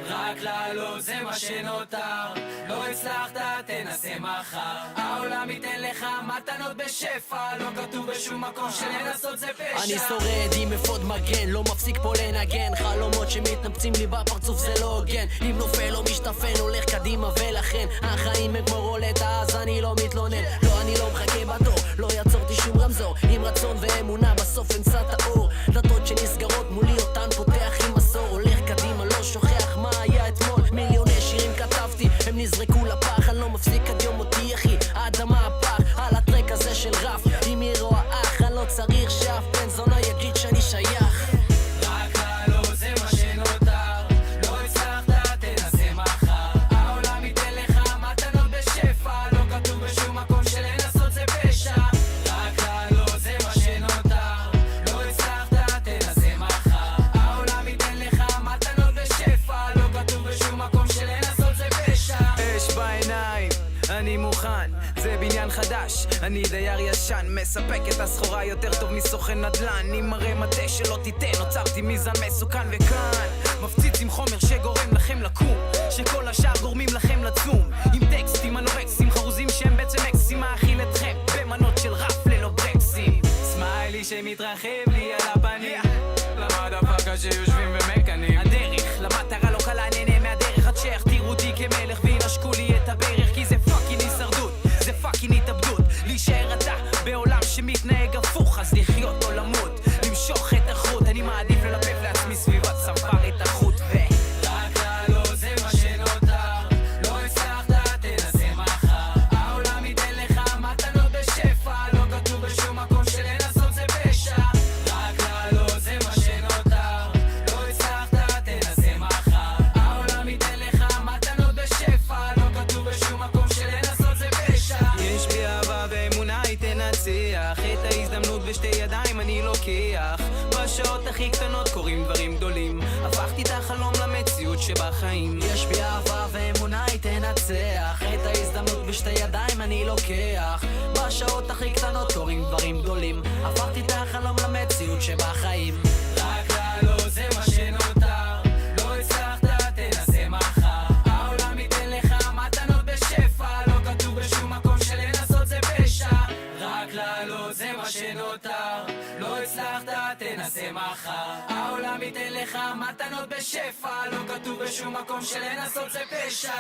רק לעלות זה מה שנותר, לא הצלחת תנסה מחר, העולם ייתן לך מתנות בשפע, לא כתוב בשום מקום שלנסות זה פשע. אני שורד עם אפוד מגן, לא מפסיק פה לנגן, חלומות שמתנפצים לי בפרצוף זה לא הוגן, אם נופל לא משתפן הולך קדימה ולכן החיים הם כמו רולטה אז אני לא מתלונן, לא אני לא מחכה בתור, לא יצרתי שום רמזור, עם רצון ואמונה בסוף אמצא את האור, דלתות שנסגרות מולי אותן פותח עם מסור, הולך קדימה לא שוכח מה היה אתמול, מיליוני שירים כתבתי הם נזרקו לפח, אני לא מפסיק עד יום מותי אחי, האדמה הפח על הטרק הזה של רף, אם היא רואה אח אני לא צריך שאף בן זונה יגיד שאני שייך. רק לעלות זה מה שנותר, לא הצלחת תנסה מחר, העולם ייתן לך מתנות בשפע, לא כתוב בשום מקום שלנסות זה פשע. רק לעלות זה מה שנותר, לא הצלחת תנסה מחר, העולם ייתן לך מתנות בשפע, לא כתוב בשום מקום שלנסות זה פשע. אש בעיניים, אני מוכן, זה בניין חדש, אני דייר ישן, מספק את הסחורה יותר טוב מסוכן נדל"ן, עם מראה מטה שלא תיתן, נוצרתי מיזם מסוכן וכאן מפציץ עם חומר שגורם לכם לקום, שכל השאר גורמים לכם לצום, עם טקסטים אנורקסים, חרוזים שהם בעצם אקסים, מאכיל אתכם במנות של רף ללא ברקסים, סמיילי שמתרחב לי על הפנים, למה דפקה שיושבים ומקנים, הדרך למטרה לא קלה, נהנה מהדרך עד שיכתירו אותי כמלך וינשקו לי את הברך, כי זה פאקינג הישרדות, זה פאקינג התאבדות, להישאר אתה בעולם שמתנהג הפוך, אז לחיות או למות, למשוך את החוט, אני מעדיף ללפף לעצמי סביבת ספר את החוט רק לעלות זה מה שנותר, לא הצלחת תנסה מחר, העולם ייתן לך מתנות בשפע, לא כתוב בשום מקום שלנסות זה פשע. רק לעלות זה מה שנותר, לא הצלחת תנסה מחר, העולם ייתן לך מתנות בשפע, לא כתוב בשום מקום שלנסות זה פשע. יש בי אהבה ואמונה היא תנצח, את ההזדמנות בשתי ידיים אני לוקח, בשעות הכי קטנות קורים דברים גדולים, הפכתי את החלום למציאות שבחיים. יש בי אהבה ואמונה היא תנצח, את ההזדמנות בשתי ידיים אני לוקח, בשעות הכי קטנות קורים דברים גדולים, הפכתי את החלום למציאות שבחיים. רק לעלות זה מה שנותר, לא הצלחת תנסה מחר, העולם ייתן לך מתנות בשפע, לא כתוב בשום מקום שלנסות זה פשע. רק לעלות זה מה שנותר, לא הצלחת תנסה מחר, העולם ייתן לך מתנות בשפע, לא כתוב בשום מקום שלנסות זה פשע.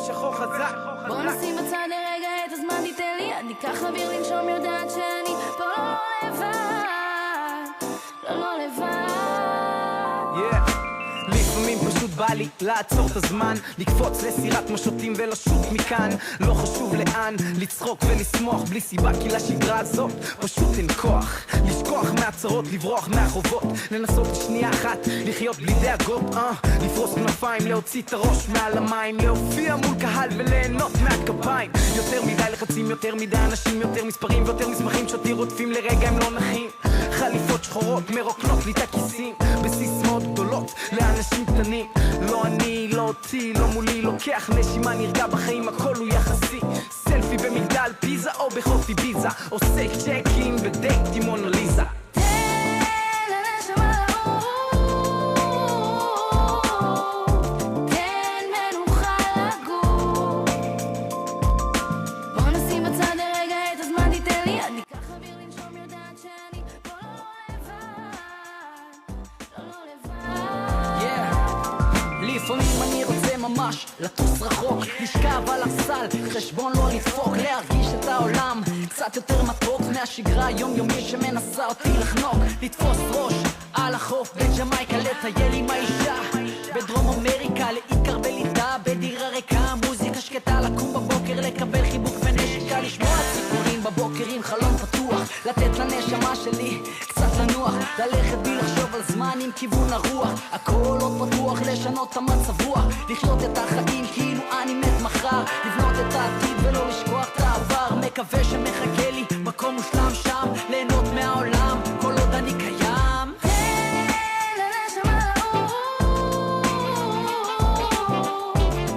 שחור חזק, בוא נשים בצד לרגע את הזמן תיתן לי, אני אקח אוויר לנשום יודעת שאני פה לא לבד, לא לבד. לפעמים פשוט בא לי לעצור את הזמן, לקפוץ לסירת משוטים ולשוט מכאן, לא חשוב לאן, לצחוק ולשמוח בלי סיבה, כי לשגרה הזאת פשוט אין כוח, לשכוח מהצרות, לברוח מהחובות, לנסות שנייה אחת, לחיות בלי דאגות, לפרוס כנפיים, להוציא את הראש מעל המים, להופיע מול קהל וליהנות מהכפיים, יותר מדי לחצים, יותר מדי אנשים, יותר מספרים ויותר מסמכים שאותי רודפים לרגע הם לא נחים, חליפות שחורות מרוקנות לי את הכיסים, בסיסמאות גדולות לאנשים קטנים, לא אני, לא אותי, לא מולי, לוקח נשימה נרגע בחיים, הכל הוא יחסי, סלפי במגדל פיזה או בחוף איביזה, עושה צ'קין בדייט עם מונליזה. לפעמים אני רוצה ממש לטוס רחוק, לשכב על הסל, חשבון לא לדפוק, להרגיש את העולם קצת יותר מתוק מהשגרה היומיומית שמנסה אותי לחנוק, לתפוס ראש על החוף בג'מייקה, לטייל עם האישה בדרום אמריקה, לעיקר בלידה בדירה ריקה, מוזיקה שקטה, לקום בבוקר לקבל חיבוק ונשיקה, לשמוע ציפורים בבוקר עם חלום פתוח, לתת לנשמה שלי קצת לנוח, ללכת בלי לחשוב על על זמן עם כיוון הרוח, הכל עוד פתוח לשנות את המצב רוח, לחיות את החיים כאילו אני מת מחר, לבנות את העתיד ולא לשכוח את העבר, מקווה שמחכה לי מקום מושלם שם, ליהנות מהעולם כל עוד אני קיים. תן לנשמה לעוף,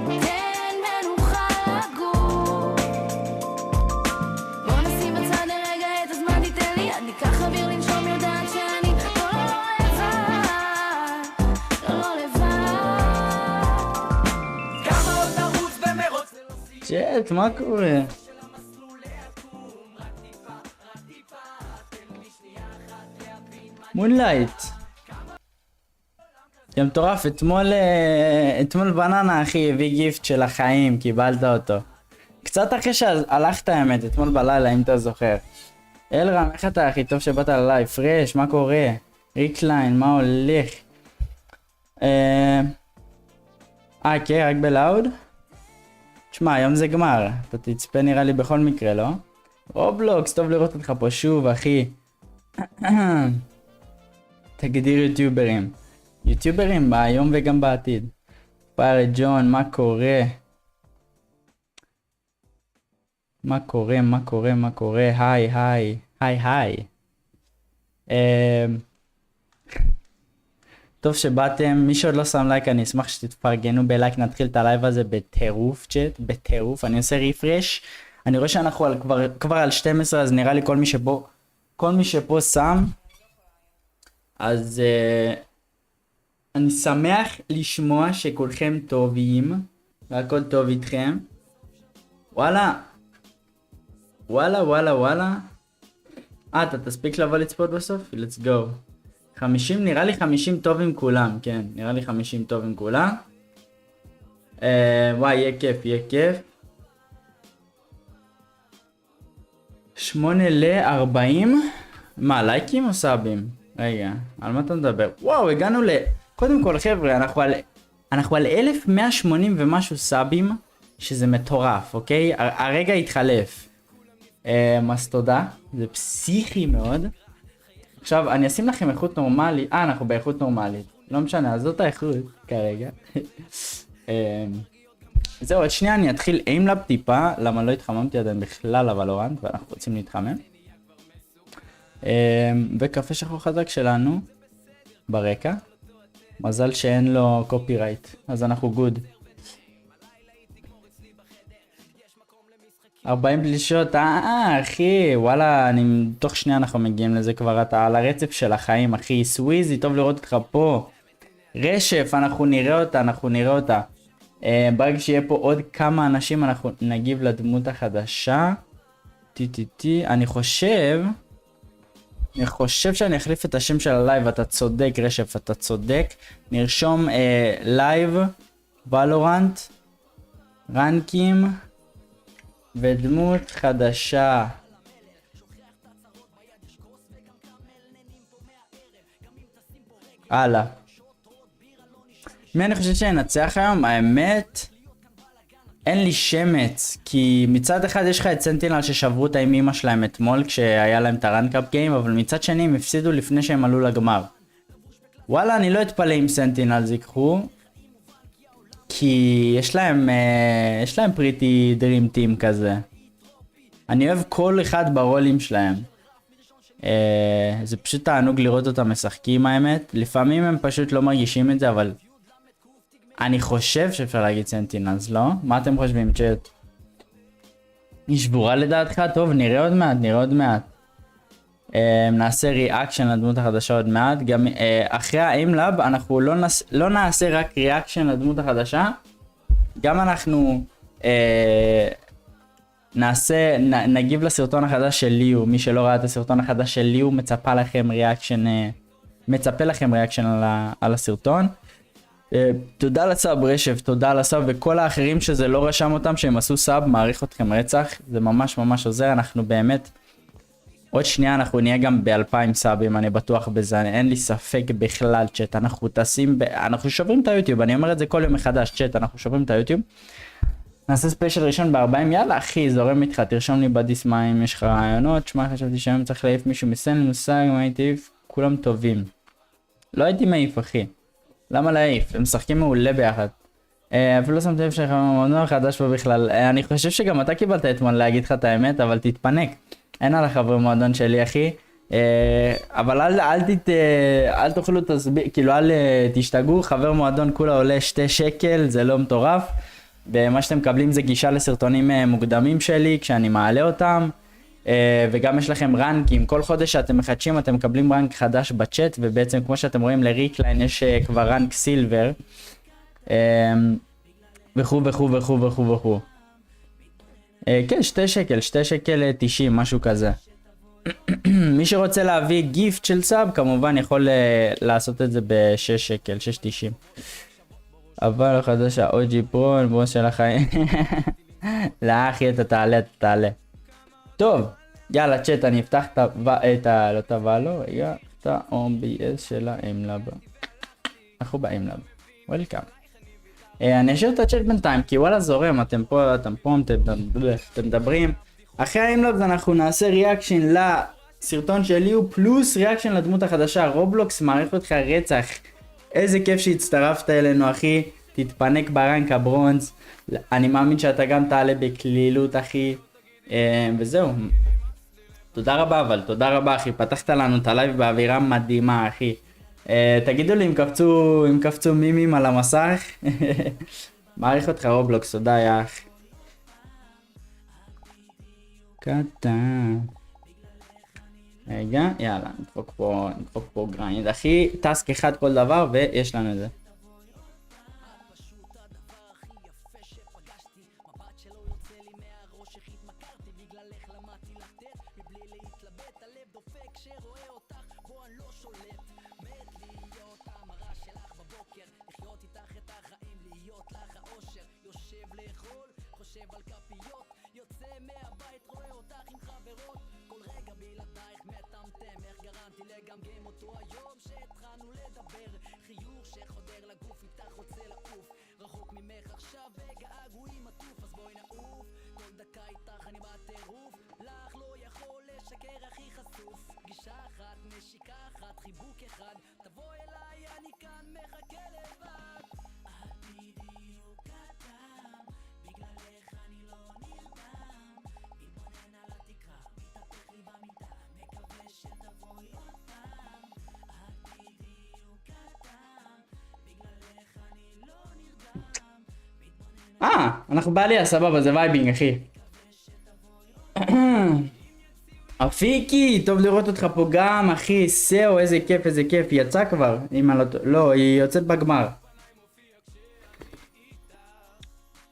תן מנוחה לגור, בוא נשים בצד לרגע את הזמן, תיתן לי אני ככה אוויר לנשום, יודעת שאני לא לבד, לא לבד. כמה עוד נרוץ במרוץ ללא סיום. צ'אט, מה קורה? מונלייט. יא מטורף, אתמול בננה אחי הביא גיפט של החיים, קיבלת אותו. קצת אחרי שהלכת האמת, אתמול בלילה אם אתה זוכר. אלרם, איך אתה הכי טוב שבאת ללייב? פרש, מה קורה? ריקליין, מה הולך? כן, רק בלאוד? תשמע, היום זה גמר, אתה תצפה נראה לי בכל מקרה, לא? רובלוקס, טוב לראות אותך פה שוב, אחי. תגדיר יוטיוברים. יוטיוברים בהיום וגם בעתיד. פארי ג'ון, מה קורה? מה קורה? מה קורה? מה קורה? היי, היי. היי, היי. טוב שבאתם, מי שעוד לא שם לייק אני אשמח שתתפרגנו בלייק, נתחיל את הלייב הזה בטירוף צ'אט, בטירוף, אני עושה ריפרש, אני רואה שאנחנו כבר על 12 אז נראה לי כל מי שפה שם, אז אני שמח לשמוע שכולכם טובים, והכל טוב איתכם, וואלה, אתה תספיק לבוא לצפות בסוף? let's go. 50, נראה לי 50 טוב עם כולם, כן, נראה לי 50 טוב עם כולם. וואי, יהיה כיף. 8 ל-40. מה, לייקים או סאבים? רגע, על מה אתה מדבר? וואו, הגענו קודם כל חבר'ה, אנחנו על 1180 ומשהו סאבים, שזה מטורף, אוקיי? הרגע התחלף. אז תודה, זה פסיכי מאוד. עכשיו, אני אשים לכם איכות נורמלית. אנחנו באיכות נורמלית. לא משנה, אז זאת האיכות כרגע. זהו, עוד שנייה אני אתחיל איימלאב טיפה, למה לא התחממתי עדיין בכלל לוולורנט, ואנחנו רוצים להתחמם. וקפה שחור חזק שלנו, ברקע. מזל שאין לו קופירייט, אז אנחנו גוד. 40 פלישות, אחי, וואלה, תוך שנייה אנחנו מגיעים לזה כבר, אתה על הרצף של החיים, אחי, סוויזי, טוב לראות אותך פה. רשף, אנחנו נראה אותה. ברגע שיהיה פה עוד כמה אנשים, אנחנו נגיב לדמות החדשה. אני חושב שאני אחליף את השם של הלייב, אתה צודק, רשף, אתה צודק. נרשום לייב, ולורנט, רנקים. ודמות חדשה. הלאה. מי אני חושב שנצח היום? האמת, אין לי שמץ, כי מצד אחד יש לך את סנטינל ששברו את עם אמא שלהם אתמול כשהיה להם את הרנקאפ גיים, אבל מצד שני הם הפסידו לפני שהם עלו לגמר. וואלה, אני לא אתפלא אם סנטינל זיקחו, כי יש להם פריטי דרים טים כזה. אני אוהב כל אחד ברולים שלהם. זה פשוט תענוג לראות אותם משחקים האמת. לפעמים הם פשוט לא מרגישים את זה, אבל אני חושב שאפשר להגיד סנטינלס, לא? מה אתם חושבים, צ'אט? היא שבורה לדעתך? טוב, נראה עוד מעט. נעשה ריאקשן לדמות החדשה עוד מעט. גם אחרי האיימלאב אנחנו לא נעשה רק ריאקשן לדמות החדשה, גם אנחנו נגיב לסרטון החדש של ליו. מי שלא ראה את הסרטון החדש של ליו מצפה לכם ריאקשן על הסרטון. תודה לסאב רשף, תודה לסאב וכל האחרים שזה לא רשם אותם שהם עשו סאב, מעריך אתכם רצח, זה ממש ממש עוזר. אנחנו באמת עוד שנייה אנחנו נהיה גם ב2000 סאבים, אני בטוח בזה, אין לי ספק בכלל. צ'אט, אנחנו שוברים את היוטיוב, אני אומר את זה כל יום מחדש. צ'אט, אנחנו שוברים את היוטיוב. נעשה ספיישל ראשון ב40, יאללה אחי, זורם איתך, תרשום לי בדיס מה אם יש לך רעיונות. שמע, חשבתי שהיום צריך להעיף מישהו מסן, מושג, מה הייתי, כולם טובים. לא הייתי מעיף, אחי. למה להעיף? הם משחקים מעולה ביחד. אפילו לא שמתי לב שלך במועדון חדש פה בכלל. אני חושב שגם אתה קיבלת אתמול להגיד לך את האמת, אבל תתפנק. אין על החברי מועדון שלי, אחי. אבל אל תאכלו תסביר, כאילו אל תשתגעו, חבר מועדון כולה עולה 2 שקל, זה לא מטורף. ומה שאתם מקבלים זה גישה לסרטונים מוקדמים שלי, כשאני מעלה אותם. וגם יש לכם רנקים, כל חודש שאתם מחדשים אתם מקבלים רנק חדש בצ'אט, ובעצם כמו שאתם רואים לריקליין יש כבר רנק סילבר. וכו וכו וכו וכו וכו. כן, 2 שקל 90, משהו כזה. מי שרוצה להביא גיפט של סאב, כמובן יכול לעשות את זה ב6 שקל, 6.90. אבל חדשה, אוג'י פרו, בוס של החיים. לא אחי, אתה תעלה. טוב, יאללה צ'אט, אני אפתח את ה... לא תבע לו, רגע, את ה-OBS של האמלאב. אנחנו באמלאב. וולקאם. אני אשאיר את הצ'אט בינתיים, כי וואלה זורם, אתם פה, אתם מדברים. אחרי האמלאב אנחנו נעשה ריאקשן לסרטון שלי, פלוס ריאקשן לדמות החדשה, רובלוקס, מעריך אותך רצח. איזה כיף שהצטרפת אלינו אחי, תתפנק ברנק הברונז. אני מאמין שאתה גם תעלה בקלילות אחי. וזהו. תודה רבה אחי, פתחת לנו את הלייב באווירה מדהימה אחי. תגידו לי אם קפצו מימים על המסך. מעריך אותך רובלוקס, תודה יא אח. קטן. רגע, יאללה, נדפוק פה גריינד אחי, טסק אחד כל דבר ויש לנו את זה. אנחנו בעלייה, סבבה, זה וייבינג אחי. אפיקי, טוב לראות אותך פה גם אחי, סאו, איזה כיף, יצא כבר, לא, היא יוצאת בגמר.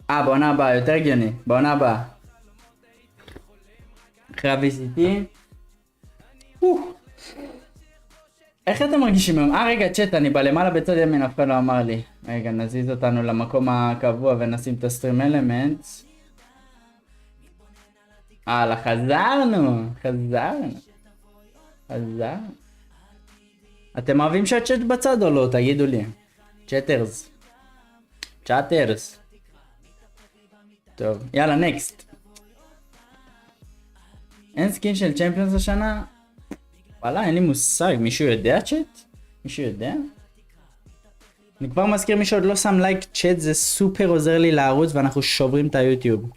בעונה הבאה, יותר הגיוני, בעונה הבאה. אחרי ה-VCT. איך אתם מרגישים היום? רגע, צ'אט, אני בלמעלה בצד ימין, אף אחד לא אמר לי. רגע, נזיז אותנו למקום הקבוע ונשים את הסטרים אלמנטס. חזרנו. אתם אוהבים שהצ'אט בצד או לא? תגידו לי. צ'אטרס. טוב, יאללה, נקסט. אין סקין של צ'מפיונס השנה? וואלה, אין לי מושג. מישהו יודע צ'אט? מישהו יודע? אני כבר מזכיר, מי שעוד לא שם לייק, צ'אט זה סופר עוזר לי לערוץ ואנחנו שוברים את היוטיוב.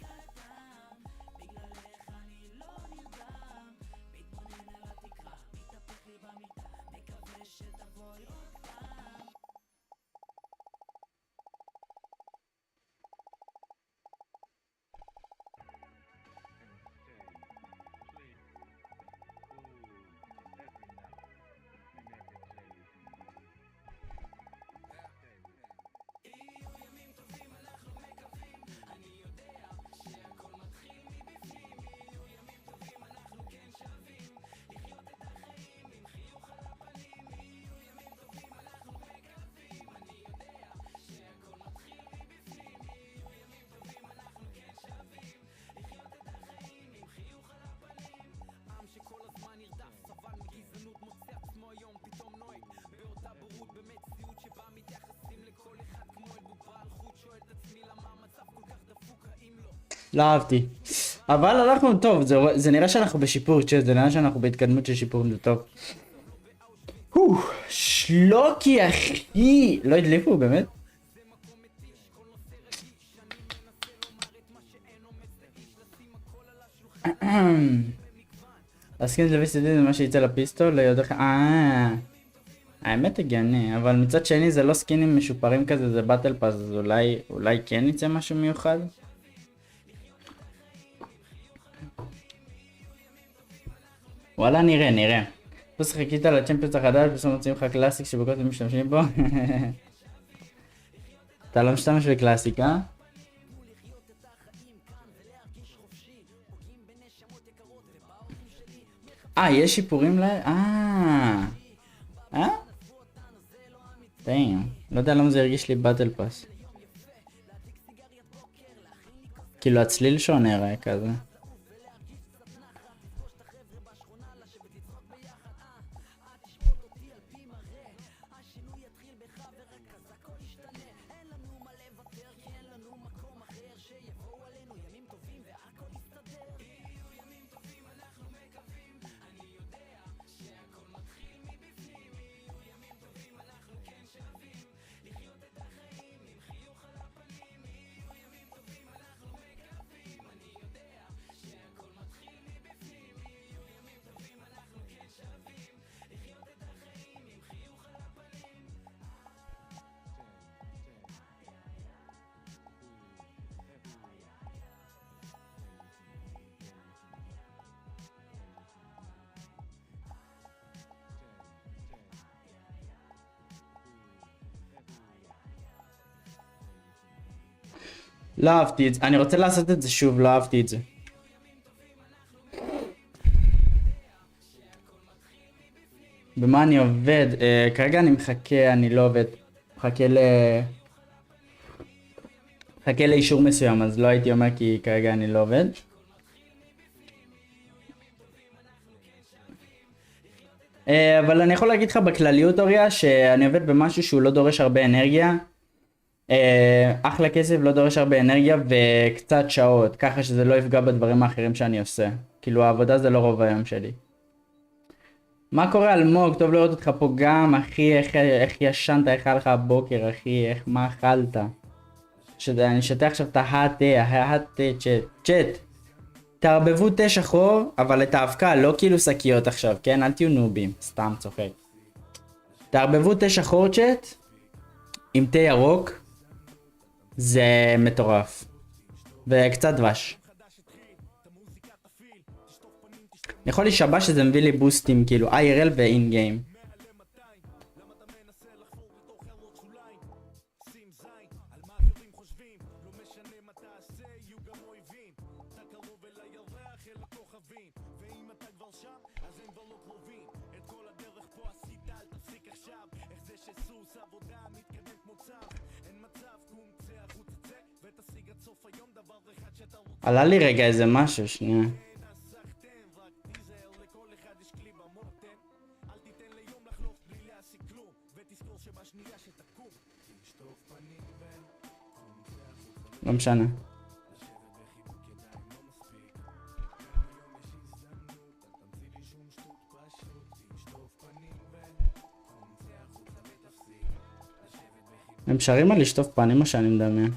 לא אהבתי. אבל אנחנו טוב, זה נראה שאנחנו בשיפור, זה נראה שאנחנו בהתקדמות של שיפור, זה טוב. שלוקי אחי! לא הדליפו באמת? הסקין של VCD זה מה שיצא לפיסטול, האמת הגיוני, אבל מצד שני זה לא סקינים משופרים כזה, זה באטל פאס, אז אולי כן יצא משהו מיוחד? וואלה נראה. פוס חיכית לצ'מפיונס החדש, בסוף מוצאים לך קלאסיק שבקוטל משתמשים בו. אתה לא משתמש בקלאסיק, אה? יש שיפורים דיים. לא יודע למה זה הרגיש לי באטל פאס. כאילו הצליל שונה ראה כזה. לא אהבתי את זה, אני רוצה לעשות את זה שוב, לא אהבתי את זה. במה אני עובד? כרגע אני מחכה, אני לא עובד. מחכה לאישור מסוים, אז לא הייתי אומר כי כרגע אני לא עובד. אבל אני יכול להגיד לך בכלליות אוריה שאני עובד במשהו שהוא לא דורש הרבה אנרגיה. אחלה כסף, לא דורש הרבה אנרגיה וקצת שעות, ככה שזה לא יפגע בדברים האחרים שאני עושה. כאילו העבודה זה לא רוב היום שלי. מה קורה אלמוג? טוב לראות אותך פה גם, אחי, איך ישנת, איך היה לך הבוקר, אחי, מה אכלת? אני שותה עכשיו את ההתה, צ'אט. תערבבו תה שחור, אבל את האבקה, לא כאילו שקיות עכשיו, כן? אל תהיו נובים, סתם צוחק. תערבבו תה שחור צ'אט, עם תה ירוק, זה מטורף. וקצת דבש. אני יכול להישבע שזה מביא לי בוסטים, כאילו IRL ו-in game. עלה לי רגע איזה משהו, שנייה. לא משנה. הם שרים על לשטוף פנים מה שאני מדמיין.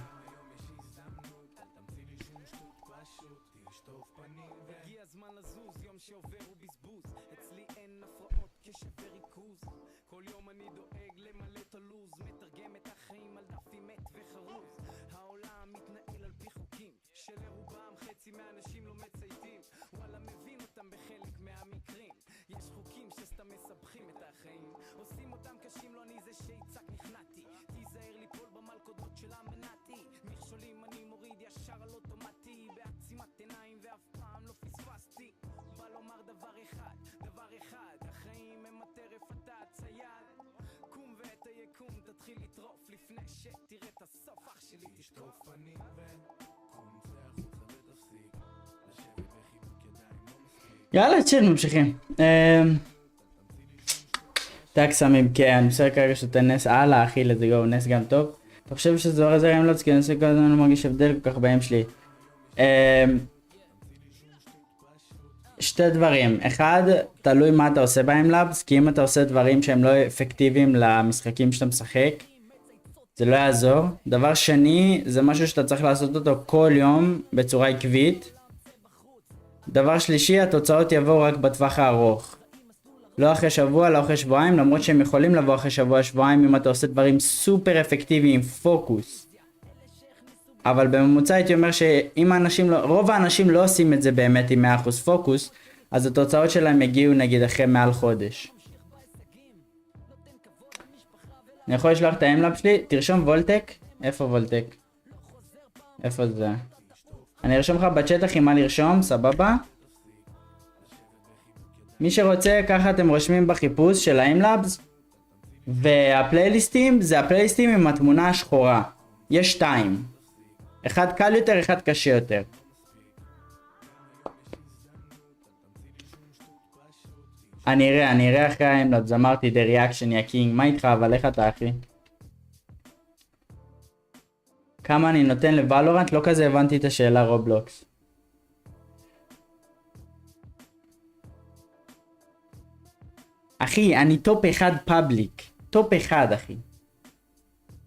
יאללה, צ'ל, ממשיכים. טאק סמים, כן, אני בסדר כרגע שאתה נס, הלאה אחי, לזה גו, נס גם טוב. אתה חושב שזה הרי זה רעים לא תסכים, אני כל הזמן לא מרגיש הבדל כל כך בהם שלי. שתי דברים. אחד, תלוי מה אתה עושה בהם לאבס, כי אם אתה עושה דברים שהם לא אפקטיביים למשחקים שאתה משחק, זה לא יעזור. דבר שני, זה משהו שאתה צריך לעשות אותו כל יום בצורה עקבית. דבר שלישי, התוצאות יבואו רק בטווח הארוך. לא אחרי שבוע, לא אחרי שבועיים, למרות שהם יכולים לבוא אחרי שבוע, שבועיים, אם אתה עושה דברים סופר אפקטיביים, פוקוס. אבל בממוצע הייתי אומר שאם האנשים לא, רוב האנשים לא עושים את זה באמת עם 100% פוקוס, אז התוצאות שלהם הגיעו נגיד אחרי מעל חודש. אני יכול לשלוח את האמלאפ שלי, תרשום וולטק. איפה וולטק? איפה זה? אני ארשום לך בצ'אט אחי מה לרשום, סבבה? מי שרוצה, ככה אתם רושמים בחיפוש של האמלאבס. והפלייליסטים, זה הפלייליסטים עם התמונה השחורה. יש 2. אחד קל יותר, אחד קשה יותר. אני אראה אחרי האמלאבס, אמרתי, the reaction יא קינג. מה איתך, אבל איך אתה אחי? כמה אני נותן לוולורנט? לא כזה הבנתי את השאלה רובלוקס. אחי, אני טופ 1 פאבליק. טופ 1 אחי.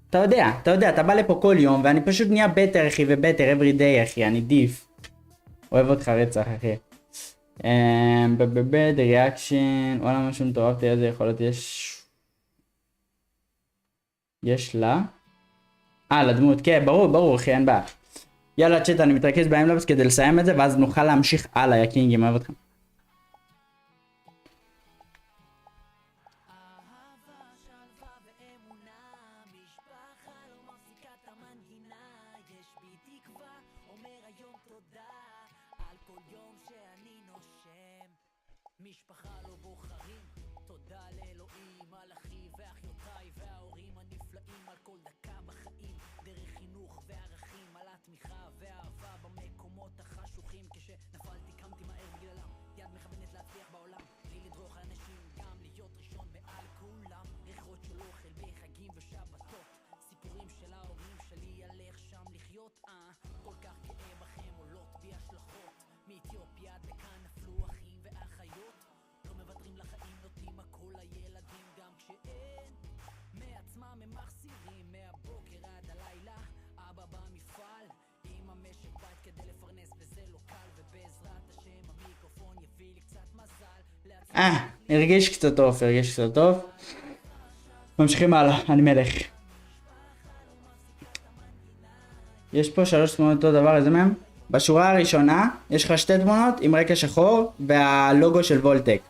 אתה יודע, אתה בא לפה כל יום ואני פשוט נהיה בטר אחי ובטר every day אחי, אני דיף. אוהב אותך רצח אחי. the reaction, וואלה משהו מטורף, תראה איזה יכולות יש לה. לדמות, כן, ברור אחי, אין בעיה. יאללה צ'אט, אני מתרכז באמלאפס כדי לסיים את זה ואז נוכל להמשיך הלאה, יא קינגים, אוהב אתכם. הרגיש קצת טוב. ממשיכים הלאה, אני מלך. יש פה 3 תמונות אותו דבר, איזה מהם? בשורה הראשונה יש לך 2 תמונות עם רקע שחור והלוגו של וולטק.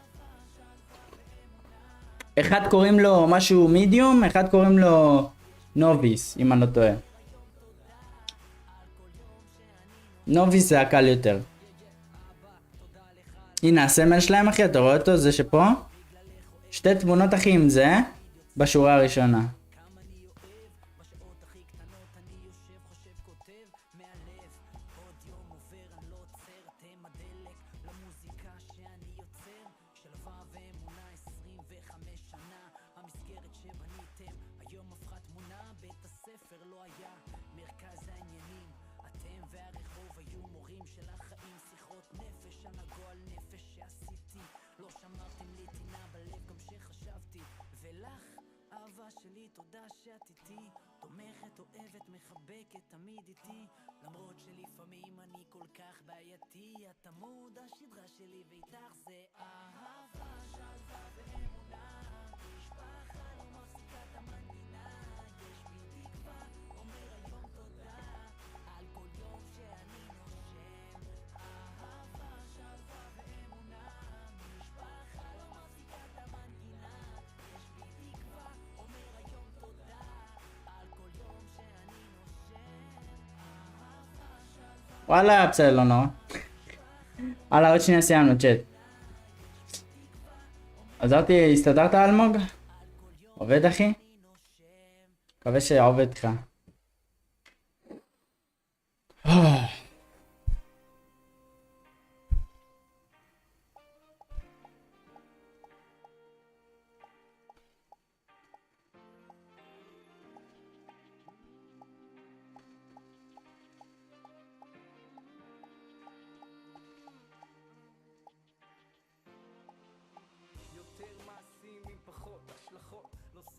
אחד קוראים לו משהו מידיום, אחד קוראים לו נוביס, אם אני לא טועה. נוביס זה הקל יותר. הנה הסמל שלהם אחי, אתה רואה אותו? זה שפה 2 תמונות אחי עם זה בשורה הראשונה. וואלה, בסדר, לא נורא. הלאה, עוד שנייה סיימנו, צ'אט. עזרתי, הסתדרת אלמוג? עובד אחי? מקווה שעובד לך.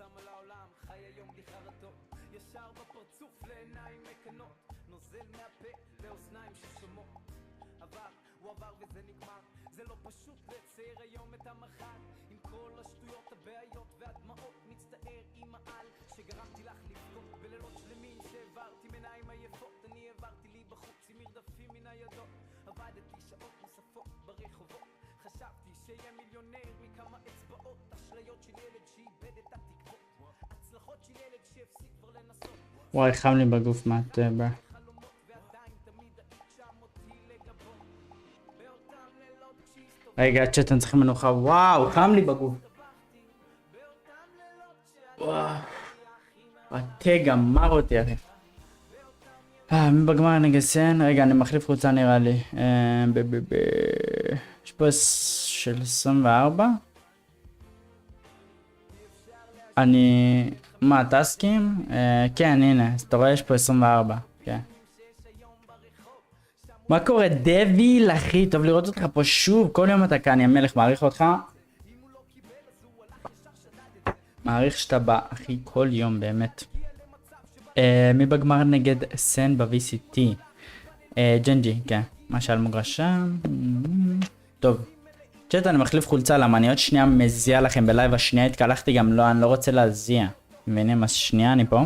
שם על העולם, חי היום בלי חרטות, ישר בפרצוף לעיניים מקנות, נוזל מהפה לאוזניים ששומעות. עבר, הוא עבר וזה נגמר, זה לא פשוט לצייר היום את המחר, עם כל השטויות, הבעיות והדמעות, מצטער עם העל שגרמתי לך לבכות, בלילות שלמים שהעברתי מעיניים עייפות, אני העברתי לי בחוץ עם מרדפים מן הידות, עבדתי שעות נוספות ברחובות, חשבתי שיהיה מיליונר מכמה אצבעות, אשליות של ילד שאיבד את התקוות, הצלחות של ילד שהפסיק כבר לנסות, וואי, חם לי בגוף מהטבע. חלומות ועדיין תמיד היית שם אותי לגבות, באותם לילות כשהסתובבתי, רגע, צ'אט, אני צריך מנוחה. וואו, חם לי בגוף. באותם לילות וואו. התה גמר אותי, אחי. מי בגמר נגד סן? רגע, אני מחליף חולצה נראה לי. יש פה של 24? אני... מה, טסקים? כן, הנה, אז אתה רואה, יש פה 24. כן. מה קורה? דביל, אחי, טוב לראות אותך פה שוב. כל יום אתה כאן, יא מלך, מעריך אותך. מעריך שאתה בא, אחי, כל יום, באמת. מי בגמר נגד סן ב-VCT? ג'נג'י, כן. מה שעל מוגרשה. טוב. צ'אט, אני מחליף חולצה, למה אני עוד שנייה מזיע לכם בלייב, השנייה התקלחתי גם, לא, אני לא רוצה להזיע. מבינים? אז שנייה אני פה.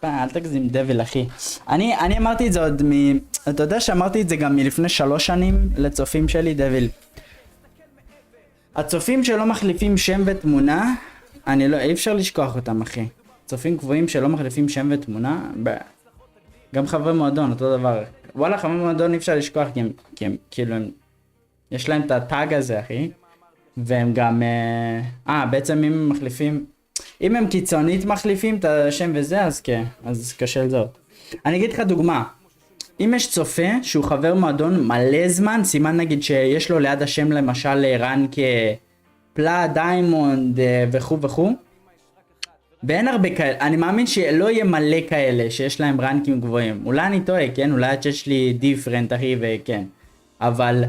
אל תגזים דביל, אחי. אני אמרתי את זה עוד אתה יודע שאמרתי את זה גם מלפני 3 שנים לצופים שלי, דביל. הצופים שלא מחליפים שם ותמונה, אי אפשר לשכוח אותם, אחי. צופים קבועים שלא מחליפים שם ותמונה, גם חברי מועדון, אותו דבר. וואלה, חברי מועדון אי אפשר לשכוח, כי הם כאילו, יש להם את הטאג הזה, אחי. והם גם, בעצם אם הם מחליפים, אם הם קיצונית מחליפים את השם וזה, אז כן, אז קשה לזאת. אני אגיד לך דוגמה, אם יש צופה שהוא חבר מועדון מלא זמן, סימן נגיד שיש לו ליד השם למשל רן כפלה, דיימונד וכו' וכו', ואין הרבה כאלה, אני מאמין שלא יהיה מלא כאלה שיש להם רנקים גבוהים. אולי אני טועה, כן? אולי הצ'אט שלי דיפרנט, אחי, וכן. אבל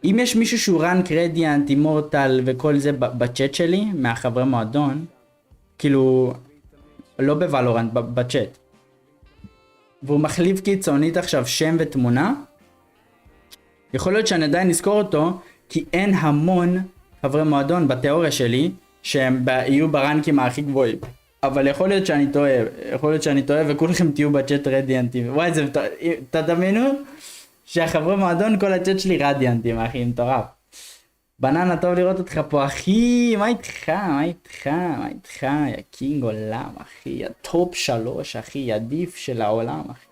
אם יש מישהו שהוא רנק רדיאנט, אימורטל וכל זה בצ'אט שלי, מהחברי מועדון, כאילו, לא בוולורנט, בצ'אט, והוא מחליף קיצונית עכשיו שם ותמונה, יכול להיות שאני עדיין נזכור אותו, כי אין המון חברי מועדון בתיאוריה שלי, שהם יהיו ברנקים הכי גבוהים. אבל יכול להיות שאני טועה, וכולכם תהיו בצ'אט רדיאנטים. וואי, זה, תדמיינו שהחברי מועדון, כל הצ'אט שלי רדיאנטים, אחי, מטורף. בננה, טוב לראות אותך פה, אחי, מה איתך, יא קינג עולם, אחי, יא טופ 3, אחי, יא דיף של העולם, אחי.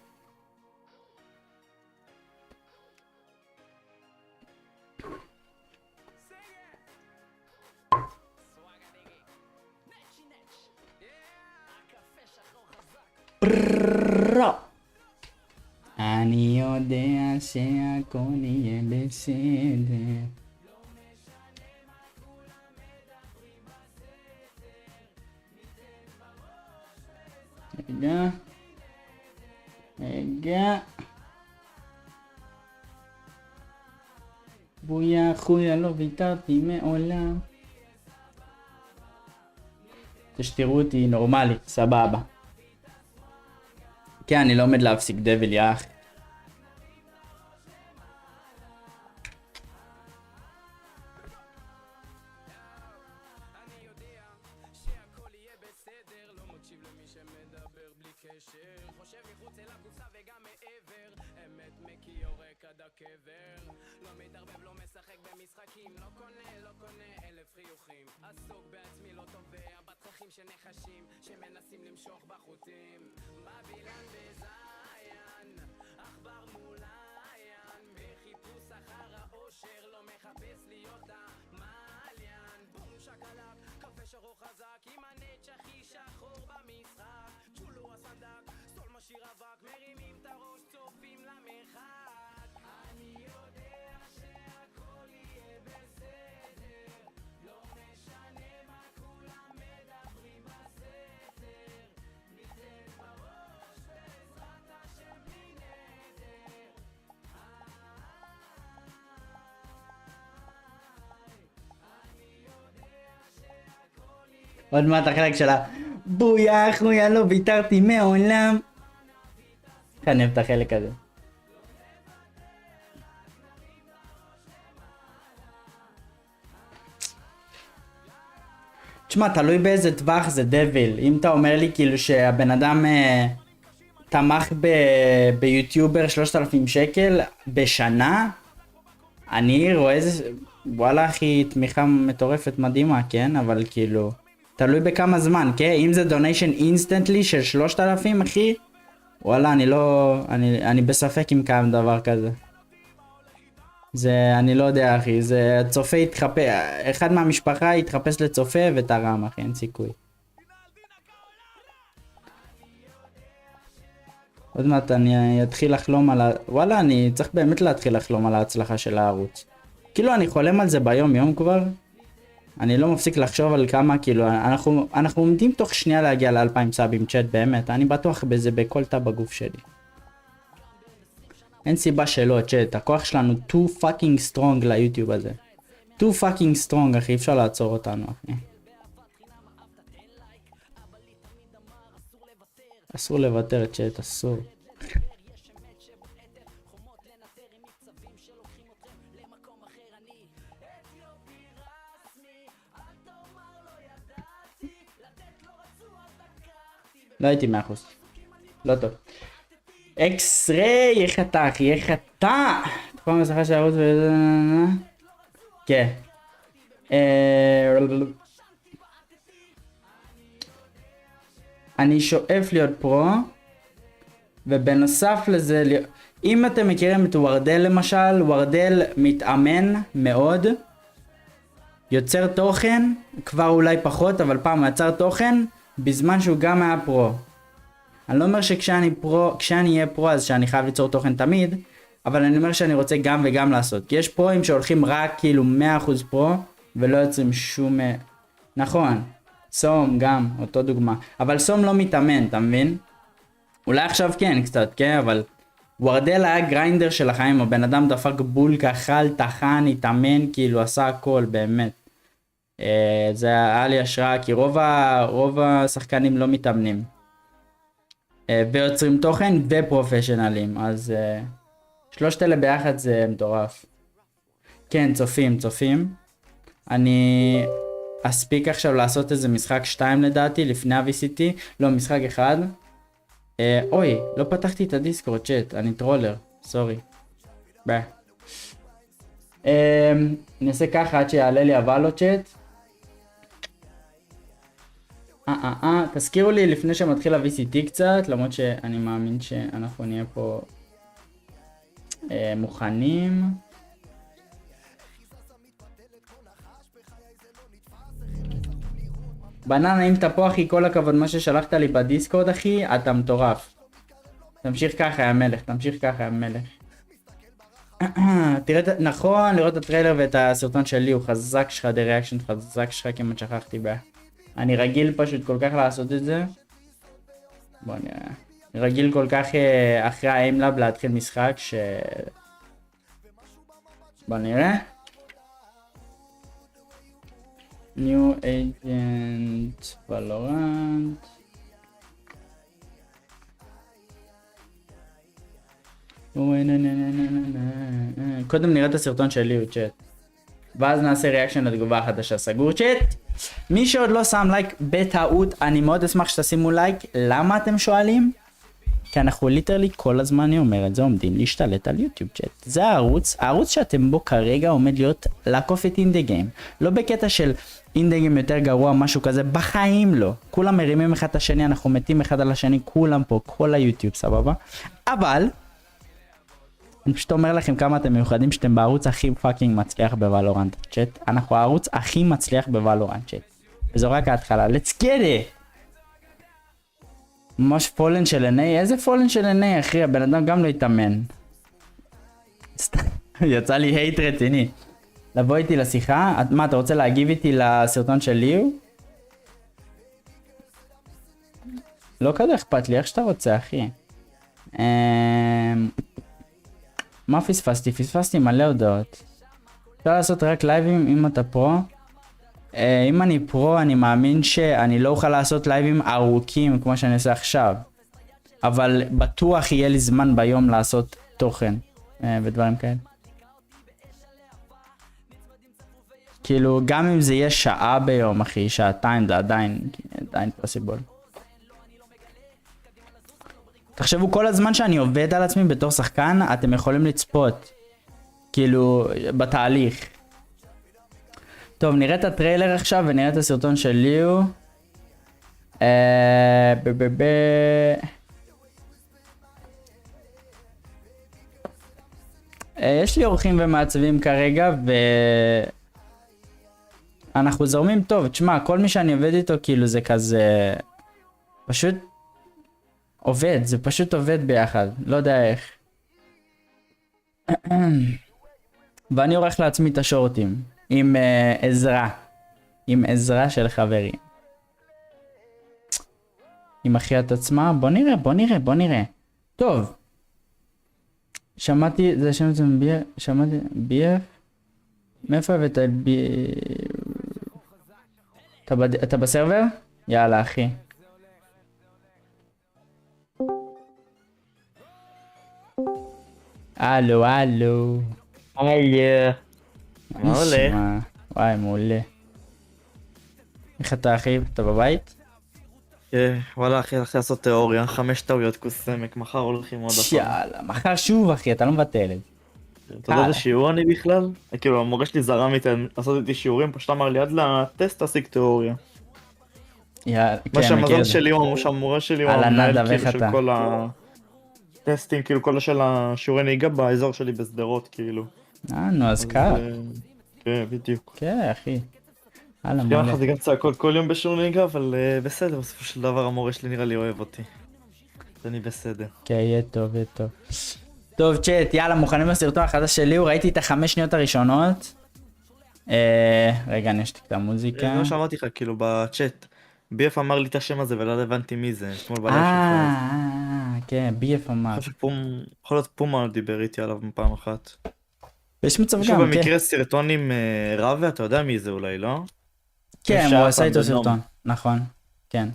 אני יודע שהכל יהיה בסדר. רגע. בויה חויה, לא ויתרתי מעולם. תשתראו אותי נורמלי, סבבה. כן, אני לא עומד להפסיק דביל, יא אחי. כד הקבר. לא מתערבב, לא משחק במשחקים, לא קונה אלף חיוכים. עסוק בעצמי, לא תובע בתככים שנחשים, שמנסים למשוך בחוטים. בבילן בזיין, עכבר מול עין, בחיפוש אחר האושר, לא מחפש להיות המעליין. בום שקלק, קפה שרור חזק, עם הנץ' הכי שחור במשחק. צ'ולו הסנדק, סול משאיר אבק, מרימים את הראש, צופים למרחק. אני יודע שהכל יהיה בסדר, לא משנה מה כולם מדברים בסתר. ניתן בראש בעזרת השם בלי נדר. אני יודע שהכל יהיה עוד מעט החלק שלה. בויה אחויה, לא ויתרתי מעולם. אני אוהב את החלק הזה. תשמע, תלוי באיזה טווח זה דביל. אם אתה אומר לי כאילו שהבן אדם תמך ביוטיובר 3,000 שקל בשנה, אני רואה איזה... וואלה אחי, תמיכה מטורפת מדהימה, כן? אבל כאילו... תלוי בכמה זמן, כן? אם זה דוניישן אינסטנטלי של 3,000 אחי, וואלה אני לא... אני בספק אם קיים דבר כזה. זה... אני לא יודע אחי, זה... צופה יתחפש... אחד מהמשפחה יתחפש לצופה ותרם אחי, אין סיכוי. עוד מעט אני אתחיל לחלום על ה... וואלה אני צריך באמת להתחיל לחלום על ההצלחה של הערוץ. כאילו אני חולם על זה ביום יום כבר. אני לא מפסיק לחשוב על כמה, כאילו, אנחנו עומדים תוך שנייה להגיע ל2,000 סאבים צ'אט באמת, אני בטוח בזה בכל תא בגוף שלי. אין סיבה שלא, צ'אט, הכוח שלנו too fucking strong ליוטיוב הזה. too fucking strong, אחי, אפשר לעצור אותנו, אחי. אסור לוותר, צ'אט, אסור. לא הייתי 100%. לא טוב. אקס-ריי, איך אתה אחי, איך אתה? תקופה מסכה של הערוץ ו... כן. אני שואף להיות פרו, ובנוסף לזה, אם אתם מכירים את וורדל למשל, וורדל מתאמן מאוד, יוצר תוכן, כבר אולי פחות, אבל פעם יצר תוכן, בזמן שהוא גם היה פרו. אני לא אומר כשאני אהיה פרו אז שאני חייב ליצור תוכן תמיד, אבל אני אומר שאני רוצה גם וגם לעשות. כי יש פרוים שהולכים רק כאילו 100% פרו, ולא יוצרים שום... נכון, סום גם, אותו דוגמה. אבל סום לא מתאמן, אתה מבין? אולי עכשיו כן קצת, כן? אבל וורדל היה גריינדר של החיים, הבן אדם דפק בולקה, אכל, טחן, התאמן, כאילו עשה הכל באמת. זה היה לי השראה, כי רוב השחקנים לא מתאמנים. ויוצרים תוכן ופרופשיונלים, אז שלושת אלה ביחד זה מטורף. כן, צופים. אני אספיק עכשיו לעשות איזה משחק 2 לדעתי, לפני ה-VCT, לא, משחק 1. אוי, לא פתחתי את הדיסקורד צ'אט, אני טרולר, סורי. ביי. אני אעשה ככה עד שיעלה לי הוואלו צ'אט. תזכירו לי לפני שמתחיל ה-VCT קצת, למרות שאני מאמין שאנחנו נהיה פה מוכנים. בננה, אם אתה פה אחי, כל הכבוד מה ששלחת לי בדיסקורד אחי, אתה מטורף. תמשיך ככה יא מלך, תראה, נכון, לראות את הטריילר ואת הסרטון שלי, הוא חזק שלך, דה-ריאקשן חזק שלך, כמעט שכחתי בה. אני רגיל פשוט כל כך לעשות את זה. בוא נראה. אני רגיל כל כך אחרי ה-AimLab להתחיל משחק ש... בוא נראה. New Agent Valorant. קודם נראה את הסרטון שלי, צ'אט. ואז נעשה ריאקשן לתגובה החדשה. סגור צ'אט? מי שעוד לא שם לייק בטעות, אני מאוד אשמח שתשימו לייק. למה אתם שואלים? כי אנחנו ליטרלי כל הזמן, אני אומר את זה, עומדים להשתלט על יוטיוב צ'אט. זה הערוץ שאתם בו כרגע עומד להיות לעקוף את אינדי גיים. לא בקטע של אינדי גיים יותר גרוע, משהו כזה, בחיים לא. כולם מרימים אחד את השני, אנחנו מתים אחד על השני, כולם פה, כל היוטיוב, סבבה? אבל, אני פשוט אומר לכם כמה אתם מיוחדים שאתם בערוץ הכי פאקינג מצליח בוולורנט צ'אט. אנחנו הערוץ הכי מצליח בוולורנט צ'אט. וזו רק ההתחלה, let's get it! ממש פולן של עיני, איזה פולן של עיני אחי, הבן אדם גם לא יתאמן. יצא לי הייט רציני. לבוא איתי לשיחה, מה אתה רוצה להגיב איתי לסרטון של ליו? לא כזה אכפת לי, איך שאתה רוצה אחי. מה פספסתי? פספסתי מלא הודעות. אפשר לעשות רק לייבים אם אתה פרו. אם אני פרו, אני מאמין שאני לא אוכל לעשות לייבים ארוכים כמו שאני עושה עכשיו. אבל בטוח יהיה לי זמן ביום לעשות תוכן ודברים כאלה. כאילו, גם אם זה יהיה שעה ביום, אחי, שעתיים, זה עדיין פוסיבול. תחשבו, כל הזמן שאני עובד על עצמי בתור שחקן, אתם יכולים לצפות. כאילו, בתהליך. טוב, נראה את הטריילר עכשיו ונראה את הסרטון של ליו. יש לי אורחים ומעצבים כרגע אנחנו זורמים טוב. תשמע, כל מי שאני עובד איתו כאילו זה כזה פשוט עובד, זה פשוט עובד ביחד, לא יודע איך. ואני עורך לעצמי את השורטים עם עזרה של חברים. עם אחיית עצמה, בוא נראה. טוב. שמעתי BF. מאיפה הבאת אתה בסרבר? יאללה אחי. הלו. היי. מעולה. וואי, מעולה. איך אתה אחי? אתה בבית? וואלה אחי, הלכתי לעשות תיאוריה, 5 טעויות קוסמק, מחר הולכים עוד הפעם. יאללה, מחר שוב אחי, אתה לא מבטל את זה. אתה יודע איזה שיעור אני בכלל? כאילו המורה שלי זרם איתי לעשות איתי שיעורים, פשוט אמר לי עד לטסט תעסיק תיאוריה. יאללה, מה שהמזל שלי הוא שהמורה שלי הוא המנהל כאילו של כל הטסטים, כאילו כל של השיעורי נהיגה באזור שלי בסדרות כאילו. נו אז קל. כן, בדיוק. כן אחי. הלאה גם מעולה. לך זה גם צעקות כל יום בשיעור נהיגה, אבל בסדר, בסופו של דבר המורה שלי נראה לי אוהב אותי. אז אני בסדר. כן, יהיה טוב. טוב צ'אט, יאללה, מוכנים לסרטון החדש שלי, ראיתי את 5 שניות הראשונות. רגע, אני אשתיק את המוזיקה. זה מה שאמרתי לך, כאילו בצ'אט. BF אמר לי את השם הזה ולא הבנתי מי זה, אתמול בלילה שלך. כן, BF אמר. יכול להיות פומה דיבר איתי עליו פעם אחת. יש מצב יש גם, כן. במקרה סרטון עם רווה, אתה יודע מי זה אולי, לא? כן, הוא עשה איתו סרטון, נכון, כן.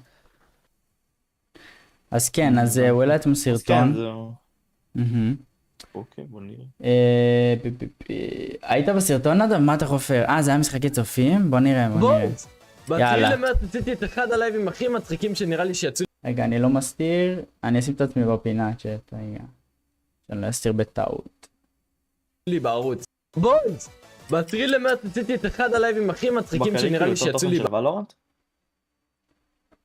אז כן, אז הוא העלה אתמול סרטון. אוקיי, בוא נראה. היית בסרטון עד? מה אתה חופר? זה היה משחקי צופים? בוא נראה. יאללה. עשיתי את אחד הלייבים הכי מצחיקים שנראה לי שיצאו רגע, אני לא מסתיר, אני אשים את עצמי בפינה צ'אט, רגע. שאני לא אסתיר בטעות. לי בערוץ. בונס! ב10 למרץ עשיתי את אחד הלייבים הכי מצחיקים שנראה לי שיצאו לי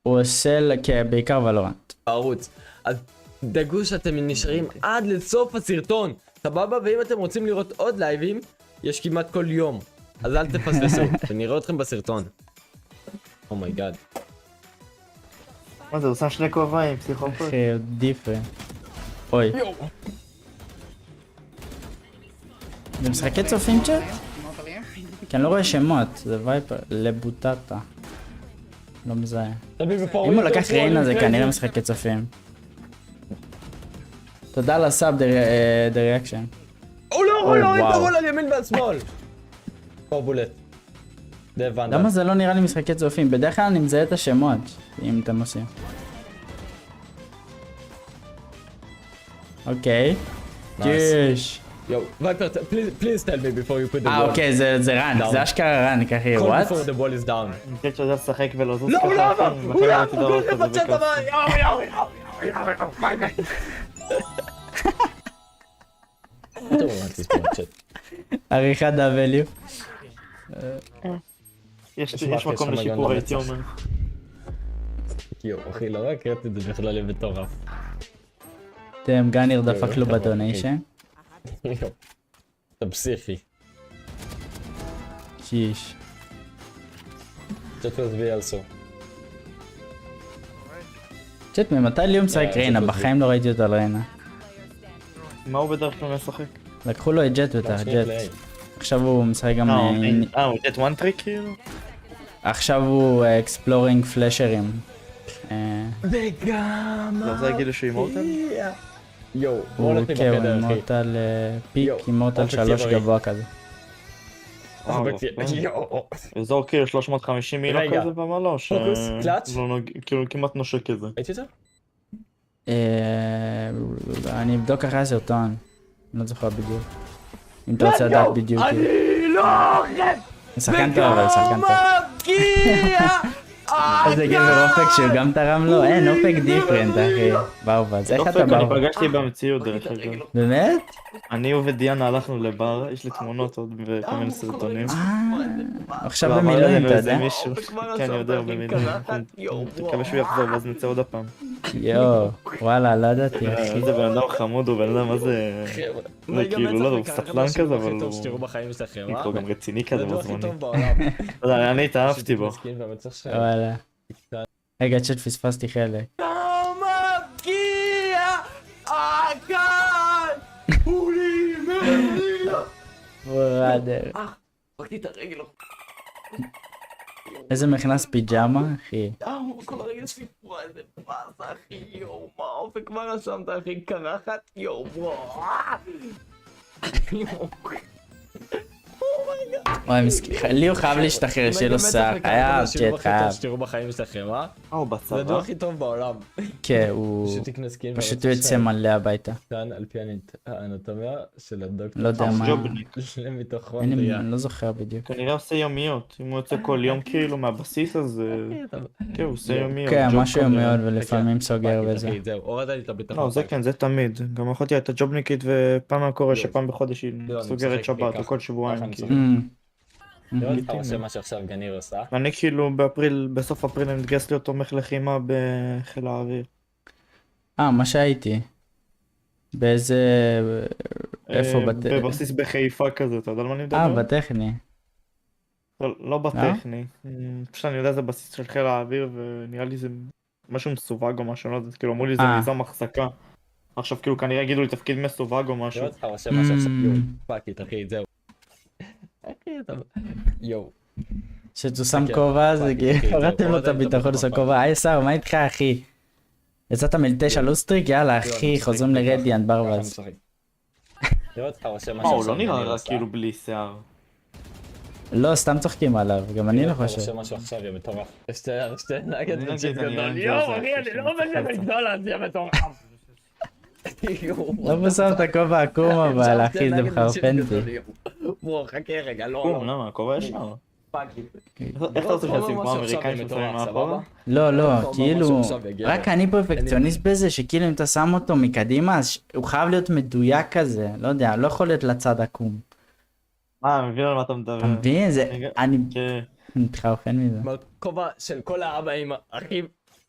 הוא עושה, כן, בעיקר ולורנט. בערוץ. אז דאגו שאתם נשארים עד לסוף הסרטון, סבבה? ואם אתם רוצים לראות עוד לייבים, יש כמעט כל יום. אז אל תפספסו, ונראה אתכם בסרטון. אומייגאד. מה זה, הוא שם 2 כובעים, פסיכופות. אחי, דיפרנט. אוי. זה משחקי צופים צ'אט? כי אני לא רואה שמות, זה וייפר, לבוטטה. לא מזהה. אם הוא לקח ריינה זה כנראה משחקי צופים. תודה על הסאב דה ריאקשן. הוא לא, אין תרול על ימין ועל שמאל. בולט. למה זה לא נראה לי משחקי צופים? בדרך כלל אני מזהה את השמות, אם אתם עושים. אוקיי. יש. Yo, Viper, please tell me before you put the ball. אוקיי, זה רן, זה אשכרה רן, ככה, Call what? before the ball is down. אני חושב שאתה יודע לשחק ולא זוז לא, ככה. הוא לא עבר! הוא לא עבר בצד הבא! יאו! עריכת W. יש מקום לשיפור, הייתי אומר. יואו, אחי, לא רק ראיתי את זה בכלל מטורף. אתם גניר דפק לו בדוניישן. יואו, אתה פסיכי. שיש. צ'אט להצביע על סוף. צ'אט, ממתי ליאום משחק ריינה? בחיים לא ראיתי אותו על ריינה. מה הוא בדרך כלל משחק? לקחו לו את ג'ט בטח, ג'ט. עכשיו הוא משחק גם... הוא ג'ט וואן טריק כאילו? עכשיו הוא אקספלורינג פלשרים. וגם... לא רוצה להגיד לו שהוא אימורטל? יואו, הוא בוא נתחיל כן, הוא בחדר, אחי. אימורטל פיק, אימורטל 3 גבוה כזה. יואו. אזור כאילו 350 מילה רגע. כזה במעלה, או פוקוס, קלאץ'? כאילו כמעט נושק כזה. הייתי זה? אני אבדוק אחרי הסרטון. אני לא זוכר בדיוק. אם אתה רוצה לדעת בדיוק. אני לא אוכל! שחקן טוב, אבל שחקן טוב. איזה גבר אופק שהוא גם תרם לו? אין, אופק דיפרנט, אחי. ברווז, איך אתה אני ברווז? פגשתי במציאות דרך אגב. באמת? אני ודיאנה הלכנו לבר, יש לי תמונות עוד וכל מיני סרטונים. עכשיו כבר אמר במילואים, לנו אתה איזה יודע? מישהו. כן, אני יודע, הוא במילואים. מקווה שהוא יחזור ואז נצא עוד הפעם. יואו, וואלה, לא ידעתי, אחי. איזה בן אדם חמוד, הוא בן אדם מה זה... זה כאילו לא, הוא סטלן כזה, אבל הוא... הוא גם רציני כזה בזמני. לא יודע, אני התאהבתי בו. וואלה. רגע, צ'אט פספסתי חלק. בראדר. פרקתי את הרגל. איזה מכנס פיג'מה, אחי. כל הרגל שלי פרועה, איזה פאסה, אחי, יואו, מה האופק כבר רשמת, אחי, קרחת, יואו, וואי, מסכים. לי הוא חייב להשתחרר, שיהיה לו שיער. חייב, צ'אט, חייב. שתראו בחיים שלכם, אה? הוא זה בצבא? הדור הכי טוב בעולם. כן, הוא... שתקנה סקין. פשוט הוא יוצא מלא הביתה. כאן על פי האנטומיה של הדוקטור. לא יודע מה... ג'ובניק. למיטוכונדריה. אני לא זוכר בדיוק. כנראה עושה יומיות, אם הוא יוצא כל יום כאילו מהבסיס אז... כן, הוא עושה יומיות. כן, ג'וב משהו כנראה. מאוד ולפעמים סוגר וזה. זהו, הורדת לי את הביטחון. לא, זה כן, זה תמיד. גם אחותי הייתה ג'ובניקית ופעם היה קורה שפעם בחודש היא לא, אני סוגרת משחק שבת ככה. או כל שבועיים. ככה כאילו. לראות לך עושה מה שעכשיו גניר עושה. אני כאילו באפריל, בסוף אפריל אני מתגייס להיות תומך לחימה בחיל האוויר. מה שהייתי. באיזה... איפה? בבסיס בחיפה כזה, אתה יודע על מה אני מדבר? בטכני. לא בטכני. פשוט אני יודע זה בסיס של חיל האוויר ונראה לי זה משהו מסווג או משהו, לא יודע, כאילו אמרו לי זה מיזם החזקה. עכשיו כאילו כנראה יגידו לי תפקיד מסווג או משהו. לראות לך עושה מה שעכשיו. יואו, פאקית אחי, זהו. אחי אתה... יואו. שתו שם כובע, זה הורדתם לו את הביטחון עושה כובע. היי שר, מה איתך אחי? יצאת מ9 לוסטריק? יאללה אחי, חוזרים לרדיאנט ברווז. לראות לך עושה מה הוא שעכשיו לא נראה גניר רק עושה. כאילו בלי שיער. לא, סתם צוחקים עליו, גם אני לא לראות לך חושב. עושה משהו עכשיו, יא מטורף. שתי נגד אני וצ'יפ נגיד, אני גדול. אוהב יואו זה, אחי, אני לא עובד במקדונלדס, יא מטורף. לא בסוף את הכובע עקום אבל אחי, זה מחרפן בי. בוא, חכה רגע, לא. קום, למה? הכובע ישר. איך אתה רוצה שעושים כמו אמריקאים ששמים מאחורה? לא, כאילו, רק אני פרפקציוניסט בזה, שכאילו אם אתה שם אותו מקדימה, אז הוא חייב להיות מדויק כזה, לא יודע, לא יכול להיות לצד עקום. אני מבין על מה אתה מדבר. אתה מבין? זה, אני כן. מתחרפן מזה. כובע של כל האבאים, אחי,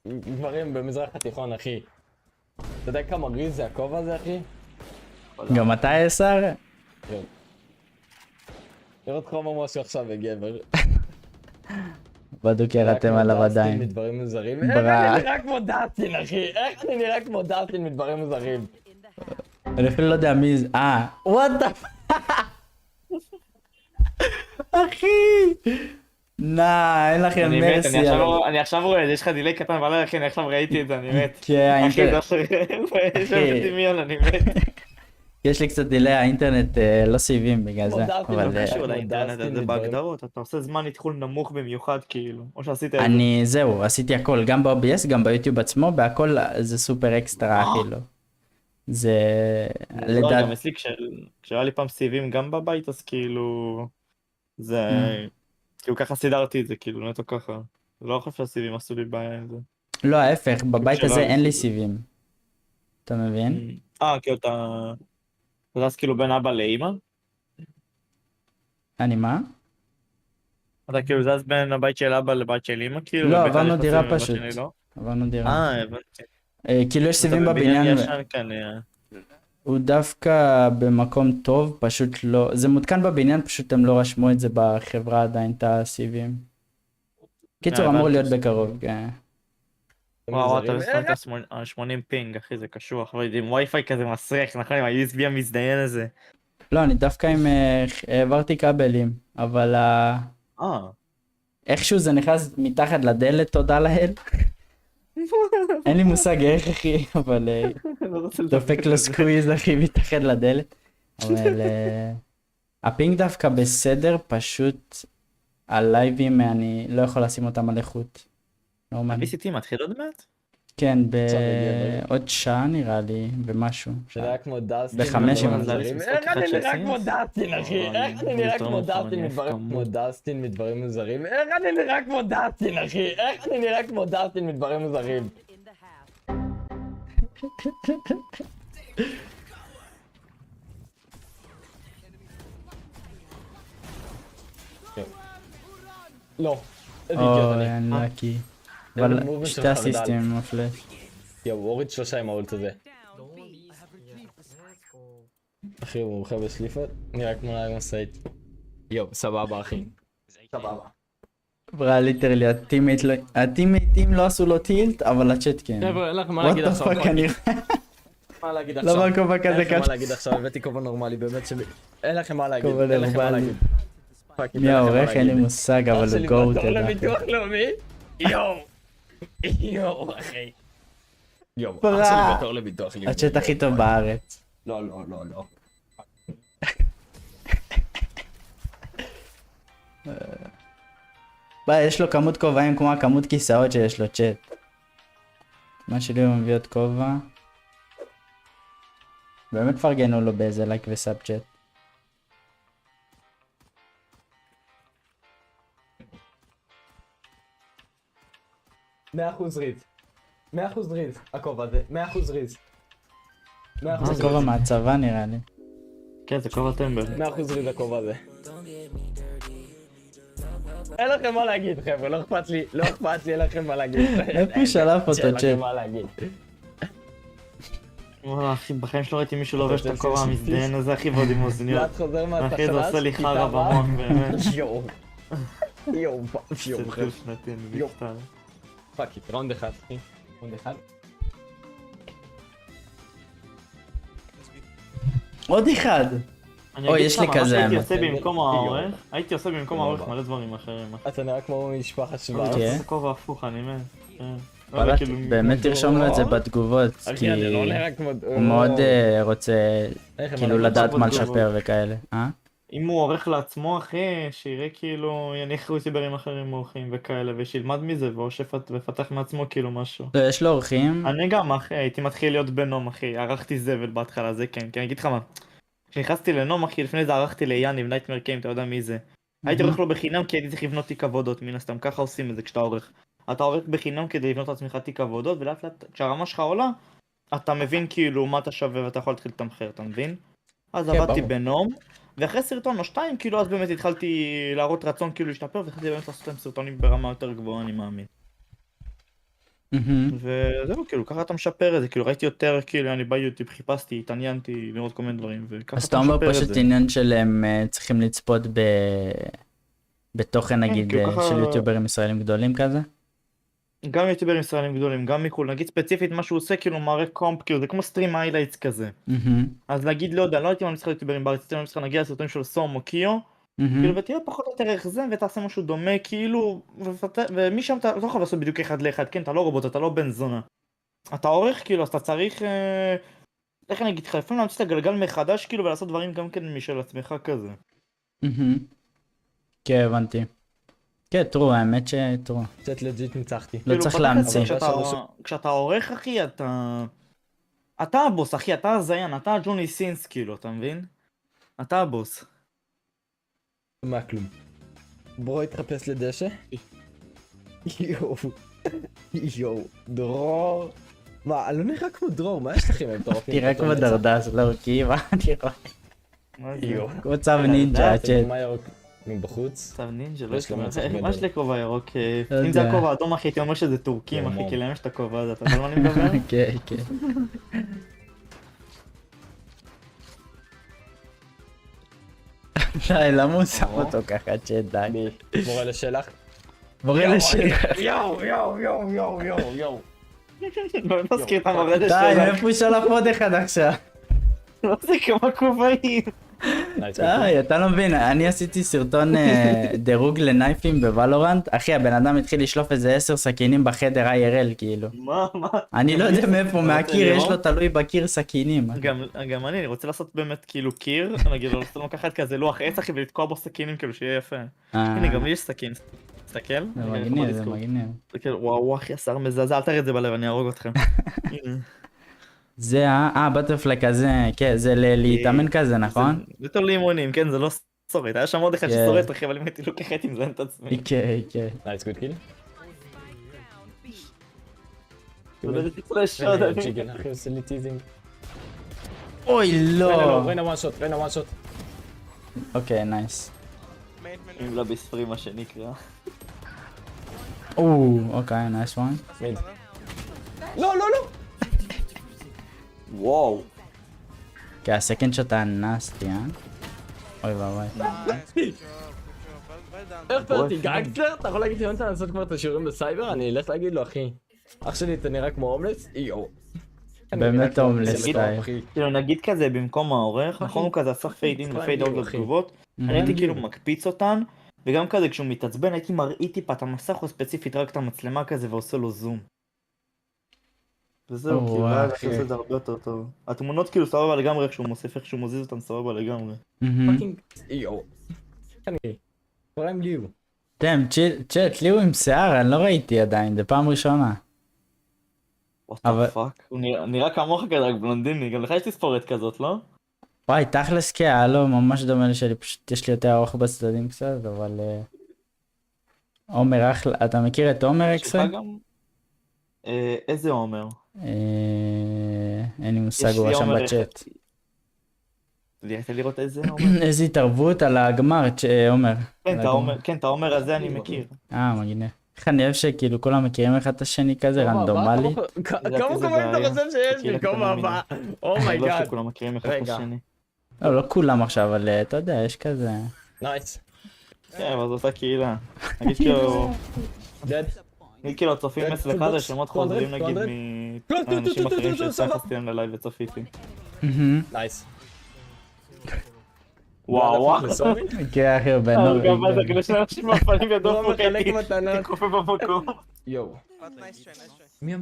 גברים במזרח התיכון, אחי. אתה יודע כמה ריז זה הכובע הזה, אחי? גם אתה ישר? לראות לך מה משהו עכשיו בגבר. בדוק ירתם עליו עדיין. מדברים מוזרים. ברא. איך אני נראה כמו דאסטין, אחי? איך אני נראה כמו דאסטין מדברים מוזרים? אני אפילו לא יודע מי זה, וואט דה אחי! אין לכם אני מת, מרסי. אני עכשיו רואה, יש לך דילי קטן, אבל אחי, אני עכשיו ראיתי את זה, אני מת. כן, אחי, זה עכשיו, יש לי דמיון, אני מת. יש לי קצת דילי, האינטרנט לא סיבים בגלל זה. מודעתי אבל, לא קשור לאינטרנט, דאסטין זה מדברים. בהגדרות, אתה עושה זמן ניתחול נמוך במיוחד, כאילו, או שעשית את זה. זהו, עשיתי הכל, גם ב-OBS, גם ביוטיוב עצמו, בהכל זה סופר אקסטרה, אחי, לא. זה... לא, גם אצלי, כשהיה לי פעם סיבים גם בבית, אז כאילו, זה... כאילו ככה סידרתי את זה, כאילו, נטו ככה. לא חושב שהסיבים עשו לי בעיה עם זה. לא, ההפך, בבית הזה אין לי סיבים. אתה מבין? כאילו אתה זז כאילו בין אבא לאמא? אני מה? אתה כאילו זז בין הבית של אבא לבית של אמא כאילו? לא, ובאחד עברנו יש דירה סיבים פשוט. ובשני לא? עברנו דירה. הבנתי. כאילו יש אתה סיבים בבניין, ישן כנראה. הוא דווקא במקום טוב, פשוט לא, זה מותקן בבניין, פשוט הם לא רשמו את זה בחברה עדיין, את הסיבים. קיצור, אמור הבנתי. להיות בקרוב, כן. וואו, אתה מסתכל על 80 פינג, אחי, זה קשוח. אבל עם וי-פיי כזה מסריח, נכון? עם ה-USB המזדיין הזה. לא, אני דווקא העברתי כבלים, אבל איכשהו זה נכנס מתחת לדלת, תודה לאל. אין לי מושג איך, אחי, אבל דופק לו סקוויז, אחי, מתחת לדלת. אבל הפינג דווקא בסדר, פשוט הלייבים, אני לא יכול לשים אותם על איכות. נורמלי. ה-VCT מתחיל עוד מעט? כן, בעוד שעה נראה לי, ומשהו. שזה היה כמו דסטין. בחמש עם מדברים זה מוזרים. איך אני משחק נראה חדשה כמו סינס? דסטין, אחי? איך אני נראה כמו דסטין מדברים כמו דסטין מדברים מוזרים? איך אני נראה כמו דסטין, אחי? איך אני נראה כמו דסטין מדברים מוזרים? לא. איזה אידיוט אוי, אני. אני לקי. זה אבל מובמנט שתי שלך הסיסטים ודל. עם הפלאש. יואו, הוא הוריד 3 עם האולט הזה. אחי, הוא מומחה בשליפות? נראה כמו נהג משאית. יואו, סבבה אחי. סבבה. ברה ליטרלי, הטימייטים לא עשו לו טילט, אבל הצ'אט כן. חבר'ה, אין לך מה What להגיד the עכשיו. fuck, אני... מה להגיד לא עכשיו? בכובע כזה אין לכם מה קשה. להגיד עכשיו, הבאתי כובע נורמלי, באמת אין לכם מה להגיד. כובע אין לכם מה נורמלי. להגיד. פאק, אין מי לכם מה העורך? אין לי להגיד. מושג, אבל אח הוא שלי גוטד. בתור לביטוח לאומי? יואו. יואו, אחי. יואו, אח ברה. שלי בתור לביטוח לאומי. הצ'אט הכי טוב בארץ. לא, לא, לא, לא. יש לו כמות כובעים כמו הכמות כיסאות שיש לו צ'אט. מה שלי הוא מביא עוד כובע. באמת פרגנו לו באיזה לייק וסאב צ'אט. מאה אחוז ריז. 100% ריז, הכובע הזה. 100% ריז. 100% זה כובע מהצבא נראה לי. כן, זה כובע טמבל. 100% ריז הכובע הזה. אין לכם מה להגיד חבר'ה, לא אכפת לי, אין לכם מה להגיד. איפה הוא שלף אותו אין לכם צ'אט? מה להגיד. וואלה, אחי, בחיים שלא ראיתי מישהו לובש את הכובע המזדיין הזה, אחי, ועוד עם אוזניות. לאט חוזר מהתחנה, אחי, זה עושה לי כיתה חרא הבאה. במוח, באמת. יואו. יואו, זה יואו, דו שנתי, אני יואו. מצטער. פאק איט, ראונד אחד, אחי. ראונד אחד. עוד אחד! אני אוי, אגיד יש לך לי מה, מה כזה, שהייתי האמת. עושה במקום יואו. העורך, הייתי עושה במקום העורך יואו. מלא דברים אחרים. אחי. אתה נראה כמו משפחת אוקיי. שוורץ. זה כובע הפוך, אני מת. כן. לא וואלה, יודע, כאילו, באמת תרשום לו את זה בתגובות, כי אחי, אני לא נראה כמו... הוא מאוד רוצה איך הם כאילו עליו? לדעת מה בתגובות. לשפר וכאלה. אם הוא עורך לעצמו, אחי, שיראה כאילו, יניח יוטיוברים אחרים עורכים וכאלה, ושילמד מזה, ויפתח מעצמו כאילו משהו. לא, יש לו אורחים. אני גם, אחי, הייתי מתחיל להיות בנום, אחי, ערכתי זבל בהתחלה, זה כן, כי אני אגיד לך מה, כשנכנסתי לנום, אחי, לפני זה ערכתי ליאניב, נייטמר קיים, אתה יודע מי זה. הייתי עורך לו בחינם כי הייתי צריך לבנות תיק עבודות, מן הסתם, ככה עושים את זה כשאתה עורך. אתה עורך בחינם כדי לבנות לעצמך תיק עבודות, ולאט לאט, כשהרמה שלך עולה, אתה מבין כאילו מה אתה שווה ואתה יכול להתחיל לתמחר, אתה מבין? אז עבדתי ברור. בנום, ואחרי סרטון או שתיים, כאילו אז באמת התחלתי להראות רצון כאילו להשתפר, והתחלתי באמת לעשות להם סרטונים ברמה יותר גבוהה, אני מאמין. וזהו, כאילו, ככה אתה משפר את זה, כאילו ראיתי יותר, כאילו, אני ביוטיוב, חיפשתי, התעניינתי, לראות כל מיני דברים, וככה אז אתה אתה אומר משפר את פשוט זה. עניין של הם צריכים לצפות בתוכן נגיד כאילו ככה- של יוטיוברים ישראלים גדולים כזה? גם יוטיוברים ישראלים גדולים, גם מחו"ל, נגיד ספציפית מה שהוא עושה, כאילו מראה קומפ, כאילו זה כמו סטרים היילייטס כזה. אז נגיד, לא יודע, לא הייתי ממליץ לך יוטיוברים בארץ, הייתי ממליץ לך נגיע לסרטונים של סום או קיו, כאילו ותהיה פחות או יותר החזן ותעשה משהו דומה, כאילו, ומשם אתה לא יכול לעשות בדיוק אחד לאחד, כן, אתה לא רובוט, אתה לא בן זונה. אתה עורך, כאילו, אז אתה צריך, איך אני אגיד לך, לפעמים להמציא את הגלגל מחדש, כאילו, ולעשות דברים גם כן משל עצמך כזה. כן, הבנתי. כן, טרו, האמת שטרו. קצת לג'יט ניצחתי. לא כאילו, צריך בתכלס, להמציא. כשאתה עורך, אחי, אתה הבוס, אחי, אתה הזיין, אתה ג'וני סינס, כאילו, אתה מבין? אתה הבוס. מה כלום. ברו התחפש לדשא? יואו. יואו. דרור. מה, אני לא נראה כמו דרור, מה יש לכם? הם מטורפים. תראה כמו דרדס, לא, כי מה אני רואה? מה זה? כמו צו נינג'ה, הצ'אט. מה ירוק מבחוץ? צו נינג'ה, לא יש לו מצח יודע. גדול. מה יש לכובע ירוק? לא אם זה יודע. הכובע האדום אחי, הייתי אומר שזה טורקים אחי, כי להם יש את הכובע הזה, אתה יודע מה אני מדבר? כן, כן. די, למה הוא שם אותו ככה, צ'אט, די. מורה לשלח. מורה לשלך. יואו, יואו, יואו, יואו, יואו, יואו. לא מזכיר את המרדת די, שלך. איפה הוא שלף עוד אחד עכשיו? לא זה כמו כובעים. די, אתה לא מבין, אני עשיתי סרטון דירוג לנייפים בוולורנט, אחי, הבן אדם התחיל לשלוף איזה 10 סכינים בחדר IRL, כאילו. מה? אני לא יודע מאיפה, מהקיר, יש לו לראות? תלוי בקיר סכינים. גם אני רוצה לעשות באמת כאילו קיר, נגיד, לא רוצה לקחת כזה לוח עץ אחי ולתקוע בו סכינים כאילו שיהיה יפה. הנה גם לי יש סכין, תסתכל. זה מגניב, זה מגניב. תסתכל, וואו אחי השר מזעזע, אל תראה את זה בלב, אני אהרוג אתכם. הנה. זה בטרפליי כזה, כן, זה להתאמן כזה, נכון? זה יותר לאימונים, כן, זה לא שורט, היה שם עוד אחד כן. ששורט אחי, אבל אם הייתי לוקחת עם זה אין את עצמי. כן, כן. נייס גוד קיל. לא יודעת לשוד, אני... צ'יגן אחי עושה לי טיזינג. אוי, לא. ריינה וואן שוט, ריינה וואן שוט. אוקיי, נייס. אם לא בספרי מה שנקרא. אוקיי, נייס וואן. מיד. לא, לא, לא. וואו. כן, הסקנד שוט היה נסטי, אוי ואבוי. איך פרטי, גאנגסטר? אתה יכול להגיד לי יונתן לעשות כבר את השיעורים בסייבר? אני אלך להגיד לו אחי. אח שלי אתה נראה כמו הומלס? יואו. באמת הומלס נגיד- סטייל. כאילו נגיד כזה במקום העורך, נכון הוא כזה עשה פייד אין ופייד אאוט לתגובות, אני הייתי כאילו מקפיץ אותן, וגם כזה כשהוא מתעצבן הייתי מראית טיפה את המסך או ספציפית רק את המצלמה כזה ועושה לו זום. וזהו, כאילו, וואו, היה אחי. עושה את זה הרבה יותר טוב. התמונות כאילו סבבה לגמרי, איך שהוא מוסיף, איך שהוא מזיז אותן סבבה לגמרי. פאקינג יואו. כנראה. פריים ליו. דם, צ'אט, לי הוא עם שיער, אני לא ראיתי עדיין, זה פעם ראשונה. וואט אבל- דה פאק. הוא נראה כמוך כזה רק בלונדיני, גם לך יש תספורת כזאת, לא? וואי, תכלס כן, היה לו ממש דומה לשלי, פשוט יש לי יותר ארוך בצדדים קצת, אבל... עומר אחלה, אתה מכיר את עומר שלך אקסל? גם? איזה עומר? אין לי מושג, יש הוא לי רשם עומר בצ'אט. יצא לראות איזה עומר? איזה התערבות על הגמר, עומר. כן, על הגמר. את העומר הזה אני מכיר. מגניב. איך אני אוהב שכאילו כולם מכירים אחד את השני כזה, רנדומלי. כמה קומות אתה חושב שיש לי? כמה הבא? אני לא אומייגאד. שכולם מכירים אחד את רגע. השני. לא כולם עכשיו, אבל אתה יודע, יש כזה... נייס. כן, אבל זו אותה קהילה. נגיד כאילו... דד. נגיד כאילו הצופים אצלך זה שמות חוזרים נגיד מאנשים אחרים שהצטרפתי להם ללייב וצופיתי. נייס. וואו וואו. כן, אחי, בן גם מה זה כאילו שני אנשים מהפנים ידעו הוא מחלק פוקטי. מתנות. קופא במקום. יואו. מי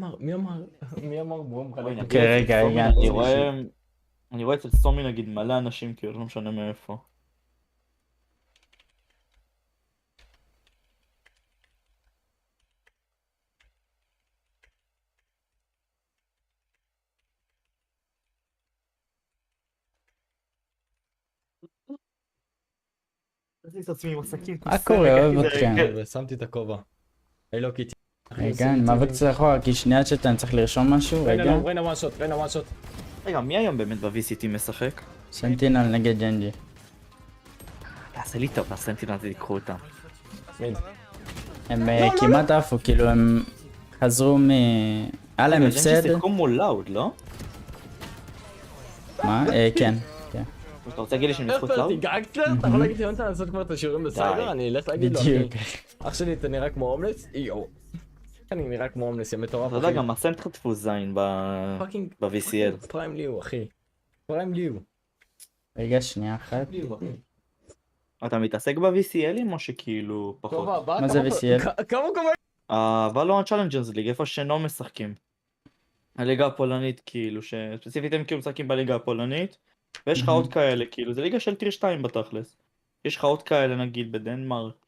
אמר בום חלק? אוקיי, רגע. אני רואה אצל סומי נגיד מלא אנשים כאילו לא משנה מאיפה. עשיתי את עצמי עם עסקים. מה קורה, אוהב אתכם. שמתי את הכובע. היי לא קיטי. רגע, אני מאבק קצת אחורה, כי שנייה שאתה אני צריך לרשום משהו, רגע. ריינה וואן שוט. רגע, מי היום באמת ב-VCT משחק? סנטינל נגד ג'נג'י. תעשה לי טוב, הסנטינל תיקחו אותם. מיד. הם כמעט עפו, כאילו הם חזרו מ... היה להם הפסד. שיחקו מול לאוד, לא? מה? כן. אתה רוצה להגיד לי שהם איך ניצחו את פרטי, לאוד? גאנגסטר? אתה יכול להגיד לי יונתן לעשות כבר את השיעורים בסייבר? אני אלך להגיד לו אחי. בדיוק. אח שלי אתה נראה כמו הומלס? יואו. אני נראה כמו הומלס, יא מטורף. אתה יודע, גם הסנט חטפו זין פאקינג ב-VCL. פריים ליו אחי. פריים ליו. רגע, שנייה אחת. אתה מתעסק ב-VCLים או שכאילו פחות? כובע הבא? מה זה VCL? כמה קומות? הוולורנט צ'אלנג'רס ליג, איפה שאינו משחקים. הליגה הפולנית כאילו, שספציפית הם כאילו משחקים בליגה הפולנית, ויש לך עוד כאלה, כאילו, זה ליגה של טיר 2 בתכלס. יש לך עוד כאלה נגיד בדנמרק.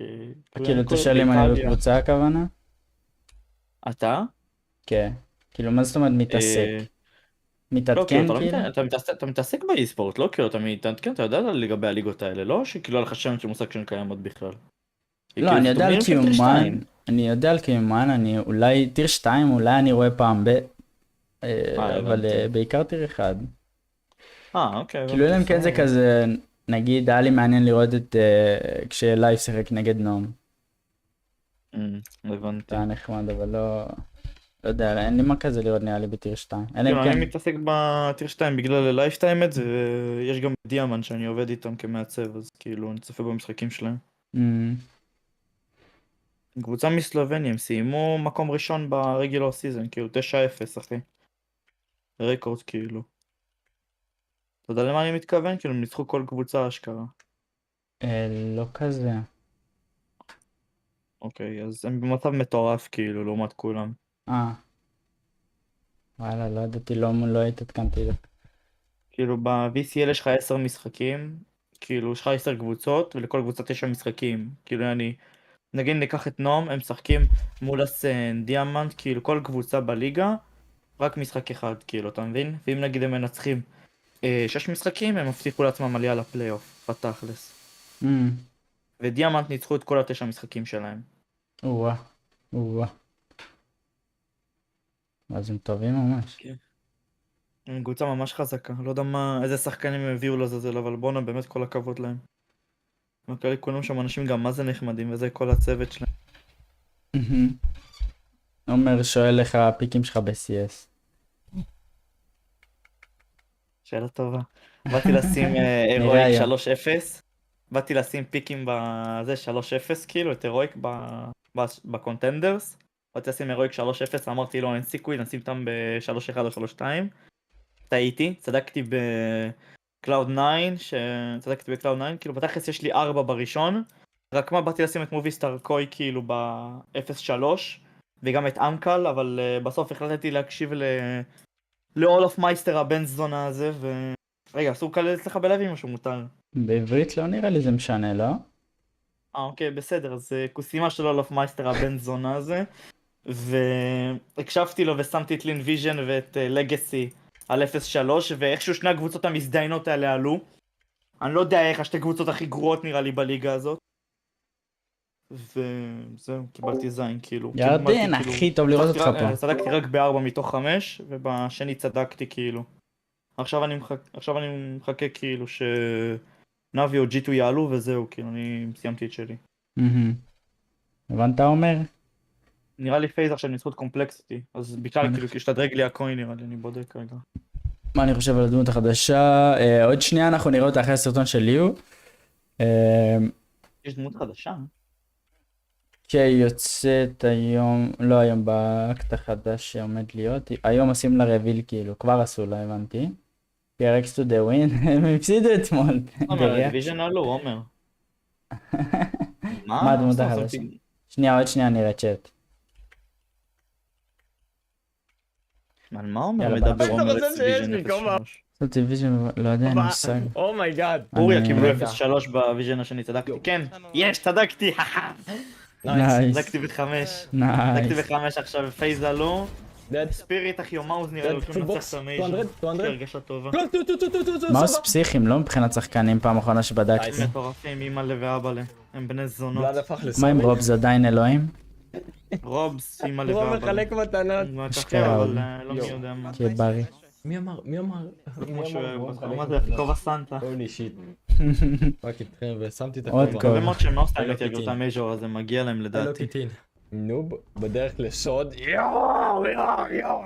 כאילו אתה שואל אם אני בקבוצה הכוונה? אתה? כן. כאילו מה זאת אומרת מתעסק? לא, מתעדכן כאילו, כאילו? אתה מתעסק באי-ספורט, לא כאילו, אתה מתעדכן, אתה יודע לגבי הליגות האלה, לא? שכאילו היה לך שם של מושג שהן קיימות בכלל. לא, אני יודע על קיומן, אני יודע על קיומן, אני אולי טיר 2, אולי אני רואה פעם ב... אבל הבנתי. בעיקר טיר 1. אוקיי. כאילו אלא אם כן זה בסדר. כזה, נגיד היה לי מעניין לראות את כשלייב שיחק נגד נום. הבנתי. זה היה נחמד אבל לא יודע, אין לי מה כזה לראות נראה לי בטיר 2. אלא כאילו, אם כן. אני מתעסק בטיר 2 בגלל הלייפטיים ויש גם דיאמנט שאני עובד איתם כמעצב, אז כאילו אני צופה במשחקים שלהם. אמ, קבוצה מסלובניה, הם סיימו מקום ראשון ברגולר סיזן, כאילו 9-0 אחי. רקורד כאילו. אתה יודע למה אני מתכוון? כאילו הם ניצחו כל קבוצה אשכרה. לא כזה. אוקיי, אז הם במצב מטורף כאילו לעומת כולם. וואלה, לא ידעתי, לא התעדכנתי. כאילו ב-VCL יש לך 10 משחקים, כאילו יש לך 10 קבוצות ולכל קבוצה 9 משחקים. כאילו נגיד ניקח את נום, הם משחקים מול הסן, דיאמנט, כאילו כל קבוצה בליגה, רק משחק אחד, כאילו, אתה מבין? ואם נגיד הם מנצחים 6 משחקים, הם הבטיחו לעצמם עלייה לפלייאוף, בתכלס. ודיאמנט ניצחו את כל 9 משחקים שלהם. וואה. אז הם טובים ממש. הם קבוצה ממש חזקה, לא יודע איזה שחקנים הם הביאו לזלזל, אבל בואנה, באמת כל הכבוד להם. וכאלה כולם שם אנשים גם מה זה נחמדים, וזה כל הצוות שלהם. עומר שואל לך הפיקים שלך ב-CS. שאלה טובה. באתי לשים הירואיק 3-0, באתי לשים פיקים בזה 3-0 כאילו, את הירואיק בקונטנדרס. באתי לשים הירואיק 3-0, אמרתי לו אין סיכוי, נשים אותם ב-3-1 או 3-2. טעיתי, צדקתי בקלאוד 9, כאילו בתכלס יש לי 4 בראשון, רק מה באתי לשים את מוביסטאר קוי כאילו ב-0-3 וגם את אמקל, אבל בסוף החלטתי להקשיב לאולף מייסטר הבן זונה הזה, רגע, אסור קלל אצלך בלייבים משהו מותר? בעברית לא נראה לי זה משנה, לא? אוקיי, בסדר, אז כוסימה של אולף מייסטר הבן זונה הזה, והקשבתי לו ושמתי את לין ויז'ן ואת לגאסי על 0-3, ואיכשהו שני הקבוצות המזדיינות האלה עלו. אני לא יודע איך, השתי קבוצות הכי גרועות נראה לי בליגה הזאת. וזהו, קיבלתי זין כאילו. ירדן, הכי טוב לראות אותך פה. צדקתי רק ב4 מתוך 5, ובשני צדקתי כאילו. עכשיו אני מחכה כאילו שנאבי או G2 יעלו וזהו, כאילו אני סיימתי את שלי. הבנת אומר? נראה לי פייזר שאני זכות קומפלקסיטי, אז בכלל כאילו כשתדרג לי הקוין נראה לי, אני בודק רגע. מה אני חושב על הדמות החדשה? עוד שנייה אנחנו נראה אותה אחרי הסרטון של ליו. יש דמות חדשה? שיוצאת היום, לא היום באקט החדש שעומד להיות, היום עושים לה רביל כאילו, כבר עשו לה הבנתי. PRX to the win, הם הפסידו אתמול. עומר, דיוויז'ן עלו, עומר. מה הדמות החדשה? שנייה, עוד שנייה נראה צ'אט. על מה עומר מדבר עומר דיוויז'ן 03? זאת דיוויז'ן, לא יודע, אני מושג. אומייגאד. אוריה קיבלו 0-3 בוויז'ן השני, צדקתי. כן, יש, צדקתי, נייס. צדקתי ב5. נייס. צדקתי ב5 עכשיו, פייז עלו. ספיריט אחי, או מאוז נראה לו כאילו נצח את המייז'ר. הרגשה טובה. מאוס פסיכים, לא מבחינת שחקנים פעם אחרונה שבדקתי. מטורפים, אימא ואבא לה. הם בני זונות. מה עם רובס עדיין אלוהים? רובס, אימא ואבא הוא לה. מחלק מתנות. אבל לא מי יודע מה. תהיה בריא. מי אמר? כמו מה זה, כובע סנטה. הולי שיט. רק איתכם ושמתי את עוד הכובע. כובע. הרבה מאוד שהם לא סתם יגיעו את המייז'ור הזה, מגיע להם לדעתי. נוב בדרך לשוד. יואו,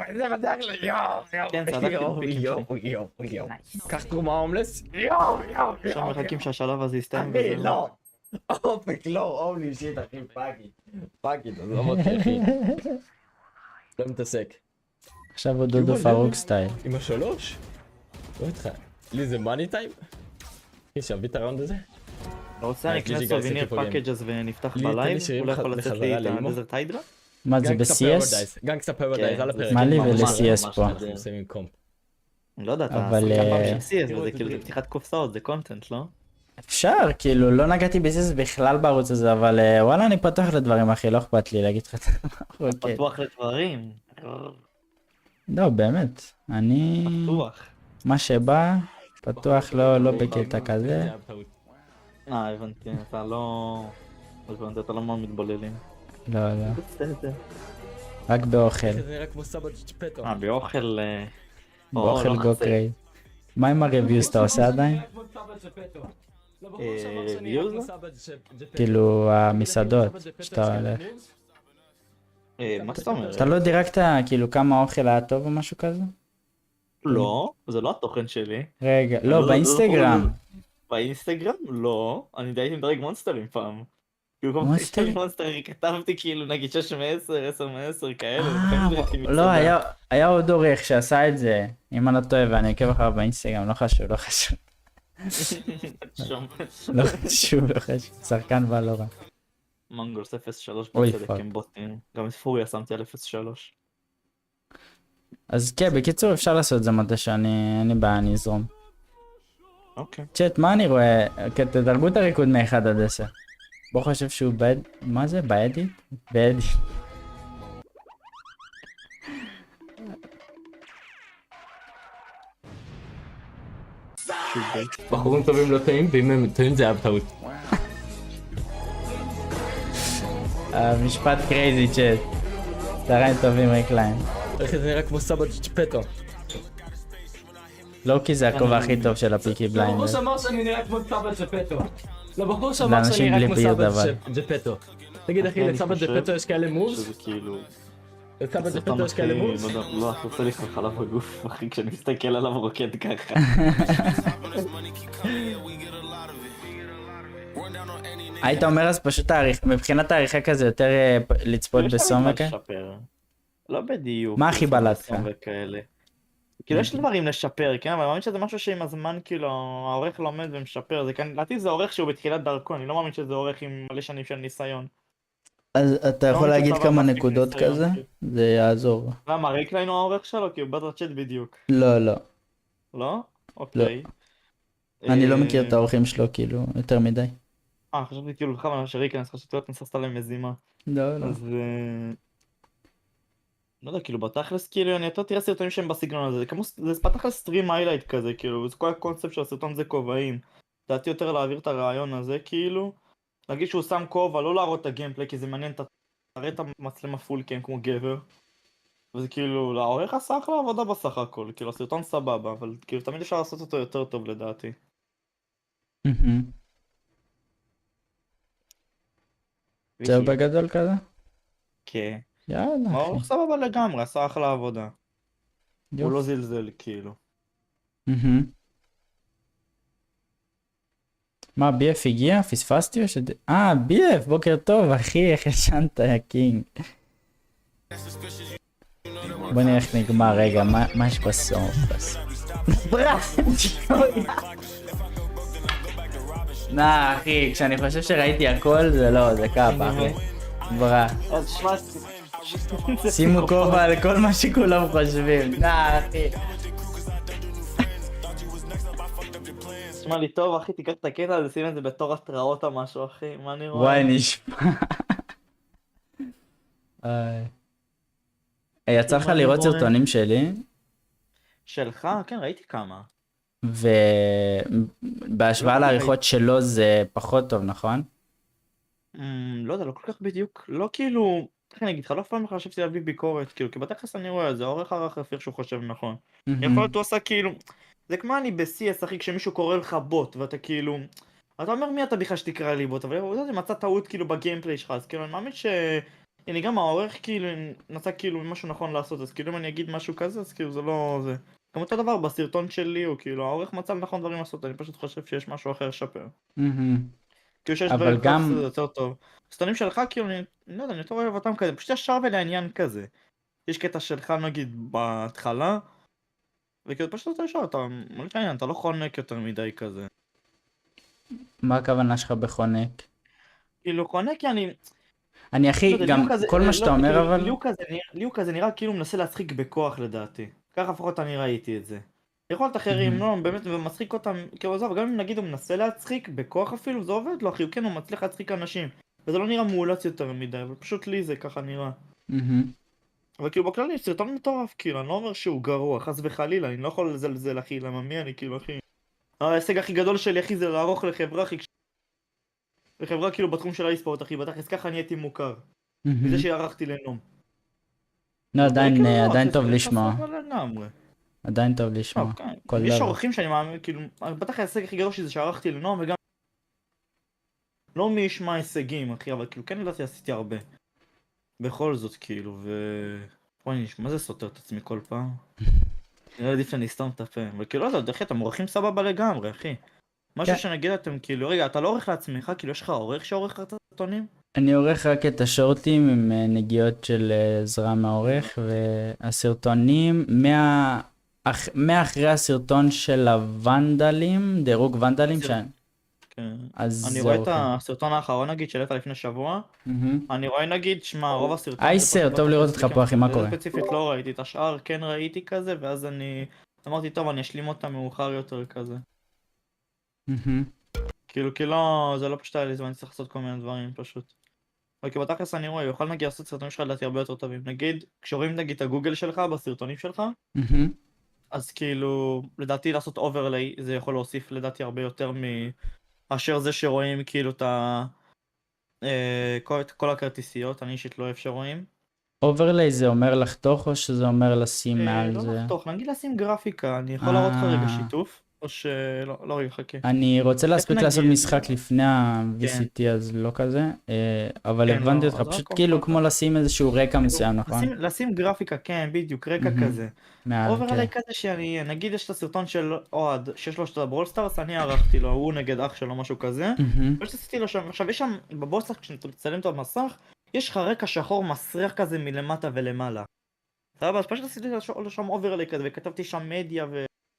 איזה בדרך ליואו. כן, צדקתי בפיקים שלי. קח תרומה הומלס. עכשיו מחכים שהשלב הזה יסתיים אחי, וזהו. לא. אופק לא, הולי שיט אחי, פאקי, עזוב אותי אחי. לא מתעסק. עכשיו הוא דודו פרוק סטייל. עם השלוש? לא איתך. לי זה מאני טיים? אחי, שביא את הראונד הזה? אתה רוצה אני אכנס סוביניר פאקג'ס ונפתח בלייב? הוא לא יכול לצאת לי את הדזרט היידרה? מה זה ב-CS? גנגסטה פרדייז על הפרק. מה לי ול-CS פה? אנחנו עושים עם קומפ. אני לא יודע, אתה אבל, שחקן פעם של CS וזה כאילו זה פתיחת קופסאות, זה קונטנט, לא? אפשר, כאילו, לא נגעתי ב-CS בכלל בערוץ הזה, אבל וואלה, אני פתוח לדברים, אחי, לא אכפת לי להגיד לך את זה. פתוח לדברים. לא, באמת, אני... פתוח. מה שבא, פתוח, לא בקטע כזה. הבנתי, אתה לא... הבנתי, אתה לא מאוד מתבוללים. לא. בסדר. רק באוכל. זה נראה כמו סבא ג'פטו. באוכל... באוכל לא גו חסר. קרייז. מה עם הריוויוז אתה עושה עדיין? ויוז? כאילו המסעדות שאתה הולך. מה זאת אומרת? אתה לא דירקת כאילו כמה האוכל היה טוב או משהו כזה? לא, זה לא התוכן שלי. רגע, לא, באינסטגרם. באינסטגרם? לא. אני די הייתי מדרג מונסטרים פעם. כאילו כל מונסטר? פעם מונסטר כתבתי כאילו נגיד 6 מ-10, 10 מ-10 כאלה. לא, היה עוד עורך שעשה את זה, אם אני לא טועה, ואני עוקב אחריו באינסטגרם, לא חשוב, לא חשוב. לא חשוב, לא חשוב. שחקן ולא רע. מנגולס 03 אוי, בצדק פאק. עם בוטים. גם את פוריה שמתי על 03. אז כן, בקיצור אפשר לעשות את זה מתי אין לי בעיה, אני אזרום. אוקיי. צ'אט, מה אני רואה? תדרגו את הריקוד מ-1 עד 10. בוא חושב שהוא מה זה? באדיט? באדיט. בחורים טובים לא טעים, ואם הם טעים זה היה בטעות. משפט קרייזי צ'אט. צהריים טובים רק להם. איך זה נראה כמו סבא ג'פטו. לא כי זה הכובע הכי טוב של הפיקי לבחור בליינדר. שאמר שאני נראה כמו סבא ג'פטו. לבחור שאמר לאנשים שאני נראה כמו בלי סבא בירד, אבל. ג'פטו. תגיד אחי, אני לסבא חושב ג'פטו יש כאלה מובס? שזה כאילו... לסבא סרטון ג'פטו יש הכי... כאלה מובס? לא יודע, לא, אתה עושה לי חלחלה בגוף, אחי, כשאני מסתכל עליו רוקד ככה. היית אומר אז פשוט מבחינת העריכה כזה יותר לצפות בסום וכאלה? לשפר. לא בדיוק. מה הכי בלט לך? בסום וכאלה. כאילו יש דברים לשפר, כן? אבל אני מאמין שזה משהו שעם הזמן, כאילו, העורך לומד ומשפר. זה כאן, לדעתי זה עורך שהוא בתחילת דרכו, אני לא מאמין שזה עורך עם מלא שנים של ניסיון. אז אתה יכול לא, להגיד זה כמה מספיק נקודות ניסיון, כזה? כאילו. זה יעזור. למה, רייקליין הוא העורך שלו? כי הוא בטח צ'אט בדיוק. לא, לא. לא? אוקיי. אני לא מכיר את האורחים שלו כאילו יותר מדי. חשבתי כאילו לך מה שרייקליין, חשבתי להיות נססת להם מזימה. לא, לא. אז... לא יודע, כאילו בתכלס, כאילו, אני יותר תראה סרטונים שהם בסגנון הזה, זה בתכלס סטרים היילייט כזה, כאילו, זה כל הקונספט של הסרטון זה כובעים. לדעתי יותר להעביר את הרעיון הזה, כאילו, להגיד שהוא שם כובע, לא להראות את הגיימפליי, כי זה מעניין, תראה את המצלמה פול קאם כמו גבר. וזה כאילו, לעורך עשה אחלה עבודה בסך הכל, כאילו, הסרטון סבבה, אבל כאילו, תמיד אפשר לעשות אותו יותר טוב לדעתי. זהו בגדול כזה? כן. יאללה העורך אחי. סבבה לגמרי, עשה אחלה עבודה. הוא יופי. לא זלזל, כאילו. מה, BF הגיע? פספסתי או BF, בוקר טוב אחי, איך ישנת יא קינג? בוא נראה איך נגמר, רגע, מה יש בסוף? נא אחי, כשאני חושב שראיתי הכל זה לא, זה קאפה אחי. ברא. אז שמע, שימו כובע על כל מה שכולם חושבים. נא אחי. תשמע לי טוב אחי, תיקח את הקטע הזה, שים את זה בתור התראות או משהו אחי, מה אני רואה? וואי נשמע. יצא לך לראות סרטונים שלי? שלך? כן, ראיתי כמה. ובהשוואה לעריכות שלו זה פחות טוב, נכון? לא יודע, לא כל כך בדיוק, לא כאילו, איך אני אגיד לך, לא אף פעם חשבתי להביא ביקורת, כאילו, כי בתכלס אני רואה, זה העורך ערך לפי איך שהוא חושב נכון. יכול להיות הוא עושה כאילו, זה כמו אני ב-CS אחי, כשמישהו קורא לך בוט, ואתה כאילו, אתה אומר מי אתה בכלל שתקרא לי בוט, אבל הוא יודע, מצא טעות כאילו בגיימפליי שלך, אז כאילו אני מאמין הנה גם העורך כאילו מצא כאילו משהו נכון לעשות, אז כאילו אם אני אגיד משהו כזה, אז כאילו זה לא זה. גם אותו דבר בסרטון שלי, הוא כאילו העורך מצא נכון דברים לעשות, אני פשוט חושב שיש משהו אחר לשפר. כאילו שיש דברים לעשות זה יותר טוב. סרטונים שלך כאילו, אני לא יודע, אני יותר אוהב אותם כזה, פשוט ישר ולעניין כזה. יש קטע שלך נגיד בהתחלה, וכאילו פשוט אתה ישר, אתה מוליך לעניין, אתה לא חונק יותר מדי כזה. מה הכוונה שלך בחונק? כאילו חונק כי אני אחי, גם כל מה שאתה אומר אבל... לי הוא כזה נראה כאילו הוא מנסה להצחיק בכוח לדעתי. ככה לפחות אני ראיתי את זה. יכול להיות אחרים, לא, באמת, ומצחיק אותם, כאילו עזוב, גם אם נגיד הוא מנסה להצחיק בכוח אפילו, זה עובד לו אחי, כן, הוא מצליח להצחיק אנשים. וזה לא נראה מאולץ יותר מדי, אבל פשוט לי זה ככה נראה. אבל כאילו בכלל יש סרטון מטורף, כאילו, אני לא אומר שהוא גרוע, חס וחלילה, אני לא יכול לזלזל אחי, למה מי אני כאילו אחי. ההישג הכי גדול שלי אחי זה לערוך לחברה אחי, לחברה כאילו בתחום של האי-ספורט אחי, בתכלס ככה אני הייתי מוכר. מזה שערכתי לנום. לא, עדיין זה טוב סבבה לשמוע. לגמרי. עדיין טוב לשמוע. כן. כל יש דבר. אורחים שאני מאמין, כאילו, בטח ההישג הכי גדול שלי זה שערכתי לנועם וגם לא מי ישמע הישגים, אחי, אבל כאילו כן ידעתי עשיתי הרבה. בכל זאת, כאילו, וואי, מה זה סותר את עצמי כל פעם? נראה לי עדיף שאני אסתום את הפה. וכאילו, לא יודע, אחי, אתם עורכים סבבה לגמרי, אחי. משהו כן. שנגיד אתם, כאילו, רגע, אתה לא עורך לעצמך, כאילו, יש לך עורך שעורך את הסרטונים? אני עורך רק את השורטים עם נגיעות של עזרה מהעורך, והסרטונים מאחרי הסרטון של הוונדלים, דירוג ונדלים, כן. אז אני זה רואה את עורכים. הסרטון האחרון, נגיד, שהעלית לפני שבוע. אני רואה, נגיד, שמע, רוב הסרטון... אייסר, טוב לראות אותך פה, אחי, מה קורה? ספציפית לא ראיתי, את השאר כן ראיתי כזה, ואז אני אמרתי, טוב, אני אשלים אותה מאוחר יותר כזה. כאילו, כי לא, זה לא פשוט היה לי זמן, אני צריך לעשות כל מיני דברים, פשוט. וכי בתכלס אני רואה, יוכל נגיד לעשות סרטונים שלך לדעתי הרבה יותר טובים. נגיד, כשרואים נגיד את הגוגל שלך בסרטונים שלך, אז כאילו, לדעתי לעשות אוברליי, זה יכול להוסיף לדעתי הרבה יותר מאשר זה שרואים כאילו את כל הכרטיסיות, אני אישית לא אוהב שרואים. אוברליי זה אומר לחתוך או שזה אומר לשים מעל לא זה? לחתוך, נגיד לשים גרפיקה, אני יכול להראות לך רגע שיתוף, או שלא, לא רגע, חכה. אני רוצה להספיק לעשות נגיד? משחק לפני ה-VCT אז לא כזה, אבל כן, הבנתי לא, אותך, אז פשוט רק כאילו הכל כמו לשים איזשהו רקע מסוים, נכון? לשים גרפיקה, כן, בדיוק, רקע כזה. מעל, אוברליי כן. כזה שאני, נגיד יש את הסרטון של אוהד, שיש לו את הברולסטארס, אני ערכתי לו, הוא נגד אח שלו, משהו כזה. ושעשיתי לו שם, עכשיו יש שם, בברולסטארס, כשאתה מצלם את המסך, יש לך רקע שחור מסריח כזה מלמטה ולמעלה. סבבה, אז פשוט עשיתי לו שם אוברליי כזה, וכתבתי שם מדיה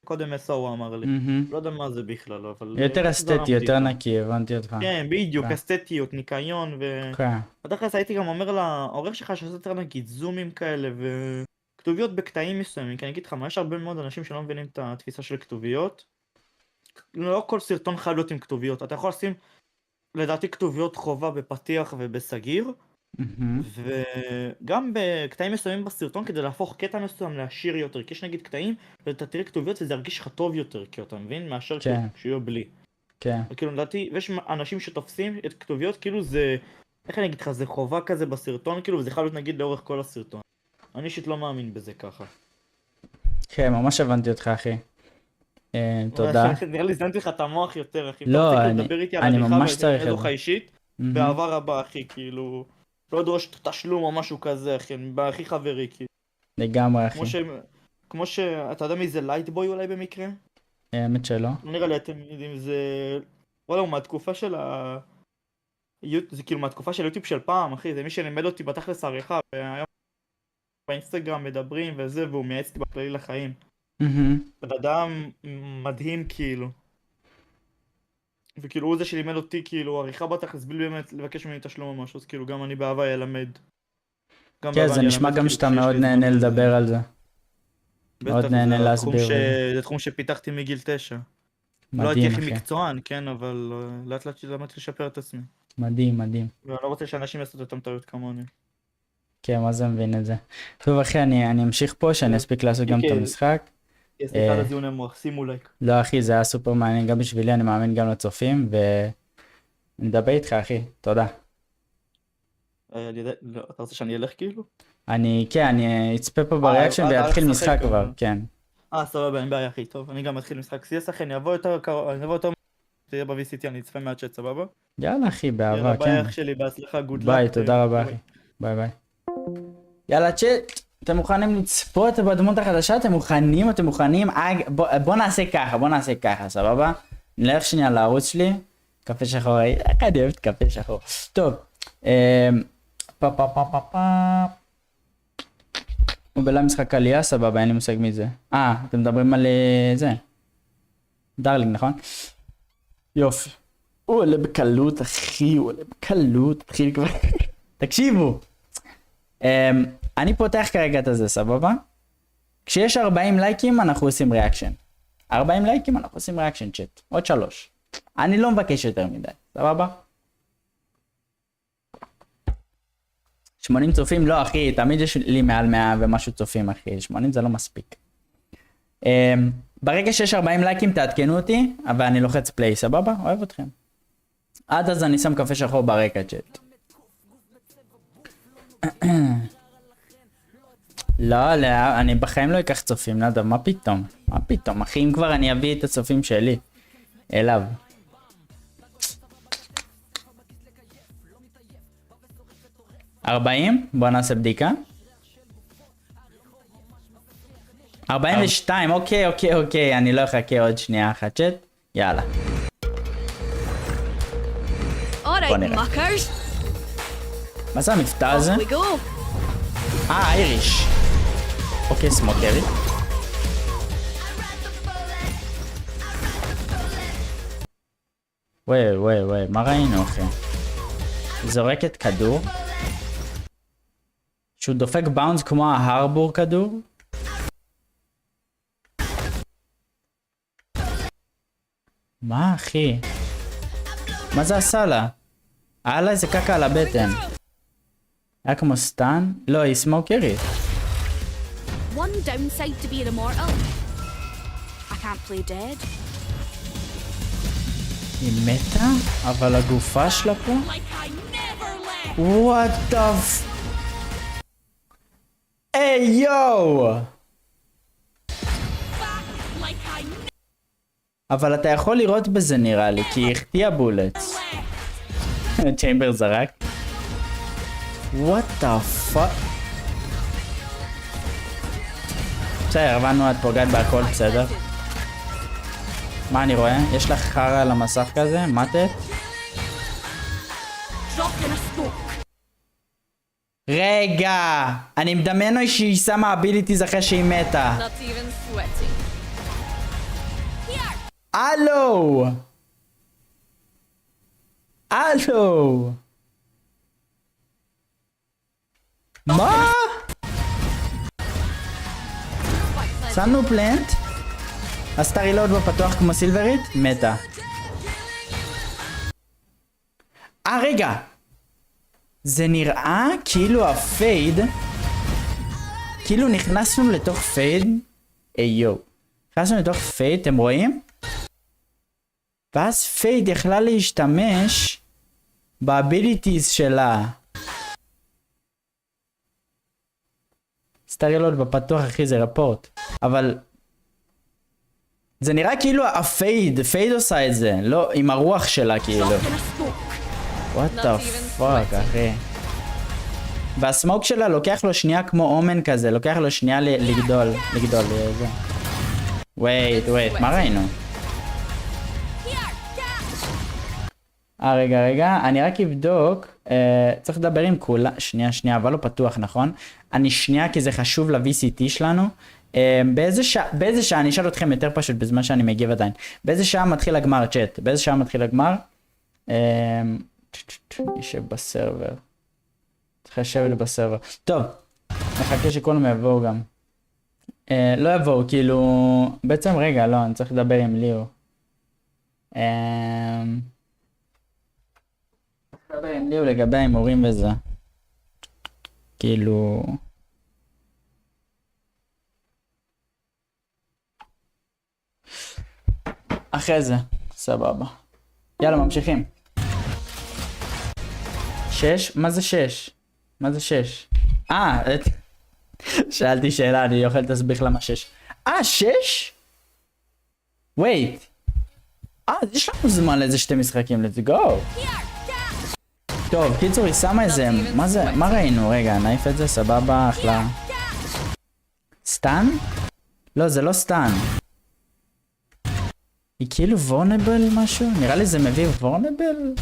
וקודם SO הוא אמר לי. לא יודע מה זה בכלל, אבל... יותר אסתטי, יותר נקי, הבנתי אותך. כן, בדיוק, אסתטיות, ניקיון כן. בדרך הייתי גם אומר לעורך שלך שעושה יותר נגיד זומים כאלה וכתוביות בקטעים מסוימים, כי אני אגיד לך מה, יש הרבה מאוד אנשים שלא מבינים את התפיסה של כתוביות. לא כל סרטון חייב להיות עם כתוביות, אתה יכול לשים לדעתי כתוביות חובה בפתיח ובסגיר, וגם בקטעים מסוימים בסרטון כדי להפוך קטע מסוים לעשיר יותר, כי יש נגיד קטעים ואתה תראה כתוביות וזה ירגיש לך טוב יותר, כי אתה מבין? מאשר שיהיו בלי. כן. וכאילו לדעתי, ויש אנשים שתופסים את כתוביות כאילו זה, איך אני אגיד לך, זה חובה כזה בסרטון כאילו, וזה חייב להיות נגיד לאורך כל הסרטון. אני אישית לא מאמין בזה ככה. כן, ממש הבנתי אותך, אחי. תודה. נראה לי זנתי לך את המוח יותר, אחי. לא, אתה רוצה לדבר איתי על אני עריכה ממש צריך את ואיזוך זה. אישית, באהבה רבה, אחי, כאילו, לא דורש תשלום או משהו כזה, אחי, הכי חברי, כאילו. לגמרי, אחי. כמו אתה יודע מי זה לייטבוי אולי במקרה? האמת שלא. לא נראה לי אתם יודעים, זה... וואלה, הוא מהתקופה של זה כאילו מהתקופה של יוטיוב של פעם, אחי, זה מי שלימד אותי בתכלס עריכה, והיום באינסטגרם מדברים וזה, והוא מייעץ לי בכללי לחיים. בן אדם מדהים כאילו. וכאילו הוא זה שלימד אותי כאילו עריכה בתכלס בלי באמת לבקש ממני תשלום או משהו, אז כאילו גם אני באהבה ילמד. כן, זה נשמע גם שאתה מאוד נהנה לדבר על זה. מאוד נהנה להסביר. זה תחום שפיתחתי מגיל 9. לא הייתי מדהים, הכי אחי. מקצוען, כן, אבל לאט לאט למדתי לשפר את עצמי. מדהים, מדהים. ואני לא רוצה שאנשים יעשו את אותם טעויות כמוני. כן, מה זה מבין את זה. טוב, אחי, אני אמשיך פה, שאני אספיק לעשות גם את המשחק. סליחה על הזיון המוח, שימו לייק. לא, אחי, זה היה סופר מעניין גם בשבילי, אני מאמין גם לצופים, ונדבר איתך, אחי. תודה. אתה רוצה שאני אלך כאילו? כן, אני אצפה פה בריאקשן ויתחיל משחק כבר, כן. סבבה, אין בעיה, אחי, טוב, אני גם אתחיל משחק CS, אחי, אני אבוא יותר קרוב, אני אבוא יותר... תהיה ב-VCT, אני אצפה מהצ'אט, סבבה? יאללה, אחי, באהבה, יאללה, כן. ביי אח שלי, בהצלחה, גוד לק. ביי, תודה רבה, אחי. ביי ביי. יאללה, צ'אט, אתם מוכנים לצפות בדמות החדשה? אתם מוכנים? בוא נעשה ככה, סבבה? נלך שנייה לערוץ שלי. קפה שחור, איך אני אוהבת קפה שחור. טוב, הוא בלה משחק עלייה, סבבה, אין לי מושג מי זה. אתם מדברים על זה. דרלינג, נכון? יופי. הוא עולה בקלות, אחי, הוא עולה בקלות, תתחיל כבר. תקשיבו. אני פותח כרגע את זה, סבבה? כשיש 40 לייקים אנחנו עושים ריאקשן. 40 לייקים אנחנו עושים ריאקשן צ'אט. עוד 3. אני לא מבקש יותר מדי, סבבה? 80 צופים? לא, אחי, תמיד יש לי מעל 100 ומשהו צופים, אחי. 80 זה לא מספיק. ברגע שיש 40 לייקים תעדכנו אותי, אבל אני לוחץ פליי, סבבה? אוהב אתכם. עד אז אני שם קפה שחור ברקע צ'אט. לא, לא, אני בחיים לא אקח צופים, נדב, מה פתאום? מה פתאום? אחי, אם כבר אני אביא את הצופים שלי. אליו. בוא נעשה בדיקה. 42, אוקיי, אני לא אחכה עוד שנייה אחת, צ'אט. יאללה. בוא נראה. מה זה המבטא הזה? אייריש. אוקיי, סמוקרי. וואי, מה ראינו אחי? זורקת כדור. שהוא דופק באונס כמו ההרבור כדור. מה אחי? מה זה עשה לה? היה לה איזה קקה על הבטן. היה כמו סטן? לא, היא סמוקרית. One downside to being immortal. I can't play dead. היא מתה? אבל הגופה שלה פה? Like I never left. What the f... היי יואו! Like I never אבל אתה יכול לראות בזה נראה לי, כי היא החטיאה בולטס. צ'יימבר זרק. What the fuck? בסדר, הבנו, את פוגעת בהכל, בסדר. מה אני רואה? יש לך חרא על המסך כזה? מתת? dropped in a smoke. רגע! אני מדמיין שהיא שמה אביליטיז אחרי שהיא מתה. Not even sweating. הלו! הלו! מה? שמנו פלנט? עשתה רילוד בפתוח כמו סילברית? מתה. רגע! זה נראה כאילו הפייד, כאילו נכנסנו לתוך פייד. יו. נכנסנו לתוך פייד, אתם רואים? ואז פייד יכלה להשתמש באביליטיז שלה. סטרילוד בפתוח אחי זה רפורט. אבל זה נראה כאילו הפייד עושה את זה, לא עם הרוח שלה כאילו. What the fuck אחי. והסמוק שלה לוקח לו שנייה כמו אומן כזה, לוקח לו שנייה לגדול. wait, מה ראינו? רגע, אני רק אבדוק, צריך לדבר עם כולה, שנייה, אבל לא פתוח, נכון? אני שנייה כי זה חשוב ל-VCT שלנו. באיזה שעה, אני אשאל אתכם יותר פשוט בזמן שאני מגיב עדיין. באיזה שעה מתחיל הגמר, צ'אט? באיזה שעה מתחיל הגמר? ישב בסרבר. צריך לשבת בסרבר. טוב, נחכה שכולם יבואו גם. לא יבואו, כאילו... בעצם רגע, לא, אני צריך לדבר עם ליאו. לדבר עם ליאו לגבי ההימורים וזה. כאילו... אחרי זה, סבבה. יאללה, ממשיכים. 6? מה זה 6? מה זה 6? שאלתי שאלה, אני יכול להסביר למה 6. 6? wait. יש לנו זמן לאיזה 2 משחקים, let's go. טוב, קיצור, היא שמה איזה... מה זה? מה ראינו? רגע, נעיף את זה, סבבה, אחלה. סטן? לא, זה לא סטן. היא כאילו וורנבל משהו? נראה לי זה מביא וורנבל?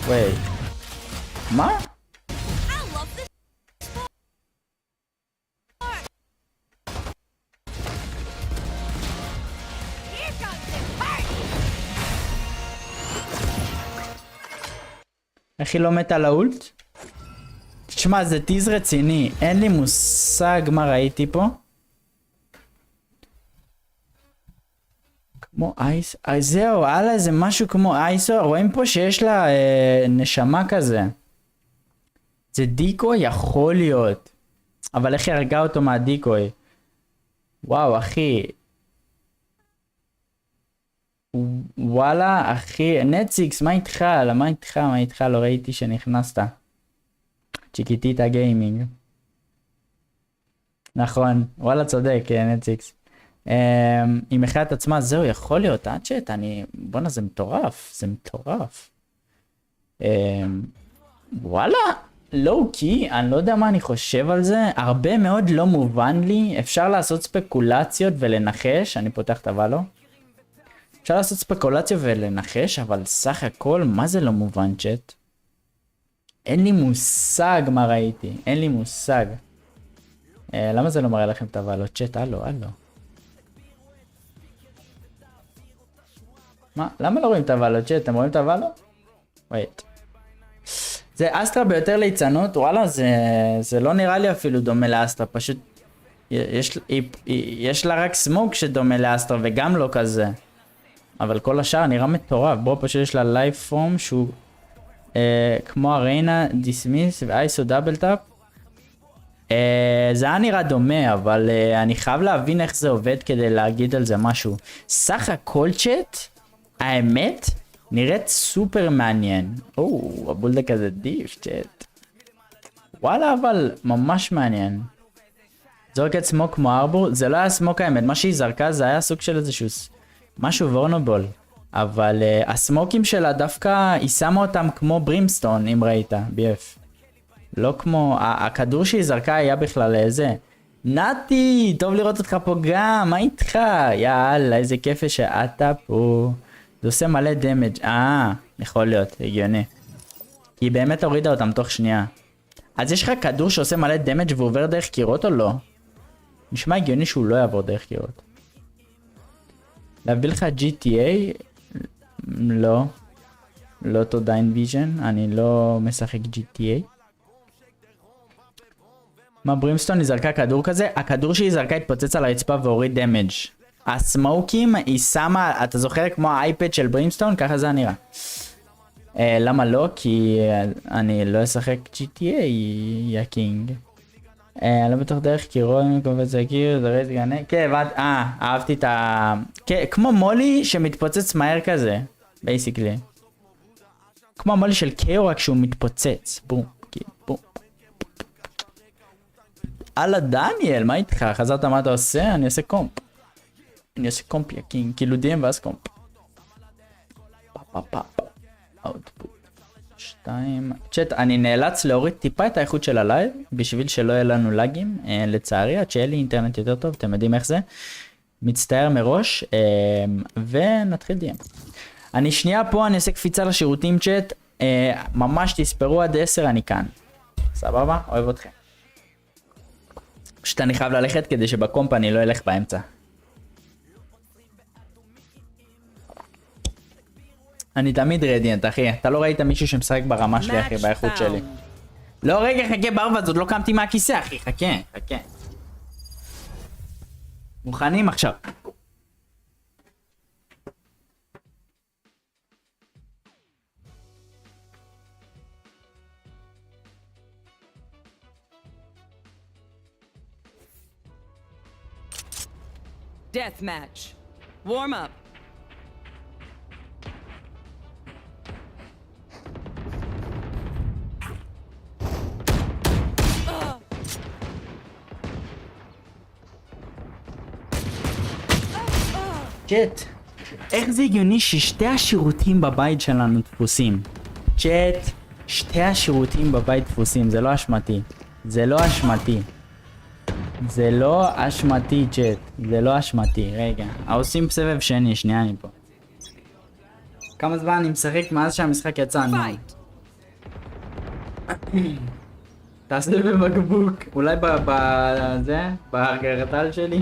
וואי. מה? איך היא לא מתה לאולט? תשמע, זה טיז רציני, אין לי מושג מה ראיתי פה. כמו אייס, זהו, הלאה זה משהו כמו אייסו, רואים פה שיש לה נשמה כזה. זה דיקוי? יכול להיות. אבל איך היא הרגה אותו מהדיקוי? וואו, אחי. וואלה, אחי, נטסיקס, מה איתך? מה איתך? לא ראיתי שנכנסת. צ'יקיטיטה גיימינג. נכון, וואלה צודק, נטסיקס. היא מכירה את עצמה, זהו, יכול להיות, צ'אט, בואנה, זה מטורף, זה מטורף. וואלה, לואו-קי, אני לא יודע מה אני חושב על זה, הרבה מאוד לא מובן לי, אפשר לעשות ספקולציות ולנחש, אני פותח את הוואלו. אפשר לעשות ספקולציות ולנחש, אבל סך הכל, מה זה לא מובן, צ'אט? אין לי מושג מה ראיתי, אין לי מושג. למה זה לא מראה לכם את הוואלו? צ'אט, הלו. מה? למה לא רואים את הוואלו? צ'אט, אתם רואים את הוואלו? wait. זה אסטרה ביותר ליצנות, וואלה, זה לא נראה לי אפילו דומה לאסטרה, פשוט יש לה רק סמוק שדומה לאסטרה וגם לא כזה. אבל כל השאר נראה מטורף, בוא פשוט יש לה לייב פורם שהוא כמו הריינה, דיסמיס ואייסו דאבל טאפ. זה היה נראה דומה, אבל אני חייב להבין איך זה עובד כדי להגיד על זה משהו. סך הכל צ'אט, האמת, נראית סופר מעניין. הבולדק הזה דיף, צ'אט. וואלה, אבל ממש מעניין. זורקת סמוק כמו ארבור, זה לא היה סמוק האמת, מה שהיא זרקה זה היה סוג של איזשהו משהו וורנובול. אבל הסמוקים שלה דווקא, היא שמה אותם כמו ברימסטון, אם ראית, BF. לא כמו, הכדור שהיא זרקה היה בכלל איזה. נתי, טוב לראות אותך פה גם, מה איתך? יאללה, איזה כיף שאתה פה. זה עושה מלא דמג'. יכול להיות, הגיוני. היא באמת הורידה אותם תוך שנייה. אז יש לך כדור שעושה מלא דמג' ועובר דרך קירות או לא? נשמע הגיוני שהוא לא יעבור דרך קירות. להביא לך GTA? לא. לא תודה אינביז'ן, אני לא משחק GTA. מה ברימסטון היא זרקה כדור כזה? הכדור שהיא זרקה התפוצץ על הרצפה והוריד דמג'. הסמוקים היא שמה, אתה זוכר כמו האייפד של ברימסטון? ככה זה נראה. למה לא? כי אני לא אשחק GTA, יא קינג. אני לא בטוח דרך קירון, קובץ הקיר, זרז גנה. כן, אהבתי את ה... כמו מולי שמתפוצץ מהר כזה, בייסיקלי. כמו המולי של קיו רק שהוא מתפוצץ. בום, בום. הלאה דניאל, מה איתך? חזרת מה אתה עושה? אני עושה קומפ. יא קינג, כאילו DM ואז קומפ. אוטפוט 2. צ'אט, אני נאלץ להוריד טיפה את האיכות של הלייב בשביל שלא יהיה לנו לגים, לצערי, עד שיהיה לי אינטרנט יותר טוב, אתם יודעים איך זה. מצטער מראש, ונתחיל DM. אני שנייה פה, אני אעשה קפיצה לשירותים צ'אט, ממש תספרו עד 10 אני כאן. סבבה? אוהב אתכם. פשוט אני חייב ללכת כדי שבקומפ אני לא אלך באמצע. אני תמיד רדיאנט, אחי. אתה לא ראית מישהו שמשחק ברמה שלי, אחי, באיכות שלי. לא, רגע, חכה ברווז, עוד לא קמתי מהכיסא, אחי. חכה. מוכנים עכשיו. Death match. Warm up. צ'אט, איך זה הגיוני ששתי השירותים בבית שלנו דפוסים? צ'אט, שתי השירותים בבית דפוסים, זה לא אשמתי. זה לא אשמתי, צ'אט. זה לא אשמתי, רגע. עושים סבב שני, שנייה אני פה. כמה זמן אני משחק מאז שהמשחק יצא? תעשה בבקבוק. אולי בזה? בהרגרטל שלי?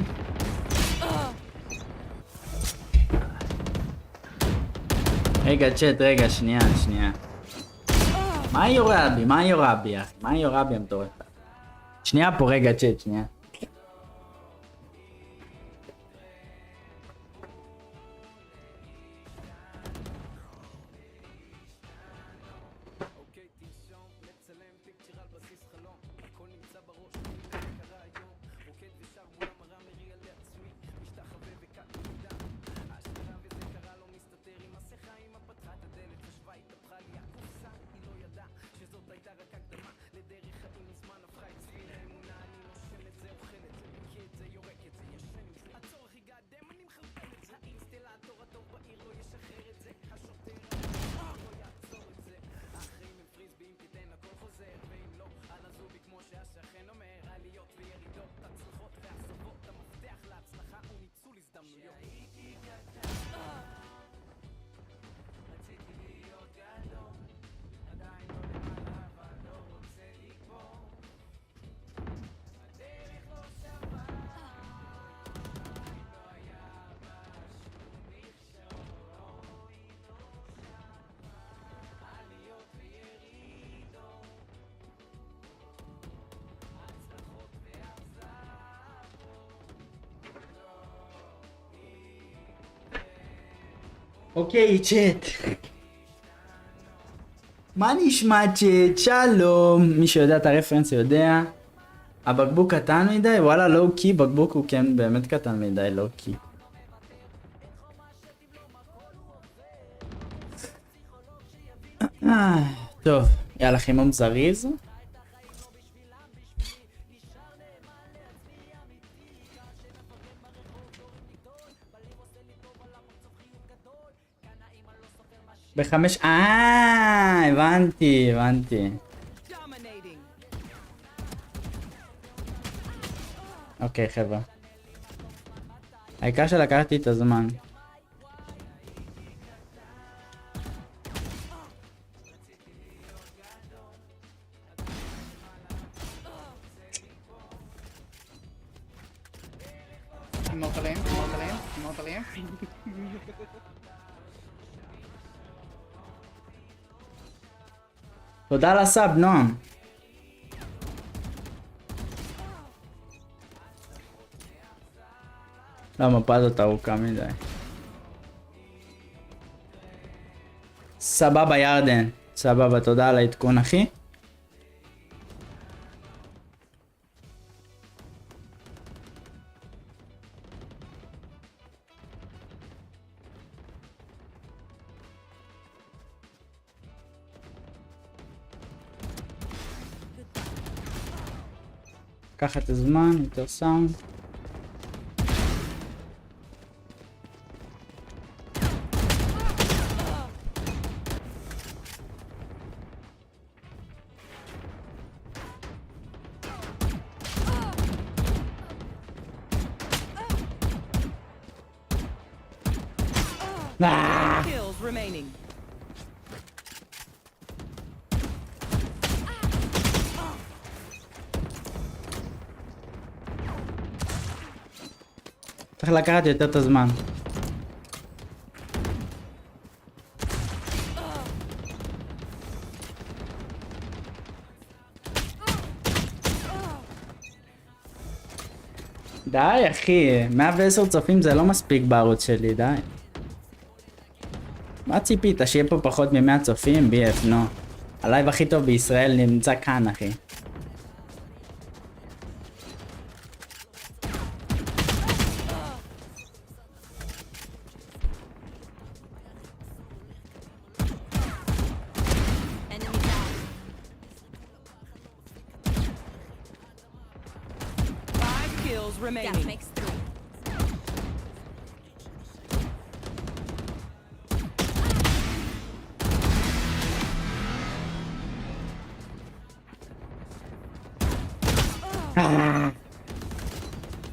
רגע צ'אט, רגע, שנייה. מה יורה בי? מה יורה בי המטורף? שנייה פה, רגע צ'אט, שנייה. אוקיי, צ'אט. מה נשמע צ'אט? שלום. מי שיודע את הרפרנס יודע. הבקבוק קטן מדי? וואלה, לואו קי. בקבוק הוא כן באמת קטן מדי, לואו קי. טוב, יאללה, חימום זריז. בחמש... הבנתי. Dominating. אוקיי, חבר'ה. העיקר שלקחתי את הזמן. אימורטלים. תודה על הסאב, נועם. לא, המפה הזאת ארוכה מדי. סבבה, ירדן. סבבה, תודה על העדכון, אחי. קח את הזמן, יותר סאונד. Kills remaining. צריך לקחת יותר את הזמן. די אחי, 110 צופים זה לא מספיק בערוץ שלי, די. מה ציפית? שיהיה פה פחות מ100 צופים? BF, נו. הלייב הכי טוב בישראל נמצא כאן, אחי. Remaining.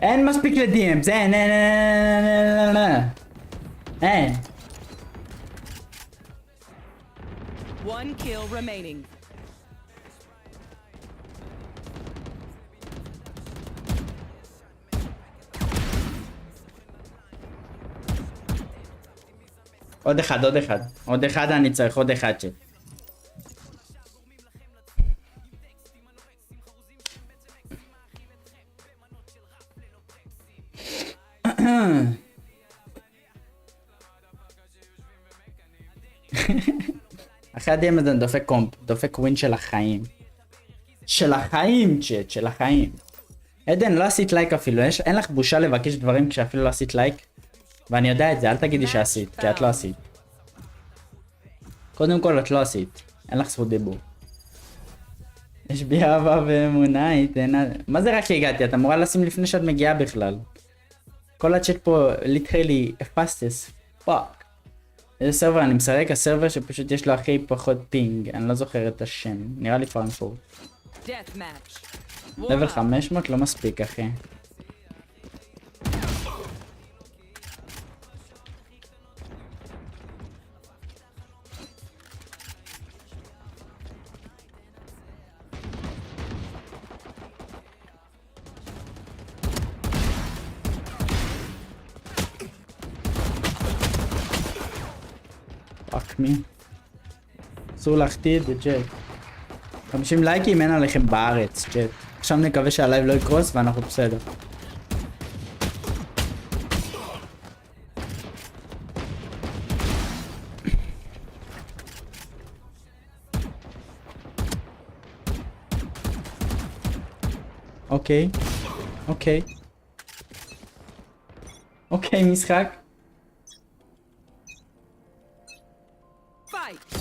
אין מספיק לדיאמס, אין. One kill remaining. עוד אחד אני צריך, עוד אחד ש... אחרי הדיאם הזה דופק קומפ, דופק ווין של החיים. של החיים, צ'אט, של החיים. עדן, לא עשית לייק אפילו, אין לך בושה לבקש דברים כשאפילו לא עשית לייק? ואני יודע את זה, אל תגידי שעשית, כי את לא עשית. קודם כל את לא עשית, אין לך זכות דיבור. יש בי אהבה ואמונה, מה זה רק הגעתי? את אמורה לשים לפני שאת מגיעה בכלל. כל הצ'אט פה, literally, fastest, fuck. איזה סרבר אני משחק? הסרבר שפשוט יש לו הכי פחות פינג, אני לא זוכר את השם, נראה לי פרנקפורט. לבל 500 לא מספיק אחי. פאק מי. אסור להחטיא את זה צ'אט. 50 לייקים אין עליכם בארץ צ'אט. עכשיו נקווה שהלייב לא יקרוס ואנחנו בסדר. אוקיי. אוקיי. אוקיי, משחק. Fight.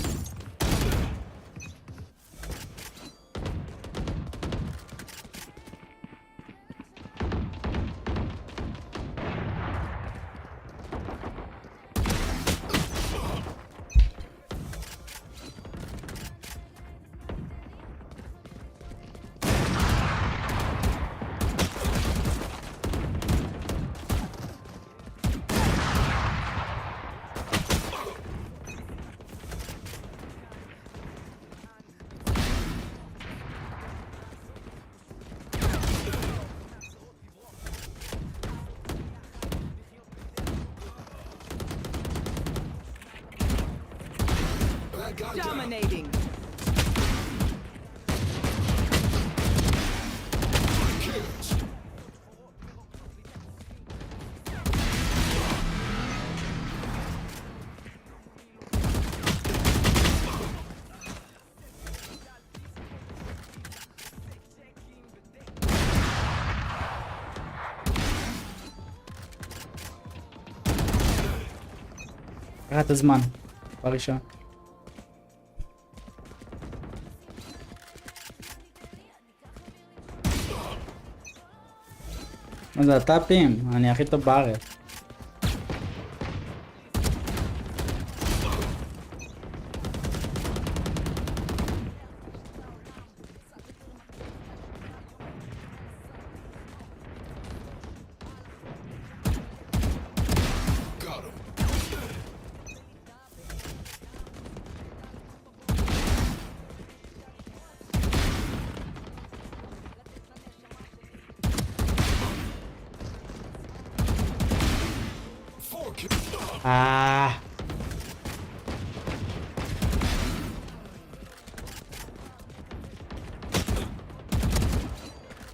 Dominating. קרא את הזמן. בראשון. מה זה הטאפים? אני הכי טוב בארץ.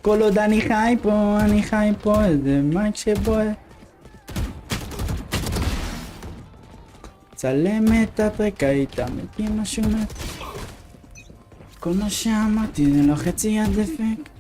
כל עוד אני חי פה, זה מייק שבוער. צלם את הטרקה איתה, מקים משהו מת. כל מה שאמרתי זה לא חצי הדפק.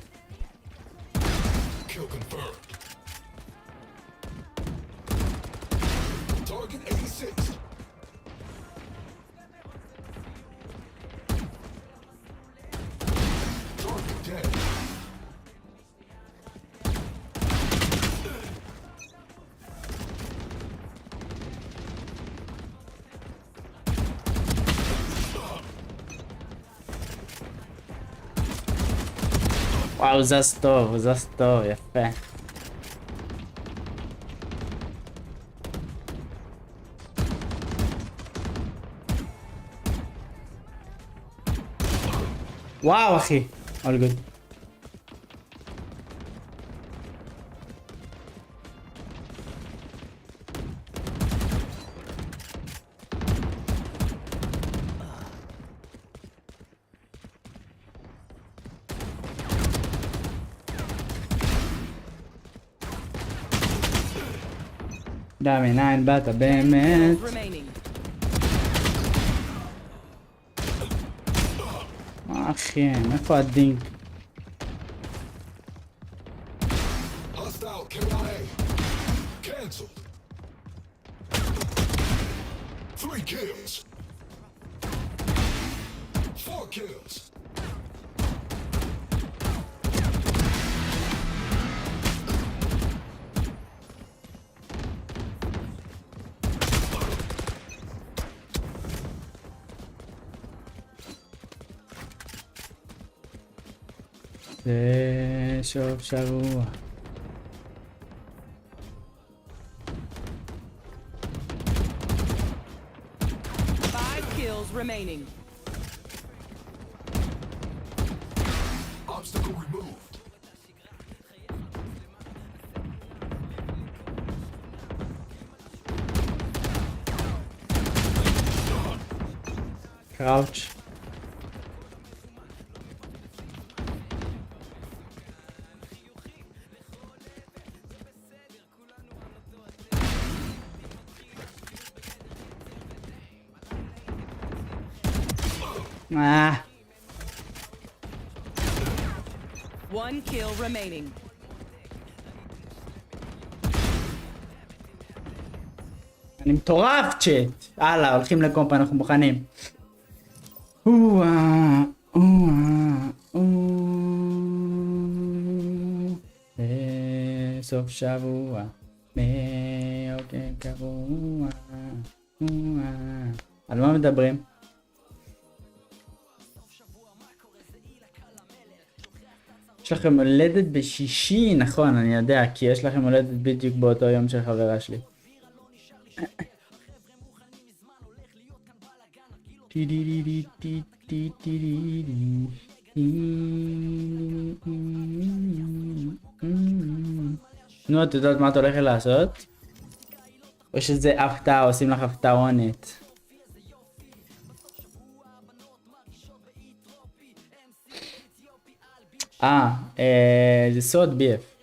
וואו, זז טוב, יפה. וואו, אחי. all good. דם עיניים באת באמת. Remaining. מה אחי, איפה הדינק? זה שוב שבוע. Remaining. Obstacle removed. Crouch. One kill remaining. אני מטורף צ'אט. הלאה, הולכים לקומפ, אנחנו מוכנים. סוף שבוע, אוקיי קבוע. על מה מדברים? יש לכם הולדת בשישי, נכון, אני יודע, כי יש לכם הולדת בדיוק באותו יום של חברה שלי. נו, את יודעת מה את הולכת לעשות? או שזה הפתעה, עושים לך הפתעונת? זה סוד ביף.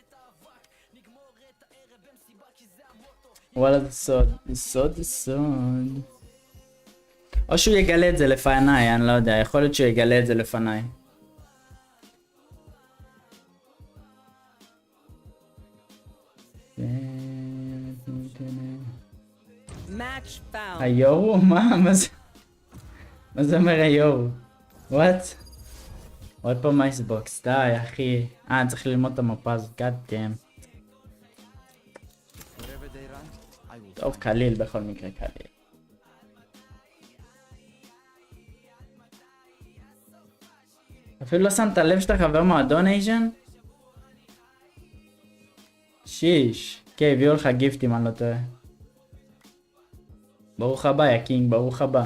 וואלה זה סוד, זה סוד. או שהוא יגלה את זה לפניי, אני לא יודע, יכול להיות שהוא יגלה את זה לפניי. Match found. היורו? מה זה? מה זה אומר היורו? וואט? עוד פעם אייסבוקס, די אחי. אני צריך ללמוד את המפה הזאת, God damn. טוב, קליל בכל מקרה, קליל. אפילו לא שמת לב שאתה חבר מועדון אייז'ן? שיש. כן, הביאו לך גיפטים, אני לא טועה. ברוך הבא, יא קינג, ברוך הבא.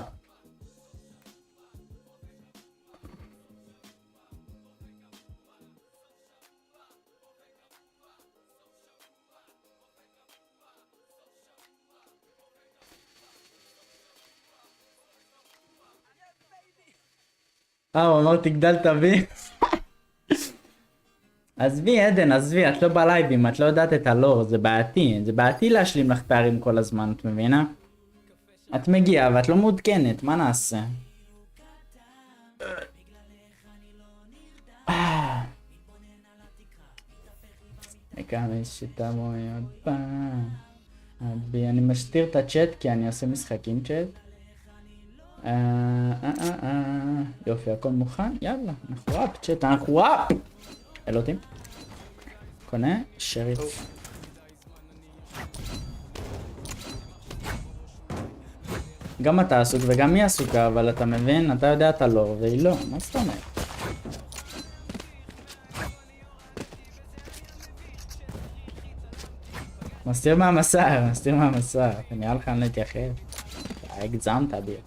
הוא אמר תגדל תביא. עזבי עדן, עזבי, את לא בלייבים, את לא יודעת את הלור, זה בעייתי, זה בעייתי להשלים לך פערים כל הזמן, את מבינה? את מגיעה ואת לא מעודכנת, מה נעשה? מקווה שתבואי עוד פעם. אני מסתיר את הצ'אט כי אני עושה משחקים צ'אט. יופי, הכל מוכן, יאללה, אנחנו ראפ, צ'אט, אנחנו ראפ! אלוהים. קונה, שריף. גם אתה עסוק וגם היא עסוקה, אבל אתה מבין, אתה יודע אתה לא, והיא לא, מה זאת אומרת? מסתיר מהמסך, מסתיר מהמסך, נראה לך אני לא אתייחד. הגזמת ביר.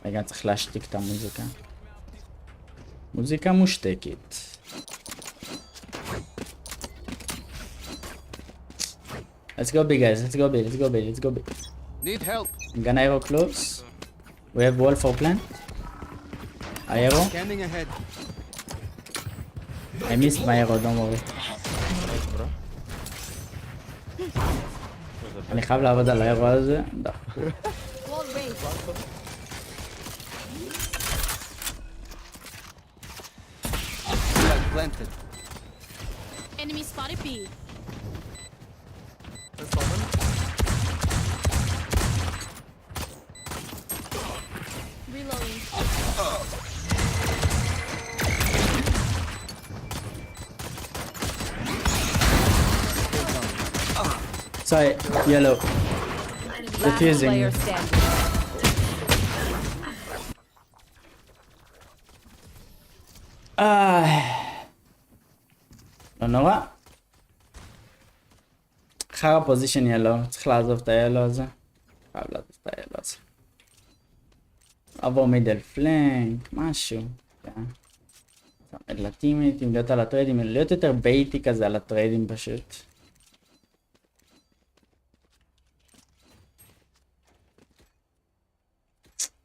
רגע, צריך להשתיק את המוזיקה. מוזיקה מושתקת. Let's go B guys, let's go B, let's go B, let's go B. Need help. I'm gonna arrow close. We have wall for plant. Arrow. Scanning ahead. I missed my arrow, don't worry. אני חייב לעבוד על האירוע הזה. Planted. Enemy spotted B. Reloading. Sorry, yellow. Last Defusing. player standing. לא נורא. חרא פוזישן ילו, צריך לעזוב את הילו הזה. חייב לעזוב את הילו הזה. עבור מידל פלנק, משהו. צמד לטימייטים, להיות על הטריידים, להיות יותר בייטי כזה על הטריידים פשוט.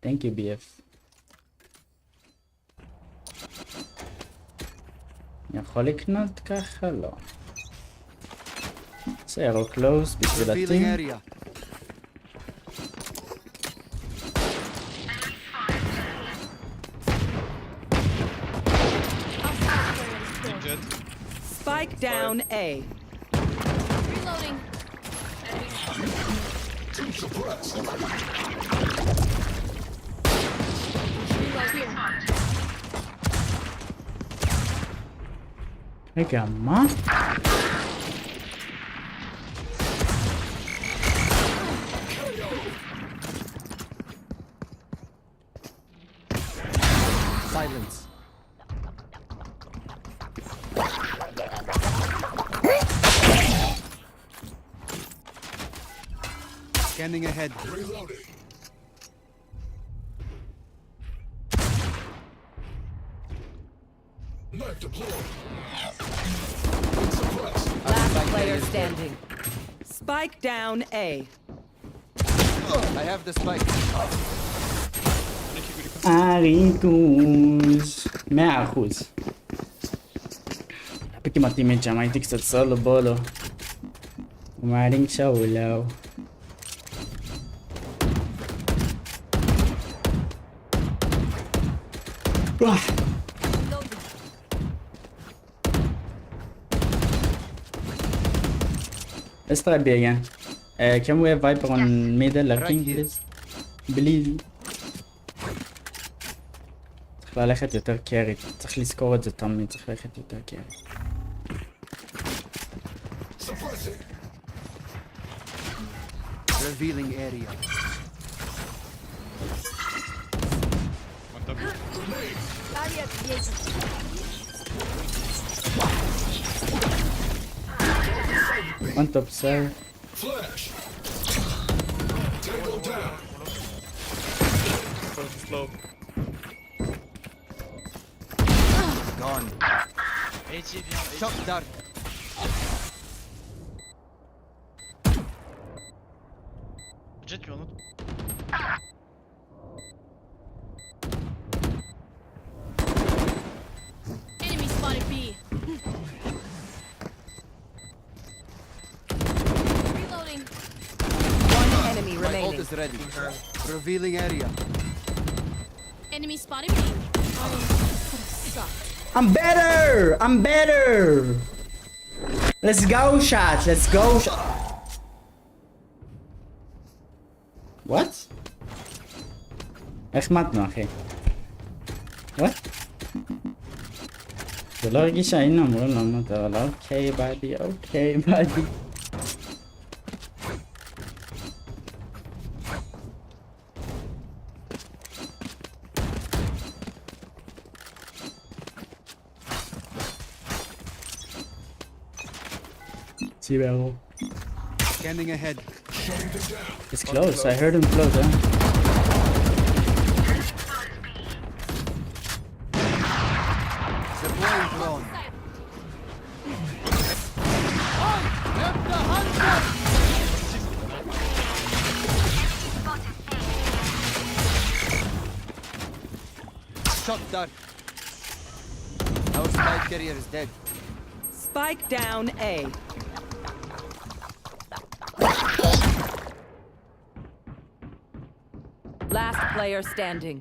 Thank you BF. אני יכול לקנות ככה? לא. זה arrow close בשביל Revealing הטים. area. Spike down A. Reloading. רגע, מה? Silence. Scanning ahead. Last player standing. Spike down A. I have the spike. אריקוז 100%. פיקי מתאימת שם, הייתי קצת סולו בולו. ומעלים שאולו. Let's try B again. Can we have Viper on middle lurking, please? Please. צריך ללכת יותר קרי, צריך לזכור את זה תמיד, צריך ללכת יותר קרי. Revealing area. One top sir. Slow. Gone. Shot dark. Jet, tu as un autre? Enemy spotted B. Reloading. One enemy My ult remaining. is ready. Revealing area. Enemy spotted B. I'm better! I'm better! Let's go shot, let's go shot. What? איך מתנו אחי? What? זה לא הרגיש שהיינו אמורים למות, אבל אוקיי באדי, אוקיי באדי. Zero. Scanning ahead. It's close, I heard him close, huh? Deploying drone. Shot dark. Our spike carrier is dead. Spike down A. Last player standing.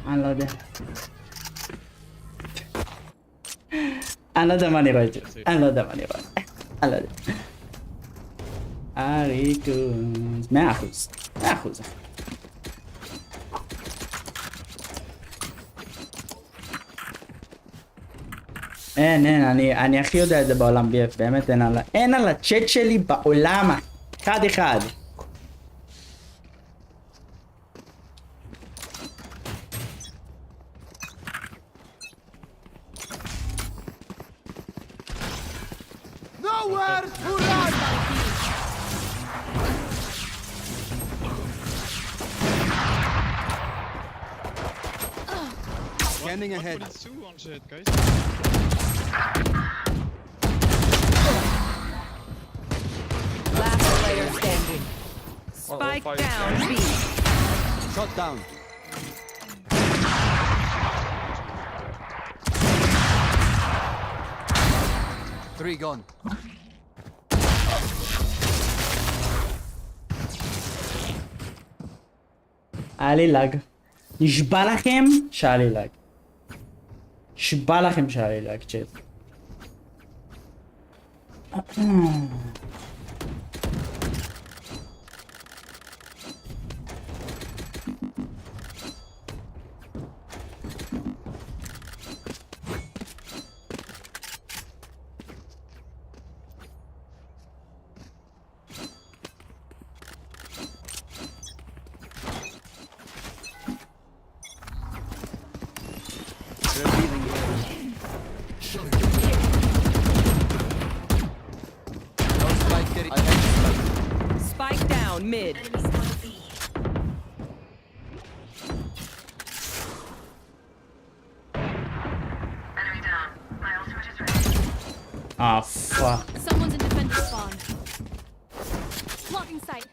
אני לא יודע. אני לא יודע מה אני רואה את זה. אני לא יודע מה אני רואה. אני לא יודע. אריקוז. 100%. 100%. אין, אני הכי יודע את זה בעולם BF, באמת אין על הצ'אט שלי בעולם. אחד. Nowhere to run! Scanning ahead. Last player standing. Spike down B. Shot down. Three gone. היה לי לאג. נשבע לכם שהיה לי לאג. נשבע לכם שהיה לי לאג, צ'אט. Spike down mid. Ah, fuck. Someone's in defender spawn. Blocking sight.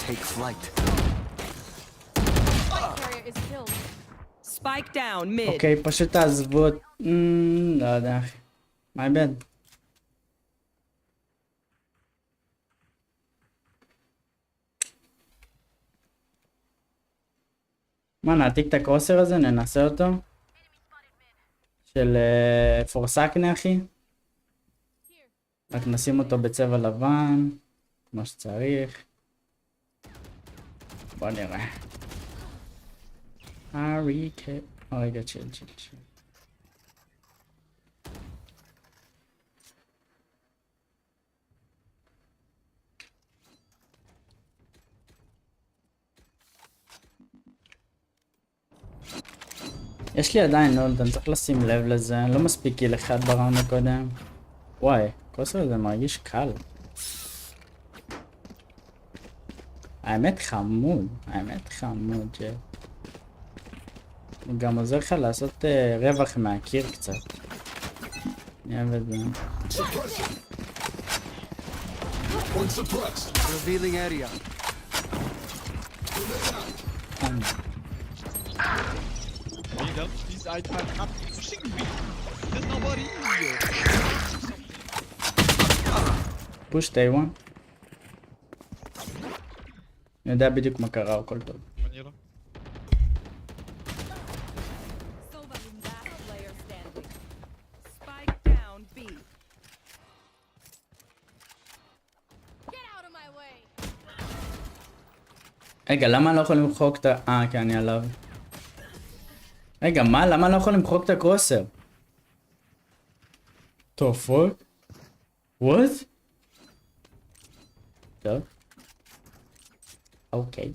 Take flight. Light carrier is killed. Spike down mid. אוקיי, פשוט תעזבו את... לא יודע, אחי. My bad. מה, נעתיק את הקרוסר הזה? ננסה אותו? של פורסקנה, אחי? רק נשים אותו בצבע לבן, כמו שצריך. בוא נראה. רגע, צ'יל. יש לי עדיין נולד, אני צריך לשים לב לזה, לא מספיק קיל אחד בראונד הקודם. וואי, הקרוסר הזה מרגיש קל. האמת חמוד, ג'ל. הוא גם עוזר לך לעשות רווח מהקיר קצת. אני אוהב את זה. Revealing area. Please, I can't pushing me. There's nobody here. פוש טיי 1. אני יודע בדיוק מה קרה, הכל טוב. Manila. Last player standing. Spike down B. Get out of my way. רגע, למה אני לא יכול למחוק את ה... כי אני עליו. רגע, מה? למה אני לא יכול למחוק את הקרוסר? טוב, what? טוב. אוקיי.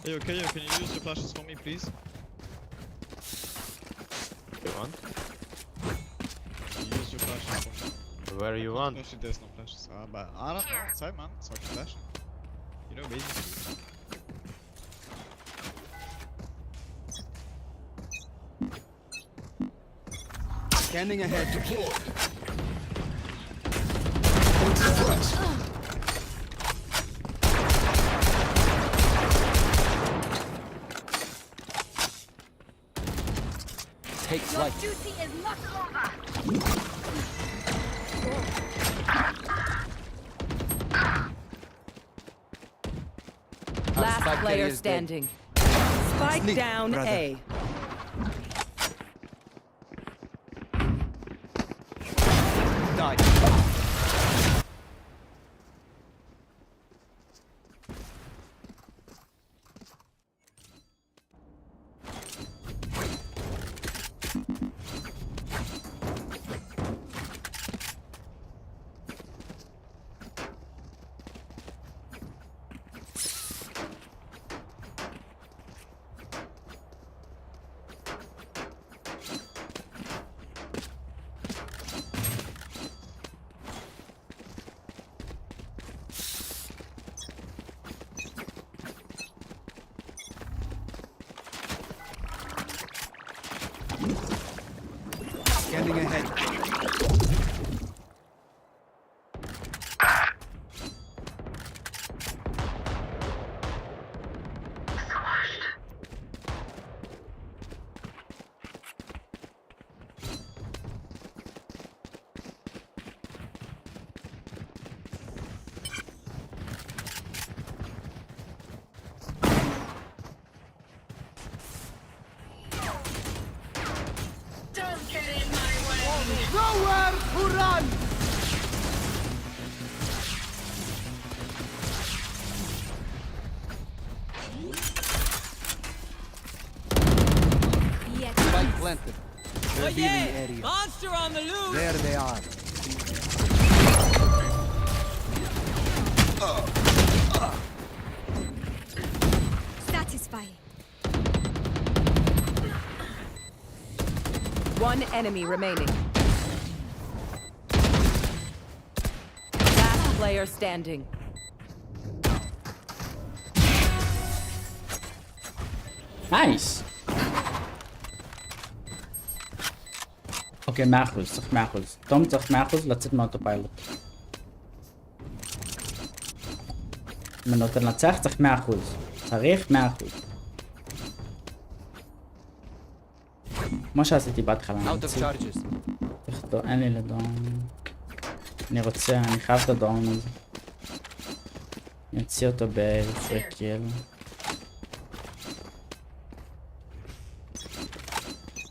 Hey, okay, can you use your flashes for me, please? You want? Can you use your flashes for me? Where you want? Actually, there's no flashes. But I don't know. Outside, man. So I can flash. You know, baby. Scanning ahead. Take flight. Duty is not over. Last spike player carrier is dead. standing. Spike Sneak, down brother. A. Died. Scanning ahead. Revealing area. Monster on the loose! There they are. Satisfying. One enemy remaining. Last player standing. נייס. אוקיי, 100%, צריך 100%. תום צריך 100% לצאת מאותו פיילוט. אם אני רוצה לנצח צריך 100%. צריך 100%. כמו שעשיתי בהתחלה. Out of charges. אין לי לדום. אני רוצה, אני חייב את הדום הזה. אני אוציא אותו בפרקיל.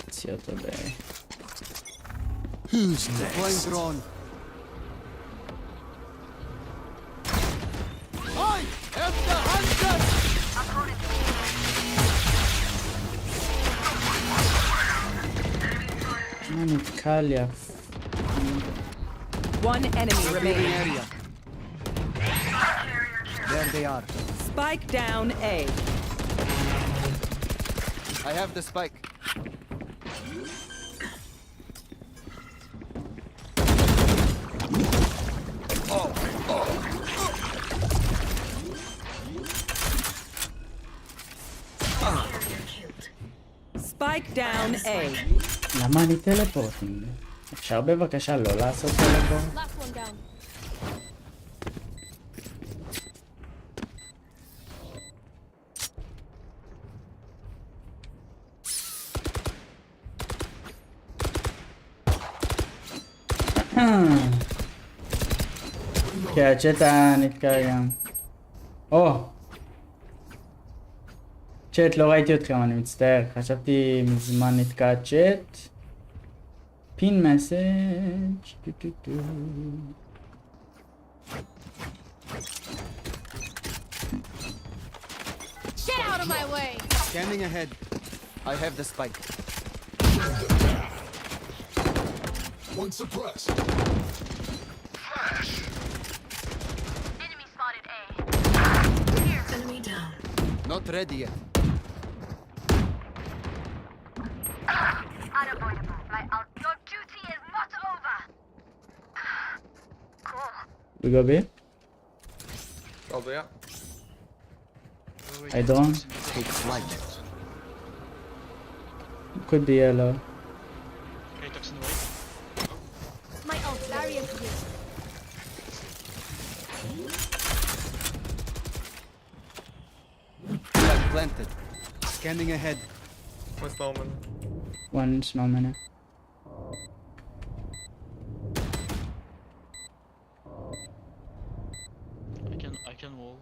אוציא אותו ב... Deploying drone. I am the hunter. מה נתקע לי? One enemy Revealing remaining. area. There they are. Spike down A. I have the spike. Spike down A. למה אני טלפורטינג? אפשר בבקשה לא לעשות טלפורט? Last one down. כן, הצ'אט נתקע גם. או! צ'אט, לא ראיתי אתכם, אני מצטער. חשבתי מזמן נתקע הצ'אט. פין מסאג'. Get out of my way! Scanning ahead. I have the spike. One suppressed. Enemy spotted A. Here. Enemy down. Not ready yet. Unavoidable. Your duty is not over. Cool. We go B? Probably, yeah. I don't. Take flight. Could be yellow. My ult barrier here. Flag planted. Scanning ahead. One snowman. One snowman. I can wall.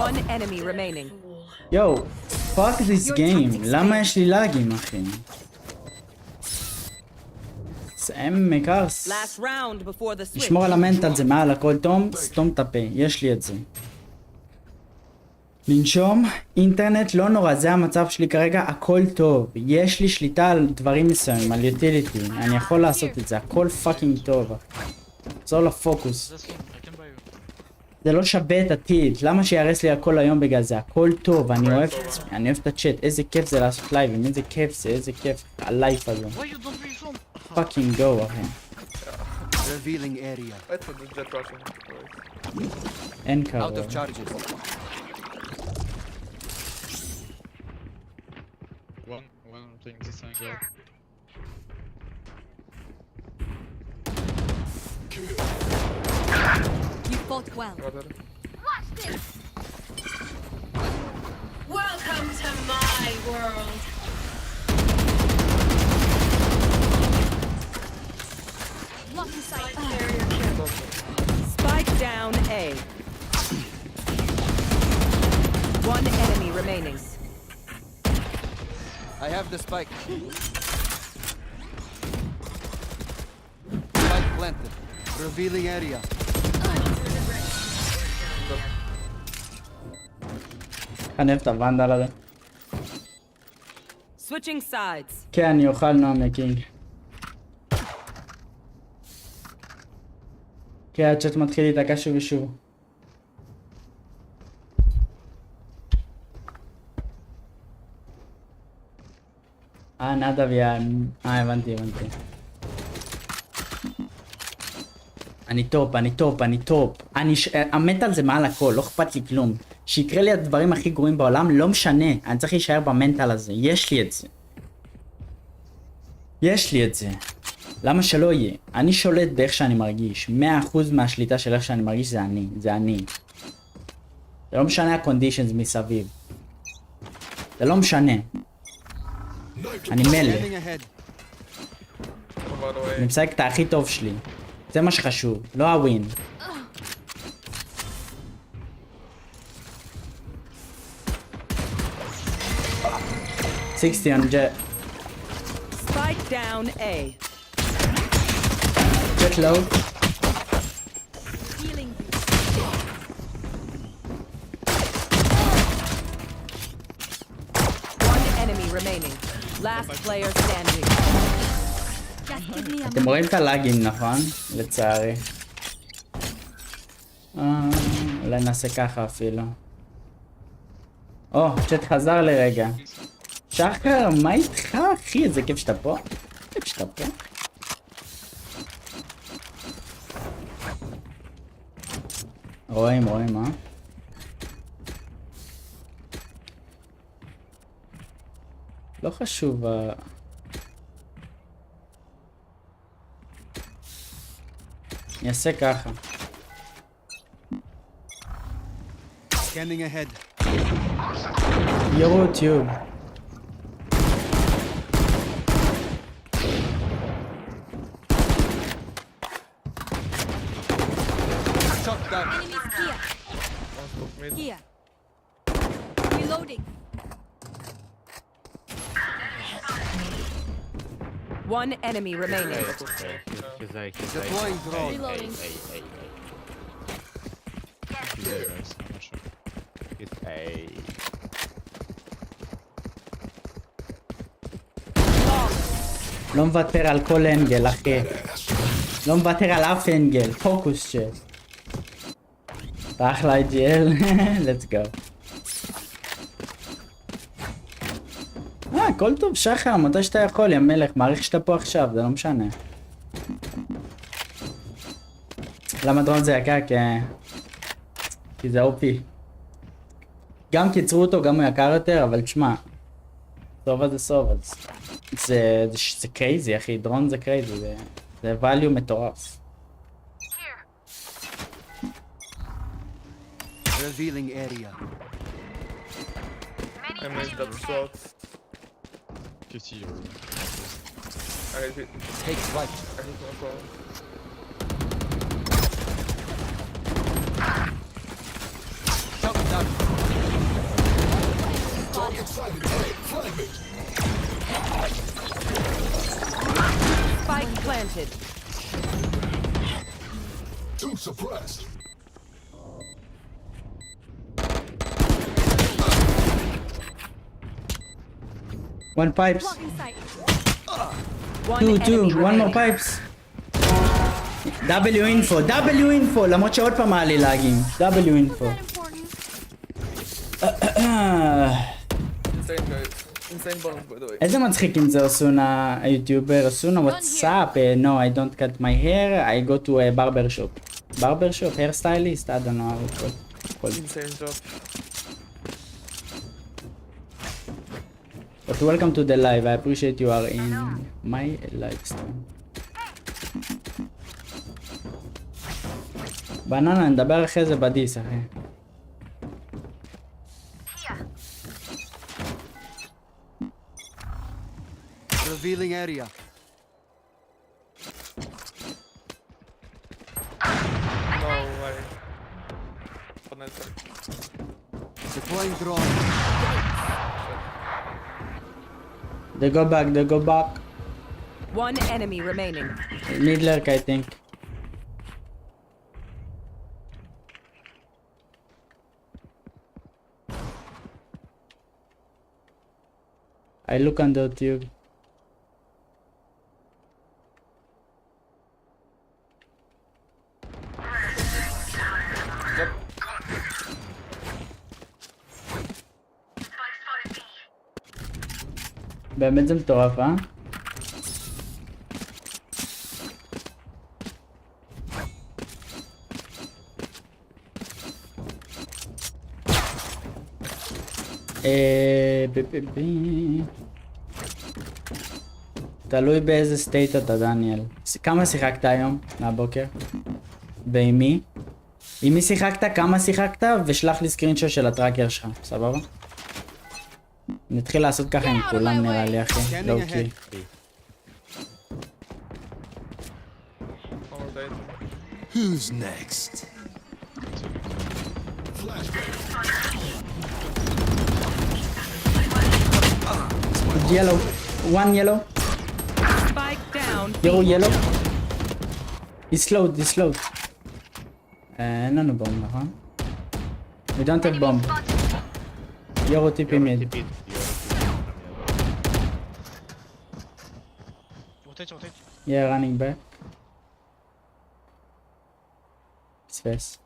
One enemy remaining. Yo, fuck this game. למה יש לי לאגים, אחי? סיים מקרס. Last round before the switch. לשמור על המנטל זה מעל הכל תום, סתום את הפה, יש לי את זה. לנשום, אינטרנט לא נורא, זה המצב שלי כרגע, הכל טוב. יש לי שליטה על דברים מסוימים, על יוטיליטי, אני יכול לעשות את זה, הכל פאקינג טוב. תחזור לפוקוס. זה לא שווה את עתיד, למה שירס לי הכל היום בגלל זה, הכל טוב, אני אוהב את הצ'אט, איזה כיף זה לעשות לייבים, איזה כיף זה, איזה כיף הלייף הזה. פאקינג גו, אחי. Revealing area. Wait for the jet rushing. אין Out of קרוב. charges. One playing this angle. You fought well. Watch this. Welcome to my world. Lucky sight. Spike down A. One enemy remaining. I have the spike. Spike planted. Revealing area. אני אוהב את הוונדל הזה. Switching sides. כן, אני אוכל נועם קינג. כן, הצ'אט מתחיל להתעקע שוב ושוב. נדב יא... הבנתי. אני טופ. המנטל זה מעל הכל, לא אכפת לי כלום. שיקרה לי הדברים הכי גרועים בעולם, לא משנה. אני צריך להישאר במנטל הזה, יש לי את זה. למה שלא יהיה? אני שולט באיך שאני מרגיש. 100% מהשליטה של איך שאני מרגיש זה אני. זה לא משנה הקונדישנס מסביב. זה לא משנה. אני מלך. אני משחק את הכי טוב שלי. זה מה שחשוב, לא הווין. Sixty on jet. Spike down A. Jet low. Healing. One enemy remaining. Last player standing. Just give me a אתם רואים את הלאגים, נכון? לצערי. אולי נעשה ככה אפילו. צ'אט חזר לרגע. שחר, מה איתך אחי? איזה כיף שאתה פה. רואים, לא חשוב. אני אעשה ככה. Scanning ahead. יוטיוב. Shot down. Enemies here. Here. Reloading. One enemy remaining. Deploying drone. Reloading. לא מוותר על כל אנגל, אחי. לא מוותר על אף אנגל. פוקוס שט. אחלה איג'ל. let's go. הכל טוב שחר, מתי שאתה יכול, יא מלך. מעריך שאתה פה עכשיו, זה לא משנה. למה דרון זה יקר? כי זה OP. גם קיצרו אותו, גם הוא יקר יותר, אבל תשמע. סובה זה סובה. זה קרייזי אחי, דרון זה קרייזי, זה value מטורף. Revealing area. I made that shot. 50 euros. Take flight. Shot down. Spike planted. One pipes. Blocking sight. One Two, enemy one more remaining. pipes. W info, למרות שעוד פעם היה לי לאגים. W info. That important. איזה מצחיק אם זה אוסונה היוטיובר, אוסונה וואטסאפ, no I don't cut my hair, I go to a barber shop, hair stylist, I don't know how it's called. Insane job. But welcome to the live, I appreciate you are in my live stream. בננה, נדבר אחרי זה בדיס, אחי. Revealing area. No way. Deploying drone. They go back. One enemy remaining. Need lurk, I think. I look under tube. באמת זה מטורף, אה? תלוי באיזה סטייט אתה, דניאל. כמה שיחקת היום מהבוקר? ועם מי? עם מי שיחקת? כמה שיחקת? ושלח לי סקרינשוט של הטראקר שלך, סבבה? נתחיל לעשות ככה עם כולם נראה לי, אחי. לא אוקיי. Who's next? Yellow. One yellow. Spike down. Yellow. He's slowed, he's slowed. אין לנו בום, נכון? We don't have bomb. Euro TP mid. Rotate, rotate. Yeah, running back. פספס.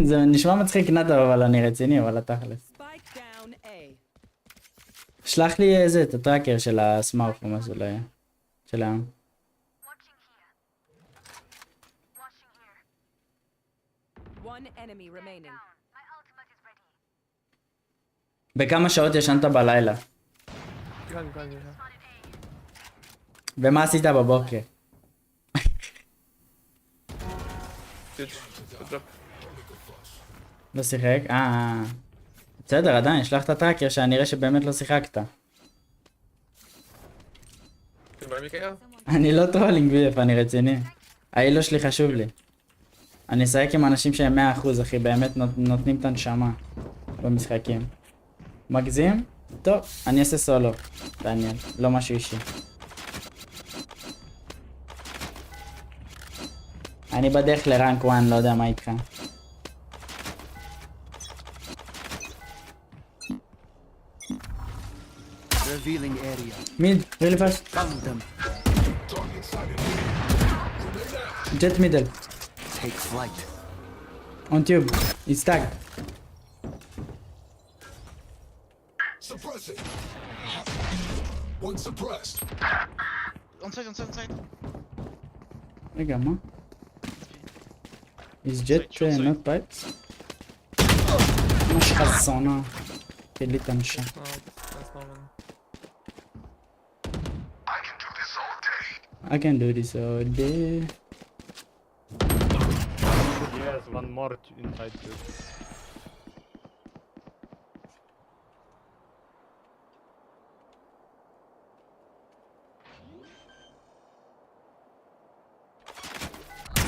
זה נשמע מצחיק נדב, אבל אני רציני, אבל התכלס. Spike down A. שלח לי איזה, את הטראקר של הסמארט או משהו, לא היה. של היום. One enemy remaining. בכמה שעות ישנת בלילה? ומה עשית בבוקר? לא שיחק? בסדר, עדיין, שלח את הטראקר שאני אראה שבאמת לא שיחקת. אני לא טרולינג ביף, אני רציני. האילו שלי חשוב לי. אני אשחק עם אנשים שהם 100% אחי, באמת נותנים את הנשמה במשחקים. מגזים? טוב, אני אעשה סולו, דניאל, לא משהו אישי. אני בדרך לרנק 1, לא יודע מה איתך. Revealing area. Mid, really fast. Found them. Jet middle. Take flight. On tube. It's tagged. Suppressing. One suppressed. On side. רגע, מה? Is jet not pipes? מה שחזונה. תן לי את הנשה. I can do this all day. Yes, one more inside too.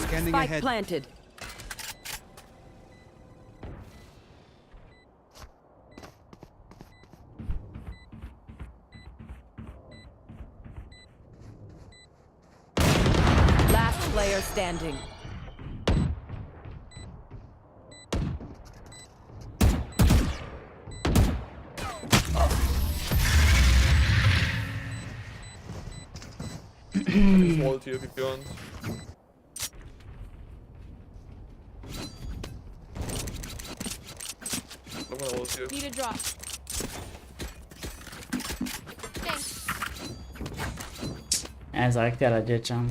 Scanning Spike ahead. planted. Last player standing. Small tier if you want. I'm gonna ult you. Need a drop. זרקתי על הג'ט שם.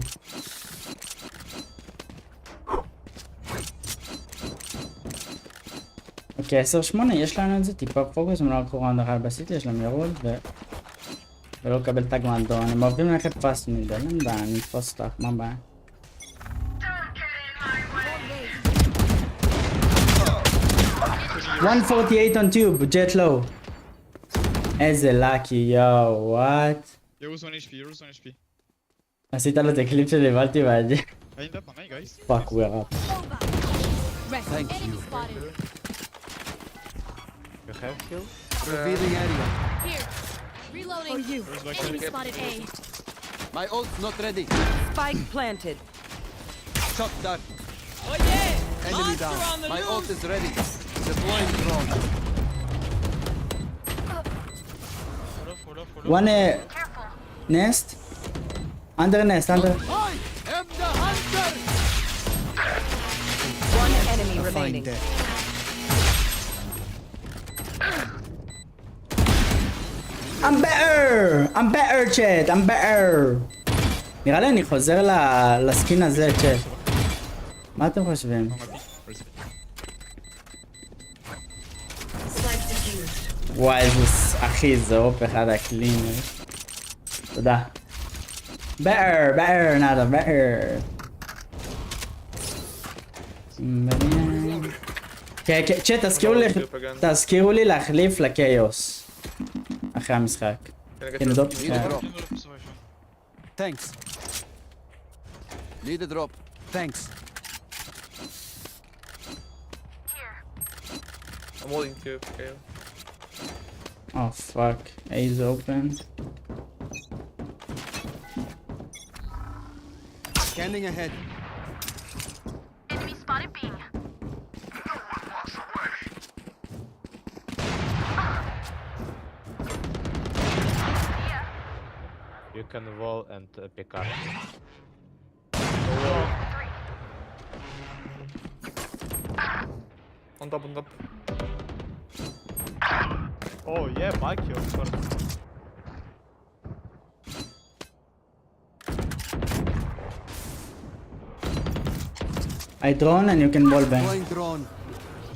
אוקיי, 10-8, יש לנו את זה, טיפה פוקוס, אם לא לקחו ראונד אחד בסיטי, יש להם ירוד ולא לקבל טאג מהדור. הם אוהבים ללכת פאסט מידל, אין בעיה, אני אתפוס אותך, מה הבעיה? 148 on tube, jet low. איזה לאקי, יואו, וואט? Euros 1 HP, Euros 1 HP. עשית לו את הקליפ שנבלתי מהג'ט. I end up on A, guys. פאק, we're up. Thank you. You have kill? Revealing area. Here. Reloading. For you. Enemy spotted A. My ult's not ready. Spike planted. Shot dart. Oh yeah! Enemy down. My ult is ready. Deploying drone. One nest. Under nest, under. I am the hunter. One enemy remaining. I'm better, chat. I'm better. נראה לי אני חוזר לסקין הזה, צ'אט. מה אתם חושבים? וואי, איזה אחי, זה אופ אחד הקלינר. תודה. better, נאדה, better. כן, צ'אט, תזכירו לי להחליף לקיוס. אחרי המשחק. כן, דופ. Thanks. Need a drop. Thanks. I'm holding too, okay. Oh fuck, A is open. Scanning ahead. Enemy spotted B. You can wall and pick up. On top. Oh yeah, Mike, of course. I drone and you can ball bang. Deploying drone.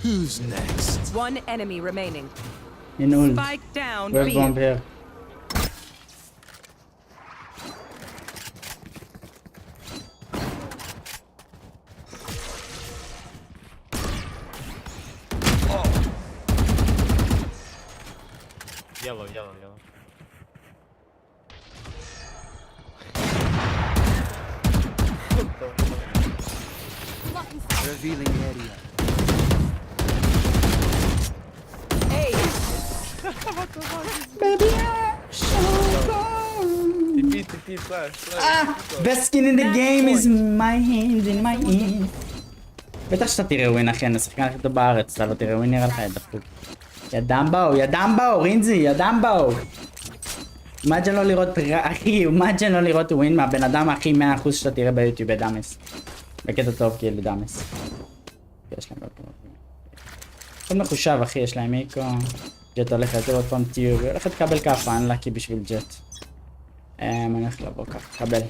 Who's next? One enemy remaining. In ult. Spike down We're B. bomb here. Yellow. Revealing area. TP flash. Best skin in the game is my hand in my hand. בטח שאתה תראה ווין אחי, אני שחקן הכי טוב בארץ, אתה לא תראה ווין נראה לך דפוק. יא דמבו, רינזי, יא דמבו. אימג'ן לא לראות, אחי, אימג'ן לא לראות ווין מהבן אדם הכי 100% שאתה תראה ביוטיוב בדאמס. בקטע טוב כאילו דאמס. יש להם בקטע. הכל מחושב אחי, יש להם איקו. ג'ט הולכת עוד פעם טיוב, היא הולכת לקבל כפה, אני לקי בשביל ג'ט. אני הולך לבוא ככה, קבל.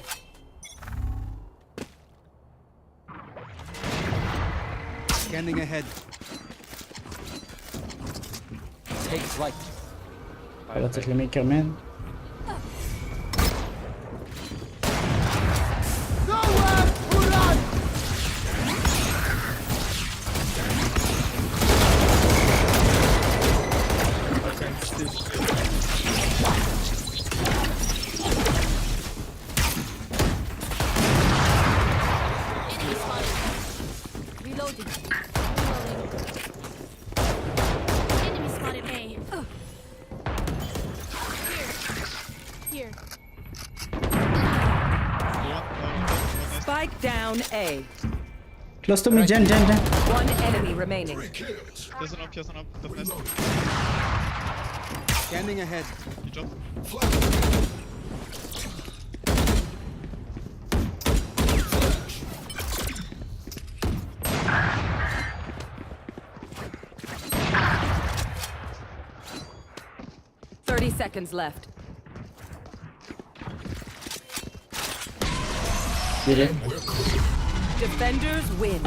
Scanning ahead. Take flight. לא צריך למי קרמן. Reloading. Enemy spotted A. Here. Spike down A. Close to me, Jen. One enemy remaining. There's an up, the nest. Scanning ahead. You jump. Seconds left. Did it? Defenders win.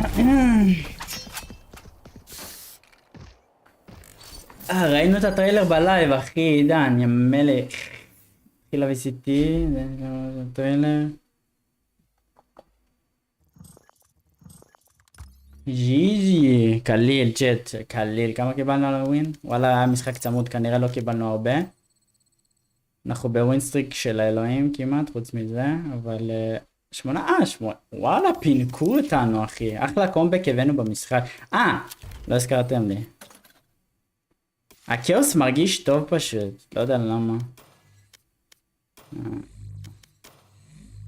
ראינו את הטריילר בלייב, אחי, עידן, יא מלך. התחיל ה-VCT, זה הטריילר. ג'יג'י, קליל, צ'אט, קליל. כמה קיבלנו על הווין? וואלה, היה משחק צמוד, כנראה לא קיבלנו הרבה. אנחנו בווינסטריק של האלוהים כמעט, חוץ מזה, אבל... 8, וואלה, פינקו אותנו, אחי. אחלה קומבק הבאנו במשחק. לא הזכרתם לי. הכאוס מרגיש טוב פשוט, לא יודע למה.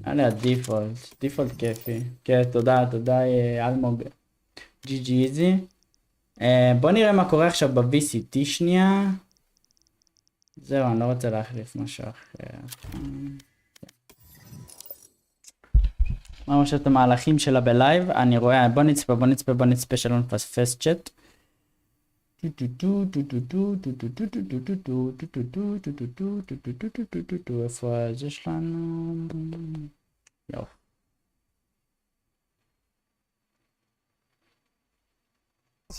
היה לי הדיפולט, דיפולט כיפי. כן, תודה, אלמוג. GG איזי. בוא נראה מה קורה עכשיו ב-VCT שנייה. זהו, אני לא רוצה להחליף משהו אחר. מה את המהלכים שלה בלייב? אני רואה, בוא נצפה שלא נפספס צ'אט. איפה זה שלנו? יואו.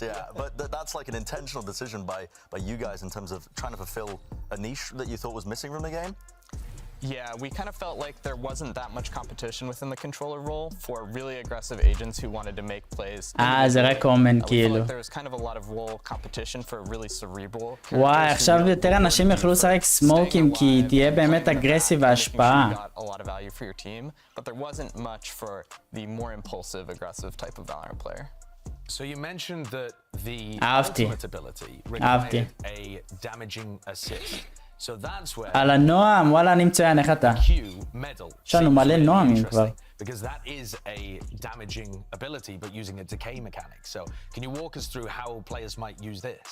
Yeah, but that's like an intentional decision by you guys in terms of trying to fulfill a niche that you thought was missing from the game. Yeah, we kind of felt like there wasn't that much competition within the controller role for really aggressive agents who wanted to make plays. זה recommend We כאילו. felt like there was kind of a lot of role competition for really cerebral. וואי, עכשיו יותר אנשים יוכלו לשחק סמוקים כי תהיה באמת אגרסיב והשפעה. Got a lot of value for your team, but there wasn't much for the more impulsive, aggressive type of Valorant player. So you mentioned that the אהבתי. ultimate ability אהבתי. required a damaging assist. So that's where על הנועם, וואלה אני מצוין, איך אתה? Q medal יש לנו מלא נועמים כבר. because that is a damaging ability but using a decay mechanic. So can you walk us through how players might use this?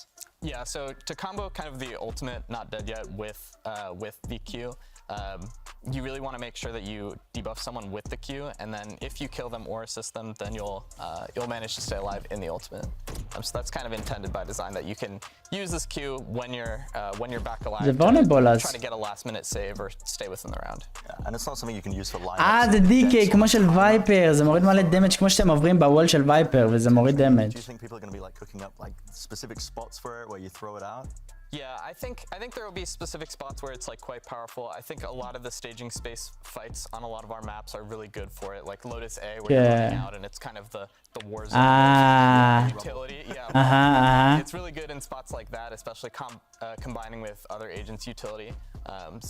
Yeah, so to combo kind of the ultimate not dead yet with the Q, you really want to make sure that you debuff someone with the Q, and then if you kill them or assist them, then you'll manage to stay alive in the ultimate. So that's kind of intended by design that you can use this Q when you're back alive. זה vulnerable אז. Try to get a last minute save or stay within the round. Yeah, and it's not something you can use for line. זה DK כמו של וייפר, זה מוריד מלא דמג' כמו שאתם עוברים בוול של וייפר וזה מוריד דמג'. Do you think people are going to be like cooking up like specific spots for it where you throw it out? Yeah, I think there will be specific spots where it's like quite powerful. I think a lot of the staging space fights on a lot of our maps are really good for it, like Lotus A where you're running out and it's kind of the war zone utility. Yeah, it's really good in spots like that, especially combining with other agents' utility.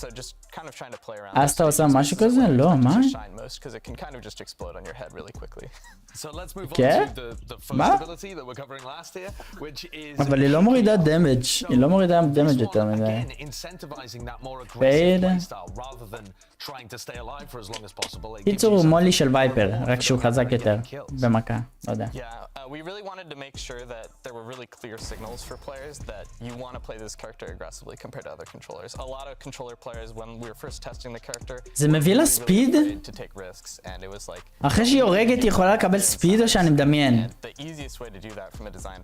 So just kind of trying to play around. אז אתה עושה משהו כזה? לא, מה? Shine most because it can kind of just explode on your head really quickly. So let's move on כן? to the first מה? ability that we're covering last here, which is אבל היא לא מורידה דמג', היא לא מורידה דמג' יותר מדי. again incentivizing that more aggressive Fade. playstyle rather than trying to stay alive for as long as possible. It gives קיצור you הוא some- מולי של וייפר, רק שהוא חזק יותר, במכה, לא יודע. Yeah, we really wanted to make sure that there were really clear signals for players that you want to play this character aggressively compared to other controllers. A lot of controller players, when we were first testing the character, זה מביא לה really ספיד? afraid to take risks, and it was like אחרי שהיא הורגת היא יכולה לקבל ספיד או שאני מדמיין? the easiest way to do that from a design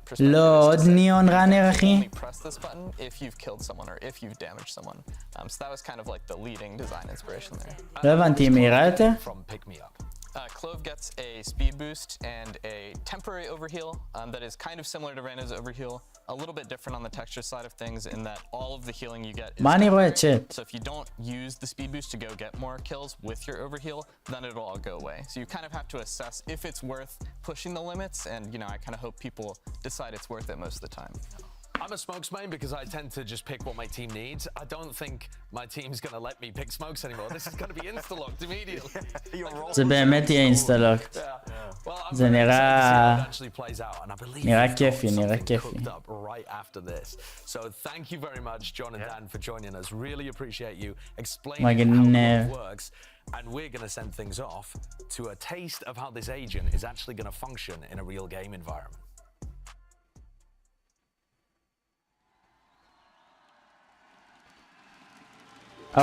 perspective. לא, עוד ניון ראנר אחי. Only press this button if you've killed someone or if you've damaged someone. So that was kind of like the leading design inspiration there. לא הבנתי, היא מהירה יותר? From Pick Me Up. Clove gets a speed boost and a temporary overheal that is kind of similar to Reyna's overheal. A little bit different on the texture side of things in that all of the healing you get is מה אני רואה temporary. צ'אט? So if you don't use the speed boost to go get more kills with your overheal, then it'll all go away. So you kind of have to assess if it's worth pushing the limits, and you know, I kind of hope people decide it's worth it most of the time. I'm a smokes main because I tend to just pick what my team needs. I don't think my team's going to let me pick smokes anymore. This is going to be insta-locked immediately. זה באמת יהיה אינסטלוקט. זה נראה... נראה כיפי, נראה כיפי. Right after this. So thank you very much, John and Dan, for joining us. Really appreciate you explaining how it works. And we're going to send things off to a taste of how this agent is actually going to function in a real game environment.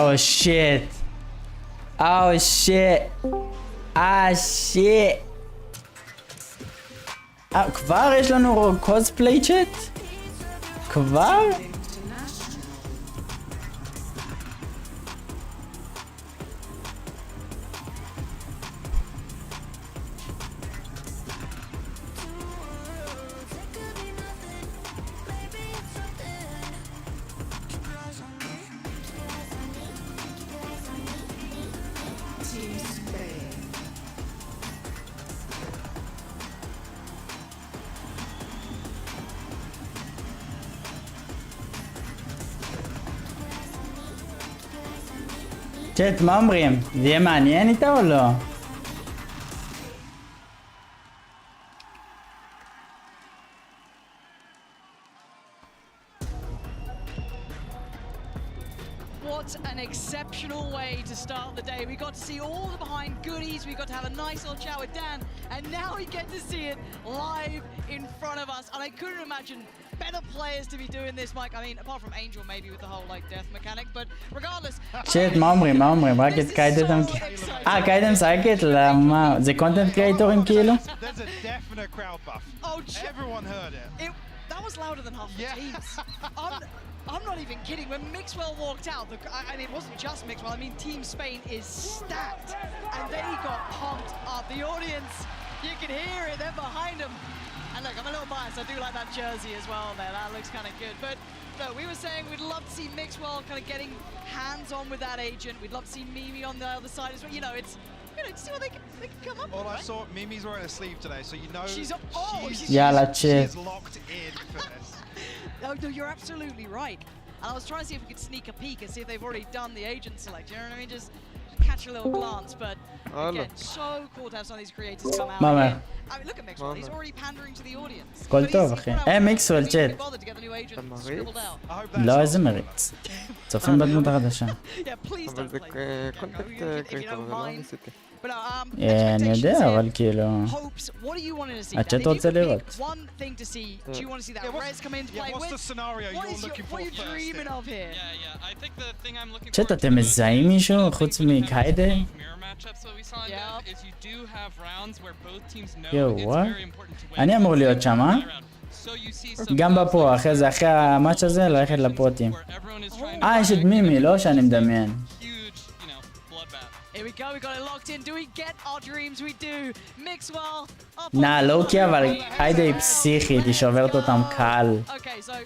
Oh shit. Oh shit. Ah shit. כבר יש לנו קוספליי צ'אט? כבר? צ'אט, מה אומרים? זה יהיה מעניין איתה או לא? What an exceptional way to start the day. We got to see all the behind goodies, we got to have a nice little chat with Dan, and now we get to see it live in front of us. And I couldn't imagine better players to be doing this, Mike. I mean, apart from Angel maybe with the whole like death mechanic, but regardless. שיט, מה אומרים? רק את קיידה אתם... קיידה משחקת? למה? זה קונטנט קריאטורים כאילו? There's a definite crowd buff. Everyone heard it. That was louder than half the teams. I'm not even kidding. When Mixwell walked out, and it wasn't just Mixwell, I mean Team Spain is stacked, and they got pumped up. The audience, you can hear it, they're behind them. And look, I'm a little biased, I do like that jersey as well there, that looks kind of good. But no, we were saying we'd love to see Mixwell kind of getting hands-on with that agent. We'd love to see Mimi on the other side as well. You know, it's... to see what they can come up with, I saw Mimi's wearing a sleeve today, so you know she's locked in for this. No, you're absolutely right. And I was trying to see if we could sneak a peek and see if they've already done the agent select. You know what I mean? Just catch a little glance. But again, so cool to have some of these creators come out. Again. I mean, look at Mixwell. He's already pandering to the audience. כל טוב, אחי. מיקסוול, צ'אט. לא, איזה מריץ. צופים בדמות החדשה. אבל זה קונטקט קריאטור, זה לא ניסיתי. אני יודע, אבל כאילו... הצ'אט רוצה לראות. צ'אט, אתם מזהים מישהו חוץ מקיידה? יואו, וואו. אני אמור להיות שם, אה? גם בפרו, אחרי זה, אחרי המאץ' הזה, ללכת לפרוטים. יש את מימי, לא שאני מדמיין. לוקי, אבל היידה היא פסיכית, היא שוברת אותם קל.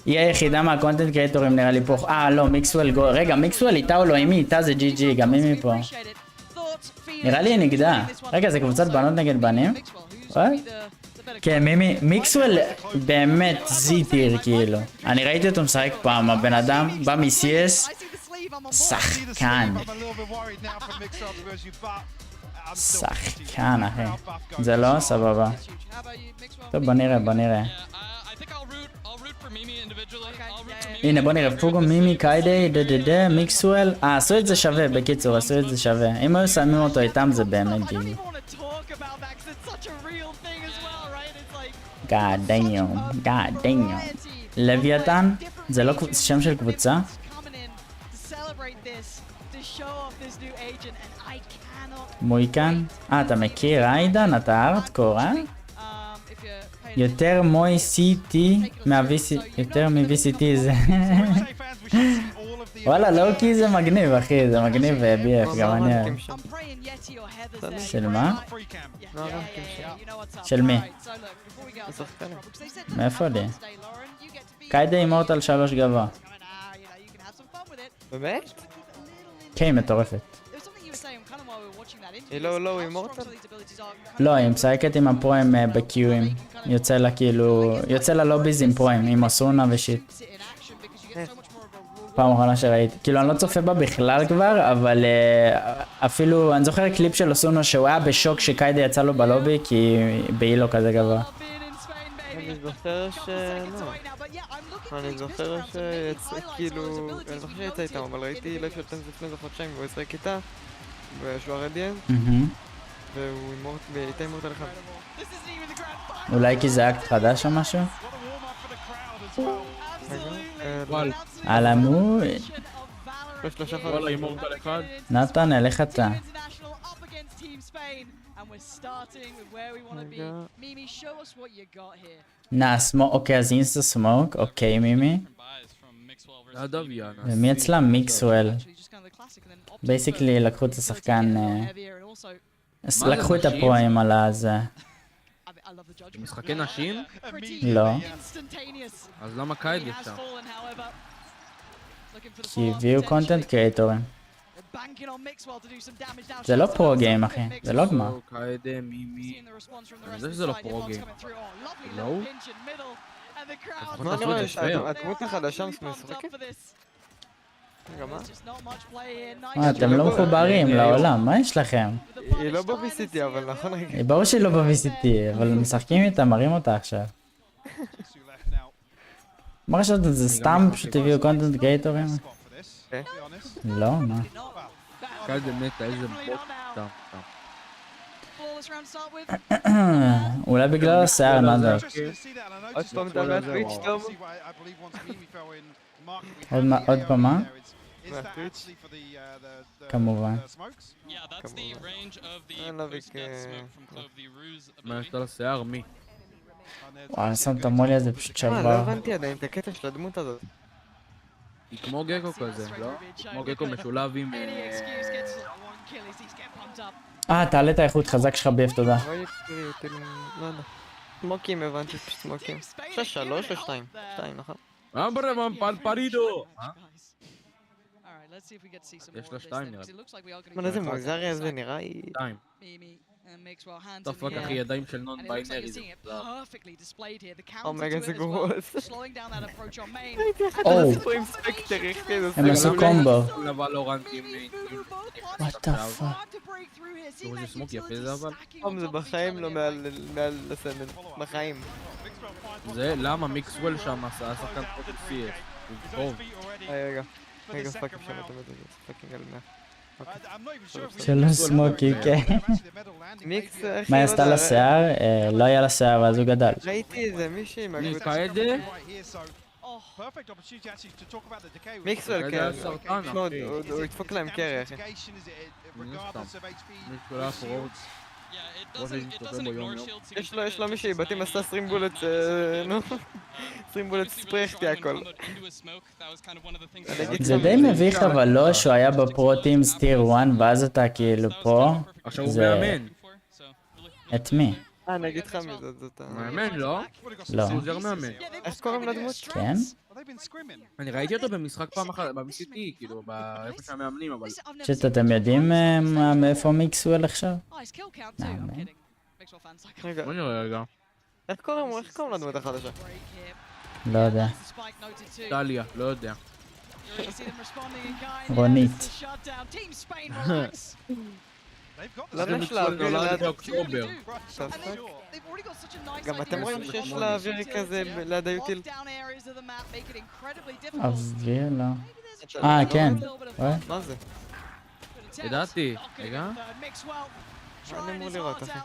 היא היחידה מהקונטנט קריאטורים נראה לי פה. לא, מיקסוול גול. רגע, מיקסוול איתה או לא? אם היא איתה זה GG, גם אם היא פה. נראה לי היא נגדה. רגע, זה קבוצת בנות נגד בנים? כן, מיקסוול באמת זיטיר כאילו. אני ראיתי אותו משחק פעם, הבן אדם בא מ-CS, שחקן. שחקן, אחי. זה לא? סבבה. טוב, בוא נראה. הנה, בוא נראה. פוגו, מימי, קיידי, מיקסוול. עשו את זה שווה, בקיצור, עשו את זה שווה. אם היו שמים אותו איתם זה באמת כאילו. God damn. לוויתן? זה לא שם של קבוצה? מויקן? אתה מכיר איידן? אתה ארטקור, אה? יותר מוי CT יותר מ-VCT זה... וואלה, לוקי זה מגניב, אחי, זה מגניב ו-BF, גם אני... של מה? של מי? מאיפה לי? קיידה אימורטל 3 גבוה. באמת? כן, היא מטורפת. היא לא אימורטל? לא, היא משחקת עם הפרוים בקיואים. יוצא לה כאילו... יוצא לה לוביז עם פרוים, עם אסונה ושיט. פעם אחרונה שראיתי. כאילו, אני לא צופה בה בכלל כבר, אבל אפילו... אני זוכר קליפ של אסונה שהוא היה בשוק שקיידה יצא לו בלובי, כי באילו כזה גבוה. אני זוכר אני זוכר כאילו... אני זוכר שיצא איתם, אבל ראיתי לייב של טנס לפני זה חודשיים, והוא ישחק איתה, בשוע רדיאנט, והוא איתה אימורטל אחד. אולי כי זה אקט חדש או משהו? על המוד. וואלה, אימורטל אחד. נתן, אליך אתה. אוקיי, אז אינסטה סמוק, אוקיי מימי. ומי אצלה? מיקסוול. בייסיקלי לקחו את השחקן... לקחו את הפרוים על הזה. משחקי נשים? לא. אז למה קייד יצא? כי הביאו קונטנט קריאטורים. זה לא פרו גיים, אחי, זה לא גמר. קיידה, מימי... אני חושב שזה לא פרו גיים. לא? מה נראה לי שהדמות החדשה משחקת? אתם לא מחוברים לעולם, מה יש לכם? היא לא ב-VCT, אבל נכון רגע. היא ברור שהיא לא ב-VCT, אבל משחקים איתה, מראים אותה עכשיו. מה חשבת, זה סתם פשוט הביאו קונטנט קריאטורים? לא, מה? כזה מתה, איזה בוט. סתם. אולי בגלל השיער, נדב. עוד פעם מהטוויץ' טוב? עוד פעם מה? כמובן. מה יש לו לשיער? מי? וואי, אני שם את המולי הזה פשוט לא שבר. הבנתי עדיין את הקטע של הדמות הזאת. היא כמו גקו כזה, לא? כמו גקו משולב עם... תעלה את האיכות חזק שלך ביף, תודה. לא יודע. סמוקים הבנתי, פשוט סמוקים. יש לה 3 או 2? 2, נכון? אמברם פרידו! יש לה 2 נראה לי. מה, איזה מוזר זה נראה? 2. טוב, רק אחי ידיים של נון ביינרי. אומגה זה גרוס. הייתי אחד לספור עם ספקטר, הם עשו קומבו. What the fuck? תראו איזה סמוק יפה זה אבל. זה בחיים לא מעל הסנן. בחיים. זה למה מיקסוול שם עשה שחקן פרוטל CS. הוא טוב. רגע, פאקינג שמעתם את זה. פאקינג על 100. שלא סמוקי, כן. מה היא עשתה לשיער? לא היה לשיער ואז הוא גדל. ראיתי איזה מישהי עם ניקה את זה? מיקסוול, כן. הוא ידפוק להם קרי, אחי. יש לו מישהי בתים עשתה סטרימבולט, נו, סטרימבולט ספריכתי הכל. זה די מביך אבל לא שהוא היה בפרוטים סטיר 1 ואז אתה כאילו פה. עכשיו הוא מאמן. את מי? אני אגיד לך מי זאת. מאמן לא? לא. הוא עוזר מאמן. איך קוראים לדמות? כן? אני ראיתי אותו במשחק פעם אחת, ב-BCT, כאילו, באיפה שהמאמנים, אבל... פשוט אתם יודעים מאיפה מיקסוול עכשיו? רגע. בוא נראה רגע. איך קוראים לדמות החדשה? לא יודע. טליה, לא יודע. רונית. למה יש לה אוויר ליד באוקטובר. גם אתם רואים שיש לה אוויר כזה ליד היוטיל? אוויר לא. כן. מה זה? ידעתי. רגע. מה אני אמור לראות, אחי?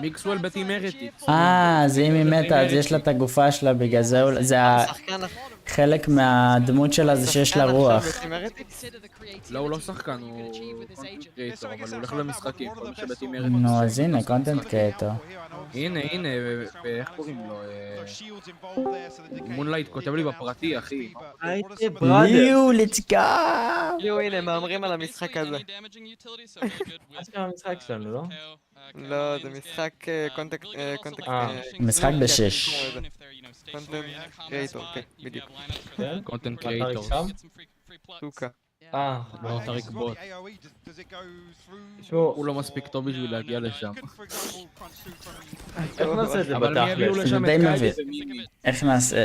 מיקסוול בטי מרטי. אז אם היא מתה אז יש לה את הגופה שלה בגלל זה חלק מהדמות שלה זה שיש לה רוח. לא, הוא לא שחקן, הוא קונטנט קריאטור, אבל הוא הולך למשחקים, כל מי שבטי מרטי. נו, אז הנה, קונטנט קריאטור. הנה, איך קוראים לו? מונלייט כותב לי בפרטי, אחי. יו, let's go! יו, הנה, מאמרים על המשחק הזה. זה המשחק שלנו, לא? לא, זה משחק קונטקט... משחק ב6. קונטנט קריאטור, כן, בדיוק. קונטנט קריאטור. סוקה. לא, טריק בוט. הוא לא מספיק טוב בשביל להגיע לשם. איך נעשה את זה אבל מי יביאו זה לשם די את מבין. קיידי? איך נעשה?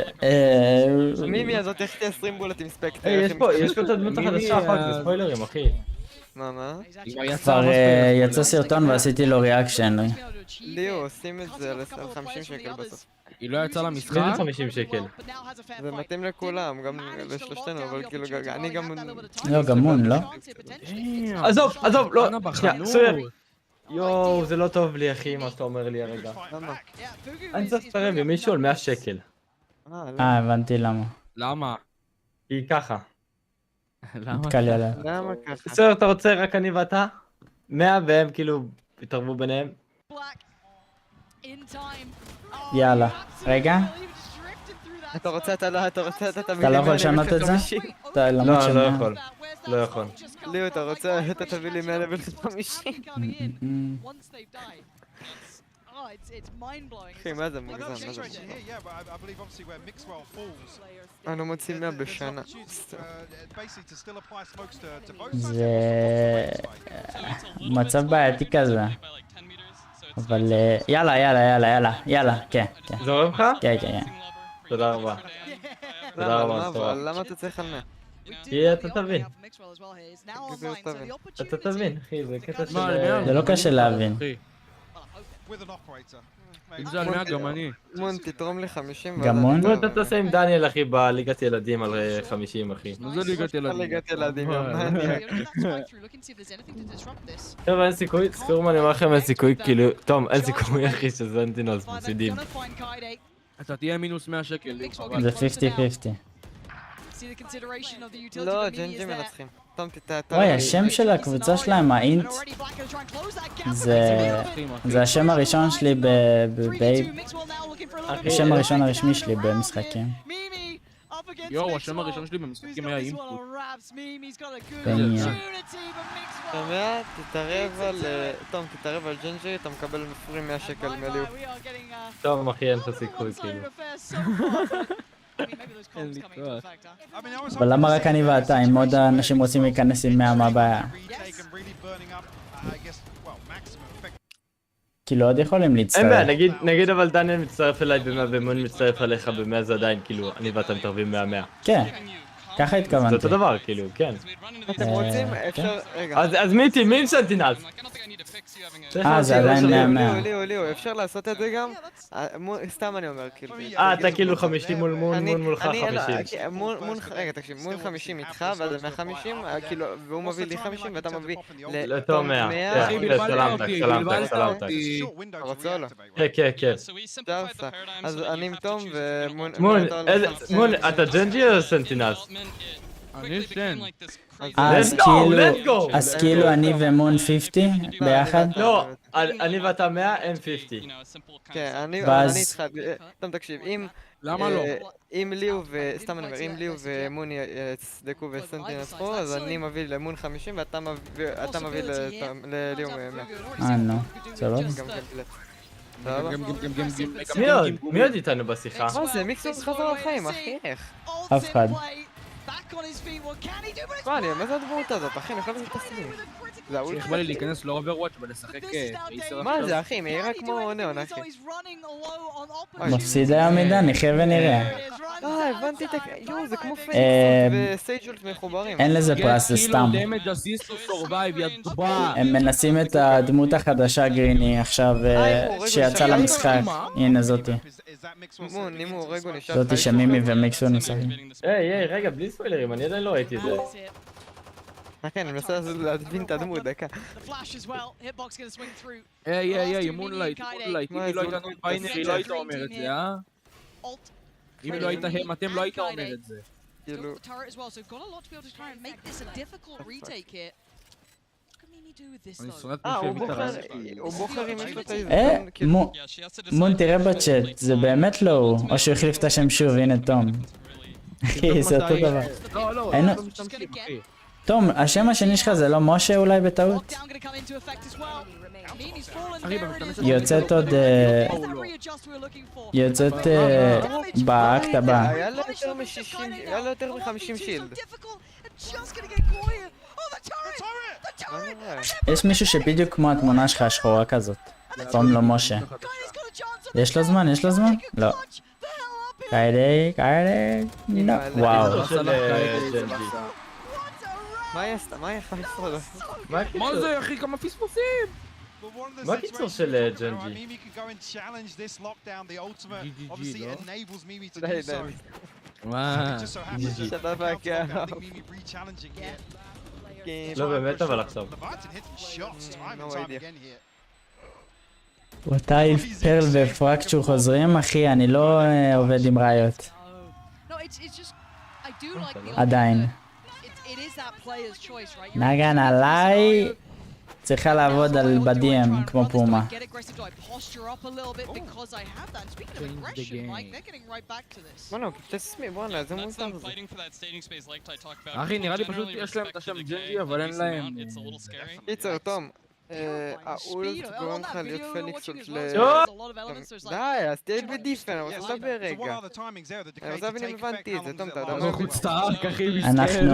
מימי הזאת איך תהיה סטרימבולט עם ספקטר? יש פה את הדמות החדשה אחת, זה ספוילרים, אחי. מה? כבר יצא סרטון ועשיתי לו ריאקשן. ליאו, עושים את זה על 50 שקל בסוף. היא לא יצאה למשחק? מי זה 50 שקל? זה מתאים לכולם, גם לשלושתנו, אבל כאילו, אני גם... לא, גם מון, לא? עזוב, לא, שנייה, סויר. יואו, זה לא טוב לי, אחי, מה שאתה אומר לי הרגע. למה? אני צריך לצטרף עם מישהו על 100 שקל. הבנתי למה. למה? כי ככה. נתקע לי עליה. למה ככה? סויר, אתה רוצה רק אני ואתה? 100 והם כאילו התערבו ביניהם. יאללה. רגע. אתה רוצה, אתה אתה לא יכול לשנות את זה? לא, לא יכול. לא יכול. ליאו, אתה רוצה, אתה תביא לי 100 לבל 50. אחי, מה זה מוגזם? אנו מוצאים 100 בשנה. זה מצב בעייתי כזה. אבל יאללה, כן. זורם לך? כן. תודה רבה. למה אתה צריך על 100? כי אתה תבין. אתה תבין, אחי, זה קטע של... זה לא קשה להבין. אם זה על 100 גם אני. מון, תתרום לי 50. גמון? בוא אתה תעשה עם דניאל אחי בליגת ילדים על 50 אחי. מה זה ליגת ילדים? ליגת ילדים, מניאק. טוב אין סיכוי, תזכרו מה אני אומר לכם, אין סיכוי כאילו, תום אין סיכוי אחי שזנטינוס מפסידים. אתה תהיה מינוס 100 שקל. זה 50-50. לא, ג'נג'י מנצחים. תום וואי, השם של הקבוצה שלהם, האינט, זה השם הראשון שלי בבייב. השם הראשון הרשמי שלי במשחקים. יואו, השם הראשון שלי במשחקים היה אינפוט. שומע? תום, תתערב על ג'נג'י, אתה מקבל מפרים 100 שקל מליו. טוב אחי, אין לך סיכוי כאילו. אבל למה רק אני ואתה? אם עוד אנשים רוצים להיכנס עם 100, מה הבעיה? כאילו עוד יכולים להצטרף. אין בעיה, נגיד אבל דניאל מצטרף אליי ב-100 ומון מצטרף אליך ב-100 זה עדיין כאילו אני ואתה מתערבים 100-100. כן, ככה התכוונתי. זה אותו דבר כאילו, כן. אתם רוצים? אפשר... רגע. אז מי עם סנטינלס? זה עדיין 100. ליאו, אפשר לעשות את זה גם? סתם אני אומר כאילו. אתה כאילו 50 מול מון מולך 50. רגע תקשיב, מול 50 איתך ואז 150 כאילו והוא מביא לי 50 ואתה מביא לתום 100. סלמת. רוצה או לא? כן. אז אני עם תום ומון... מון, אתה ג'נג'י או סנטינלס? אני סן. אז כאילו אני ומון 50 ביחד? לא, אני ואתה 100 הם 50. כן, אני איתך, תום תקשיב, למה לא? אם ליאו סתם אני אומר, אם ליאו ומון יצדקו וסנטינלס פה, אז אני מביא למון 50 ואתה מביא לליאו 100. נו, סבבה. מי עוד איתנו בשיחה? מה זה? מיקסוס חזר לחיים, אחי, איך? אף אחד. מה, מה זה הדמות הזאת, אחי? אני חייב לזה תסלים. איך בא לי להיכנס לאוברוואץ' ולשחק ריסר? מה זה, אחי? מהירה כמו נאון, אחי. מפסידי עמידה, נחיה ונראה. הבנתי את ה... יואו, זה כמו פייק וסייג'ולט מחוברים. אין לזה פרס, זה סתם. הם מנסים את הדמות החדשה גריני עכשיו שיצא למשחק. הנה זאתי. זאתי שמימי ומיקסו נוסעים. היי, רגע, בלי ספוילרים, אני עדיין לא ראיתי את זה. כן, אני מנסה להבין את הדמות, דקה. היי, מונלייט. אם היא לא הייתה ביינרי, לא היית אומר את זה, אה? אם לא היית הם, אתם לא היית אומר את זה. כאילו... הוא בוחר אם יש לו את ההזדמנות. מון, תראה בצ'אט, זה באמת לא הוא. או שהוא החליף את השם שוב, הנה תום. אחי, זה אותו דבר. לא, תום, השם השני שלך זה לא משה אולי בטעות? יוצאת עוד... יוצאת באקט הבא. היה לו יותר מ-50 שילד. יש מישהו שבדיוק כמו התמונה שלך השחורה כזאת. קוראים לו משה. יש לו זמן? לא. קיידי, לא. וואו. מה היא עשתה? מה היא יכולה לעשות? מה זה אחי? כמה פספוסים? מה הקיצור של ג'נג'י? לא באמת אבל עכשיו. אותי פרל ופרקצ'ור חוזרים, אחי, אני לא עובד עם ראיות. עדיין. נגן עליי, צריכה לעבוד על בדים כמו פומה. אחי, נראה לי פשוט יש להם את השם ג'נג'י, אבל אין להם... קיצר, תום. האולט גורם לך להיות פניקסות די, אז תהיה בדיפן, אני רוצה לדבר רגע. אני רוצה להבין אם הבנתי את זה, תום, אתה יודע מה? חוצטרק, אחי, מסכן.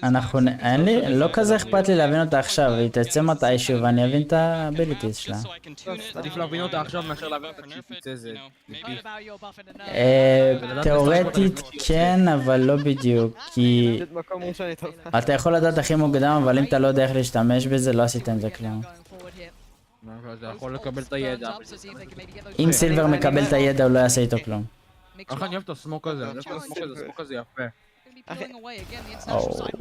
אנחנו, אין לי, לא כזה אכפת לי להבין אותה עכשיו, היא תצא מתישהו ואני אבין את האביליטיז שלה. עדיף להבין אותה עכשיו מאשר להבין אותה כשהיא תצא זה. תיאורטית כן, אבל לא בדיוק, כי... אתה יכול לדעת הכי מוקדם, אבל אם אתה לא יודע איך להשתמש בזה, לא עשית עם זה כלום. אתה יכול לקבל את הידע. אם סילבר מקבל את הידע הוא לא יעשה איתו כלום. איך אני אוהב את הסמוק הזה, אני אוהב את הסמוק הזה, הסמוק הזה יפה.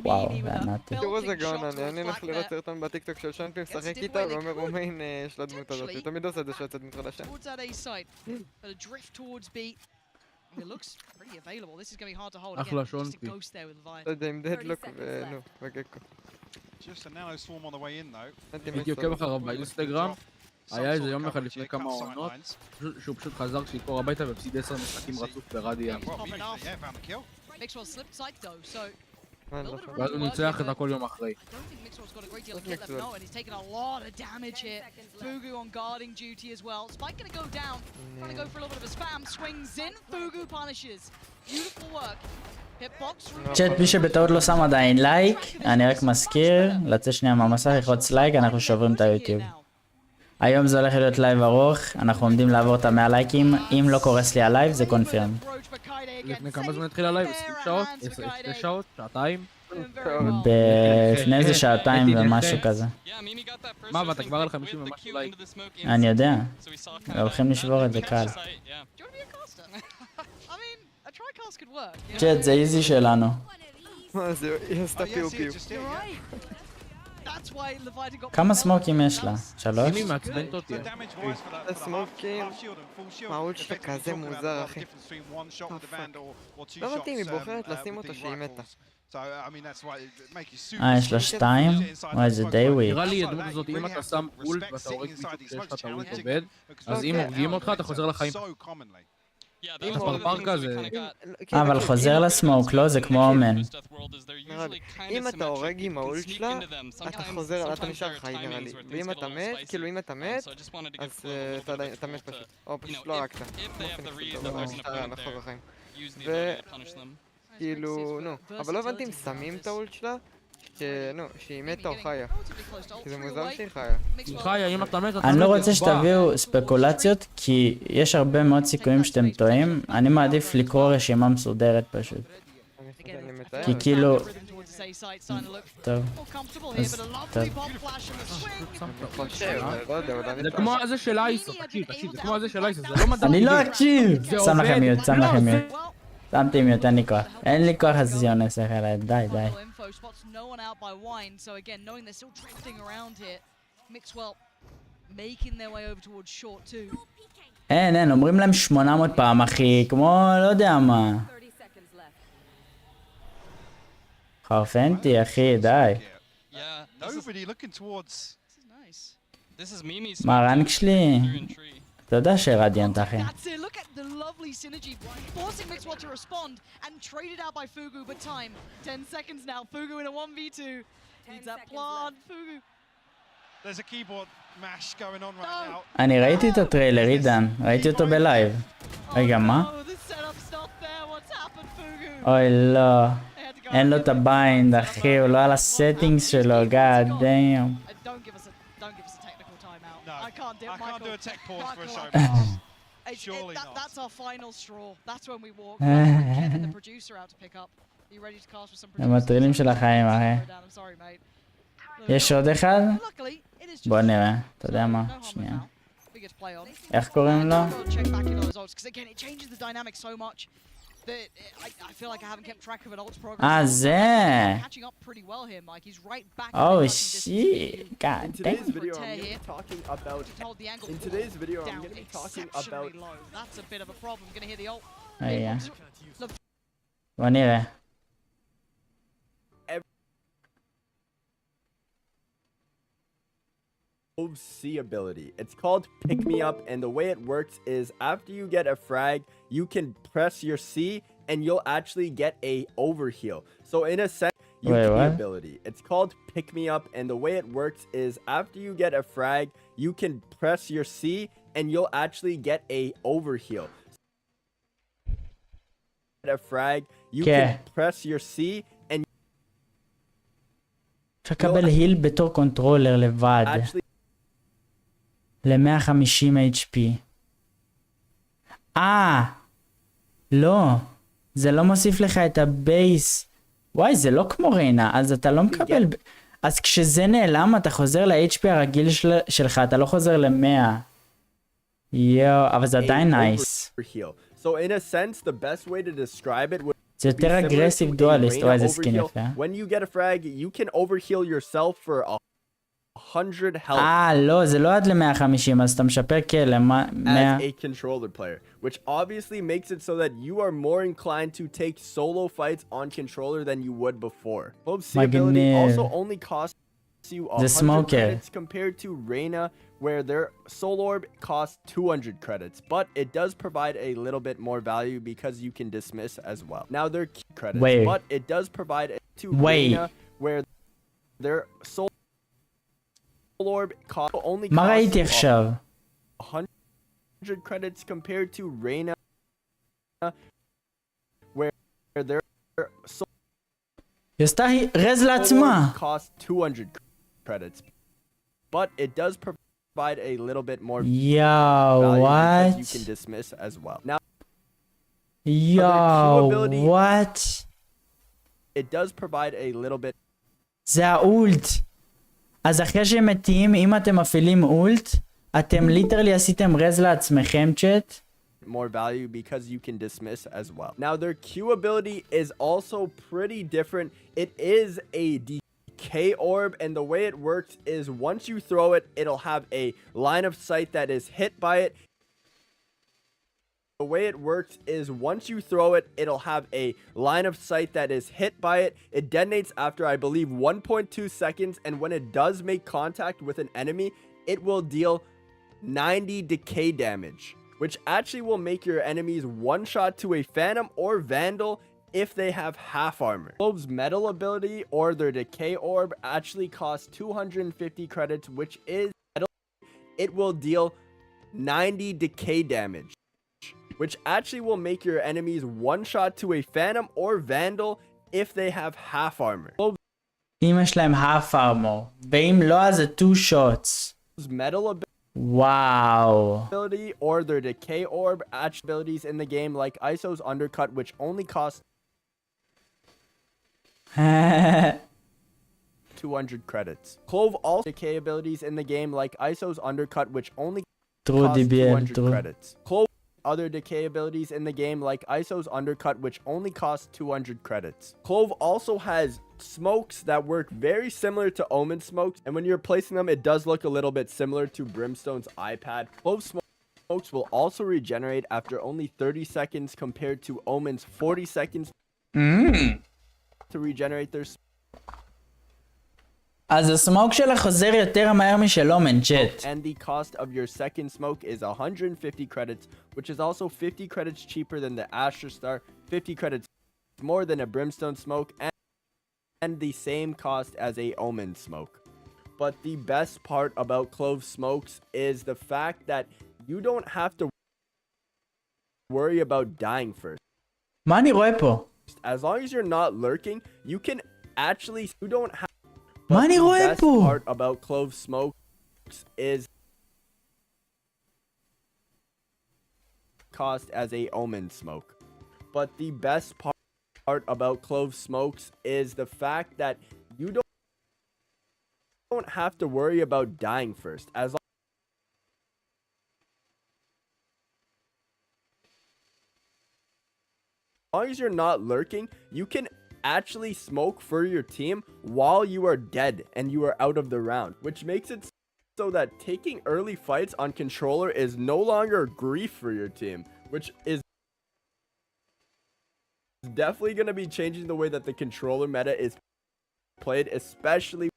וואו, וענתי. תראו איזה גאון אני הולך לראות סרטון בטיקטוק של שונפי משחק איתה ואומר אומיין יש לה דמות הזאת, הוא תמיד עושה את זה שיוצאת דמות חדשה. אחלה שונפי. לא יודע, עם דדלוק ונו, וגקו. הייתי עוקב אחריו באינסטגרם, היה איזה יום אחד לפני כמה עונות, שהוא פשוט חזר שיכור הביתה והפסיד 10 משחקים רצוף ברדיה. ואז הוא ניצח את הכל יום אחרי. צ'אט, מי שבטעות לא שם עדיין לייק, אני רק מזכיר, לצאת שנייה מהמסך, ללחוץ לייק, אנחנו שוברים את היוטיוב. היום זה הולך להיות לייב ארוך, אנחנו עומדים לעבור את 100 לייקים, אם לא קורס לי הלייב זה קונפירם. לפני כמה זמן התחיל הלייב? 20 שעות? 10 שעות? שעתיים? לפני איזה שעתיים ומשהו כזה. מה, ואתה כבר על 50 ומשהו לייק? אני יודע, הולכים לשבור את זה קל. צ'אט, זה איזי שלנו. מה זה, היא עשתה פיו פיו. כמה סמוקים יש לה? 3? היא מעצבנת אותי. הסמוקים, מהאולט שלה כזה מוזר אחי. לא מתאים, היא בוחרת לשים אותו שהיא מתה. יש לה 2? וואי, זה די וויק. נראה לי הדמות הזאת, אם אתה שם אולט ואתה הורג מישהו כשיש לך את האולט עובד, אז אם הורגים אותך אתה חוזר לחיים. אתה פרפר כזה. אבל חוזר לסמוק, לא? זה כמו אומן. אם אתה הורג עם האולט שלה, אתה חוזר, אתה נשאר חי נראה לי. ואם אתה מת, כאילו אם אתה מת, אז אתה מת פשוט. או פשוט לא הרגת. אתה בחיים. וכאילו, נו. אבל לא הבנתי אם שמים את האולט שלה, שהיא מתה או חיה. כי זה מוזר שהיא חיה. חיה, אם אתה מת, אני לא רוצה שתביאו ספקולציות, כי יש הרבה מאוד סיכויים שאתם טועים. אני מעדיף לקרוא רשימה מסודרת פשוט. כי כאילו... טוב. אז טוב. זה כמו הזה של אייסו, תקשיב, זה כמו הזה של אייסו, זה לא מדע. אני לא אקשיב! שם לכם מיוט, שם לכם מיוט. שמתי מיוט, אין לי כוח. אין לי כוח אז יונס אחרי, די, די. אין, אומרים להם 800 פעם, אחי, כמו לא יודע מה. חרפנתי, אחי, די. מה הרנק שלי? אתה יודע שרדיאנט, אחי. אני ראיתי את הטריילר, עידן. ראיתי אותו בלייב. רגע, מה? אוי, לא. אין לו את הביינד, אחי. הוא לא על הסטינגס שלו, God damn. I can't do a tech pause for a Showmatch. Surely not. That's our final straw. That's when we walk. Kevin, the producer, out to pick up. Are you ready to cast for some producer? המטרילים של החיים, אחי. יש עוד אחד? בוא נראה. אתה יודע מה? שנייה. איך קוראים לו? זה! Oh shit! God damn! רגע. בוא נראה. C ability. It's called Pick Me Up, and the way it works is after you get a frag, you can press your C and you'll actually get a overheal. So in a sense, ability. It's called Pick Me Up, and the way it works is after you get a frag, you can press your C and you'll actually get a overheal. A frag, you can press your C and אפשר לקבל היל בתור קונטרולר לבד. ל-150 HP. לא. זה לא מוסיף לך את הבייס. וואי, זה לא כמו ריינה, אז אתה לא מקבל... אז כשזה נעלם, אתה חוזר ל-HP הרגיל שלך, אתה לא חוזר ל-100. יואו, אבל זה עדיין נייס. So in a sense, the best way to describe it would זה יותר אגרסיב דואליסט, וואי, איזה סקין יפה. When you get a frag, you can overheal yourself for 100 health. לא, זה לא עד ל-150, אז אתה משפר as a controller player, which obviously makes it so that you are more inclined to take solo fights on controller than you would before. Clove's C ability also only costs you 100 credits compared to Reyna, where their soul orb costs 200 credits, but it does provide a little bit more value because you can dismiss as well. Now their key credits, but it does provide to Reyna, where their soul orb only costs 100 credits compared to Reyna, where their soul orb costs 200 credits, but it does provide a little bit more value because you can dismiss as well. Now, what? It does provide a little bit. זה האולט. אז אחרי שהם מתים, אם אתם מפעילים אולט, אתם ליטרלי עשיתם רז לעצמכם, צ'אט. More value because you can dismiss as well. Now their Q ability is also pretty different. It is a decay orb, and the way it works is once you throw it, it'll have a line of sight that is hit by it. The way it works is once you throw it, it'll have a line of sight that is hit by it. It detonates after, I believe, 1.2 seconds, and when it does make contact with an enemy, it will deal 90 decay damage, which actually will make your enemies one shot to a Phantom or Vandal if they have half armor. Clove's metal ability or their decay orb actually costs 250 credits, which is metal. It will deal 90 decay damage, which actually will make your enemies one shot to a Phantom or Vandal if they have half armor. אם יש להם half armor, ואם לא, אז זה 2 shots. Metal ability. Wow. Ability or their decay orb abilities in the game like ISO's undercut, which only costs 200 credits. Clove also decay abilities in the game like ISO's undercut, which only costs 200 credits. Clove other decay abilities in the game like ISO's undercut, which only costs 200 credits. Clove also has smokes that work very similar to Omen smokes, and when you're placing them, it does look a little bit similar to Brimstone's iPad. Clove smokes will also regenerate after only 30 seconds compared to Omen's 40 seconds to regenerate their אז הסמוק שלה חוזר יותר מהר משל אומן, צ'אט. And the cost of your second smoke is 150 credits, which is also 50 credits cheaper than the Astra Star, 50 credits more than a Brimstone smoke, and the same cost as a Omen smoke. But the best part about Clove smokes is the fact that you don't have to worry about dying first. מה אני רואה פה? As long as you're not lurking, you can actually, you don't have. מה אני רואה The best פה? part about Clove smokes is cost as a Omen smoke. But the best part about Clove smokes is the fact that you don't have to worry about dying first. As long as you're not lurking, you can actually smoke for your team while you are dead and you are out of the round, which makes it so that taking early fights on controller is no longer grief for your team, which is definitely going to be changing the way that the controller meta is played, especially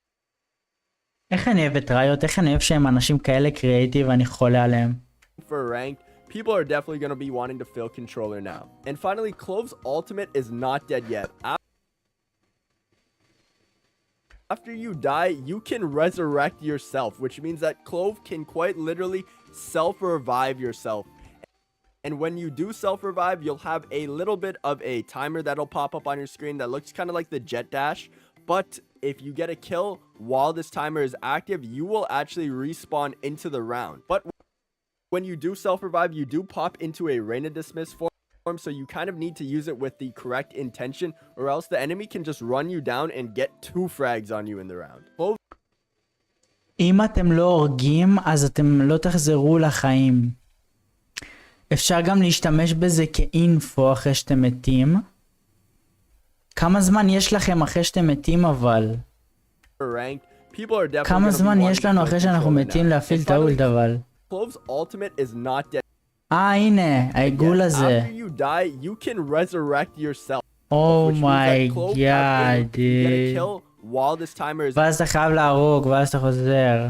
איך אני אוהב את ראיות, איך אני אוהב שהם אנשים כאלה קריאיטיב, אני חולה עליהם. for ranked. People are definitely going to be wanting to fill controller now. And finally, Clove's ultimate is not dead yet. After you die, you can resurrect yourself, which means that Clove can quite literally self-revive yourself. And when you do self-revive, you'll have a little bit of a timer that'll pop up on your screen that looks kind of like the jet dash. But if you get a kill while this timer is active, you will actually respawn into the round. But when you do self-revive, you do pop into a Reyna dismiss form. so you kind of need to use it with the correct intention, or else the enemy can just run you down and get 2 frags on you in the round. Clove אם אתם לא הורגים, אז אתם לא תחזרו לחיים. אפשר גם להשתמש בזה כאינפו אחרי שאתם מתים. כמה זמן יש לכם אחרי שאתם מתים אבל? כמה זמן יש לנו אחרי שאנחנו מתים להפעיל את האולט אבל? Clove's ultimate is not dead. הנה, העיגול הזה. After you die, you can resurrect yourself. אומי גאד. While this timer is... ואז אתה חייב להרוג, ואז אתה חוזר.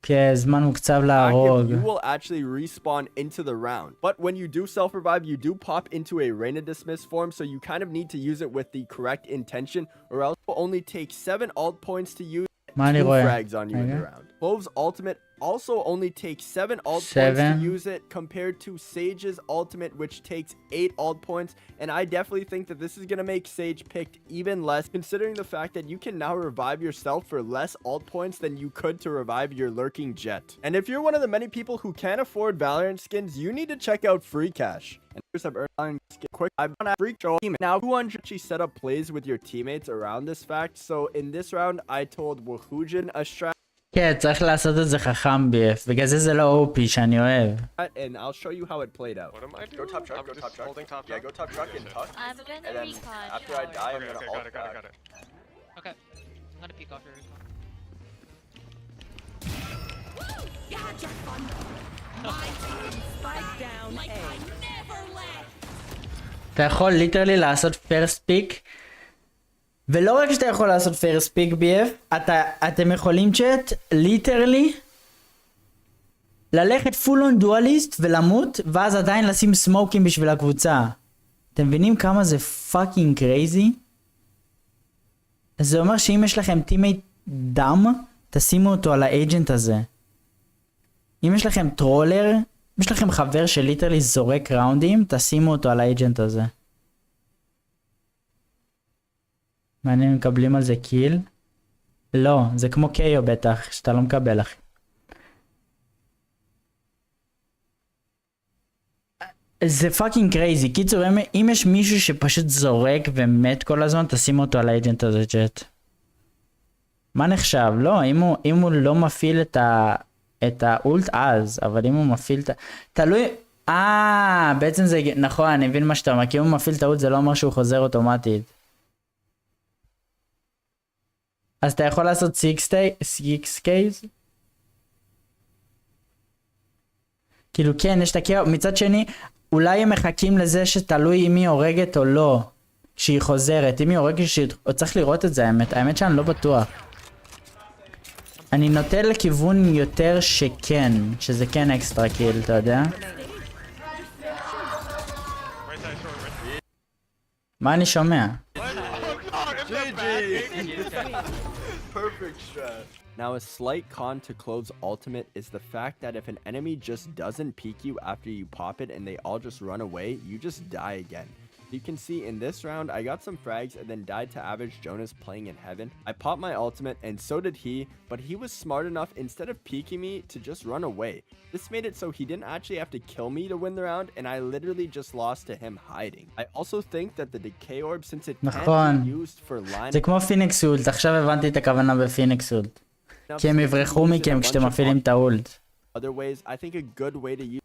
כן, זמן מוקצב להרוג. You will actually respawn into the round. But when you do self-revive, you do pop into a Reign of Dismiss form, so you kind of need to use it with the correct intention, or else it will only take 7 ult points to use 2 frags on you in the round. Clove's ultimate also only takes 7 ult points to use it, compared to Sage's ultimate, which takes 8 ult points, and I definitely think that this is going to make Sage picked even less, considering the fact that you can now revive yourself for less ult points than you could to revive your lurking Jet. And if you're one of the many people who can't afford Valorant skins, you need to check out Free Cash. And first I've earned skin quick. I've done a freak show team. Now 200 actually set up plays with your teammates around this fact, so in this round I told Wahujin a strat. כן, צריך לעשות את זה חכם BF, בגלל זה לא OP שאני אוהב. And I'll show you how it played out. What am I doing? Go top truck, go top truck. Yeah, go top truck and tuck. I'm gonna And then recon. after I die, I'm gonna ult back. Got it. Okay. I'm gonna peek off your recon. אתה יכול ליטרלי לעשות פרסט פיק, ולא רק שאתה יכול לעשות פרסט פיק BF, אתם יכולים צ'אט ליטרלי ללכת פול און דואליסט ולמות, ואז עדיין לשים סמוקים בשביל הקבוצה. אתם מבינים כמה זה פאקינג קרייזי? זה אומר שאם יש לכם טימייט דם, תשימו אותו על האג'נט הזה. אם יש לכם טרולר, אם יש לכם חבר שליטרלי זורק ראונדים, תשימו אותו על האג'נט הזה. מעניין אם מקבלים על זה קיל? לא, זה כמו קיו בטח, שאתה לא מקבל אחי. זה פאקינג קרייזי. קיצור, אם יש מישהו שפשוט זורק ומת כל הזמן, תשימו אותו על האג'נט הזה ג'ט. מה נחשב? לא, אם הוא לא מפעיל את האולט אז, אבל אם הוא מפעיל את... תלוי... בעצם זה... נכון, אני מבין מה שאתה אומר, כי אם הוא מפעיל את האולט זה לא אומר שהוא חוזר אוטומטית. אז אתה יכול לעשות 6Ks? כאילו כן, יש את הקריאה, מצד שני, אולי הם מחכים לזה שתלוי אם היא הורגת או לא, כשהיא חוזרת. אם היא הורגת, צריך לראות את זה, האמת שאני לא בטוח. אני נוטה לכיוון יותר שכן, שזה כן אקסטרה קיל, אתה יודע? מה אני שומע? Perfect strat. Now, a slight con to Clove's ultimate is the fact that if an enemy just doesn't peek you after you pop it and they all just run away, you just die again. You can see in this round, I got some frags and then died to Average Jonas playing in heaven. I popped my ultimate and so did he, but he was smart enough instead of peeking me to just run away. This made it so he didn't actually have to kill me to win the round, and I literally just lost to him hiding. I also think that the decay orb, since it can't be used for line... זה כמו פיניקס אולט, עכשיו הבנתי את הכוונה בפיניקס אולט. כי הם יברחו מכם כשאתם מפעילים את האולט. Other ways, I think a good way to use...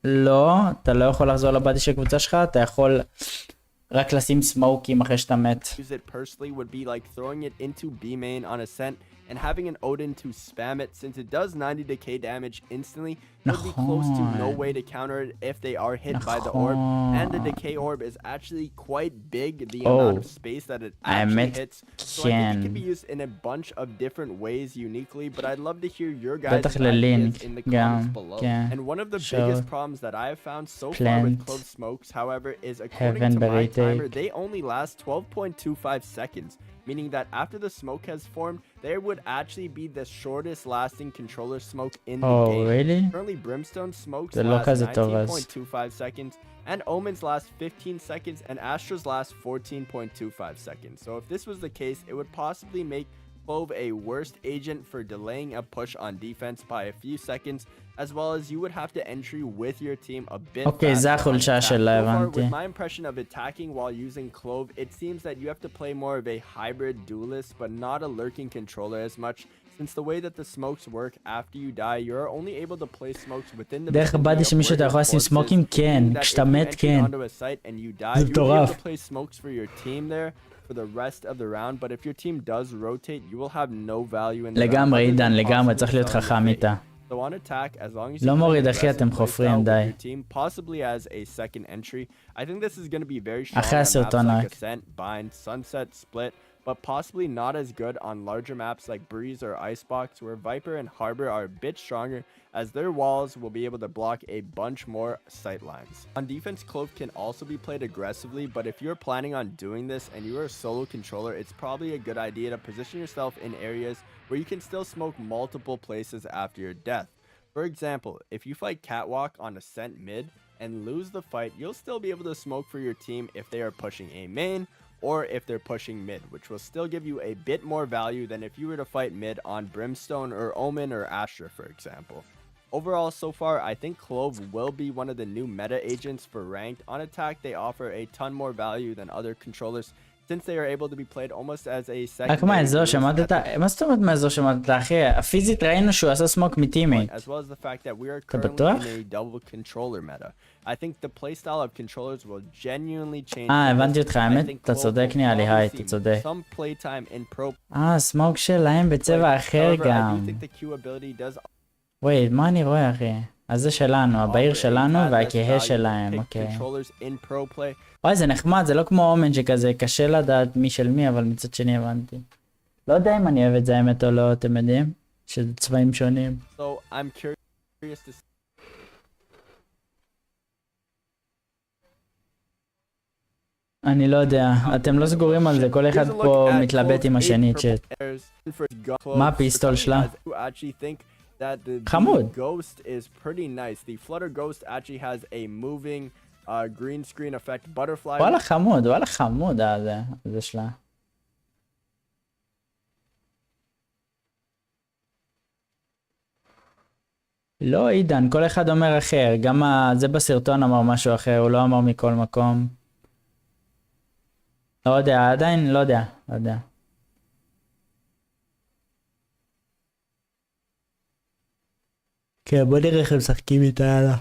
לא, אתה לא יכול לחזור לבאדי של קבוצה שלך, אתה יכול רק לשים סמוקים אחרי שאתה מת. Use it personally would be like throwing it into B main on Ascent and having an Odin to spam it, since it does 90 decay damage instantly. It would be close to no way to counter it if they are hit by the orb, and the decay orb is actually quite big, the amount of space that it actually hits. So I think it can be used in a bunch of different ways uniquely, but I'd love to hear your guys' ideas in the comments below. And one of the biggest problems that I have found so far with Clove smokes, however, is according to my timer, they only last 12.25 seconds. Meaning that after the smoke has formed, there would actually be the shortest lasting controller smoke in the game. Really? Currently, Brimstone smokes last 19.25 seconds, and Omens last 15 seconds, and Astra's last 14.25 seconds. So if this was the case, it would possibly make Clove a worst agent for delaying a push on defense by a few seconds, as well as you would have to entry with your team a bit אוקיי, זה החולשה שלה, הבנתי. With my impression of attacking while using Clove, it seems that you have to play more of a hybrid duelist, but not a lurking controller as much, since the way that the smokes work after you die, you're only able to play smokes within the דרך הבאתי שמישהו אתה יכול לשים סמוקים? כן, כשאתה מת כן. זה מטורף. For the rest of the round, but if your team does rotate, you will have no value in the לגמרי עידן, לגמרי, צריך להיות חכם איתה. So on attack, as long as לא you מוריד play אחי, אתם aggressive חופרים, playstyle די. with your team, possibly as a second entry, I think this is going to be very strong אחרי on maps הסרטון like רק. Ascent, Bind, Sunset, Split, but possibly not as good on larger maps like Breeze or Icebox, where Viper and Harbor are a bit stronger, as their walls will be able to block a bunch more sight lines. On defense, Clove can also be played aggressively, but if you're planning on doing this and you are a solo controller, it's probably a good idea to position yourself in areas where you can still smoke multiple places after your death. For example, if you fight Catwalk on Ascent mid and lose the fight, you'll still be able to smoke for your team if they are pushing A main, or if they're pushing mid, which will still give you a bit more value than if you were to fight mid on Brimstone or Omen or Astra, for example. Overall, so far, I think Clove will be one of the new meta agents for ranked. On attack, they offer a ton more value than other controllers, since they are able to be played almost as a second. רק מהאזור שמעת אותה? מה זאת אומרת מהאזור שמעת אותה, אחי? הפיזית ראינו שהוא עשה סמוק מטימית. As well as the fact that we are אתה currently בטוח? in a double controller meta. I think the playstyle of controllers will genuinely change. הבנתי אותך, האמת, אתה צודק נראה לי, היי, אתה צודק. Some playtime in pro. סמוק שלהם בצבע אחר However, גם. I do think the Q ability does. וואי, מה אני רואה, אחי? אז זה שלנו, הבהיר שלנו והכהה שלהם, אוקיי. וואי, זה נחמד, זה לא כמו אומן שכזה קשה לדעת מי של מי, אבל מצד שני הבנתי. לא יודע אם אני אוהב את זה האמת או לא, אתם יודעים? שזה צבעים שונים. So I'm curious to see. אני לא יודע, אתם לא סגורים על זה, כל אחד פה מתלבט עם השני, צ'אט. מה הפיסטול שלה? חמוד. Ghost is pretty nice. The Flutter Ghost actually has a moving green screen effect butterfly. וואלה חמוד, וואלה חמוד זה שלה. לא עידן, כל אחד אומר אחר, גם זה בסרטון אמר משהו אחר, הוא לא אמר מכל מקום. לא יודע, עדיין לא יודע, לא יודע. כן, בוא נראה איך הם משחקים איתה, יאללה.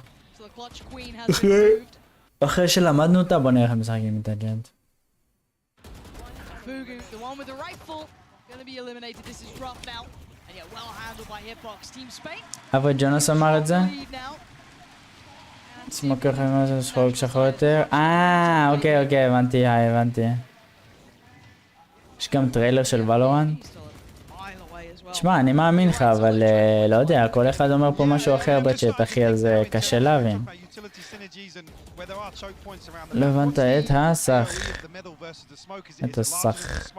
אחרי שלמדנו אותה, בוא נראה איך הם משחקים איתה, ג'נט. אבל ג'ונוס אמר את זה? סמוקר חיימה שחור שחור יותר. אוקיי, הבנתי. יש גם טריילר של ולורנט? תשמע, אני מאמין לך, אבל לא יודע, כל אחד אומר פה משהו אחר בצ'אט, אחי, אז קשה להבין. לא הבנת את הסך. את הסך.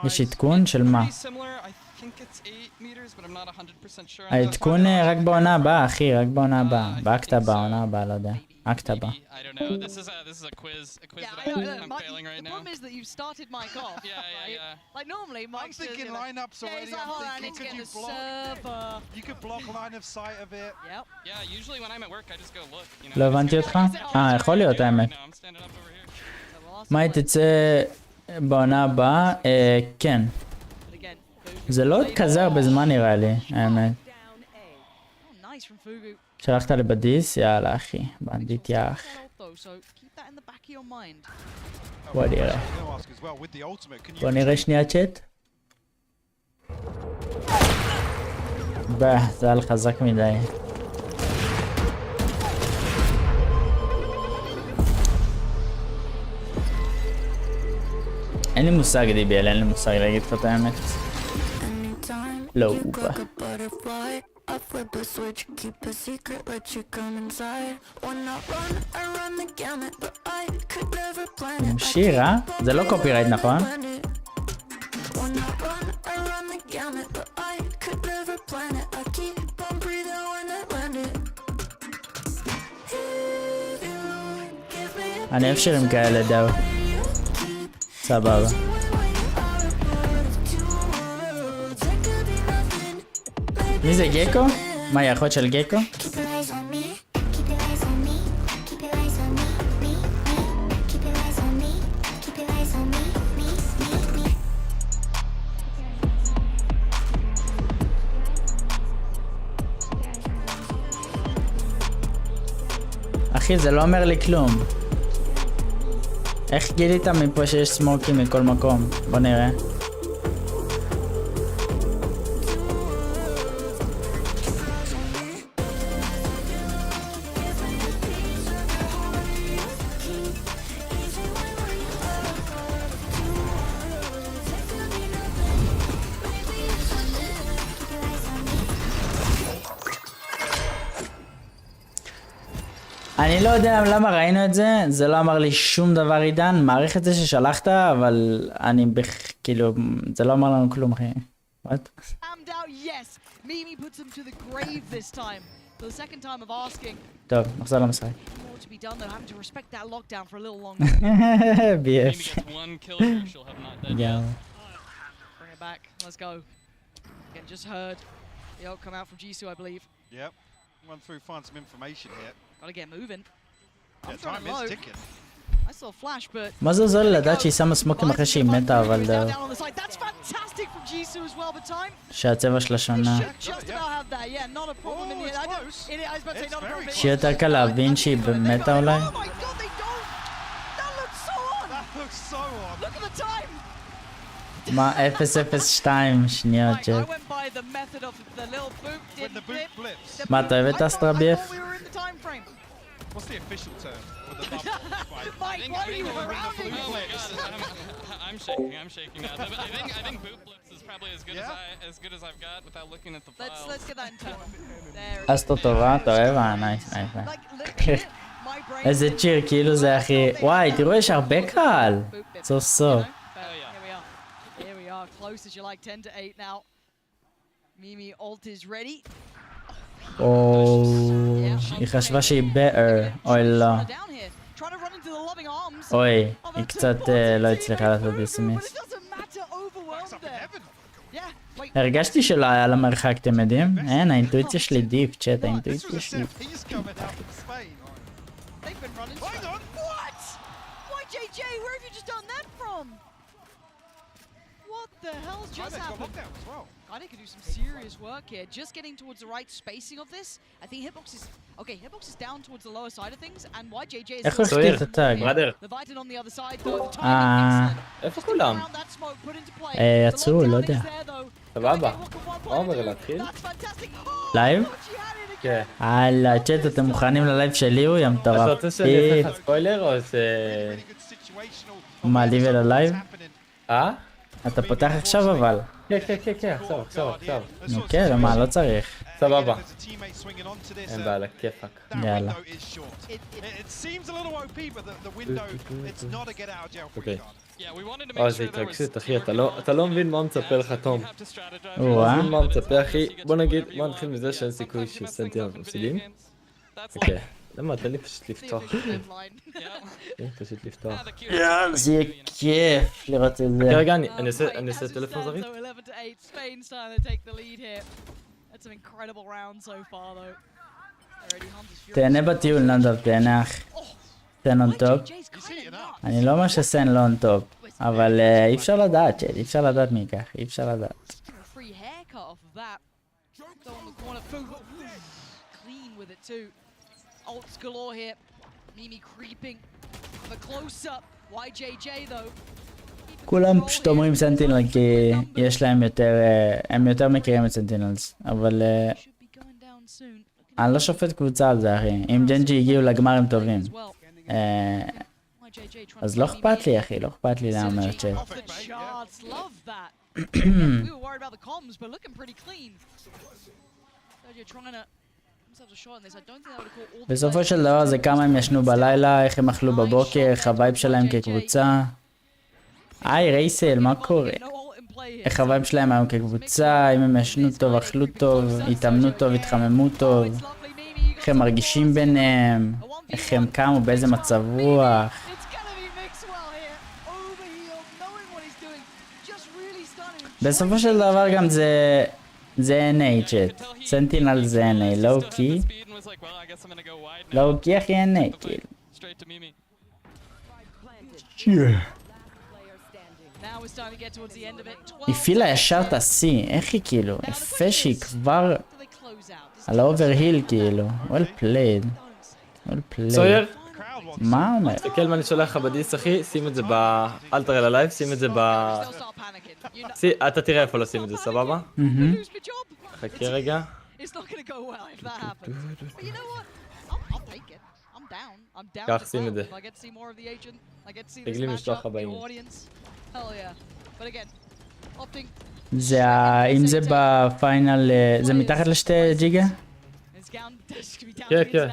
יש עדכון של מה? העדכון רק בעונה הבאה, אחי, רק בעונה הבאה. באקטה בעונה הבאה, לא יודע. אקטה בה. לא הבנתי אותך? יכול להיות האמת. מה היא תצא בעונה הבאה? כן. זה לא עוד כזה הרבה זמן נראה לי, האמת. שלחת לי בדיס? יאללה אחי, בנדיט יאח. בוא נראה. בוא נראה שנייה צ'אט. זה היה חזק מדי. אין לי מושג דיביאל, אין לי מושג להגיד לך את האמת. לא. I flip a switch, keep a secret, let you come inside. When I run, I run the gamut, but I could never plan it. שיר, זה לא קופירייט, נכון? When I run, I run the gamut, but I could never plan it. I keep on breathing when I land it. אני אוהב שירים כאלה, דאו. סבבה. מי זה גקו? מה היא האחות של גקו? Keep your eyes on me, keep your eyes on me, keep your eyes on me, me, me. Keep your eyes on me, keep your eyes on me, me, me, me. אחי, זה לא אומר לי כלום. איך גילית מפה שיש סמוקים מכל מקום? בוא נראה. אני לא יודע למה ראינו את זה, זה לא אמר לי שום דבר עידן, מעריך את זה ששלחת, אבל אני כאילו, זה לא אמר לנו כלום אחי. What? טוב, נחזור למשחק. BF. יאו. Yep. Run through, find some information here. Gotta get moving. Yeah, time is ticking. I saw flash, but מה זה עוזר לי לדעת שהיא שמה סמוקים אחרי שהיא מתה, אבל down on the side. That's fantastic from Jisoo as well, but time שהצבע שלה שונה. just about have that. Yeah, not a problem in the end. I was about to say not a problem. שיהיה יותר קל להבין שהיא מתה אולי? Oh my god, they don't. That looks so on. That looks so on. Look at the time. מה 002 שניות I ג'ק. went by the method of the little boop. When the boot blips. מה אתה אוהב את אסטרה BF? We were in the time frame. What's the official term for the bubble? Mike, why are you around me? Blue blips. I'm shaking now. I think boot blips is probably as good as I've got without looking at the files. Let's get that into there. אסטרה טובה, אתה אוהב? נייס. איזה צ'יר, כאילו זה הכי... וואי, תראו, יש הרבה קהל. סוף סוף. Here we are, close as you like, 10 to 8 now. Mimi ult is ready. היא חשבה שהיא באר, אוי לא. אוי, היא קצת לא הצליחה לעשות דיסמיס. הרגשתי שלא היה לה מרחק, אתם יודעים? אין, האינטואיציה שלי דיפ, צ'אט, האינטואיציה שלי. What the hell's just happened? Kade could do some serious work here. Just getting towards the right spacing of this. I think Hitbox is... Okay, Hitbox is down towards the lower side of things, and YJJ is... איך הוא החטיא את הטאג? The Viton on the other side, though. The timing excellent. איפה כולם? Around that smoke put into play. יצאו, לא יודע. סבבה. מה אומר להתחיל? לייב? כן. הלאה, צ'אט, אתם מוכנים ללייב שלי? הוא יא מטורף. אתה רוצה שאני אעשה לך ספוילר או ש... מה, ליבי ללייב? אתה פותח עכשיו אבל. כן, עכשיו. נו כן, מה, לא צריך. סבבה. אין בעיה, כיפק. יאללה. אוקיי. זה התרגשות, אחי, אתה לא מבין מה מצפה לך, תום. וואה. מה מצפה, אחי? בוא נגיד, בוא נתחיל מזה שאין סיכוי שסנטי אנחנו מפסידים. אוקיי. למה, תן לי פשוט לפתוח. זה יהיה כיף לראות את זה. רגע, אני אעשה טלפון זרית? תהנה בטיול נדב, תהנה אח. סן און טופ. אני לא אומר שסן לא און טופ, אבל אי אפשר לדעת, אי אפשר לדעת מי ייקח, אי אפשר לדעת. Ults galore here. Mimi creeping for close up. YJJ though. כולם פשוט אומרים סנטינל כי יש להם יותר, הם יותר מכירים את סנטינלס, אבל אני לא שופט קבוצה על זה אחי, אם ג'נג'י הגיעו לגמרים טובים, אז לא אכפת לי אחי, לא אכפת לי להאמר צ'אט. בסופו של דבר זה כמה הם ישנו בלילה, איך הם אכלו בבוקר, איך הווייב שלהם כקבוצה. היי רייסל, מה קורה? איך הווייב שלהם היום כקבוצה, אם הם ישנו טוב, אכלו טוב, התאמנו טוב, התחממו טוב, איך הם מרגישים ביניהם, איך הם קמו, באיזה מצב רוח. בסופו של דבר גם זה זה NA צ'אט. סנטינל זה NA, לואו-קי. לואו-קי אחי NA, כאילו. היא פילה ישר את ה-C, איך היא כאילו? יפה שהיא כבר על האוברהיל כאילו. well played. סויר? מה אומר? תסתכל מה אני שולח לך בדיס אחי, שים את זה באלטרל הלייב, שים את זה אתה תראה איפה לשים את זה, סבבה? חכה רגע. כך שים את זה. תגלי משלוח לך בעניין. זה אם זה בפיינל, זה מתחת לשתי ג'יגה? כן, כן.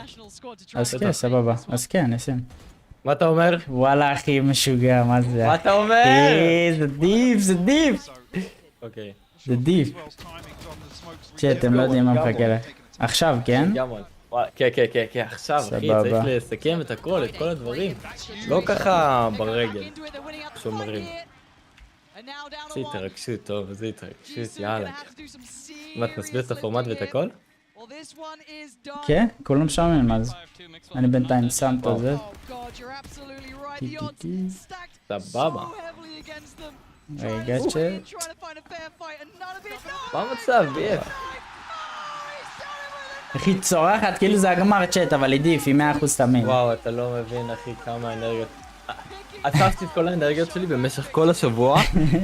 אז כן, סבבה. אז כן, נשים. מה אתה אומר? וואלה אחי משוגע, מה זה? מה אתה אומר? זה דיף, זה דיף! אוקיי. זה דיף. אתם לא יודעים מה מחכה לך. עכשיו, כן? כן, כן, כן, כן, עכשיו אחי, צריך לסכם את הכל, את כל הדברים. לא ככה ברגל. שומרים. זה התרגשות, טוב, זה התרגשות, יאללה. מה, נסביר את הפורמט ואת הכל? כן, כולם שומעים אז. אני בינתיים שם את זה. סבבה. רגע צ'אט. מה המצב, ביף? אחי צורחת, כאילו זה הגמר צ'אט, אבל עדיף, היא 100% תמיד. וואו, אתה לא מבין אחי כמה אנרגיות. אספתי את כל האנרגיות שלי במשך כל השבוע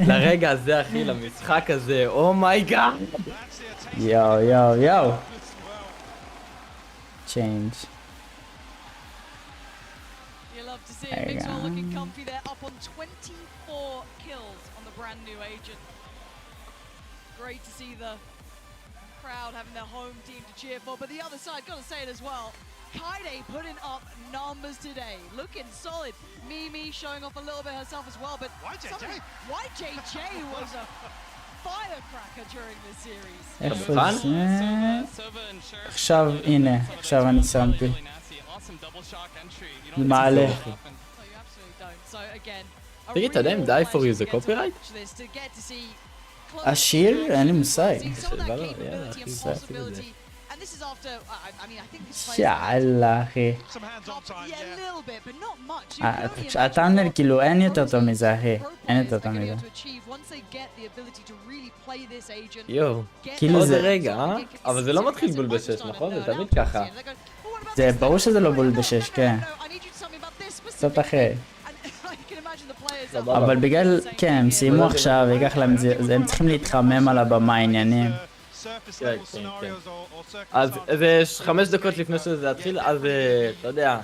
לרגע הזה אחי, למשחק הזה, אומייגאד! יואו יואו יואו. Change. רגע. Crowd having their home team to cheer for, but the other side, gotta say it as well, Kaide putting up numbers today, looking solid. Mimi showing off a little bit herself as well, but YJJ was a firecracker during this series. איפה זה? עכשיו, הנה, עכשיו אני שמתי. מעלה. תגיד, אתה יודע אם Die For You זה קופירייט? השיר? אין לי מושג. יאללה אחי. הטאנל כאילו אין יותר טוב מזה אחי. אין יותר טוב מזה. יואו. כאילו זה רגע, אה? אבל זה לא מתחיל בול בשש, נכון? זה תמיד ככה. זה ברור שזה לא בול בשש, כן. קצת אחרי. אבל בגלל, כן, הם סיימו עכשיו, ייקח להם את זה, הם צריכים להתחמם על הבמה העניינים. כן, כן, כן. אז זה 5 דקות לפני שזה יתחיל, אז אתה יודע,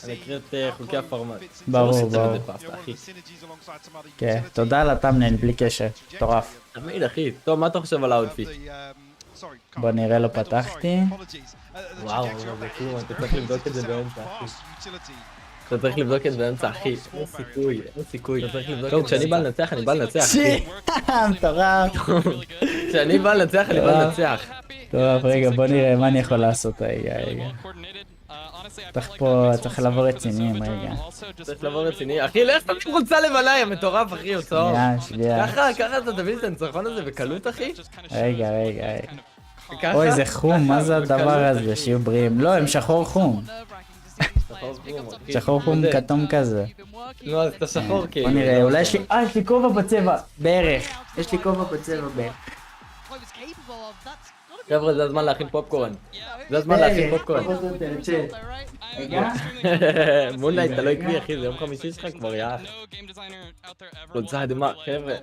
אני אקריא את חוקי הפורמט. ברור, ברור. כן, תודה על הטאמנל, בלי קשר, מטורף. תמיד אחי, טוב, מה אתה חושב על האוטפיט? בוא נראה, לא פתחתי. וואו, זה כלום, אתה צריך לבדוק את זה באמצע, אחי. אתה צריך לבדוק את זה באמצע, אחי. אין סיכוי, אין סיכוי. טוב, כשאני בא לנצח, אני בא לנצח, אחי. מטורף. כשאני בא לנצח, אני בא לנצח. טוב, רגע, בוא נראה מה אני יכול לעשות, רגע. צריך פה, צריך לבוא רציניים, רגע. צריך לבוא רציני. אחי, לך אתה חולצה לבנה, יא מטורף, אחי, הוצאות. שנייה. ככה אתה תביא את הניצחון הזה בקלות, אחי? רגע. אוי, זה חום, מה זה הדבר הזה? שיהיו בריאים. לא, הם שחור חום. שחור חום כתום כזה. נו, אז אתה שחור כאילו. בוא נראה, אולי יש לי כובע בצבע, בערך. יש לי כובע בצבע בערך. חבר'ה, זה הזמן להכין פופקורן. זה הזמן להכין פופקורן. מונלייט, אתה לא עקבי אחי, זה יום חמישי שלך כבר, יאח. חולצה אדומה, חבר'ה.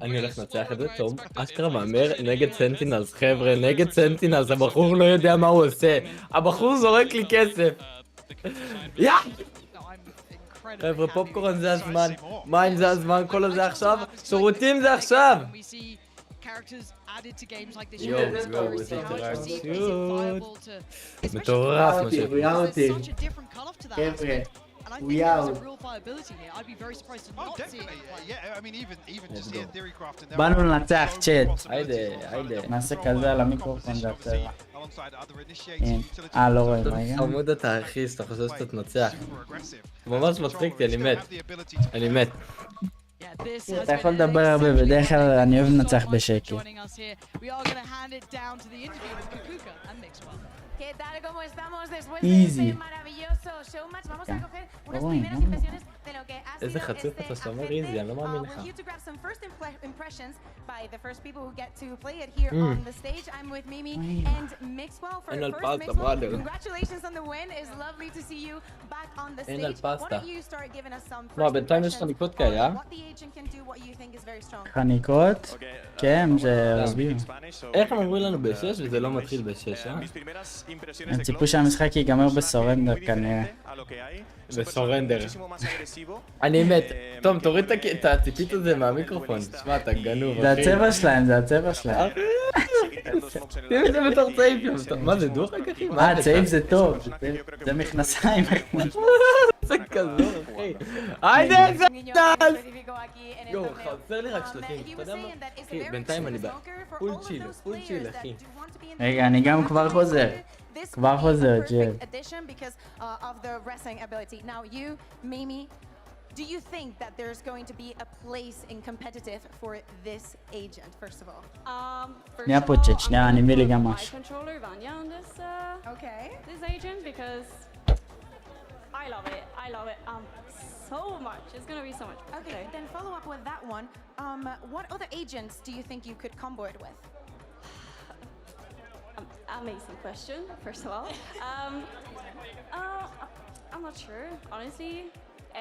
אני הולך לנצח את זה, טוב. אשכרה מאמר נגד סנטינלס, חבר'ה, נגד סנטינלס. הבחור לא יודע מה הוא עושה. הבחור זורק לי כסף. יאח! חבר'ה, פופקורן זה הזמן, מים זה הזמן, כל הזה עכשיו, שירותים זה עכשיו! יואו, איזה התרגשות. מטורף מה שבויה אותי. חבר'ה, בויה אותי. באנו לנצח צ'אט. היידה. נעשה כזה על המיקרופון זה הצבע. לא רואים, רגע. חמוד אתה אחי, אתה חושב שאתה תנצח. ממש מצחיק אותי, אני מת. אתה יכול לדבר הרבה, בדרך כלל אני אוהב לנצח בשקט. ¿Qué tal? ¿Cómo estamos después Easy. de este maravilloso showmatch? Vamos a coger unas primeras impresiones de lo que ha sido איזה חצוף אתה שאומר איזי, אני לא מאמין לך. We're here to grab some first impressions by the first people who get to play it here on the stage. I'm with Mimi and Mixwell for אין על first. פסטה, Mixwell, בראדר. congratulations on the win. It's lovely to see you back on the אין על stage. Why פסטה. don't you start giving us some מה, first בינתיים יש impressions חניקות on כאלה, what the agent can do, what you think is very strong. חניקות? כן, זה מסביר. איך הם אומרים לנו ב-6 וזה לא מתחיל ב-6, אה? הם ציפו שהמשחק ייגמר בסורנדר כנראה. בסורנדר. אני מת. תום, תוריד את הציפית הזה מהמיקרופון. תשמע, אתה גנוב, אחי. זה הצבע שלהם, זה הצבע שלהם. תראה את זה בתור צעיף. מה זה, דוחק, אחי? צעיף זה טוב, זה מכנסיים. זה כזו, אחי. היידה, זה טל! יו, חסר לי רק שלטים. אתה יודע מה? אחי, בינתיים אני פול צ'יל, אחי. רגע, אני גם כבר חוזר. כבר חוזר, ג'ל. Do you think that there's going to be a place in competitive for this agent, first of all? שנייה פוצ'ט, שנייה, אני מביא לי גם משהו. This agent because I love it so much. It's gonna be so much. Okay, then follow up with that one. What other agents do you think you could combo it with? Amazing question, first of all. I'm not sure, honestly.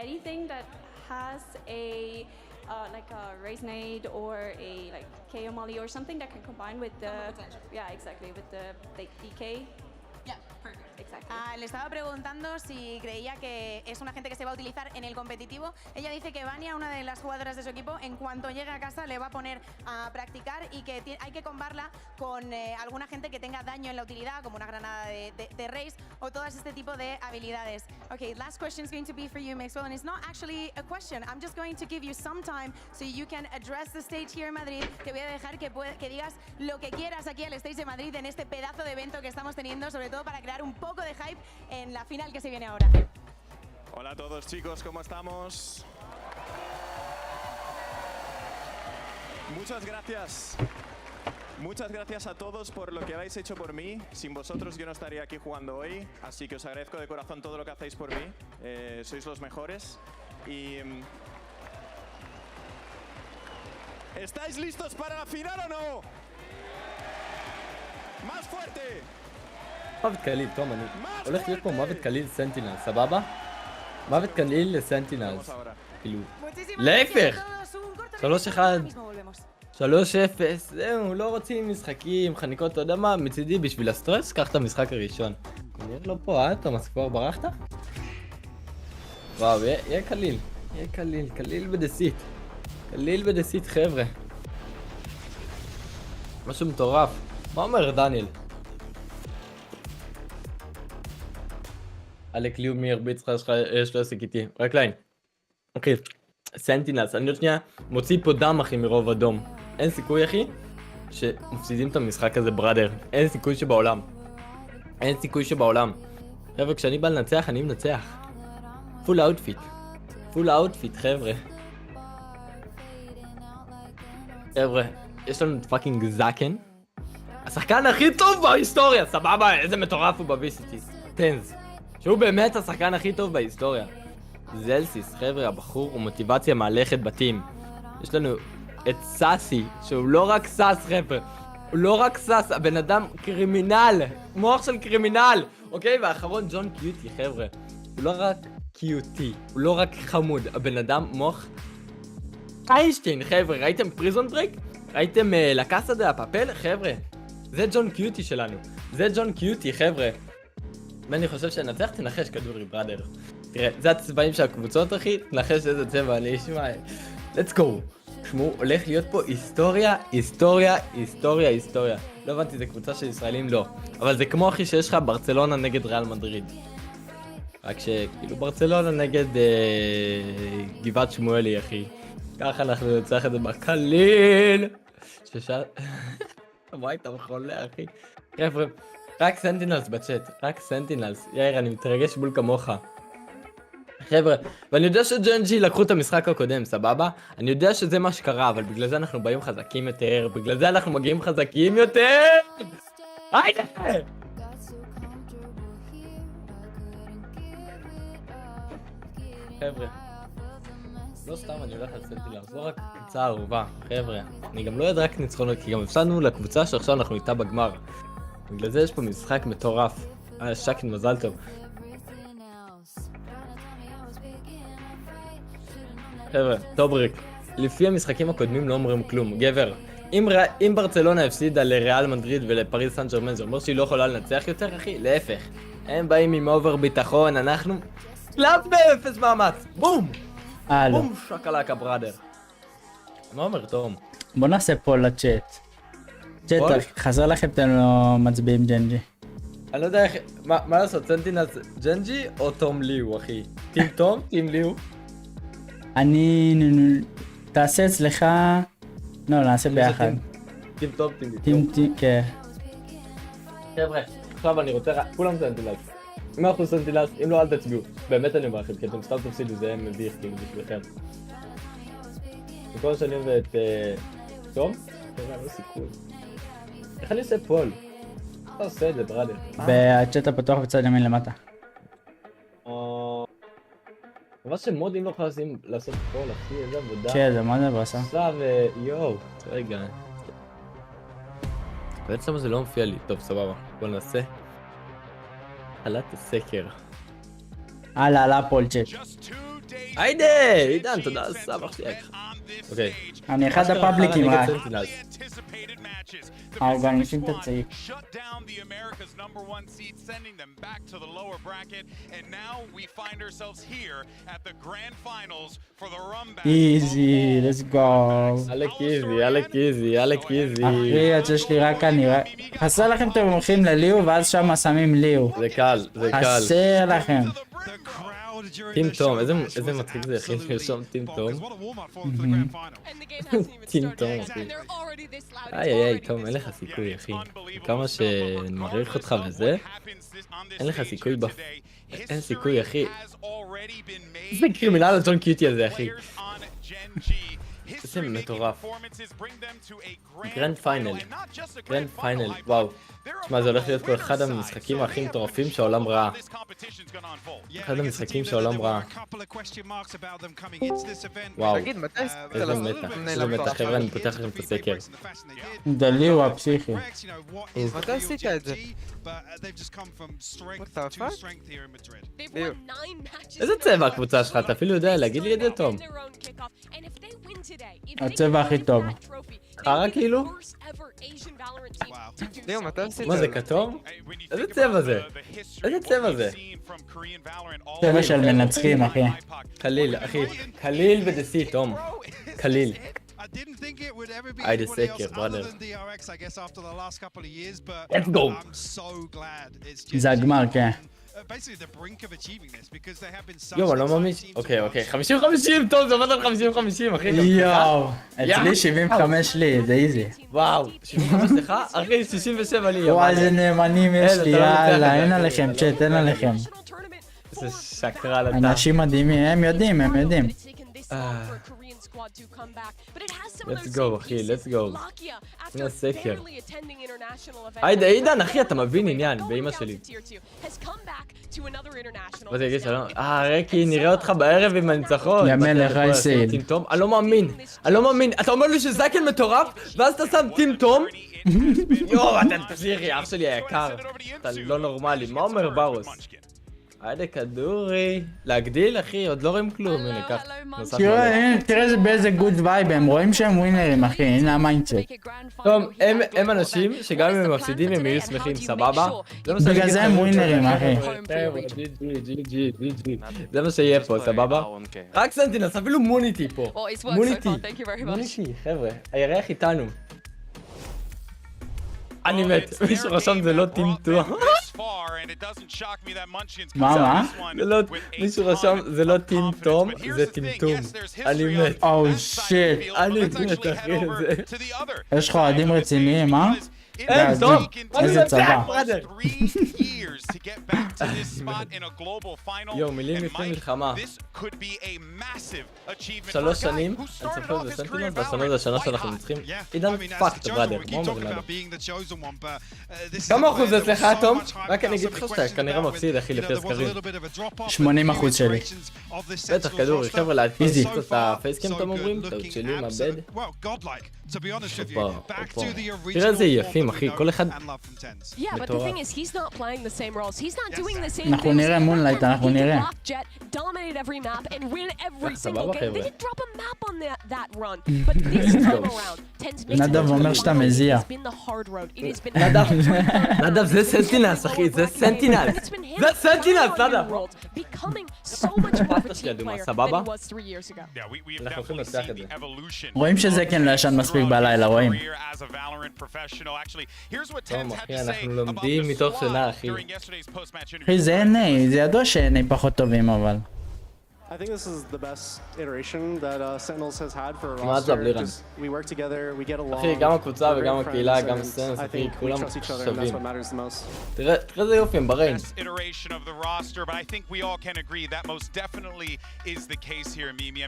Anything that has a like a Ryzen or a like KO Molly or something that can combine with the exactly with the like DK. Yeah, perfect. Exactly. Le estaba preguntando si creía que es una gente que se va a utilizar en el competitivo. Ella dice que Vania, una de las jugadoras de su equipo, en cuanto llegue a casa le va a poner a practicar y que hay que combarla con alguna gente que tenga daño en la utilidad, como una granada de race o todas este tipo de habilidades. Okay, last question is going to be for you, Mixwell, and it's not actually a question. I'm just going to give you some time so you can address the stage here in Madrid. Te voy a dejar que digas lo que quieras aquí al stage de Madrid en este pedazo de evento que estamos teniendo, sobre todo para crear un poco de hype en la final que se viene ahora. Hola a todos chicos, ¿cómo estamos? Muchas gracias. Muchas gracias a todos por lo que habéis hecho por mí. Sin vosotros yo no estaría aquí jugando hoy, así que os agradezco de corazón todo lo que hacéis por mí. Sois los mejores. Y... ¿estáis listos para la final o no? ¡Más fuerte! מוות קליל, תום, אני הולך להיות פה מוות קליל סנטינל, סבבה? מוות קליל לסנטינלס, כאילו, להפך! 3-1, 3-0, זהו, לא רוצים משחקים, חניקות, אתה יודע מה, מצידי בשביל הסטרס, קח את המשחק הראשון. נראה לו פה, תומאס, כבר ברחת? וואו, יהיה קליל, קליל בדסית. קליל בדסית, חבר'ה. משהו מטורף. מה אומר דניאל? אלק ליוב מי הרביץ לך, יש לו עסק איתי. רק ליין. אוקיי, סנטינלס, אני עוד שנייה מוציא פה דם אחי מרוב אדום. אין סיכוי אחי שמפסידים את המשחק הזה בראדר. אין סיכוי שבעולם. אין סיכוי שבעולם. חבר'ה, כשאני בא לנצח, אני מנצח. פול אאוטפיט. פול אאוטפיט, חבר'ה. חבר'ה, יש לנו את פאקינג זאקן. השחקן הכי טוב בהיסטוריה, סבבה, איזה מטורף הוא בוויסיטי. טנז. שהוא באמת השחקן הכי טוב בהיסטוריה. זלסיס, חבר'ה, הבחור הוא מוטיבציה מהלכת בתים. יש לנו את סאסי, שהוא לא רק סאס, חבר'ה. הוא לא רק סאס, הבן אדם קרימינל. מוח של קרימינל. אוקיי, והאחרון ג'ון קיוטי, חבר'ה. הוא לא רק קיוטי, הוא לא רק חמוד. הבן אדם מוח איינשטיין, חבר'ה. ראיתם פריזון ברייק? ראיתם לקאסה דה הפאפל? חבר'ה. זה ג'ון קיוטי שלנו. זה ג'ון קיוטי, חבר'ה. ואני חושב שנצח, תנחש כדורי, בראדר. תראה, זה הצבעים של הקבוצות, אחי. תנחש איזה צבע אני אשמע. let's go. תשמעו, הולך להיות פה היסטוריה, היסטוריה, היסטוריה, היסטוריה. לא הבנתי, זה קבוצה של ישראלים? לא. אבל זה כמו, אחי, שיש לך ברצלונה נגד ריאל מדריד. רק שכאילו ברצלונה נגד גבעת שמואלי, אחי. ככה אנחנו נצח את זה בקליל. וואי, אתה חולה, אחי. חבר'ה, רק סנטינלס בצ'אט, רק סנטינלס. יאיר, אני מתרגש בול כמוך. חבר'ה, ואני יודע שג'נג'י לקחו את המשחק הקודם, סבבה? אני יודע שזה מה שקרה, אבל בגלל זה אנחנו באים חזקים יותר, בגלל זה אנחנו מגיעים חזקים יותר! היידה! חבר'ה, לא סתם אני הולך על סנטילר, זו רק קבוצה ערובה, חבר'ה. אני גם לא יודע רק ניצחונות, כי גם הפסדנו לקבוצה שעכשיו אנחנו איתה בגמר. בגלל זה יש פה משחק מטורף. שקין, מזל טוב. חבר'ה, טובריק, לפי המשחקים הקודמים לא אומרים כלום, גבר. אם ברצלונה הפסידה לריאל מדריד ולפריז סן ג'רמן, זה אומר שהיא לא יכולה לנצח יותר, אחי? להפך. הם באים עם אובר ביטחון, אנחנו... קלאב באפס מאמץ! בום! בום שקלקה בראדר. מה אומר תום? בוא נעשה פול לצ'אט. צ'אט, חזר לכם אתם לא מצביעים ג'נג'י. אני לא יודע איך... מה לעשות? סנטינל ג'נג'י או תום ליו, אחי? טים תום? טים ליו? אני... תעשה אצלך... לא, נעשה ביחד. טים תום, טים ליו. כן. חבר'ה, עכשיו אני רוצה... כולם סנטינל. 100% סנטינל, אם לא אל תצביעו. באמת אני אומר לכם, כי אתם סתם תפסידו, זה מביך כאילו בשבילכם. בכל שנים ואת... תום? חבר'ה, לא סיכוי. איך אני עושה פול? אתה עושה את זה, בראדר. בצ'אט הפתוח בצד ימין למטה. ממש שמודים לא יכולים לעשות פול, אחי, איזה עבודה. כן, זה מה זה בעשה? עכשיו, יואו, רגע. בעצם זה לא מופיע לי. טוב, סבבה, בוא נעשה. עלת הסקר. הלאה, פול צ'אט. היידה! עידן, תודה על סבח שלי. אוקיי. אני אחד הפאבליקים רק. האורגנישים תצאי. איזי, let's go. אלק איזי, אלק איזי, אלק איזי. אחי, את יש לי רק אני. חסר לכם אתם הולכים לליו ואז שם שמים ליו. זה קל, זה קל. חסר לכם. טים תום, איזה מצחיק זה הכי לרשום טים תום. טים תום, אחי. איי, תום, אין לך סיכוי, אחי. כמה שנמריך אותך וזה, אין לך סיכוי אין סיכוי, אחי. איזה קרימינל הג'ון קיוטי הזה, אחי. זה מטורף. גרנד פיינל. גרנד פיינל, וואו. תשמע, זה הולך להיות פה אחד המשחקים הכי מטורפים שהעולם ראה. אחד המשחקים שהעולם ראה. וואו. איזה מתח. איזה מתח, חבר'ה, אני פותח לכם את הסקר. דלי הוא הפסיכי. מתי עשית את זה? איזה צבע הקבוצה שלך? אתה אפילו יודע להגיד לי את זה, תום. הצבע הכי טוב. חרה כאילו? מה זה, כתום? איזה צבע זה? איזה צבע זה? צבע של מנצחים, אחי. קליל, אחי. קליל בדסי, תום. קליל. היידה סקר, בראדר. Let's go! זה הגמר, כן. יואו, אני לא מאמין. אוקיי, 50-50, טוב, זה עובד על 50-50, אחי. יואו, אצלי 75 לי, זה איזי. וואו, 75 לך? אחי, 67 לי, יואו. וואי, איזה נאמנים יש לי, יאללה, אין עליכם, צ'אט, אין עליכם. איזה שקרל אתה. אנשים מדהימים, הם יודעים. let's go, אחי, let's go. הנה הסקר. היידה, עידן, אחי, אתה מבין עניין, באמא שלי. מה זה יגיד שלום? רקי, נראה אותך בערב עם הניצחון. יא מלך, רייסייל. אני לא מאמין. אתה אומר לי שזקן מטורף, ואז אתה שם טים תום? יואו, אתה תמשיכי, אח שלי היקר. אתה לא נורמלי, מה אומר ברוס? היידה כדורי. להגדיל, אחי, עוד לא רואים כלום. הנה, קח. תראה באיזה גוד וייב, הם רואים שהם ווינרים, אחי, הנה המיינדסט. טוב, הם אנשים שגם אם הם מפסידים הם יהיו שמחים, סבבה? בגלל זה הם ווינרים, אחי. זה מה שיהיה פה, סבבה? רק סנטינלס, אפילו מוניטי פה. מוניטי, חבר'ה, הירח איתנו. אני מת, מישהו רשם זה לא טמטום. מה? מישהו רשם זה לא טמטום, זה טמטום. אני מת. אוו שיט. אני מת, אחי, זה. יש לך אוהדים רציניים, מה? אין, טוב! איזה צבא. יואו, מילים לפני מלחמה. 3 שנים, אני צופה בזה סנטינל, והשנה זה השנה שאנחנו נצחים. עידן פאקט בראדר, מה אומר לנו? כמה אחוז אצלך, תום? רק אני אגיד לך שאתה כנראה מפסיד, אחי, לפי הסקרים. 80% שלי. בטח, כדור, חבר'ה, להדפיס את הפייסקאם, אתם אומרים? טעות שלי, מאבד. תראה איזה יפים, אחי, כל אחד מטורף. אנחנו נראה מונלייט, אנחנו נראה. סבבה, חבר'ה. נדב אומר שאתה מזיע. נדב, זה סנטינלס, אחי, זה סנטינלס. זה סנטינלס, נדב. סבבה? אנחנו הולכים לצלח את זה. רואים שזה כן לא ישן מספיק בלילה, רואים. טוב, אחי, אנחנו לומדים מתוך שינה, אחי. אחי, זה NA, זה ידוע ש-NA פחות טובים, אבל. I think this is the best iteration that Sentinels has had for a מה roster. זה לירן? We work together, we get along. אחי, גם הקבוצה וגם we're great הקהילה, friends, גם and סנס, I אחי, think we כולם trust each other, and that's שווים. what matters the most. תראה איזה יופי הם בריין.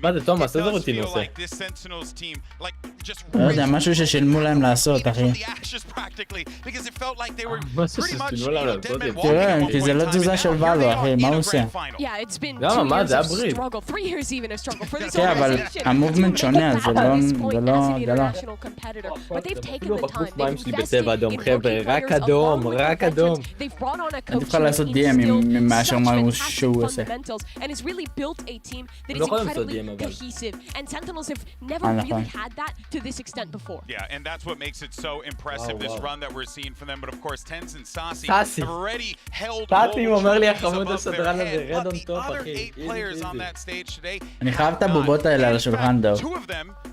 מה זה, תומאס, איזה רוטין הוא עושה? לא יודע, משהו ששילמו להם לעשות, אחי. משהו ששילמו להם לעשות? תראה, כי זה לא תזוזה של ואלו, אחי, מה הוא עושה? למה, מה, זה היה ברית. כן, אבל המובמנט שונה, זה לא... אפילו בקוף מים שלי בצבע אדום, חבר'ה, רק אדום, רק אדום. אני יכול לעשות DM מאשר מה שהוא עושה. לא יכולים לעשות DM אבל. נכון. Yeah, and that's what makes it so impressive, this run that we're seeing from them. But of course, Tens and Sassy Sassy. have already held סאסי gold אומר לי trophies החמוד above their הסדרן הזה, head. רד But און the טופ, other אחי. 8 players on that stage today אני חייב את הבובות האלה על השולחן, דו.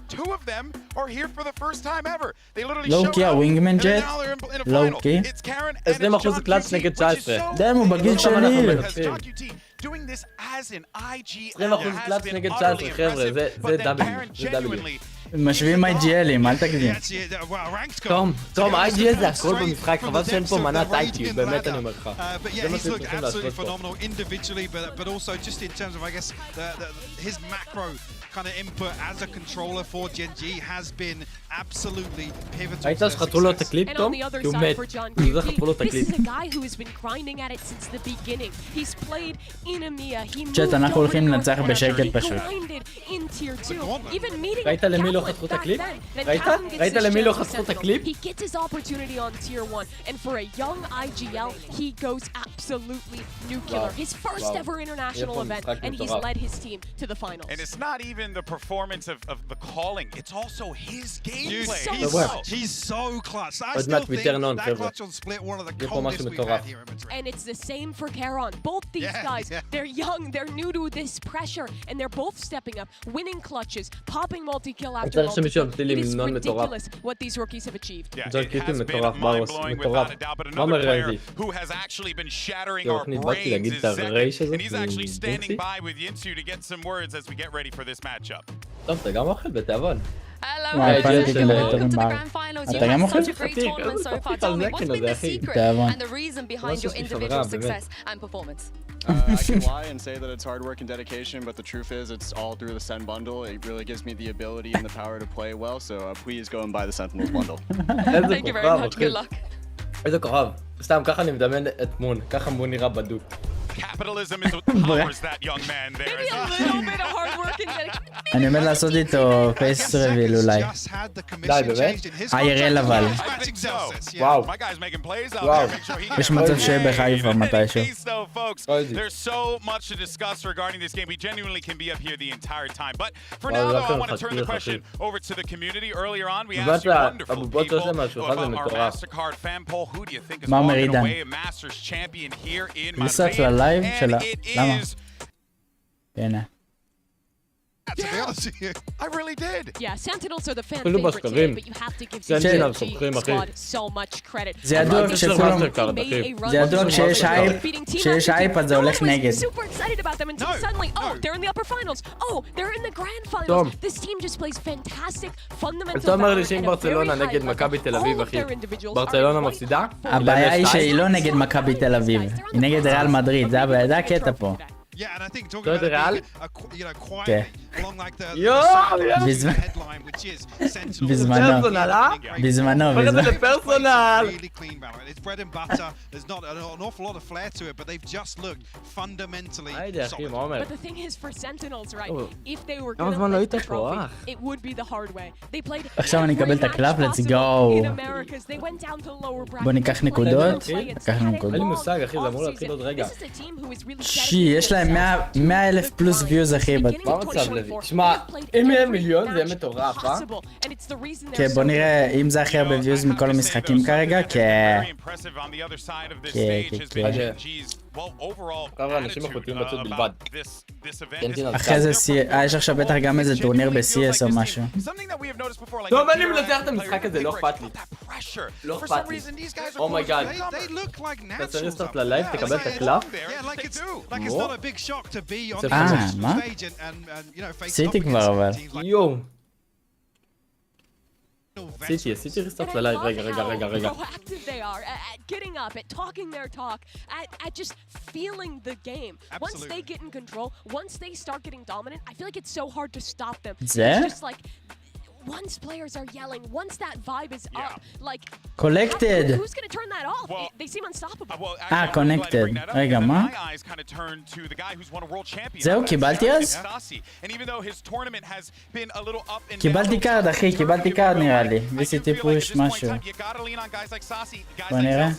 two of them are here for the first time ever. They literally לואו showed קי up, הווינגמן and ג'ט? now they're in a לואו final. קי? It's Karen and it's 20% קלאץ' נגד 19. דם, הוא בגיל שלי. doing this as an IG 20% קלאץ' נגד 19, חבר'ה, זה W, זה W. משווים IGLים, אל תקדים. תום, IGL זה הכל במשחק, חבל שאין פה מנת IQ, באמת אני אומר לך. זה מה שאתם צריכים לעשות פה. kind of input as a controller for Gen G has been absolutely pivotal. ראית שחטפו לו את הקליפ, תום? כי הוא מת. זה חטפו לו את הקליפ. צ'אט, אנחנו הולכים לנצח בשקט פשוט. ראית למי לא חטפו את הקליפ? ראית למי לא חטפו את הקליפ? And it's not even the performance of the calling, it's also his gameplay. He's so clutch. I עוד still מעט think ויתרן און, that חבר'ה. clutch on split one of the יהיה פה משהו coldest we've מטורף. had here in Madrid. And it's the same for Keychron. Both these guys, they're young, they're new to this pressure, and they're both stepping up, winning clutches, popping multi-kill after צריך שמישהו multi-kill. ימציא לי It is מנון מטורף. ridiculous what these rookies have achieved. זה קליפים מטורף, ברוס, מטורף. מה אומר רנדי? Who has actually been shattering יואו, our אני באתי brains להגיד is את הרייש Zek, הזאת and he's actually standing מדינקסי. by with Yinsu to get some words as we get ready for this matchup. טוב, אתה גם אוכל בתיאבון. Hello, וואי, פנתי כדי welcome טובים to the בארץ. grand finals. אתה You גם had אוכל? such a great tournament so far. Tell me, what's been the secret תיאבון. and the reason behind your individual success and performance? I can lie and say that it's hard work and dedication, but the truth is it's all through the SEN bundle. It really gives me the ability and the power to play well, so please go and buy the Sentinels bundle. Thank you very much. Good luck. איזה כוכב. סתם, ככה אני מדמיין את מון. ככה מון נראה בדוק. Capitalism is what powers that young man there. Maybe a little bit of hard work and dedication. אני עומד לעשות איתו פייס רביל אולי. די, באמת? IRL אבל. וואו. וואו. יש מצב שיהיה בחיפה מתישהו. There's so much to discuss regarding this game. We genuinely can be up here the entire time. But for now, though, I want to turn the question over to the community. Earlier on, we asked you wonderful people about our MasterCard fan poll. Who do you think is walking away a Masters champion here in Madrid? ללייב שלה. And it למה? is הנה. to be honest with you. I really did. Yeah, Sentinels are the fan אפילו favorite בסקרים. today, but you have to give סנטינל the סוחרים, אחי. squad so much credit. זה ידוע כשכולם... זה ידוע כשיש הייפ אז זה הולך נגד. Super excited about them until suddenly, oh, they're in the upper finals. Oh, they're in the grand finals. טוב. This team just plays fantastic, fundamental אתה אומר לי valor שאם at a ברצלונה very high נגד level. מכבי תל אביב, All of אחי, their individuals ברצלונה are מפסידה? הבעיה היא שהיא לא נגד מכבי תל אביב, היא נגד ריאל מדריד, זה הקטע פה. Yeah, and I think talking Don't about Real? it being, you know, quiet Okay. along like the בזמנו, headline, which is Sentinels. בזמנו. Really clean banner. It's bread and butter. There's not an awful lot of flair to it, but they've just looked fundamentally solid. But the thing is, for Sentinels, right, if they were כמה gonna זמן לא lift היית the פה, trophy, it would be the hard way. They played עכשיו אני אקבל את הקלף, let's go. in Americas. They went down to lower bracket. בוא ניקח נקודות, לקחנו נקודות. אין לי מושג, אחי, זה אמור להתחיל עוד רגע. This is a team who is really שי, יש להם 100,000 פלוס ויוז אחי. מה מצב לוי? שמע, אם יהיה מיליון זה יהיה מטורף, אה? כן, בוא נראה אם זה הכי הרבה ויוז מכל המשחקים כרגע, כן. כמה אנשים איכותיים בצד בלבד. אחרי זה יש עכשיו בטח גם איזה טורניר ב-CS או משהו. טוב, אני מנצח את המשחק הזה, לא אכפת לי. לא אכפת לי. אומייגאד. תעשה ריסטארט ללייב, תקבל את הקלף. מה? עשיתי כבר אבל. יואו. עשיתי ריסטארט ללייב, רגע. Proactive they are at getting up, at talking their talk, at just feeling the game. Once they get in control, once they start getting dominant, I feel like it's so hard to stop them. זה? It's just like once players are yelling, once that vibe is up, like Collected. who's gonna turn that off? They seem unstoppable. connected. רגע, מה? זהו, קיבלתי אז? קיבלתי קארד, אחי, קיבלתי קארד נראה לי. VCT פוש משהו. בוא נראה.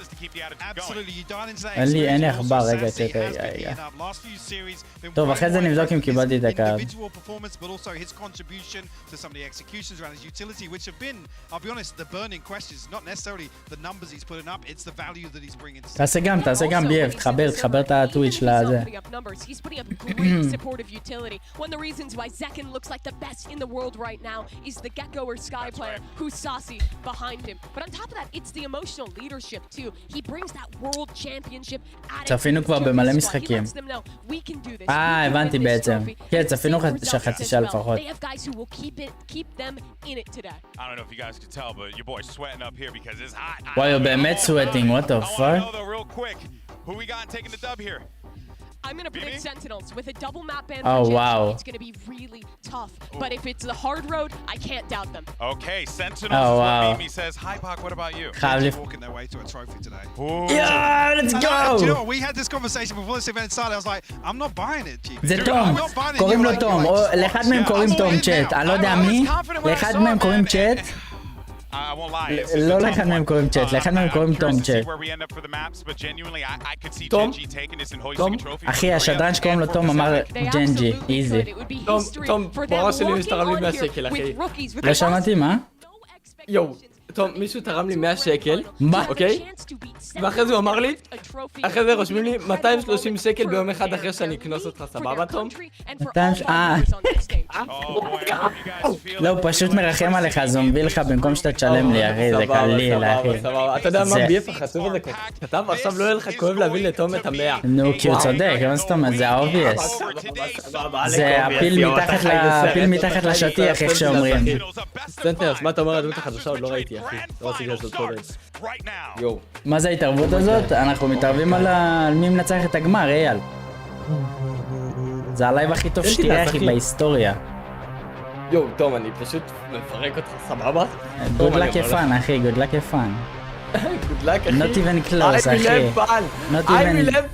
אין לי עכבר, רגע. טוב, אחרי זה נבדוק אם קיבלתי את הקארד. around his utility, which have been, I'll be honest, the burning questions, not necessarily the numbers he's putting up, it's the value that he's bringing to תעשה גם בייב, תחבר את הטוויץ' לזה. He's putting up great supportive utility. One of the reasons why Zekken looks like the best in the world right now is the Gecko or Sky player who's saucy behind him. But on top of that, it's the emotional leadership too. He brings that world championship attitude. צפינו כבר במלא משחקים. הבנתי בעצם. כן, צפינו חצי שעה לפחות. They have guys who will keep them in it today. I don't know if you guys could tell, but your boy's sweating up here because it's hot. וואי, הוא באמת sweating, what the fuck? I want to know though, real quick, who we got taking the dub here? I'm going to predict Sentinels with a double map ban. Oh, wow. It's going to be really tough. But if it's the hard road, I can't doubt them. Okay, Sentinels is what Mimi says. Hi, Pac, what about you? Walking their way to a trophy today. Yeah, let's go! Do you know what? We had this conversation before this event started. I was like, I'm not buying it, Chief. זה תום, קוראים לו תום, לאחד מהם קוראים תום צ'אט, אני לא יודע מי, לאחד מהם קוראים צ'אט. לא לאחד מהם קוראים צ'אט, לאחד מהם קוראים תום צ'אט. תום? אחי, השדרן שקוראים לו תום אמר ג'נג'י, איזי. תום, בראש שלי מישהו תרם לי 100 שקל, אחי. לא שמעתי, מה? יואו, תום, מישהו תרם לי 100 שקל, אוקיי? ואחרי זה הוא אמר לי, אחרי זה רושמים לי 230 שקל ביום אחד אחרי שאני אקנוס אותך, סבבה, תום? לא, הוא פשוט מרחם עליך, אז הוא מביא לך במקום שאתה תשלם לי, אחי, זה קליל, אחי. אתה יודע מה ביף החצוף הזה כתב? עכשיו לא יהיה לך כואב להביא לתום את 100. נו, כי הוא צודק, לא סתם, זה האובייס. זה הפיל מתחת לשטיח, איך שאומרים. סנטרס, מה אתה אומר על הדמות החדשה? עוד לא ראיתי, אחי. לא רציתי לעשות קודם. יואו. מה זה ההתערבות הזאת? אנחנו מתערבים על מי מנצח את הגמר, אייל. זה הלייב הכי טוב שתראה, אחי, בהיסטוריה. יואו, תום, אני פשוט מפרק אותך, סבבה? Good luck have fun, אחי, good luck have fun. Good luck, אחי. Not even close, אחי.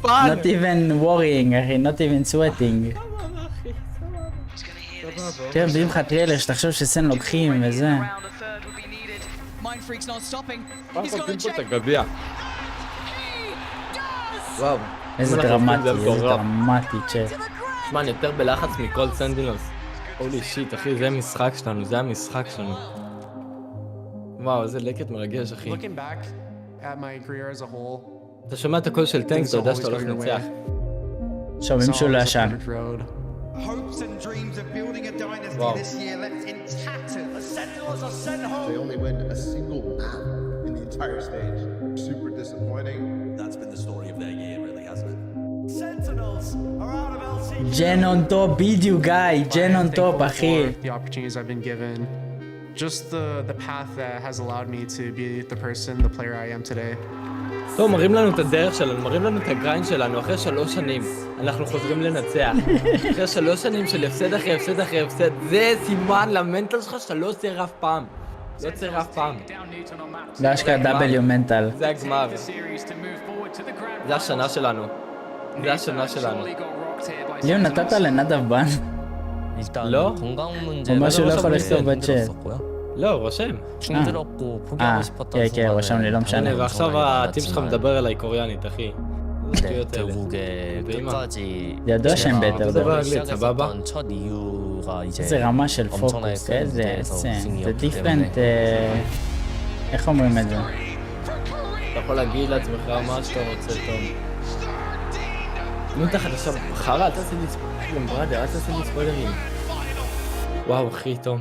Not even worrying, אחי, not even sweating. תראה, מביאים לך טריילר שתחשוב שסן לוקחים וזה. וואו. איזה דרמטי, צ'אט. שמע, אני יותר בלחץ מכל סנטינלס. הולי שיט, אחי, זה המשחק שלנו, זה המשחק שלנו. וואו, איזה לקט מרגש, אחי. אתה שומע את הקול של טנק, אתה יודע שאתה הולך לנצח. שומעים שהוא לא ישן. Wow. this year left in tatters. The Sentinels are sent home. They only win a single map in the entire stage. Super disappointing. That's been the story of their year, really, hasn't it? Sentinels are out of LC. ג'ן און טופ, בדיוק גיא, ג'ן און טופ אחי. The opportunities I've been given, just the path that has allowed me to be the person, the player I am today. טוב, מראים לנו את הדרך שלנו, מראים לנו את הגריינד שלנו. אחרי 3 שנים אנחנו חוזרים לנצח. אחרי 3 שנים של הפסד אחרי הפסד אחרי הפסד, זה סימן למנטל שלך שאתה לא עוצר אף פעם. לא עוצר אף פעם. זה אשכרה W מנטל. זה הגמר. זה השנה שלנו. זה השנה שלנו. ליאון, נתת לנדב בן? לא? הוא משהו לא יכול לכתוב בצ'אט. לא, רושם. כן, רושם לי, לא משנה. ועכשיו הטים שלך מדבר אליי קוריאנית, אחי. ידוע שהם בטר. סבבה? איזה רמה של פוקוס, איזה סן. זה דיפרנט... איך אומרים את זה? אתה יכול להגיד לעצמך מה שאתה רוצה, תום. נו תחת עכשיו, חרא, אל תעשה לי ספוילרים, בראדר, אל תעשה לי ספוילרים. וואו, אחי, תום.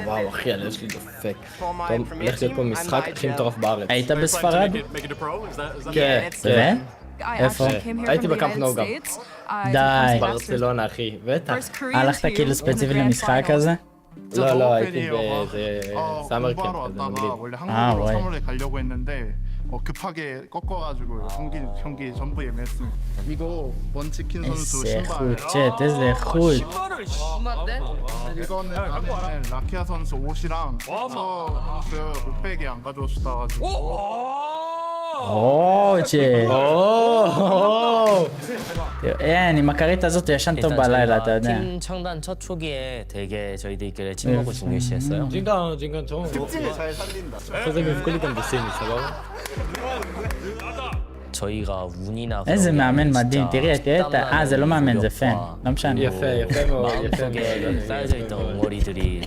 וואו, אחי, הלב שלי דופק. טוב, הולך להיות פה משחק הכי מטורף בארץ. היית בספרד? כן, כן. איפה? הייתי בקאמפ נו גם. די. ברצלונה, אחי, בטח. הלכת כאילו ספציפית למשחק הזה? לא, הייתי באיזה סאמר קמפ כזה מגניב. וואי. 급하게 꺾어가지고 경기 전부 예매했습니다. 이거 원치킨 선수 איזה 신발. איכות, צ'אט, איזה איכות. 이거는 라키아 선수 옷이랑 선수 옷백이 안 가져오셨다가지고. או, צ'אט. אין, עם הכרית הזאת ישן טוב בלילה, אתה יודע. 팀 창단 첫 초기에 되게 저희들끼리 친목을 중요시했어요. 징강 좀. 특징을 잘 살린다. 선생님 꿀리던 미스인 있어. 저희가 운이나 איזה מאמן מדהים, תראה, זה לא מאמן, זה פן, לא משנה. יפה מאוד, 마음속에 쌓여져 있던 옹어리들이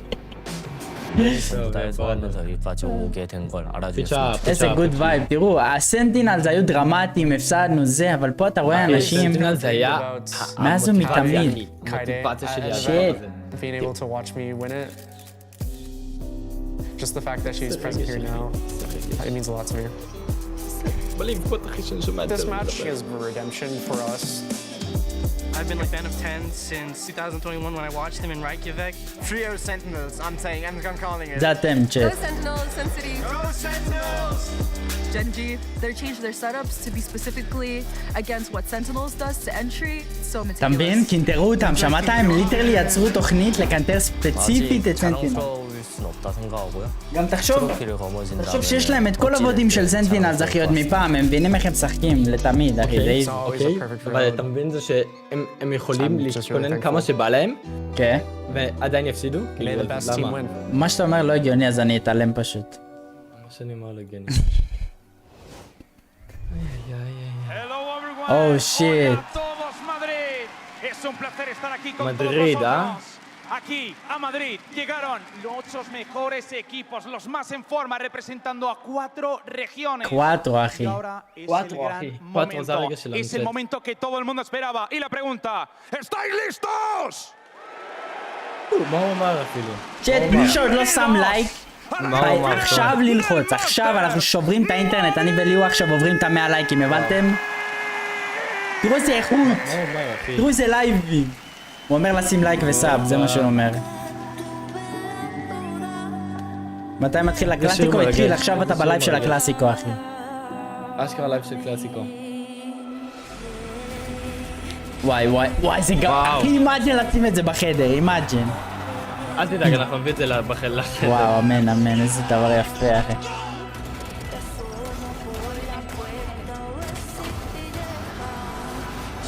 무대에서 하면서 여기까지 오게 된 걸 알아주셨으면 좋겠어요. איזה גוד וייב, תראו, הסנטינלס היו דרמטיים, הפסדנו זה, אבל פה אתה רואה אנשים... הסנטינלס היה... מאז ומתמיד. המוטיבציה שלי. שיט. Being able to watch me win it, just the fact that she's present here now, it means a lot to me. This match is redemption for us. I've been like fan of 10 since 2021 when I watched him in Reykjavik. Trio Sentinels, I'm saying, I'm calling it. זה אתם, צ'אט. Sentinels, Sun City. Go Sentinels! Gen G, they're changing their setups to be specifically against what Sentinels does to entry, so meticulous. אתה מבין? קינטרו אותם, שמעת? הם ליטרלי יצרו תוכנית לקנטר ספציפית את סנטינל. גם תחשוב שיש להם את כל הוודים של סנטינלס, אחי, עוד מפעם, הם מבינים איך הם משחקים, לתמיד, אחי, זה איזי. אוקיי, אבל אתה מבין זה שהם יכולים להתכונן כמה שבא להם, כן. ועדיין יפסידו? למה? מה שאתה אומר לא הגיוני, אז אני אתעלם פשוט. מה שאני אומר לא הגיוני. Oh shit. Madrid, ¿ah? Aquí, a Madrid, llegaron los 8 mejores equipos, los más en forma, representando a 4 regiones. 4, ají. Y ahora es el momento que todo el mundo esperaba. Y la pregunta, ¿estáis listos? מה הוא אמר אפילו? צ'אט, מי שעוד לא שם לייק, עכשיו ללחוץ, עכשיו אנחנו שוברים את האינטרנט, אני וליאו עכשיו עוברים את 100 לייקים, הבנתם? תראו איזה איכות, תראו איזה לייבים. הוא אומר לשים לייק וסאב, זה מה שהוא אומר. מתי מתחיל הקלאסיקו? התחיל, עכשיו אתה בלייב של הקלאסיקו, אחי. אשכרה לייב של קלאסיקו. וואי, זה גם... אחי, אימג'ן לשים את זה בחדר, אימג'ן. אל תדאג, אנחנו נביא את זה בחדר. וואו, אמן, איזה דבר יפה, אחי.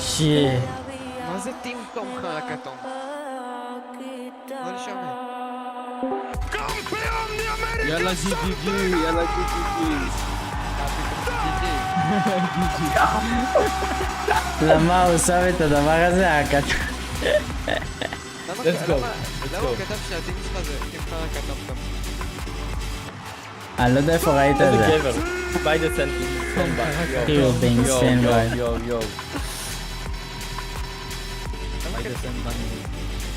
שיט. מה זה טים תומך הכתום? לא נשמע. יאללה GGG, יאללה GGG. למה הוא שם את הדבר הזה? הכתום. Let's go. למה הוא כתב שהטים שלך זה תמך הכתום גם? אני לא יודע איפה ראית את זה. איזה גבר. ביי דה סנטי. You're being sent by. יו.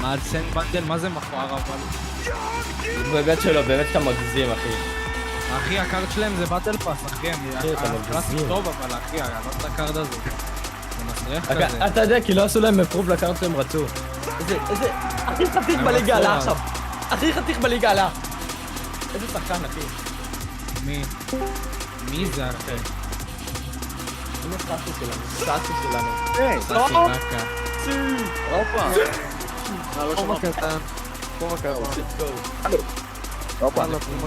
מה סן בנדל? מה זה מכוער אבל? באמת שלא, באמת שאתה מגזים אחי. אחי, הקארד שלהם זה באטל פאס, אחי, הקלאסי טוב אבל אחי, לא את הקארד הזה. זה מסריח כזה. אתה יודע, כי לא עשו להם מפרוב לקארד שהם רצו. איזה... הכי חתיך בליגה עלה עכשיו. הכי חתיך בליגה עלה. איזה שחקן אחי. מי זה אחי? הנה סאסוס שלנו. סאסי בקה. הופה. פומה קטן. פומה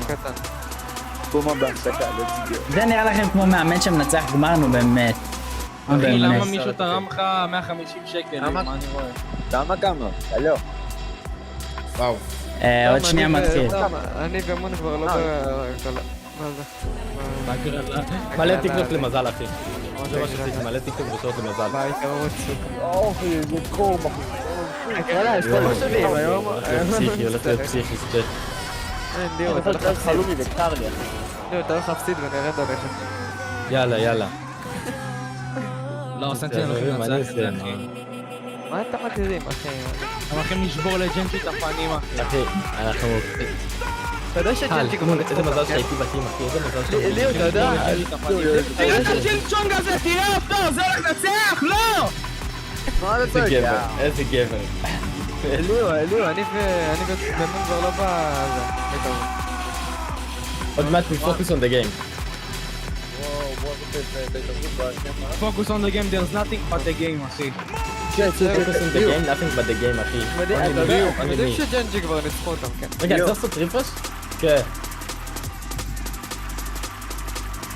קטן. פומה בהפסקה, זה נראה לכם כמו מאמן שמנצח גמר, נו באמת. אחי, למה מישהו תרם לך 150 שקל? מה אני רואה? כמה? הלו. וואו. עוד שנייה מתחיל. אני ומון כבר לא מה זה? מלא טיקטוק למזל אחי. זה מה שעשיתי, מלא טיקטוק ושעות למזל. אוקיי, זה קור בחור. יש כל משאבים היום. פסיכי, הולך להיות פסיכי קצת. אין ליאור, אתה הולך חלומי וקר לי אחי. ליאור, אתה הולך להפסיד ונרד עליך. יאללה. לא, סנטינל הולכים לנצח את זה אחי. מה אתה מקרירים אחי? הם הולכים לשבור לג'נג'י את הפנים אחי. אחי, אנחנו... אתה יודע שג'נג'י כבר... איזה מזל שהייתי בתים אחי, איזה מזל שהייתי. ליאור, אתה יודע... תראה את הג'ינג'ונג הזה, תראה אותו, זה הולך לנצח, לא! איזה גבר. ליאור, אני ומון כבר לא בזה. עוד מעט פוקוס on the game. Focus on the game, there's nothing but the game, אחי. Focus on the game, nothing but the game, אחי. אני יודעים שג'נג'י כבר ניצחו אותם, כן. רגע, אתה עושה טריפוס? כן.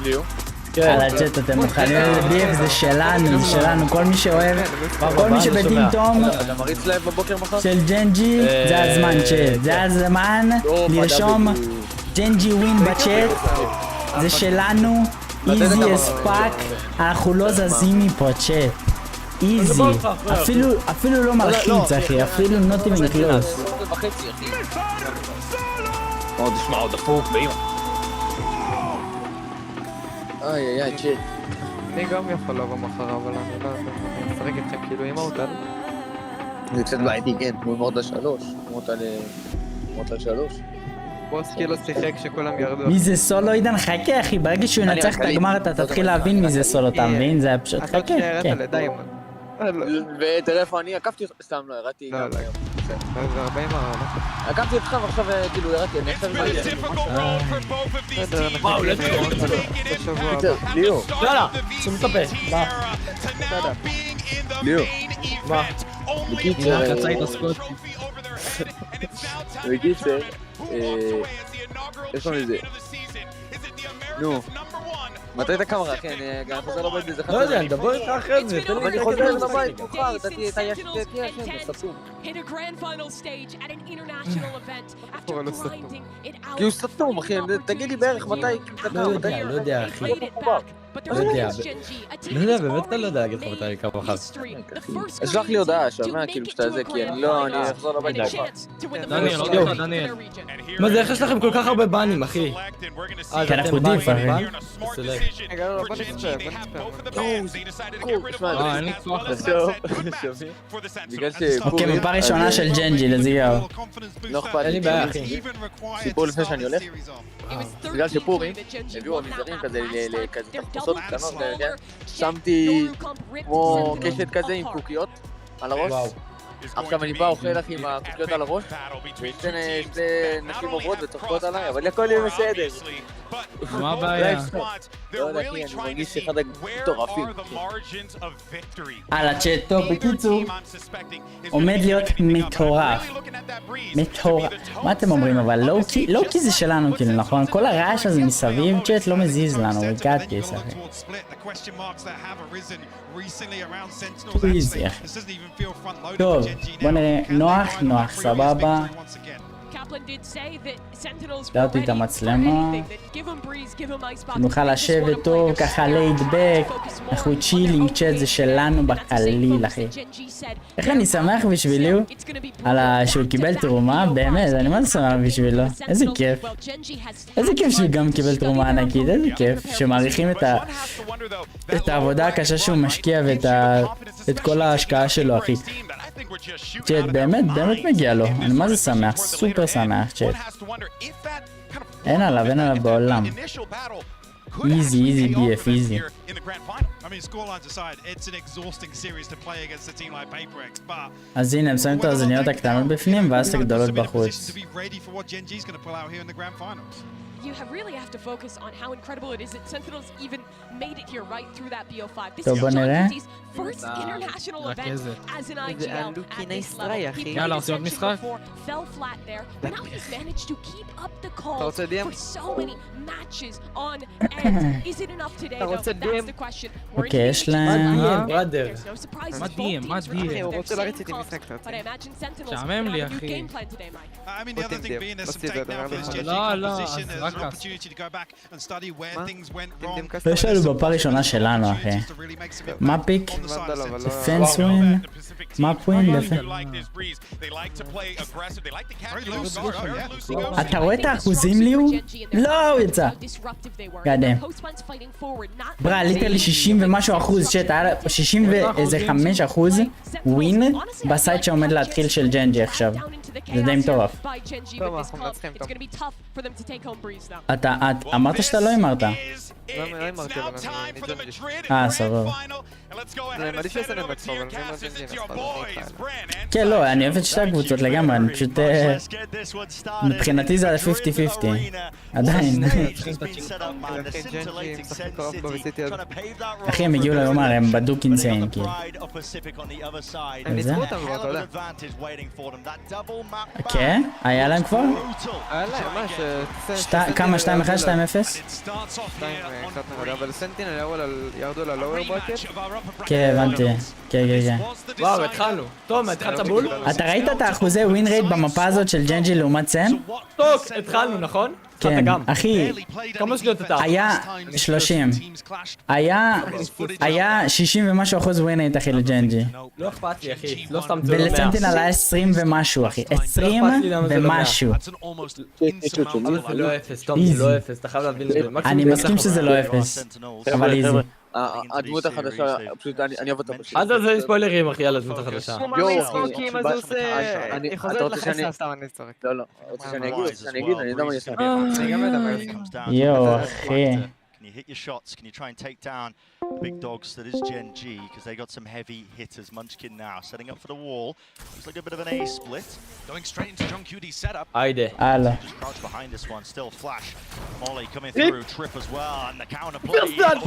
ליאור? על הצ'אט אתם מוכנים לביב, זה שלנו, כל מי שאוהב, כל מי שבטים תום אתה מריץ להם בבוקר מחר? של ג'נג'י, זה הזמן צ'אט, זה הזמן לרשום ג'נג'י ווין בצ'אט, זה שלנו, איזי אספק, אנחנו לא זזים מפה צ'אט, איזי, אפילו לא מלחיץ אחי, אפילו not even close. עוד תשמע, עוד דפוק באמא. איי, צ'אט. אני גם יכול לבוא מחר, אבל אני לא אשחק איתכם כאילו עם האוטל. זה קצת בעייתי, כן, כמו מורדה 3. מורדה 3. בוס כאילו שיחק שכולם ירדו. מי זה סולו עידן? חכה אחי, ברגע שהוא ינצח את הגמר אתה תתחיל להבין מי זה סולו, אתה מבין? זה היה פשוט חכה, כן. ותראה איפה אני עקפתי, סתם לא, הראתי גם. זה 40 עקפתי אותך ועכשיו כאילו הראתי, אני עכשיו וואו, ליאור. יאללה, שום את הפה. ליאור. מה? בקיצר, יש לנו איזה... נו. מתי את הקמרה, כן, אני חוזר לבית בזה חצי. לא יודע, נדבר איתך אחרי זה, אבל אני חוזר לבית, מוכר, אתה תהיה שם, סתום. כי הוא סתום, אחי, תגיד לי בערך מתי, לא יודע, אחי. לא יודע, באמת אתה לא יודע להגיד לך מתי קם מחר. אשלח לי הודעה, שומע, כאילו שאתה זה, כי אני אחזור לבית מחר. דניאל. מה זה, איך יש לכם כל כך הרבה בנים, אחי? כי אנחנו דיף, אחי. רגע, לא, בוא נצפה. אין לי כוח. בגלל אוקיי, מפה ראשונה של ג'נג'י, לזיהו. לא אכפת לי. אין לי בעיה, אחי. סיפור לפני שאני הולך. בגלל שפורים, הביאו אביזרים כזה, לכזה תחפושות קטנות, שמתי כמו קשת כזה עם קוקיות על הראש. עכשיו אני בא אוכל אחי עם הקוקיות על הראש, ושתי נשים עוברות וצוחקות עליי, אבל הכל יהיה בסדר. מה הבעיה? לא יודע אחי, אני מרגיש אחד המטורפים. על הצ'אט, טוב, בקיצור, עומד להיות מטורף. מה אתם אומרים אבל? לואו-קי זה שלנו כאילו, נכון? כל הרעש הזה מסביב, צ'אט לא מזיז לנו, רגעת כיס אחי. איזי אחי. טוב, בוא נראה, נוח, סבבה. דעתי את המצלמה, נוכל לשבת טוב, ככה ליידבק, אנחנו צ'ילינג צ'אט, זה שלנו בקליל אחי. איך אני שמח בשבילו, שהוא קיבל תרומה, באמת, אני מה זה שמח בשבילו, איזה כיף. איזה כיף שהוא גם קיבל תרומה ענקית, איזה כיף, שמעריכים את העבודה הקשה שהוא משקיע ואת כל ההשקעה שלו אחי. צ'אט, באמת מגיע לו. אני מה זה שמח, סופר שמח, צ'אט. אין עליו בעולם. איזי, BF, איזי. אז הנה, הם שמים את האוזניות הקטנות בפנים, ואז את הגדולות בחוץ. You really have to focus on how incredible it is that Sentinels even made it here right through that BO5. This is John Cuty's first international event as an IGL at this level. He played the session before, fell flat there, but now he's managed to keep up the calls for so many matches on end. Is it enough today though? That's the question. אוקיי, יש להם... There's no surprises. Both teams running their same calls, but I imagine Sentinels have a new game plan today, Mike. I mean, the other thing being there's some take now for this GG composition. There's an opportunity to go back and study where things went wrong. יש לנו בפה ראשונה שלנו, אחי. מה פיק? דפנס ווין? מה פווין? אתה רואה את האחוזים ליהו? לא, הוא יצא. גאדם. ברא, ליטרלי 60 ומשהו אחוז, שט, היה 60 ואיזה 5% ווין בסייט שעומד להתחיל של ג'נג'י עכשיו. זה די מטורף. אתה אמרת שאתה לא אמרת. לא אמרתי, אבל אני סבבה. אני מעדיף לעשות להם בצפור, אבל אני אומר ג'נג'י נספר. כן, לא, אני אוהב את שתי הקבוצות לגמרי, אני פשוט... מבחינתי זה על 50-50. עדיין. אחי, הם הגיעו ליומר, הם בדוק אינסיין, כאילו. הם ניצחו אותם כבר, אתה יודע. כן? היה להם כבר? היה להם, ממש... כמה? 2-1, 2-0? 2-1, אבל סנטינל ירדו ללואוור ברקט. כן, הבנתי. כן. וואו, התחלנו. תום, התחלת בול? אתה ראית את האחוזי ווין רייט במפה הזאת של ג'נג'י לעומת סן? טוק, התחלנו, נכון? כן, אחי, כמה שניות אתה? היה 30. היה 60 ומשהו אחוז ווין רייט, אחי, לג'נג'י. לא אכפת לי, אחי. לא סתם זה לא 100. ולסנטינל היה 20 ומשהו, אחי. 20 ומשהו. זה לא אפס, תום, זה לא אפס. אתה חייב להבין את זה. אני מסכים שזה לא אפס. אבל איזי. הדמות החדשה, פשוט אני אוהב אותה פשוט. אז זה ספוילרים, אחי, על הדמות החדשה. אני חוזרת לחסה, סתם אני צורק. לא, רוצה שאני אגיד, אני יודע מה יש. אני גם מדבר. יואו, אחי. Can you hit your shots? Can you try and take down the big dogs that is Gen G? Because they got some heavy hitters. Munchkin now setting up for the wall. Looks like a bit of an A split. Going straight into John Cuty's setup. Haydi. Alla. Just crouch behind this one. Still Flash. Molly coming through. Trip as well. And the counter play.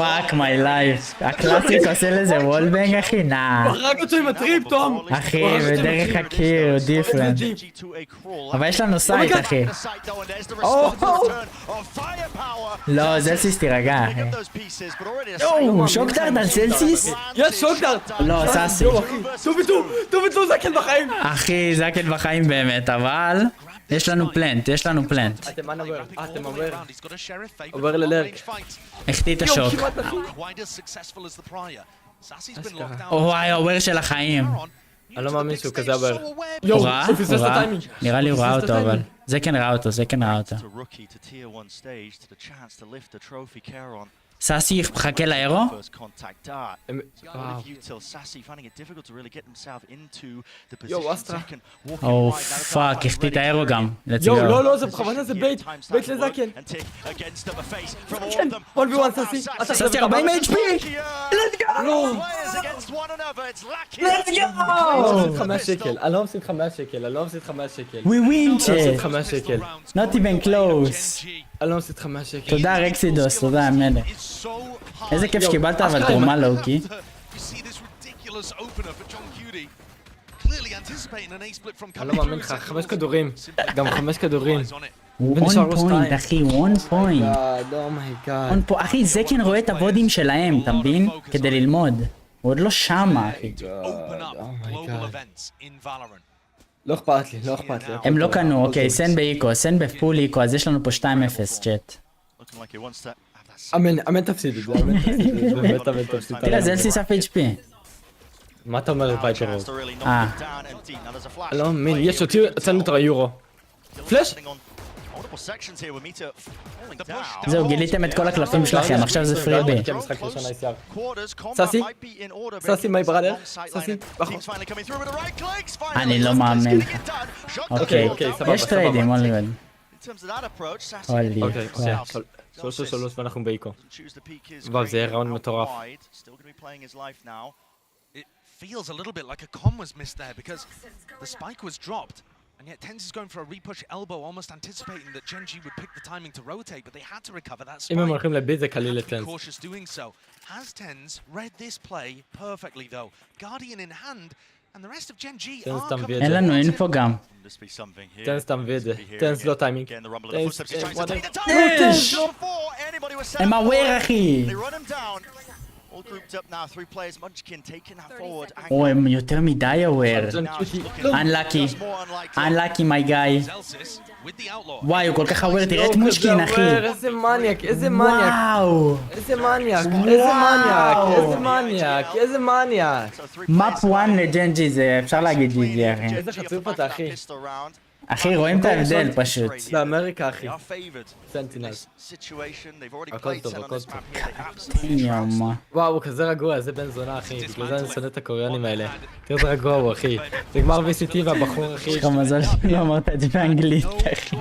Fuck my life. הקלאסיק עושה לזה וולבנג, אחי? נא. רק אותו עם הטריפ, תום. אחי, בדרך הקיר, דיפרנט. אבל יש לנו סייט, אחי. לא, זלסיס תירגע, אחי. יואו, שוקדארד על זלסיס? יש שוקדארד! לא, סאסי. טוב איתו זקן בחיים! אחי, זקן בחיים באמת, אבל... יש לנו פלנט. אתם עובר ללרק. החטיא את השוק. וואי, העובר של החיים. אני לא מאמין שהוא כזה עובר. הוא ראה? נראה לי הוא ראה אותו, אבל... זה כן ראה אותו. סאסי מחכה לאירו? יואו, אסטרה. או פאק, החטיא את האירו גם. יואו, לא, זה בכוונה, זה בייט לזקן. 1v1 סאסי. סאסי 40 HP! לא! אני לא מפסיד 5 שקל. We win, צ'ט. 5 שקל. Not even close. אני לא מפסיד 5 שקל. תודה רקסידוס, תודה המלך. איזה כיף שקיבלת אבל תרומה לוקי. אני לא מאמין לך, 5 כדורים. גם 5 כדורים. 1 פוינט, אחי, 1 פוינט. אחי, זה כן רואה את הוודים שלהם, אתה מבין? כדי ללמוד. הוא עוד לא שמה, אחי. לא אכפת לי. הם לא קנו, אוקיי, סן באיקו, סן בפול איקו, אז יש לנו פה 2-0, צ'אט. אמן תפסיד את זה, באמת תפסיד. תראה, זה אלסיס אף HP. מה אתה אומר פייפר רוב? לא מאמין, יש אותי, הוצאנו את היורו. פלאש? זהו, גיליתם את כל הקלפים שלכם, עכשיו זה פריבי. ססי מי בראדר, ססי, בחור. אני לא מאמין. אוקיי, יש טריידים, אוליבד. אולי. אוקיי, 3-3 ואנחנו באיקו. וואו, זה יהיה ראונד מטורף. Feels a little bit like a con was missed there because the spike was dropped, and yet TenZ is going for a repush elbow, almost anticipating that Gen G would pick the timing to rotate, but they had to recover that spike. אם הם הולכים לביט זה קליל Had to be לטנז. cautious doing so. Has TenZ read this play perfectly though? Guardian in hand, and the rest of Gen G טנז are סתם coming. אין לנו אינפו גם. טנז סתם מביא את זה. טנז לא טיימינג. הם הוויר אחי. All grouped up now, 3 players, Munchkin taking that forward. או, הם יותר מדי הוויר. Unlucky. Unlucky, my guy. וואי, הוא כל כך הוויר, תראה את מושקין, אחי. איזה מניאק, איזה מניאק. וואו. איזה מניאק, איזה מניאק, איזה מניאק, איזה מניאק. מאפ 1 לג'נג'י זה, אפשר להגיד GG, אחי. איזה חצוף אתה, אחי. אחי, רואים את ההבדל פשוט. באמריקה, אחי. סנטינל. הכל טוב, הכל טוב. יומה. וואו, הוא כזה רגוע, איזה בן זונה, אחי. בגלל זה אני שונא את הקוריאנים האלה. תראה איזה רגוע הוא, אחי. זה גמר VCT והבחור, אחי. יש לך מזל שלא אמרת את זה באנגלית, אחי.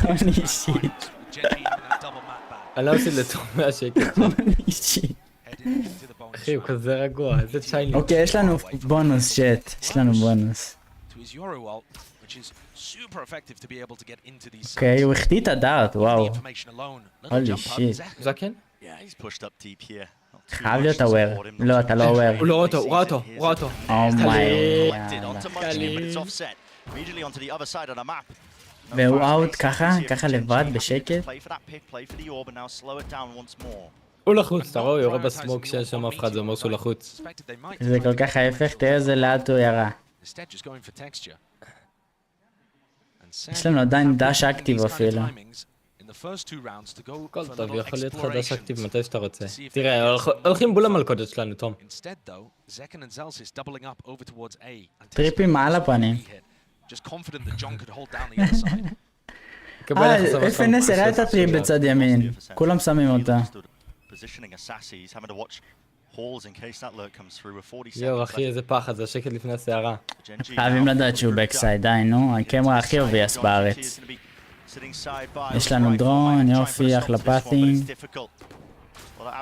אני אישית. אני לא עושה לטוב מהשקט. אני אישית. אחי, הוא כזה רגוע, איזה צ'ייני. אוקיי, יש לנו בונוס, שט. יש לנו בונוס. אוקיי, הוא החטיא את הדארט, וואו. הולי שיט. זקן? חייב להיות הוויר. לא, אתה לא הוויר. הוא לא רואה אותו, הוא רואה אותו, הוא רואה אותו. אומיי. והוא אאוט ככה לבד, בשקט. הוא לחוץ, אתה רואה, הוא יורה בסמוק שאין שם אף אחד, זה אומר שהוא לחוץ. זה כל כך ההפך, תראה איזה לאט הוא ירה. יש לנו עדיין דאש אקטיב אפילו. הכל טוב, יכול להיות חדש אקטיב מתי שאתה רוצה. תראה, הולכים בול המלכודת שלנו, תום. טריפים מעל הפנים. FNS הראה את הטריפ בצד ימין. כולם שמים אותה. יואו אחי, איזה פחד, זה השקט לפני הסערה. חייבים לדעת שהוא בקסייד, די נו, הקמרה הכי אובייס בארץ. יש לנו דרון, יופי, אחלה פאסינג.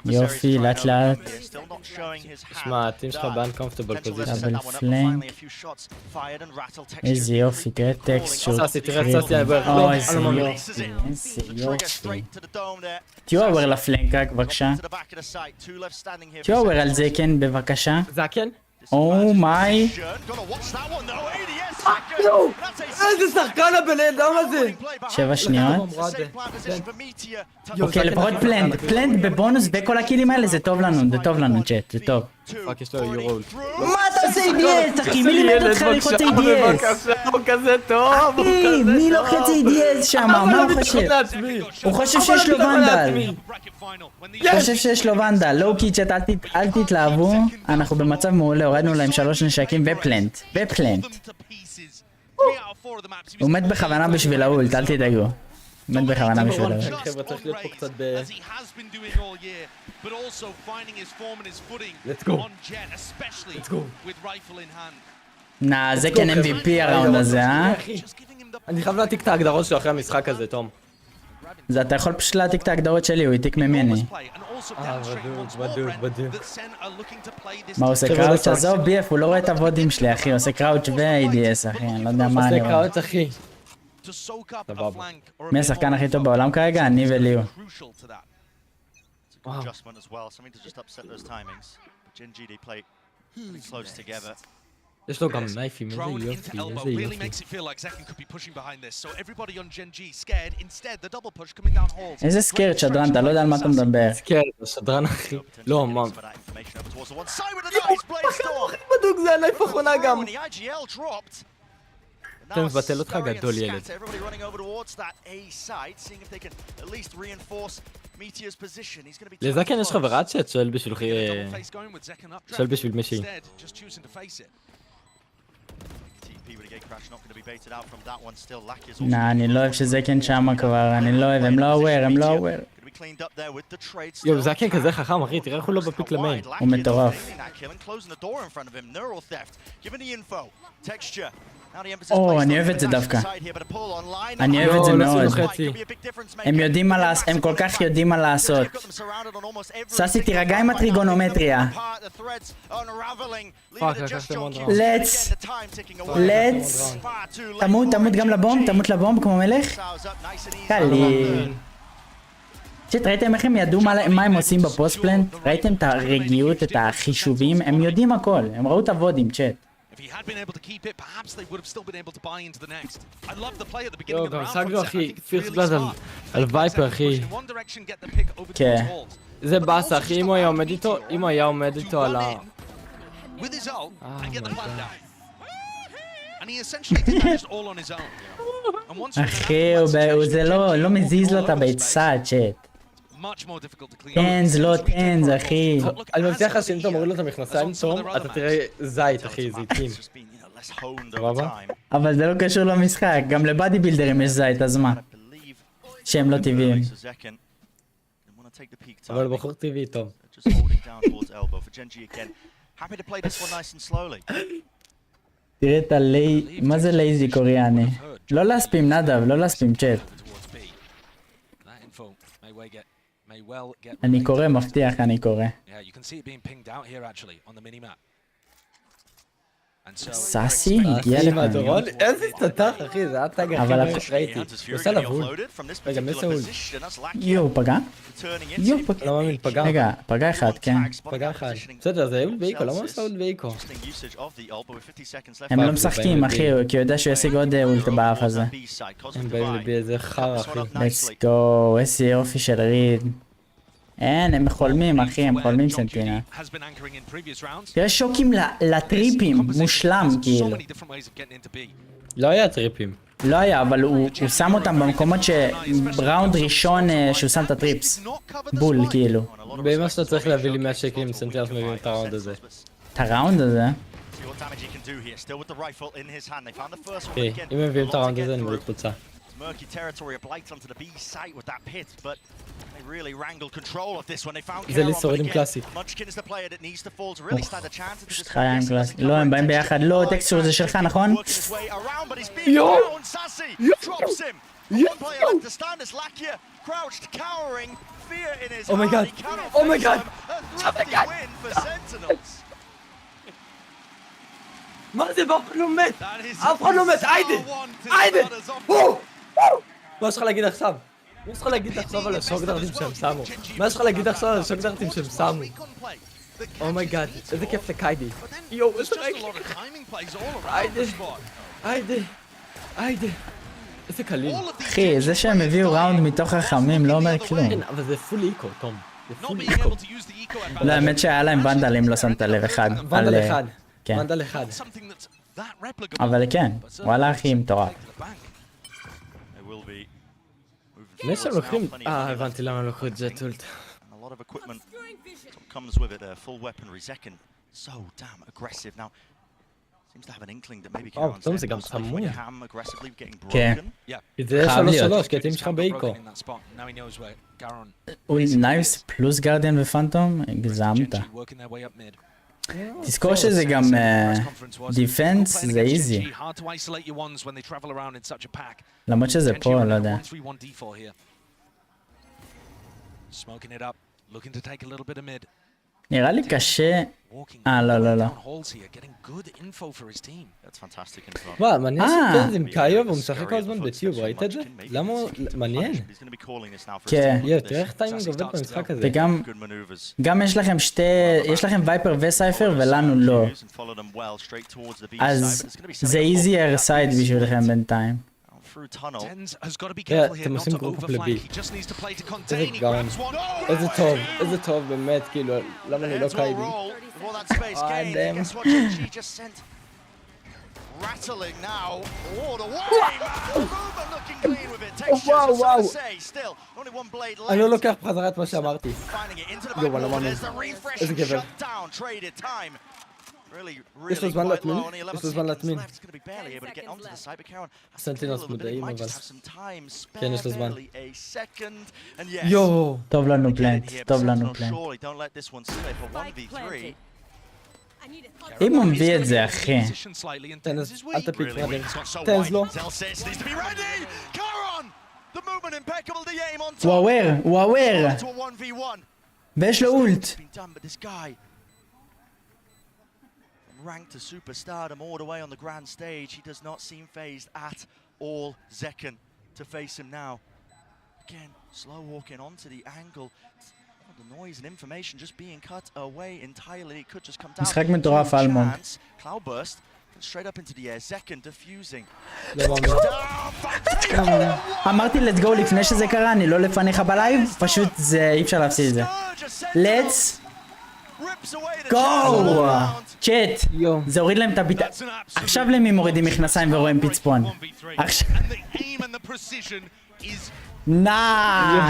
יופי, לאט לאט. שמע, הטים שלך באנקומפטבל פוזישן. דאבל פלנק. איזה יופי, תראה טקסט שהוא... ססי, תראה ססי, או, איזה יופי, איזה יופי. תהיו אובר לפלנק רק בבקשה. תהיו אובר על זקן בבקשה. זקן? או מיי. איזה שחקן הבן אדם הזה! 7 שניות. אוקיי, לפחות פלנד בבונוס וכל הקילים האלה זה טוב לנו, זה טוב לנו צ'אט, זה טוב. פאק, יש לו יורול. מה אתה עושה ADS, אחי? מי לימד אותך ללחוץ ADS? הוא כזה טוב! אחי, מי לוחץ ADS שם? מה הוא חושב? הוא חושב שיש לו ונדל. הוא חושב שיש לו ונדל. לואו קיצ'ט, אל תתלהבו. אנחנו במצב מעולה, הורדנו להם 3 נשקים ופלנט. הוא מת בכוונה בשביל האולט, אל תדאגו. מת בכוונה בשביל האולט. חבר'ה, צריך להיות פה קצת ב... Let's go. Let's go. נה, זה כן MVP הראונד הזה, אה? אני חייב להעתיק את ההגדרות שלו אחרי המשחק הזה, תום. זה אתה יכול פשוט להעתיק את ההגדרות שלי, הוא העתיק ממני. בדיוק. מה הוא עושה קראוץ'? עזוב BF, הוא לא רואה את הוודים שלי, אחי, הוא עושה קראוץ' ו-ADS, אחי, אני לא יודע מה אני רואה. עושה קראוץ', אחי. סבבה. מי השחקן הכי טוב בעולם כרגע? אני וליו. יש לו גם נייפים, איזה יופי, איזה יופי. איזה סקיירד שדרן, אתה לא יודע על מה אתה מדבר. סקיירד, השדרן אחי. לא, מה? בדוק זה הנייפ האחרונה גם. אתה מבטל אותך גדול ילד. לזקן יש חברה צ'אט, שואל בשביל מישהי. אני לא אוהב שזקן שמה כבר, אני לא אוהב, הם לא אוהב, הם לא אוהב. יו, זקן כזה חכם, אחי, תראה איך הוא לא בפיק למיין. הוא מטורף. או, אני אוהב את זה דווקא. אני אוהב את זה מאוד. הם יודעים מה לעשות, הם כל כך יודעים מה לעשות. ססי, תירגע עם הטריגונומטריה. let's. תמות גם לבום, תמות לבום כמו מלך. קליל. ראיתם איך הם ידעו מה הם עושים בפוסט-פלנט? ראיתם את הרגיעות, את החישובים? הם יודעים הכל, הם ראו את הוודים, צ'אט. יו, גם סגלו אחי, פירסט בלאד על וייפר אחי. כן. זה באסה אחי, אם הוא היה עומד איתו על ה... אחי, זה לא מזיז לו את הביצה, צ'אט. טנז, לא טנז, אחי. אני מבטיח לך שאם אתה מוריד לו את המכנסיים, תום, אתה תראה זית, אחי, זיתים. אבל זה לא קשור למשחק, גם לבאדי בילדרים יש זית, אז מה? שהם לא טבעיים. אבל בחור טבעי, טוב. תראה את מה זה לייזי קוריאני? לא להספים נדב, לא להספים צ'אט. אני קורא, מבטיח, אני קורא. סאסי הגיע לפעמים. איזה תתח אחי, זה הטאג הכי מאוד שראיתי. הוא עושה לבול. רגע, מי סאול? יו, פגע? לא מאמין, פגע. רגע, פגע אחד, כן. פגע אחד. בסדר, זה אולד ואיקו, למה עושה אולד ואיקו? הם לא משחקים, אחי, כי הוא יודע שהוא ישיג עוד אולט באף הזה. הם באים לבי איזה חר, אחי. let's go, איזה יופי של ריד. אין, הם חולמים, אחי, הם חולמים סנטינה. תראה שוקים לטריפים, מושלם, כאילו. לא היה טריפים. לא היה, אבל הוא שם אותם במקומות שבראונד ראשון שהוא שם את הטריפס. בול, כאילו. במה שאתה צריך להביא לי 100 שקלים, סנטיאס מביאים את הראונד הזה. את הראונד הזה? אחי, אם הם מביאים את הראונד הזה, אני מוריד חולצה. Murky territory, a blight onto the B site with that pit, but they really wrangled control of this when they found Keychron. Munchkin is the player that needs to fall to really stand a chance. פשוט חיים קלאסי. לא, הם באים ביחד. לא, טקסטור זה שלך, נכון? יו! אומייגאד! אומייגאד! אומייגאד! מה זה? אף אחד לא מת! אף אחד לא מת! היידה! היידה! מה יש לך להגיד עכשיו? מה יש לך להגיד עכשיו על השוקדרטים שהם שמו? מה יש לך להגיד עכשיו על השוקדרטים שהם שמו? אומייגאד, איזה כיף לקיידי. יואו, איזה רגע. היידה. היידה. היידה. איזה קליל. אחי, זה שהם הביאו ראונד מתוך החמים לא אומר כלום. כן, אבל זה פול איקו, תום. זה פול איקו. לא, האמת שהיה להם ונדלים, לא שמת לב אחד. ונדל אחד. כן. ונדל אחד. אבל כן, וואלה אחי מטורף. לפני שהם לוקחים... הבנתי למה לקחו את זה טולט. טוב, זה גם חמור. כן. זה 3-3, כי אתם שלך באיקו. אוי, נייס פלוס גרדיאן ופנטום, הגזמת. תזכור שזה גם דיפנס, זה איזי. למרות שזה פה, לא יודע. נראה לי קשה... לא. מה, מעניין שפנז עם קאיו והוא משחק כל הזמן בטיוב, ראית את זה? למה? מעניין. כן. תראה איך טיימינג עובד במשחק הזה. וגם יש לכם וייפר וסייפר ולנו לא. אז זה easier side בשבילכם בינתיים. אתם עושים גרופ לבי. איזה גאון. איזה טוב באמת, כאילו, למה אני לא קיידי? אדם. וואו. אני לא לוקח בחזרה את מה שאמרתי. יואו, אני לא מאמין. איזה גבר. יש לו זמן להטמין? יש לו זמן להטמין. סנטינוס מודעים אבל. כן, יש לו זמן. יואו! טוב לנו פלנט, טוב לנו פלנט. אם הוא מביא את זה, אחי. תנז, אל תפיק פרדר. תנז לו. הוא אוור, הוא אוור. ויש לו אולט. Ranked to superstardom all the way on the grand stage. He does not seem phased at all. Zekken to face him now. Again, slow walking onto the angle. The noise and information just being cut away entirely. It could just come down. משחק מטורף אלמונד. Cloud burst straight up into the air. Zekken diffusing. אמרתי let's go לפני שזה קרה, אני לא לפניך בלייב, פשוט זה אי אפשר להפסיד את זה. let's go! צ'אט, זה הוריד להם את הביטה. עכשיו למי מורידים מכנסיים ורואים פצפון? עכשיו...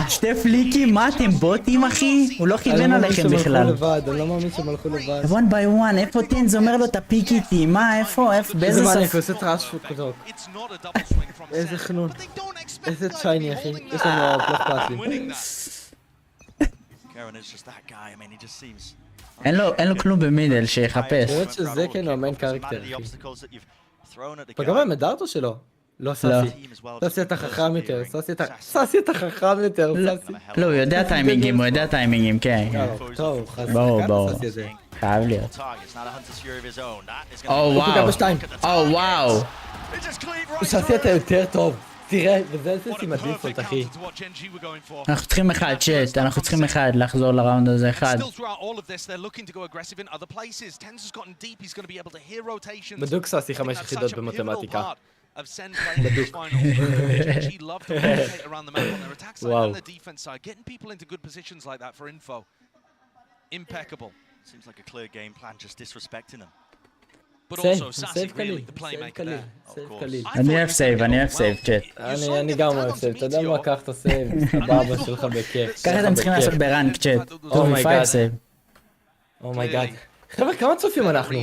שתי פליקים, מה אתם בוטים אחי? הוא לא כיוון עליכם בכלל. אני לא מאמין שהם הלכו לבד. one by one, איפה טנז אומר לו תפיק איתי? מה, איפה, באיזה סוף? איזה מניק, הוא עושה טראש פוטוק. איזה חנון. איזה צ'ייני אחי. יש לנו פלוף פאסלי. אין לו כלום במידל שיחפש. אני חושבת שזה כן הוא המיין קרקטר אחי. פגע בהם את דארטו שלו? לא סאסי. סאסי אתה חכם יותר. סאסי אתה חכם יותר. לא, הוא יודע טיימינגים, כן. טוב, ברור. חייב להיות. או וואו. סאסי אתה יותר טוב. תראה, וזה עם הדיפולט, אחי. אנחנו צריכים אחד, צ'אט, אנחנו צריכים אחד, לחזור לראונד הזה, אחד. בדוק סאסי 5 יחידות במתמטיקה. בדוק. וואו. סייב קליל. אני אוהב סייב, צ'אט. אני גם אוהב סייב, אתה יודע מה? קח את הסייב, סבבה שלך בכיף. ככה אתם צריכים לעשות ברנק, צ'אט. אומייגאד. אומייגאד. חבר'ה, כמה צופים אנחנו?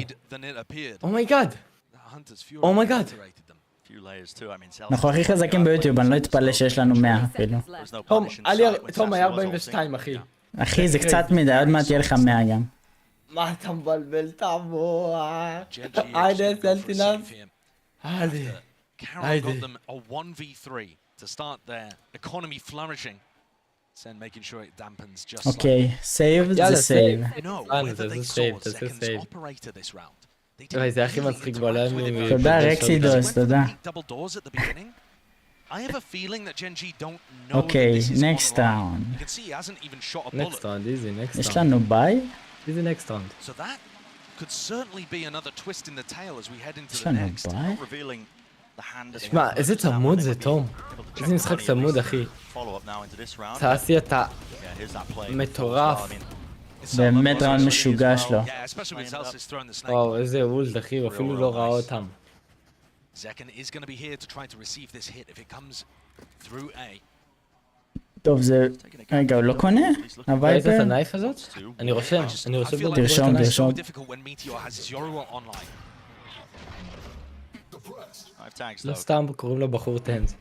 אומייגאד. אנחנו הכי חזקים ביוטיוב, אני לא אתפלא שיש לנו 100 אפילו. תום היה 42 אחי. אחי זה קצת מדי, עוד מעט יהיה לך 100 גם. מה אתה מבלבל את המוח? היידה סנטינס. היידה. אוקיי, סייב זה סייב. זה הכי מצחיק בעולם. תודה רקסידוס, תודה. אוקיי, נקסט ראונד. יש לנו ביי? This is the next round. So that could certainly be another twist in the tail as we head into the next. תשמע, איזה צמוד זה, תום. איזה משחק צמוד, אחי. סאסי אתה מטורף. באמת ראונד משוגע שלו. וואו, איזה אולט, אחי, הוא אפילו לא ראה אותם. טוב, זה... רגע, הוא לא קונה? איזה את הנייף הזאת? אני רושם. תרשום. לא סתם קוראים לו בחור טנז.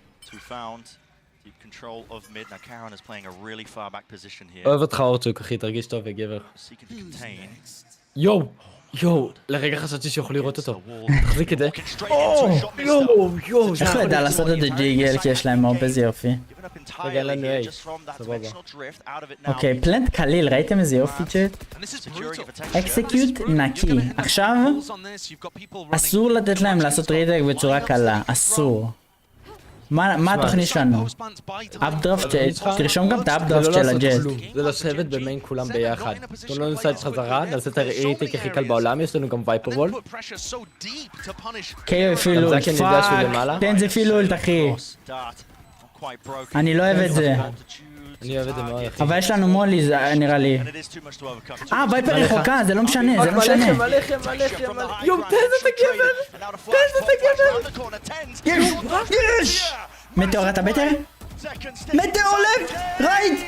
אוהב אותך אורצ'וק, אחי, תרגיש טוב וגבר. יואו, לרגע חשבתי שיכול לראות אותו. תחזיק את זה. יואו. איך לדע לעשות את הג'יגל כי יש להם מובז יופי. רגע, אין לנו איי. סבבה. אוקיי, פלנט קליל, ראיתם איזה יופי צ'אט? אקסקיוט נקי. עכשיו, אסור לתת להם לעשות רידק בצורה קלה. אסור. מה התוכנית שלנו? אפדרפט, תרשום גם את האפדרפט של הג'ט. זה לשבת במיין כולם ביחד. תנו לנו סייד חזרה, נעשה את הריטיק הכי קל בעולם, יש לנו גם וייפר וול. קיו אפילו, פאק, תן זה אפילו אולט אחי. אני לא אוהב את זה. אני אוהב את זה מאוד אחי. אבל יש לנו מולי נראה לי. וייפר רחוקה, זה לא משנה, מלא. יואו, תן את הגבר! יש! מטאור אתה בטר? מטאור לב! רייט!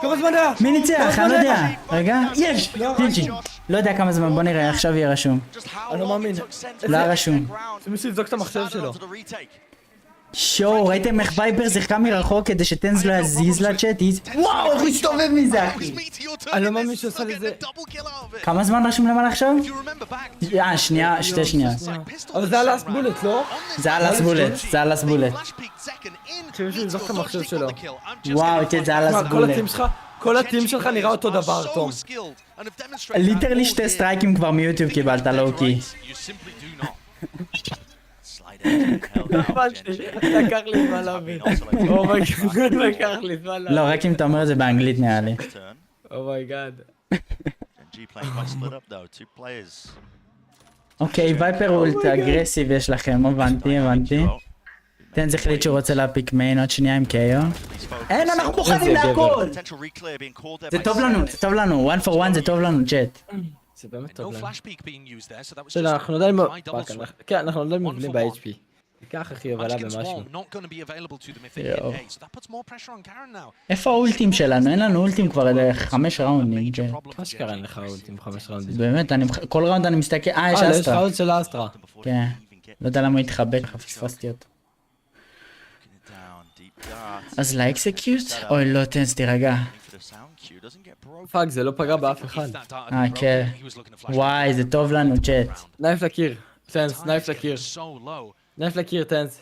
כמה זמן היה? מי ניצח? אני לא יודע. רגע, יש! ג'ינג'י. לא יודע כמה זמן, בוא נראה, עכשיו יהיה רשום. אני לא מאמין. לא היה רשום. מישהו יבדוק את המחשב שלו. שואו, ראיתם איך וייפר שיחקה מרחוק כדי שטנס לא יזיז לצ'אט? וואו, איך הוא הסתובב מזה, אחי. אני לא מאמין שעושה לזה. כמה זמן רשום למעלה עכשיו? שנייה, 2 שניות. אבל זה הלאסט בולט, לא? זה הלאסט בולט, זה הלאסט בולט. שמישהו יבדוק את המחשב שלו. וואו, זה הלאסט בולט. כל הטים שלך נראה אותו דבר, תום. ליטרלי 2 סטרייקים כבר מיוטיוב קיבלת, לואו-קי. לקח לי זמן להבין. אומייגאד, לקח לי זמן להבין. לא, רק אם אתה אומר את זה באנגלית נראה לי. אומייגאד. אוקיי, וייפר אולט אגרסיב יש לכם, הבנתי. תן זה החליט שהוא רוצה להפיק מיין עוד שנייה עם קיו. אין, אנחנו מוכנים להכל! זה טוב לנו, 1 for 1 זה טוב לנו, צ'אט. זה באמת טוב לנו. שאלה, אנחנו עדיין כן, אנחנו עדיין מבינים ב-HP. ככה הכי הבלה במשהו. איפה האולטים שלנו? אין לנו אולטים כבר 5 ראונדים. מה שקרה אין לך אולטים 5 ראונדים? באמת, כל ראונד אני מסתכל... יש יש אסטרה. ראונד של אסטרה. כן. לא יודע למה הוא התחבא, ככה פספסתי אותו. אז לאקסקיוט? אוי לא, טנס תירגע. פאק, זה לא פגע באף אחד. כן. וואי, זה טוב לנו, צ'אט. נייף לקיר. טנס, נייף לקיר. נייף לקיר, טנס.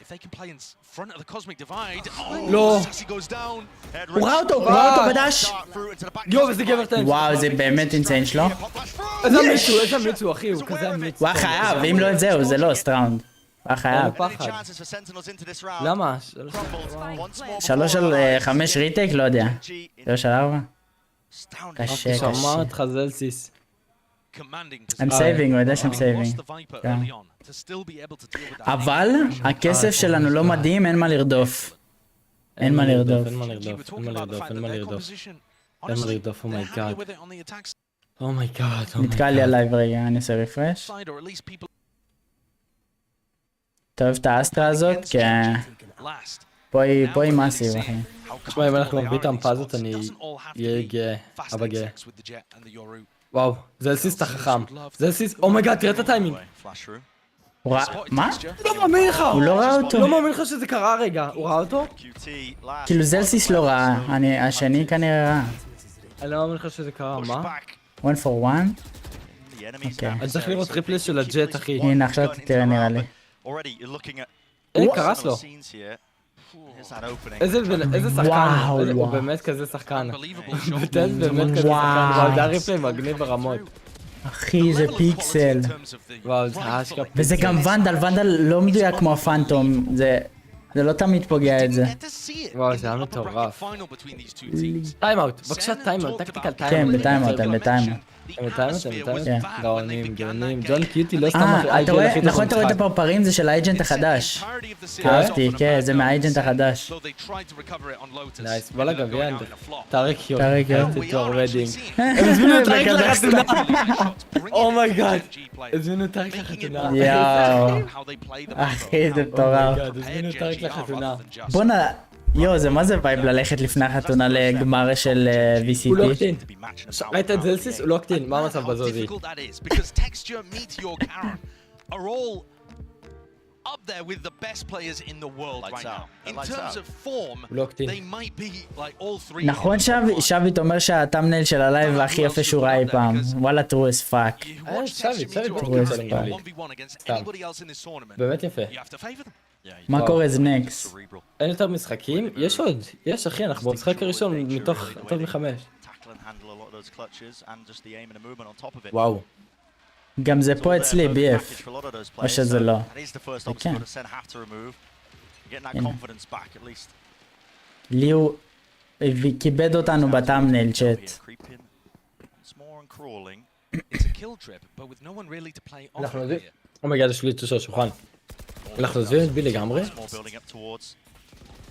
לא. הוא ראה אותו בדש. יואו, איזה גבר טנס. וואו, זה באמת אינסיין שלו. איזה מיצו, אחי, הוא כזה מיצו. הוא היה חייב, ואם לא את זהו, זה לא סטראונד. הוא היה חייב. למה? 3 על 5 ריטייק? לא יודע. 3 על 4? קשה. שמעת לך זלסיס. I'm saving, הוא יודע שהם saving. אבל הכסף שלנו לא מדהים, אין מה לרדוף. אין מה לרדוף, אומייגאד. אומייגאד. נתקע לי הלייב רגע, אני אעשה רפרש. אתה אוהב את האסטרה הזאת? כן. פה היא מאסיב, אחי. תשמע, אם אנחנו נביא את המפה הזאת, אני אהיה גאה, אבא גאה. וואו, זלסיס אתה חכם. זלסיס, אומייגאד, תראה את הטיימינג. מה? לא מאמין לך! הוא לא ראה אותו. לא מאמין לך שזה קרה רגע. הוא ראה אותו? כאילו זלסיס לא ראה, השני כנראה ראה. אני לא מאמין לך שזה קרה, מה? 1 for 1? אוקיי. אני צריך לראות טריפלס של הג'ט, אחי. הנה, עכשיו תראה נראה לי. קרס לו. איזה שחקן, הוא באמת כזה שחקן. וטנס באמת כזה שחקן, וואו, זה הריפלי מגניב ברמות. אחי, זה פיקסל. וואו, זה אשכרה פיקסל. וזה גם ונדל לא מדויק כמו הפנטום, זה לא תמיד פוגע את זה. וואו, זה היה מטורף. טיימאוט, בבקשה טיימאוט, טקטיקל טיימאוט. כן, בטיימאוט, הם בטיימאוט. הם בטיימאוט? גאונים, גאונים. ג'ון קיוטי לא סתם אתה רואה, נכון אתה רואה את הפרפרים? זה של האג'נט החדש. אהבתי, כן, זה מהאג'נט החדש. נייס, בוא לגביע, טארק יו. טארק יו. תתואר רדינג. הם הזמינו את טארק לחתונה. אומייגאד. הזמינו את טארק לחתונה. יאו. אחי, זה מטורף. הזמינו את טארק לחתונה. בואנה, יו, זה מה זה וייב ללכת לפני החתונה לגמר של VCT? הוא לא קטין. ראית את זלסיס? הוא לא קטין, מה המצב בזוזי? up there with the best players in the world right now. In terms of form, they might be like all three. נכון שביט אומר שהטאמנייל של הלייב הכי יפה שהוא ראה אי פעם. וואלה true as fuck. שביט באמת יפה. מה קורה זה נקס? אין יותר משחקים? יש עוד. יש אחי, אנחנו במשחק הראשון מתוך טוב מ5. וואו. גם זה פה אצלי BF, או שזה לא. זה כן. לי הוא כיבד אותנו בטאמנייל צ'אט. אנחנו יודעים. אומייגאד, יש לי את השולחן. אנחנו עוזבים את בי לגמרי?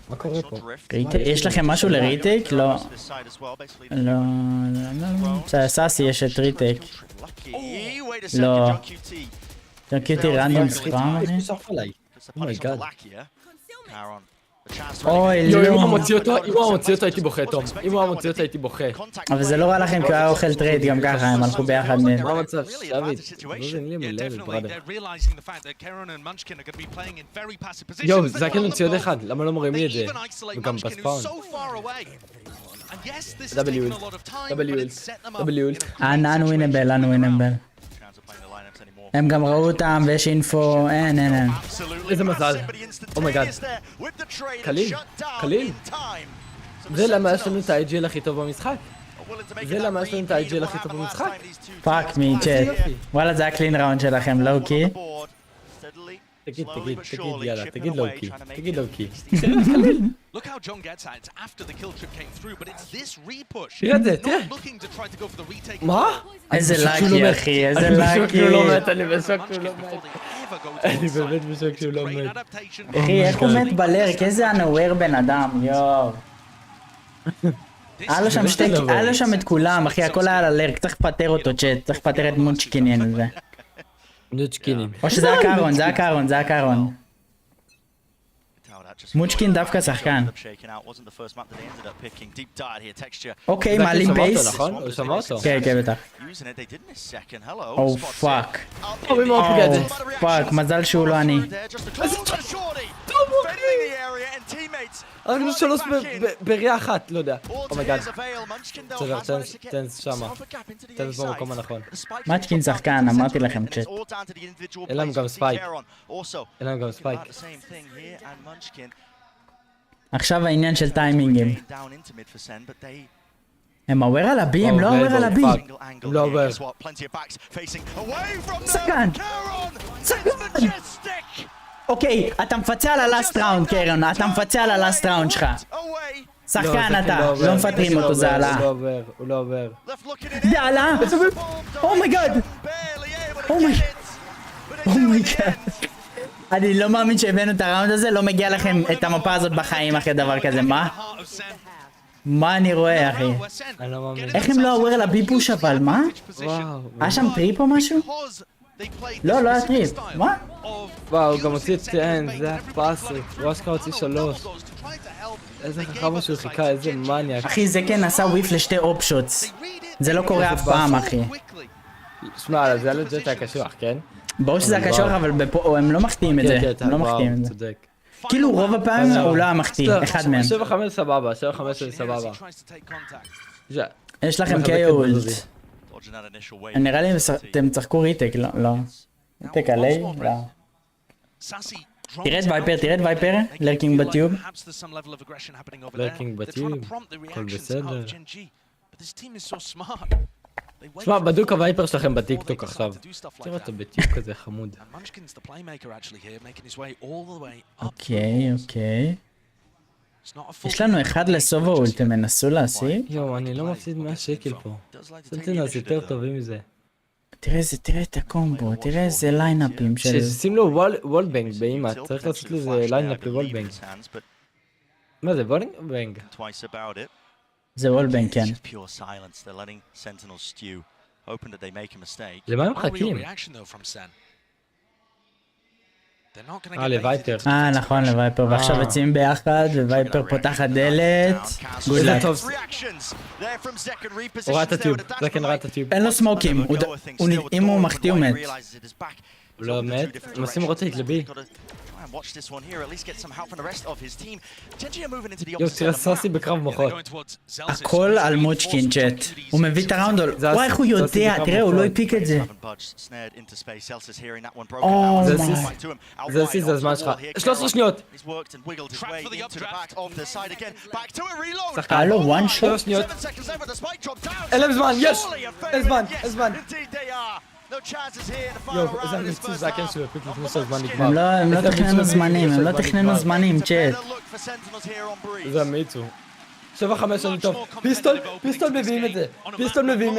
מה קורה פה? יש לכם משהו לריטייק? לא. לא. סאסי יש את ריטייק. לא. ג'ון קיוטי רנדום ספאם? אומייגאד. אוי, אם הוא לא. מוציא אותו הייתי בוכה, תום. אם הוא מוציא אותו הייתי בוכה. אבל זה לא רע לכם כי הוא היה אוכל טרייד גם ככה, הם הלכו ביחד מהם. מה המצב? שביט, אין לי מלב, בראדר. יואו, זה כן הוציא עוד אחד, למה לא מראים לי את זה? וגם בספאון. W. אנו ווינבל. הם גם ראו אותם ויש אינפו, אין. איזה מזל. אומייגאד. קליל. זה למה יש לנו את ה-IGL הכי טוב במשחק. פאק מי צ'אט. וואלה זה היה קלין ראונד שלכם, לואו-קי. תגיד, יאללה, תגיד לואו-קי. Look how John gets at it after the kill trip came through, but it's this repush. תראה את זה, Not looking to try to go for the retake. מה? איזה לקי אחי, איזה לקי. אני בשוק שהוא לא מת. אחי, איך הוא מת בלרק? איזה אנוור בן אדם, יואו. היה לו שם את כולם, אחי, הכל היה על הלרק, צריך לפטר אותו צ'אט, צריך לפטר את מונצ'קינים וזה. או שזה הקארון. מונצ'קין דווקא שחקן. אוקיי, מעלים בייס. נכון? הוא שמע אותו. כן, בטח. או פאק. פאק, מזל שהוא לא אני. הרגנו 3 בריאה אחת, לא יודע. אומייגאד. בסדר, טנס שמה. טנס במקום הנכון. מונצ'קין שחקן, אמרתי לכם צ'אט. אין להם גם ספייק. עכשיו העניין של טיימינגים. הם עובר על הבי, הם לא עובר על הבי. הם לא עובר. שחקן! אוקיי, אתה מפצה על הלאסט ראונד, קיירון, אתה מפצה על הלאסט ראונד שלך. שחקן אתה, לא מפטרים אותו, זה עלה. הוא לא עובר. זה עלה? אומייגאד! אומייגאד. אני לא מאמין שהבאנו את הראונד הזה, לא מגיע לכם את המפה הזאת בחיים אחרי דבר כזה, מה? מה אני רואה, אחי? איך הם לא עובר על הביפוש אבל, מה? היה שם טריפ או משהו? לא היה טריפ, מה? וואו, הוא גם הוציא את טן, זה היה פאסי, הוא אשכרה הוציא 3. איזה חכם שהוא חיכה, איזה מניאק. אחי, זה כן עשה וויף לשתי אופשוטס. זה לא קורה אף פעם, אחי. שמע, זה היה לג'ט היה קשוח, כן? ברור שזה היה קשוח, אבל הם לא מחטיאים את זה. הם לא מחטיאים את זה. כאילו רוב הפעמים הוא לא היה מחטיא, אחד מהם. 7-5 סבבה, 7-5 סבבה. יש לכם קיולט. נראה לי אתם צחקו ריטק, לא. ריטק עלי? לא. תראה את וייפר, לרקינג בטיוב. הכל בסדר. תשמע, בדוק הווייפר שלכם בטיקטוק עכשיו. תראה אותו בטיוב כזה חמוד. אוקיי. יש לנו אחד לסוב האולט, הם מנסו להשיג? יואו, אני לא מפסיד 100 שקל פה. סנטינלס יותר טובים מזה. תראה את הקומבו, תראה איזה ליינאפים של... ששים לו וולבנג באמא, צריך לעשות לזה ליינאפ לוולבנג. מה זה, וולבנג? זה וולבנג, כן. למה הם מחכים? לווייפר. נכון, לווייפר, ועכשיו יוצאים ביחד, ווייפר פותחת דלת. איזה טוב. הוא ראה את הטיוב, זה כן ראה את הטיוב. אין לו סמוקים, אם הוא מחטיא הוא מת. הוא לא מת? הם עושים רוטייט לבי. יו, תראה סוסי בקרב מוחות. הכל על מוצ'קין צ'אט. הוא מביא את הראונדול. וואי, איך הוא יודע, תראה, הוא לא הפיק את זה. זה זה הזמן שלך. 13 שניות. היה לו one shot? שניות. אין להם זמן, יש! אין זמן. יואו, איזה המצוא זה הכן שהוא הפיק לפני שהזמן נגמר. הם לא תכננו זמנים, צ'אט. זה המצוא. 7-5 אני טוב. פיסטול מביאים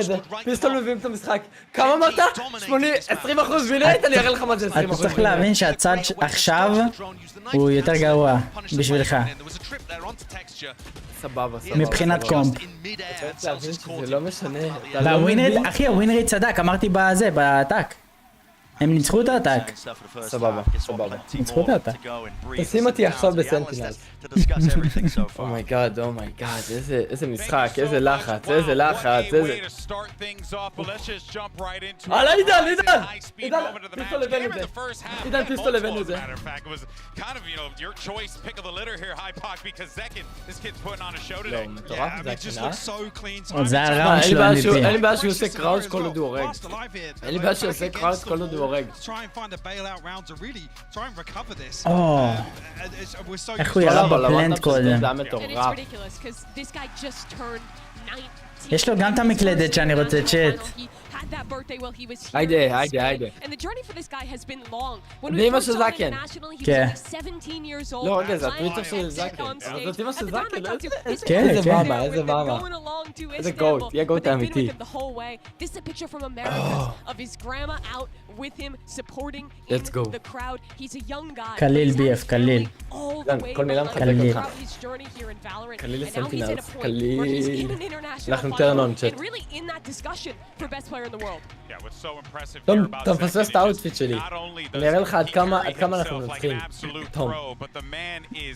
את המשחק. כמה אמרת? 20% וינרייט, אני אראה לך מה זה 20%. אתה צריך להבין שהצד עכשיו הוא יותר גרוע בשבילך. סבבה. מבחינת קומפ. זה לא משנה. אחי, הווינרייט צדק, אמרתי בזה, בטאק. הם ניצחו את האטאק. סבבה, סבבה. ניצחו את האטאק. תשים אותי עכשיו בסנטינלס. אומייגאד, אומייגאד, איזה משחק, איזה לחץ, איזה לחץ, איזה... הלאה, עידן, עידן! עידן, פיסטול הבאנו את זה. עידן, פיסטול הבאנו את זה. לא, מטורף, זה הקטנה. זה הראונד שלו MVP. אין לי בעיה שהוא עושה קראוץ' כל עוד הוא הורג. אין לי בעיה שהוא עושה קראוץ' כל עוד הוא הורג. איך הוא ירה בפלנט קודם. זה היה מטורף. יש לו גם את המקלדת שאני רוצה צ'אט. היידה, היידה, היידה. זה אמא של זקן. כן. לא, רגע, זה הטוויטר של זקן. זאת אמא של זקן, כן, איזה כן. מאמה, איזה מאמה. איזה גוט, יהיה גוט האמיתי. Let's go. קליל ביף, קליל. כל מילה מחזק אותך. קליל לסנטינלס, קליל. אנחנו טרנון צ'אט. תום, אתה מפספס את האוטפיט שלי. אני אראה לך עד כמה אנחנו מנצחים. תום.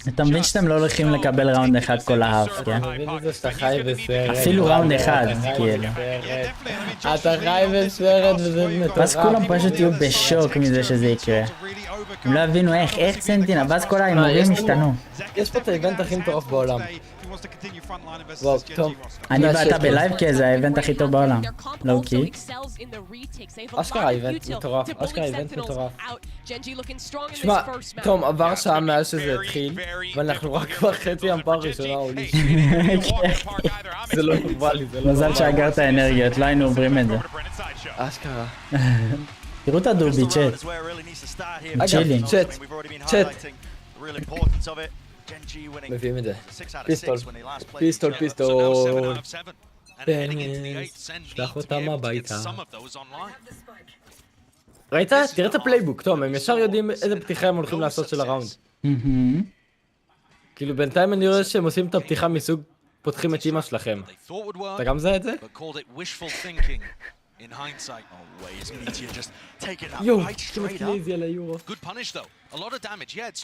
אתה מבין שאתם לא הולכים לקבל ראונד אחד כל ההאף, כן? אני מבין את זה שאתה חי בסרט. אפילו ראונד אחד, כאילו. אתה חי בסרט וזה מטורף. ואז כולם פשוט יהיו בשוק מזה שזה יקרה. הם לא הבינו איך סנטינה, ואז כל ההימורים השתנו. יש פה את האיבנט הכי מטורף בעולם. וואו, טוב. אני ואתה בלייב כי זה האיבנט הכי טוב בעולם. לא כי. אשכרה איבנט מטורף, אשכרה איבנט מטורף. שמע, תום, עבר שעה מאז שזה התחיל, ואנחנו רק בחצי המפר ראשונה עולים. זה לא נורא לי, זה לא נורא. מזל שאגרת האנרגיות, לא היינו עוברים את זה. אשכרה. תראו את הדובי, צ'אט. צ'ילים. צ'אט. מביאים את זה. פיסטול. פיסטול, פיסטול. שלח אותם הביתה. ראית? תראה את הפלייבוק, תום, הם ישר יודעים איזה פתיחה הם הולכים לעשות של הראונד. כאילו בינתיים אני רואה שהם עושים את הפתיחה מסוג פותחים את אמא שלכם. אתה גם מזהה את זה? יואו, כמעט קליזי על היורו.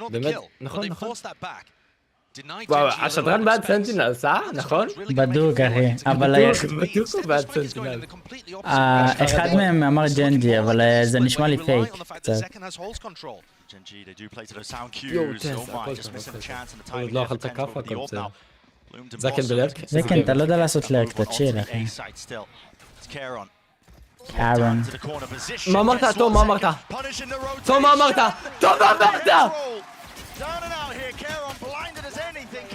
באמת, נכון, נכון. וואו, השדרן בעד סנטינלס, נכון? בדוק, אחי, אבל... בדיוק הוא בעד סנטינלס. אחד מהם אמר ג'נג'י, אבל זה נשמע לי פייק קצת. יואו, טס, הכל טוב, הכל עוד לא אכלת כאפה, הכל בסדר. זקן בלרק? זקן, אתה לא יודע לעשות לרק, תצ'יל, אחי. קיירון. מה אמרת? תום, מה אמרת? תום, מה אמרת? תום, מה אמרת?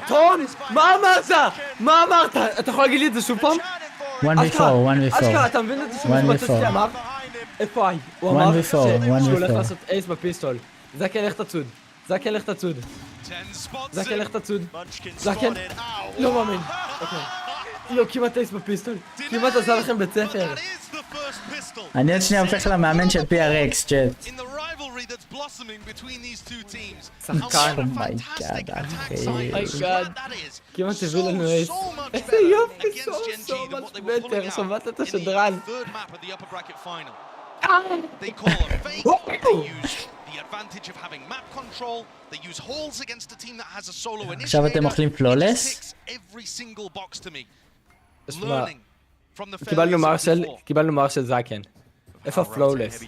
תום, מה אמרת? מה אמרת? אתה יכול להגיד לי את זה שוב פעם? 1v4. אשכרה, אתה מבין את זה שוב פעם שלי אמר? איפה היי? הוא אמר שהוא הולך לעשות אייס בפיסטול. זקן, לך תצוד. זקן, לך תצוד. זקן, לך תצוד. זקן, לא מאמין. לא, כמעט אייס בפיסטול. כמעט עשה לכם בית ספר. אני עוד שנייה הופך למאמן של PRX, צ'אט. שחקן. אומייגאד, אחי. אומייגאד. כמעט הביא לנו אייס. איזה יופי, סוף מטר, שמעת את השדרן. עכשיו אתם אוכלים פלולס? קיבלנו מרשל זקן. איפה פלולס?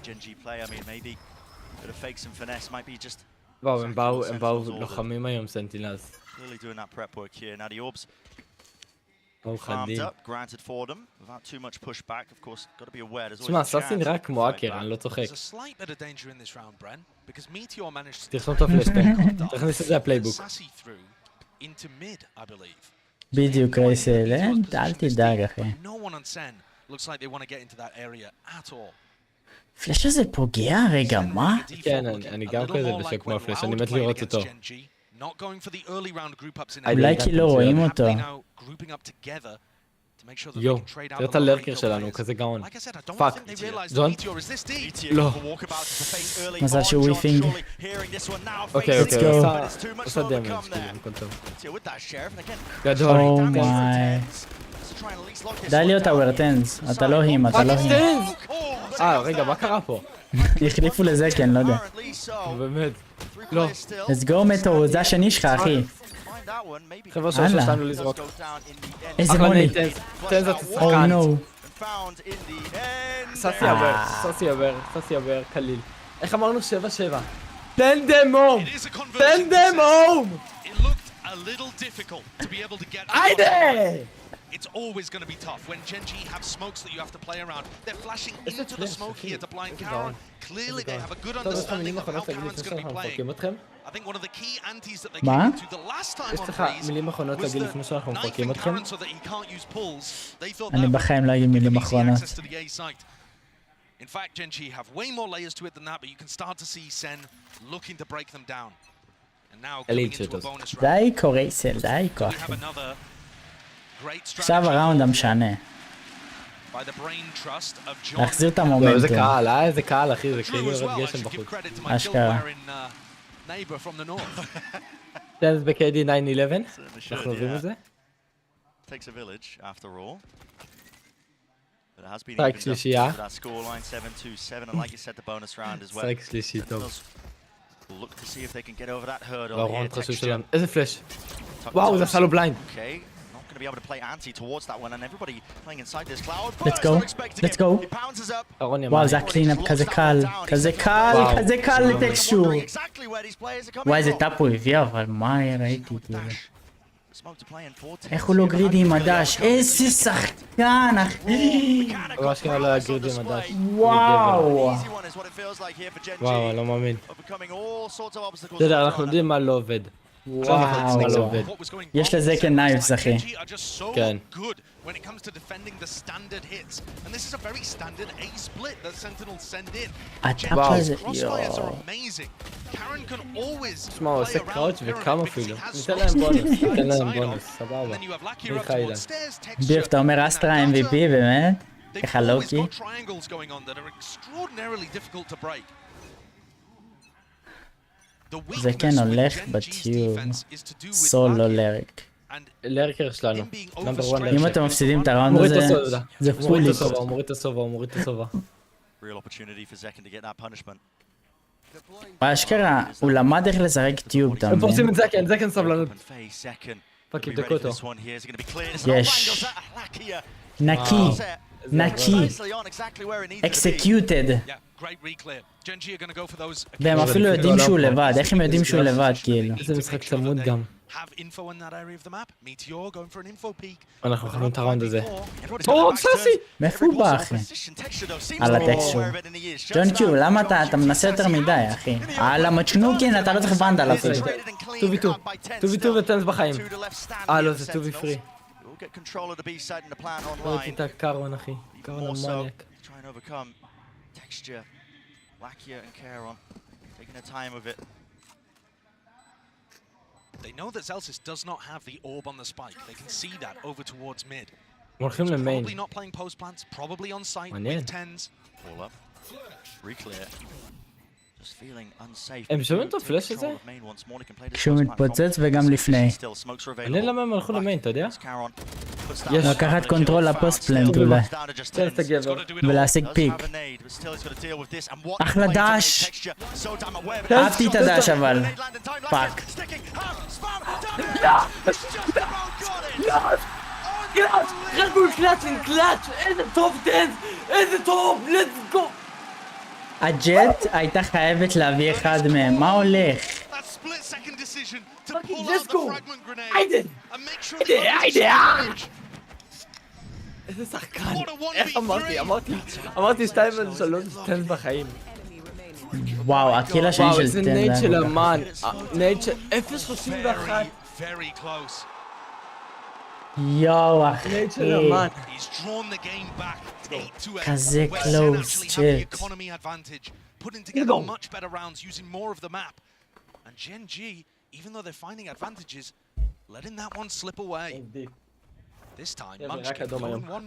וואו, הם באו לוחמים היום סנטינלס. באו חדים. תשמע, סאסי נראה כמו האקר, אני לא צוחק. תרשום את הפלשבק, תכניס את זה לפלייבוק. בדיוק, רייסל, אל תדאג, אחי. פלש הזה פוגע? רגע, מה? כן, אני גם כזה בשוק כמו הפלש, אני מת לראות אותו. אולי כי לא רואים אותו. יו, תראה את הלרקר שלנו, הוא כזה גאון. פאק, זון? לא. מזל שהוא וויפינג. אוקיי, עושה דמג' כאילו, הכל טוב. גדול. אומיי. די להיות הוורטנס, אתה לא הים, אתה לא הים. רגע, מה קרה פה? החליפו לזקן, לא יודע. באמת. לא. let's go מטו, זה השני שלך, אחי. חבר'ה שלנו לזרוק. איזה מוני. תן זאת Oh שחקן. no. ססי עבר, קליל. איך אמרנו 7-7? תן דמום! תן דמום! היידה! It's always going to be tough when Gen G have smokes that you have to play around. They're flashing into the smoke here to blind Keychron. Clearly they have a good understanding of how Keychron's going to be playing. I think one of the key antis that they came into the last time on Freeze was the knifing Keychron so that he can't use pulls. They thought that would give easy access to the A site. In fact, Gen G have way more layers to it than that, but you can start to see Sen looking to break them down. And now coming into a bonus round. די קורייסל, די כוח. We have another עכשיו הראונד המשנה. להחזיר את המומנטום. זה קהל, איזה קהל אחי, זה כאילו יורד גשם בחוץ. אשכרה. תן את ב-KD 9-11, אנחנו עוברים את זה. סטרייק שלישייה. סטרייק שלישי, טוב. והראונד חשוב שלנו. איזה פלאש. וואו, זה עשה לו בליינד. Going to be able to play anti towards that one and everybody playing inside this cloud. let's go. וואו, זה הקלינאפ כזה קל, כזה קל לטקסטור. וואי, איזה טאפ הוא הביא, אבל מה ראיתי כאילו. איך הוא לא גרידי עם הדש? איזה שחקן, אחי. ממש כנראה לא היה גרידי עם הדש. וואו. וואו, אני לא מאמין. בסדר, אנחנו יודעים מה לא עובד. וואו, יש לזה כנייבס, אחי. כן. When it comes to defending the standard hits, and this is a very standard A split that Sentinels send in. Crossfires are amazing. Karen can always. תשמע, הוא עושה קראוץ' וכמה אפילו. ניתן להם בונוס, סבבה. ביף, אתה אומר אסטרה MVP, באמת? ככה לוקי. זה כן הולך בטיוב. סולו לריק. לרקר שלנו. אם אתם מפסידים את הראונד הזה, זה פולי. הוא מוריד את הסובה. באשכרה, הוא למד איך לזרק טיוב, אתה הם מבין? פורסים את זקן סבלנות. פאק יבדקו אותו. יש. נקי. executed. והם אפילו יודעים שהוא לבד, איך הם יודעים שהוא לבד, כאילו? איזה משחק צמוד גם. אנחנו חייבים את הראונד הזה. סאסי! מאיפה הוא בא, אחי? על הטקסטור. ג'ון קיו, למה אתה מנסה יותר מדי, אחי? על המצ'נוקין, אתה לא צריך ונדל אפילו. 2v2 וטנס בחיים. לא, זה 2v free. ראיתי את הקרון, אחי. קרון המניאק. Lakia and Keychron taking their time with it. They know that Xelsis does not have the orb on the spike. They can see that over towards mid. הולכים למיין. Probably not playing post plants, probably on site with tens. All up. Reclear. Just feeling unsafe. הם שומעים את הפלאש הזה? כשהוא מתפוצץ וגם לפני. אני למה הם הלכו למיין, אתה יודע? יש לקחת קונטרול לפוסט פלנט אולי. תן את הגבר. ולהשיג פיק. אחלה דש! אהבתי את הדש אבל. פאק. קלאץ'! איזה טוב טנס! איזה טוב! let's go! הג'ט הייתה חייבת להביא אחד מהם, מה הולך? let's go! היידה! איזה שחקן! איך אמרתי 2-3 טנס בחיים. וואו, הקיל השני של טנס. וואו, איזה נייט של אמן. נייט של 0.31. יואו, אחי. נייט של אמן. כזה קלוז, צ'ט. Putting together much better rounds using more of the map. And Gen G, even though they're finding advantages, letting that one slip away. This time, Munchkin going one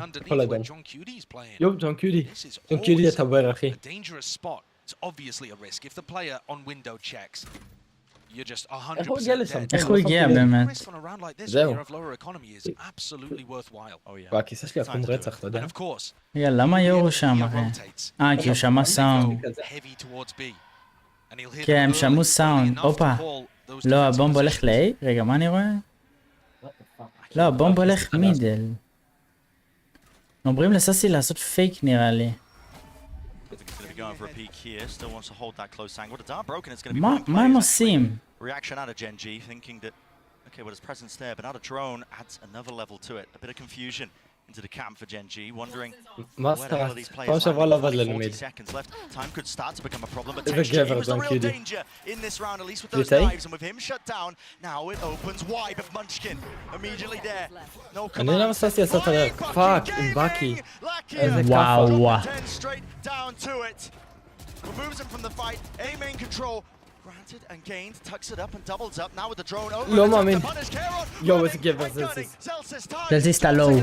underneath where John Cudy's playing. יופ, ג'ון קיודי. ג'ון קיודי אתה בר, אחי. A dangerous spot. It's obviously a risk if the player on window checks. you're just איך הוא הגיע 100% לשם? dead. איך הוא הגיע באמת? Risk on a round like this, where זהו. you have lower economy, is absolutely worthwhile. והכיסא שלי עקום רצח, אתה יודע? And of course, רגע, למה יורו שם אחי? כי הוא שמע סאונד. heavy towards B. And he'll hit כן, הם early, שמעו early סאונד. enough הופה. to call those לא, defensive הבומב הולך ל-A? רגע, מה אני רואה? לא, הבומב הולך מידל. אומרים לססי לעשות פייק נראה לי. Going for a peek here, still wants to hold that close angle. The dart broken, it's going to be מה הם עושים? reaction out of Gen G, thinking that, okay, well, his presence there, but now the drone adds another level to it. A bit of confusion into the camp for Gen G, wondering where the hell are these players landing? 40 seconds left. Time could start to become a problem, but Texture, he was the real danger in this round, at least with those knives, and with him shut down, now it opens wide with Munchkin immediately there. No אני למה ססי עשה את הדרך? פאק, עם בקי. איזה וואו. Dropped 10 straight down to it. Removes him from the fight. A main control. Granted and gained. Tucks it up and doubles up. Now with the drone over. לא מאמין. יואו, איזה גבר זה. זה זיסטה לואו.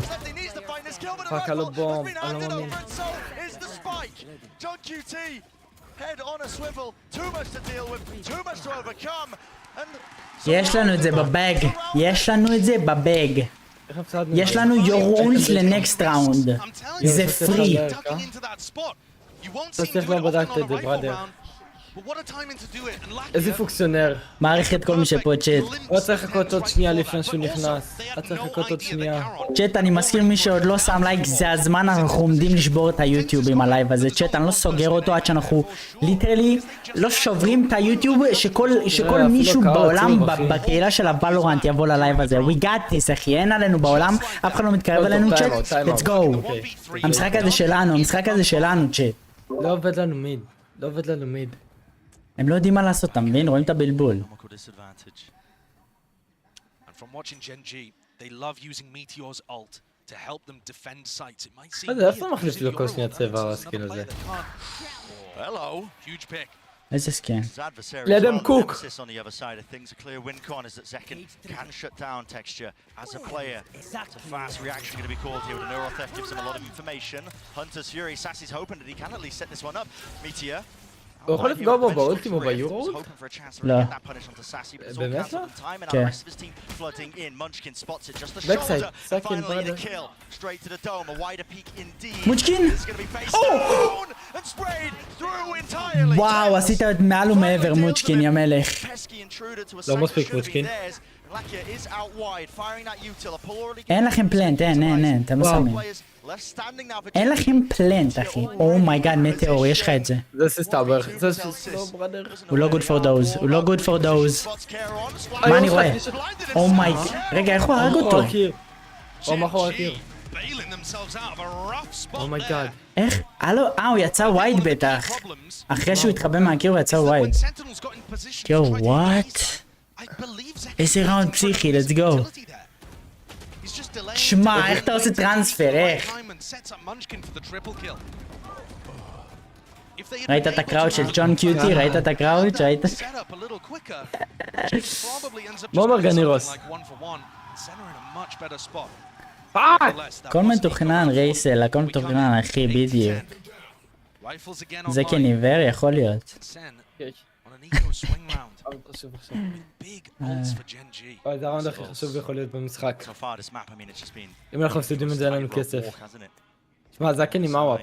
פאק, הלו בום. אני לא מאמין. John QT. Head on a swivel. Too much to deal with. Too much to overcome. יש לנו את זה בבאג. יש לנו את זה בבאג. יש לנו יורונס לנקסט ראונד. זה פרי. אתה צריך לא בדקת את זה, בראדר. איזה פוקסיונר. מעריך את כל מי שפה צ'אט. לא צריך לחכות עוד שנייה לפני שהוא נכנס. לא צריך לחכות עוד שנייה. צ'אט, אני מסכים מי שעוד לא שם לייק, זה הזמן, אנחנו עומדים לשבור את היוטיוב עם הלייב הזה. צ'אט, אני לא סוגר אותו עד שאנחנו ליטרלי לא שוברים את היוטיוב, שכל מישהו בעולם בקהילה של הוולורנט יבוא ללייב הזה. We got this, אחי, אין עלינו בעולם, אף אחד לא מתקרב אלינו, צ'אט. Let's go. המשחק הזה שלנו, המשחק הזה שלנו, צ'אט. לא עובד לנו מיד. לא עובד לנו מיד. הם לא יודעים מה לעשות, אתה מבין? רואים את הבלבול. איזה איפה מחליף לו כל שנייה צבע הסקין הזה? איזה סקין? לידם קוק! הוא יכול לפגוע בו באולטים או ביורו? לא. באמת לא? כן. בקסייד, סאקין בראדר. מוצ'קין! וואו, עשית מעל ומעבר מוצ'קין, יא מלך. לא מספיק מוצ'קין. אין לכם פלנט, אין, אתם לא שמים. אין לכם פלנט, אחי. אומייגאד, מטאור, יש לך את זה. זה סיסטאבר, זה סיסטאבר, בראדר. הוא לא good for those, הוא לא good for those. מה אני רואה? אומייגאד. רגע, איך הוא הרג אותו? או מאחור הקיר. אומייגאד. איך? הוא יצא ווייד בטח. אחרי שהוא התחבא מהקיר הוא יצא ווייד. יו, וואט? איזה ראונד פסיכי, let's go. שמע, איך אתה עושה טרנספר, איך? ראית את הקראוץ' של ג'ון קיוטי? ראית את הקראוץ'? ראית? מה אומר גנירוס? הכל מתוכנן, רייסל, הכל מתוכנן, אחי, בדיוק. זה כניבר יכול להיות. זה הראונד הכי חשוב יכול להיות במשחק. אם אנחנו מפסידים את זה אין לנו כסף. שמע, זה הכן עם אוואפ.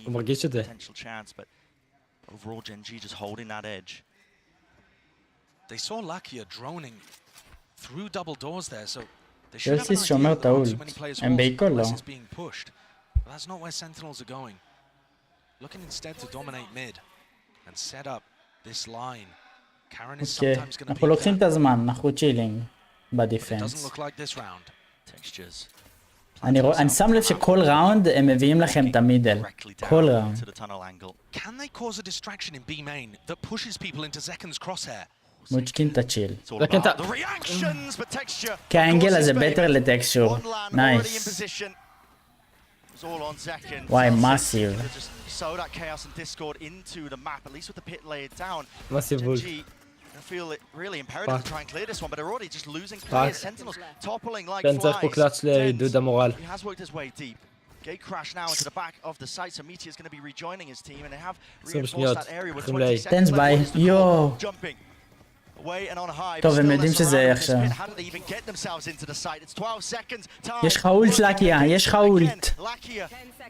הוא מרגיש את זה. יוסיס שומר את האולט. הם בעיקר לא. אוקיי, אנחנו לוקחים את הזמן, אנחנו צ'ילינג בדיפנס. אני שם לב שכל ראונד הם מביאים לכם את המידל. כל ראונד. מוצ'קין את הצ'יל. כי האנגל הזה בטר לטקסטור. נייס. וואי, מאסיב. sow that chaos and discord into the map, at least with the pit laid down. Massive Gen G feel it really imperative to try and clear this one, but they're already just losing clear. Sentinels toppling like flies. He has worked his way deep. Gate crash now into the back of the site, so Meteor's going to be rejoining his team, and they have reinforced that area with 20 seconds left. Yo. Jumping. טוב, הם יודעים שזה עכשיו. יש לך אולט לקיה, יש לך אולט.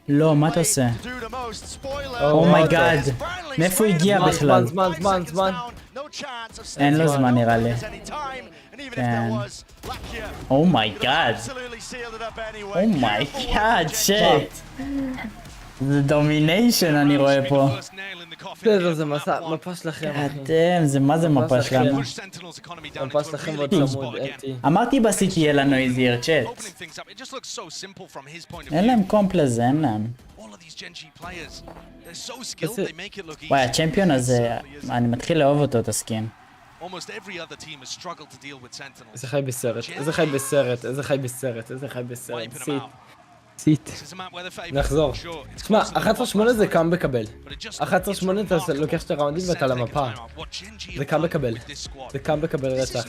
לא, מה אתה עושה? אומייגאד, מאיפה הוא הגיע בכלל? זמן. אין לו זמן נראה לי. כן. אומייגאד. אומייגאד, שיט. זה דומיניישן אני רואה פה. זה מפה שלכם. אתם, זה מה זה מפה שלנו? מפה שלכם עוד צמוד, אתי. אמרתי בסיטי יהיה לנו איזיר צ'אט. אין להם קומפ לזה, אין להם. וואי, הצ'מפיון הזה, אני מתחיל לאהוב אותו, את הסקין. איזה חי בסרט. סיט. נחזור. תשמע, 11-8 זה קם בקבל. 11-8 אתה לוקח שתי ראונדים ואתה למפה. זה קם בקבל רצח.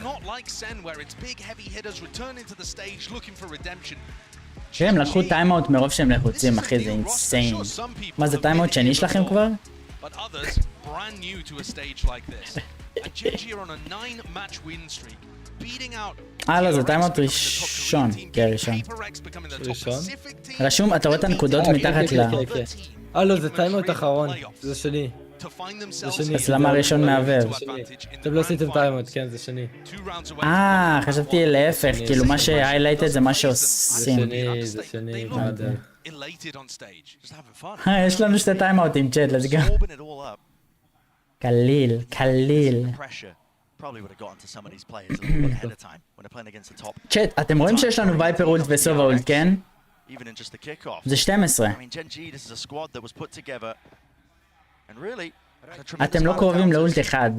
הם לקחו טיימאוט מרוב שהם לחוצים, אחי, זה אינסיין. מה זה טיימאוט שני שלכם כבר? לא, זה טיימאוט ראשון. כן, ראשון. רשום, אתה רואה את הנקודות מתחת ל... לא, זה טיימאוט אחרון. זה שני. אז למה הראשון מעבר? אתם לא עשיתם טיימאוט, כן, זה שני. חשבתי להפך, כאילו מה שהיילייטד זה מה שעושים. זה שני. יש לנו שתי טיימאוטים, צ'אט, let's go. קליל. צ'אט, אתם רואים שיש לנו וייפר אולט וסובה אולט, כן? זה 12. אתם לא קרובים לאולט אחד.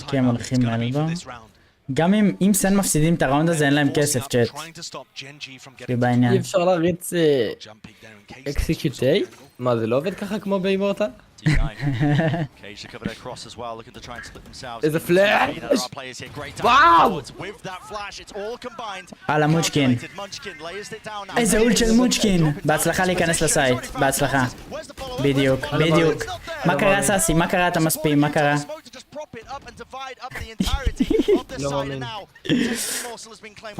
כי הם הולכים ללבו. גם אם סן מפסידים את הראונד הזה אין להם כסף, צ'אט. בעניין. אי אפשר להריץ אקסקיוטי? מה, זה לא עובד ככה כמו באימורטל? איזה פלאש! וואו! על המוצ'קין. איזה אולט של מוצ'קין! בהצלחה להיכנס לסייט, בהצלחה. בדיוק. מה קרה סאסי? מה קרה אתה מספיק? מה קרה? לא מאמין.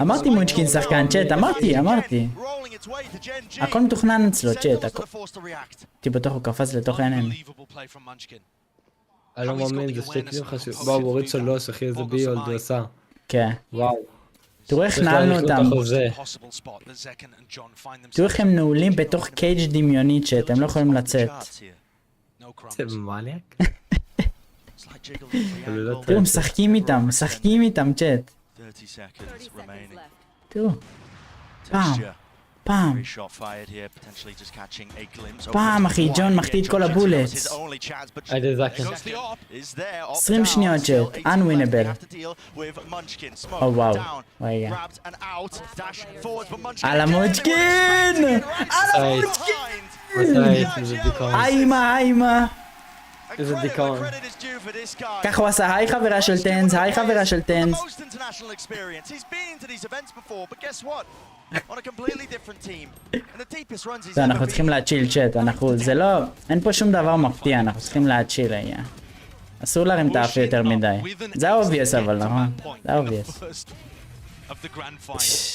אמרתי מוצ'קין שחקן, צ'אט, אמרתי. הכל מתוכנן אצלו, צ'אט. הייתי בטוח הוא קפץ לתוך העיניים. אני לא מאמין, זה שתי כלים חשובים. וואו, הוריד 3, אחי, איזה ביולד הוא עשה. כן. וואו. תראו איך נעלנו אותם. תראו איך הם נעולים בתוך קייג' דמיונית שאתם לא יכולים לצאת. זה מניאק? תראו, משחקים איתם, צ'אט. תראו. פעם אחי, ג'ון מחטיא את כל הבולטס. 20 שניות צ'אט, unwinnable. וואו, רגע. על המוצ'קין! איימה. איזה דיכאון. ככה הוא עשה, היי חברה של טנס. אנחנו צריכים להצ'יל צ'אט, זה לא, אין פה שום דבר מפתיע, אנחנו צריכים להצ'יל, אסור להרים את האף יותר מדי. זה האובייס אבל, נכון? זה האובייס.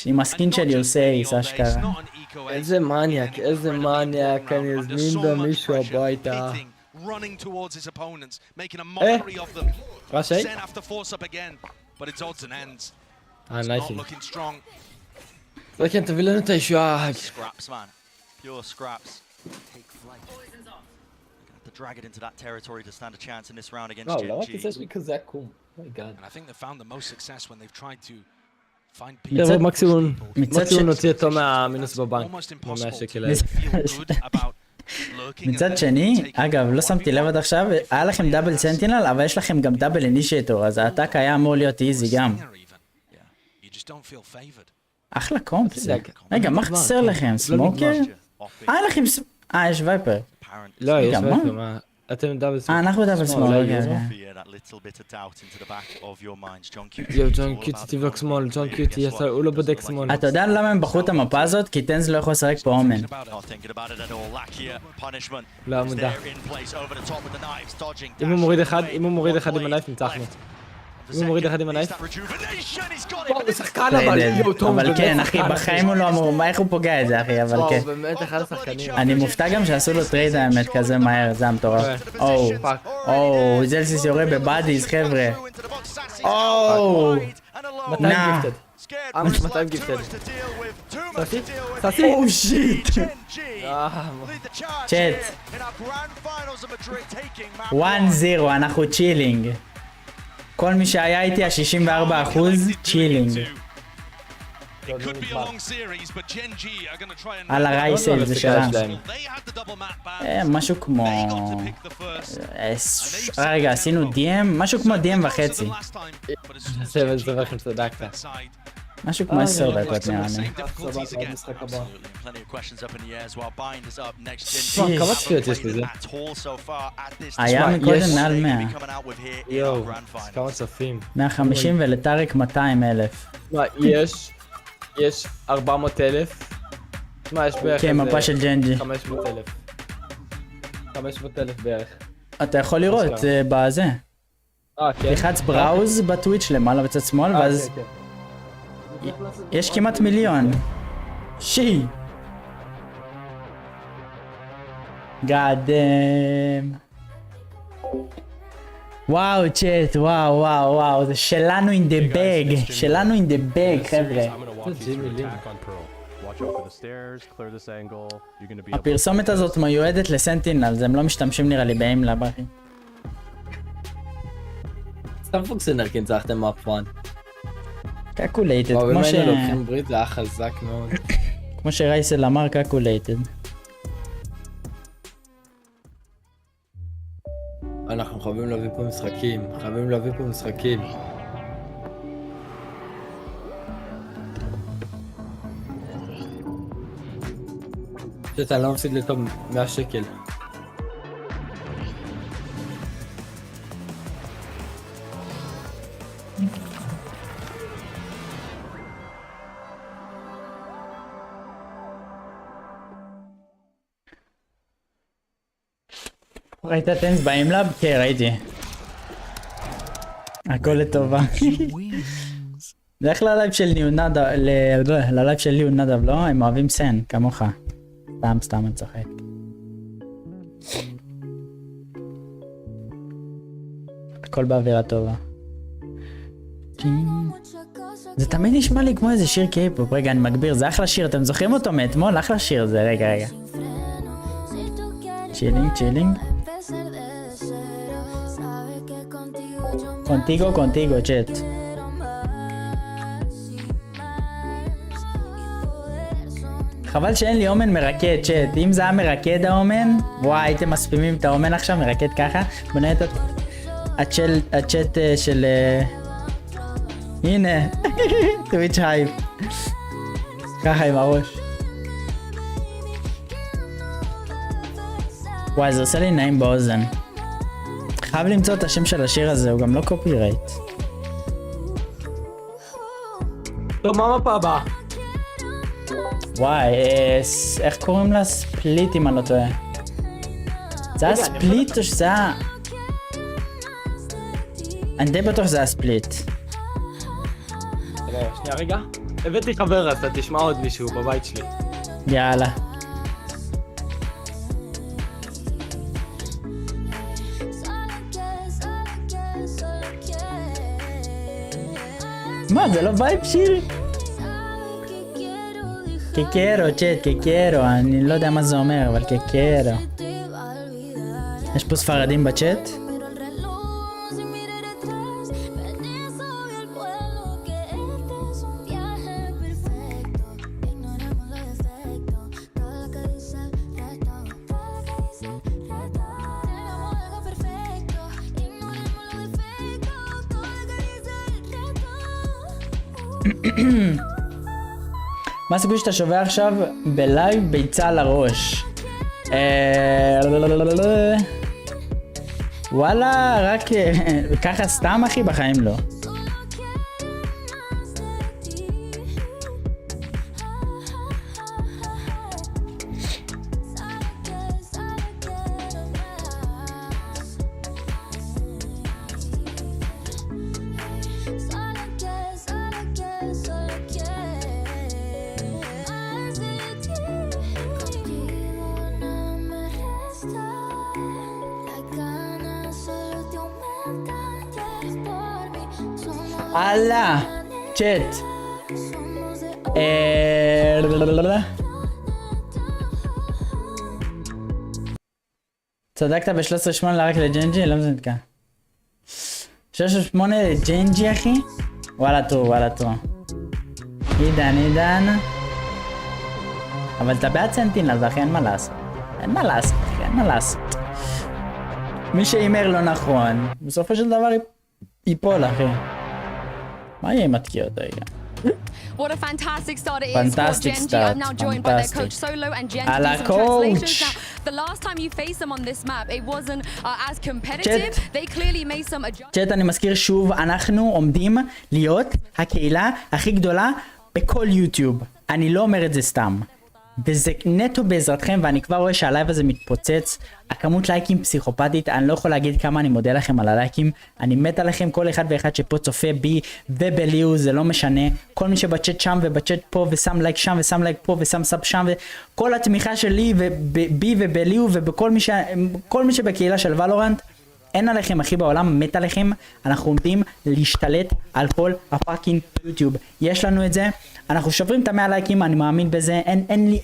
עם הסקין של יוסייס, אשכרה. איזה מניאק, אני אזמין לו מישהו הביתה. running towards his opponents, making a mockery of them. Sen have to force up again, but it's odds and ends. It's not looking strong. כן, תביא לנו את הישועה. Scraps, man. Pure scraps. Take flight. To drag it into that territory to stand a chance in this round against GG. לא, רק זה כזה קום. My God. And I think they found the most success when they've tried to find people. מקסימום נוציא אותו מהמינוס בבנק. ממש שקל. מצד שני, אגב, לא שמתי לב עד עכשיו, היה לכם דאבל סנטינל, אבל יש לכם גם דאבל אינישייטור, אז האטאק היה אמור להיות איזי גם. אחלה קומפ. רגע, מה חסר לכם? סמוקר? לכם... יש וייפר. לא, יש וייפר, מה? אתם דאבל שמאל. אנחנו דאבל שמאל, רגע. יו, ג'ון קיוטי תבדוק שמאל, ג'ון קיוטי יצא, הוא לא בודק שמאל. אתה יודע למה הם בחרו את המפה הזאת? כי טנז לא יכול לשחק פה אומן. לא מודע. אם הוא מוריד אחד עם הנייף, ניצחנו. אם הוא מוריד אחד עם הנייף... זה שחקן אבל כן, אחי, בחיים הוא לא אמור, איך הוא פוגע את זה, אחי, אבל כן. הוא באמת אחד השחקנים. אני מופתע גם שעשו לו טרייד האמת כזה מהר, זה המטורף. זלסיס יורה בבאדיז, חבר'ה. 200 גיפטד. 200 גיפטד. ססי? ססי? שיט. צ'אט. 1-0, אנחנו צ'ילינג. כל מי שהיה איתי, ה-64% צ'ילינג. על הרייסל זה שלנו. משהו כמו... רגע, עשינו DM? משהו כמו DM וחצי. זה לכם צדקת. משהו כמו 10 דקות נראה לי. כמה צפיות יש בזה? היה מקודם מעל 100. יואו, כמה צפים. 150 ולטארק 200,000. יש 400,000. מה, יש בערך... כן, מפה של ג'נג'י. 500,000. 500,000 בערך. אתה יכול לראות בזה. כן? תלחץ בראוז בטוויץ' למעלה בצד שמאל, ואז... יש כמעט מיליון. שי. גאדם. וואו צ'אט, וואו, זה שלנו in the bag, שלנו in the bag, חבר'ה. הפרסומת הזאת מיועדת לסנטינל, הם לא משתמשים נראה לי באימלה, אחי. סתם פוקסנר כי נצחתם מאפרון. קקולייטד, כמו ש... לוקחים ברית זה היה חזק מאוד. כמו שרייסל אמר, קקולייטד. אנחנו חייבים להביא פה משחקים, שאתה לא מפסיד לטוב 100 שקל. ראית טנס באימלאב? כן, ראיתי. הכל לטובה. זה איך ללייב של ליאו נדב, לא? הם אוהבים סן, כמוך. סתם אני צוחק. הכל באווירה טובה. זה תמיד נשמע לי כמו איזה שיר קיי-פופ. רגע, אני מגביר, זה אחלה שיר, אתם זוכרים אותו מאתמול? אחלה שיר זה, רגע. צ'ילינג. קונטיגו, צ'אט. חבל שאין לי אומן מרקד, צ'אט. אם זה היה מרקד האומן, וואי, הייתם מספימים את האומן עכשיו, מרקד ככה. בונה את הצ'אט של... הנה, טוויץ' הייב. ככה עם הראש. וואי, זה עושה לי נעים באוזן. חייב למצוא את השם של השיר הזה, הוא גם לא קופירייט. טוב, מה המפה הבאה? וואי, איך קוראים לה? ספליט אם אני לא טועה. זה היה ספליט או שזה היה... אני די בטוח שזה היה ספליט. שנייה רגע. הבאתי חבר, אז אתה תשמע עוד מישהו בבית שלי. יאללה. מה, זה לא וייב שיר? קיקרו, צ'אט, קיקרו, אני לא יודע מה זה אומר, אבל קיקרו. יש פה ספרדים בצ'אט? מה הסיכוי שאתה שובר עכשיו בלייב ביצה על הראש? וואלה, רק ככה סתם אחי, בחיים לא. הלאה, צ'אט. צדקת ב-13.8 רק לג'נג'י? לא מזנתקה. 13.8 לג'נג'י אחי? וואלה טוב, וואלה טוב. עידן. אבל אתה בעד סנטינל, אז אחי אין מה לעשות. אין מה לעשות. מי שאימר לא נכון, בסופו של דבר ייפול אחי. מה יהיה עם התקיעות רגע? What a fantastic start it is for Genji. I'm now joined by their coach Solo and Genji. Some translations. Now, the last time you faced them on this map, it wasn't as competitive. They clearly made some adjustments. צ'אט, אני מזכיר שוב, אנחנו עומדים להיות הקהילה הכי גדולה בכל יוטיוב. אני לא אומר את זה סתם. וזה נטו בעזרתכם, ואני כבר רואה שהלייב הזה מתפוצץ. הכמות לייקים פסיכופתית, אני לא יכול להגיד כמה אני מודה לכם על הלייקים. אני מת עליכם, כל אחד ואחד שפה צופה בי ובליו, זה לא משנה. כל מי שבצ'אט שם ובצ'אט פה ושם לייק שם ושם לייק פה ושם סאב שם, וכל התמיכה שלי ובי ובליו ובכל מי שבקהילה של ולורנט, אין עליכם הכי בעולם, מת עליכם. אנחנו עומדים להשתלט על כל הפאקינג יוטיוב. יש לנו את זה. אנחנו שוברים את 100 לייקים, אני מאמין בזה.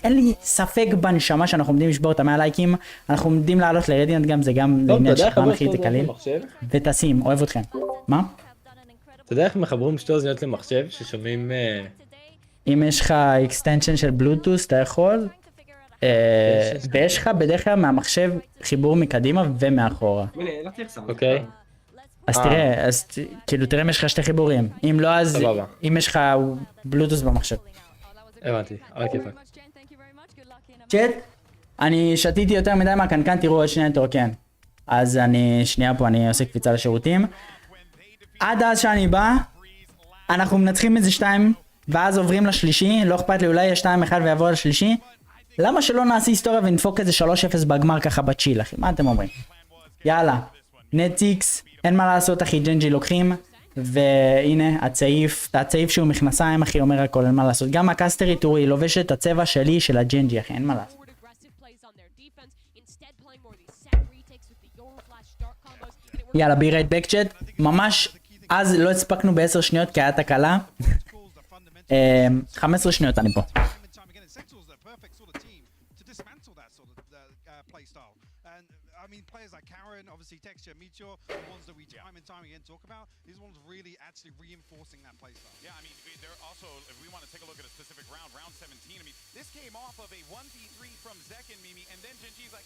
אין לי ספק בנשמה שאנחנו עומדים לשבור את 100 לייקים. אנחנו עומדים לעלות לרדיאנט גם, זה גם לעניין שכמה הכי תקליל. ותשים, אוהב אתכם. מה? אתה יודע איך מחברים שתי אוזניות למחשב ששומעים... אם יש לך אקסטנשן של בלוטוס, אתה יכול. ויש לך בדרך כלל מהמחשב חיבור מקדימה ומאחורה. אוקיי. אז תראה, כאילו תראה אם יש לך שתי חיבורים. אם לא, אז אם יש לך בלוטוס במחשב. הבנתי, אוקיי. צ'אט, אני שתיתי יותר מדי מהקנקן, תראו עוד שנייה תורקן. אז אני שנייה פה, אני עושה קפיצה לשירותים. עד אז שאני בא, אנחנו מנצחים איזה 2, ואז עוברים לשלישי, לא אכפת לי, אולי יש 2-1 ויעבור לשלישי. למה שלא נעשה היסטוריה ונדפוק איזה 3-0 בגמר ככה בצ'יל אחי? מה אתם אומרים? יאללה, נטיקס, אין מה לעשות אחי, ג'נג'י לוקחים. והנה הצעיף שהוא מכנסיים אחי, אומר הכל, אין מה לעשות. גם הקסטרי טורי לובש את הצבע שלי של הג'נג'י אחי, אין מה לעשות. יאללה, בי רייט בק צ'אט. ממש אז לא הספקנו ב10 שניות כי היה תקלה. 15 שניות אני פה. Texture, Meteor, the ones that we time and time again talk about, these ones really actually reinforcing that playstyle. Yeah, I mean, they're also, if we want to take a look at a specific round, round 17, I mean, this came off of a 1v3 from Zekken, Mimi, and then Genji's like,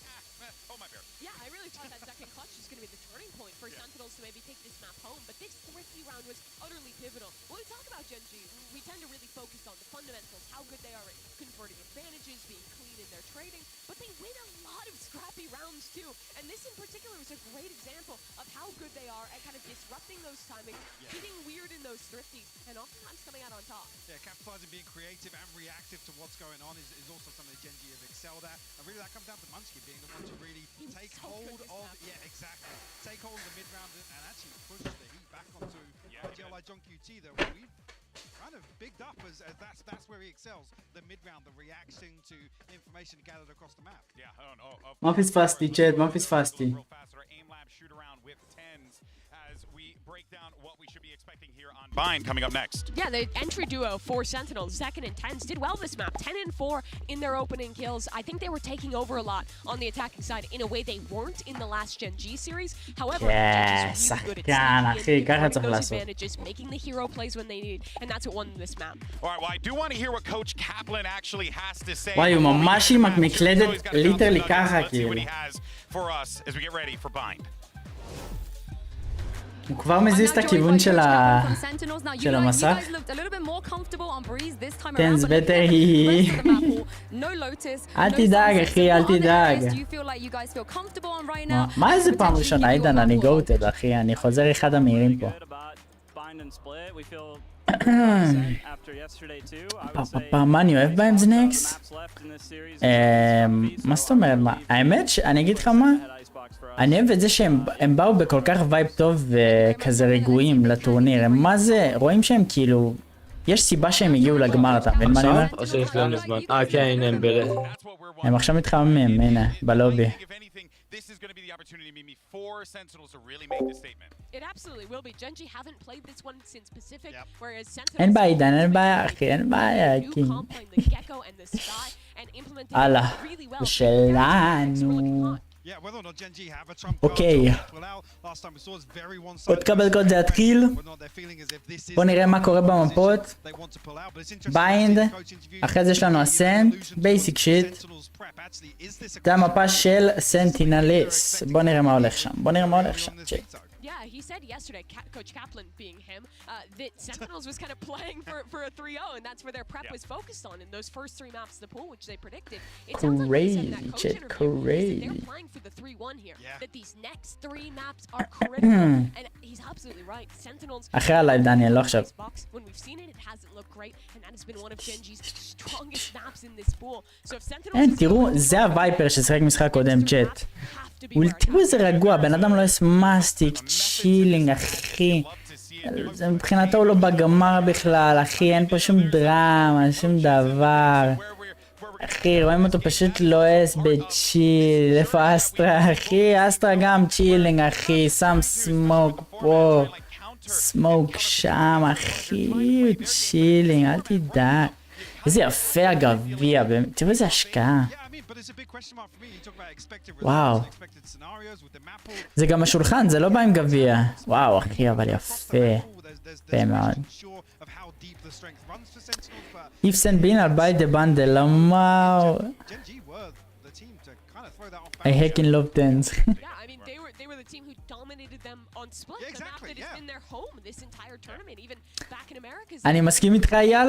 oh my bear. Yeah, I really thought that second clutch was going to be the turning point for Sentinels to maybe take this map home, but this thrifty round was utterly pivotal. When we talk about Genji, we tend to really focus on the fundamentals, how good they are at converting advantages, being clean in their trading, but they win a lot of scrappy rounds too, and this in particular is a great example of how good they are at kind of disrupting those timings, getting weird in those thrifties, and oftentimes coming out on top. Yeah, capitalizing, being creative and reactive to what's going on is also something that Genji has excelled at, and really that comes down to Munchkin being the one to really take hold of, exactly, take hold of the mid-round and actually push the heat back onto GLI John QT that we've kind of bigged up as that's where he excels, the mid-round, the reaction to information gathered across the map. Yeah, I don't know. מה פספסתי, צ'אט? מה פספסתי? Bind coming up next. Yeah, the entry duo for Sentinels, Zekken and Tens, did well this map. 10-4 in their opening kills. I think they were taking over a lot on the attacking side in a way they weren't in the last Gen G series. However, Genji's really good at taking those advantages, making the hero plays when they need, and that's what won this map. All right, well, I do want to hear what Coach Kaplan actually has to say. וואי, הוא ממש עם המקלדת ליטרלי ככה, כאילו. For us as we get ready for Bind. הוא כבר מזיז את הכיוון של המסך. טנס בטר היא... אל תדאג אחי, אל תדאג. מה איזה פעם ראשונה, עידן, אני גוטד אחי, אני חוזר אחד המהירים פה. מה אני אוהב בהם זה נקס? מה זאת אומרת? האמת שאני אגיד לך מה? אני אוהב את זה שהם באו בכל כך וייב טוב וכזה רגועים לטורניר. מה זה? רואים שהם כאילו... יש סיבה שהם הגיעו לגמר, אתה מבין מה אני אומר? או שיש להם זמן. כן, הנה הם ברד. הם עכשיו מתחממים, הנה, בלובי. This is going to be the opportunity, Mimi, for Sentinels to really make this statement. It absolutely will be. Genji haven't played this one since Pacific, whereas Sentinels... אין בעיה, עידן, אין בעיה, אחי, אין בעיה, כי... הלאה, שלנו. אוקיי. עוד כמה דקות זה יתחיל. בוא נראה מה קורה במפות. ביינד. אחרי זה יש לנו הסנט. בייסיק שיט. זה המפה של סנטינליס. בוא נראה מה הולך שם. בוא נראה מה הולך שם. צ'ק. Yeah, he said yesterday, Coach Kaplan being him, that Sentinels was kind of playing for a 3-0, and that's where their prep was focused on in those first 3 maps of the pool, which they predicted. It sounds like they said that coach interview, they're playing for the 3-1 here, that these next 3 maps are critical, and he's absolutely right. Sentinels, אחרי הלייב דניאל, לא עכשיו. when we've seen it, it hasn't looked great, and that has been one of Genji's strongest maps in this pool. So if Sentinels... תראו, זה הווייפר ששחק משחק קודם, צ'אט. תראו איזה רגוע, בן אדם לא מסמאסטיק, צ'ילינג, אחי. מבחינתו הוא לא בגמר בכלל, אחי, אין פה שום דרמה, שום דבר. אחי, רואים אותו פשוט לועס בצ'יל, איפה אסטרה, אחי, אסטרה גם צ'ילינג, אחי, שם סמוק פה, סמוק שם, אחי, צ'ילינג, אל תדאג. איזה יפה הגביע, תראו איזה השקעה. וואו. זה גם השולחן, זה לא בא עם גביע. וואו, אחי, אבל יפה. יפה מאוד. איפסן בינר ביי דה בנדל, וואו. I heck in love dance. אני מסכים איתך אייל,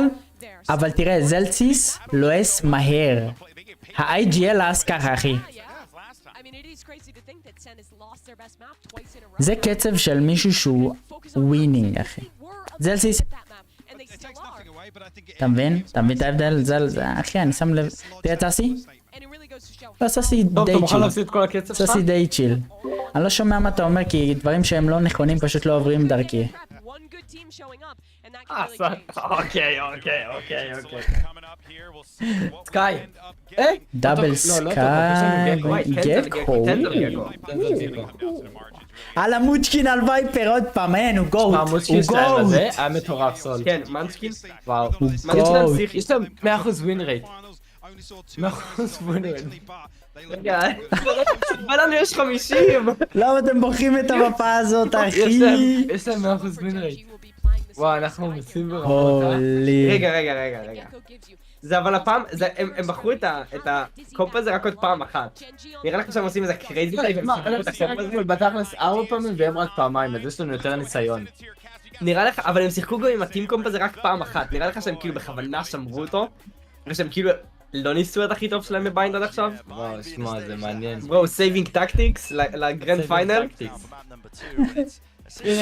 אבל תראה, זלציס לועס מהר. ה-IGL אז ככה אחי. זה קצב של מישהו שהוא ווינינג אחי. זלציס. אתה מבין? אתה מבין את ההבדל? זה אחי, אני שם לב. תראה צאסי? לא, צאסי די צ'יל. צאסי די צ'יל. אני לא שומע מה אתה אומר כי דברים שהם לא נכונים פשוט לא עוברים דרכי. אוקיי. סקאי. דאבל סקאי. גקו. על המוצ'קין על וייפר עוד פעם, אין, הוא גוט. המוצ'קין שלהם הזה היה מטורף סול. כן, מנסקין. וואו. הוא גוט. יש להם 100% ווין רייט. 100% ווין רייט. רגע, בלנו יש 50. למה אתם בוחרים את המפה הזאת, אחי? יש להם 100% ווין רייט. וואו, אנחנו מוצאים ברמות. הולי. רגע. זה אבל הפעם, הם בחרו את הקופ הזה רק עוד פעם אחת. נראה לך שהם עושים איזה קרייזי טייפ. בתכלס 4 פעמים והם רק פעמיים, אז יש לנו יותר ניסיון. נראה לך, אבל הם שיחקו גם עם הטים קומפ הזה רק פעם אחת. נראה לך שהם כאילו בכוונה שמרו אותו, ושהם כאילו לא ניסו את הכי טוב שלהם בביינד עד עכשיו. וואו, שמע, זה מעניין. ברו, סייבינג טקטיקס לגרנד פיינל. הנה,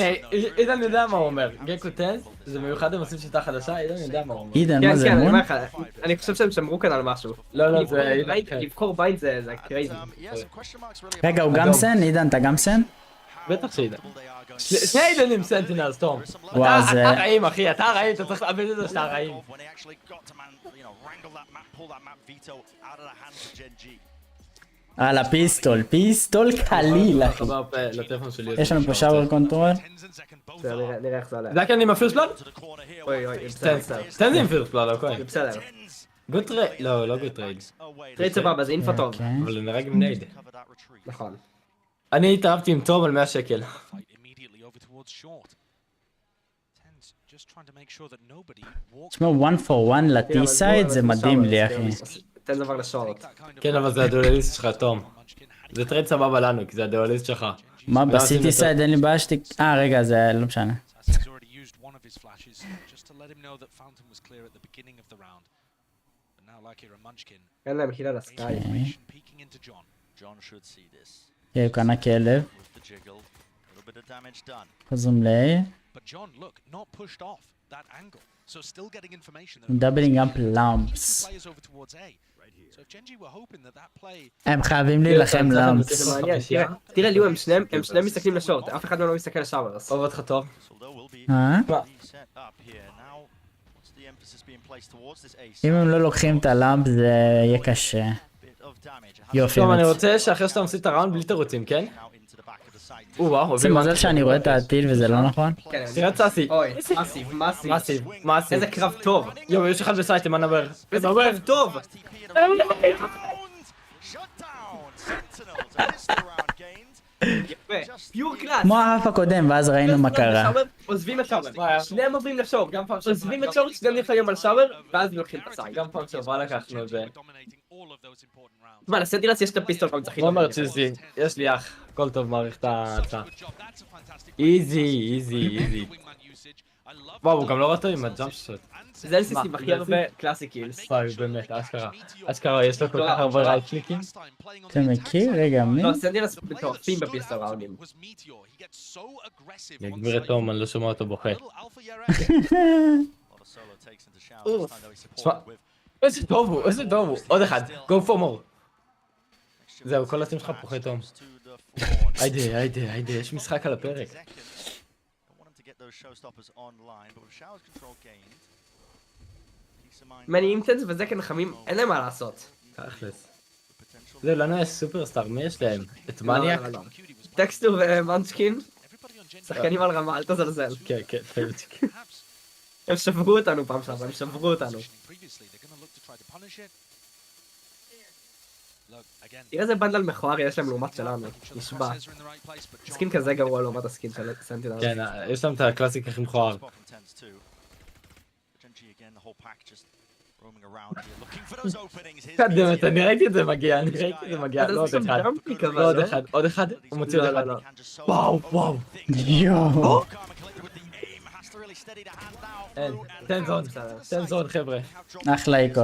עידן יודע מה הוא אומר, גקו 10, זה מיוחד הם עושים שיטה חדשה, עידן יודע מה הוא אומר. עידן, מה זה אמון? אני חושב שהם שמרו כאן על משהו. לא, זה לבחור ביינד זה קרייזי. רגע, הוא גם סן? עידן, אתה גם סן? בטח שעידן. שני עידנים סנטינלס, תום. וואו, זה... אתה רעים, אחי, אתה רעים, אתה צריך לאבד את זה שאתה רעים. פיסטול קליל אחי. יש לנו פה שאבר קונטרול. נראה איך זה עולה. זה כי אני עם הפירסט בלאד? אוי, סטנד עם פירסט בלאד, אוקיי. בסדר. גוד טרייד, לא גוד טרייד. טרייד סבבה, זה אינפו טוב. אבל הוא נראה גם נייד. נכון. אני התאהבתי עם תום על 100 שקל. תשמעו, 1 for 1 לטי-סייד זה מדהים לי אחי. תן דבר לשורט. כן, אבל זה הדואליסט שלך, תום. זה טרייד סבבה לנו, כי זה הדואליסט שלך. מה, בסיטי סייד אין לי בעיה שתיק... רגע, זה לא משנה. אין להם חילה לסקאי. הוא קנה כלב. חוזרים ל... דאבלינג אפ לאמפס. הם חייבים להילחם לאמפס. זה מעניין, תראה ליו, הם שניהם מסתכלים לשורט, אף אחד לא מסתכל לשאוורס. עובד לך טוב. אם הם לא לוקחים את הלאמפ זה יהיה קשה. יופי. טוב, אני רוצה שאחרי שאתה עושה את הראונד בלי תירוצים, כן? זה מזל שאני רואה את העתיד וזה לא נכון. תראה את סאסי. אוי, מאסיב. איזה קרב טוב. יואו, יש אחד בסייט, מה נדבר? איזה קרב טוב. כמו האף הקודם ואז ראינו מה קרה. עוזבים את שאוור, שניהם עוברים לשור, עוזבים את שור, שניהם נכנסים על שאוור, ואז לוקחים את הסייד. גם פעם שעברה לקחנו את זה. מה, לסנטינלס יש את הפיסטול פעם זכינו. לא אומר צ'יזי, יש לי אח, הכל טוב, מעריך את ההצעה. איזי. וואו, הוא גם לא ראה עם הג'אמפ שוט. זה LCC הכי הרבה קלאסי קילס. וואי, באמת, אשכרה, יש לו כל כך הרבה רייט קליקים. אתה מכיר? רגע, מי? לא, סנטינלס מטורפים בפיסטול ראונדים. נגמיר את תום, אני לא שומע אותו בוכה. איזה טוב הוא, עוד אחד, go for more. זהו, כל הטים שלך פוכה תום. היידה, יש משחק על הפרק. מני אינטנס וזה כנחמים, אין להם מה לעשות. תכלס. זהו, לנו יש סופרסטאר, מי יש להם? את מניאק? טקסטור ומנצ'קין, שחקנים על רמה, אל תזלזל. כן, פייבצ'יק. הם שברו אותנו פעם שעברה, הם שברו אותנו. תראה איזה בנדל מכוער יש להם לעומת שלנו, נשבע. סקין כזה גרוע לעומת הסקין של סנטינל. כן, יש להם את הקלאסיק הכי מכוער. קדמת, אני ראיתי את זה מגיע, לא עוד אחד, הוא מוציא עוד אחד. וואו. יואו. תן זון חבר'ה. אחלה איקו.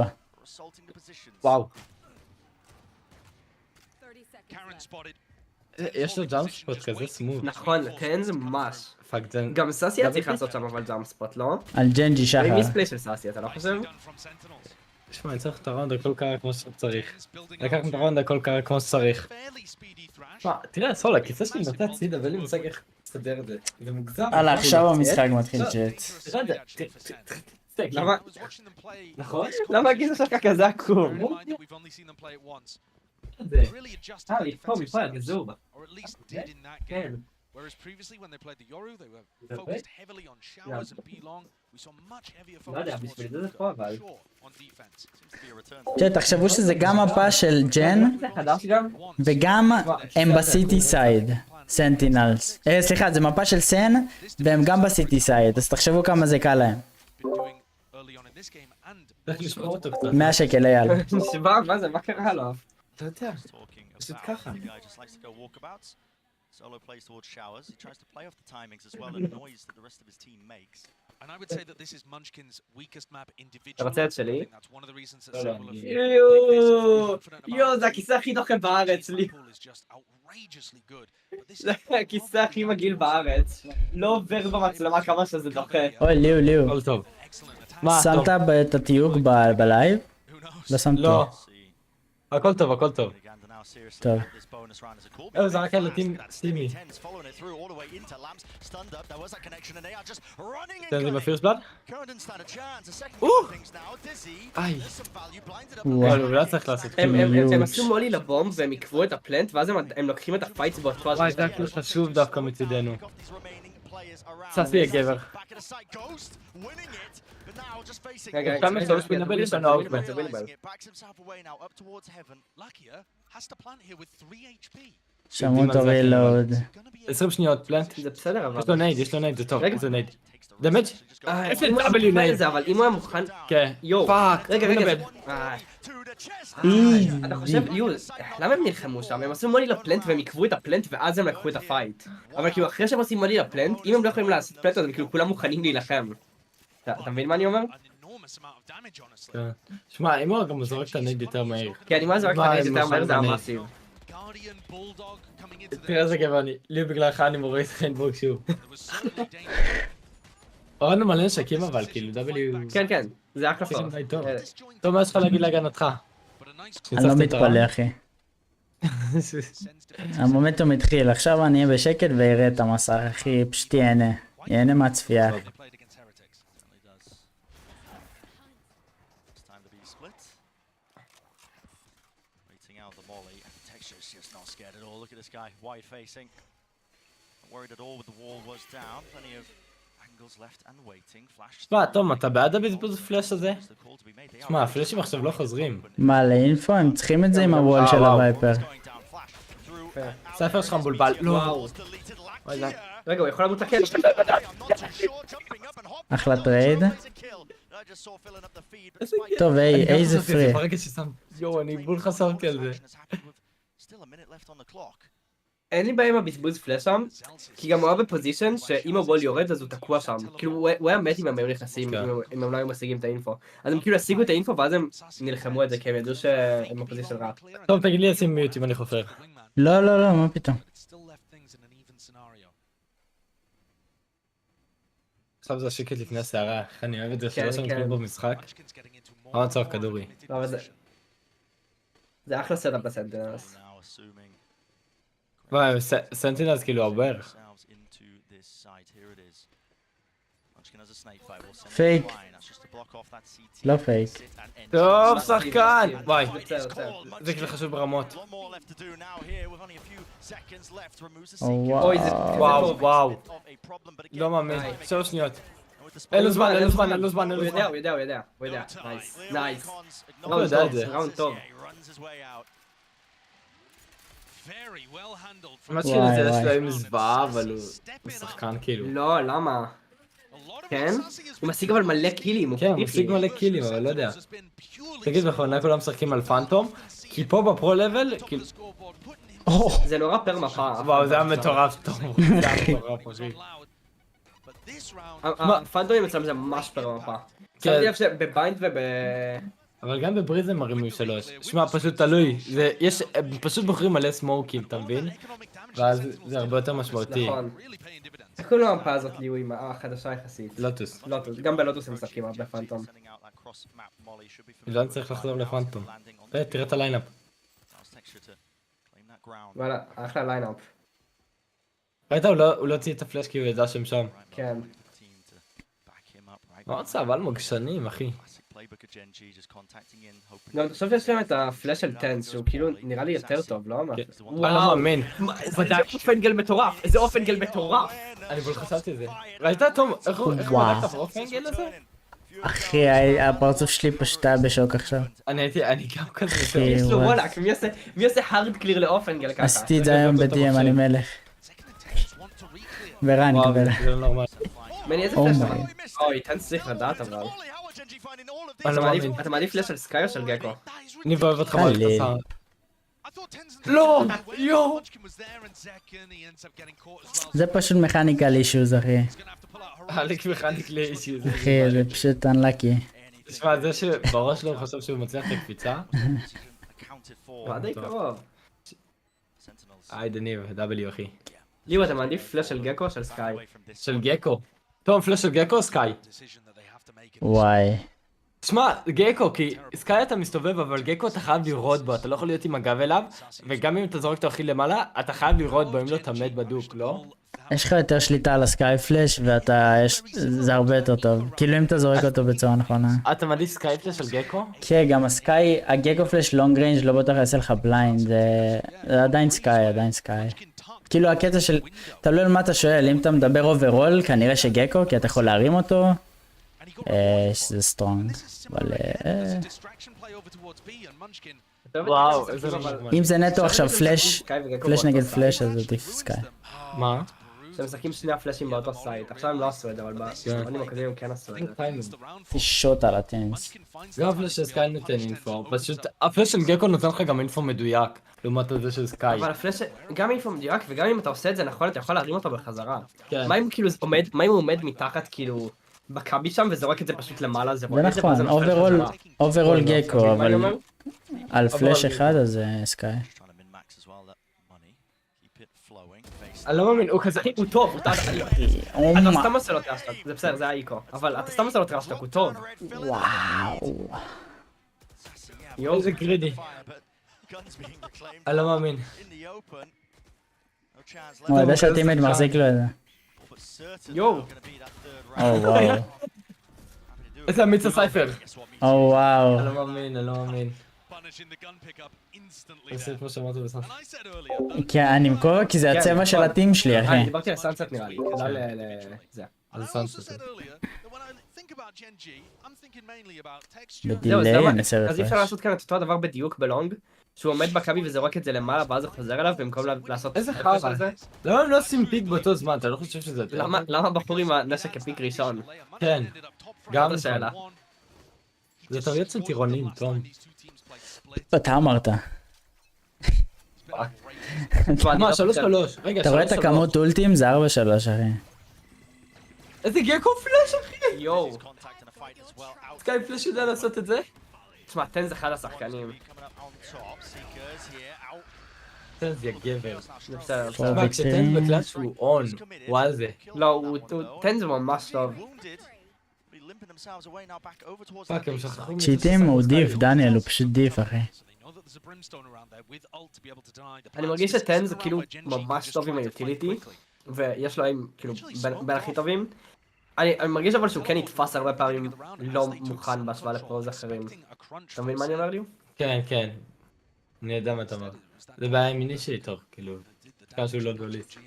וואו. יש לו ג'אמפ ספוט כזה סמוט. נכון, כן זה ממש. גם סאסי היה צריך לעשות שם אבל ג'אמפ ספוט, לא? על ג'נג'י שחר. זה מיספלי של סאסי, אתה לא חושב? תשמע, אני צריך את הראונד הכל קרה כמו שצריך. לקחנו את הראונד הכל קרה כמו שצריך. תראה, סול, הכיסא שלי נותן צידה ואין לי מושג איך לסדר את זה. זה מוגזם. הלאה, עכשיו המשחק מתחיל צ'אט. למה? נכון? למה הכיסא שלך כזה עקום? מפה, גזור. כן. Whereas previously, when they played the Yoru, they were focused heavily on showers and B-long. We saw much heavier focus on defense. תחשבו שזה גם מפה של ג'ן וגם הם בסיטי סייד, סנטינלס. סליחה, זה מפה של סן והם גם בסיטי סייד, אז תחשבו כמה זה קל להם. 100 שקל אייל. נשבע, מה זה? מה קרה לו? אתה יודע, פשוט ככה. Solo plays towards showers. He tries to play off the timings as well and noise that the rest of his team makes. And I would say that this is Munchkin's weakest map individually. אתה רוצה את שלי? That's one of the reasons that several of יואו, זה הכיסא הכי נוכל בארץ לי. זה הכיסא הכי מגעיל בארץ. לא עובר במצלמה כמה שזה דוחה. אוי, ליאו. הכל טוב. שמת את התיוג בלייב? לא שמתי. לא. הכל טוב. טוב. זה רק הלטים סטימי. תן לי בפירסט בלאד? איי. וואו, לא צריך לעשות כלום. הם עשו מולי לבום והם עקבו את הפלנט ואז הם לוקחים את הפייטס באותו וואי, זה היה חשוב דווקא מצידנו. סאסי הגבר. רגע, כמה שלוש מנבל יש לנו אאוטמן, זה בינבל. 3 שמעו אותו רילוד. 20 שניות פלנט. זה בסדר אבל. יש לו נייד, זה טוב, זה נייד. דמג'? איפה W נייד? אבל אם הוא היה מוכן... כן. יואו. פאק. רגע. אתה חושב, למה הם נלחמו שם? הם עשו מולי לפלנט והם עקבו את הפלנט ואז הם לקחו את הפייט. אבל כאילו אחרי שהם עושים מולי לפלנט, אם הם לא יכולים לעשות פלנט אז הם כאילו כולם מוכנים להילחם. אתה מבין מה אני אומר? שמע, אם הוא גם זורק את הנגד יותר מהיר. כן, אם הוא זורק את הנגד יותר מהיר זה המאסיב. תראה איזה גבעני, לי בגללך אני מוריד את חיינבורג שוב. הורדנו מלא נשקים אבל, כאילו, W... כן, כן, זה אחלה סוף. טוב, מה יש לך להגיד להגנתך? אני לא מתפלא, אחי. המומנטום התחיל, עכשיו אני אהיה בשקט ואראה את המסך, אחי, פשוט יהנה מהצפייה. תשמע, תום, אתה בעד הבזבוז פלאש הזה? תשמע, הפלאשים עכשיו לא חוזרים. מה, לאינפו? הם צריכים את זה עם הוול של הווייפר. ספר שלך מבולבל. לא. רגע, הוא יכול למות לקל. אחלה טרייד. טוב, איזה פרי. יואו, אני בול חשבתי על זה. אין לי בעיה עם הבזבוז פלאש שם, כי גם הוא היה בפוזישן שאם הוול יורד אז הוא תקוע שם. כאילו הוא היה מת אם הם היו נכנסים, אם הם לא היו משיגים את האינפו. אז הם כאילו השיגו את האינפו ואז הם נלחמו את זה, כי הם ידעו שהם בפוזישן רע. טוב, תגיד לי לשים מיוט אם אני חופר. לא, לא, לא, מה פתאום. עכשיו זה השקט לפני הסערה, איך אני אוהב את זה שלא שם כלום במשחק. מה מצב כדורי? זה אחלה סטאפ בסנטינלס. וואי, סנטינלס כאילו עובר. פייק. לא פייק. טוב, שחקן! וואי, זה כאילו חשוב ברמות. וואו, וואו. לא מאמין, 3 שניות. אין לו זמן, אין לו זמן, אין לו זמן, אין לו זמן. הוא יודע. נייס, נייס. הוא יודע את זה. ראונד טוב. מה שזה יש לו עם זוועה, אבל הוא שחקן כאילו. לא, למה? כן? הוא משיג אבל מלא קילים. כן, הוא משיג מלא קילים, אבל לא יודע. תגיד, בכוונה כולם משחקים על פנטום? כי פה בפרו לבל, כאילו... זה נורא פר מפה. וואו, זה היה מטורף טוב. זה היה מטורף, אחי. הפנטומים אצלם זה ממש פר מפה. שמתי לב שבביינד וב... אבל גם בבריז הם מרימים 3. שמע, פשוט תלוי. הם פשוט בוחרים מלא סמוקים, אתה מבין? ואז זה הרבה יותר משמעותי. נכון. איך קוראים לו המפה הזאת ליו עם החדשה יחסית? לוטוס. לוטוס, גם בלוטוס הם משחקים הרבה פנטום. לא צריך לחזור לפנטום. תראה את הליינאפ. וואלה, אחלה ליינאפ. ראית? הוא לא הוציא את הפלאש כי הוא ידע שהם שם. כן. מה רוצה? אבל מוגשנים, אחי. לא, אני חושב שיש להם את הפלאש של טנס, שהוא כאילו נראה לי יותר טוב, לא? אני לא מאמין. זה אופנגל מטורף, איזה אופנגל מטורף. אני בול חשבתי את זה. ראית, תום, איך הוא בדק את האופנגל הזה? אחי, הפרצוף שלי פשוט היה בשוק עכשיו. אני גם כזה. יש לו רולק, מי עושה הארד קליר לאופנגל ככה? עשיתי את זה היום ב-DM, אני מלך. ורן יקבל. זה לא נורמל. מני איזה פלאש אתה? אוי, טנס צריך לדעת אבל. אתה מעדיף פלאש של סקאי או של גקו? אני אוהב אותך מאוד קצר. לא! יואו! זה פשוט מכניקל אישוז, אחי. חלק מכניקל אישוז. אחי, זה פשוט unlucky. תשמע, זה שבראש שלו הוא חושב שהוא מצליח את הקפיצה. מה די קרוב? דניב, W אחי. ליאו, אתה מעדיף פלאש של גקו או של סקאי? של גקו. טוב, פלאש של גקו או סקאי? וואי. תשמע, גקו, כי סקאי אתה מסתובב, אבל גקו אתה חייב לראות בו, אתה לא יכול להיות עם הגב אליו, וגם אם אתה זורק אותו הכי למעלה, אתה חייב לראות בו, אם לא אתה מת בדוק, לא? יש לך יותר שליטה על הסקאי פלאש, זה הרבה יותר טוב. כאילו אם אתה זורק אותו בצורה נכונה. אתה מעדיף סקאי פלאש של גקו? כן, גם הסקאי, הגקו פלאש לונג ריינג' לא בטוח יעשה לך בליינד, זה עדיין סקאי, עדיין סקאי. כאילו הקטע של, תלוי על מה אתה שואל, אם אתה מדבר אוברול, כנראה שגקו, כי אתה יכול להרים אותו, שזה סטרונג, אבל... וואו, איזה נורמל. אם זה נטו עכשיו פלאש נגד פלאש, אז עדיף סקאי. מה? אתם משחקים שני הפלאשים באותו סייט, עכשיו הם לא עשו את זה, אבל בזמנים הקודמים הם כן עשו את זה. פישוט על הטניס. גם הפלאש של סקאי נותן אינפו, פשוט הפלאש של גקו נותן לך גם אינפו מדויק, לעומת זה של סקאי. אבל הפלאש, גם אינפו מדויק, וגם אם אתה עושה את זה נכון, אתה יכול להרים אותו בחזרה. כן. מה אם כאילו מה אם הוא עומד מתחת כאילו בקאבי שם וזורק את זה פשוט למעלה, זה רואה את זה, נכון, אוברול גקו, אבל על פלאש אחד אז סקאי. אני לא מאמין, הוא כזה, הוא טוב, אתה סתם עושה לו טראשטק, זה בסדר, זה היה איקו, אבל אתה סתם עושה לו טראשטק, הוא טוב. וואו. יואו, איזה גרידי. אני לא מאמין. הוא יודע שהטימייט מחזיק לו את זה. יואו. וואו. איזה אמיץ הסייפר. וואו. אני לא מאמין. עושה כמו שאמרתי בסוף. כן, אני מקווה כי זה הצבע של הטים שלי, אחי. דיברתי על סאנסט נראה לי, לא לזה. אז סאנסט. בדילי אני אעשה אז אי אפשר רפרש. לעשות כאן את אותו הדבר בדיוק בלונג, שהוא עומד בקאבי וזורק את זה למעלה ואז הוא חוזר אליו במקום לעשות איזה חרא. למה הם לא עושים פיק באותו זמן? אתה לא חושב שזה... למה בחור עם הנשק כפיק ראשון? כן. גם שאלה. זה טעויות של טירונים, תום. אתה אמרת. מה, 3-3. רגע, 3-3. אתה רואה את הכמות אולטים? זה 4-3 אחי. איזה גקו פלאש אחי! יואו. סקאי פלאש יודע לעשות את זה? תשמע, תן זה אחד השחקנים. תן זה גבר. זה בסדר. תשמע, כשתן בקלאס הוא און. וואל זה. לא, תן זה ממש טוב. פאק, הם שכחו מזה. צ'יטים הוא דיף, דניאל הוא פשוט דיף אחי. אני מרגיש שטן זה כאילו ממש טוב עם היוטיליטי, ויש לו כאילו בין הכי טובים. אני מרגיש אבל שהוא כן נתפס הרבה פעמים לא מוכן בהשוואה לפרוז אחרים. אתה מבין מה אני אומר לי? כן, כן. אני יודע מה אתה אומר. זה בעיה עם מיני שלי טוב, כאילו. כמה שהוא לא דוליסט.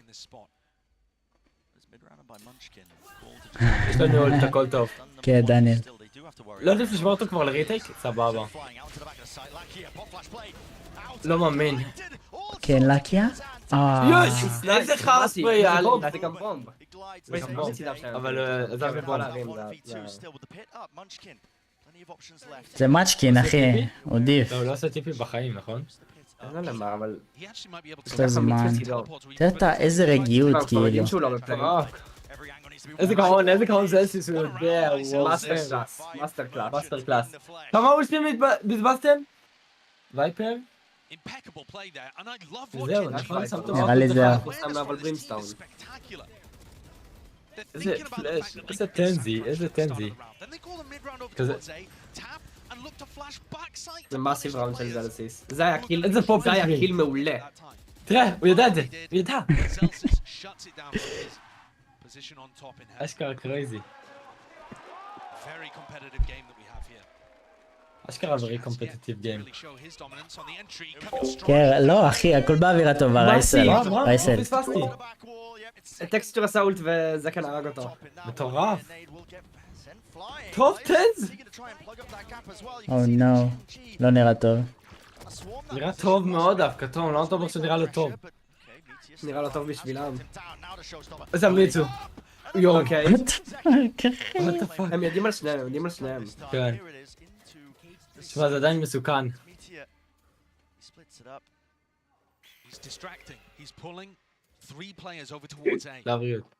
יש לנו עוד את הכל טוב. כן, דניאל. לא יודעת לשמור אותו כבר לריטייק? סבבה. לא מאמין. כן, לקיה? יוש! איזה חרא ספרי היה לי. זה גם בומב. אבל זה בומב. זה מאצ'קין אחי, הוא דיף. לא, הוא לא עושה טיפים בחיים, נכון? אני לא יודע מה, אבל... יש לו זמן. תראה איזה רגיעות כאילו. איזה גאון זה אסיס, הוא יודע, הוא מאסטר קלאס. מאסטר קלאס. כמה אולספים בזבזתם? וייפר? זהו, נכון? נראה לי זהו. איזה פלאש, איזה טנזי, איזה טנזי. כזה... זה מאסיב ראונד של זלסיס. זה היה קיל מעולה. תראה, הוא יודע את זה, הוא ידע. אשכרה קרייזי. אשכרה very competitive game. כן, לא אחי, הכל באווירה טובה, רייסל. רייסל. טקסטור עשה אולט וזקן הרג אותו. מטורף. טוב טנז! או נו, לא נראה טוב. נראה טוב מאוד דווקא, טוב, לא טוב שנראה לו טוב. נראה לו טוב בשבילם. איזה אמיצו. יואו. אוקיי. הם יודעים על שניהם, כן. תשמע, זה עדיין מסוכן. לבריאות.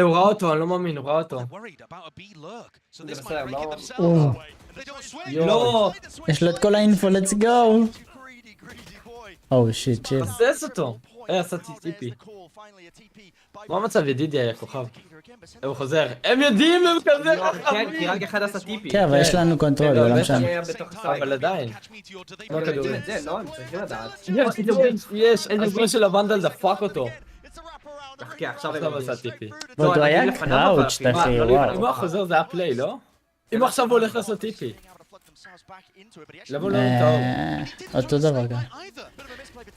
הוא ראה אותו, אני לא מאמין, הוא ראה אותו. לא! יש לו את כל האינפו, let's go! או שיט, שיט. עשס אותו! עשיתי טיפי. מה המצב ידידי היה כוכב? הוא חוזר. הם יודעים, הם כזה חכמים! כן, כי רק אחד עשה טיפי. כן, אבל יש לנו קונטרול, לא משנה. אבל עדיין. לא כדורים. לא, הם צריכים לדעת. יש, אין דבר של הוונדל דפק אותו. כן, עכשיו עשה טיפי. ועוד הוא היה קראוץ' אחי, וואו. אם הוא חוזר זה היה פליי, לא? אם עכשיו הוא הולך לעשות טיפי. למה לא טוב? אותו דבר גם.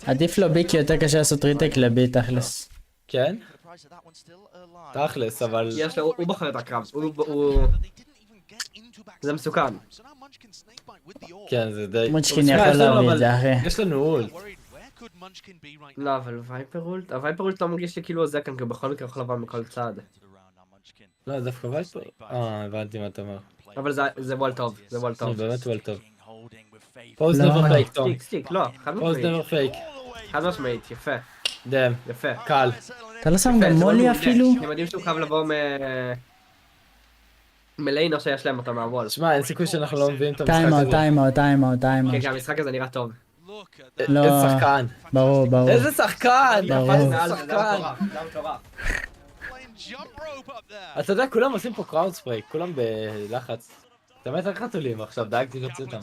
עדיף לו בי כי יותר קשה לעשות ריטק לבי תכלס. כן? תכלס, אבל... יש לו, הוא בחר את הקרב, זה מסוכן. כן, זה די... מונצ'קין יכול להביא את זה, אחי. יש לנו אולט. לא, אבל וייפר אולט? הווייפר אולט לא מרגיש לי כאילו זה כאן, כי הוא בכל מקרה יכול לבוא מכל צד. לא, דווקא וייפר? הבנתי מה אתה אומר. אבל זה וול טוב, זה וול טוב. זה באמת וול טוב. פוז נבר פייק, תום. סטיק, לא, חד פוז משמעית. נבר פייק. חד משמעית, יפה. דם. יפה. קל. אתה לא שם גם מולי אפילו? אני מדהים שהוא חייב לבוא מליינר שיש להם אותו מהוול. שמע, אין סיכוי שאנחנו לא מביאים את המשחק הזה. טיימאוט. כן, כן, המשחק הזה נראה טוב. לא. איזה שחקן. ברור. איזה שחקן! ברור. איזה שחקן! אתה יודע, כולם עושים פה קראוד ספרייק, כולם בלחץ. אתה מת על חתולים עכשיו, דאגתי להוציא אותם.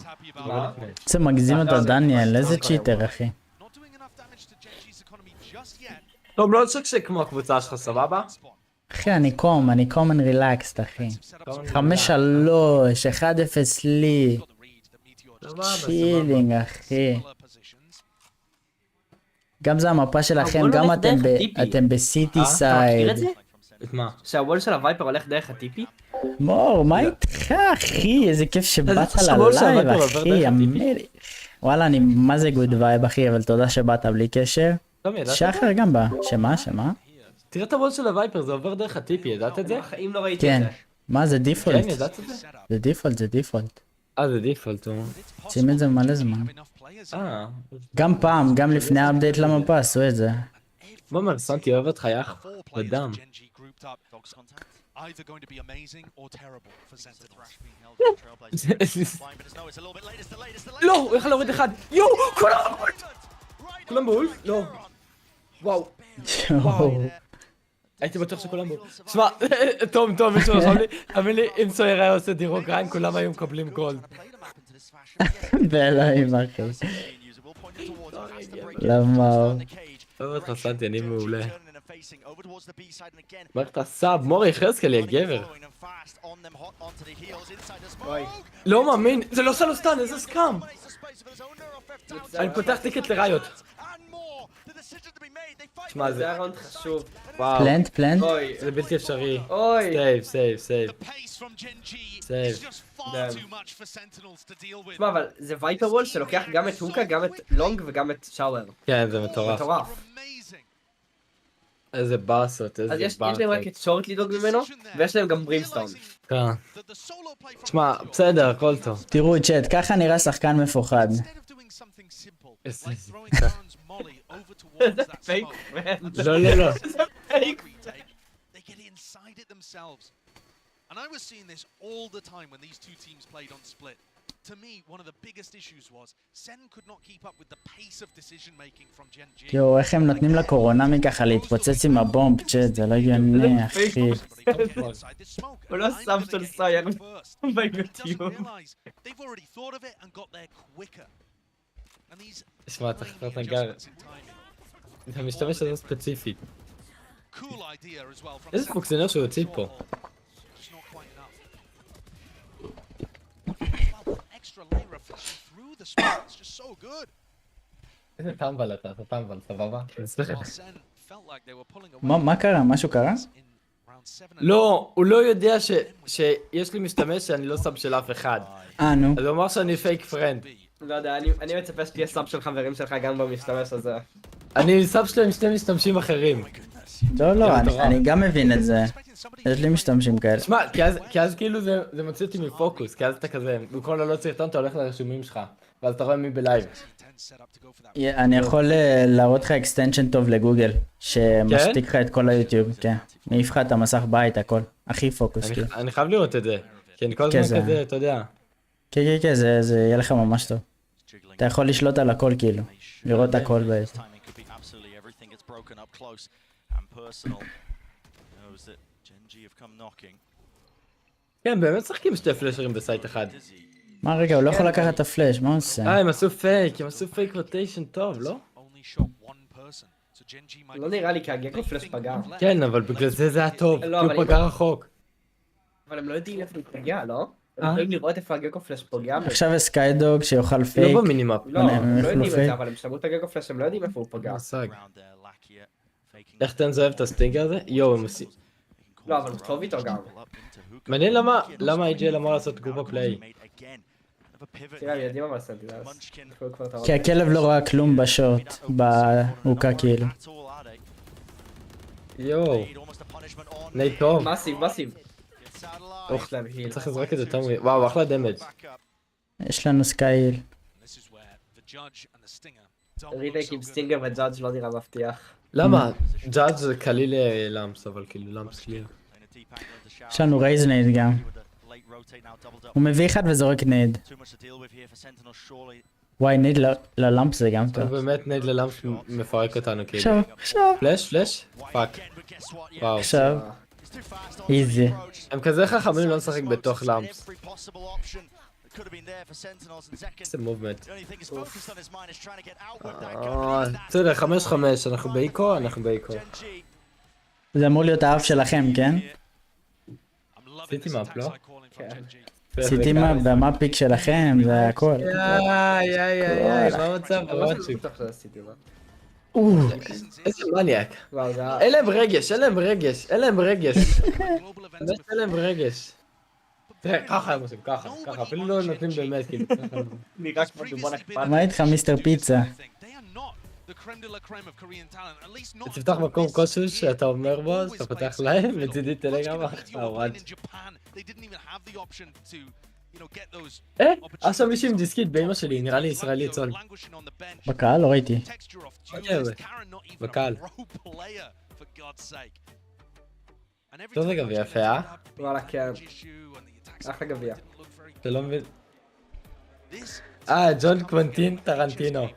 זה מגזים אותו דניאל, איזה צ'יטר אחי. טוב, לא תשקשק כמו הקבוצה שלך, סבבה? אחי, אני קום and relaxed אחי. 5-3, 1-0 לי. צ'ילינג אחי. גם זה המפה שלכם, גם אתם בסיטי סייד. את מה? שהוול של הווייפר הולך דרך הטיפי? מור, מה איתך אחי? איזה כיף שבאת ללייב אחי, המלך. וואלה, אני מה זה גוד וייב אחי, אבל תודה שבאת בלי קשר. שחר גם בא. שמה? תראה את הוול של הווייפר, זה עובר דרך הטיפי, ידעת את זה? אם לא ראיתי את זה. מה זה דיפולט? כן, ידעת את זה? זה דיפולט. זה דיפולט, הוא... שים את זה מלא זמן. גם פעם, גם לפני האפדייט למפה עשו את זה. מה אומר, סנטי אוהב אותך יח? בדם. לא, הוא יכול להוריד אחד. יואו, כולם בול? לא. וואו. הייתי בטוח שכולם בול. שמע, תום, מישהו רשם לי, תאמין לי, אם סויר היה עושה דירוג ריין, כולם היו מקבלים גולד. באלוהים אחי. למה? אוהב אותך סנטי, אני מעולה. מה אתה סאב? מורי יחזקאל, יא גבר. לא מאמין, זה לא סלוסטן, איזה סקאם. אני פותח טיקט לראיות. שמע, זה היה ראונד חשוב. פלנט? אוי, זה בלתי אפשרי. אוי. סייב. תשמע, אבל זה וייפר וול שלוקח גם את הוקה, גם את לונג וגם את שאואר. כן, זה מטורף. איזה באסות, איזה באסות. אז יש להם רק את שורט לדאוג ממנו, ויש להם גם ברימסטון. כן. תשמע, בסדר, הכל טוב. תראו צ'אט, ככה נראה שחקן מפוחד. איזה פייק. לא. זה פייק. And I was seeing this all the time when these two teams played on split. To me, one of the biggest issues was Sen could not keep up with the pace of decision making from Gen G. יואו, איך הם נותנים לקורונמי ככה להתפוצץ עם הבומב, צ'אט, זה לא הגיוני, אחי. הוא לא שם של סייר ביוטיוב. תשמע, אתה חפרת נגר. אתה משתמש בזה ספציפית. איזה פוקסינר שהוא יוציא פה. איזה טמבל אתה טמבל, סבבה? מה קרה? משהו קרה? לא, הוא לא יודע שיש לי משתמש שאני לא סאב של אף אחד. נו. אז הוא אמר שאני פייק פרנד. לא יודע, אני מצפה שתהיה סאב של חברים שלך גם במשתמש הזה. אני סאב שלהם שני משתמשים אחרים. לא, אני גם מבין את זה. יש לי משתמשים כאלה. שמע, כי אז כאילו זה מוציא אותי מפוקוס, כי אז אתה כזה, במקום לעלות סרטון אתה הולך לרשומים שלך, ואז אתה רואה מי בלייב. אני יכול להראות לך אקסטנשן טוב לגוגל, שמשתיק לך את כל היוטיוב, כן. מעיף לך את המסך בית, הכל. הכי פוקוס, כאילו. אני חייב לראות את זה, כי אני כל הזמן כזה, אתה יודע. כן, זה יהיה לך ממש טוב. אתה יכול לשלוט על הכל, כאילו. לראות הכל בעצם. כן, באמת שחקים שתי פלשרים בסייט אחד. מה רגע, הוא לא יכול לקחת את הפלאש, מה הוא עושה? הם עשו פייק רוטיישן טוב, לא? לא נראה לי כי הגקו פלאש פגע. כן, אבל בגלל זה היה טוב, כי הוא פגע רחוק. אבל הם לא יודעים איפה הוא פגע, לא? הם יכולים לראות איפה הגקו פלאש פגע. עכשיו יש סקיידוג שיוכל פייק. לא במינימאפ. לא, הם לא יודעים את זה, אבל הם שמעו את הגקו פלאש, הם לא יודעים איפה הוא פגע. איך תן זוהב את הסטינגר הזה? יואו, הם עושים... לא, אבל הוא טוב איתו גם. מעניין למה AGL אמר לעשות גרופה פליי. תראה, ילדים אבל סנטינלס. כי הכלב לא רואה כלום בשוט, בהוקה כאילו. יואו. נייט טוב. מסיב. אוח, צריך לזרוק את זה יותר מרי. וואו, אחלה דמג'. יש לנו סקייל. ריטייק עם סטינגר וג'אדג' לא נראה מבטיח. למה? ג'אדג' זה קליל למס, אבל כאילו למס קליר. יש לנו רייז נייד גם. הוא מביא אחד וזורק נייד. וואי, נייד ללמפ זה גם טוב. באמת נייד ללמפ מפרק אותנו כאילו. עכשיו. פלש? פאק. וואו. עכשיו. איזי. הם כזה חכמים לא לשחק בתוך למפס. איזה מובמנט. בסדר, 5-5, אנחנו באיקו? זה אמור להיות האף שלכם, כן? סיטי מאפ, לא? סיטי מאפ והמאפיק שלכם, זה הכל. יאי, מה המצב? איזה מניאק. אין להם רגש. תראה, ככה הם עושים, ככה, אפילו לא נותנים באמת, כאילו. מה איתך מיסטר פיצה? תפתח מקום כלשהו שאתה אומר בו, אז אתה פותח להם, מצידי טלגרם, וואד. עכשיו מישהו עם דיסקית באמא שלי, נראה לי ישראלי צול. בקהל? לא ראיתי. בקהל. טוב זה גביע יפה, אה? וואלה, כן. אחלה גביע. אתה לא מבין? ג'ון קוונטין טרנטינו.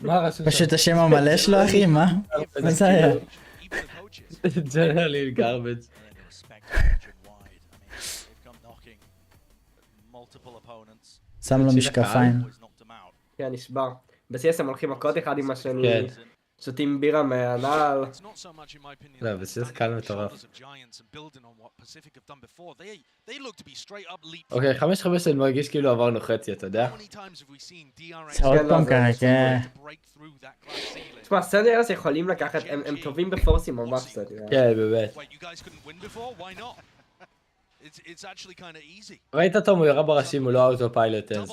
מה רשום שם? פשוט השם המלא שלו, אחי, מה? מה זה היה? ג'נרלי גרבג'. שם לו משקפיים. כן, נשבר. ב-CS הם הולכים מכות אחד עם השני. שותים בירה מהנעל. לא, בסיס קל מטורף. אוקיי, 5-5 אני מרגיש כאילו עברנו חצי, אתה יודע? זה עוד פעם ככה, כן. תשמע, סנרס יכולים לקחת, הם טובים בפורסים ממש קצת. כן, באמת. ראית תום, הוא יורה בראשים, הוא לא אוטו פיילוט אז.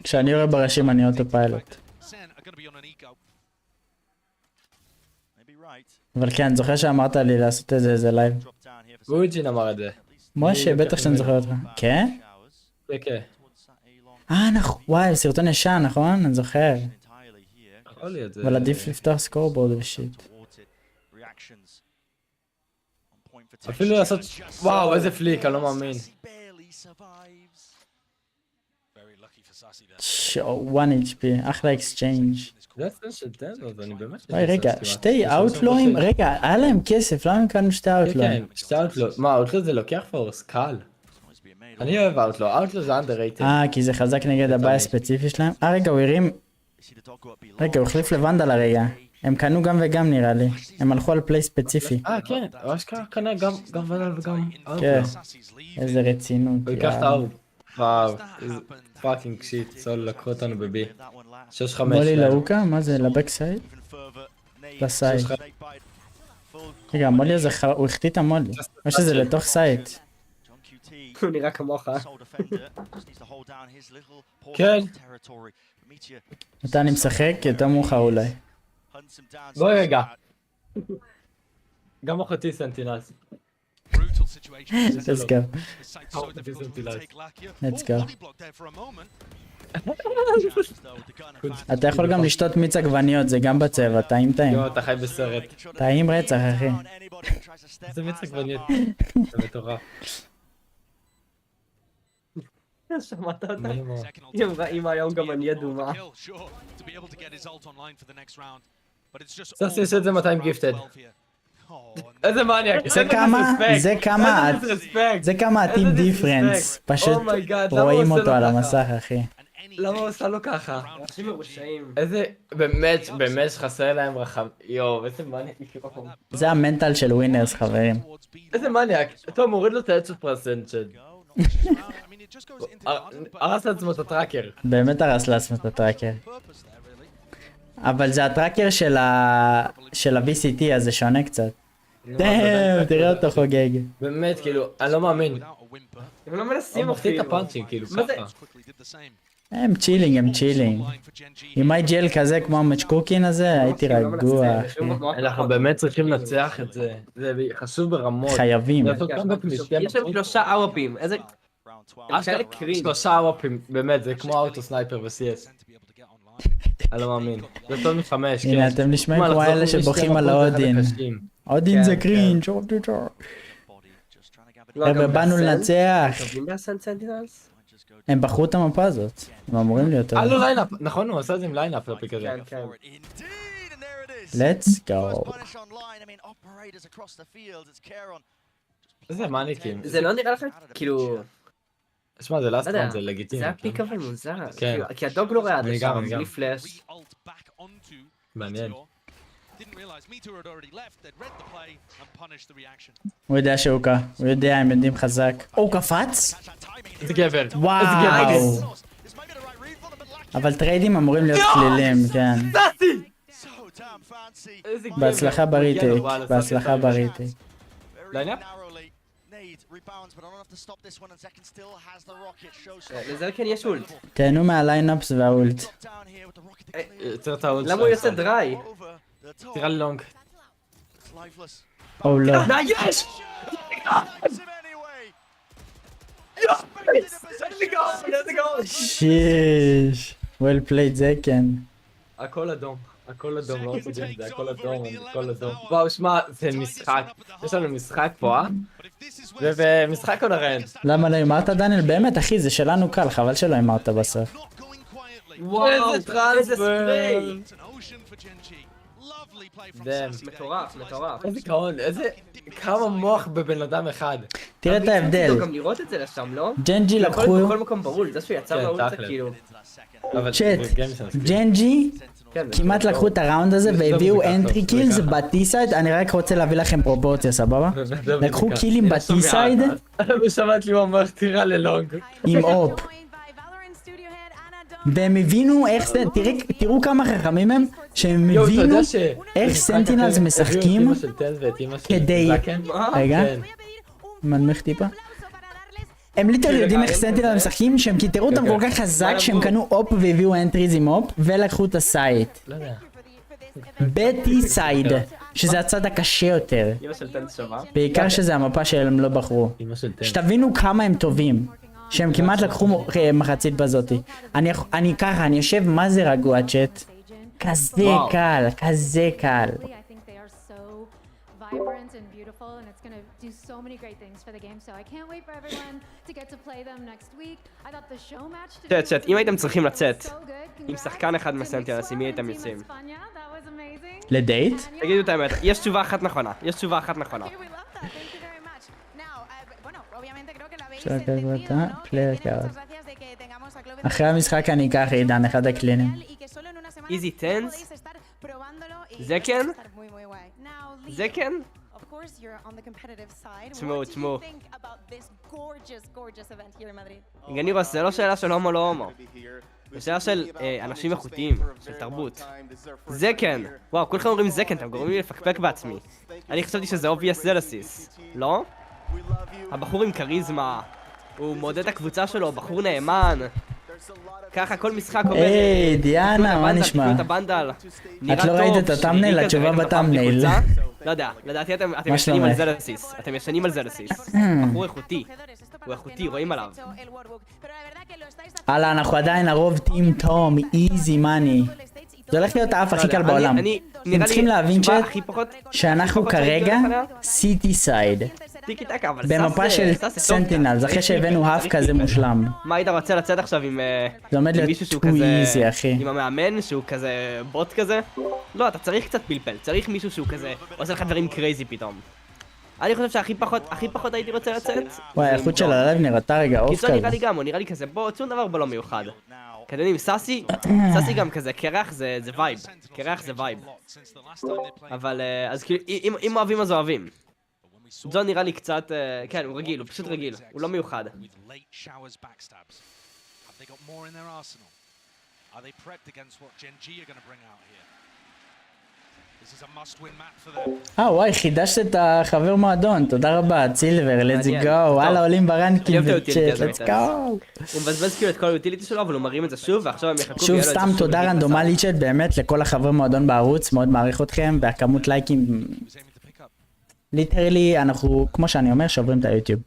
כשאני יורה בראשים אני אוטו פיילוט. אבל כן, זוכר שאמרת לי לעשות איזה לייב. גוג'ין אמר את זה. משה, בטח שאני זוכר אותך. כן? כן. נכון, וואי, סרטון ישן, נכון? אני זוכר. יכול להיות זה. אבל עדיף לפתוח סקורבורד ושיט. אפילו לעשות... וואו, איזה פליק, אני לא מאמין. 1 HP, אחלה אקסצ'יינג'. זה הסצן של טנדות, אני באמת... וואי, רגע, שתי אאוטלואים? רגע, היה להם כסף, למה הם קנו שתי אאוטלואים? כן, שתי אאוטלואים. מה, אאוטלו זה לוקח פורס, קל. אני אוהב אאוטלו, אאוטלו זה underrated. כי זה חזק נגד הבעיה הספציפי שלהם? רגע, הוא הרים... רגע, הוא החליף לוונדל הרגע. הם קנו גם וגם נראה לי. הם הלכו על פליי ספציפי. כן, הוא אשכרה קנה גם וונדל וגם אאוטלו. כן, איזה רצינות. הוא ייקח את האאוט. וואו, איזה פאקינג שיט, סול לקחו אותנו בבי. 6-5. מולי לאוקה? מה זה, לבק סייד? לסייד. רגע, המולי הזה, הוא החטיא את המולי. או שזה לתוך סייד. הוא נראה כמוך. כן. מתי אני משחק? יותר מאוחר אולי. בואי רגע. גם אחותי סנטינלס. Let's go. Let's go. אתה יכול גם לשתות מיץ עגבניות, זה גם בצבע, טעים. יואו, אתה חי בסרט. טעים רצח, אחי. איזה מיץ עגבניות. זה מטורף. שמעת אותה? היא אמרה, אמא היום גם אני אדומה. ססי עושה את זה 200 גיפטד. איזה מניאק. זה כמה הטים דיפרנס. פשוט רואים אותו על המסך, אחי. למה הוא עושה לו ככה? אנשים מרושעים. איזה, באמת חסר להם רחם. יואו, איזה מניאק. זה המנטל של ווינרס, חברים. איזה מניאק. טוב, מוריד לו את העצות פרסנצ'ד. הרס לעצמו את הטראקר. באמת הרס לעצמו את הטראקר. אבל זה הטראקר של ה-VCT, אז זה שונה קצת. תראה אותו חוגג. באמת, כאילו, אני לא מאמין. הם לא מנסים הוא מחטיא את אפילו. הפאנצ'ים, כאילו, מה זה? ככה. הם צ'ילינג. עם ג'ל כזה כמו המצ'קוקין הזה, הייתי רגוע. אנחנו באמת צריכים לנצח את זה. זה חשוב ברמות. חייבים. יש להם 3 אוורפים, איזה... אשכרה 3 אוורפים, באמת, זה כמו אוטו סנייפר ב-CS. אני לא מאמין. זה טוב מ5, כן. הנה, אתם נשמעים כמו אלה שבוכים על האודין. אודין זה קרינג'. חבר'ה, באנו לנצח. הם בחרו את המפה הזאת. הם אמורים להיות... לא ליינאפ, נכון, הוא עשה את זה עם ליינאפ לפיק הזה. כן. let's go. איזה מניקים. זה לא נראה לך כאילו... תשמע, זה לאסטרון, זה לגיטימי. זה הפיק אבל מוזר. כן. כי הדוג לא רואה עד אני גם. בלי פלאש. מעניין. הוא יודע שהוא קע. הוא יודע, הם יודעים חזק. הוא קפץ? איזה גבר. וואו. אבל טריידים אמורים להיות כלילים, כן. בהצלחה בריטק. בהצלחה בריטק. ליינאפ? לזרקן יש אולט. תהנו מהליינאפס והאולט. למה הוא יוצא דריי? תראה לי לונג. או לא. יש! שיש. well played זקן. הכל אדום. הכל אדום, לא רוצה את זה, הכל אדום, הכל אדום. וואו, שמע, זה משחק. יש לנו משחק פה, אה? ובמשחק עוד הרען. למה לא אמרת דניאל? באמת, אחי, זה שלנו קל, חבל שלא אמרת בסוף. וואו, איזה טרנספר! מטורף. איזה קהון, איזה... כמה מוח בבן אדם אחד. תראה את ההבדל. גם לראות את זה לשם, לא? ג'נג'י לקחו... בכל מקום ברור, זה שהוא יצא מהאולט זה כאילו... צ'אט, ג'נג'י כמעט לקחו את הראונד הזה והביאו אנטרי קילס בטי-סייד. אני רק רוצה להביא לכם פרופורציה, סבבה? לקחו קילים בטי-סייד ושמעת לי הוא אמר תירה ללונג עם אופ והם הבינו איך זה, תראו כמה חכמים הם שהם הבינו איך סנטינלס משחקים כדי... רגע, מנמיך טיפה הם ליטרלי יודעים איך סנטינל משחקים שהם קיטרו אותם כל כך חזק שהם קנו אופ והביאו אנטריז עם אופ ולקחו את הסייט בטי סייד שזה הצד הקשה יותר בעיקר שזה המפה שהם לא בחרו שתבינו כמה הם טובים שהם כמעט לקחו מחצית בזאתי אני ככה, אני יושב מה זה רגוע צ'אט כזה קל, כזה קל vibrant and beautiful, and it's going to do so many great things for the game. So I can't wait for everyone to get to play them next week. I thought the Showmatch צ'אט, אם הייתם צריכים לצאת עם שחקן אחד מסנטינלס, עם מי הייתם יוצאים? לדייט? תגידו את האמת, יש תשובה אחת נכונה. אחרי המשחק אני אקח עידן, אחד הקלינים. איזי טנס? זקן? זקן? תשמעו. גנירוס, זה לא שאלה של הומו לא הומו. זה שאלה של אנשים איכותיים, של תרבות. זקן! וואו, כולכם אומרים זקן, אתם גורמים לי לפקפק בעצמי. אני חשבתי שזה obvious zealousness, לא? הבחור עם קריזמה, הוא מעודד את הקבוצה שלו, בחור נאמן. ככה כל משחק אומר... היי, דיאנה, מה נשמע? את לא ראית את הטאמנייל? התשובה בטאמנייל. לא יודע, לדעתי אתם ישנים על זלסיס. אתם ישנים על זלסיס. בחור איכותי. הוא איכותי, רואים עליו. הלאה, אנחנו עדיין הרוב טים תום, איזי מאני. זה הולך להיות האף הכי קל בעולם. אתם צריכים להבין שאנחנו כרגע סיטי סייד. במפה של סנטינלס, אחרי שהבאנו האף כזה מושלם. מה היית רוצה לצאת עכשיו עם מישהו שהוא כזה... עם המאמן שהוא כזה בוט כזה? לא, אתה צריך קצת פלפל, צריך מישהו שהוא כזה עושה לך דברים קרייזי פתאום. אני חושב שהכי פחות הייתי רוצה לצאת. וואי, האיכות של הלב נראתה רגע אוף כזה. קיצור נראה לי גם, הוא נראה לי כזה בוט, שום דבר בו לא מיוחד. כדי עם סאסי גם כזה, קרח זה וייב. קרח זה וייב. אבל, אז כאילו, אם אוהבים אז אוהבים. זו נראה לי קצת, כן, הוא רגיל, הוא פשוט רגיל, הוא לא מיוחד. וואי, חידשת את החבר מועדון, תודה רבה, סילבר, let's go, וואלה עולים ברנקים וצ'אט, let's go. הוא מבזבז כאילו את כל האוטיליטי שלו, אבל הוא מרים את זה שוב, ועכשיו הם יחכו. שוב סתם תודה רנדומלי צ'אט, באמת לכל החברי מועדון בערוץ, מאוד מעריך אתכם, והכמות לייקים, ליטרלי אנחנו, כמו שאני אומר, שוברים את היוטיוב.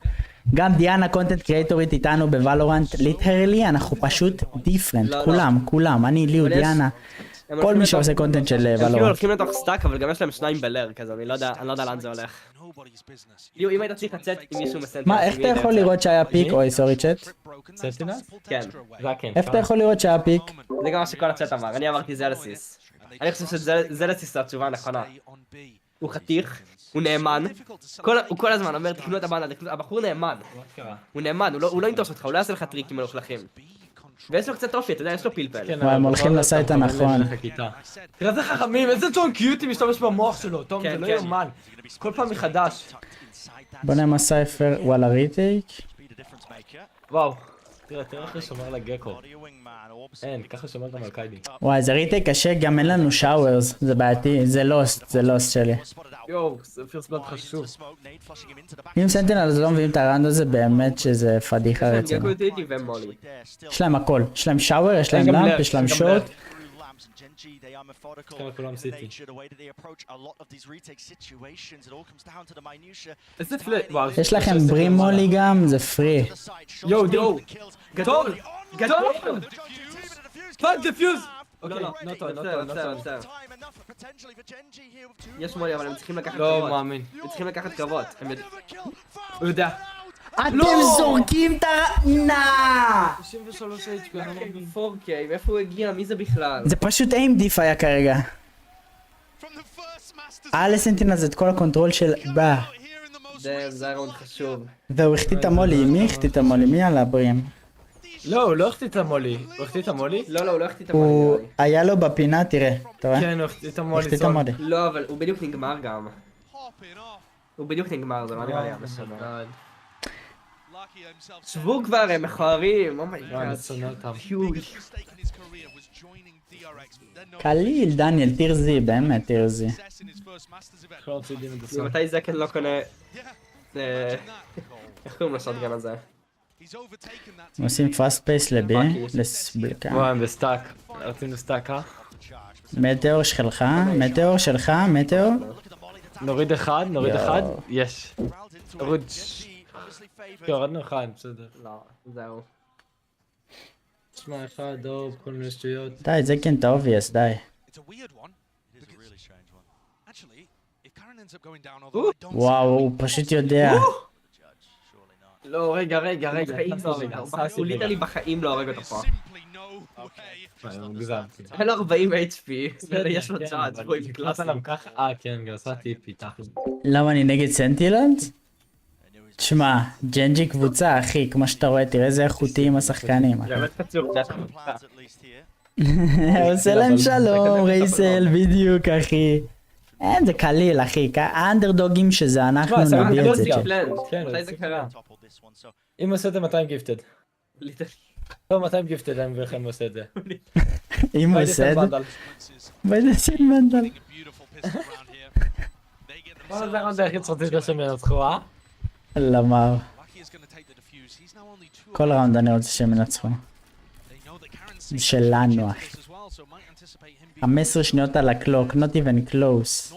גם דיאנה קונטנט קריאטורית איתנו בוולורנט, ליטרלי אנחנו פשוט דיפרנט, כולם, אני, ליאו, דיאנה. כל מי שעושה קונטנט של הם כאילו ולורנט. הולכים לתוך סטאק, אבל גם יש להם שניים בלר כזה, אני לא יודע לאן זה הולך. ליאו, אם היית צריך לצאת עם מישהו מסנטינל... מה, איך אתה יכול לראות שהיה פיק? אוי, סורי צ'אט. סנטינל? כן. איך אתה יכול לראות שהיה פיק? זה גם מה שכל הצ'אט אמר, אני אמרתי זלסיס. אני חושב שזלסיס זה התשובה הנכונה. הוא חתיך, הוא נאמן, הוא כל הזמן אומר תקנו את הבנדה, הבחור נאמן. הוא נאמן, הוא לא ינטוש אותך, הוא לא יעשה לך טריקים מלוכלכים. ויש לו קצת אופי, אתה יודע, יש לו פלפל. וואי, הם הולכים לסייט הנכון. תראה איזה חכמים, איזה טון קיוטי משתמש במוח שלו, תום, זה לא יאומן. כל פעם מחדש. בוא נראה מה סייפר, וואלה ריטייק. וואו. תראה איך הוא שומר לגקו. אין, ככה שומר גם על קיידי. וואי, זה ריטייק קשה, גם אין לנו שאוורס, זה בעייתי, זה לוסט שלי. יואו, זה פירסט בלאד חשוב. אם סנטינל אז לא מביאים את הרנד הזה, באמת שזה פדיחה רצינה. יש להם הכל, יש להם שאוור, יש להם למפ, יש להם שוט. כולם סיטי. יש לכם ברימולי גם, זה פרי. יואו, גדול! פאק דפיוז! אוקיי, לא. יש מולי, אבל הם צריכים לקחת לא קרבות. מאמין. הם צריכים לקחת קרבות. הוא יודע. אתם זורקים את נא! 93 HP, אני לא מבין. 4K, מאיפה הוא הגיע? מי זה בכלל? זה פשוט AMD היה כרגע. היה לסנטינל זה את כל הקונטרול של בה. זה היה מאוד חשוב. והוא החטיא את המולי, מי החטיא את המולי? מי על הברים? לא, הוא לא החטיא את המולי. הוא החטיא את המולי? לא, הוא לא החטיא את הוא המולי. היה לו בפינה, תראה. אתה רואה? כן, הוא החטיא את המולי. החטיא את המולי. לא, אבל הוא בדיוק נגמר גם. הוא בדיוק נגמר, זה לא נראה לי בסדר. שבו כבר, הם מכוערים, אומייגאד. קליל, דניאל, תירזי, באמת תירזי. מתי זקן לא קונה... איך קוראים לשוטגן הזה? עושים פאסט פייס לבי, לסבלקה. וואי, הם בסטאק. רצינו סטאק, מטאור שלך, מטאור. נוריד אחד, יש. נוריד... יורדנו אחד, בסדר. לא, זהו. תשמע, אחד, דוב, כל מיני שטויות. די, זה כן את האובייס, די. וואו, הוא פשוט יודע. לא, רגע. הוא ליטרלי בחיים לא הורג אותו פה. מוגזם. אין לו 40 HP, יש לו צ'אט, בואי קלאסי. כן, גם עשיתי פיתח. למה אני נגד סנטילנד? תשמע, ג'נג'י קבוצה, אחי, כמו שאתה רואה, תראה איזה איכותיים השחקנים. באמת חצוף, זה עושה להם שלום, רייסל, בדיוק, אחי. אין, זה קליל, אחי, האנדרדוגים שזה אנחנו נביא את זה. מתי זה קרה? אם עושה את זה 200 גיפטד. לא 200 גיפטד, אני מבין לכם הוא עושה את זה. אם הוא עושה את זה? ביידסן מנדל. מה זה הרענד היחיד שרציתי לשם ינצחו, למה? כל ראונד אני רוצה שהם ינצחו. זה שלנו, אחי. 15 שניות על הקלוק, not even close.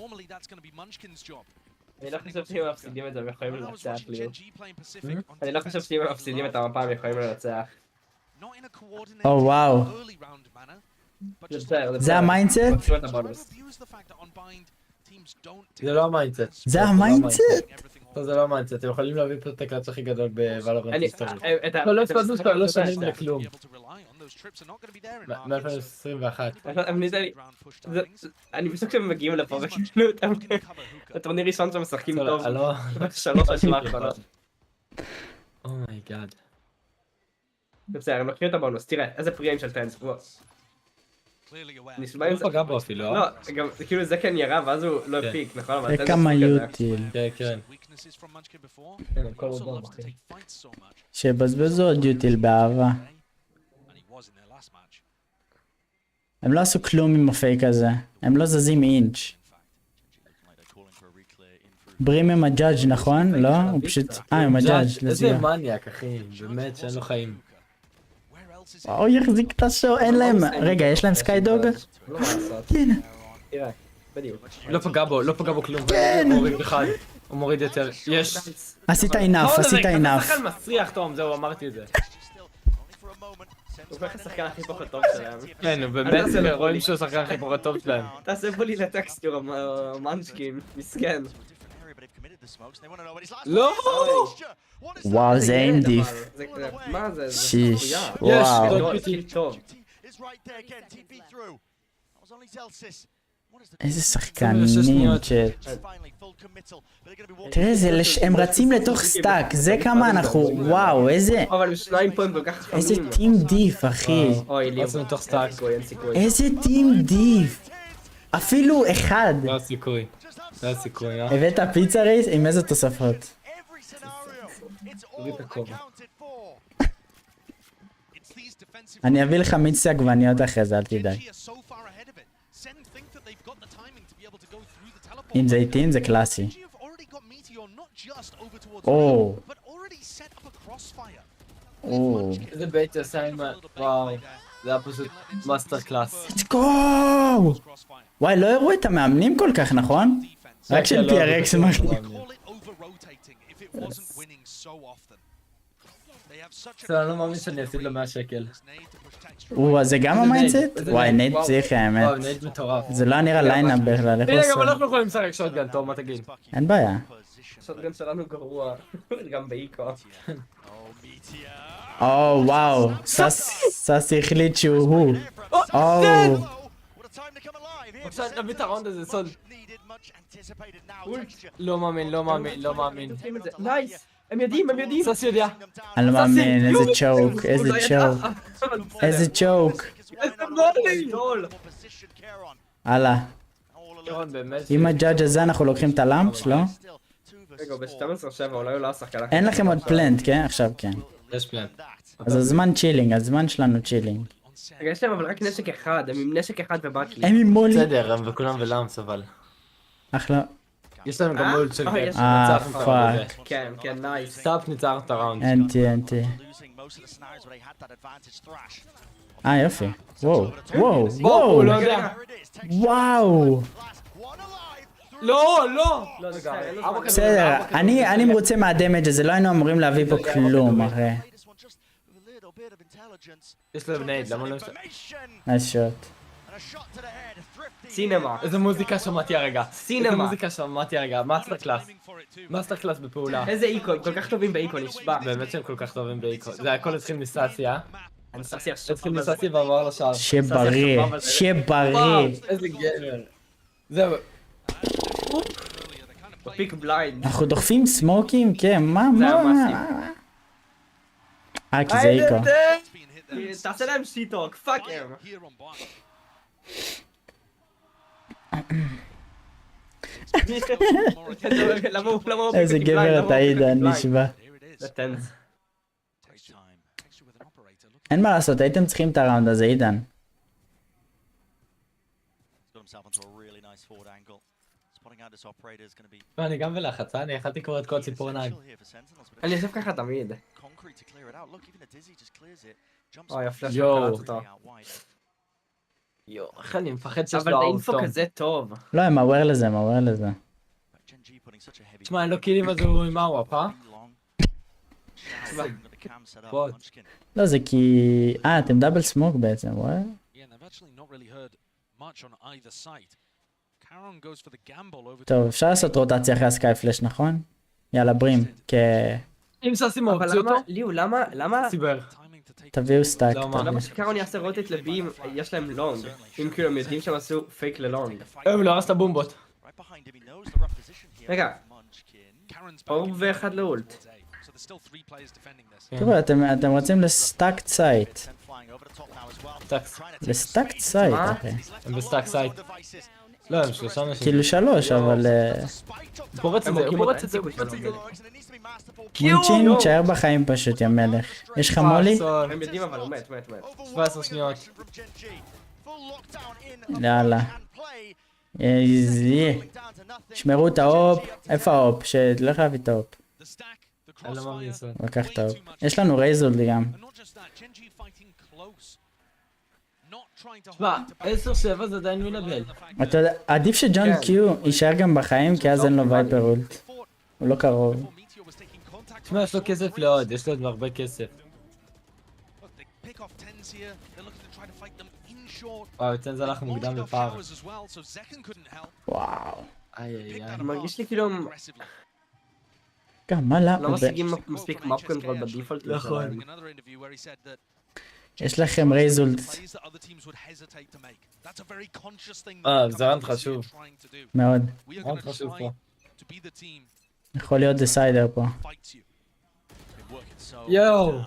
אני לא חושב שאם הם מפסידים את זה הם יכולים לנצח ליאו. אני לא חושב שאם הם מפסידים את המפה הם יכולים לנצח. או וואו. זה המיינדסט? זה לא המיינדסט. זה המיינדסט? זה לא המיינדסט, אתם יכולים להביא פה את הקלאץ הכי גדול בוולורנט היסטורית. לא הפסדנו שאתה לא שנים לכלום. מ-2021. אני בסוג שהם מגיעים לפה וכאילו הטורניר ראשון שהם משחקים טוב. 3 השנים האחרונות. אומייגאד. בסדר, הם לוקחים את הבונוס, תראה, איזה פריאים של טנס. הוא פגע בו אפילו, לא, גם כאילו זה כן ירה ואז הוא לא הפיק, נכון? זה כמה יוטיל. כן. שבזבזו עוד יוטיל באהבה. הם לא עשו כלום עם הפייק הזה, הם לא זזים מאינץ'. ברים עם הג'אדג' נכון? לא? הוא פשוט... עם הג'אדג'. איזה מניאק אחי, באמת שאין לו חיים. וואו, יחזיק את השואו, אין להם... רגע, יש להם סקיידוג? כן. לא פגע בו כלום. כן! הוא מוריד אחד. הוא מוריד יותר. יש. עשית עינף, עשית עינף. אתה שחקן מסריח, תום, זהו, אמרתי את זה. הוא הולך לשחקן הכי פחות טוב שלהם. כן, הוא באמת רואים שהוא השחקן הכי פחות טוב שלהם. תעשה בולי לטקסטור, המנצ'קין, מסכן. לא! וואו, זה אינדיף. מה זה? שיש, וואו. איזה שחקנים צ'אט. תראה, הם רצים לתוך סטאק, זה כמה אנחנו, וואו, איזה... אבל שניים פה הם כל כך חכמים. איזה טים דיף, אחי. אוי, לי עושים לתוך סטאק. איזה טים דיף. אפילו אחד. לא הסיכוי. לא הסיכוי, הבאת פיצה רייס עם איזה תוספות? אני אביא לך מיץ עגבניות אחרי זה, אל תדאג. עם זיתים זה קלאסי. או. איזה בית עשה עם... וואו. זה היה פשוט מאסטר קלאס. let's go! וואי, לא הראו את המאמנים כל כך, נכון? רק של PRX מחליט. אני לא מאמין שאני אפסיד לו 100 שקל. זה גם המיינדסט? וואי, נייט פסיכי האמת. וואו, נייט מטורף. זה לא נראה ליינאפ בכלל, איך הנה, עושה? גם אנחנו יכולים לשחק שוטגן, טוב, מה תגיד? אין בעיה. שוטגן שלנו גרוע, גם באיקו. או וואו, סאסי החליט שהוא הוא. עכשיו נביא את הראונד הזה, סוד. לא מאמין, לא מאמין, לא מאמין. נייס! הם יודעים, הם יודעים! סאסי יודע. אני לא מאמין, איזה צ'וק, איזה צ'וק. איזה צ'וק. הלאה. עם הג'אדג' הזה אנחנו לוקחים את הלאמפס, לא? רגע, ב-12-7 אולי הוא לא השחקן. אין לכם עוד פלנט, כן? עכשיו כן. יש פלנט. אז הזמן צ'ילינג, הזמן שלנו צ'ילינג. רגע, יש להם אבל רק נשק אחד, הם עם נשק אחד ובאקי. הם עם מולי. בסדר, הם וכולם ולאמפס אבל. אחלה. יש להם גם מולד של גט. פאק. כן, כן, נייס. סטאפ ניצח את הראונד. אנטי. יופי. וואו, וואו, וואו. וואו. לא, לא. בסדר, אני מרוצה מהדמג' הזה, לא היינו אמורים להביא פה כלום, אחי. יש להם נייד, למה לא יש... נייס שוט. סינמה. איזה מוזיקה שמעתי הרגע. סינמה. איזה מוזיקה שמעתי הרגע. מאסטר קלאס. מאסטר קלאס בפעולה. איזה איקו, הם כל כך טובים באיקו, נשבע. באמת שהם כל כך טובים באיקו. זה הכל התחיל מסאסיה. אנססיה התחיל מסאסיה ועבר לשער. שבריא, שבריא. איזה גבר. זהו. פיק בליינד. אנחנו דוחפים סמוקים? כן, מה? כי זה איקו. תעשה להם שיטוק, פאק הם. איזה גבר אתה עידן, נשבע. אין מה לעשות, הייתם צריכים את הראונד הזה, עידן. אני גם בלחץ, אני יכלתי לקרוא את כל ציפור נהג. אני יושב ככה תמיד. אוי, הפלאש יואו. קלט אותו. יואו, איך אני מפחד שיש לו אבל האינפו אאוטום. כזה טוב. לא, הם מעוור לזה, מעוור לזה. תשמע, אין לו קילים אז הוא עם אאוואפ, לא, זה כי... אתם דאבל סמוק בעצם, וואי. טוב, אפשר לעשות רוטציה אחרי הסקאי פלאש, נכון? יאללה, ברים, אם סאסי מוציא אותו? ליאו, למה? סיבר. תביאו סטאק. למה שקרון יעשה רוטט לבים, יש להם לונג. אם כאילו הם יודעים שהם עשו פייק ללונג. הם לא עשת בומבות. רגע. אורב ואחד לאולט. תראו, אתם רוצים לסטאק סייט. לסטאק סייט, אחי. הם בסטאק סייט. לא, הם שלושה אנשים. כאילו 3, אבל... פורץ את זה, הוא פורץ את זה, הוא פורץ את זה. מונצ'ין, תשאר בחיים פשוט, יא מלך. יש לך מולי? הם יודעים אבל הוא מת. 17 שניות. יאללה. שמרו את האופ. איפה האופ? שלא חייב את האופ. אני לא מאמין זאת. לקח את האופ. יש לנו רייזולד גם. שמע, 10-7 זה עדיין ווינבל. אתה יודע, עדיף שג'ון קיו יישאר גם בחיים, כי אז אין לו וייפר אולט. הוא לא קרוב. שמע, יש לו כסף לעוד, יש לו הרבה כסף. וואו, צנז הלך מוקדם בפער. וואו. אני מרגיש לי כאילו... גם, מה למה? לא משיגים מספיק מאפ קונטרול בדיפולט. נכון. יש לכם רייזולט. זה רנד חשוב. מאוד. רנד חשוב פה. יכול להיות דסיידר פה. יואו.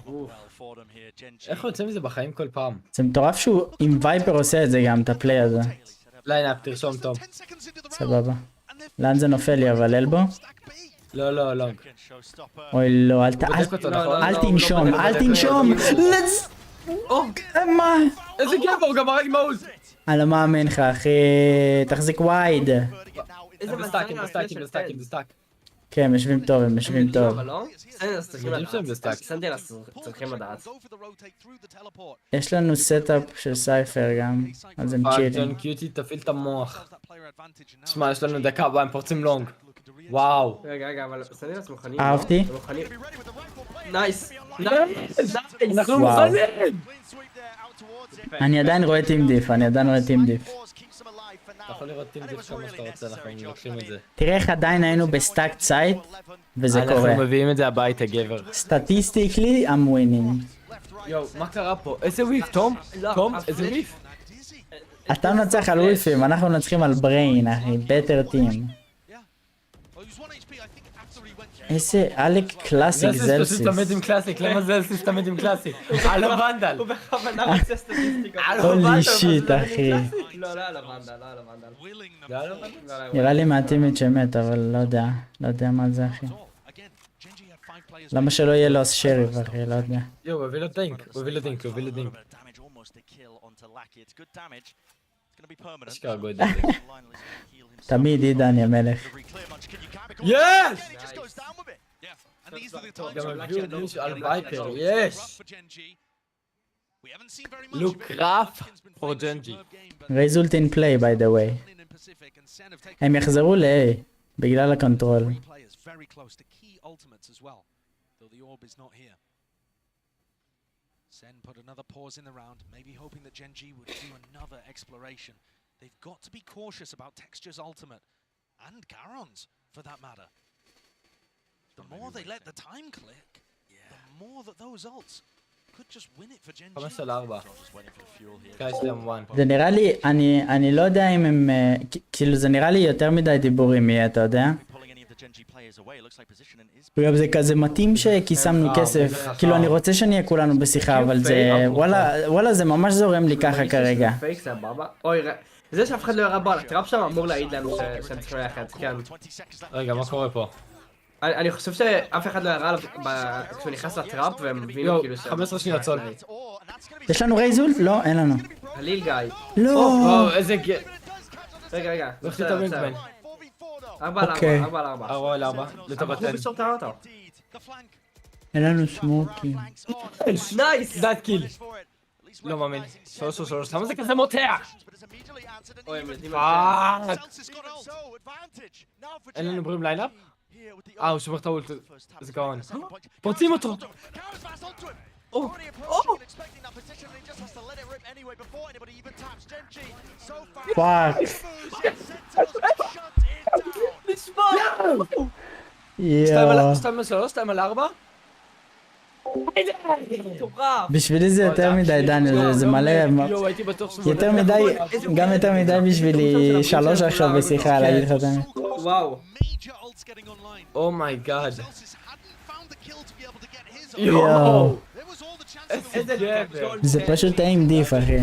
איך יוצא מזה בחיים כל פעם? זה מטורף שהוא עם וייפר עושה את זה גם, את הפליי הזה. ליינאפ, תרשום טוב. סבבה. לאן זה נופל לי, אבל אלבו? לא, לא, לא. אוי לא, אל תנשום, אל תנשום! מה? איזה גבר, גם הרג מעוז! אני לא מאמין לך, אחי, תחזיק וייד. איזה בסטאקים, בסטאקים, בסטאקים, בסטאק. כן, הם יושבים טוב, הם יושבים טוב. צריכים לדעת. יש לנו סטאפ של סייפר גם, אז הם צ'ילים. ג'ון קיוטי, תפעיל את המוח. שמע, יש לנו דקה, הם פורצים לונג. וואו. רגע, אבל סנדרס מוכנים. אהבתי. נייס. אנחנו מוכנים. אני עדיין רואה טים דיף, אתה יכול לראות טים דיף כמה שאתה רוצה, אנחנו לוקחים את זה. תראה איך עדיין היינו בסטאק צייט, וזה קורה. אנחנו מביאים את זה הביתה, גבר. סטטיסטיקלי, I'm winning. יואו, מה קרה פה? איזה וויף, תום? תום? איזה וויף? אתה מנצח על וויפים, אנחנו מנצחים על בריין, אחי, בטר טים. איזה עלק קלאסיק זלסיס. פשוט תמיד עם קלאסיק, למה זלסיס תמיד עם קלאסיק? על הוונדל. הוא בכוונה רוצה סטטיסטיקה. הולי שיט, אחי. לא על הוונדל, לא על הוונדל. נראה לי מהטימית שמת, אבל לא יודע מה זה, אחי. למה שלא יהיה לו שריף, אחי, לא יודע. יואו, הוא הביא לו דינק, הוא הביא לו דינק. אשכרה גודל. תמיד עידן יא מלך. יש! גם הביאו דיש על וייפר, יש! לוק ראפ for ג'נג'י. רייזולט אין פליי by the way. הם יחזרו ל-A בגלל הקונטרול. Sen put another pause in the round, maybe hoping that Gen G would do another exploration. They've got to be cautious about Texture's ultimate, and Charon's, for that matter. The more they let the time click, the more that those ults could just win it for Gen G. 5-4. זה נראה לי, אני לא יודע אם הם, כאילו זה נראה לי יותר מדי דיבורים יהיה, אתה יודע? וגם זה כזה מתאים כי שמנו כסף, כאילו אני רוצה שנהיה כולנו בשיחה, אבל זה, וואלה זה ממש זורם לי ככה כרגע. אוי, זה שאף אחד לא ירה בו על הטראפ שם אמור להעיד לנו שהם צריכים ללכת, כן. רגע, מה קורה פה? אני חושב שאף אחד לא ירה עליו כשהוא נכנס לטראפ והם הבינו כאילו 15 שניות צול. יש לנו רייזולט? לא, אין לנו. הליל גיא. לא. איזה רגע. לא חשבתי תמיד בן. 4-4. 4-4. לטובתן. אין לנו סמוקים. נייס! דאט קיל. לא מאמין. 3-3. למה זה כזה מותח? פאק. אין לנו בריאים ליינאפ? הוא שומר את האולט. איזה גאון. פוצעים אותו! פאק. יואו. 2-3, 2-4? בשבילי זה יותר מדי דניאל, זה מלא, יותר מדי בשבילי 3 עכשיו בשיחה להגיד לך את האמת. וואו. אומייגאד. יואו. איזה גבר. זה פשוט AMD אחי.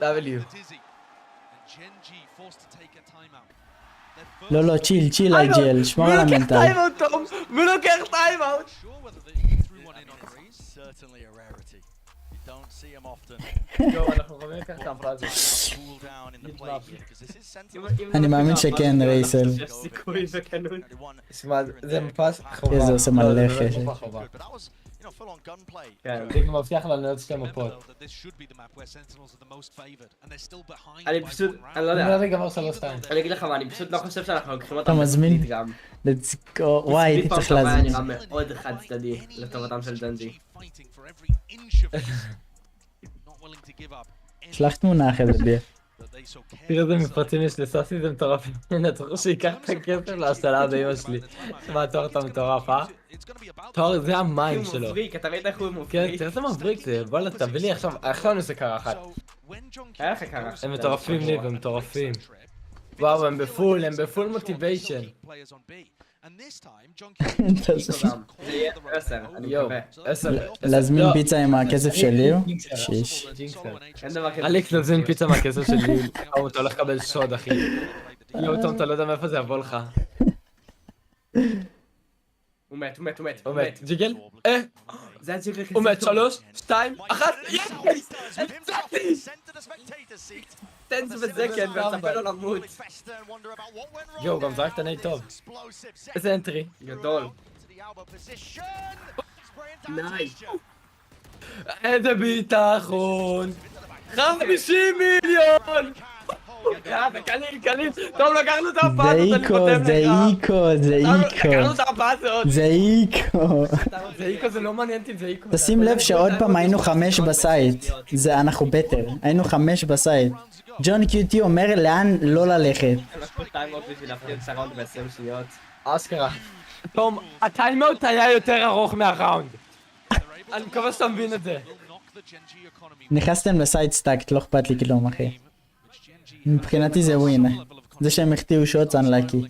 W. לא, צ'יל, IGL, שמור על המנטל. מי לוקח טיימאוט, תום? מי לוקח טיימאוט? טוב, אנחנו יכולים לקחת את ההפרעה הזאת. אני מאמין שכן, רייסל. יש סיכוי בקנות. שמע, זה מפס חובה. איזה עושה מלא חשק. כן, זה גם מבטיח לנו עוד שתי מפות. אני פשוט, אני לא יודע. זה גמר 3-2. אני אגיד לך מה, אני פשוט לא חושב שאנחנו לוקחים אותם אתה מזמין? בספיד גם. וואי, הייתי צריך להזמין. נראה מאוד חד צדדי לטובתם של ג'נג'י. שלח תמונה אחרי זה ביה. תראה איזה מפרצים יש לסאסי, זה מטורף. הנה, אתה חושב שיקח את הכסף להשתלה באמא שלי. שמע, תואר אתה מטורף, אה? תואר, זה המים שלו. הוא מבריק, אתה ראית איך הוא מבריק? כן, תראה איזה מבריק זה. וואלה, תביא לי עכשיו אני עושה קרחת. היה לך קרה. הם מטורפים לי, הם מטורפים. וואו, הם בפול מוטיביישן. זה יהיה 10, אני מקווה. 10. להזמין פיצה עם הכסף שלי? שיש. אין דבר כזה. אליקס, נזמין פיצה מהכסף שלי. אתה הולך לקבל שוד, אחי. יואו, תום, אתה לא יודע מאיפה זה יבוא לך. הוא מת, הוא מת, הוא מת. הוא מת. ג'יגל? זה הג'יגל כזה. הוא מת. 3, 2, 1. תן זה בזקן ותספר לו למות. יואו, גם זרקת נייט טוב. איזה אנטרי. גדול. נייס. איזה ביטחון. 50 מיליון! קליל, טוב, לקחנו את ההפעה הזאת, אני חותם לך. זה איקו. לקחנו את ההפעה הזאת. זה איקו. זה איקו, זה לא מעניין אותי, זה איקו. תשים לב שעוד פעם היינו 5 בסייט. אנחנו בטר. היינו 5 בסייט. ג'ון קיוטי אומר לאן לא ללכת. לקחו טיימאוט בשביל להפתיע את הראונד ב-20 שניות. אשכרה. תום, הטיימאוט היה יותר ארוך מהראונד. אני מקווה שאתה מבין את זה. נכנסתם לסייט סטאקט, לא אכפת לי כלום אחי. מבחינתי זה ווין. זה שהם החטיאו שוטס אנלאקי.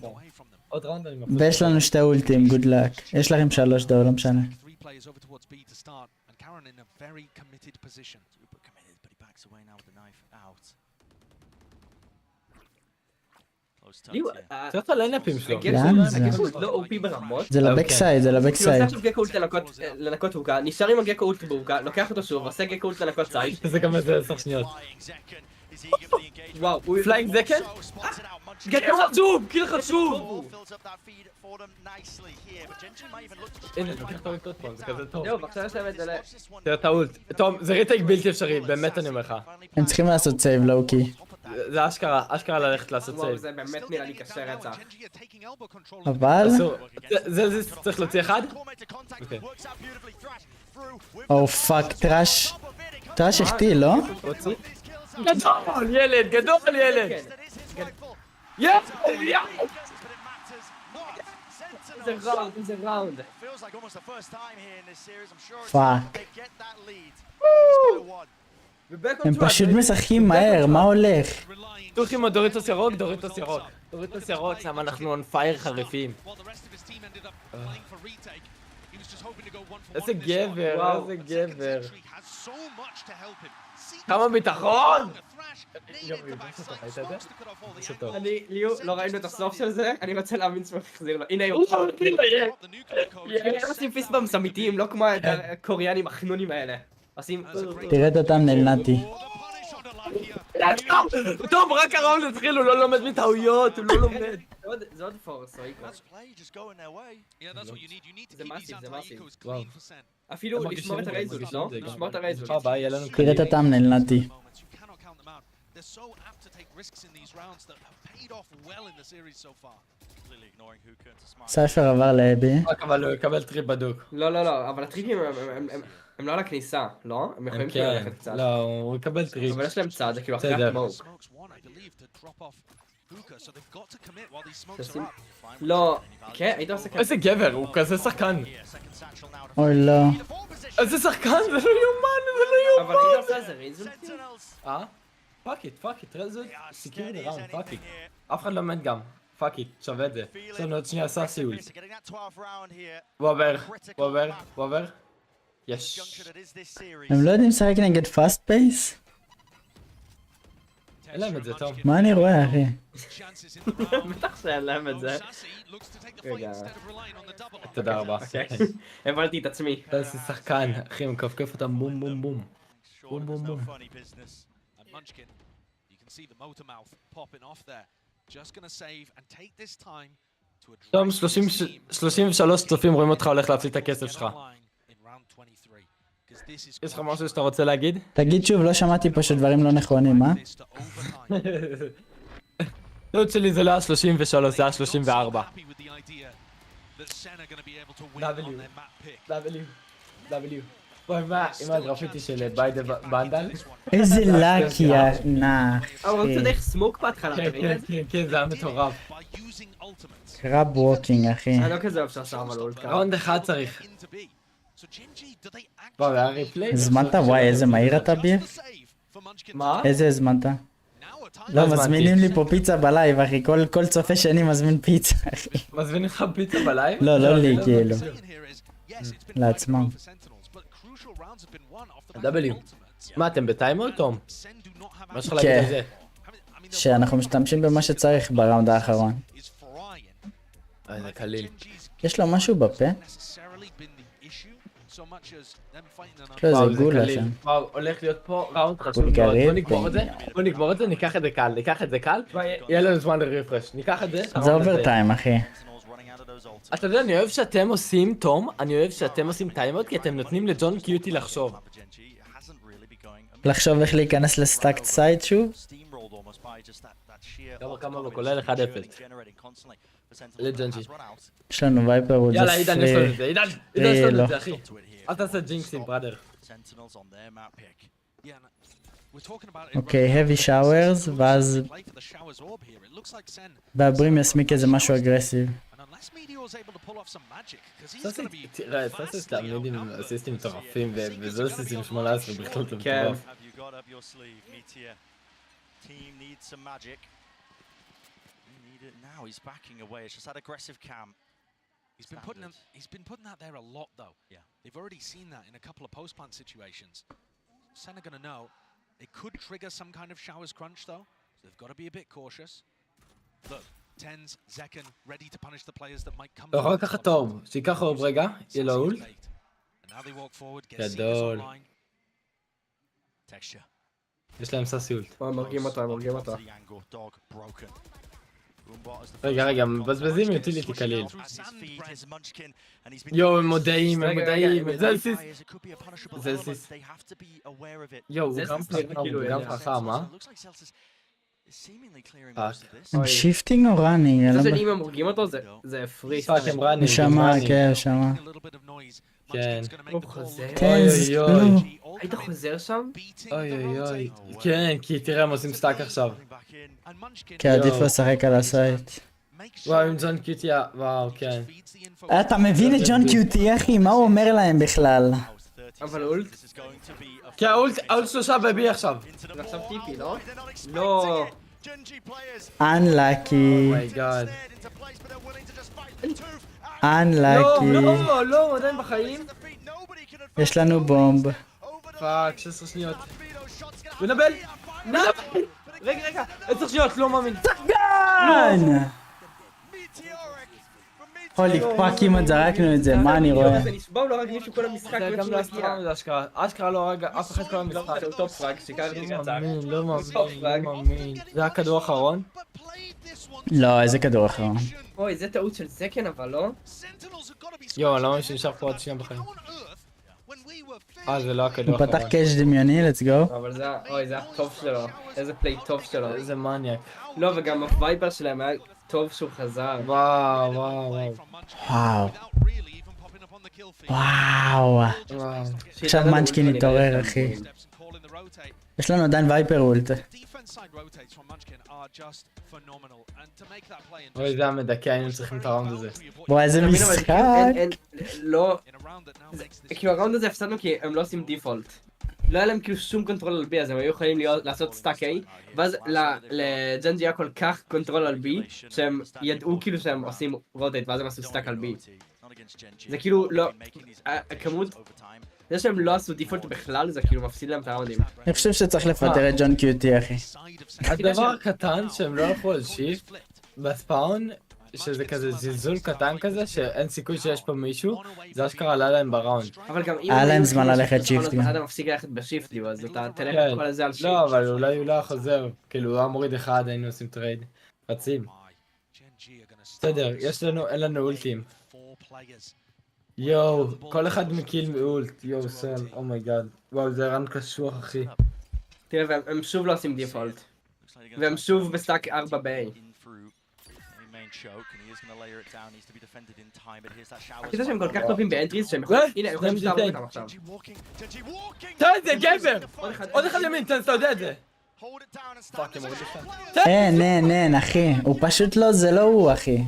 עוד ראונד אני מפסיד. ויש לנו 2 אולטים, גוד לק. יש לכם 3 דו, לא משנה. תראה את הליינאפים שלו. לאן זה? הגקו לא אופי ברמות. זה לבק סייד, זה לבק כאילו עושה סייד. עכשיו גקו אולט לנקות הוקה, נשאר עם הגקו אולט בהוקה, לוקח אותו שוב, עושה גקו אולט לנקות סייד. זה גם איזה 10 שניות. וואו, הוא... פליינג זקן? גקו חשוב! קיל חשוב! הנה, לוקח את האולט עוד פעם, זה כזה טוב. זהו, ועכשיו יש להם את זה תראה את האולט. טוב, זה ריטייק בלתי אפשרי, באמת אני אומר לך. הם צריכים לעשות סייב לואו-קי. זה אשכרה ללכת לעשות סייב. זה באמת נראה לי קשה רצח. אבל... זה צריך להוציא אחד? או פאק, טראש. טראש החטיא, לא? גדול ילד, גדול ילד! איזה ראונד. פאק. הם פשוט משחקים מהר, מה הולך? תוך עם הדוריטוס ירוק, דוריטוס ירוק, שם אנחנו on fire חריפים. איזה גבר, איזה גבר. כמה ביטחון! ליאו, לא ראינו את הסוף של זה, אני רוצה להאמין שהוא יחזיר לו. הנה הוא. הם עושים פיסטבאמס אמיתיים, לא כמו הקוריאנים החנונים האלה. תראה את אותם נתי. טוב, רק הראונד התחיל, הוא לא לומד מטעויות, הוא לא לומד. זה עוד פורס, איקו. זה מאסיב, זה מאסיב. אפילו לשמור את הרייזות, לא? לשמור את הרייזות. תראה את אותם נתי. סייפר עבר לאבי. אבל הוא יקבל טריפ בדוק. לא, אבל הטריפים הם לא על הכניסה, לא? הם יכולים כאילו ללכת קצת. לא, הוא יקבל טריפ. אבל יש להם צד, זה כאילו אחרי המוק. לא, כן, היית עושה כזה. איזה גבר, הוא כזה שחקן. אוי לא. איזה שחקן, זה לא יומן, זה לא יומן. אבל היית עושה איזה רייזון? פאק איט, רייזון, סיקיורי לראונד, פאק איט. אף אחד לא מת גם. פאק איט, שווה את זה. יש לנו עוד שנייה סאסי אולט. וובר. יש. הם לא יודעים לשחק נגד פאסט פייס? אין להם את זה, טוב. מה אני רואה, אחי? בטח שאין להם את זה. רגע. תודה רבה. הבנתי את עצמי. איזה שחקן, אחי, מקפקף אותם בום בום בום. בום בום בום. Munchkin, you can see the motor mouth popping off there. Just gonna save and take this time to address תום, 33 צופים רואים אותך הולך להפסיד את הכסף שלך. יש לך משהו שאתה רוצה להגיד? תגיד שוב, לא שמעתי פשוט דברים לא נכונים, מה? תות שלי זה לא היה 33, זה היה 34. W. בואי, מה עם הגרפיטי של ביידה בנדל? איזה לק נח. הוא רוצה דרך סמוק בהתחלה, אתה מבין? כן, זה היה מטורף. קראב ווקינג, אחי. אני לא כזה אוהב שעשה אבל אולט קראב. ראונד אחד צריך. בואי, היה ריפלי? הזמנת? וואי, איזה מהיר אתה ביה? מה? איזה הזמנת? לא, מזמינים לי פה פיצה בלייב, אחי. כל צופה שני מזמין פיצה, אחי. מזמינים לך פיצה בלייב? לא לי, כאילו. לעצמם. W. מה, אתם בטיימר, תום? מה יש לך להגיד על זה? שאנחנו משתמשים במה שצריך בראונד האחרון. זה קליל. יש לו משהו בפה? יש לו איזה גולה שם. וואו, הולך להיות פה ראונד חשוב מאוד. בוא נגמור את זה, ניקח את זה קל, יהיה לנו זמן לרפרש. ניקח את זה. זה אוברטיים, אחי. אתה יודע, אני אוהב שאתם עושים, תום, אני אוהב שאתם עושים טיימות, כי אתם נותנים לג'ון קיוטי לחשוב. לחשוב איך להיכנס לסטאקט סייד שוב? כמה בכולל 1-0. לג'נג'י. יש לנו וייפר ווד יאללה, עידן יש לנו את זה, עידן יש לנו את זה, אחי. אל תעשה ג'ינקסים, בראדר. אוקיי, heavy showers, ואז בעברים יסמיק איזה משהו אגרסיב. תראה, סאסי תעמיד עם אסיסטים מטורפים, וזה אסיסטים 18 בכלל מטורף. Now he's backing away. It's just that aggressive cam. He's been putting that there a lot though. Yeah. They've already seen that in a couple of post-plant situations. Sen are gonna know it could trigger some kind of showers crunch though. So they've got to be a bit cautious. Look, Tens, Zekken ready to punish the players that might come. לא יכול לקחת טוב, שיקח עוד רגע, יהיה לו אולט. גדול. יש להם סאסי אולט. מרגיעים אותה. רגע, מבזבזים יוטיליטי קליל. יואו, הם מודעים, זה אלסיס. יואו, הוא גם חכם, אה? הם שיפטינג או ראנינג? זה שאם הם הורגים אותו זה פריס. הוא שמע, כן, הוא שמע. כן. הוא חוזר. טנס, לא. היית חוזר שם? אוי. כן, כי תראה, הם עושים סטאק עכשיו. כי עדיף לשחק על הסייט. וואו, עם ג'ון קיוטי, וואו, כן. אתה מבין את ג'ון קיוטי, אחי? מה הוא אומר להם בכלל? אבל אולט? כן, האולט שלושה בבי עכשיו. זה עכשיו טיפי, לא? לא. Unlucky. אומייגאד. Unlucky. לא, עדיין בחיים. יש לנו בומב. פאק, 16 שניות. ונבל! רגע, 10 שניות, לא מאמין. שחקן! הולי פאק, כמעט זרקנו את זה, מה אני רואה? זה נשבע, לא הרג מישהו כל המשחק. זה גם לא אשכרה, אשכרה לא הרג אף אחד כל המשחק. זה טופ פראג, שיקרתי קצר. לא מאמין. זה הכדור האחרון? לא, איזה כדור אחרון. אוי, זה טעות של זקן, אבל לא? יואו, אני לא מאמין שנשאר פה עוד שנייה בחיים. זה לא הכדור הוא האחרון. פתח קאש דמיוני, let's go. אבל זה, אוי, זה הטוב שלו. איזה פליי טוב שלו. איזה מניאק. לא, וגם הווייפר שלהם היה טוב שהוא חזר. וואו. עכשיו מנצ'קין התעורר, אחי. יש לנו עדיין וייפר אולט. אוי, זה המדכא, היינו צריכים את הראונד הזה. וואי, איזה משחק. לא, כאילו הראונד הזה הפסדנו כי הם לא עושים דיפולט. לא היה להם כאילו שום קונטרול על בי, אז הם היו יכולים לעשות סטאק A, ואז לג'נג'י היה כל כך קונטרול על בי, שהם ידעו כאילו שהם עושים רוטייט, ואז הם עשו סטאק על בי. זה כאילו לא, הכמות, זה שהם לא עשו דיפולט בכלל, זה כאילו מפסיד להם את הראונדים. אני חושב שצריך לפטר את ג'ון קיוטי, אחי. הדבר הקטן שהם לא הלכו על שיפט, בספאון, שזה כזה זלזול קטן כזה, שאין סיכוי שיש פה מישהו, זה אשכרה עלה להם בראונד. אבל גם אם... היה להם זמן ללכת שיפט גם. אדם מפסיק ללכת בשיפט, אז אתה תלך את כל הזה על שיפט. לא, אבל אולי הוא לא היה חוזר, כאילו הוא היה מוריד אחד, היינו עושים טרייד. רצים. בסדר, אין לנו אולטים. יואו, כל אחד מקיל מאולט, יואו סן, אומייגאד. וואו, זה רן קשוח אחי. תראה, הם שוב לא עושים דיפולט. והם שוב בסטאק 4 ב-A. הקטע שהם כל כך טובים באנטריז שהם יכולים... הנה, הם יכולים להרוג אותם עכשיו. תן את זה, גבר! עוד אחד ימין, תן, אתה יודע את זה. פאק, הם מורידים שם. אין, אחי. הוא פשוט לא, זה לא הוא, אחי.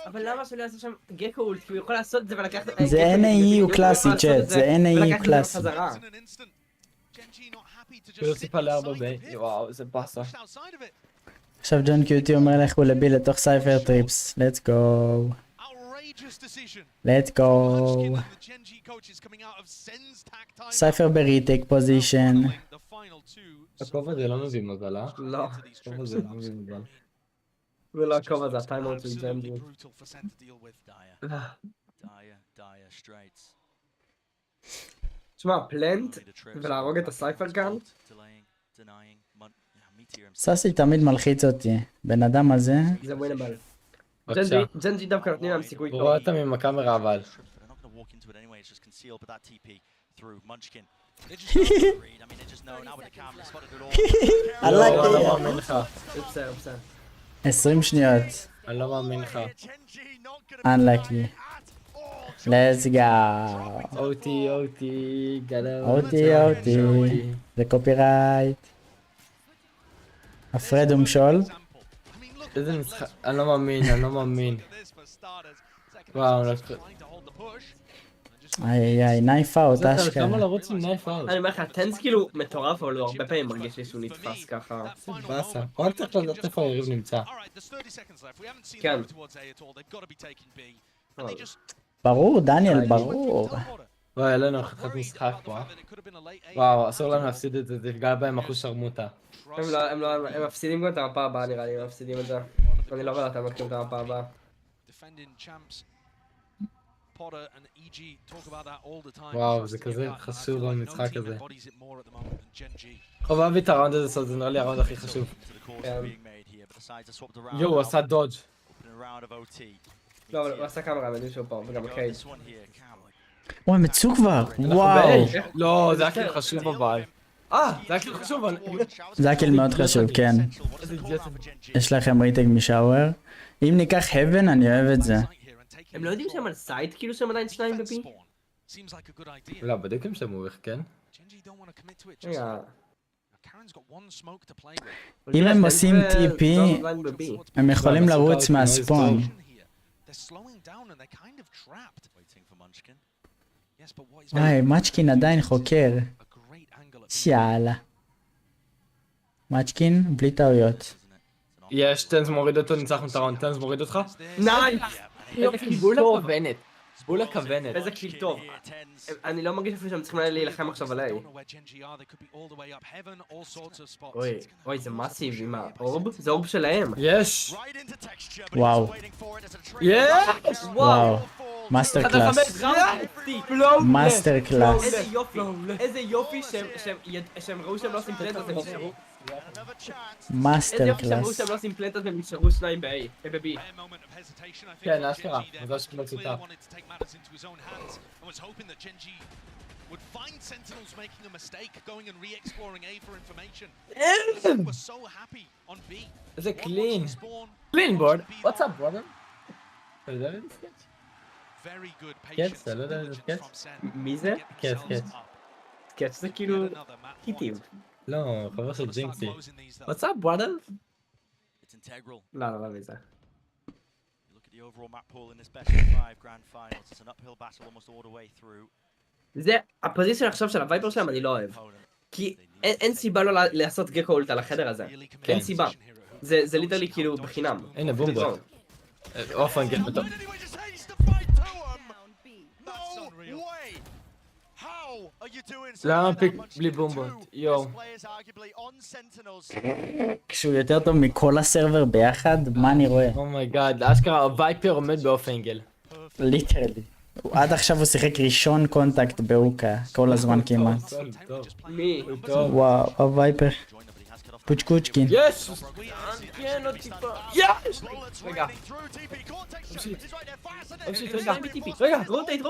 אבל למה שלא יעשה שם גקו אולט? כי הוא יכול לעשות את זה ולקח... זה NAE הוא קלאסי, צ'אט. זה NAE הוא קלאסי. הוא ציפה ל4 ב... וואו, זה באסה. עכשיו ג'ון קיוטי אומר לכו לבי לתוך סייפר טריפס. let's go. let's go. סייפר בריטק פוזיישן. הכובע זה לא מביא מזל, אה? לא. הכובע זה לא מביא מזל. ולא הכובע זה הטיימאוט של ג'נג'י. תשמע, פלנט ולהרוג את הסייפר כאן? סאסי תמיד מלחיץ אותי. בן אדם הזה... זה ווינבל. ג'נג'י דווקא נותנים להם סיכוי טוב. רואה אותם עם הקאמרה אבל. אני לא מאמין לך. 20 שניות. אני לא מאמין לך. Unlucky. let's go. אותי, גדול. אותי. זה קופירייט. הפרד ומשול. איזה משחק, אני לא מאמין. וואו, איי, נייף אאוט, אשכרה. למה לרוץ עם נייף אאוט? אני אומר לך, הטנס כאילו מטורף, אבל הוא הרבה פעמים מרגיש לי שהוא נתפס ככה. באסה, רק צריך לדעת איפה היריב נמצא. כן. ברור, דניאל, ברור. וואי, היה לנו חתיכת משחק פה. וואו, אסור לנו להפסיד את זה, זה יפגע בהם אחוז שרמוטה. הם מפסידים גם את המפה הבאה נראה לי, הם מפסידים את זה. אני לא רואה אותם מקדים את המפה הבאה. וואו, זה כזה חשוב במשחק הזה. חובה את הראונד הזה, זה נראה לי הראונד הכי חשוב. יואו, הוא עשה דודג'. לא, אבל הוא עשה כמה רעמדים שהוא פה, וגם קייד. וואי, מצאו כבר, וואו. לא, זה היה כאילו חשוב אבל. זה היה כאילו חשוב אבל... זה היה כאילו מאוד חשוב, כן. יש לכם ריטק משאוור. אם ניקח heaven, אני אוהב את זה. הם לא יודעים שהם על סייט כאילו שהם עדיין 2 ב-B? לא, בדיוק הם שמו איך, כן? אם הם עושים TP, הם יכולים לרוץ מהספון. וואי, מאצ'קין עדיין חוקר. שיאללה. מאצ'קין בלי טעויות. יש, טנס מוריד אותו, ניצחנו את הראונד, טנס מוריד אותך? נייס! בול הכוונת. בול הכוונת. איזה קיל טוב. אני לא מרגיש אפילו שהם צריכים להילחם עכשיו על A. אוי, זה מסיב עם האורב? זה אורב שלהם. יש! וואו. יש! וואו. מאסטר קלאס. מאסטר קלאס. איזה יופי שהם ראו שהם לא עושים פלנטות והם נשארו. מאסטר איזה יופי שהם ראו קלאס. שהם לא עושים פלנטות והם נשארו 2 ב-B. כן, אשכרה. מזל שקיבלת אותה. would find Sentinels making a mistake, going and re-exploring A for information. We're so happy on B. Is it clean? Clean board. What's up, brother? Very good patience from Sen. מי זה? קץ. קץ זה כאילו היטים. לא, חבר של ג'ינקסי. What's up, brother? לא, מי זה? The overall map pool in this best of 5 grand finals. It's an uphill battle almost all the way through. זה הפוזיציה עכשיו של הווייפר שלהם אני לא אוהב. כי אין סיבה לא לעשות גקו אולט על החדר הזה. אין סיבה. זה ליטרלי כאילו בחינם. הנה בומבו. אופן גט בטוב. למה פיק בלי בומבות? יואו. כשהוא יותר טוב מכל הסרבר ביחד, מה אני רואה? אומייגאד, אשכרה הווייפר עומד באופנגל. ליטרלי. עד עכשיו הוא שיחק ראשון קונטקט באוקה, כל הזמן כמעט. מי? וואו, הווייפר. פוצ'קוצ'קין. יש! כן, עוד טיפה. יש! רגע. רגע, רוטייט.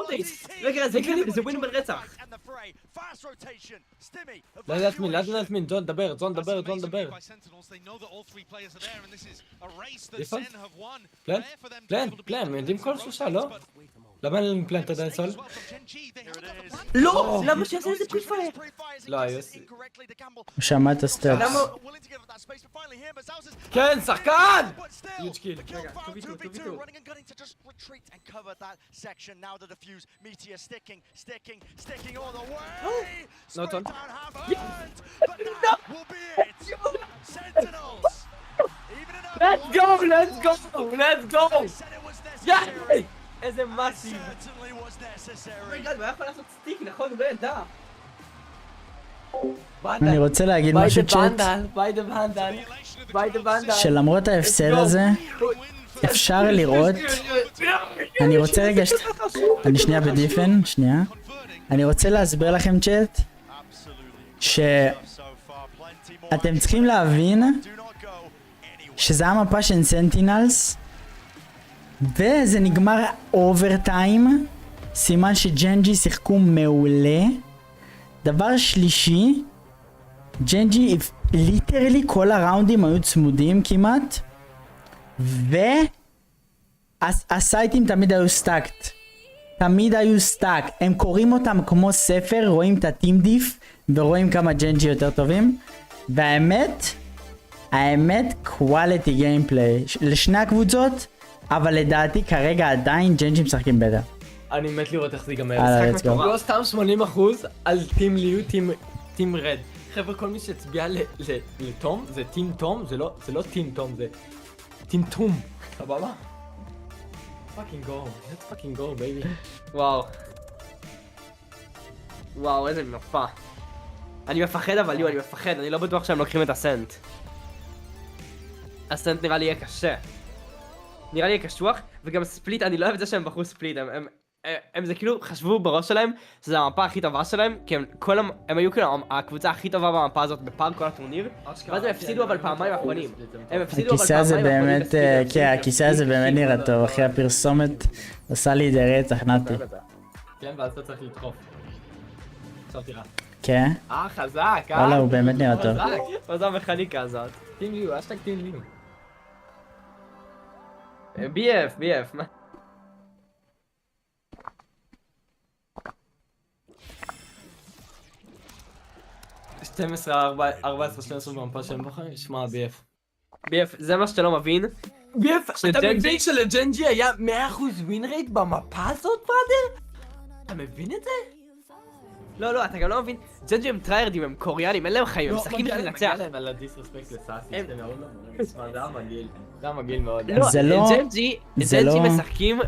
רגע, זה ווין ברצח. לא יודעת מין, ג'ון דבר. פלן, יודעים כל שלושה, לא? למה אין לנו פלן, אתה יודע סול? לא! למה שיעשה איזה פריפייר? לא, יוסי. הוא שמע את הסטאפס. כן, שחקן! יוצ'קיל. נוטון. let's go! יאי! איזה מאסיב! אומייגאד, הוא היה יכול לעשות סטיק, נכון? הוא לא ידע. אני רוצה להגיד משהו צ'אט, שלמרות ההפסד הזה, אפשר לראות, אני רוצה רגע, אני שנייה בדיפן, שנייה, אני רוצה להסביר לכם צ'אט, שאתם צריכים להבין, שזה המפה של סנטינלס, וזה נגמר אוברטיים, סימן שג'נג'י שיחקו מעולה. דבר שלישי, ג'נג'י ליטרלי כל הראונדים היו צמודים כמעט, והסייטים תמיד היו סטאקט, הם קוראים אותם כמו ספר, רואים את הטים דיף ורואים כמה ג'נג'י יותר טובים, והאמת quality gameplay לשני הקבוצות, אבל לדעתי כרגע עדיין ג'נג'י משחקים בטח. אני מת לראות איך זה ייגמר. לא סתם 80% על טים ליו, טים רד. חבר'ה, כל מי שהצביע לתום, זה טים תום, זה לא טים תום, זה טים תום. סבבה? פאקינג גו, let's fucking go, baby. וואו, איזה מפה. אני מפחד אבל אני מפחד, אני לא בטוח שהם לוקחים את הסנט. הסנט נראה לי יהיה קשה. נראה לי יהיה קשוח, וגם ספליט, אני לא אוהב את זה שהם בחרו ספליט, הם זה כאילו חשבו בראש שלהם שזו המפה הכי טובה שלהם, כי הם היו כאילו הקבוצה הכי טובה במפה הזאת בפאר כל הטורניר, ואז הם הפסידו אבל פעמיים האחרונים. הכיסא הזה באמת, כן, הכיסא הזה באמת נראה טוב, אחרי הפרסומת עושה לי די רצח, נתי. כן, ואז אתה צריך לדחוף. עכשיו תראה. כן? חזק, וואלה, הוא באמת נראה טוב. מה זה המכניקה הזאת? טים ליו, אשטג טים ליו. BF, מה? BF 14-12 במפה שהם בוחרים, שמע BF. זה מה שאתה לא מבין? BF, אתה מבין שלג'נג'י היה 100% ווין רייט במפה הזאת, בראדר? אתה מבין את זה? לא, אתה גם לא מבין, ג'נג'י הם טריירדים, הם קוריאנים, אין להם חיים, הם משחקים בשביל לנצח. מגיע להם על הדיסרספקט לסאסי, שאתם מאוד לא זה היה מגעיל מאוד. לא, ג'נג'י משחקים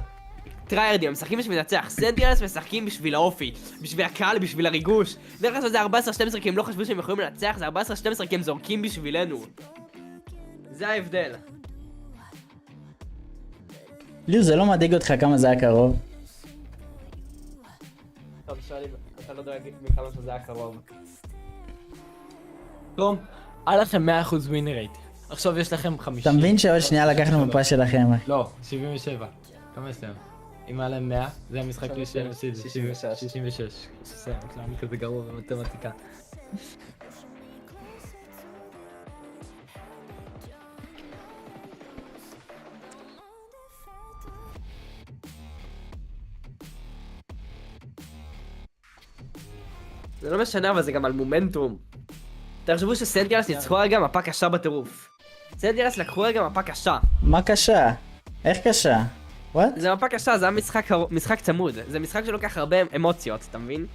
טריירדים, הם משחקים בשביל לנצח, סנטינלס משחקים בשביל האופי, בשביל הקהל, בשביל הריגוש. דרך כלל זה 14-12 כי הם לא חשבו שהם יכולים לנצח, זה 14-12 כי הם זורקים בשבילנו. זה ההבדל. ליו, זה לא מדאיג אותך כמה זה היה קרוב? טוב, שואלים, אתה לא דואג מכמה שזה היה קרוב. טוב, היה לכם 100% ווין רייט. עכשיו יש לכם 50. אתה מבין שעוד שנייה לקחנו מפה שלכם? לא, 77. כמה יש להם? אם היה להם 100, זה המשחק שהם עושים, 66. אני כזה גרוע במתמטיקה. זה לא משנה, אבל זה גם על מומנטום. תחשבו שסנטינלס ניצחו רגע מפה קשה בטירוף. סנטינלס לקחו רגע מפה קשה. מה קשה? איך קשה? What? זה מפה קשה, זה היה משחק צמוד. זה משחק שלוקח הרבה אמוציות, אתה מבין?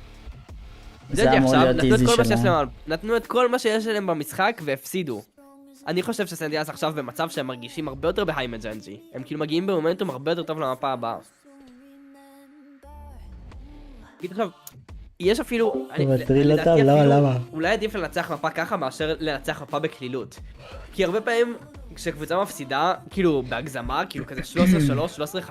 זה אמור להיות איזי שלהם. נתנו את כל מה שיש להם במשחק והפסידו. אני חושב שסנטינלס עכשיו במצב שהם מרגישים הרבה יותר בהיי מג'נג'י. הם כאילו מגיעים במומנטום הרבה יותר טוב למפה הבאה. עכשיו, יש אפילו... תבטרי לו טוב, למה? אולי עדיף לנצח מפה ככה מאשר לנצח מפה בקלילות. כי הרבה פעמים כשקבוצה מפסידה, כאילו בהגזמה, כאילו כזה 13-3, 13-5,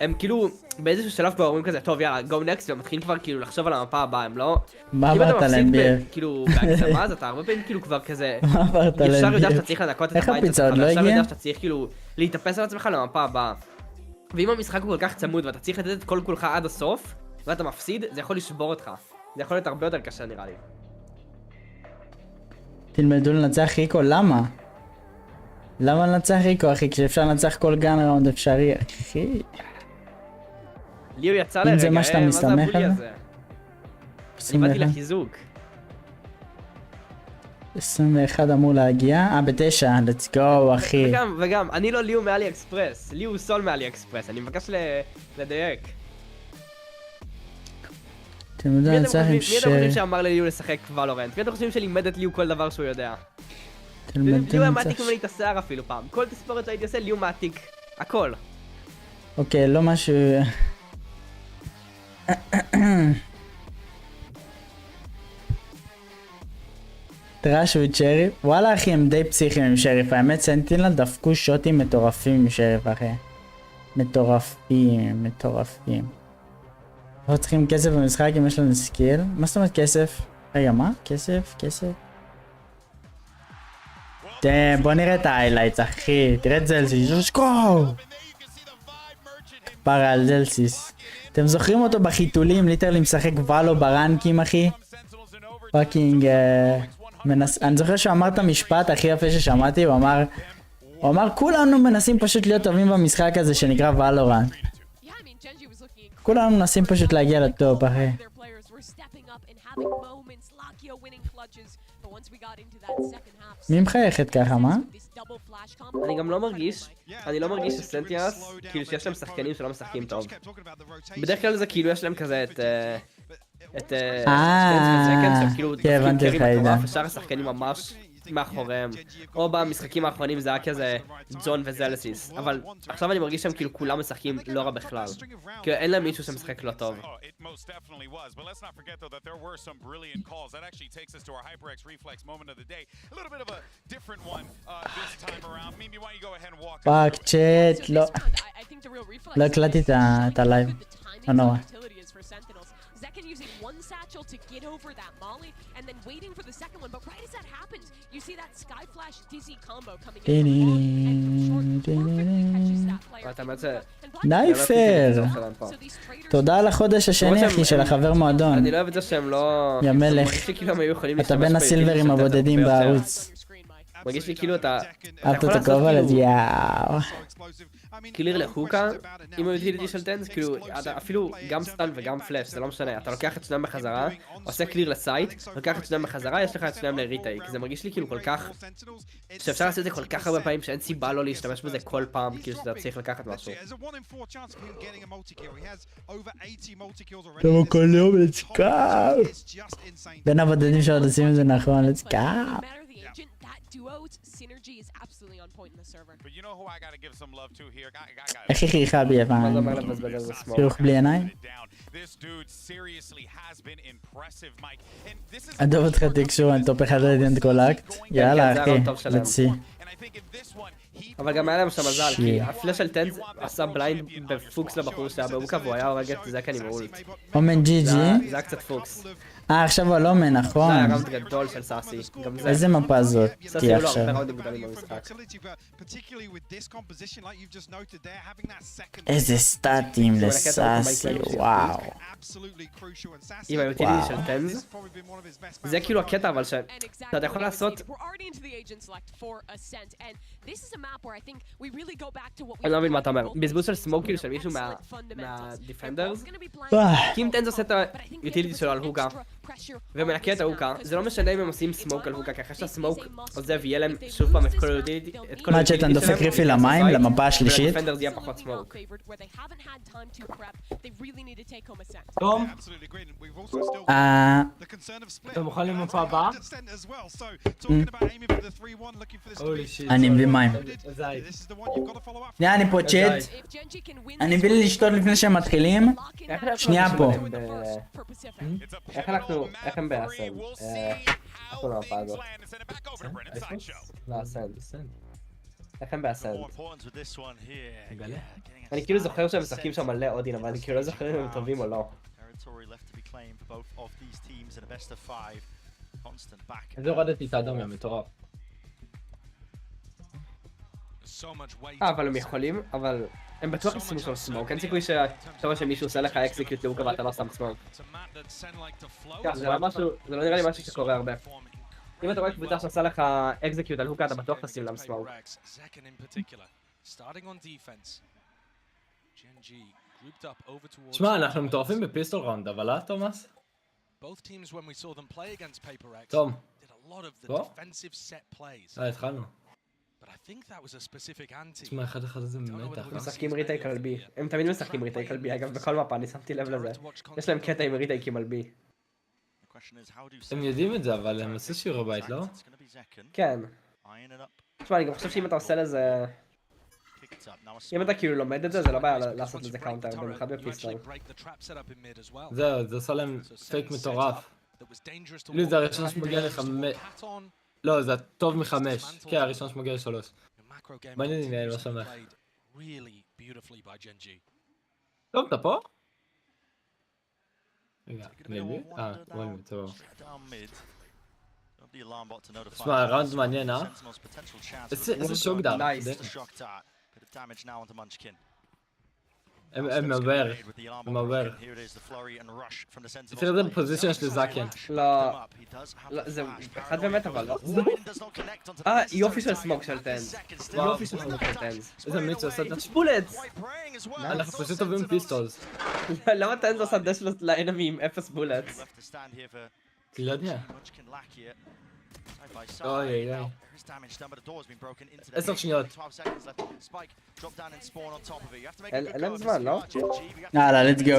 הם כאילו באיזשהו שלב כבר אומרים כזה, טוב יאללה, go next, והם מתחילים כבר כאילו לחשוב על המפה הבאה, הם לא... מה עברת להם ביר? כאילו בהגזמה, אז אתה הרבה פעמים כאילו כבר כזה... מה עברת להם ביר? ישר יודע שאתה צריך לנקות את איך הבית הפיצה עוד לא ישר הגיע? יודע שאתה צריך כאילו להתאפס על עצמך למפה הבאה. ואם המשחק הוא כל כך צמוד ואתה צריך לתת את כל כולך עד הסוף, ואתה מפסיד, זה יכול לשבור אותך. זה יכול להיות הרבה יותר קשה נראה לי. תלמדו לנצח ריקו, למה? למה לנצח ריקו אחי? כשאפשר לנצח כל גן ראונד אפשרי, אחי. ליאו יצא אם לרגע, זה מה שאתה מה זה מסתמך הבולי על הזה? אני באתי לחיזוק. 21 אמור להגיע, ב9, let's go אחי. וגם, אני לא ליאו מאלי אקספרס, ליאו סול מאלי אקספרס, אני מבקש לדייק. תלמדו לנצח עם מי אתם חושבים שאמר לליאו לשחק ולורנט? מי אתם חושבים שלימד את ליאו כל דבר שהוא יודע? ליאו היה מעתיק ממני את השיער אפילו פעם, כל תספורת שהייתי עושה ליאו מעתיק, הכל. אוקיי, לא משהו... טראש וצ'ריף, וואלה אחי הם די פסיכים עם שריף, האמת סנטינל דפקו שוטים מטורפים עם שריף אחי. מטורפים. אנחנו צריכים כסף במשחק אם יש לנו סקיל. מה זאת אומרת כסף? רגע מה? כסף? בוא נראה את האיילייטס אחי, תראה את זלסיס, ששקו! כפרה על זלסיס. אתם זוכרים אותו בחיתולים, ליטרלי משחק ולו ברנקים אחי? פאקינג... אני זוכר שהוא אמר את המשפט הכי יפה ששמעתי, הוא אמר כולנו מנסים פשוט להיות טובים במשחק הזה שנקרא ולורנט. כולנו מנסים פשוט להגיע לטופ אחי. מי מחייכת ככה, מה? אני גם לא מרגיש שסנטיאס, כאילו שיש להם שחקנים שלא משחקים טוב. בדרך כלל זה כאילו יש להם כזה את כן, הבנתי לך אידה. ושאר השחקנים ממש מאחוריהם. או במשחקים האחרונים זה היה כזה ג'ון וזלסיס. אבל עכשיו אני מרגיש שהם כאילו כולם משחקים לא רע בכלל. כאילו אין להם מישהו שמשחק לא טוב. פאק צ'אט, לא הקלטתי את הלייב. לא נורא. Zekken using one satchel to get over that molly and then waiting for the second one, but right as that happens, you see that sky flash dizzy combo coming in from long and catches that player. נייפר! תודה על החודש השני אחי של החבר מועדון. אני לא אוהב את זה שהם לא... יא מלך, אתה בין הסילברים הבודדים בערוץ. מרגיש לי כאילו אתה... אהבת את הכובע לזה, יאו. קליר להוקה, עם היוטיליטי של טנס, כאילו, אפילו גם סטן וגם פלאש, זה לא משנה, אתה לוקח את שניים בחזרה, עושה קליר לסייט, לוקח את שניים בחזרה, יש לך את שניים לריטייק, זה מרגיש לי כאילו כל כך, שאפשר לעשות את זה כל כך הרבה פעמים, שאין סיבה לא להשתמש בזה כל פעם, כאילו שאתה צריך לקחת משהו. טוב, כל יום לצקר! בין הבודדים שעוד עושים את זה נכון, לצקר! איך היא חייכה ביוון? חיוך בלי עיניים? אדוב אותך תקשור, טופ אחד לדין קולקט? יאללה אחי, לצי. אבל גם היה להם שם מזל, כי הפלאש של טנס עשה בליינד בפוקס לבחור שהיה באוקה והוא היה הורג את זקן עם אולט. אומן ג'י ג'י? זה היה קצת פוקס. עכשיו הוא על אומן, נכון. זה היה ראונד גדול של סאסי. איזה מפה זאת? סאסי הוא לא הרבה ראונדים גדולים במשחק. איזה סטאטים לסאסי, וואו. עם היוטיליטי של טנס. זה כאילו הקטע אבל שאתה יכול לעשות... אני לא מבין מה אתה אומר. בזבוז של סמוקיל של מישהו מהדיפנדרס. כי אם טנס עושה את היוטיליטי שלו על הוקה, ומנקה את ההוקה, זה לא משנה אם הם עושים סמוק על הוקה, כי אחרי שהסמוק עוזב יהיה להם שוב פעם את כל היוטיליטי. מה שאתה דופק ריפיל למים, למפה השלישית? ולדפנדרס יהיה פחות סמוק. תום? אתה מוכן למפה הבאה? אני מביא מים. שנייה, אני פה צ'אט. אני מביא לי לשתות לפני שהם מתחילים. שנייה פה. איך הם באסן? אנחנו למפה הזאת. לאסן. איך הם באסן? אני כאילו זוכר שהם משחקים שם מלא אודין, אבל אני כאילו לא זוכר אם הם טובים או לא. איזה הורדתי את האדום, מטורף. אבל הם יכולים, אבל הם בטוח ישימו שם סמוק, אין סיכוי שאתה רואה שמישהו עושה לך אקזיקיוט להוקה ואתה לא שם סמוק. זה לא נראה לי משהו שקורה הרבה. אם אתה רואה קבוצה שעושה לך אקזיקיוט על הוקה, אתה בטוח תשים להם סמוק. שמע, אנחנו מטורפים בפיסטול ראונד, אבל תומאס? תום. בוא? התחלנו. תשמע, אחד הזה מתח. משחקים ריטייק על בי. הם תמיד משחקים ריטייק על בי, אגב, בכל מפה, אני שמתי לב לזה. יש להם קטע עם ריטייקים על בי. הם יודעים את זה, אבל הם עשו שיעורי בית, לא? כן. תשמע, אני גם חושב שאם אתה עושה לזה... אם אתה כאילו לומד את זה, זה לא בעיה לעשות לזה קאונטר, במיוחד בפיסטול. זהו, זה עושה להם פייק מטורף. לי זה הראשון שמגיע לחמש... לא, זה טוב מחמש. כן, הראשון שמגיע לשלוש. מעניין אם אני לא שמח. טוב, אתה פה? רגע, לייב? וואלה, טוב. תשמע, ראונד מעניין, איזה שוק דר. הם מעבר, הם מעבר. תראה את זה בפוזיציה של זקן. לא, זה אחד באמת אבל לא. יופי של סמוק של טנז. יופי של סמוק של טנז. איזה מיץ עושה את שפולץ! אנחנו פשוט טובים פיסטולס. למה טנז עושה דש לאנמי עם 0 בולטס? לא יודע. אוי אוי. 10 שניות. אין להם זמן, לא? יאללה, let's go.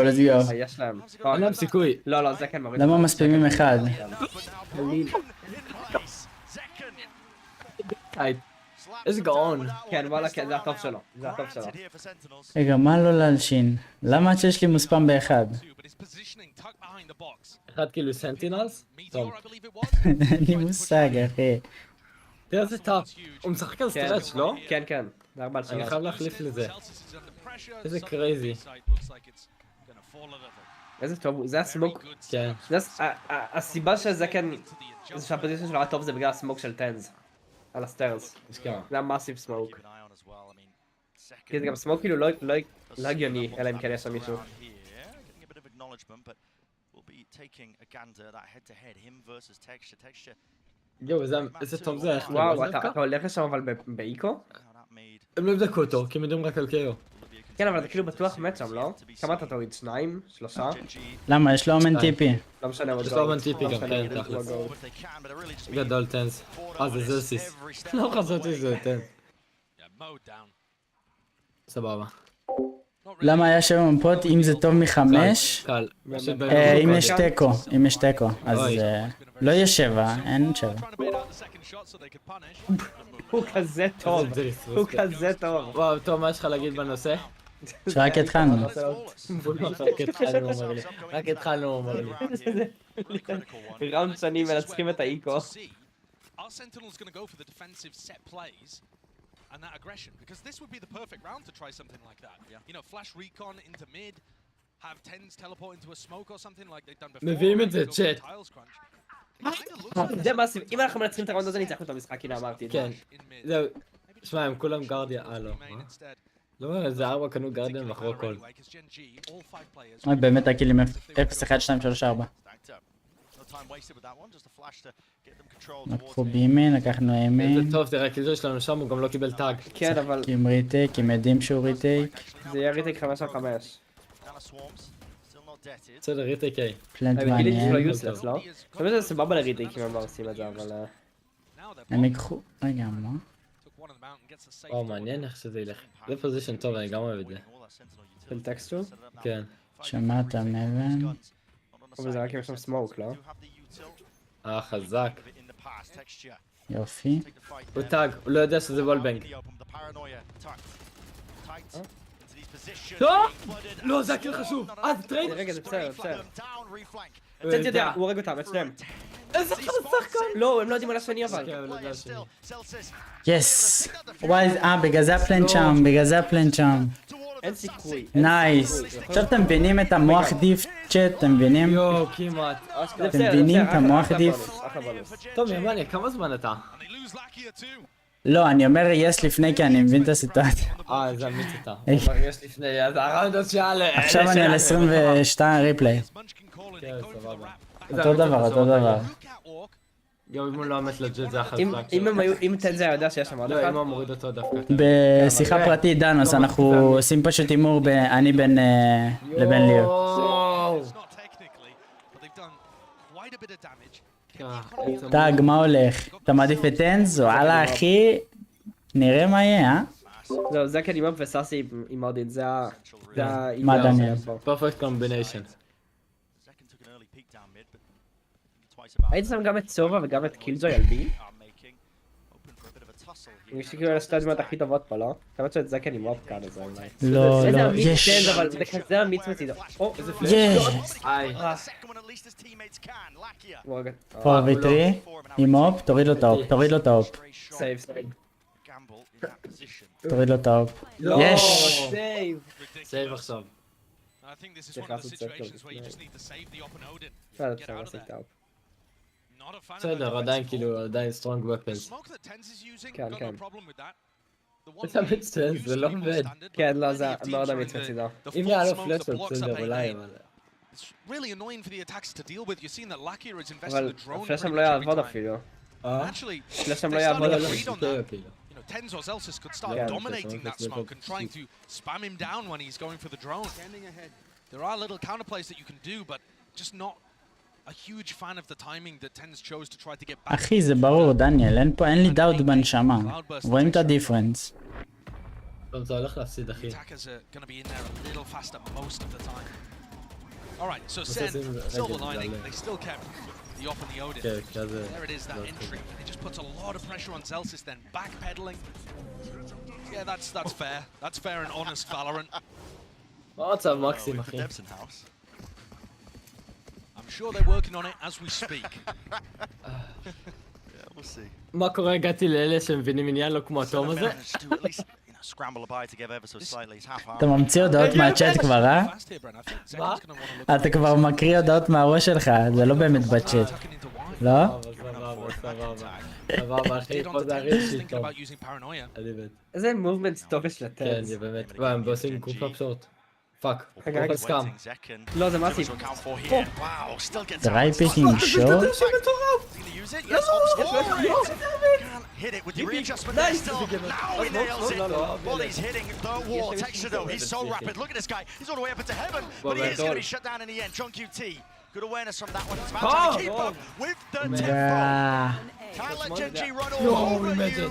יש להם. אין להם סיכוי. לא, זה כן מוריד. למה מספימים אחד? איזה גאון. כן, וואלה, כן, זה הטוב שלו. זה הטוב שלו. רגע, מה לא להלשין? למה שיש לי מוספם באחד? אחד כאילו סנטינלס? טוב. אין לי מושג, אחי. תראה איזה טאפ. הוא משחק על סטרץ', לא? כן, כן. זה 4 על 3. אני חייב להחליף לזה. איזה קרייזי. איזה טוב, זה הסמוק. כן. הסיבה שזה כן, שהפוזיציה שלו היה טוב זה בגלל הסמוק של טנז. על הסטרס. זה היה מאסיב סמוק. כי זה גם סמוק כאילו לא הגיוני, אלא אם כן יש שם מישהו. יואו, איזה טוב זה. וואו, אתה הולך לשם אבל באיקו? הם לא יבדקו אותו, כי הם יודעים רק על קיו. כן, אבל אתה כאילו בטוח מת שם, לא? כמה אתה תוריד? 2? 3? למה? יש לו אומן טיפי. לא משנה, יש לו אומן טיפי גם, כן, תכלס. גדול טנס. זה זלסיס. לא חזרתי שזה טנס. סבבה. למה היה 7 מפות? אם זה טוב מ5? קל. אם יש תיקו. אז לא יהיה 7, אין 7. הוא כזה טוב. הוא כזה טוב. וואו, טוב, מה יש לך להגיד בנושא? שרק התחלנו. רק התחלנו, אומר לי. ראונד שנים מנצחים את האיקו. And that aggression, because this would be the perfect round to try something like that. You know, flash recon into mid, have tens teleport into a smoke or something like they've done before. מביאים את זה, צ'אט. זה מאסיב, אם אנחנו מנצחים את הראונד הזה ניצחנו את המשחק, הנה אמרתי את זה. כן, זהו. שמע, הם כולם גרדיה, לא. לא, זה 4 קנו גרדיאן ואחרו הכל. באמת הקילים 0, 1, 2, 3, 4. לקחו בימין, לקחנו ימין. זה טוב, תראה, הקילזור שלנו שם הוא גם לא קיבל טאג. כן, אבל... משחקים ריטייק, הם יודעים שהוא ריטייק. זה יהיה ריטייק 5 על 5. בסדר, ריטייק איי. פלנט גיליתי מעניין. שלא יוסלס, לא? אני חושב שזה סבבה לריטייקים הם לא עושים את זה, אבל... הם ייקחו... רגע, מה? וואו, מעניין איך שזה ילך. זה פוזישן טוב, אני גם אוהב את זה. של טקסטור? כן. שמעת מבן? אבל זה רק אם יש שם סמוק, לא? חזק. יופי. הוא טאג, הוא לא יודע שזה וולבנג. לא! לא, זה הקיל חשוב! זה טרייד? רגע, זה בסדר, בסדר. צנט יודע, הוא הורג אותם, את שניהם. איזה שחקן! לא, הם לא יודעים על השני אבל. יס! וואי, בגלל זה הפלנט שם, בגלל זה הפלנט שם. אין סיכוי. נייס. עכשיו אתם מבינים את המוח דיף צ'אט, אתם מבינים? יואו, כמעט. אתם מבינים את המוח דיף? טוב, ימניה, כמה זמן אתה? לא, אני אומר יס לפני כי אני מבין את הסיטואציה. זה אמיץ אתה. הוא אומר יש לפני, אז הראונד עוד שעה עכשיו אני על 22 ריפליי. כן, סבבה. אותו דבר, אותו דבר. גם אם הוא לא אמת לג'ט זה החזק. אם טנזה היה יודע שיש שם עוד אחד. לא, אם הוא מוריד אותו דווקא. בשיחה פרטית דאנוס, אנחנו עושים פשוט הימור אני בין לבין ליאו. טאג, מה הולך? אתה מעדיף את טנז? וואלה אחי, נראה מה יהיה, זהו, זה כן אימאפ וסאסי עם אודין, זה ה... מה דניאל? פרפקט קומביניישן. הייתי שם גם את סובה וגם את קילג'וי על בי? אני חושב כאילו שתי הדמות הכי טובות פה, לא? כמה שאת זה כן אימאפ כאן איזה אולי. לא, לא, יש. אבל זה כזה אמיץ מצידו. או, איזה פלאש. יש. פורביטרי, אימאפ, תוריד לו טאופ, תוריד לו טאופ. סייב, סייב. תוריד לו טאופ. יש! סייב. סייב עכשיו. צריך לעשות סייב טוב לפני. בסדר, לעשות טאופ. בסדר, עדיין כאילו, עדיין סטרונג ופנס. כן, כן. זה אמיץ טנס, זה לא עובד. כן, לא, זה מאוד אמיץ מצידו. אם היה לו פלאש בסדר, אולי, אבל... אבל הפלאש שם לא יעבוד אפילו. הפלאש שם לא יעבוד אפילו. Tens or Zelsis could start dominating that smoke and trying to spam him down when he's going for the drone. There are little counterplays that you can do, but just not a huge fan of the timing that Tens chose to try to get back. אחי, זה ברור, דניאל, אין לי דאוט בנשמה. רואים את הדיפרנס. טוב, זה הולך להפסיד, אחי. Attackers are going to be in there a little faster most of the time. Alright, so Sen, silver lining, they still kept the op and the Odin. There it is, that entry. It just puts a lot of pressure on Zelsis then, backpedaling. Yeah, that's fair. That's fair and honest, Valorant. What's up, Maxim, אחי? I'm sure they're working on it as we speak. מה קורה? הגעתי לאלה שמבינים עניין לא כמו התום הזה? אתה ממציא הודעות מהצ'אט כבר, אה? מה? אתה כבר מקריא הודעות מהראש שלך, זה לא באמת בצ'אט. לא? סבבה, אחי, פה זה הריב שלי טוב. איזה מובמנט טוב יש לטנס. כן, זה באמת. וואי, הם עושים גרופ אפשורט. פאק, גרופ סקאם. לא, זה מאסיב. דריי פיקינג שור? Hit it with the readjustment there still. Now he nails it. Well, he's hitting the wall. Texture though, he's so rapid. Look at this guy. He's all the way up into heaven, but he is going to be shut down in the end. John QT, good awareness from that one. He's about to keep up with the tempo. Can't let Genji run all over you.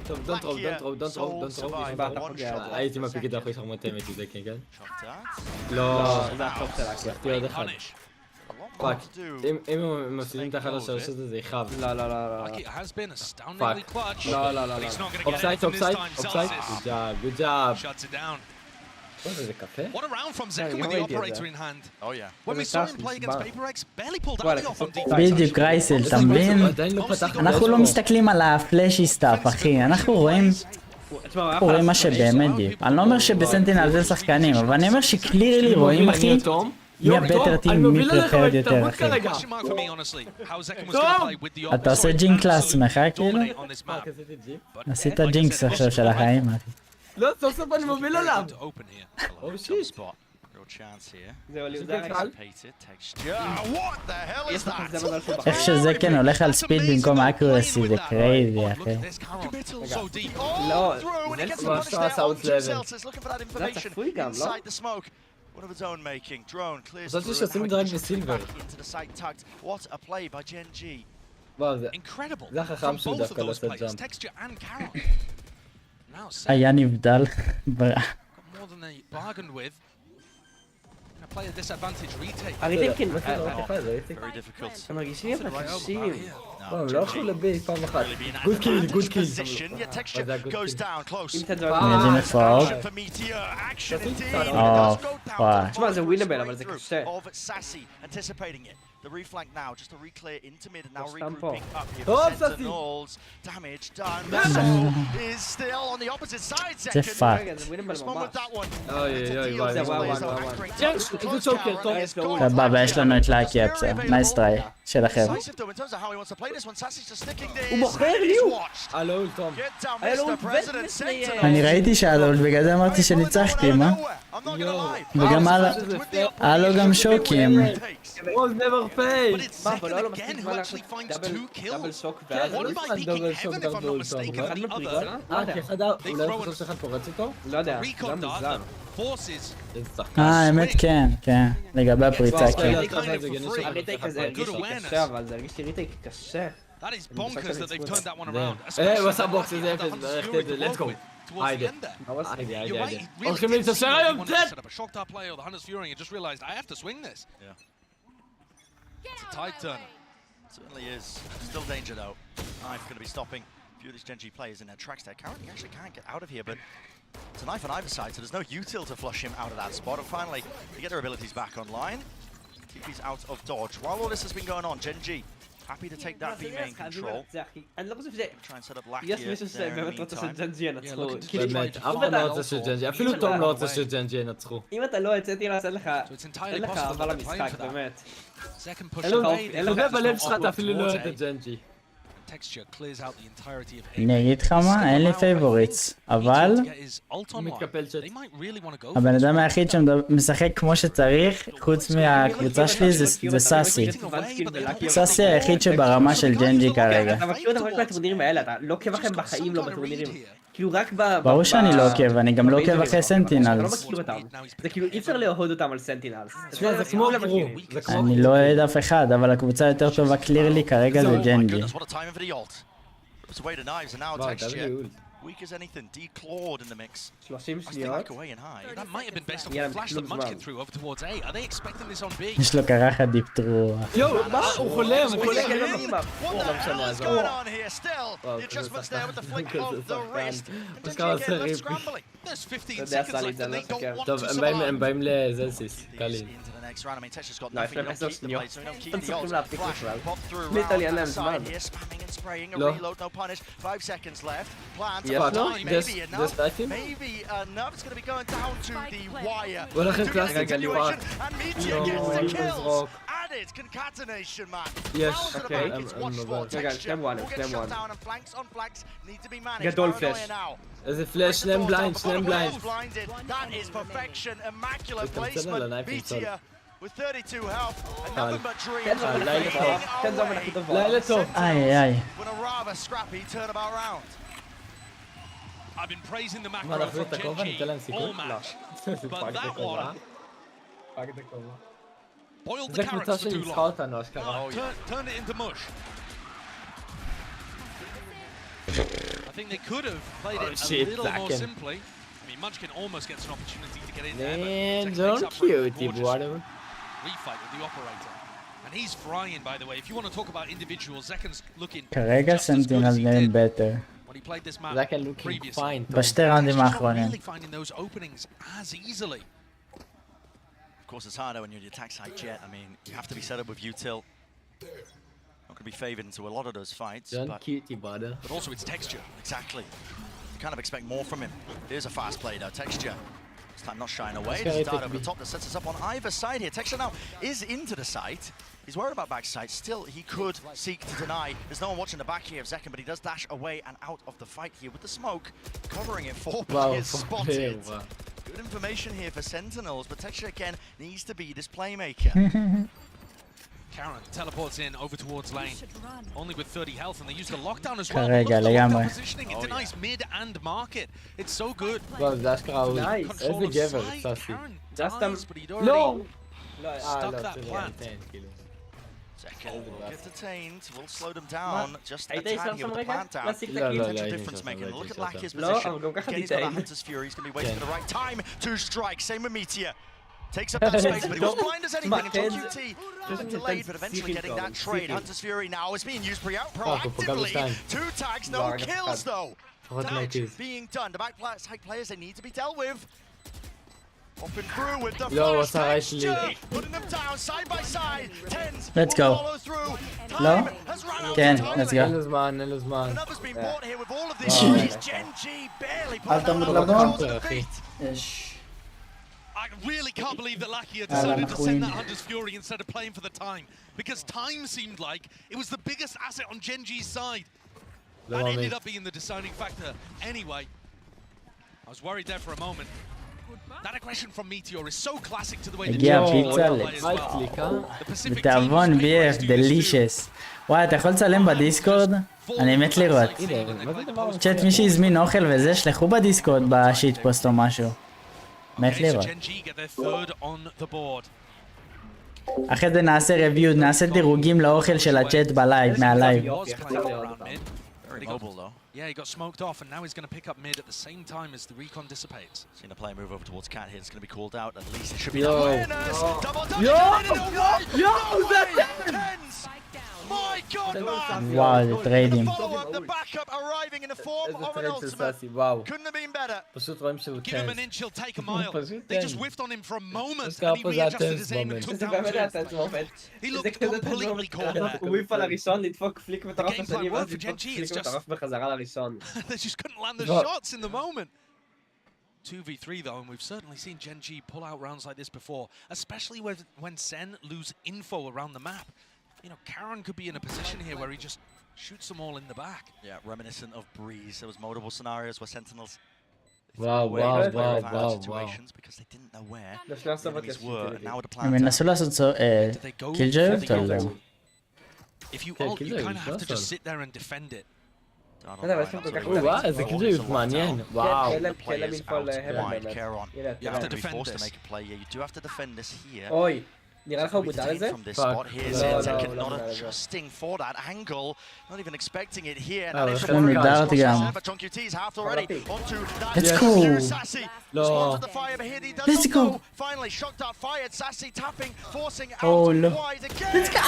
טוב, don't throw. הייתי מפיק את האחרי שרמות האמת, זה כן, כן? לא, זה החוף שלה, כי יחתי עוד אחד. פאק, אם הם מפסידים את האחד השלוש הזה, זה יכאב. לא, לא, לא, לא. פאק. לא, לא, לא, לא. אופסייט. Good job. זה קפה? What a round from Zekken with the operator in hand. Oh yeah. When we saw him play against PaperX, barely pulled out the off on defense. בדיוק, רייסל, אתה מבין? אנחנו לא מסתכלים על הפלאשי סטאפ, אחי. אנחנו רואים מה שבאמת דיפ. אני לא אומר שבסנטינל זה שחקנים, אבל אני אומר שקלירלי רואים, אחי, מי הבטר טים, מי פרפרד יותר, אחי. אתה עושה ג'ינק לעצמך, כאילו? עשית ג'ינקס עכשיו של החיים, אחי. לא, סוף סוף אני מוביל עליו. Oh shit. איך שזה כן הולך על ספיד במקום אקורסי, זה קרייזי, אחי. לא, זה כבר עשה סאונד לבל. זה צפוי גם, לא? One of its own making. Drone clears חשבתי through. שעושים And את now זה רק he just בסילבר. back into the side tucked. What a play by Gen G. וואו, זה Incredible. החכם From שהוא both of דווקא לא those עושה players, ג'אמפ. Texture and Keychron. Now SEN היה נבדל. got more than they bargained with. Gonna play a disadvantage retake. הריטייקים, Very difficult. הם מרגישים קשים. הם לא הלכו לבי פעם אחת. גוד קיל, גוד קיל. Position. Yeah, Texture goes down close. מיידים לפאול. Action for Meteor. Action indeed. Oh, It does go down. fuck. תשמע, זה ווינבל, אבל זה קשה. Of Sassy anticipating it. The reflank now, just to re-clear into mid and now סתם פה. regrouping up here. טוב, for סאסי. Sentinels. Damage done. Meso is still on the opposite side. זה Second. פאק. רגע, זה ווינבל Respond ממש. with that one. אוי אוי וואי. זה וואו, Players וואו, are וואו. anchoring כן, to the זה close שוקר, tower, טוב. and it's gone. סבבה, יש לנו את לייקי אפסה. נייס טריי. שלכם. Decisive though in terms of how he wants to play this one. Sassy's just sticking this. הוא מוכר and לי, he's הוא. watched. הלו, תום. Get down, היה לו Mr. ות President. מסיים. אני ראיתי שהיה לו, בגלל זה אמרתי שניצחתי, מה? I'm not gonna lie. וגם היה לו גם שוקים. רוז נבר פיי. מה, אבל לא היה לו מספיק זמן לעשות דאבל שוק ואז... לא נשמע דאבל שוק דאבל שוק. אחד מפריצה? כי אחד אולי הוא חושב שאחד פורץ אותו? לא יודע, זה היה מוזר. האמת כן, כן. לגבי הפריצה, כן. הריטייק הזה הרגיש לי קשה, אבל זה הרגיש לי ריטייק קשה. That is bonkers that they've turned that one around. הוא עשה בוקס, איזה אפס, בערך כזה, let's go. היידה. היידה. הולכים להתעשר היום, טט! Set up a shock dart play or the Hunter's Fury and just realized I have to swing this. It's a tide turner. Certainly is. Still danger though. Knife going to be stopping a few of these Gen G players in their tracks there. Currently actually can't get out of here, but it's a knife on either side, so there's no util to flush him out of that spot. And finally, they get their abilities back online. TP's out of dodge. While all this has been going on, Gen G happy to take that B main control. אני לא חושב שזה... Try and set up Lack יש here מישהו there in the שבאמת רוצה meantime. שג'נג'י ינצחו. באמת, אף אחד לא רוצה שג'נג'י, אפילו תום לא רוצה שג'נג'י ינצחו. אם אתה לא יצאתי לעשות לך... אין לך אהבה למשחק, באמת. אתה יודע בלב שלך אתה אפילו לא אוהב את ג'נג'י. אני אגיד לך מה, אין לי פייבוריטס, אבל הבן אדם היחיד שמשחק כמו שצריך, חוץ מהקבוצה שלי, זה סאסי. סאסי היחיד שברמה של ג'נג'י כרגע. אתה מכיר אותם רק בטורנירים האלה, אתה לא עוקב לכם בחיים לא בטורנירים. כאילו רק ב... ברור שאני לא עוקב, אני גם לא עוקב אחרי אתה סנטינלס. לא מכיר אותם. זה כאילו אי אפשר לאהוד אותם על סנטינלס. זה כמו גרו. אני לא אוהד אף אחד, אבל הקבוצה יותר טובה קלירלי כרגע זה ג'נג'י. It's away to knives and now Texture. Weak as anything, declawed in the mix. 30 Back שניות. away and high. That might have been based on the flash that Munchkin threw over towards A. Are they expecting this on B? יש לו קרחת דיפטרו. יואו, מה? הוא חולם, הוא חולם. What the hell is going on here? Still, the adjustments there with the flick of the wrist. Scrambling. There's 15 seconds left and they don't want טוב, to הם באים לזלסיס, קלים. Next round, I mean, Texture's got No, nothing, you don't 10 keep the plate, so you don't keep הם the צריכים odds. להפיק Flash, בכלל. pop through ליטל around אין להם that זמן. side here, spamming and spraying, a לא. reload, no punish, 5 seconds left, plant, יש לו? maybe enough, דסטייפים? maybe enough, it's going to be going down to the wire. הוא הולך To לקלאס get רגע לראות. continuation, and Meteor gets the kills, added concatenation, man. יש, Thousands of אוקיי. markets, watch for רגע, Texture, שניהם וואנים, will get שניהם shut וואנים. down, and flanks on flanks need to be managed. גדול Paranoia פלאש. now. איזה פלאש, שניהם בליינד, שניהם בליינד. That is perfection, immaculate הוא קמצן על placement. הנייפ עם סול. Meteor with 32 health, and nothing but dreams. תן זמן לילה טוב, תן זמן הכי טוב. לילה טוב. איי איי. With a rather scrappy turnabout round. I've been praising the מה, macro נחזיר from את הכובע? Gen G ניתן להם סיכוי? all match. זה פאק את הכובע. פאק את הכובע. Boiled the זה carrots קבוצה for too שניצחה long. אותנו, אשכרה. Turned it into mush. I think they could have played it a shit, little more Zaken. simply. I mean, Munchkin almost gets an opportunity to get in there, but Man, Tex don't makes up for it with a cute, gorgeous whatever. refight with the operator. And he's frying, by the way. If you want to talk about individuals, Zeken's looking כרגע just as good as סנטינלס he נראים did בטר. when he played this map Zaken looking previously. fine. בשתי ראונדים האחרונים. Really finding those openings as easily. Of course, it's harder when you're the attack side jet. I mean, you have to be set up with util. Not going to be favoured into a lot of those fights. Don't But cutie, brother. also, it's Texture. Exactly. You kind of expect more from him. Here's a fast play, though. Texture. This time not shying away. There's a dart over the top that sets us up on either side here. Texture now is into the site. He's worried about backside. Still, he could seek to deny. There's no one watching the back here of Zekken, but he does dash away and out of the fight here with the smoke. Covering it. 4 players spotted. Good information here for Sentinels, but Texture again needs to be this playmaker. Keychron teleports in over towards lane, only with 30 health, and they use the lockdown as well. כרגע, Look at לגמרי. the positioning, it denies mid and market. It's so good. וואו, זה אשכרה הוא. איזה גבר, סאסי. לא! Stuck that plant. Second will get detained, will slow them down, just a tad here with the plant down. Potential difference making. Look at Lackier's position. Again, he's got that Hunter's Fury, he's going to be waiting for the right time to strike. Same with Meteor. Takes up that space, but he was blind as anything until QT. Delayed, but eventually getting that trade. Hunter's Fury now is being used proactively. 2 tags, no kills though. Damage being done. The back side players, they need to be dealt with. Popping through with the first texture, putting them down side by side. Tens Let's go. follow through. לא? Time has run out כן, of let's time. go. אין לו זמן, אין לו זמן. Another's been bought here with all of this. Gen G barely put אתה them on מדלגון? the feet. I really can't believe that Lakia decided to send that Hunter's Fury instead of playing for the time. Because time seemed like it was the biggest asset on Gen G's side. That ended up being the deciding factor anyway. I was worried there for a moment. That aggression from Meteor is so classic to the way the הגיע Gen G פיצה play as well. בתיאבון BF, דלישס. וואי, אתה יכול לצלם בדיסקורד? אני מת לראות. צ'אט, מי שהזמין אוכל וזה, שלחו בדיסקורד בשיט פוסט או משהו. מת לראות. אחרי זה נעשה רביו, נעשה דירוגים לאוכל של הצ'אט בלייב, מהלייב. Very mobile though. Yeah, he got smoked off, and now he's going to pick up mid at the same time as the recon dissipates. Seen a player move over towards Cat here. It's going to be called out. At least it should be Yo. awareness. Double touch. Yo, that's My God, man! וואו, זה טריידים. The backup arriving in the form איזה of an טרייד של ultimate. סאסי, וואו. Couldn't have been better. פשוט רואים שהוא Give him an טנס. inch, he'll take a mile. They just whiffed on him for a moment, קרה and he פה זה readjusted הטנס his aim and מומנט. took זה down באמת היה two. טנס מומנט. He זה looked כזה completely cornered. הוא העיף על הראשון לדפוק פליק מטורף The game לשני, plan ואז worked for לדפוק Gen G, פליק it's just- מטורף בחזרה לראשון. They just couldn't land the No. shots in the moment. 2v3 though, and we've certainly seen Gen G pull out rounds like this before, especially when Sen lose info around the map. You know, Keychron could be in a position here where he just shoots them all in the back. Yeah, reminiscent of Breeze. There was multiple scenarios where Sentinels וואו, וואו, וואו, וואו, situations because they didn't know where זה שני the הסבות enemies were, and now with the הם plant ינסו לעשות קילג'יות או לא? If you ult, you kind of have to just sit there and defend it. וואו, איזה קילג'יות מעניין. וואו. the players out wide. באמת. Keychron, הנה, you have to defend be forced to this. make a play here. You do have to defend this here. אוי, נראה לך הוא מודע לזה? From this spot here, לא, Zek לא, not לא, לא. adjusting for that angle, not even expecting it here. Oh, that's when we dialed again. But John QT's halved already onto that. Let's go. Sassy No. responds to the fire, but here he does Let's not go. go. Finally, shot dart fired. Sassy tapping, forcing out Oh, no. wide again. Let's go.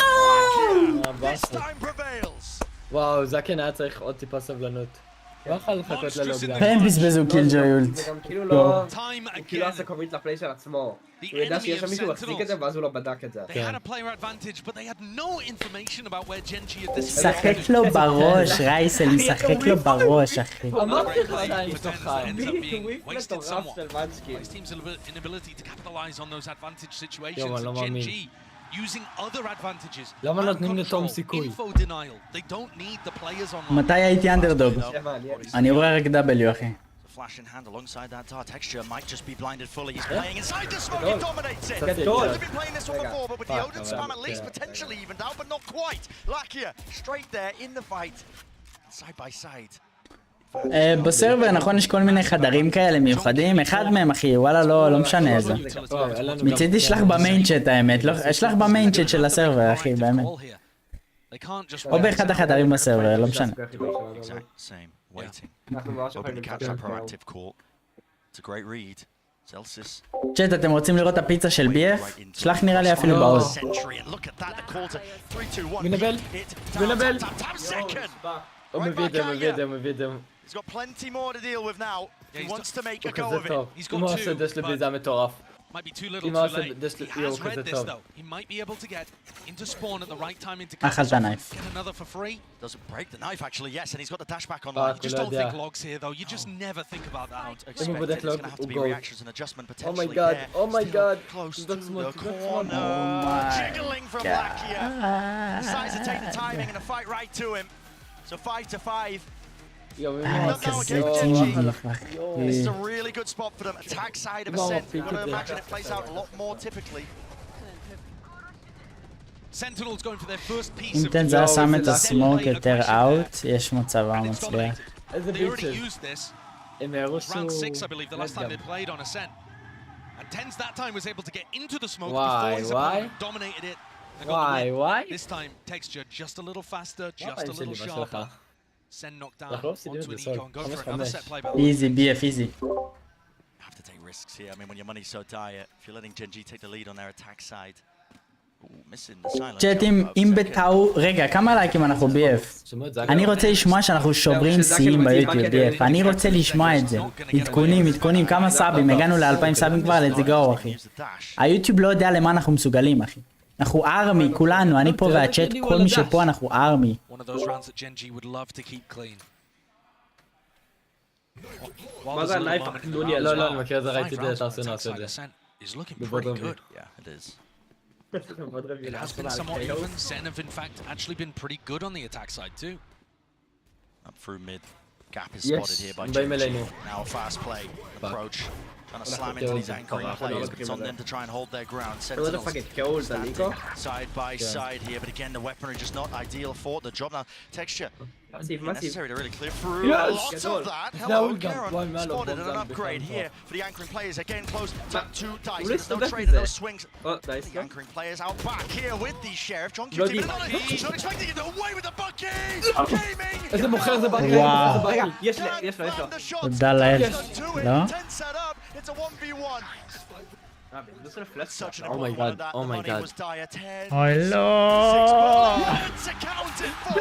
This time prevails. וואו, זקן היה צריך עוד טיפה סבלנות. לא יכול לחכות ללוגדאון. הם בזבזו קילג'ויות. זה גם כאילו לא... Time הוא כאילו again. עשה קומיט לפליי של עצמו. The הוא ידע enemy שיש שם of מישהו מחזיק את זה, Sentinels. ואז הוא לא בדק את זה. They had a player advantage, but they had no information about where Gen G at this משחק לו בראש, רייסל משחק לו בראש, אחי. אמרתי לך But עדיין, then בתוך it ends up being וויף wasted מטורף somewhat. של ונסקי. His team's inability to capitalize on those advantage situations. יואו, אני לא and Gen מאמין. G using other advantages. למה Man נותנים control, לתום סיכוי? info denial. They don't need the players online. מתי הייתי אנדרדוג? אני עובר רק W, אחי. The flash in hand alongside that dart. Texture might just be blinded fully. He's playing inside the smoke. He dominates it. That's it. He's been playing this one before, but with the Fuck, Odin man. spam at least Yeah. potentially evened out, but not quite. Lakia straight there in the fight, side by side. בסרבר, נכון, יש כל מיני חדרים כאלה מיוחדים, אחד מהם, אחי, וואלה, לא משנה איזה. מצידי שלח במיין צ'אט, האמת, שלח במיין צ'אט של הסרבר, אחי, באמת. או באחד החדרים בסרבר, לא משנה. Exact same. Waiting. Hoping to catch that proactive call. It's a great read. Celsius. צ'אט, אתם רוצים לראות את הפיצה של BF? שלח נראה לי אפילו בעוז. מנבל, מנבל. Second. הוא מביא את זה, מביא את זה, מביא את זה. He's got plenty more to deal with now. He wants to make a הוא go כזה of it. טוב. אם הוא עושה דש לבלי זה מטורף. Might be too little אם too הוא עושה late. דש He לבלי הוא has read כזה this טוב. though. He might be able to get into spawn at the right time into אכלת נייף. get another for free. Doesn't break the knife actually, yes, and he's got the dash back on. Fuck, You Just לא don't יודע. think logs here though. You just never think about that. don't אם expect הוא it. בודק It's לוג, going to have to הוא be גולד. reactions and adjustment Oh my potentially god, there. oh my Still god. close to Dog smoke, the dog corner. my Jiggling from Lakia. Decides to take the timing and a fight right to him. So 5-5. יואו, כזה טימי, This is a really good spot for them. Attack side of No, Ascent. pick You've got to it imagine there. it plays out a lot more typically. Sentinels going for their first piece אם of טנז היה שם את הסמוק יותר אאוט, יש מצב מצליח. איזה They already ביצ'ס. used this. הם הרוסו... Round 6, I believe, the last time they played on a SEN. And Tens that time was able to get into the smoke Why? before his Why? opponent dominated it. and got the win. Why? This time, Texture just a little faster, just a little sharper. SEN knocked down onto an ego and go for another set play by the Easy, BF, easy. Have to take risks here. I mean, when your money's so dire, if you're letting Gen G take the lead on their attack side. Ooh, missing the silence. צ'אט אם בטאו, רגע, כמה לייקים אנחנו BF? אני רוצה לשמוע שאנחנו שוברים שיאים ביוטיוב BF, אני רוצה לשמוע את זה. עדכונים, כמה סאבים, הגענו ל2000 סאבים כבר, let's go אחי. היוטיוב לא יודע למה אנחנו מסוגלים אחי. אנחנו ארמי, כולנו, אני פה והצ'אט, כל מי שפה אנחנו ארמי. One of those rounds that Gen G would love to keep clean. מה זה הנייף הקנוני הזה? לא, אני מכיר את זה, ראיתי את זה, תעשו נעשה את זה. Is looking pretty good. Yeah, it is. It has been somewhat even. SEN have in fact actually been pretty good on the attack side too. Up through mid. Gap is spotted here by Gen G. Now a fast play approach. Trying to slam into these anchoring players, but it's on them to try and hold their ground. Sentinels standing side by side here, but again the weaponry just not ideal for the job. Now Texture necessary to really clear through. Lots of that. Hello, Keychron spotted an upgrade here for the anchoring players. Again close to two dice. There's no trade and no swings. The anchoring players out back here with the sheriff. John Q not expecting it away with the bucket. Gaming. איזה מוכר זה בקי. וואו. יש לו. תודה לאל. לא? It's a 1v1. Such an Oh my god, oh my god. אוי לא. It's accounted for.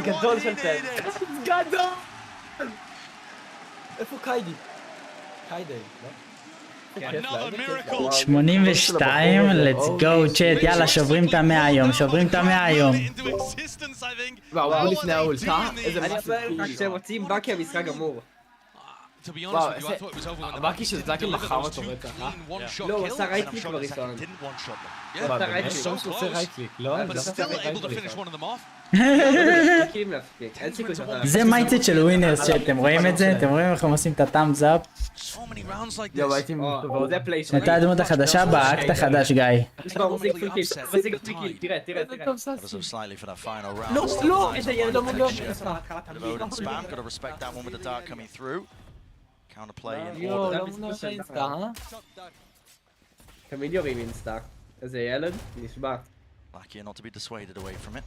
גדול של טן. גדול! איפה קיידי? קיידי, לא? 82, let's go צ'אט, יאללה שוברים את 100 היום, וואו, הוא לפני האולטה? איזה אני אומר רק כשמוצאים בקי המשחק גמור. וואו, הבקי של זקן מחר אותו רקע, לא, הוא עשה רייטליק בראשון. הוא עושה רייטליק, לא? זה מייצט של ווינרס שאתם רואים את זה? אתם רואים איך הם עושים את הטאמס אפ? הייתה הדמות החדשה באקט החדש גיא. לא, איזה ילד לא מוגר. תמיד יורים אינסטה. איזה ילד? נשבע. Lucky not to be dissuaded away from it.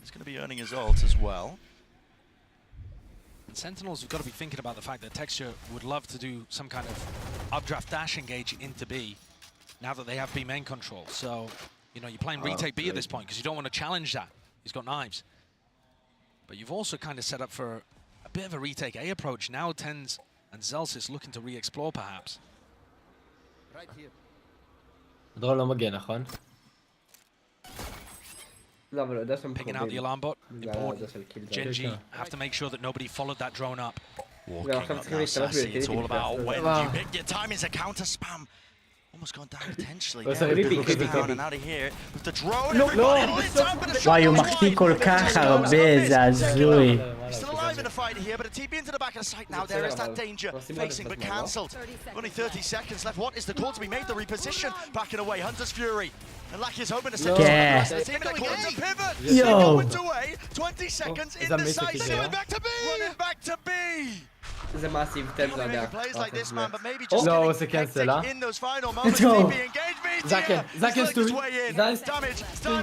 He's going to be earning his ult as well. And Sentinels have got to be thinking about the fact that Texture would love to do some kind of updraft dash engage into B now that they have B main control. So, you know, you're playing retake B at this point because you don't want to challenge that. He's got knives. But you've also kind of set up for a bit of a retake A approach. Now Tens and Zelsis looking to re-explore perhaps. דרול לא מגיע, נכון? לא, אבל הוא יודע שהם Picking out the alarm bot. Important. Gen G have to make sure that nobody followed that drone up. Walking up now, Sassy, it's all about when you pick your time. It's a counter spam. Almost gone down potentially. Down and out of here with the drone. וואי, הוא מחטיא כל כך הרבה, זה הזוי. He's still alive in the fight here, but a TP into the back of the site now. There is that danger facing, but cancelled. Only 30 seconds left. What is the call to be made? The reposition backing away. Hunter's Fury. And Lucky is hoping to set the team in a call to pivot. Yo. 20 seconds in the site. Running back to B. Running back to B. זה מאסיב, תן זה יודע. לא, זה קנסל, אה? טוב. זקן סטוי.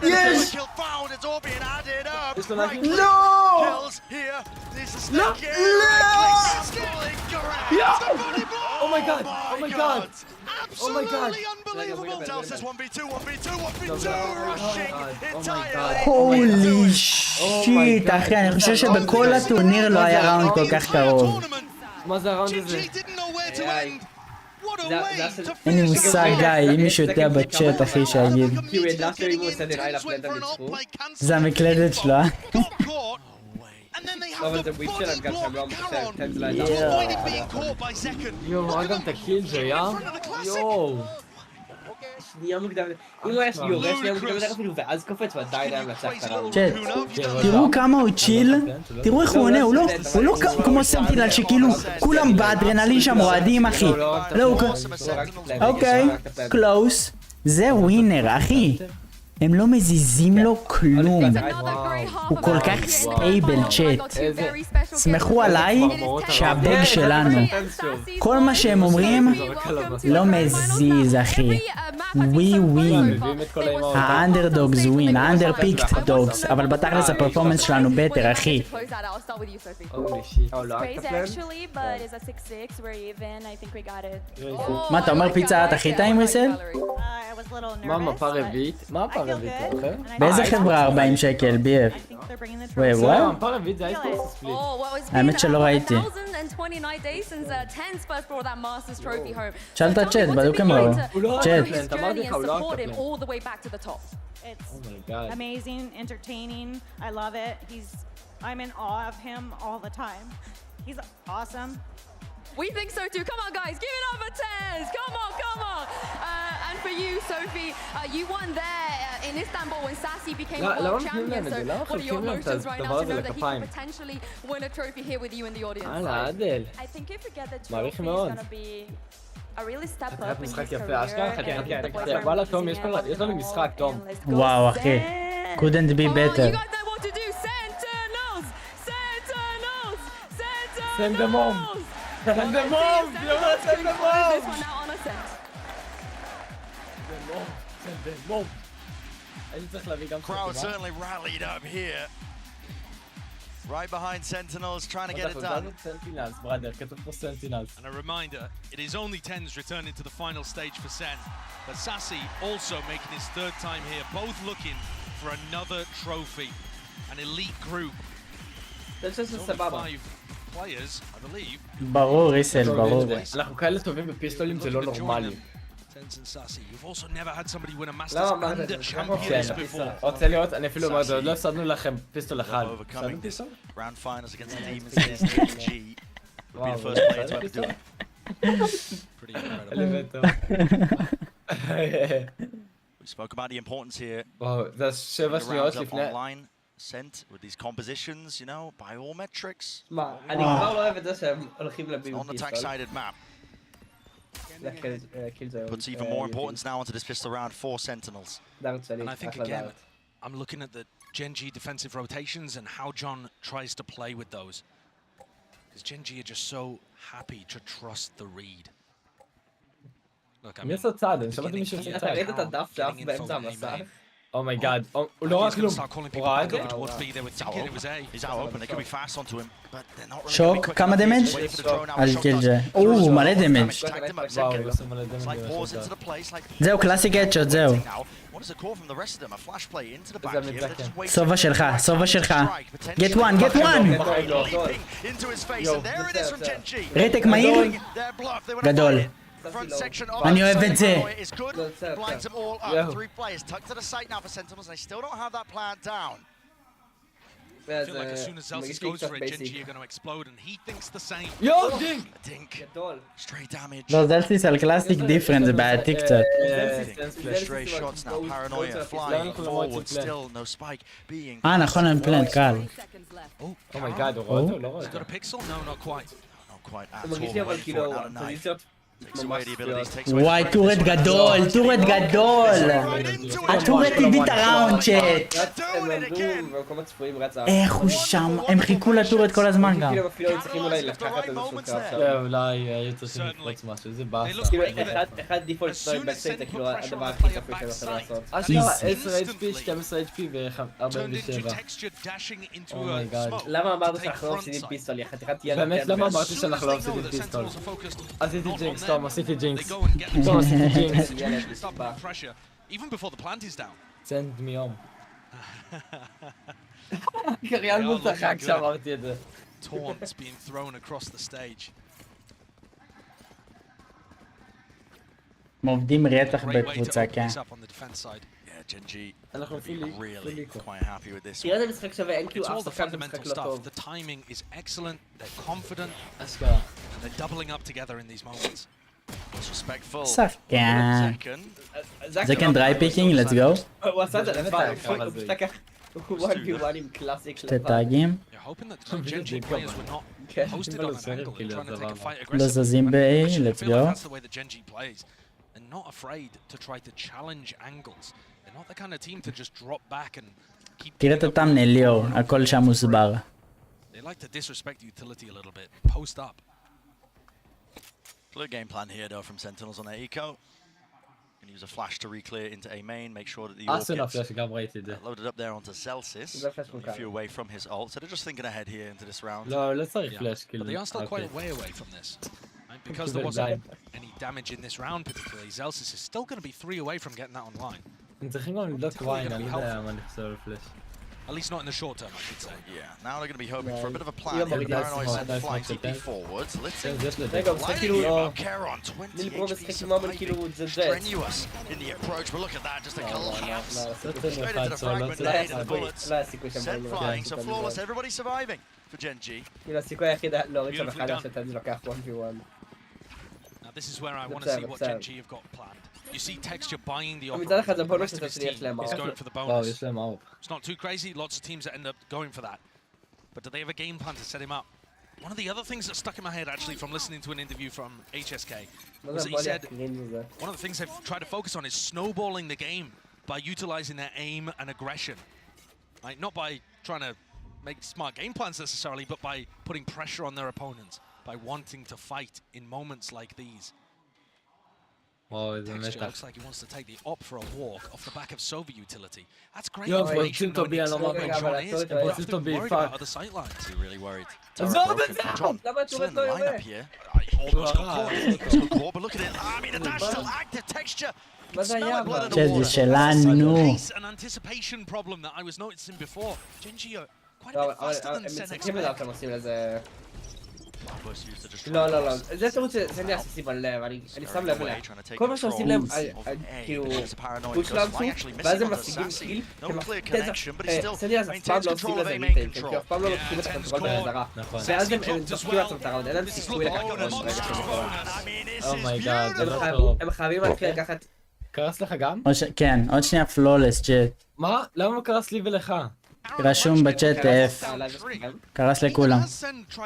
יש! לא! לא! אומייגאד! אומייגאד! אומייגאד! הולי שיט אחי, אני חושב שבכל הטורניר לא היה ראונד כל כך קרוב. מה זה הראונד הזה? אין לי מושג גיא, אם מישהו יודע בצ'אט אחי שיגיד. כי הוא ידע שאם הוא עושה נראה לי לפלט הם ניצחו. זה המקלדת שלו, אה? אבל זה וויפ שלהם גם שהם לא המחשב, תן זה לידה. יואו, ראה גם את הקיל זה, יא? יואו. שנייה מוקדם, אם הוא היה יורה שנייה מוקדם יותר אפילו ואז קופץ ועדיין היה מנצח את הרעיון. צ'אט, תראו כמה הוא צ'יל, תראו איך הוא עונה, הוא לא כמו סנטינל שכאילו כולם באדרנלין שם רועדים אחי. לא, הוא אוקיי, קלוס, זה ווינר אחי. הם לא מזיזים לו כלום. הוא כל כך סטייבל צ'אט. סמכו עליי שהבג שלנו. כל מה שהם אומרים לא מזיז אחי. ווי ווין. האנדרדוגס ווין. האנדרפיקט דוגס. אבל בתכלס הפרפורמנס שלנו בטר אחי. מה אתה אומר פיצה את הכי טעים ריסל? מה מפה רביעית? מה מפה רביעית? באיזה חברה 40 שקל ביאב? וואו? מפה רביעית זה האיספורט ספליט. האמת שלא ראיתי. שאל את הצ'אט, בדיוק הם ראו. צ'אט. It's amazing, entertaining. I love it. I'm in awe of him all the time. He's awesome. We think so too. Come on, guys, give it up for Tez. Come on, come on. And for you, Sophie, you won there in Istanbul when Sassy became a world champion. So what are your emotions right now to know that he could potentially win a trophy here with you in the audience? I think if we get the trophy, it's going to be a really step up in his career. וואלה תום, יש לנו משחק תום. וואו אחי, couldn't be better. You guys know what to do. Sentinels! Sentinels! Sentinels! Send them home! Send them home! Send them home! This one out on a set. Send them home! הייתי צריך להביא גם Crowd certainly rallied up here. Right behind Sentinels, trying to get it done. Sentinels, brother, כתוב פה Sentinels. And a reminder, it is only Tens returning to the final stage for Sen, but Sassy also making his third time here, both looking for another trophy. An elite group. There's just only 5 players, I believe. ברור ריסל, ברור. אנחנו כאלה טובים בפיסטולים, זה לא נורמלי. Tens and Sassy, you've also never had somebody win a Masters and a Champions before. רוצה לראות, אני אפילו אומר, עוד לא הפסדנו לכם פיסטול אחד. Overcoming this grand finals against the Demons is G. Would be the first player to ever do it. Pretty incredible. We spoke about the importance here. וואו, זה 7 שניות לפני. Online sent with these compositions, you know, by all metrics. מה, אני כבר לא אוהב את זה שהם הולכים לביום On the attack-sided map. Puts even more importance now onto this pistol round for Sentinels. And I think again, I'm looking at the Gen G defensive rotations and how John tries to play with those. Because Gen G are just so happy to trust the read. Look, I mean, שמעתי מישהו אתה ראית את הדף שאף באמצע המסך? אומייגאד, הוא לא רק כלום, הוא ראה את זה? He's out open, they could be fast onto him, but they're not really שוק, כמה דמג'? על קילג'ה. מלא דמג'. זהו, קלאסיק הדשוט, זהו. סובה שלך, סובה שלך. get one, get one! רייטק מהיר? גדול. אני אוהב את זה. I feel like as soon as Zelsis goes for it, Gen G are going to explode, and he thinks the same. Yo, Dink! Dink. Straight damage. לא, זלסיס על קלאסיק דיפרנט, זה בעייתי קצת. Straight shots now, paranoia flying forward, still no spike being... נכון, הם פלנט, קל. אומייגאד, הוא רואה אותו? לא רואה He's got a pixel? No, not quite. Not quite at זה מרגיש לי אבל כאילו, פוזיציות ממש וואי, טורט גדול, טורט גדול! הטורט הביא את הראונד צ'אט! איך הוא שם? הם חיכו לטורט כל הזמן גם. אפילו צריכים אולי לקחת איזשהו קרב שם. אולי היו צריכים לפלוץ משהו, איזה באסה. כאילו אחד דיפולט סטוייל בקסייט זה כאילו הדבר הכי כיפי שאתה יכול לעשות. אשכרה 10 HP, 12 HP ו-47. אומייגאד. למה אמרת שאנחנו לא מפסידים פיסטול? יא חתיכת ילד. באמת למה אמרתי שאנחנו לא מפסידים פיסטול? עשיתי ג'ינקס, תום, עשיתי ג'ינקס. תום, עשיתי ג'ינקס. Even before the plant is down. Send me home. קריין מוצחק שאמרתי את זה. Taunts being thrown across the stage. הם עובדים רתח בקבוצה, כן. Gen G אנחנו really quite happy with this תראה איזה משחק שווה, אין כאילו אף שחקן זה משחק לא טוב. The timing is excellent, they're confident, and they're doubling up together in these moments. Disrespectful. שחקן. זקן דריי פיקינג, let's go. הוא עשה את זה לבד, הוא פשוט לקח, הוא 1v1 עם קלאסיק שתי טאגים. לא זזים ב-A, let's go. תראה את הטאמנל ליאור, הכל שם מוסבר. Clear game plan here though from Sentinels on their eco. Gonna use a flash to re-clear into A main, make sure that the ult gets loaded up there onto Celsius. A few away from his ult, so they're just thinking ahead here into this round. Let's flash kill. But they are still quite a way away from this. Right? Because there wasn't any damage in this round particularly, Celsius is still going to be 3 away from getting that online. At least not in the short term, I should say. Yeah, now they're going to be hoping for a bit of a plan. The Paranoid sent flying TP forwards. Let's see. Keychron, 28 strenuous in the approach, but look at that, just a collapse. Straight into the fragment nade and the bullets. Sent flying, so flawless, everybody surviving for Gen G. הסיכוי היחיד להוריד שם מחדש שאתה לוקח 1v1. Now this is where I want to see what Gen G have got planned. You see Texture buying the מצד אחד זה בונוס rest of his שיש להם team is ארוך. going for the bonus. It's not too crazy, lots of teams that end up going for that. But do they have a game plan to set him up? One of the other things that stuck in my head actually from listening to an interview from HSK was that he said one of the things they've tried to focus on is snowballing the game by utilizing their aim and aggression. Right? Not by trying to make smart game plans necessarily, but by putting pressure on their opponents, by wanting to fight in moments like these. Texture looks like he wants to take the op for a walk off the back of Sova utility. That's great information knowing exactly where John is, and you have to be worried about other sightlines. You're really worried. John, still in the lineup here. Almost got caught, but look at it. I mean, the dash still active. Texture. שזה שלנו. An anticipation problem that I was noticing before. Gen G are quite a bit faster than Sen expect. לא, לא, לא, זה תירוץ שאין לי עסיסים על לב, אני שם לב אליה. כל מה שעושים להם, כאילו, פוש לאמסו, ואז הם משיגים סקיל, סנדי אז אף פעם לא עושים לזה ריטייל, כי אף פעם לא לוקחים את הקונטרול בחזרה. ואז הם דופקים לעצמם את הראונד, אין להם סיכוי לקחת ראש. הם חייבים להתחיל לקחת... קרס לך גם? כן, עוד שנייה פלולס צ'אט. מה? למה קרס לי ולך? רשום בצ'אט F. קרס לכולם.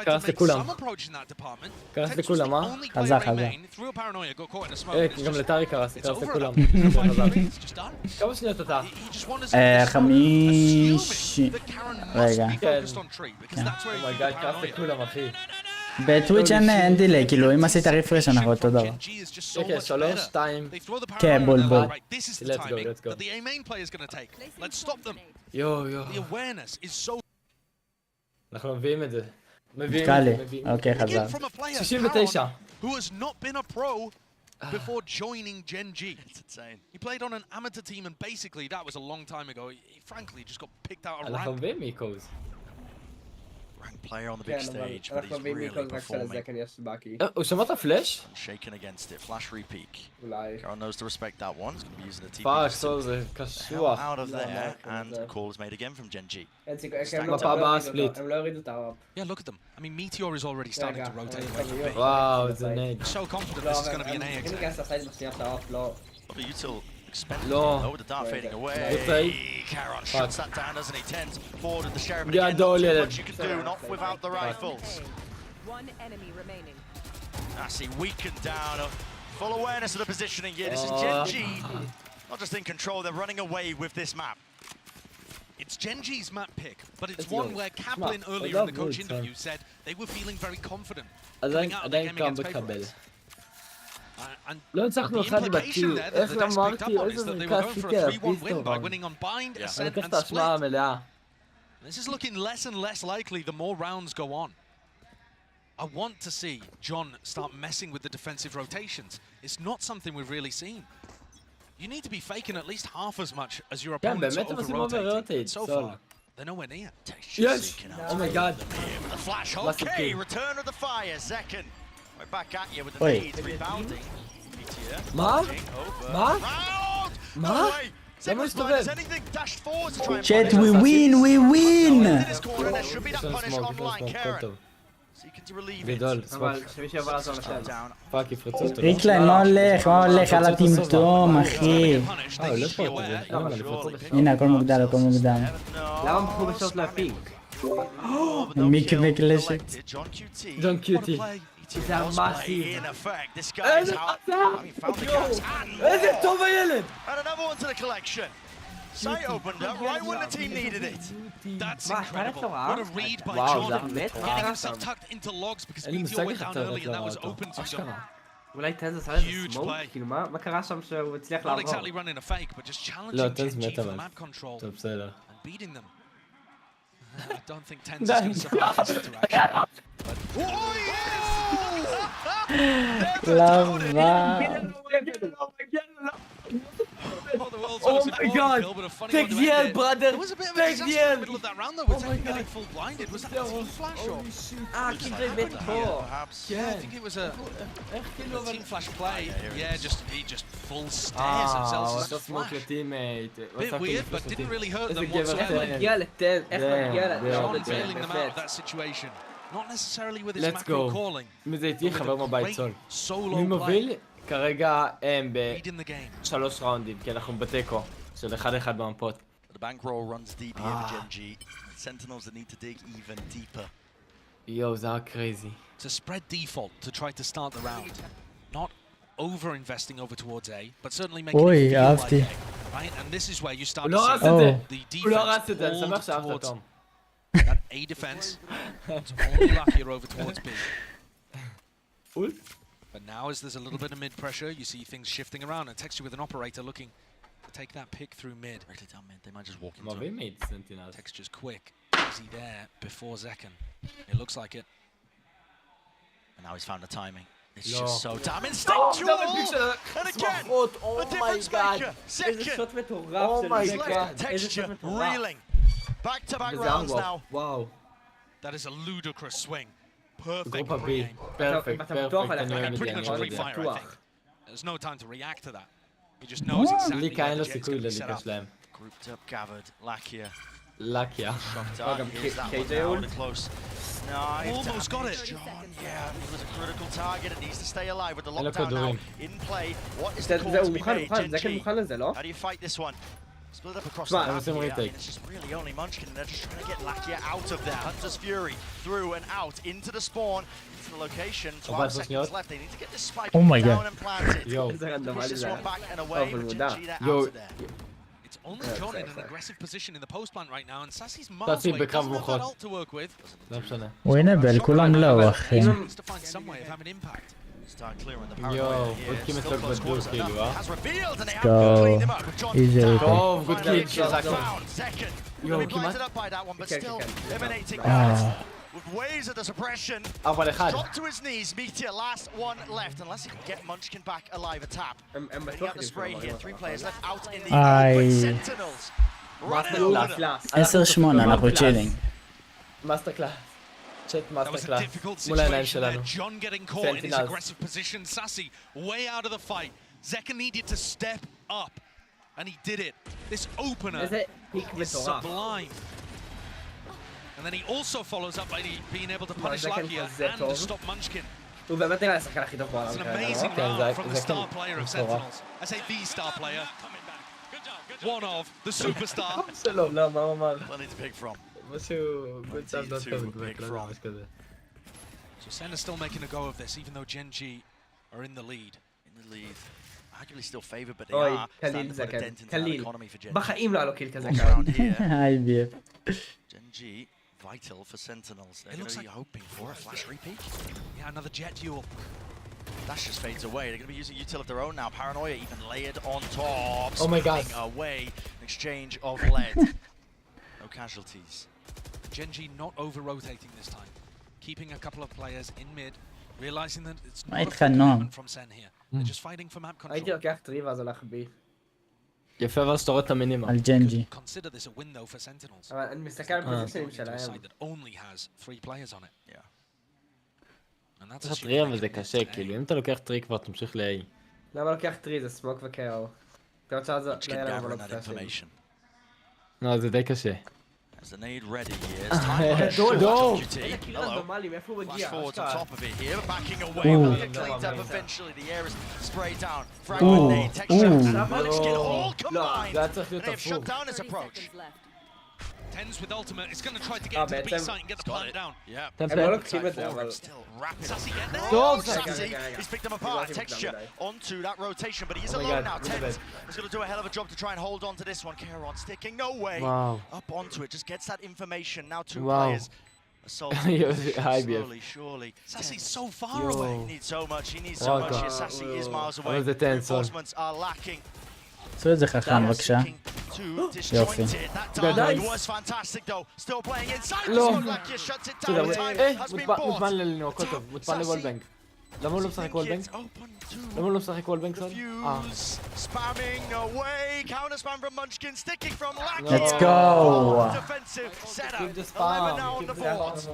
קרס לכולם. קרס לכולם, מה? חזק, חזק. גם לטרי קרס לכולם. כמה שניות אתה? 50... רגע. כן. אומייגאד, קרס לכולם, אחי. בטוויץ' אין דילי, כאילו אם עשית רפרש אנחנו אותו דבר. כן, 3, 2. כן, בול בול. let's go. יו. אנחנו מביאים את זה. קלי. אוקיי, חזר. 69. Who has not been a pro before joining Gen G. It's insane. He played on an amateur team and basically that was a long time ago. He frankly just got picked out of אנחנו rank. מביאים מיקוז. Ranked player on the big stage, but he's really performing. הוא שמע את הפלאש? Shaken against it. Flash re-peek. Keychron knows to respect that one. He's going to be using the TP. פאק, זה קשוח. Out of there, and a call is made again from Gen G. מפה הבאה ספליט. הם לא הורידו את הרב. Yeah, look at them. I mean, Meteor is already starting to rotate away from B. וואו, זה נד. So confident this is going to be an A אם exit. ניכנס לסייד בשנייה של הרב, לא. Probably util expended. No. Low with the dart fading away. Keychron shuts that down, doesn't he? Tens forward with the sheriff. But again, not much you can do, not without the rifles. One enemy remaining. Asi weakened down. Full awareness of the positioning here. This is Gen G. Not just in control, they're running away with this map. It's Gen G's map pick, but it's one where Kaplan earlier in the coach interview said they were feeling very confident coming out of the game against favorites. And לא the הצלחנו אחד implication לבקיר, there that איך the Dex picked אמרתי, up on is איזה that they were זריקה going for a שיקר, 3-1 win by פיסטון. winning on bind, אני ascent לוקח and את האשמה split. המלאה. This is looking less and less likely the more rounds go on. I want to see John start messing with the defensive rotations. It's not something we've really seen. You need to be faking at least half as much as your כן, opponents באמת are הם עושים over-rotating. over-rotate, So סול. far, they're nowhere near. יש! אומייגאד. The flash, Massive okay, kill. return of the fire, Zekken. Right back at you with the Wait. nades, rebounding. Meteor. מה? Over. מה? Round! מה? No way! למה Zeken's מסתובב? minus anything, dashed forward to try and צ'אט, punish we us. win, we win! Into this corner, there should be that יש לנו punish סמוק, online, הכל Keychron. טוב. גדול, סמוק. אבל שמישהו יבוא לעזור לשם. פאק, יפרצו אותו. ריקליין, מה הולך על הטמטום, אחי? הוא לא פה, הנה, הכל מוגדל, הכל מוגדל. למה בחרו בשעות להפיק? מיק מקלשת. ג'ון קיוטי. זה המאסיב. איזה איזה טוב הילד! Sight opened up right when the team needed it. That's incredible. What a read by John. Getting himself tucked into logs because BTO went down early and that was open to John. אולי טנז עשה איזה סמוק? כאילו מה קרה שם שהוא הצליח Not לעבור? exactly running a fake, but just לא, challenging טנז Gen G מת for אבל. map control טוב, בסדר. and beating them. I don't think Tenz is going to survive this interaction. Oh my god! Take the L, brother! There was a bit of a Take disaster the in L! the middle of that round though, with Tekken getting full blinded. Was that a team flash or? Keychron bit poor. Yeah, I think it was a team flash play. Yeah, he just full stares at Celsius' flash. Bit weird, but didn't really hurt them whatsoever. מגיע לטנז, איך מגיע John לטנז? bailing them out of that situation. Not necessarily with his Let's macro go. calling. מי זה איתי? חבר מבית סול. Solo מי play. מוביל? כרגע הם Lead in the game. ב3 ראונדים, כי אנחנו בתיקו של 1-1 במפות. The bankroll runs deep here for Gen G. Sentinels that need to dig even deeper. יואו, זה היה קרייזי. It's a spread default to try to start the round. Not over-investing over towards A, but certainly making אוי, it feel like אהבתי. A. Right? And this is where you start הוא to לא see הרס את זה! the הוא לא defense הרס את זה, אני pulled שמח שאהבת towards תום. that A defense. It's only luckier over towards B. פול? But now as there's a little bit of mid pressure, you see things shifting around and Texture with an operator looking to take that pick through mid. Directly down mid, they might just walk into מבין it. מי סנטינל. Texture's quick. Is he there before Zekken? It looks like it. And now he's found the timing. It's No. just so damn instinctual! And again, Oh a difference maker! איזה Second, שוט מטורף של my זקן. God. איזה שוט Texture מטורף. reeling. Back-to-back וזה rounds היה now. וואו. That is a ludicrous swing. Perfect גרופה בי. pre-aim. פרפקט, אתה בטוח פרפקט, עליך, אני אוהב And את pretty זה, much אני a אוהב את זה. pre-fire, I בטוח. think. There's no time to react to that. He just knows exactly ליקה where אין the לו jet's סיכוי going to be set לליקה up. שלהם. Grouped up, gathered, Lakia. לקיה. Shocked Oh, out. גם Here's that KJ one now, ult. the close. Knife Almost got damage. it. John, yeah, he was a critical target. It needs to stay alive with the אין לו lockdown now כדורים. in play. What is the זה call הוא to be מוכן, made, מוכן, Gen זקן G? מוכן לזה, לא? How do you fight this one? Split up across תשמע, the הם map עושים here. I ריטייק. mean, it's just really only Munchkin, and they're just trying to get Lakia out of there. Hunter's Fury through and out into the spawn, into the location. 12 seconds left. They need to get this spike Oh my down God. and plant it. יואו. איזה רנדומלי Push this זה one back and היה. away, אבל but מודע. Gen G they're יואו. out of there. It's only John in an aggressive position in the post plant right now, and Sassy's miles סאסי away. בקרב Doesn't have מוחות. that ult to work with. לא משנה. הוא ינבל, כולם לא, אחי. Needs to find some way of having impact. Start clearing the יואו, paranoia here. בודקים Still אצלו close בדוק quarters כאילו, enough. Has revealed and they have go. cleaned him up. But John Easy down. retake. טוב, גוד קיק, Found חזק. second. יואו, Gonna be כמעט. planted up by that one, but Okay, still okay. emanating Ah. that. With waves of the suppression. 4-1. Dropped to his knees. Meteor, last one left. Unless he can get Munchkin back alive, a tap. הם But he בטוח got the יודעים spray שהוא here. אמור 3 לעשות. players left out in the איי. open. Sentinels. Running קלאס, over. קלאס. 10-8, אנחנו צ'ילינג. מאסטר קלאס. צ'אט That מאסטר was a קלאס. difficult מול העיניים situation there. שלנו. John getting caught in his Sentinels. aggressive position. Sassy way out of the fight. Zekken needed to step up, and he did it. This opener איזה פיק is מטורף. sublime. And then he also follows up by being able to punish Zekken Lakia כזה and טוב. stop Munchkin. הוא באמת נראה השחקן הכי טוב בעולם It's an כרגע, לא? amazing כן, round from the זה star player of Sentinels. I say the star player. One of the superstar. שלום, לא, מה הוא אמר? Plenty to pick from. משהו... גודסאב לא T2 טוב, pick לא יודע, from. משהו כזה. So Sen is still making a go of this, even though Gen G are in the lead. In the lead. Arguably still favored, but they אוי, are קליל starting to put a זקן, dent into that קליל. economy for Gen G. בחיים לא היה לו קיל כזה קל. Around here. IBF. Gen G, vital for Sentinels. They're It going looks to be like- hoping for a flash repeat. Yeah, another jet duel. Dash just fades away. They're going to be using util of their own now. Paranoia even layered on top. Oh my God. Spinning away. Exchange of lead. No casualties. Gen G not over-rotating this time. Keeping a couple of players in mid, realizing that it's מה not a איתך, full נועם? commitment from Sen here. They're just fighting for map הייתי control. לוקח טרי ואז הולך בי. יפה אבל שאתה רואה את המינימום. על ג'נג'י. Consider this a win though for Sentinels. אבל אני מסתכל על הפוזיציות Into a שלהם. side that only has 3 players on it. Yeah. And that's צריך assuming טרי they אבל can זה win קשה, today. כאילו אם אתה לוקח טרי כבר תמשיך ל-A. למה לוקח טרי? זה סמוק וקאו. אתה רוצה Munchkin לא יהיה להם gathering אבל that פלאשים. information. לא, זה די קשה. As the nade ready here, it's time for a דור. QT. איזה קיל רנדומלי, מאיפה הוא Flash מגיע? forward on top of it here, backing away, Ooh. will get cleaned up eventually. The air is sprayed down. Fragment nade, texture, and Munchkin all combined. זה היה צריך להיות And they've shut הפוך. down his approach. Tens with ultimate, it's going to try to get into the B site and get the plant down. Yeah. הם לא לוקחים את זה, אבל... Still rapid. Sassy get there. טוב, Sassy, he's picked them apart. Texture onto that rotation, but he's alone now. Tens is going to do a hell of a job to try and hold on to this one. Keychron sticking, no way. Wow. Up onto it, just gets that information. Now two Wow. players. Assaulting Hi, slowly, surely. Sassy's so far Yo. away. He needs so much. He needs so much. Here. Sassy is miles away. אבל זה טנס, Reinforcements are lacking. עשו את זה חכם בבקשה. יופי. מוטמן ללינור, הכל טוב, מוטמן לוולבנק. למה הוא לא משחק וולבנק? למה הוא לא משחק וולבנק סוד? Let's go! Keep the spam, keep the spam.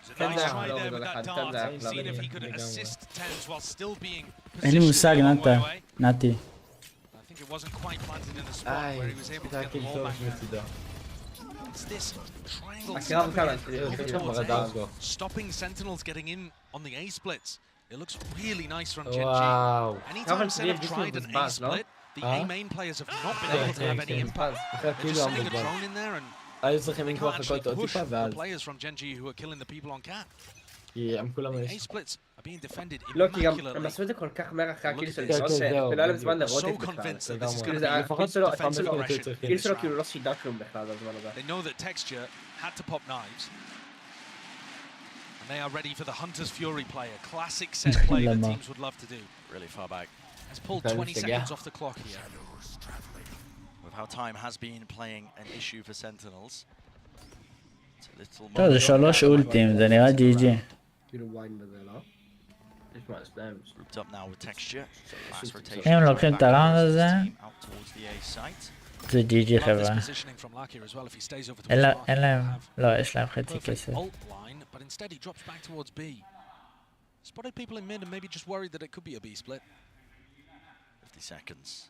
It's a nice try there with that dart, seeing if he could assist Tens while still being אין לי מושג, נתי. I think it wasn't quite planted in the spot where he was able to get the ball back. It's this triangle stopping Sentinels getting in on the A splits. It looks really nice from Gen G. Wow. Anytime Sen have tried an A split, the A main players have not been able to have any impact. They're just sitting a drone in there and היו צריכים they לנכוח can't לכל actually עוד push טיפה the ואז. players from Gen G who are killing the people on cat. כי הם כולם A יש. splits are being defended לא, כי גם immaculately. הם עשו את זה כל כך מהר אחרי הקיל של כן, ליאון, זהו, ולא היה להם זמן בדיוק. לראות So את בכלל. convinced that this is כאילו going זה to be הקיל שלו, defensive aggression. הקיל שלו כאילו לא שידה כלום בכלל בזמן הזה. They know that Texture had to pop knives. And they are ready for the Hunter's Fury play, a classic set play that teams would love to do. Really far back. Let's pull 20 seconds off the clock here. With how time has been playing an issue for Sentinels. It's a little טוב, זה 3 אולטים, זה נראה GG. כאילו וויין בזה, לא? יש מה, יש להם. Grouped up now with Texture. So last rotation. אם לוקחים את הראונד הזה, Out towards the A site. זה GG Love this חבר'ה. positioning from Lakir as well if he stays over towards אין להם, Lakir. לא, יש להם חצי Perfect כסף. ult line, but instead he drops back towards B. Spotted people in mid and maybe just worried that it could be a B split. 50 seconds.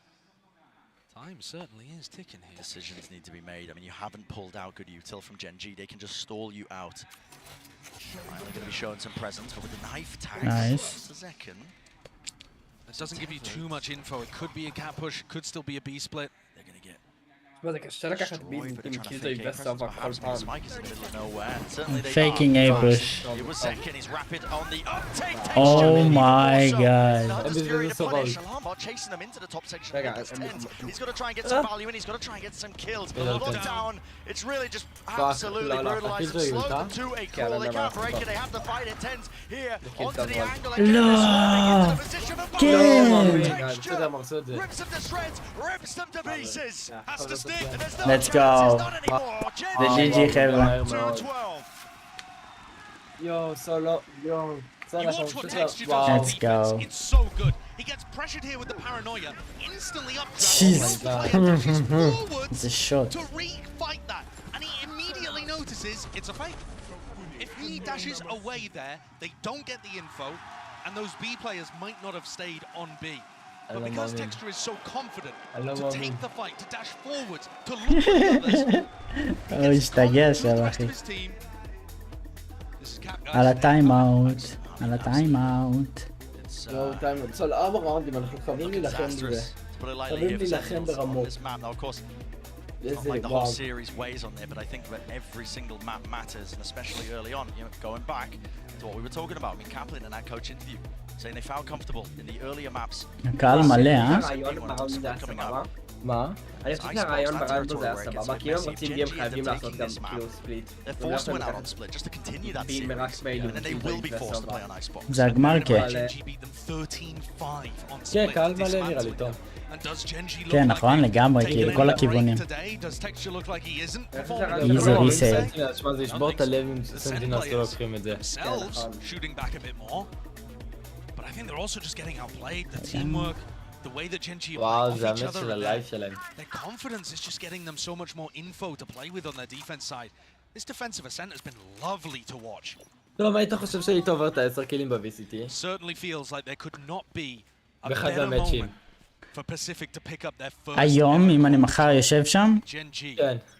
Time certainly is ticking here. Decisions need to be made. I mean, you haven't pulled out good util from Gen G. They can just stall you out. Right, they're going to be showing some presence, but with the knife tag. Nice. This doesn't give you too much info. It could be a cat push, it could still be a B split. They're going to get מה זה קשה לקחת בין עם קיל זה יבס סבבה כל פעם. Faking A push. It was second. He's rapid on the uptake. Oh my god. Chasing them into the top section. He's got to try and get some value in. He's got to try and get some kills. Lockdown. It's really just absolutely brutalizing. Slow them to a crawl. They can't break it. They have to fight it. Tens here onto the angle. No. Rips them to shreds. Rips them to pieces. Has to stick. Let's go. זה GG חבר'ה. יו, סולו, יו. You watch what Texture does Wow. on Let's defense. go. It's so good. He gets pressured here with the paranoia. Instantly up. Jeez. Forwards It's a shot. to re-fight that, and he immediately notices it's a fake. If he dashes away there, they don't get the info, and those B players might not have stayed on B. But because Texture is so confident to take the fight, to dash forwards, to look for the others, הוא השתגע שם אחי. על הטיימאוט. על הטיימאוט. יואו, טיימאוט. סול 4 ראונדים, אנחנו חייבים להילחם בזה. חייבים להילחם ברמות. It's not like the whole series weighs on there, but I think that every single map matters, and especially early on, you know, going back to what we were talking about. I mean, Kaplan in our coach interview saying they felt comfortable in the earlier maps. הקהל מלא, אה? מה? אני חושב שהרעיון ברעיון בזה היה סבבה, כי אם הם רוצים הם חייבים לעשות גם כאילו ספליט. They're forced to win out on split just to continue that series, and then they will be forced to play on Icebox. זה הגמר כן, קהל מלא נראה לי טוב. כן, נכון, לגמרי, כאילו, כל הכיוונים. איזה ריסייל. תשמע, זה ישבור את הלב אם סנטינלס לא לוקחים את זה. But I think they're also just getting outplayed. The teamwork, the way that Gen G וואו, זה off each המס other, של הלייב שלהם. their confidence is just getting them so much more info to play with on their defense side. This defensive ascent has been lovely to watch. טוב, מה היית חושב שהיית עובר את ה10 קילים ב-VCT? Certainly feels like there could not be a באחד better מהמאצ'ים. moment for Pacific to pick up their first. היום, אם אני מחר יושב שם, כן.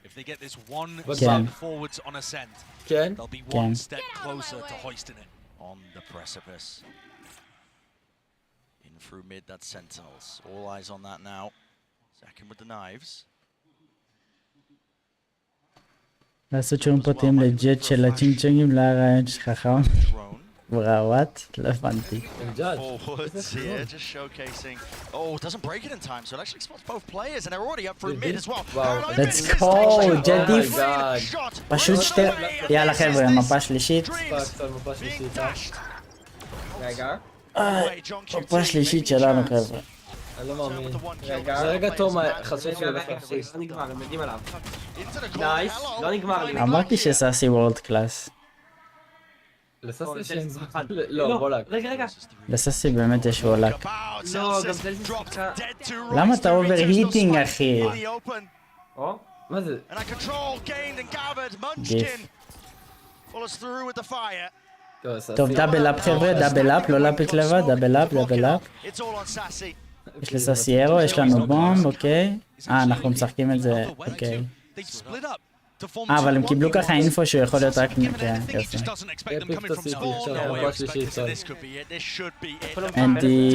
If they get this one כן. step forwards on ascent, כן. they'll be כן. one step closer to hoisting it. On the precipice. In through mid, that's Sentinels. All eyes on that now. Second with the knives. לעשות שיעורים פרטיים לג'ט של הצ'ינצ'ונגים לרעיון שלך חכם. וואט? לא הבנתי. Forwards here, just showcasing. Oh, doesn't break it in time, so it actually spots both players, and they're already up through mid as well. Let's go, ג'דיף. פשוט שתי... יאללה חבר'ה, מפה שלישית. רגע. מפה שלישית שלנו חבר'ה. אני לא מאמין. זה רגע טוב, חסר של הבחר. לא נגמר, הם יודעים עליו. נייס, לא נגמר לי. אמרתי שסאסי וורד קלאס. לסאסי שהם... לא, וולק. רגע. לסאסי באמת יש וולק. לא, גם זה משחקה. למה אתה אובר היטינג אחי? או? מה זה? גיף. טוב, דאבל אפ חבר'ה, דאבל אפ, לא להפיק לבד, דאבל אפ, דאבל אפ. יש לסאסיירו, יש לנו בום, אוקיי. אנחנו משחקים את זה, אוקיי. אבל הם קיבלו ככה אינפו שהוא יכול להיות רק נקרא, יופי. אנטי...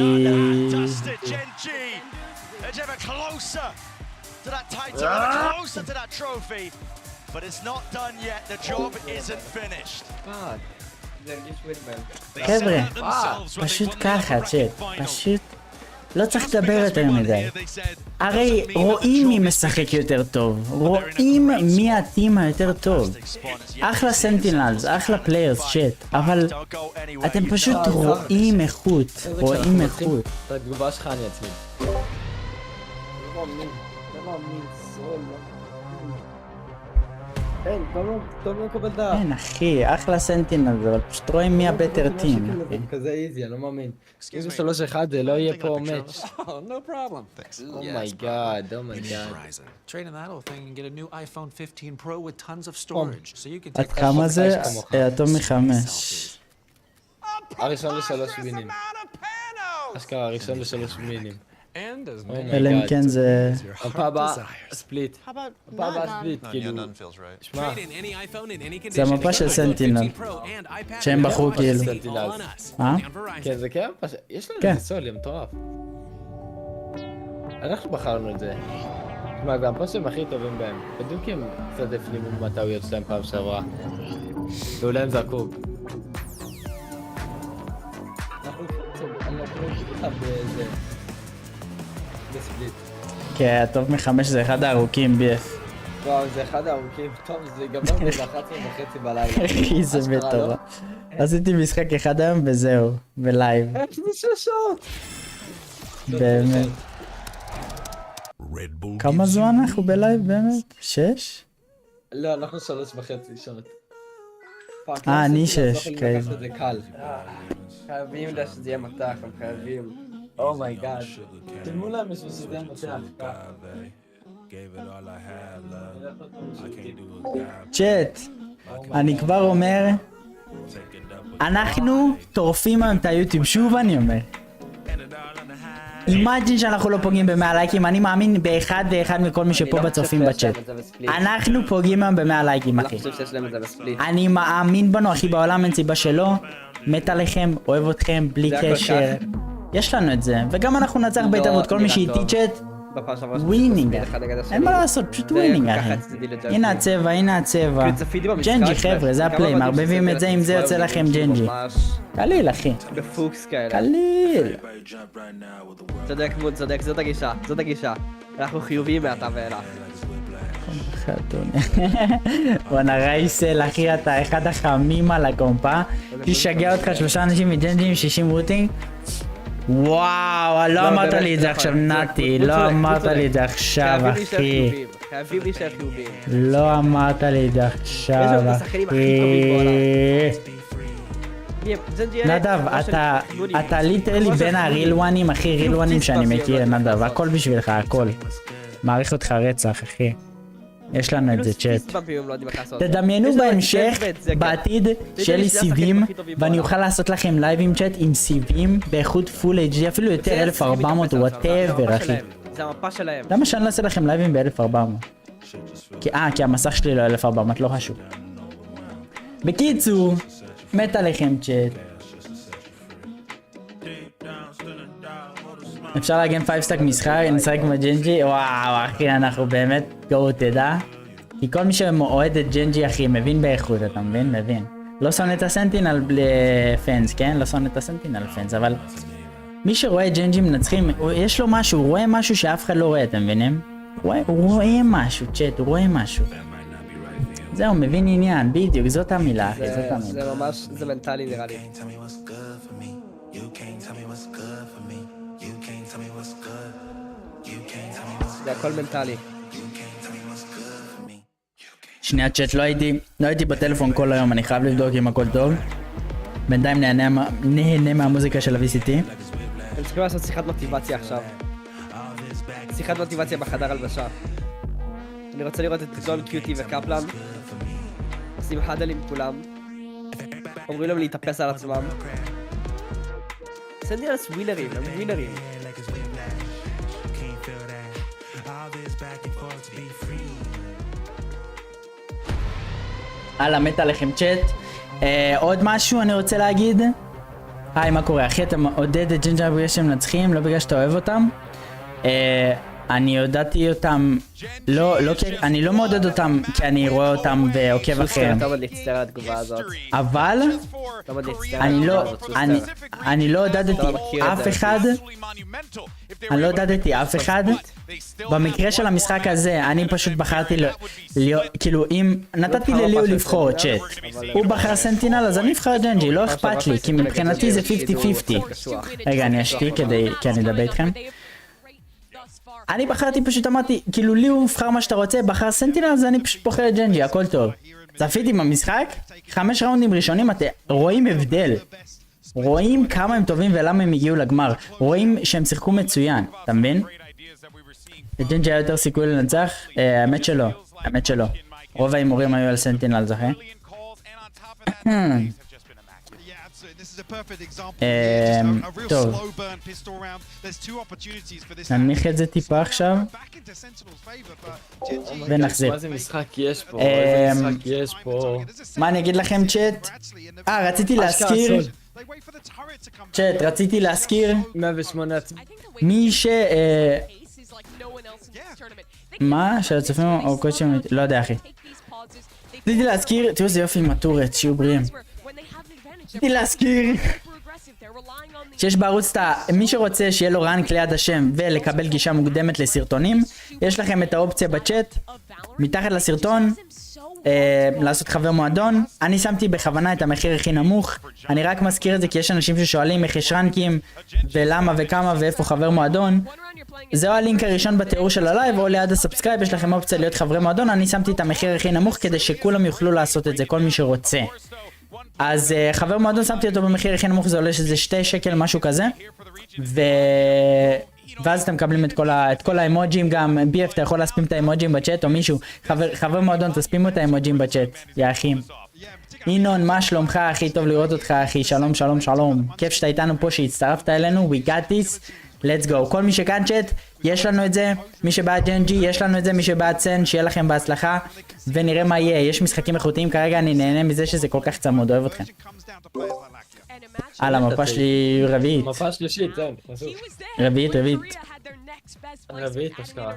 חבר'ה, פשוט ככה, צ'ט, פשוט לא צריך לדבר יותר מדי. הרי רואים מי משחק יותר טוב, רואים מי הטים היותר טוב. אחלה סנטינלס, אחלה פליירס, צ'ט, אבל אתם פשוט רואים איכות, רואים איכות. את התגובה שלך אני אצמיד. אין, טוב לא מקבל דעה. אין אחי, אחלה סנטינלס, אבל פשוט רואים מי הבטר טים. כזה איזי, אני לא מאמין. אם זה 3-1 זה לא יהיה פה מאץ'. No problem. אומייגאד, אומייגאד. Trade in that little thing and get a new iPhone 15 Pro with tons of storage. So you can עד כמה זה? אטום מחמש. הראשון ל3 מינים. אשכרה הראשון ל3 מינים. אלא אם כן זה... הפעם הבאה ספליט. הפעם הבאה ספליט, כאילו... שמע. זה המפה של סנטינל. שהם בחרו כאילו. מה? כן, זה כן? יש לנו איזה סולי, מטורף. אנחנו בחרנו את זה. תשמע, גם פה שהם הכי טובים בהם. בדיוק הם קצת הפנימו מהטעויות שלהם פעם שעברה. ואולי הם זרקו. כן, הטוב מחמש זה אחד הארוכים BF. וואו, זה אחד הארוכים. טוב, זה גמר ב-11:30 בלילה. אחי, זה מטורף. עשיתי משחק אחד היום וזהו, בלייב. איך זה 6 שעות? באמת. כמה זמן אנחנו בלייב באמת? 6? לא, אנחנו 3.5 שעות. אני 6, כן. זה קל. חייבים שזה יהיה מתח, הם חייבים. אומייגאד. תלמו להם בשביל שזה יהיה מתח. צ'אט, אני כבר אומר, אנחנו טורפים היום את היוטיוב, שוב אני אומר. אימג'ין שאנחנו לא פוגעים ב100 לייקים, אני מאמין באחד ואחד מכל מי שפה בצופים בצ'אט. אנחנו פוגעים היום ב100 לייקים אחי. אני מאמין בנו אחי, בעולם אין סיבה שלא. מת עליכם, אוהב אתכם, בלי קשר. יש לנו את זה, וגם אנחנו נצח בהתערבות, כל מי שאיתי צ'אט. ווינינג, אין מה לעשות, פשוט ווינינג אחי. הנה הצבע, הנה הצבע. ג'נג'י חבר'ה, זה הפליי, מערבבים את זה עם זה יוצא לכם ג'נג'י. קליל אחי. בפוקס כאלה. קליל. צודק מוד, צודק, זאת הגישה, זאת הגישה. אנחנו חיוביים מעתה ואילך. בואנה רייסל אחי, אתה אחד החמים על הקומפה. תשגע אותך 3 אנשים מג'נג'י עם 60 רוטינג. וואו, לא אמרת לי את זה עכשיו נתי, לא אמרת לי את זה עכשיו אחי. חייבים להישאר חיוביים. לא אמרת לי את זה עכשיו אחי. נדב, אתה ליטרלי בין הריל וואנים, הכי ריל וואנים שאני מכיר, נדב, הכל בשבילך, הכל. מעריך אותך רצח אחי. יש לנו את זה צ'אט. פעמים לא יודעים איך לעשות. תדמיינו בהמשך, בעתיד, שיהיה לי סיבים, ואני אוכל לעשות לכם לייבים צ'אט עם סיבים באיכות פול HD, אפילו יותר 1400 וואטאבר אחי. זה המפה שלהם. למה שאני לא אעשה לכם לייבים ב-1400? כי המסך שלי לא 1400, לא חשוב. בקיצור, מת עליכם צ'אט. אפשר להגן 5-סטאק מסחר, נשחק עם הג'נג'י, וואו אחי אנחנו באמת גאו תדע. כי כל מי שאוהד את ג'נג'י אחי מבין באיכות, אתה מבין? מבין. לא שונא את הסנטינל לפנס, כן? לא שונא את הסנטינל לפנס, אבל מי שרואה ג'נג'י מנצחים, יש לו משהו, הוא רואה משהו שאף אחד לא רואה, אתם מבינים? הוא רואה משהו, צ'אט, הוא רואה משהו. זהו, מבין עניין, בדיוק, זאת המילה אחי, זאת המילה. זה ממש, זה מנטלי נראה לי. זה הכל מנטלי. שנייה צ'אט, לא הייתי בטלפון כל היום, אני חייב לבדוק אם הכל טוב. בינתיים נהנה מהמוזיקה של ה-VCT. הם צריכים לעשות שיחת מוטיבציה עכשיו. שיחת מוטיבציה בחדר הלבשה. אני רוצה לראות את ג'ון קיוטי וקפלן עושים חדל עם כולם, אומרים להם להתאפס על עצמם. סנדינלס ווינרים, הם ווינרים. הלאה, מת עליכם צ'אט. עוד משהו אני רוצה להגיד. היי, מה קורה? אחי, אתה עודד את ג'ינג'ר בגלל שהם מנצחים, לא בגלל שאתה אוהב אותם. אני הודעתי אותם, אני לא מעודד אותם כי אני רואה אותם ועוקב אחריהם. אתה עומד להצטער על התגובה הזאת. אבל אני לא עודדתי אף אחד. אני לא עודדתי אף אחד. במקרה של המשחק הזה אני פשוט בחרתי כאילו אם נתתי לליאו לבחור צ'אט, הוא בחר סנטינל אז אני אבחר ג'נג'י, לא אכפת לי כי מבחינתי זה 50-50. רגע, אני אשתיק כי אני אדבר איתכם. אני בחרתי, פשוט אמרתי, כאילו ליאו בחר מה שאתה רוצה, בחר סנטינל אז אני פשוט בוחר את ג'נג'י, הכל טוב. צפיתי במשחק, 5 ראונדים ראשונים, אתם רואים הבדל. רואים כמה הם טובים ולמה הם הגיעו לגמר. רואים שהם שיחקו מצוין, אתה מבין? לג'נג'י היה יותר סיכוי לנצח? האמת שלא. רוב ההימורים היו על סנטינל, זכה? טוב, ננמיך את זה טיפה עכשיו ונחזיר. איזה משחק יש פה, איזה משחק יש פה. מה אני אגיד לכם צ'אט? רציתי להזכיר צ'אט, רציתי להזכיר 108 מי ש... מה? שהצופים או קודשים... לא יודע אחי. רציתי להזכיר, תראו זה יופי עם הטורט, שיהיו בריאים. רציתי להזכיר שיש בערוץ מי שרוצה שיהיה לו רענק ליד השם ולקבל גישה מוקדמת לסרטונים, יש לכם את האופציה בצ'אט מתחת לסרטון לעשות חבר מועדון. אני שמתי בכוונה את המחיר הכי נמוך, אני רק מזכיר את זה כי יש אנשים ששואלים איך יש רנקים ולמה וכמה ואיפה חבר מועדון. זהו הלינק הראשון בתיאור של הלייב או ליד הסאבסקרייב, יש לכם אופציה להיות חברי מועדון. אני שמתי את המחיר הכי נמוך כדי שכולם יוכלו לעשות את זה, כל מי שרוצה. אז חבר מועדון שמתי אותו במחיר הכי נמוך, זה עולה שזה 2 שקל משהו כזה, ואז אתם מקבלים את כל האמוג'ים. גם BF אתה יכול להספים את האמוג'ים בצ'אט או מישהו, חבר מועדון תספימו את האמוג'ים בצ'אט, יא אחים. אינון, מה שלומך אחי? טוב לראות אותך אחי, שלום שלום שלום, כיף שאתה איתנו פה, שהצטרפת אלינו, we got this, let's go. כל מי שכאן צ'אט, יש לנו את זה, מי שבעד ג'נג'י יש לנו את זה, מי שבעד סן שיהיה לכם בהצלחה ונראה מה יהיה. יש משחקים איכותיים כרגע, אני נהנה מזה שזה כל כך צמוד, אוהב אתכם. המפה שלי רביעית. מפה שלישית, כן. רביעית. רביעית, מה שקרה?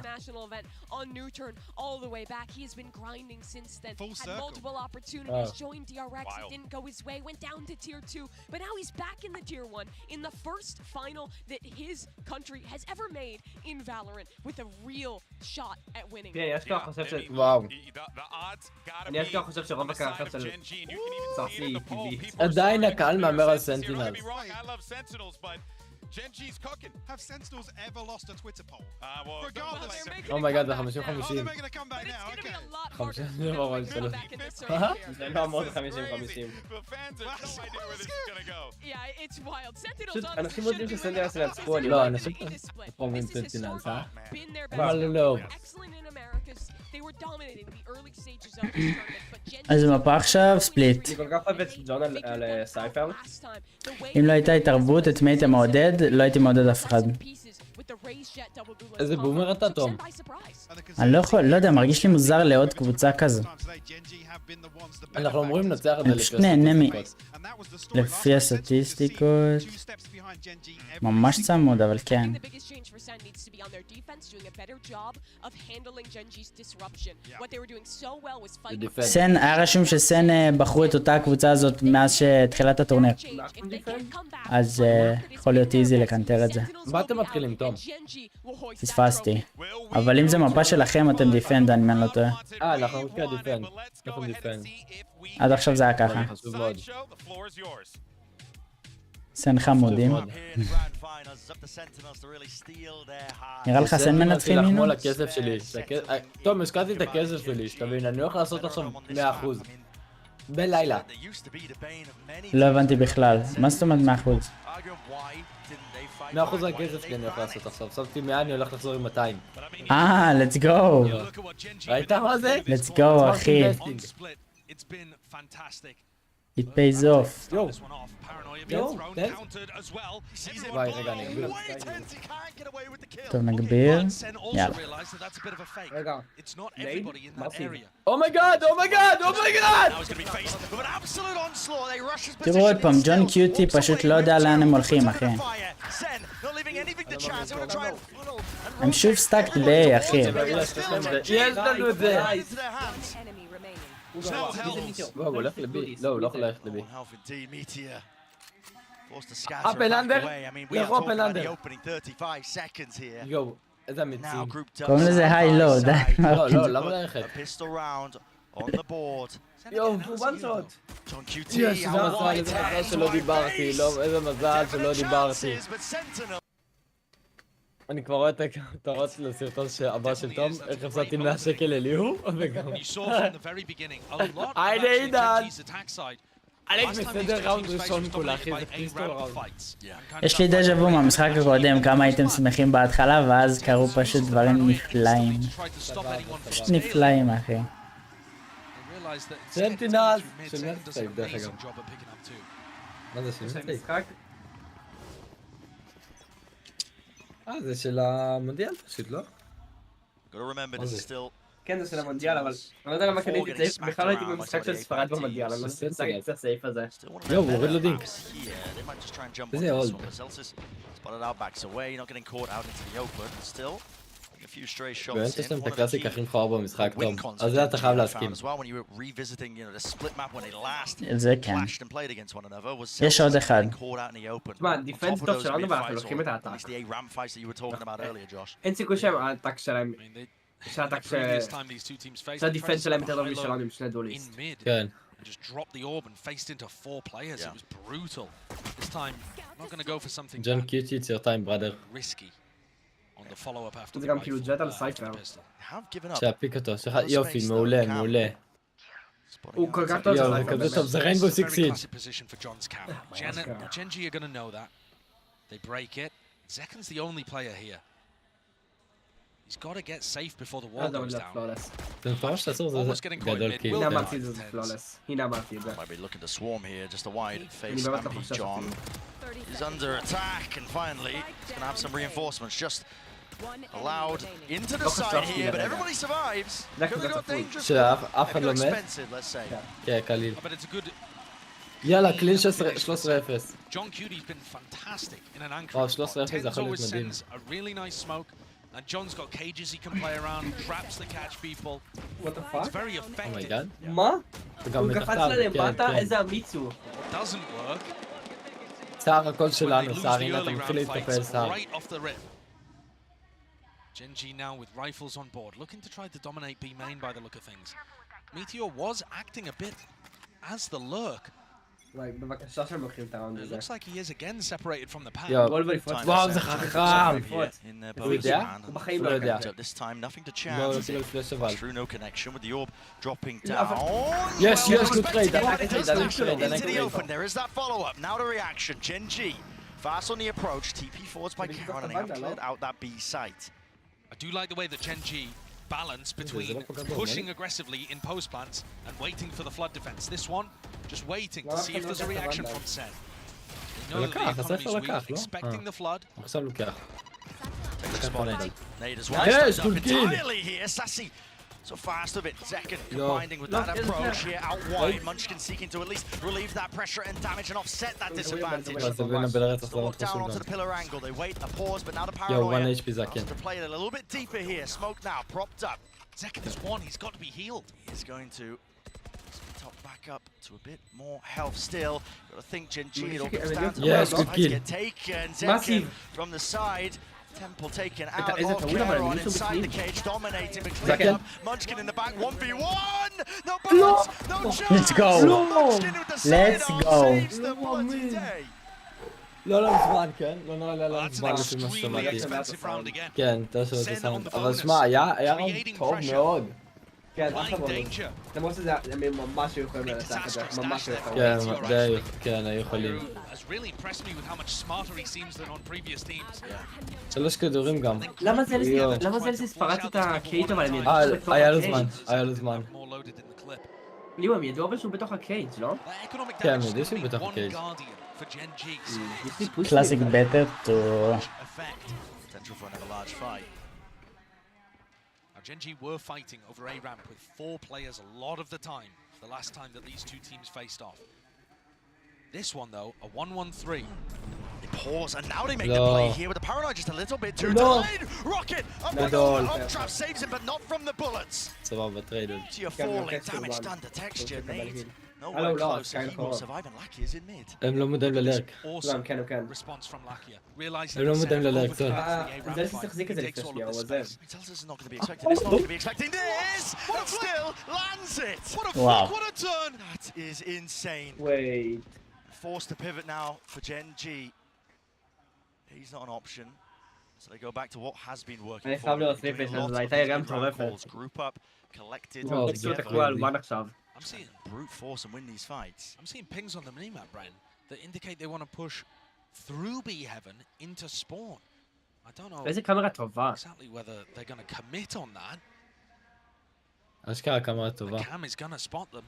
on new turn all the way back. He has been grinding since then. Had multiple opportunities, joined DRX, it didn't go his way, went down to tier 2, but now he's back in the tier 1 in the first final that his country has ever made in Valorant with a real shot at winning. כן, יש ככה חושב וואו. אני אשכח חושב שרוב הקהל חושב של צרסי טבעי. עדיין הקהל מאמר על סנטינל. Genji's cooking. Have Sentinels ever lost a Twitter poll? Regardless. Oh my god, זה 50-50. They're making a comeback now. Okay. 50 זה ממש שלו. זה לא מאוד 50-50. Yeah, it's wild. Sentinels אנשים יודעים שסנטינלס ינצחו. לא, אנשים אומרים סנטינלס, אבל לא. excellent in Americas. They were dominating the early stages of this tournament, but Gen אז מפה עכשיו ספליט. אני כל כך אוהב את ג'ון על סייפר. אם לא הייתה התערבות, את מי היית מעודד? לא הייתי מעודד אף אחד. איזה בומר אתה, תום? אני לא יודע, מרגיש לי מוזר לעוד קבוצה כזו. אנחנו אמורים לנצח את זה אני פשוט נהנה לפי הסטטיסטיקות. ממש צמוד, אבל כן. סן, היה רשום שסן בחרו את אותה הקבוצה הזאת מאז שתחילת הטורניר. אז יכול להיות איזי לקנטר את זה. מה אתם מתחילים, תום? פספסתי. אבל אם זה מפה שלכם אתם דיפנד, אני לא טועה. אנחנו מתחילים דיפנד. אנחנו דיפנד. עד עכשיו זה היה ככה. חשוב מאוד. סן חמודים. נראה לך סן מנצחים מינו? לכסף שלי. טוב, השקעתי את הכסף שלי, שתבין, אני הולך לעשות עכשיו 100%. בלילה. לא הבנתי בכלל. מה זאת אומרת 100%? 100% הכסף שלי אני הולך לעשות עכשיו. שמתי 100, אני הולך לחזור עם 200. let's go. ראית מה זה? let's go, אחי. It pays off. וואי, רגע, אני אגביר. טוב, נגביר. יאללה. רגע, לייב? אומייגאד! תראו עוד פעם, ג'ון קיוטי פשוט לא יודע לאן הם הולכים, אחי. הם שוב סטאקט ב-A, אחי. יש לנו את זה! הוא הולך לבי. לא, הוא לא יכול ללכת לבי. אפלנדר? לכו אפלנדר. יואו, איזה אמיצים. קוראים לזה היי לא, די. לא, למה ללכת? יואו, הוא בנצות. איזה מזל שלא דיברתי, איזה מזל שלא דיברתי. אני כבר רואה את הכותרות לסרטון הבא של תום, איך הפסדתי 100 שקל לליהו, וגם... היי עידן! אלק בסדר ראונד ראשון כולה, אחי, זה פיסטול ראונד. יש לי דז'ה וו מהמשחק הקודם, כמה הייתם שמחים בהתחלה, ואז קרו פשוט דברים נפלאים. פשוט נפלאים, אחי. סנטינל! של נרטסייב, דרך אגב. מה זה, של נרטסייב? זה של המונדיאל פשוט, לא? כן, זה של המונדיאל, אבל אני לא יודע למה קניתי את זה, בכלל לא הייתי במשחק של ספרד במונדיאל, אני לא רוצה את הסעיף הזה. יואו, הוא הוריד לו דינק. איזה הולד. באמת יש להם את הקלאסיק הכי מכוער במשחק, טוב. אז זה אתה חייב להסכים. זה כן. יש עוד אחד. תשמע, דיפנס טוב שלנו ואנחנו לוקחים את האטאק. אין סיכוי שהאטאק שלהם... שהדיפנס שלהם יותר טוב משלנו עם שני דוליסט. כן. ג'ון קיוטי יציר טיים בראדר. זה גם כאילו ג'ט על סייפר. שיפיק אותו, יופי, מעולה, מעולה. הוא כל כך טוב. יואו, זה כזה טוב, זה ריינבו סיקס סיג'. He's got to get safe before the wall goes down. זה מפרש לעצור, זה גדול כאילו. הנה אמרתי את זה פלולס. הנה אמרתי את זה. Might be looking to swarm here, just a wide face Stampede John. He's under attack and finally he's going to have some reinforcements just allowed into the side here, but everybody survives. Could have got dangerous. שאף אחד לא מת? let's say. כן, קליל. יאללה, קליל 13-0. John Cuty's been fantastic in an anchor. וואו, 13-0 זה יכול להיות מדהים. A really nice smoke. And John's got cages he can play around, traps to catch people. What the fuck? It's very effective. Oh my god. מה? הוא קפץ ללמטה? איזה אמיץ הוא. It doesn't work. סער הכל שלנו, סער, הנה אתה מתחיל להתקפל, סער. Gen G now with rifles on board, looking to try to dominate B main by the look of things. Meteor was acting a bit as the lurk. בבקשה שהם לוקחים את הראונד It הזה. looks like he is again separated from the pack. וואו, זה חכם! הוא יודע? הוא בחיים לא יודע. This time nothing to לא, לא chance. קיבל פלאש אבל. True no connection with the orb dropping down. יש, גוד טרייד, Into the open, there is that follow-up. Now the reaction, Gen G. Fast on the approach, TP forwards by Keychron and they have cleared out that B site. I do like the way that Gen G balance between pushing aggressively in post plants and waiting for the flood defense. This one, just waiting to see if there's a reaction from Sen. They know that the economy's weak, expecting the flood. עכשיו לוקח. Nade as well. Yes, Stuck good kill. entirely here. Sassy so fast of it. Zekken combining with that approach here out wide. Munchkin seeking to at least relieve that pressure and damage and offset that disadvantage. Stalk down onto the pillar angle. They wait a pause, but now the paranoia has to play it a little bit deeper here. Smoke now, propped up. Zekken has won. He's got to be healed. He is going to top back up to a bit more health still. Got to think Genji. It all comes down to the get taken. Zekken from the side. Temple taken out of Keychron inside the cage, dominating but cleaning up. Munchkin in the back, 1v1! No bullets, no chance! Let's go! Let's go! Saves the bullet today. לא מזמן, כן? לא נראה לי לא מזמן לפי מה ששמעתי. כן, תשאיר את הסאונד. אבל שמע, היה רעיון טוב מאוד. כן, אחלה בולוס. למרות שזה הם ממש היו יכולים לנצח את זה, ממש היו יכולים. כן, היו יכולים. 3 כדורים גם. למה זלסיס פרץ את הקייג' אבל הם ידעו שהוא בתוך הקייג'? היה לו זמן. ליאו, הם ידעו אבל שהוא בתוך הקייג', לא? כן, הם ידעו שהוא בתוך הקייג'. Classic better to... Potential for another large fight. Genji were fighting over A ramp with 4 players a lot of the time, the last time that these two teams faced off. This one though, a 1-1-3. They pause and now they make the play here with the paranoid just a little bit too delayed. Rocket up trap saves him, but not from the bullets. סבבה, טריידד. You're falling, damage done to texture, mate. Nowhere close, Hemo surviving. Lakia is in mid. הם לא מודעים ללרק. Awesome response from Lakia. הם לא מודעים ללרק, טוב. זלסיס החזיק את זה לפני שנייה, הוא עוזב. Tells us it's not going to be expecting this, not going to be expecting this, but still lands it. What a flick, what a turn. That is insane. Wait. Forced to pivot now for Genji. He's not an option. So they go back to what has been working אני חייב לראות סליפס, אז הייתה יריעה מטורפת. Group up, collected. תקצו את הקבוע על וואן עכשיו. I'm seeing brute force and win these fights. I'm seeing pings on the minimap, Brian, that indicate they want to push through B heaven into spawn. I don't know איזה קאמרה טובה. exactly whether they're going to commit on that. אשכרה קאמרה טובה. The cam is going to spot them.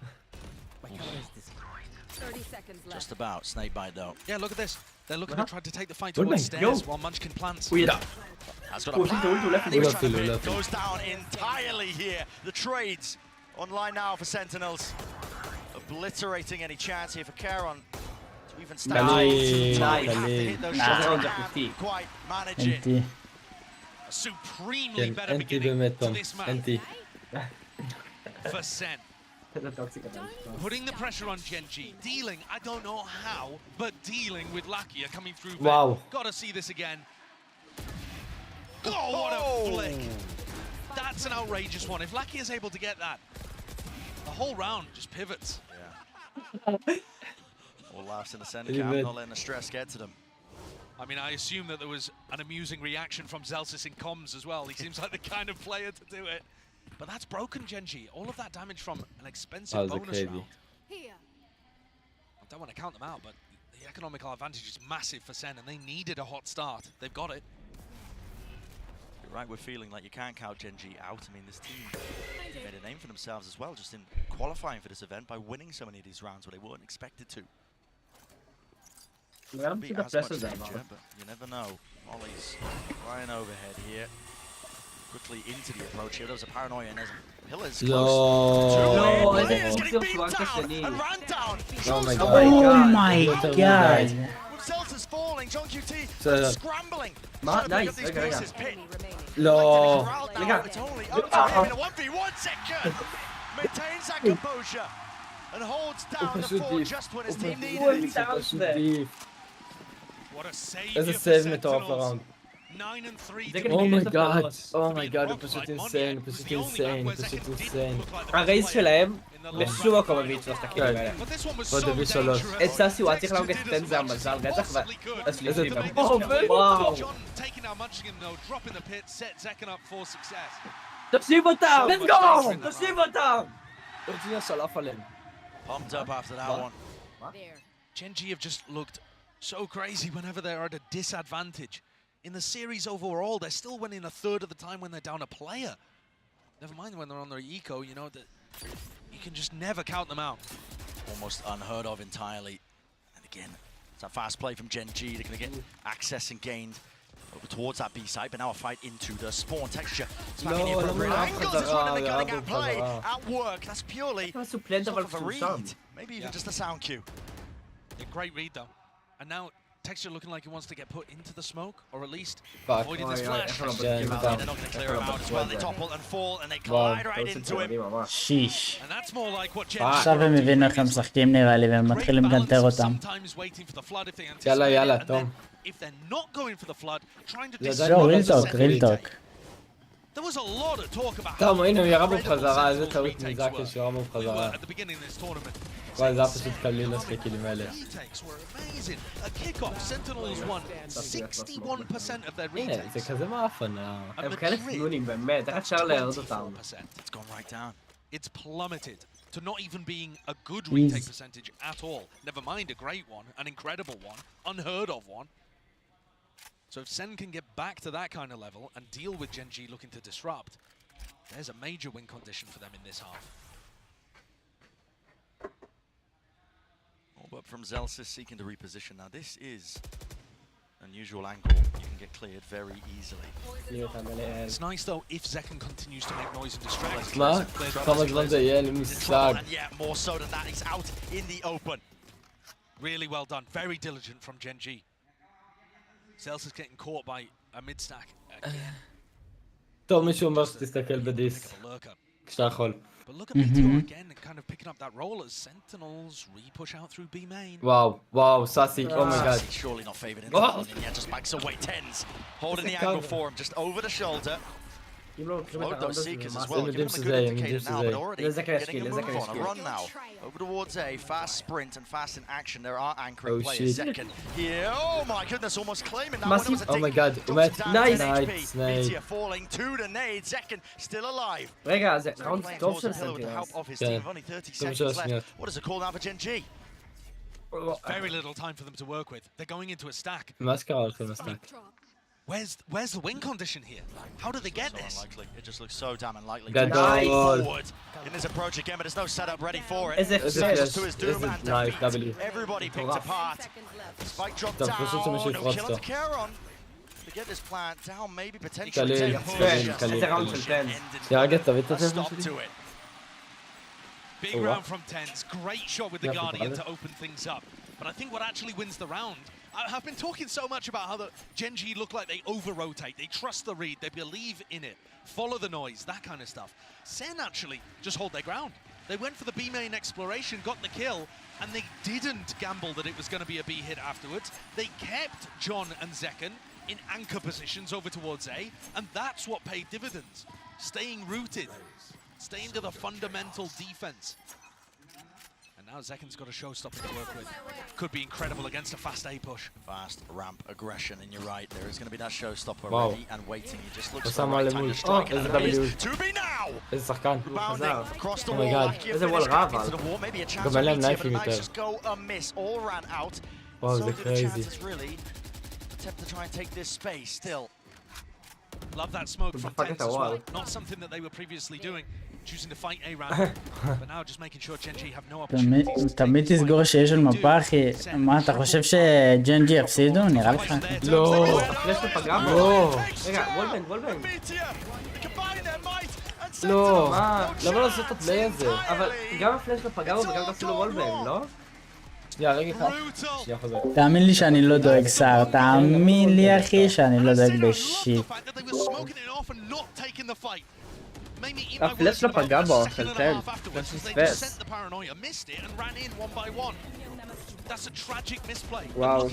30 seconds left. Just about. Snake bite though. Yeah, look at this. They're looking to try to take the fight towards stairs while Munchkin plants. Has got a plan. Goes down entirely here. The trades online now for Sentinels. Obliterating any chance here for Keychron to even stand to hit those shots. Can't quite manage it. A supremely better beginning to this match for Sen. Putting the pressure on Genji, dealing, I don't know how, but dealing with Lakia coming through. Wow. Gotta see this again. Oh, what a flick. That's an outrageous one. If Lakia is able to get that, the whole round just pivots. Yeah. All laughs in the center camp, not letting the stress get to them. I mean, I assume that there was an amusing reaction from Zelsis in comms as well. He seems like the kind of player to do it. But that's broken Genji. All of that damage from an expensive bonus round. I don't want to count them out, but the economical advantage is massive for Sen, and they needed a hot start. They've got it. You're right, we're feeling like you can't count Genji out. I mean, this team made a name for themselves as well, just in qualifying for this event by winning so many of these rounds where they weren't expected to. Be as much danger, but you never know. Ollie's flying overhead here. Quickly into the approach here. There was a paranoia and there's pillars close. Players getting beat down and ran down. Oh my god. With Zelsis falling, John QT scrambling. Nice. No. It's only up to him in a 1v1 second. Maintains that composure and holds down the fort just when his team needed it. What a save. איזה סייב מטורף לראונד. 9-3. Oh my god, הוא פשוט insane, פשוט insane. הרייז שלהם בשום מקום מביא את 3 הקילרים האלה. עוד הביא 3. את סאסי הוא היה צריך להורגת את זה המזל רצח איזה וואו. תושיב אותם! let's go! תושיב אותם! רציני השלף עליהם. Pumped up after that one. Genji have just looked so crazy whenever they're at a disadvantage. In the series overall, they're still winning a third of the time when they're down a player. Never mind when they're on their eco, you know, that you can just never count them out. Almost unheard of entirely. And again, it's a fast play from Gen G. They're going to get access and gained over towards that B site, but now a fight into the spawn texture. Spamming the appropriate angles is one of the gunning at play at work. That's purely sort of a read. Maybe even just a sound cue. A great read though. And now texture looking like he wants to get put into the smoke, or at least avoiding this flash. They're not going to clear him out as well. They topple and fall and they collide right into him. שיש. And that's more like what Gen עכשיו הם הבינו איך הם משחקים נראה לי והם מתחילים לגנטר אותם. יאללה, יאללה, תום. If they're not going for the flood, trying to זהו, ריל טוק. There was a lot of talk about טוב, הנה הוא ירה בו בחזרה, איזה טעות מזקן שירה בו בחזרה. וואי, זה היה פשוט קליל לספיקים האלה. הנה, זה כזה מאפן. הם כאלה פנונים, באמת, איך אפשר להראות אותם? It's plummeted to not even being a good retake percentage at all. Never mind a great one, an incredible one, unheard of one. So if SEN can get back to that kind of level and deal with Gen G looking to disrupt, there's a major win condition for them in this half. Oh, but from Zelsis seeking to reposition. Now this is an unusual angle. You can get cleared very easily. It's nice though if Zekken continues to make noise and distract. מה? כמה זמן זה יהיה לי מושג. And yeah, more so than that, he's out in the open. Really well done. Very diligent from Gen G. Zelsis getting caught by a mid-stack again. טוב, מישהו אומר שתסתכל בדיס. כשאתה יכול. But look at BTR again and kind of picking up that role as Sentinels re-push out through B main. וואו, וואו, סאסי, oh my god. Surely not favored in the one, and yeah, just backs away tens. Holding the angle for him, just over the shoulder. Load those seekers as well. Give him a good indicator now, but already getting a move on, a run now. Over towards A, fast sprint and fast in action. There are anchoring players. Second here. Oh my goodness, almost claiming that one. It was a oh my god, nice. nice. BTR falling to the nade. Second still alive. רגע, זה ראונד טוב של With the help of his כן. team, only 30 seconds left. What is the call now for Gen G? Very little time for them to work with. They're going into a stack. מה שקרה לכם הסטאק? Where's the win condition here? How do they get So this? unlikely. It just looks so damn unlikely. Nice. Forward in this approach again, but there's no setup ready for it. Is it To his doom and nice, defeat. Everybody picked apart. Spike dropped טוב, down. פשוט שמישהו No יפרוץ kill אותו. on Keychron. To get this plant down, maybe potentially קליל, take קליל, push. קליל. זה ראונד של 10. רגע, תביא את A הטלפון stop שלי. to it. Big round from Tens. Great shot with the Guardian to open things up. But I think what actually wins the round, I've been talking so much about how the Gen G look like they over-rotate, they trust the read, they believe in it, follow the noise, that kind of stuff. SEN actually just hold their ground. They went for the B main exploration, got the kill, and they didn't gamble that it was going to be a B hit afterwards. They kept John and Zekken in anchor positions over towards A, and that's what paid dividends. Staying rooted, staying to the fundamental defense. Now Zekken's got a showstopper to work with. Could be incredible against a fast A push. Fast ramp aggression, and you're right. There is going to be that showstopper ready and waiting. He just looks הוא for the שם right על time למול. to strike. איזה And it W. is to be now. איזה שחקן. Rebounding across the Oh my wall. god. Lucky איזה finish וול רע, coming into אבל. the wall. Maybe a chance גם for אין להם BTR, but נייפים the knives יותר. just go amiss. All ran out. וואו, So זה do the קרייזי. chances really attempt to try and take this space still. Love that smoke from Fuck Tens it, as well. wow. Not something that they were previously doing, choosing to fight A round. But now just making sure Gen G have no opportunity. תמיד תסגור שיש על מפה, אחי. מה, אתה חושב שג'ן ג'י יפסידו? נראה לך? לא. הפלאש לא פגע בו. לא. רגע, וולבן. לא. למה לא לעשות את הפליי הזה? אבל גם הפלאש לא פגע בו וגם אפילו וולבן, לא? שנייה, רגע אחד. שנייה חוזר. תאמין לי שאני לא דואג שר, תאמין לי אחי שאני לא דואג בשיט. הפלאש לא פגע בו, של 10. פספס. וואו.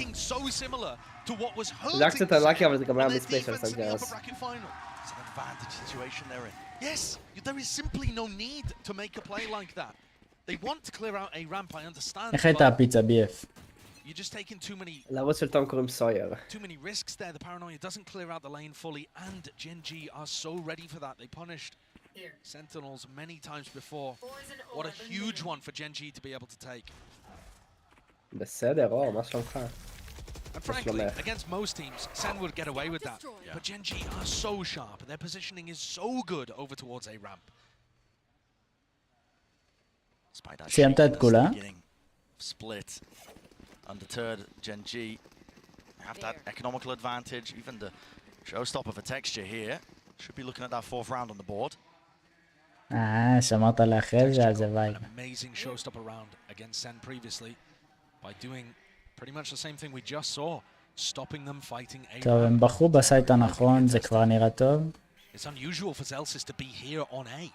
זה היה קצת הלאקי, אבל זה גם היה מיספייס של סנג'רס. Advantage situation they're in. Yes, there is simply no need to make a play like that. They want to clear out a ramp, I understand. איך הייתה הפיצה BF? You're just taking too many לעבוד של תום קוראים סויר. too many risks there. The paranoia doesn't clear out the lane fully, and Gen G are so ready for that. They punished Sentinels many times before. What a huge one for Gen G to be able to take. בסדר, מה שלומך? And frankly, against most teams, SEN would get away with that. But Gen G are so sharp, and their positioning is so good over towards A ramp. סיימת את כולה? Split. Undeterred, Gen G have that economical advantage. Even the showstopper for texture here should be looking at that fourth round on the board. שמרת לאחרי זה, אז הוואי. Amazing showstopper round against SEN previously by doing pretty much the same thing we just saw, stopping them fighting A. טוב, הם בחרו בסייט הנכון, זה כבר נראה טוב. It's unusual for Xelsis to be here on A.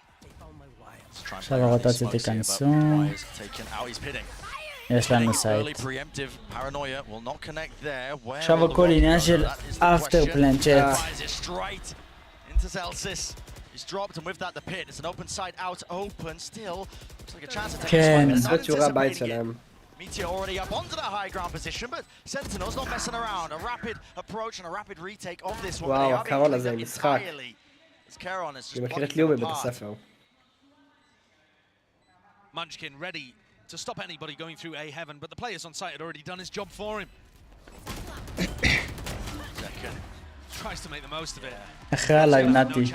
עכשיו הרוטציה תיכנסו. יש לנו סייט. עכשיו הכל עניין של אפטר פלן צ'אט. He's dropped, and with that, the pit. It's an open side out, open still. Looks like a chance to take this one. Meteor already up onto the high ground position, but Sentinel's not messing around. A rapid approach and a rapid retake of this one. וואו, הקרון הזה משחק. אני מכיר את ליאו בבית הספר. Munchkin ready to stop anybody going through A heaven, but the players on site had already done his job for him. Second. Tries to make the most of it. אחרי עליי נתי.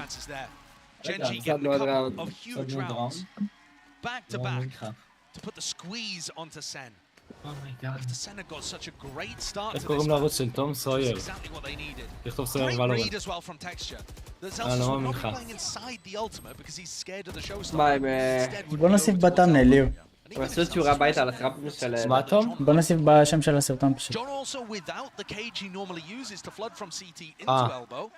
Gen G getting a couple of huge rounds, back to back, to put the squeeze onto SEN. Oh my god. After SEN had got such a great start to this קוראים לערוץ של תום סויר. exactly what they needed. לכתוב סויר Great ולורן. read as well from texture. The Xelsis will not be playing inside the ultimate because he's scared of the showstopper. בוא נוסיף בטאמנל, ליאו. הוא עשו שיעורי הביתה על הטראפים של... מה תום? בוא נוסיף בשם של הסרטון פשוט. John also without the cage he normally uses to flood from CT into elbow.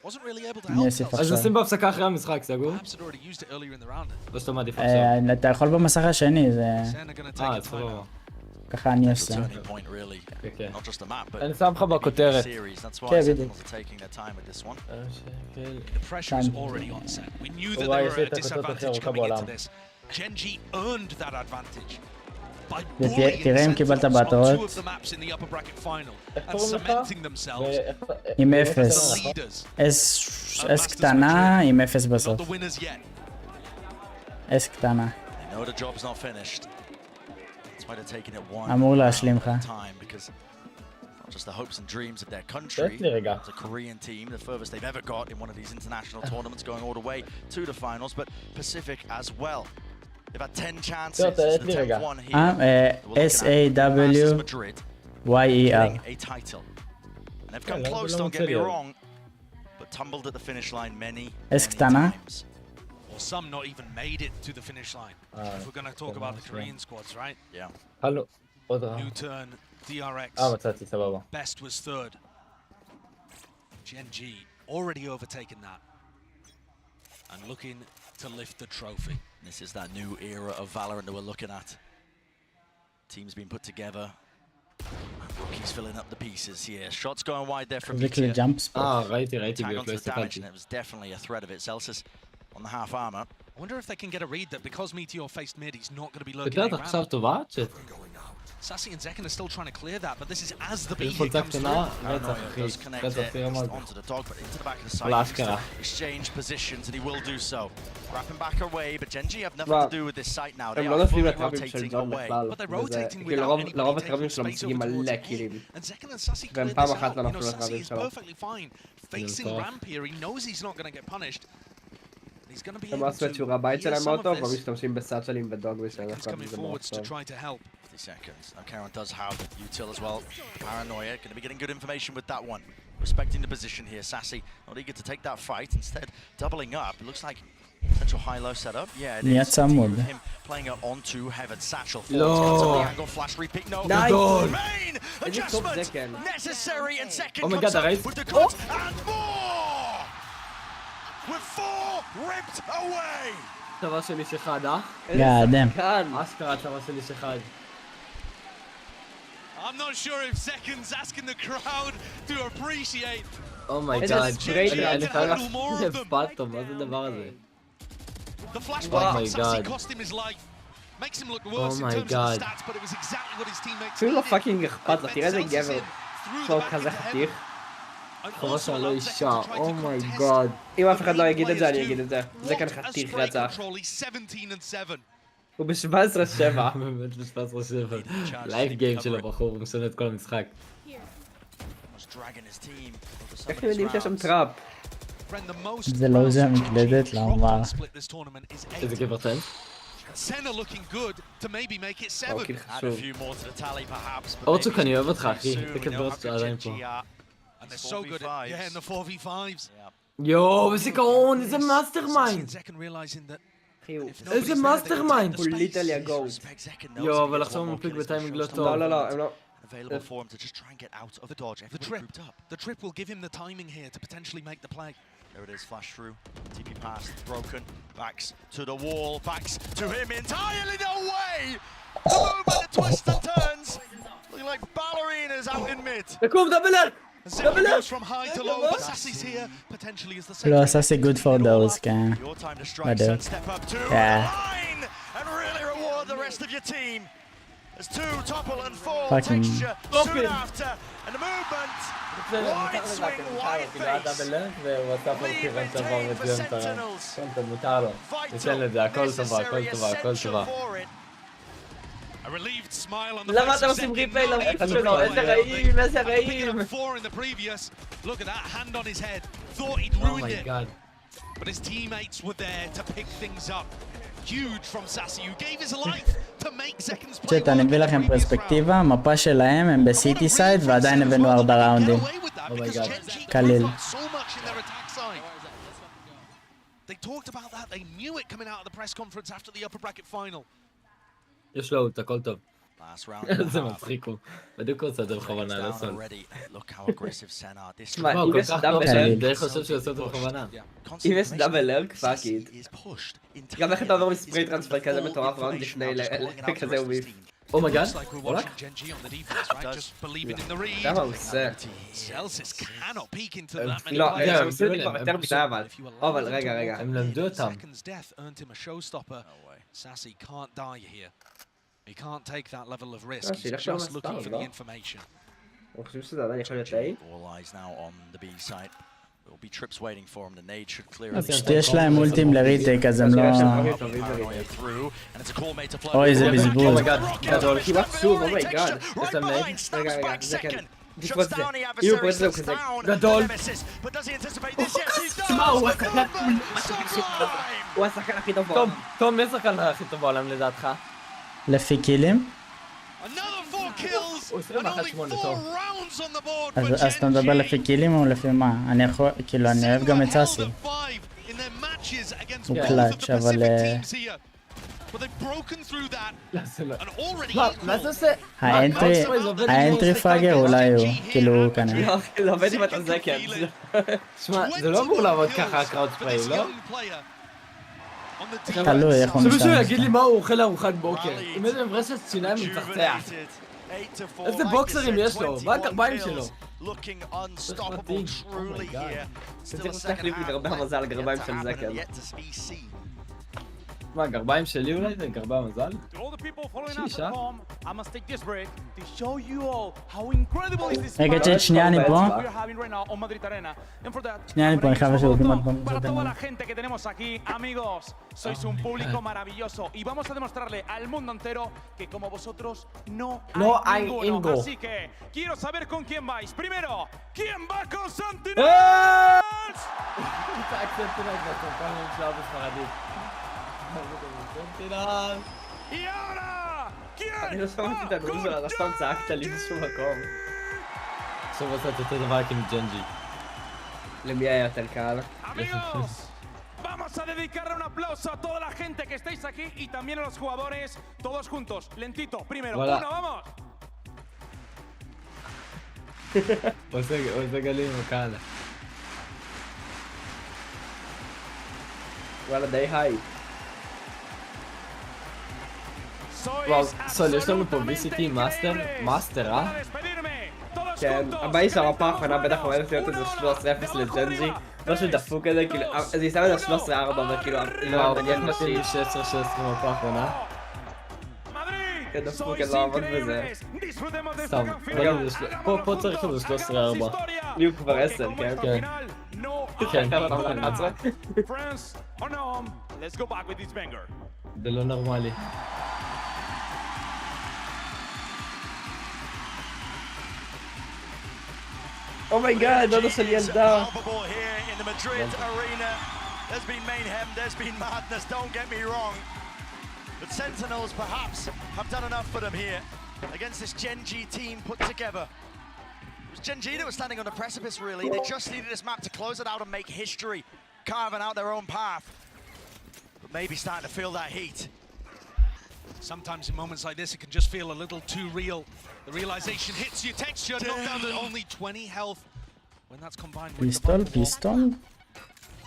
wasn't really able to help. אז נשים בהפסקה אחרי המשחק, סגור? לא שאתה מעדיף עכשיו. אתה יכול במסך השני, זה... סבבה. ככה אני עושה. אני שם לך בכותרת. כן, בדיוק. וואי, יש לי את הכותרת הכי ארוכה בעולם. Gen G earned that advantage. תראה אם קיבלת בהתראות. עם 0. S קטנה עם 0 בסוף. S קטנה. אמור להשלים לך. Just the hopes and dreams of their country. It's a Korean team, the furthest they've ever got in one of these international tournaments, going all the way to the finals, but Pacific as well. They've had 10 chances. It's the 10th one here. SAWYER. A title. And they've come close, don't get me wrong, but tumbled at the finish line many times. Or some not even made it to the finish line. If we're going to talk about the Korean squads, right? Yeah. Hello. New turn, DRX. Best was third. Gen G already overtaken that. And looking to lift the trophy. This is that new era of Valorant that we're looking at. Teams being put together. Rookies filling up the pieces here. Shots going wide there from Meteor. ראיתי. Tag onto the damage, and it was definitely a threat of it. Celsius on the half armor. I wonder if they can get a read that because Meteor faced mid, he's not going to be lurking around. Sassy and Zekken are still trying to clear that, but this is as the B hit comes through. Does connect it onto the dog, but into the back of the site. Exchange positions, and he will do so. Wrapping back away, but Gen G have nothing to do with this site now. They are fully rotating away. But they're rotating without anybody taking space over towards A. And Zekken and Sassy cleared this out. Sassy is perfectly fine. Facing ramp here, he knows he's not going to get punished. He's going to be able to use some of this. He's coming forwards to try to help. 50 seconds. Now Keychron does have util as well. Paranoia, going to be getting good information with that one. Respecting the position here. Sassy not eager to take that fight. Instead, doubling up. It looks like potential high-low setup. Yeah, it is. Him playing it onto Heaven. Satchel. No. The angle flash repeat. No. Main adjustment necessary and second comes up with the cut and more. With 4 ripped away. צבא שלי שחד, אשכרה צבא שלי שחד. I'm not sure if Zeken's asking the crowd to appreciate. Oh my god. אני חייב להפת טוב, מה זה הדבר הזה? The flashback on Sassy cost him his life. Makes him look worse in terms of the stats, but it was exactly what his teammates אפילו לא פאקינג אכפת לו, תראה איזה גבר. טוב כזה חתיך. חבל שאני לא אישה, אומייגאד. אם אף אחד לא יגיד את זה, אני אגיד את זה. זה כאן חתיך רצח. הוא ב-17-7. באמת ב-17-7. לייב גיים של הבחור, הוא משנה את כל המשחק. איך הם יודעים שיש שם טראפ? זה לא זה המקלדת, לא אמר. איזה גבר תן? Sen are looking good to maybe make it 7. אוקיי, Add a few more to the tally perhaps. but אורצוק, maybe אני אוהב אותך, אחי. soon, זה כדבר שאתה עדיין פה. And they're so good at, yeah, in the 4v5s. יואו, בזיכרון, איזה מאסטר מיינד! Second realizing that איזה מאסטר מיינד! הוא ליטרלי הגו. יואו, אבל עכשיו הוא מפיק בטיימינג לא טוב. לא, לא, לא, הם לא... available for him to just try and get out of the dodge. Everybody grouped up. the trip will give him the timing here to potentially make the play. There it is, flash through. TP pass, broken. Backs to the wall, backs to him entirely. No way! The movement, the twists and turns. Looking like ballerinas out in mid. תקום, דאבלר! Zero goes from high to low, but Sassy's here potentially as the לא עשה good for those, כן. Your time to strike, Sen step up to the line and really reward the rest of your team. As two topple and fall texture soon after, and the movement, wide swing, wide face, leaving time for Sentinels. Vital, necessary essential for it. A relieved smile on the למה face אתם of עושים Sen. ריפליי No need לאחד for שלו? איזה replay. רעים, איזה Picking up רעים! 4 in the previous. Look at that hand on his head. Thought he'd ruined it. But his teammates were there to pick things up. Huge from Sassy, who gave his life to make seconds play. צ'ט, אני מביא לכם פרספקטיבה, המפה שלהם הם בסיטי סייד ועדיין הבאנו 4 ראונדים. קליל. So much in their attack side. They talked about that. They knew it coming out of the press conference after the upper bracket final. יש לו, הכל טוב. Last round. זה מצחיק הוא. בדיוק עושה את זה בכוונה, לא סון. Look how aggressive Sen are. This תשמע, אם יש דאבל די חושב שהוא עושה את זה בכוונה. אם יש דאבל לרק, פאקיד. גם איך אתה עובר מספרי טרנספר כזה מטורף ראונד לפני כזה הוא ביף. אומייגאד, אולק? למה הוא עושה? לא, לא, הם עושים את זה כבר יותר מדי אבל רגע. הם למדו אותם. Sassy can't die here. He can't take that level of risk. He's just looking for the information. אני חושב שזה עדיין יכול להיות טעי. All eyes now on the B side. There will be trips waiting for him. The nade should clear. יש להם אולטים לריטייק אז הם לא... אוי, זה בזבוז. אומייגאד, גדול, כמעט שוב, אומייגאד. יש להם נייד. רגע, זה כן. תקפוץ את זה. אם הוא פורץ את זה הוא כזה גדול. תשמע, הוא השחקן הכי טוב בעולם. תום, מי השחקן הכי טוב בעולם לדעתך? לפי קילים? הוא 21-8 טוב. אז אתה מדבר לפי קילים או לפי מה? אני יכול, כאילו, אני אוהב גם את סאסי. הוא קלאץ', אבל... מה זה עושה? האנטרי פאגר אולי הוא, כאילו, כנראה. זה עובד עם אתה זקן. שמע, זה לא אמור לעבוד ככה הקראוד ספרי, לא? תלוי איך הוא משתמש. שמישהו יגיד לי מה הוא אוכל לארוחת בוקר. עם איזה מברשת שיניים מצחצח. איזה בוקסרים יש לו? מה הקרביים שלו? צריך להחליף לי גרבי המזל, גרביים של זקן. מה, גרביים שלי אולי זה גרבי המזל? שישה? רגע, צ'ט, שנייה אני פה. שנייה אני פה, אני חייב לשאול כמעט פה. Sois un público maravilloso y vamos a demostrarle al mundo entero que como vosotros no hay ninguno. Así que quiero saber con quién vais. Primero, ¿quién va con Sentinels? Y ahora, ¿quién אני לא שמעתי את הנאום שלה, סתם צעקת לי בשום מקום. עכשיו עושה את אותו דבר רק עם ג'נג'י. למי היה יותר קל? Vamos a dedicarle un aplauso a toda la gente que estáis aquí y también a los jugadores, todos juntos, lentito, primero, Hola. uno, vamos. עושה גלים עם הקהל. וואלה, די היי. וואו, סול, יש לנו פה VCT מאסטר, אה? כן, הבעיה של המפה האחרונה בטח עומדת להיות איזה 13-0 לג'נג'י. משהו דפוק כזה, כאילו, אז היא שמה את ה-13-4, אבל כאילו, לא, נניח משהי. 16-16 במפה האחרונה. כן, דפוק, אני לא עבוד בזה. סתם, פה צריך לנו 13-4. לי הוא כבר 10, כן? כן. כן, זה לא נורמלי. אומייגאד, דודה של ילדה. There's been mayhem, there's been madness, don't get me wrong. But Sentinels perhaps have done enough for them here against this Gen G team put together. It was Gen G that was standing on the precipice, really. They just needed this map to close it out and make history, carving out their own path. But maybe starting to feel that heat. Sometimes in moments like this, it can just feel a little too real. The realization hits your texture, knocked down to only 20 health. When that's combined with Pistol?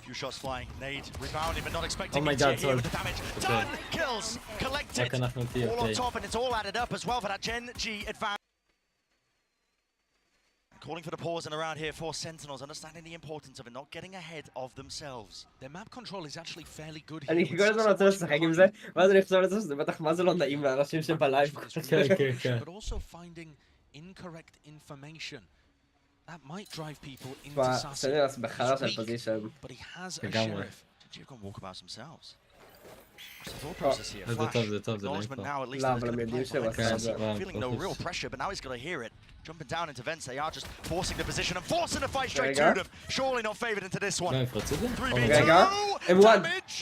Few shots flying, nade, rebounding, but not expecting Oh my God, here with the damage. Done! Kills, collected, all on top, and it's all added up as well for that Gen G advantage. Calling for the pause and around here for Sentinels, understanding the importance of it, not getting ahead of themselves. Their map control is actually fairly good here. אני כל הזמן רוצה לשחק עם זה, ואז אני חושב על זה שזה בטח מה זה לא נעים לאנשים שבלייב. But also finding incorrect information. That might drive people into Sassy. סנרס בחרא של פוזישן. But he has a sheriff. GEFORCE walk about themselves. What's the thought process here? Flash. Acknowledgement now at least. Feeling no real pressure, but now he's got to hear it. Jumping down into vents, they are just forcing the position and forcing the fight straight to them. Surely not favored into this one. 3v2, damage.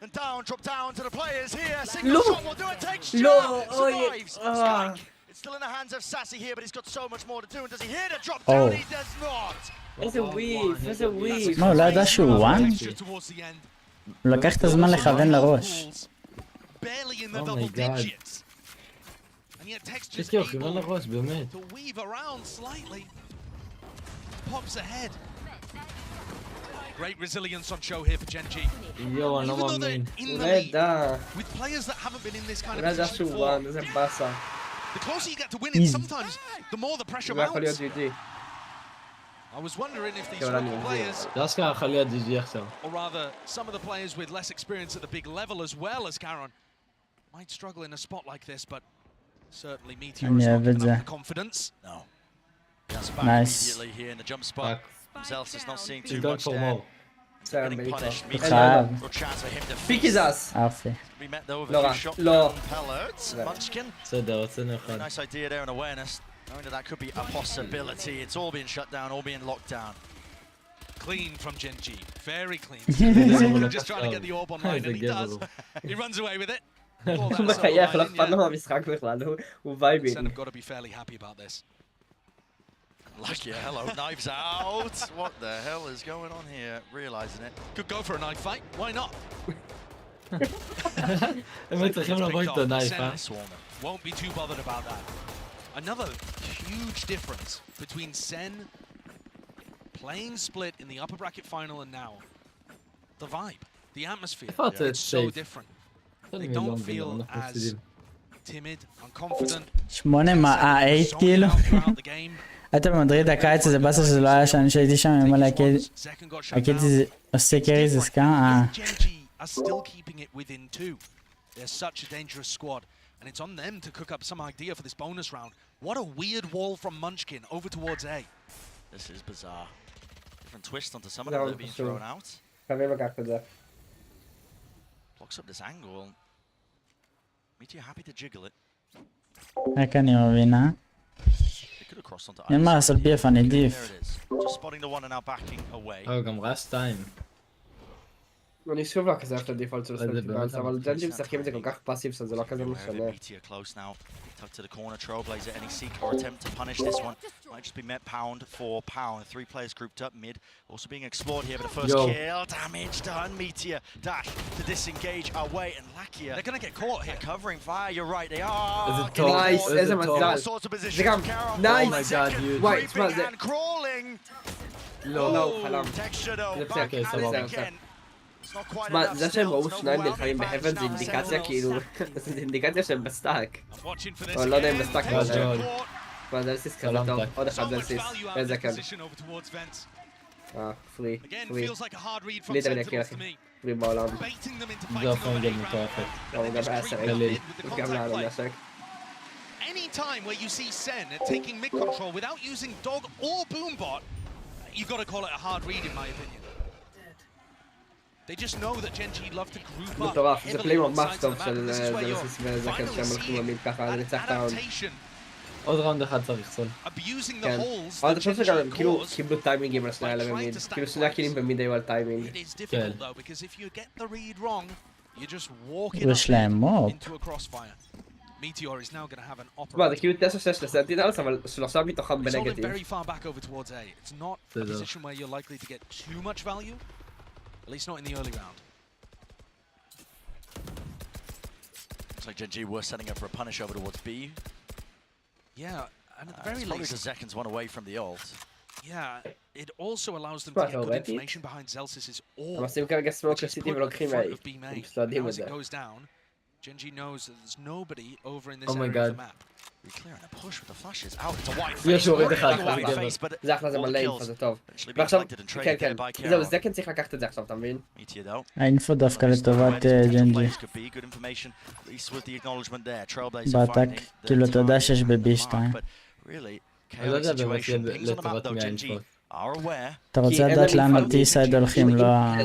And down, drop down to the players here. Single shot will do it. Takes shot. Survives. Skank. It's still in the hands of Sassy here, but he's got so much more to do. And does he hear the drop down? He does not. איזה וויף, איזה וויף. מה, הוא לא ידע שהוא וואן? הוא לקח את הזמן לכוון לראש. יש לי אוכימן לראש, באמת. Great resilience on show here for Gen G. יואו, אני לא מאמין. הוא ידע. With players that haven't been in this kind הוא of ידע position שהוא before. וואן, איזה באסה. The closer you get to winning, sometimes the more the pressure הוא יכול להיות mounts. GG. I was wondering if these rookie players, דווקא יכול להיות GG עכשיו. or rather some of the players with less experience at the big level as well as Keychron, might struggle in a spot like this, but certainly Meteor is not going to have the confidence. No. That's back Nice. immediately here in the jump spot. Himself is not seeing too He's going much for there. more. Getting punished. חייב. Good chance for him to פיק his ass. ארפי. be met though with לא a רע, few shot לא. pellets. Munchkin. בסדר, הוצאנו אחד. Nice idea there and awareness. Knowing that that could be a possibility. It's all being shut down, all being locked down. Clean from Gen G. Very clean. Just trying to get the orb online, and he does. He runs away with it. הוא מחייך, לא אכפת לו מהמשחק בכלל, הוא וייבין. Sen have got to be fairly happy about this. Lucky, hello, knives out. What the hell is going on here? Realizing it. Could go for a knife fight. Why not? הם צריכים לבוא איתו נייף, Won't be too bothered about that. Another huge difference between Sen playing split in the upper bracket final and now. The vibe, the atmosphere, it's so different. They don't feel as timid, unconfident. 8 מה, 8 כאילו? היית במדריד הקיץ הזה באסה שזה לא היה שאני שהייתי שם, אני אומר לה, הקטי עושה קרי זה סקאם? Are still keeping it within 2. They're such a dangerous squad, and it's on them to cook up some idea for this bonus round. What a weird wall from Munchkin over towards A. This is bizarre. Different twist onto some of them that are being thrown out. חייבים לקחת את זה. Blocks up this angle. Meteor happy to jiggle it. רק אני מבינה. They could have crossed onto אין מה לעשות BF אני There עדיף. it is. Just spotting the one and now backing away. גם רע 2. אני שוב לא כזה אוהב את הדיפולט של ספלטיבלס, אבל ג'נג'י משחקים את זה כל כך פאסיב שזה לא כזה משנה. Meteor close now. Tucked to the corner, Trailblazer, any seek or attempt to punish this one. Might just be met pound for pound. 3 players grouped up mid. Also being explored here, but the first kill. Damage done. Meteor dash to disengage away, and Lakia. They're going to get caught here. Covering fire, you're right, they are. Nice, איזה מזל. All sorts of positions. זה גם, נייס. וואי, תשמע, זה... And crawling. לא, חלם. Texture though, זה back בסדר, again. בסדר. It's not quite תשמע, enough זה שהם ראו still. שניים נלחמים בהבן זה אינדיקציה כאילו, זה אינדיקציה שהם בסטאק. אבל לא יודע אם בסטאק לא יודע. תשמע, דלסיס כזה טוב, עוד אחד דלסיס, איזה כאן. פרי, פרי. ליטר יקיר אחי, פרי בעולם. זה אופן גל מטורפת. הוא גם היה סרק, גם לנו נשק. Any time where you see Sen taking mid control without using dog or boombot, you got to call it a hard read in my opinion. They just know that Gen G love to group up. מטורף, זה פליי ממש טוב של דלסיס וזה כאן שהם הולכים למיד ככה, לנצח טאון. עוד ראונד אחד צריך סול. כן. אבל אני חושב שגם הם כאילו קיבלו טיימינגים על שני האלה במיד. כאילו שני הקילים במיד היו על טיימינג. כן. יש להם מוב. תשמע, זה כאילו 9-6 לסנטינלס, אבל 3 מתוכם בנגטיב. Looks like Gen G were setting up for a punish over towards B. Yeah, and at the very probably least, the Zekkins one away from the ult. yeah, it also allows them to get good information behind Zelsis's orb. הם עושים כרגע סמוק לסיטי ולוקחים מהי. הם פשוט יודעים את זה. Gen G knows that there's nobody over in this Oh my area of God. the map. Reclearing a push with the flashes out. It's a white יש face. הוריד אחד, White face, but זה אחלה, זה all the מלא kills אינפו, זה טוב. eventually being ועכשיו, collected and traded כן, כן, there by זהו, Keychron. זקן צריך לקחת את זה עכשיו, אתה מבין? Meteor though. האינפו דווקא לטובת ג'נג'י. Could be good information, at least with the acknowledgement there. Trailblazer באטאק, finding the כאילו אתה יודע target שיש in the ב-B2. mark, but really, אני לא chaotic יודע באמת situation. Things on the map לטובת though, מי Gen G האינפו. are aware. אתה רוצה לדעת לאן ה-T-סייד הולכים, לא ה...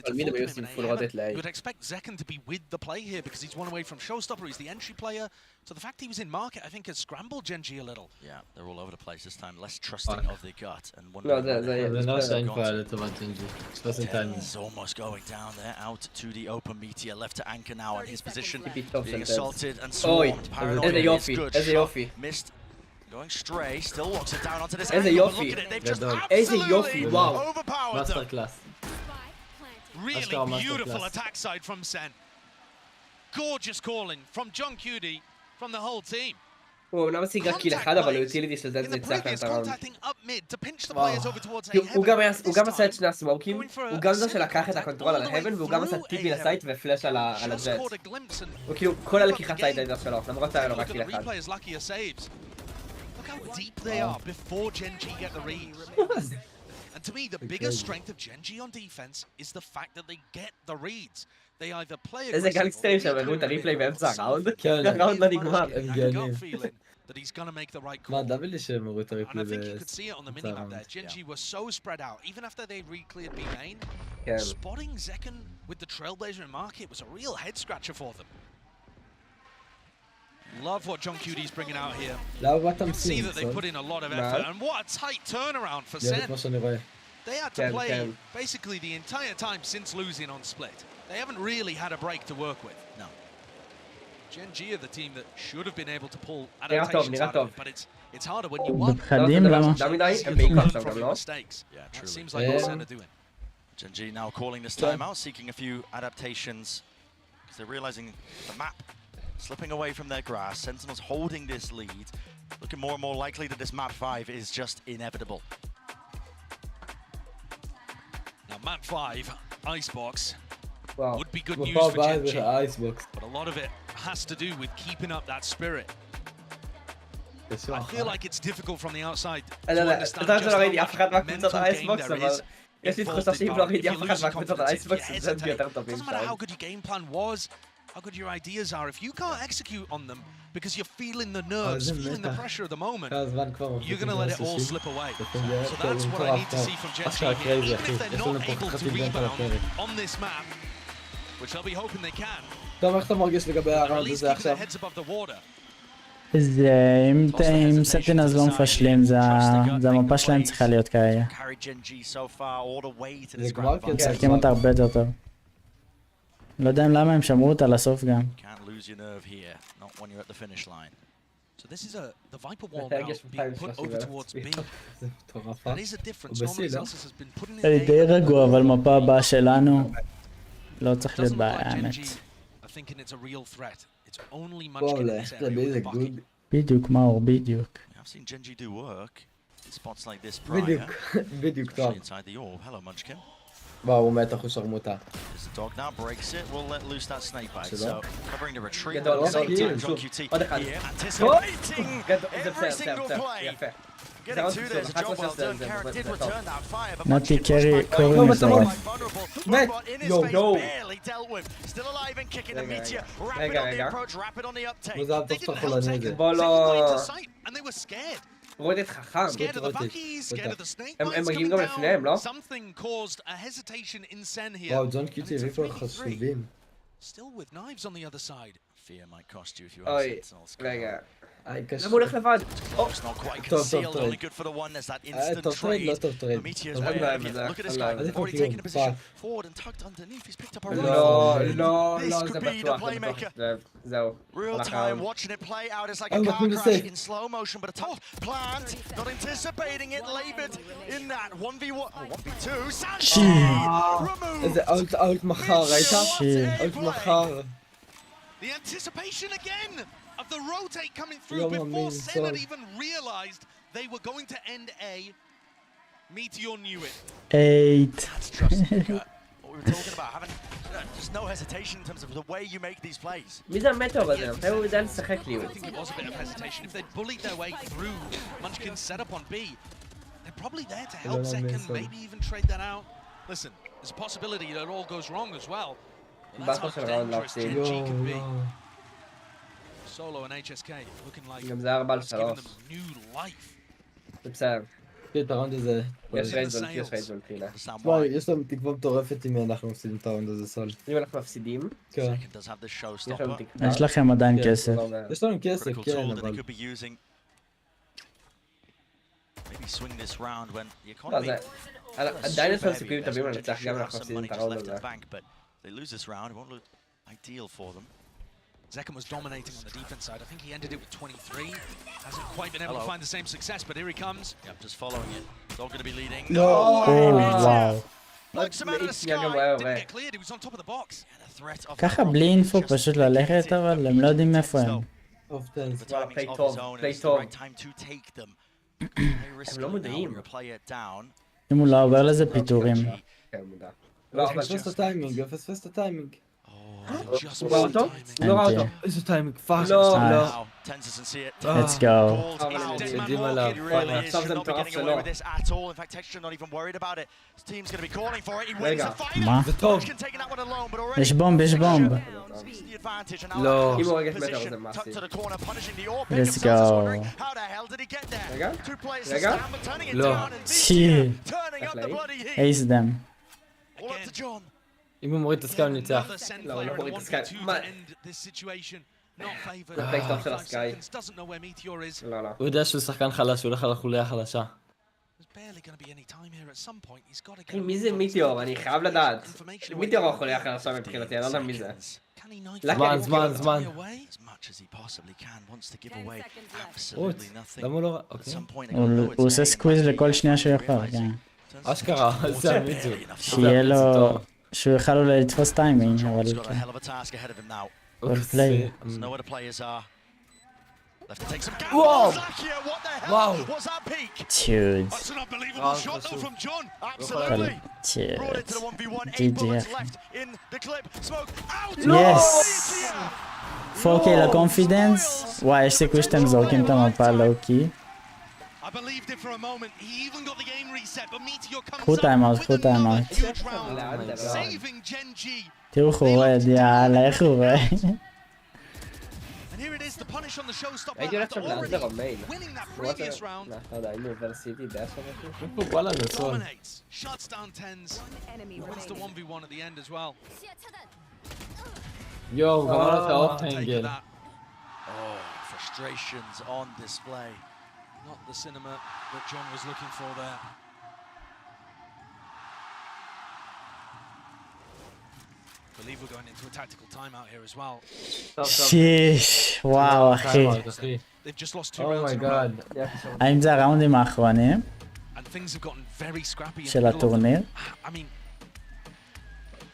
תמיד הם היו עושים פול רודט ל-A. You would expect Zekken to be with the play here because he's one away from Showstopper, he's the entry player. So the fact he was in market, I think, has scrambled Gen G a little. Yeah, they're all over the place this time, less trusting of the gut. And No, זה נראה שהאינפו היה לטובת ג'נג'י. ספסים טיימינג. He's almost going down there, out to the open Meteor, left to anchor now on his position, being assaulted and swarmed. Paranoia איזה is יופי, good. איזה יופי. Shot missed. Going stray, still walks it down onto this איזה angle. יופי. Look at it, they've just איזה יופי, absolutely וואו. overpowered them. מאסטר קלאס. Really beautiful attack side from Sen. Gorgeous calling from John Cutie, from the whole team. הוא אמנם השיג רק קיל אחד, אבל הוא יוטיליטי של זה ניצח להם את הראונד. הוא גם עשה את שני הסמוקים, הוא גם זה שלקח את הקונטרול על ההבן, והוא גם עשה טיפי לסייט ופלאש על הג'ט. הוא כאילו כל הלקיחת סייט הייתה שלו, למרות היה לו רק קיל אחד. And to me, the biggest strength of Gen G on defense is the fact that they get the reads. They either play איזה גלקסטרים שהם הראו את הריפליי באמצע הראונד, הראונד לא נגמר. הם גאונים. that he's going to make the right מה, call. דאבל לי שהם הראו את הריפלי And I think you could see it on the minimap there. Gen G were so spread out. Even after they re-cleared B main, spotting Zekken with the Trailblazer in market was a real head scratcher for them. Love what John Cutie's bringing out here. You can see that they put in a lot of effort. And what a tight turnaround for Sen. They had to play basically the entire time since losing on split. They haven't really had a break to work with. No. Gen G are the team that should have been able to pull adaptations out of it, but it's harder when you won. Mistakes. Yeah, that seems like what Sen are doing. Gen G now calling this time out, seeking a few adaptations, because they're realizing the map slipping away from their grasp. Sentinels holding this lead, looking more and more likely that this map 5 is just inevitable. Now map 5, Icebox, wow. would be good news for Gen G, but a lot of it has to do with keeping up that spirit. I feel like it's difficult from the outside to understand just how much mental game there is. יש לי תחושה שאם לא ראיתי אף אחד מהקבוצות על אייסבוקס, זה יותר טובים Doesn't matter how good your game plan was, how good your ideas are, if you can't execute on them because you're feeling the nerves, feeling the pressure of the moment, you're going to let it all slip away. So that's what I need to see from Gen G here. Even if they're not able to rebound on this map, which I'll be hoping they can, טוב, איך אתה מרגיש לגבי הראונד הזה עכשיו? אם סנטינלס לא מפשלים, זה המפה שלהם צריכה להיות כרגע. משחקים אותה הרבה יותר טוב. לא יודע למה הם שמרו אותה לסוף גם. So this is the Viper wall now being put over towards B. That is a difference. Normally Celsius has been putting in אני די רגוע, אבל מפה הבאה שלנו לא צריך להיות בעיה, האמת. thinking it's a real threat. It's only Munchkin in this area with Bucky. בדיוק, מאור, בדיוק. I've seen Gen G do work in spots like this prior. בדיוק, טוב. Inside the orb. Hello, Munchkin. וואו, הוא מת אחוז שרמוטה. There's the dog now, breaks it, will let loose that snake bite. So, covering the retreat at גדול, the same גדול, time, John שוב. QT עוד אחד. here, anticipating זה every single play. יפה. Getting to this, a job well done. Carrot did return that fire, but נתי Munchkin was קרי back קוראים going מטורף. מת! in his יו, face, יו. barely dealt with. Still alive and kicking the meteor. Rapid on the approach, rapid on the uptake. מוזר They טוב didn't סחול help אני Zekken. זה. בוא Zekken לא... got into sight and they were scared. רודט חכם. Scared of the Bucky, scared of the snake הם bites מגיעים coming גם לפניהם, לא? down. Something caused a hesitation in Sen here. וואו, ג'ון קיטי הביא פה חשובים. Still with knives on the other side. Fear might cost you if you have אוי, Sentinels. רגע. למה הוא הולך לבד? טוב, טוב, טוב. טוב טרייד, לא טוב טרייד. לא, זה בטוח, זהו. Real time watching it play out. It's like a car crash in slow motion, but a top plant, not anticipating it. Leyb in that 1v1, 1v2. איזה אולט מחר, ראית? אולט מחר. The anticipation again of the rotate coming through before Sen had even realized they were going to end A. Meteor knew it. 8. That's just what we were talking about, having just no hesitation in terms of the way you make these plays. מי זה המטאור הזה? מתי הוא יודע לשחק לי? I think it was a bit of hesitation. If they'd bullied their way through Munchkin's setup on B, they're probably there to help second, maybe even trade that out. Listen, there's a possibility that it all goes wrong as well. That's how dangerous Gen G can be. Solo and HSK looking like גם זה 4-3. giving them new life. זה בסדר. את הראונד הזה. יש רייזון פינה. וואי, יש להם תקווה מטורפת אם אנחנו מפסידים את הראונד הזה סול. אם אנחנו מפסידים? כן. יש לכם עדיין כסף. יש לנו כסף, כן, אבל... עדיין יש לנו סיכויים טובים לנצח גם אם אנחנו מפסידים את הראונד הזה. They lose this round, it won't look ideal for them. Zekken was dominating on the defense side. I think he ended it with 23. Hasn't quite been able to find the same success, but here he comes. Yep, just following it. It's all going to be leading. No! Oh, wow. Looks him out of the sky. Didn't get cleared. He was on top of the box. And a threat of ככה בלי אינפו פשוט ללכת, אבל הם לא יודעים איפה הם. The timing of his own is the right time to take them. They risk now to play it down. אם הוא לא עובר לזה פיטורים. לא, אבל פספס את הטיימינג, פספס את הטיימינג. הוא ראה אותו? לא ראה אותו. איזה טיימינג, פאק. לא. Let's go. יודעים עליו. עכשיו זה מטורף שלו. רגע. מה? זה טוב. יש בומב, יש בומב. לא. אם הוא רגע מטר זה מעשי. Let's go. רגע? רגע? לא. שי. אייס דם. אם הוא מוריד את הסקאי הוא ניצח. לא, הוא לא מוריד את הסקאי. מה? זה פייסטופ של הסקאי. לא, לא. הוא יודע שהוא שחקן חלש, הוא הולך על החוליה החלשה. מי זה מיטיור? אני חייב לדעת. מיטיור הוא החוליה החלשה מבחינתי, אני לא יודע מי זה. זמן. למה הוא לא... אוקיי. הוא עושה סקוויז לכל שנייה שהוא יכול, כן. אשכרה, זה אמיתי. שיהיה לו... שהוא יוכל אולי לתפוס טיימינג, אבל... פליי. וואו! וואו! צ'יוד. GG. יס! 4K לקונפידנס? וואי, יש סיכוי שאתם זורקים את המפה לואו-קי. קחו טיימאוט, קחו טיימאוט. תראו איך הוא רואה, יאללה, איך הוא רואה. הייתי הולך שם לאנדר המייל. לא יודע, אם הוא עובר סיטי דאש או משהו? איפה בא לנו סול? יואו, גמר את האופנגל. Frustrations on display. Not the cinema that John was looking for there. I believe we're going into a tactical timeout here as well. שיש, וואו אחי. They've just lost 2 rounds in a row. האם זה הראונדים האחרונים And things have gotten very scrappy. של הטורניר? I mean,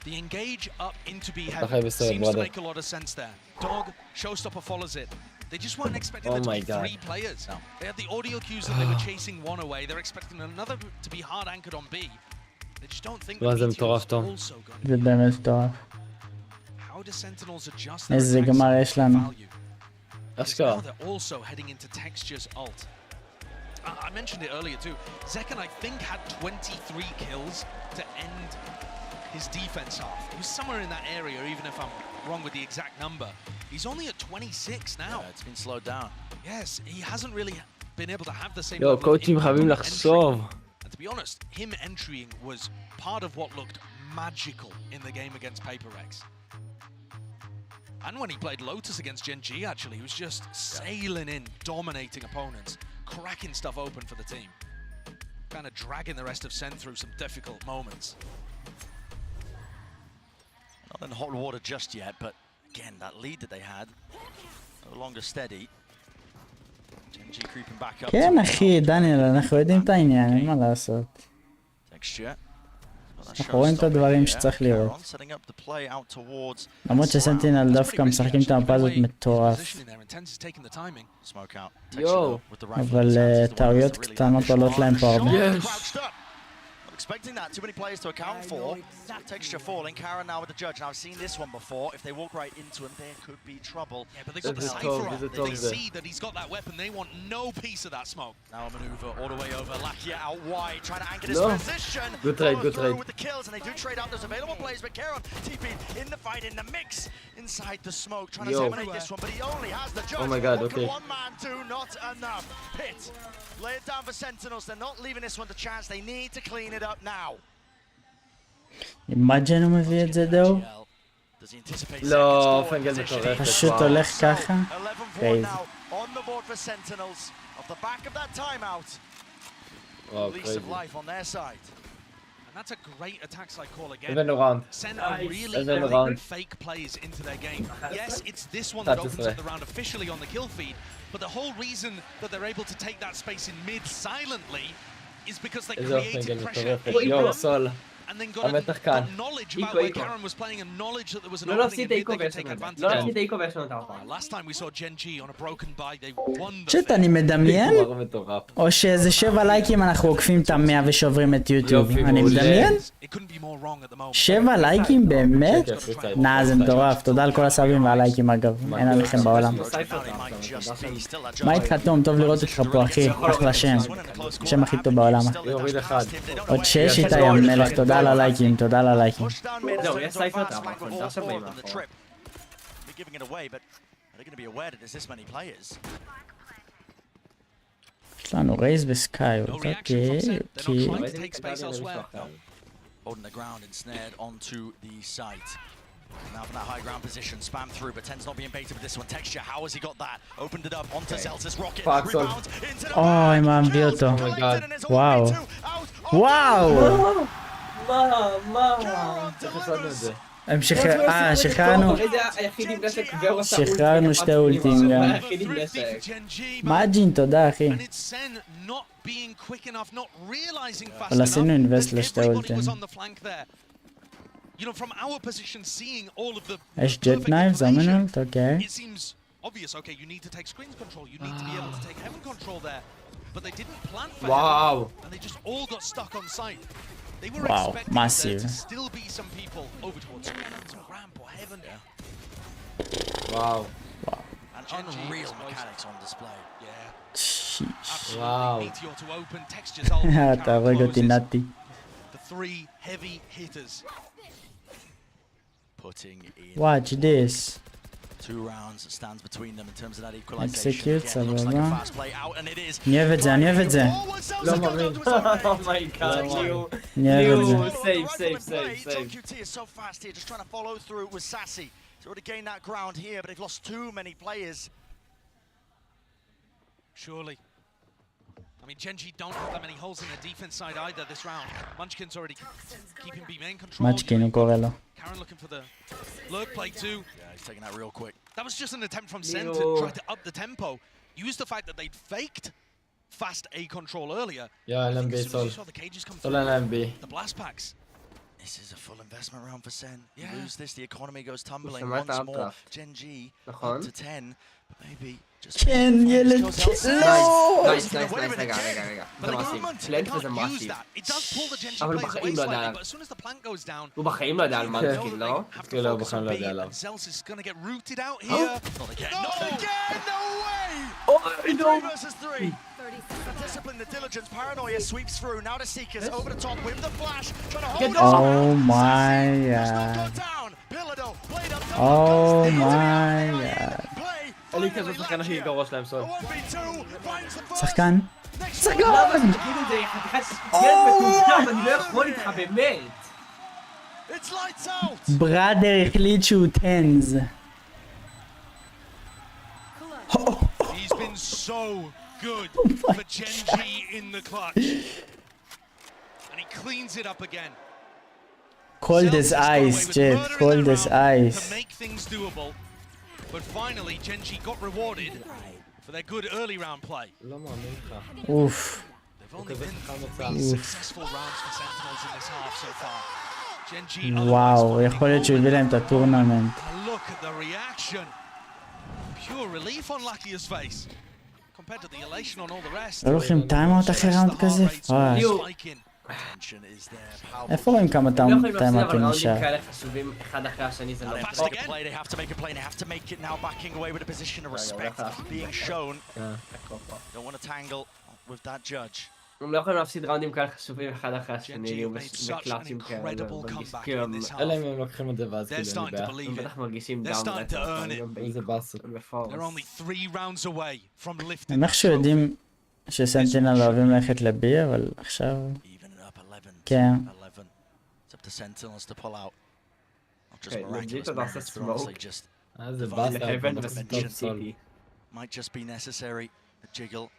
the engage up into B seems to make a lot of sense there. Dog, Showstopper follows it. They just weren't expecting there to be 3 players. No. They had the audio cues that they were chasing one away. They're expecting another to be hard anchored on B. They just don't think that Meteor is also going to זה באמת טוב. How do Sentinels adjust their איזה גמר יש לנו. אשכרה. They're also heading into Texture's ult. I mentioned it earlier too. Zekken, I think, had 23 kills to end his defense half. He was somewhere in that area, even if I'm wrong with the exact number. He's only at 26 now. Yeah, it's been slowed down. Yes, he hasn't really been able to have the same Yo, coaching חייבים לחשוב. And to be honest, him entering was part of what looked magical in the game against Paper Rex. And when he played Lotus against Gen G, actually, he was just sailing in, dominating opponents, cracking stuff open for the team. Kind of dragging the rest of SEN through some difficult moments. Not in hot water just yet, but again, that lead that they had, no longer steady. Gen G creeping back up. כן אחי, דניאל, אנחנו יודעים את העניין, אין מה לעשות. אנחנו רואים את הדברים שצריך לראות. למרות שסנטינל דווקא משחקים את המפה הזאת מטורף. אבל טעויות קטנות עולות להם פה הרבה. Expecting that, too many players to account for. Texture falling, Keychron now with the judge. Now I've seen this one before. If they walk right into him, there could be trouble. Yeah, but they got the Cypher on. They see that he's got that weapon. They want no piece of that smoke. Now a maneuver all the way over. Lakia out wide, trying to anchor this position. Good trade, good trade. With the kills, and they do trade out those available players, but Keychron TP in the fight, in the mix, inside the smoke, trying to dominate this one, but he only has the judge. Oh my god, okay. One man do, not enough. Pit. Lay it down for Sentinels. They're not leaving this one to chance. They need to clean it up now. Imagine הוא מביא את זה דו? לא, פנגל מטורף. פשוט הולך ככה? קרייזי. וואו, קרייזי. And that's a great attack side call again. הבאנו ראונד. SEN are really adding fake plays into their game. Yes, it's this one that opens up the round officially on the kill feed, but the whole reason that they're able to take that space in mid silently is because they created pressure and then got knowledge about where Keychron was playing and knowledge that there was an opening in mid they could take advantage of. Last time we saw Gen G on a broken bite, they won the שט, אני מדמיין? או שאיזה 7 לייקים אנחנו עוקפים את 100 ושוברים את יוטיוב. אני מדמיין? 7 לייקים באמת? נא, זה מטורף. תודה על כל הסאבים והלייקים אגב. אין עליכם בעולם. מה איתך תום? טוב לראות אותך פה אחי. אחלה שם. שם הכי טוב בעולם. עוד 6 איתה ים מלך. תודה על הלייקים, תודה על הלייקים. זהו, יש סייפר אתה עכשיו באים מאחור. יש לנו רייז בסקאי, אוקיי. Holding the ground and snared onto the site. Now from that high ground position, spam through, but Ten's not being baited with this one. Texture, how has he got that? Opened it up onto Zeltis, rocket, rebound into the אוי, מה מביא אותו? וואו. וואו! הם שחררנו. שחררנו שתי אולטים גם. מאג'ין, תודה אחי. אבל עשינו אינבסט לשתי אולטים. יש ג'ט נייב, זומנות, אוקיי. וואו. Wow, massive. Wow. And unreal mechanics on display. Sheesh. Wow. אתה הורג אותי נתי. Watch this. 2 rounds stands between them in terms of that equalization. Execute, סבבה. אני אוהב את זה, אני אוהב את זה. לא מאמין. אומייגאד, אני אוהב את זה. save. QT is so fast here, just trying to follow through with Sassy. He's already gained that ground here, but they've lost too many players. Surely. I mean, Gen G don't have that many holes in the defense side either this round. Munchkin's already keeping B main control. Munchkin הוא קורא לו. Keychron looking for the lurk play too. Yeah, he's taking that real quick. That was just an attempt from SEN to try to up the tempo. Use the fact that they'd faked fast A control earlier. Yeah, LMB sol. Sol LMB. The blast packs. This is a full investment round for SEN. You lose this, the economy goes tumbling once more. Gen G up to 10. Maybe just כן, ילד, לא! נייס, רגע. זה מסיב. פלנט וזה מסיב. אבל בחיים לא יודע עליו. הוא בחיים לא יודע על מנסקין, לא? כן, לא, בחיים לא יודע עליו. Discipline, the diligence, paranoia sweeps through. Now the Seekers over the top with the flash. Oh my god. Oh my god. אלי כזה שחקן הכי גרוע שלהם סול. שחקן? שחקן! תגיד את זה, חתיכת ילד מטומטם, אני לא יכול איתך באמת. בראדר החליט שהוא טנז. He's been so good for Genji in the clutch. And he cleans it up again. Cold as ice, Jet. Cold as ice. To make things doable. But finally, Genji got rewarded for their good early round play. Oof. They've only been 3 successful rounds for Sentinels in this half so far. Genji וואו, יכול להיות שהוא הביא להם את הטורנמנט. look at the reaction. Pure relief on Lakia's face. Compared to the elation on all the rest. לא לוקחים טיימאוט אחרי ראונד כזה? וואי. איפה רואים כמה טיימאוטים נשאר? הם לא יכולים להפסיד ראונדים כאלה חשובים אחד אחרי השני וקלאצ'ים כאלה. אלא אם הם לוקחים את זה ואז כאילו אני בעיה. הם בטח מרגישים דאון. איזה באסות. הם איכשהו יודעים שסנטינל אוהבים ללכת לבי, אבל עכשיו... כן. נג'ית עוד עושה סמוק. זה באסה. Might just be necessary a jiggle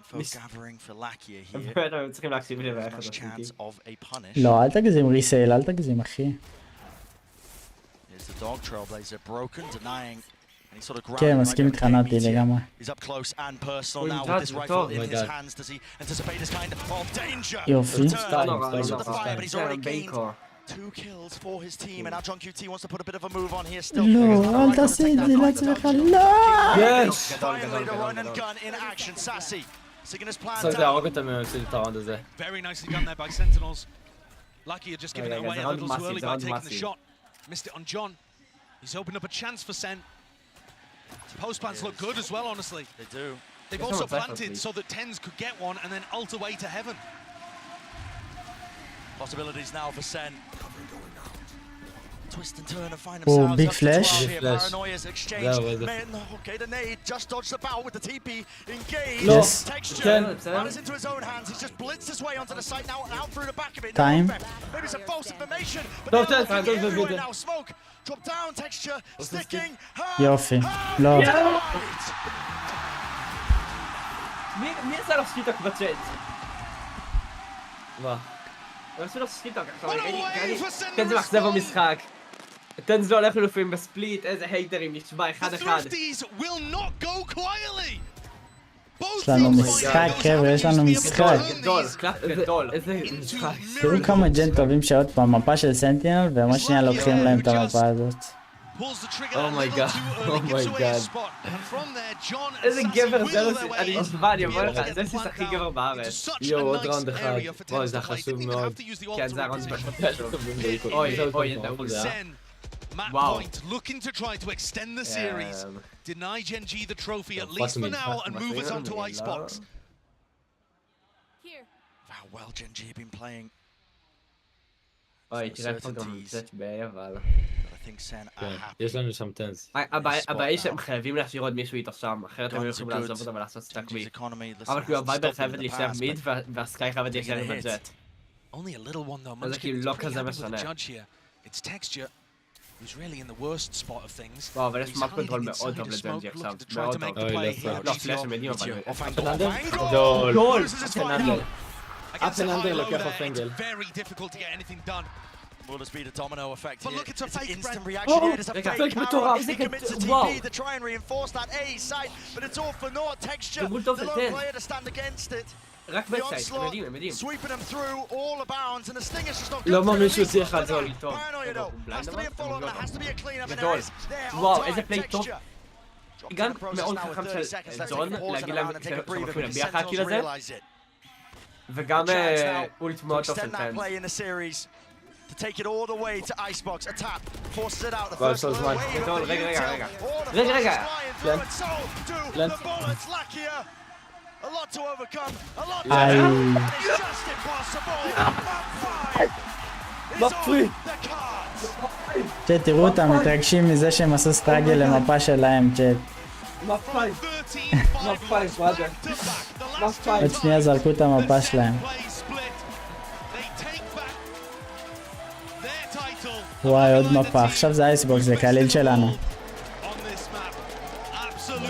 for gathering for Lakia here. הם צריכים להקשיב לי ואיך Much chance of a punish. לא, אל תגזים ריסייל, אל תגזים אחי. Here's the dog trailblazer broken, denying any sort of ground. כן, מסכים איתך נתי לגמרי. He's up close and personal now with this rifle in his hands. Does he anticipate this kind of danger? יופי. But he's already gained 2 kills for his team, and now John QT wants to put a bit of a move on here still. לא, אל תעשה את זה לעצמך, לא! יש! Finally the run and gun in action, Sassy. Seeing his plan צריך להרוג אותם מהפסיד את הראונד הזה. Very nicely done there by Sentinels. Lakia just giving it away a little too early by taking the shot. Missed it on John. He's opened up a chance for Sen. Post plants look good as well, honestly. They do. They've also planted so that Tens could get one and then ult away to heaven. Possibilities now for Sen. Twist and turn and find themselves. Oh, big flash. Paranoia's exchange. Okay, the nade just dodged about with the TP engaged. Yes. Texture runs into his own hands. He's just blitzed his way onto the site now and out through the back of it. Time. Maybe some false information. But they're everywhere now. Smoke. Drop down. Texture. Sticking. יופי. לא. מי עשה לו סקיטוק בצ'אט? מה? הוא עשה לו סקיטוק עכשיו. כן זה מחזב במשחק. טנס לא הולך לפעמים בספליט, איזה הייטרים נשבע אחד אחד. יש לנו משחק חבר'ה, יש לנו משחק. גדול, קלאפ גדול. איזה משחק. תראו כמה ג'ן טובים שעוד פעם מפה של סנטינל ומה שנייה לוקחים להם את המפה הזאת. אומייגאד, אומייגאד. איזה גבר זה, אני נשבע, אני אומר לך, זה סיס הכי גבר בארץ. יואו, עוד ראונד אחד. וואי, זה חשוב מאוד. כן, זה הראונד חשוב. אוי, אוי, דאו זה. Matt Point looking to try to extend the series, deny Genji the trophy at least for now and move us on to Icebox. Wow, well Genji have been playing. אוי, תראה פה גם קצת בעיה, אבל... יש לנו שם טנס. הבעיה היא שהם חייבים להשאיר עוד מישהו איתו שם, אחרת הם יכולים לעזוב אותם ולעשות סטאק בי. אבל כאילו הווייבר חייבת להישאר מיד והסקאי חייבת להישאר עם הג'ט. זה כאילו לא כזה משנה. Who's really in the worst spot of things. וואו, אבל יש מאפ קונטרול מאוד טוב לג'נג'י עכשיו. מאוד טוב. לא, פלאש הם יודעים אבל... אפננדר? גדול. גול! אפננדר לוקח אופנגל. Will this be the domino effect here? But look, it's a fake instant reaction here. There's a fake מטורף. He commits to TP to try and reinforce that A side, but it's all for naught. Texture, the lone player to stand against it. רק בצייט, הם יודעים, הם יודעים. Sweeping them through all the bounds, and the Stinger's just not לא מאמין שהוא צריך לעזור לי טוב. Has to be a follow-up, there has to be a clean-up, and גדול. there is וואו, איזה פלייט טוב. גם מאוד חכם של ג'ון, להגיד להם כשהולכים להביע לך הקיל הזה. וגם אולט מאוד טוב של טנס. To take it all the way to Icebox, a tap, forces it out, the first wave of רגע. The bullets, Lakia, a lot to overcome, a lot to overcome, it's just impossible, Map 5 is on the cards. תראו אותם מתרגשים מזה שהם עשו סטאגל למפה שלהם, צ'ט. Map 5, עוד שנייה זרקו את המפה שלהם. וואי, עוד מפה, עכשיו זה אייסבוקס, זה קליל שלנו.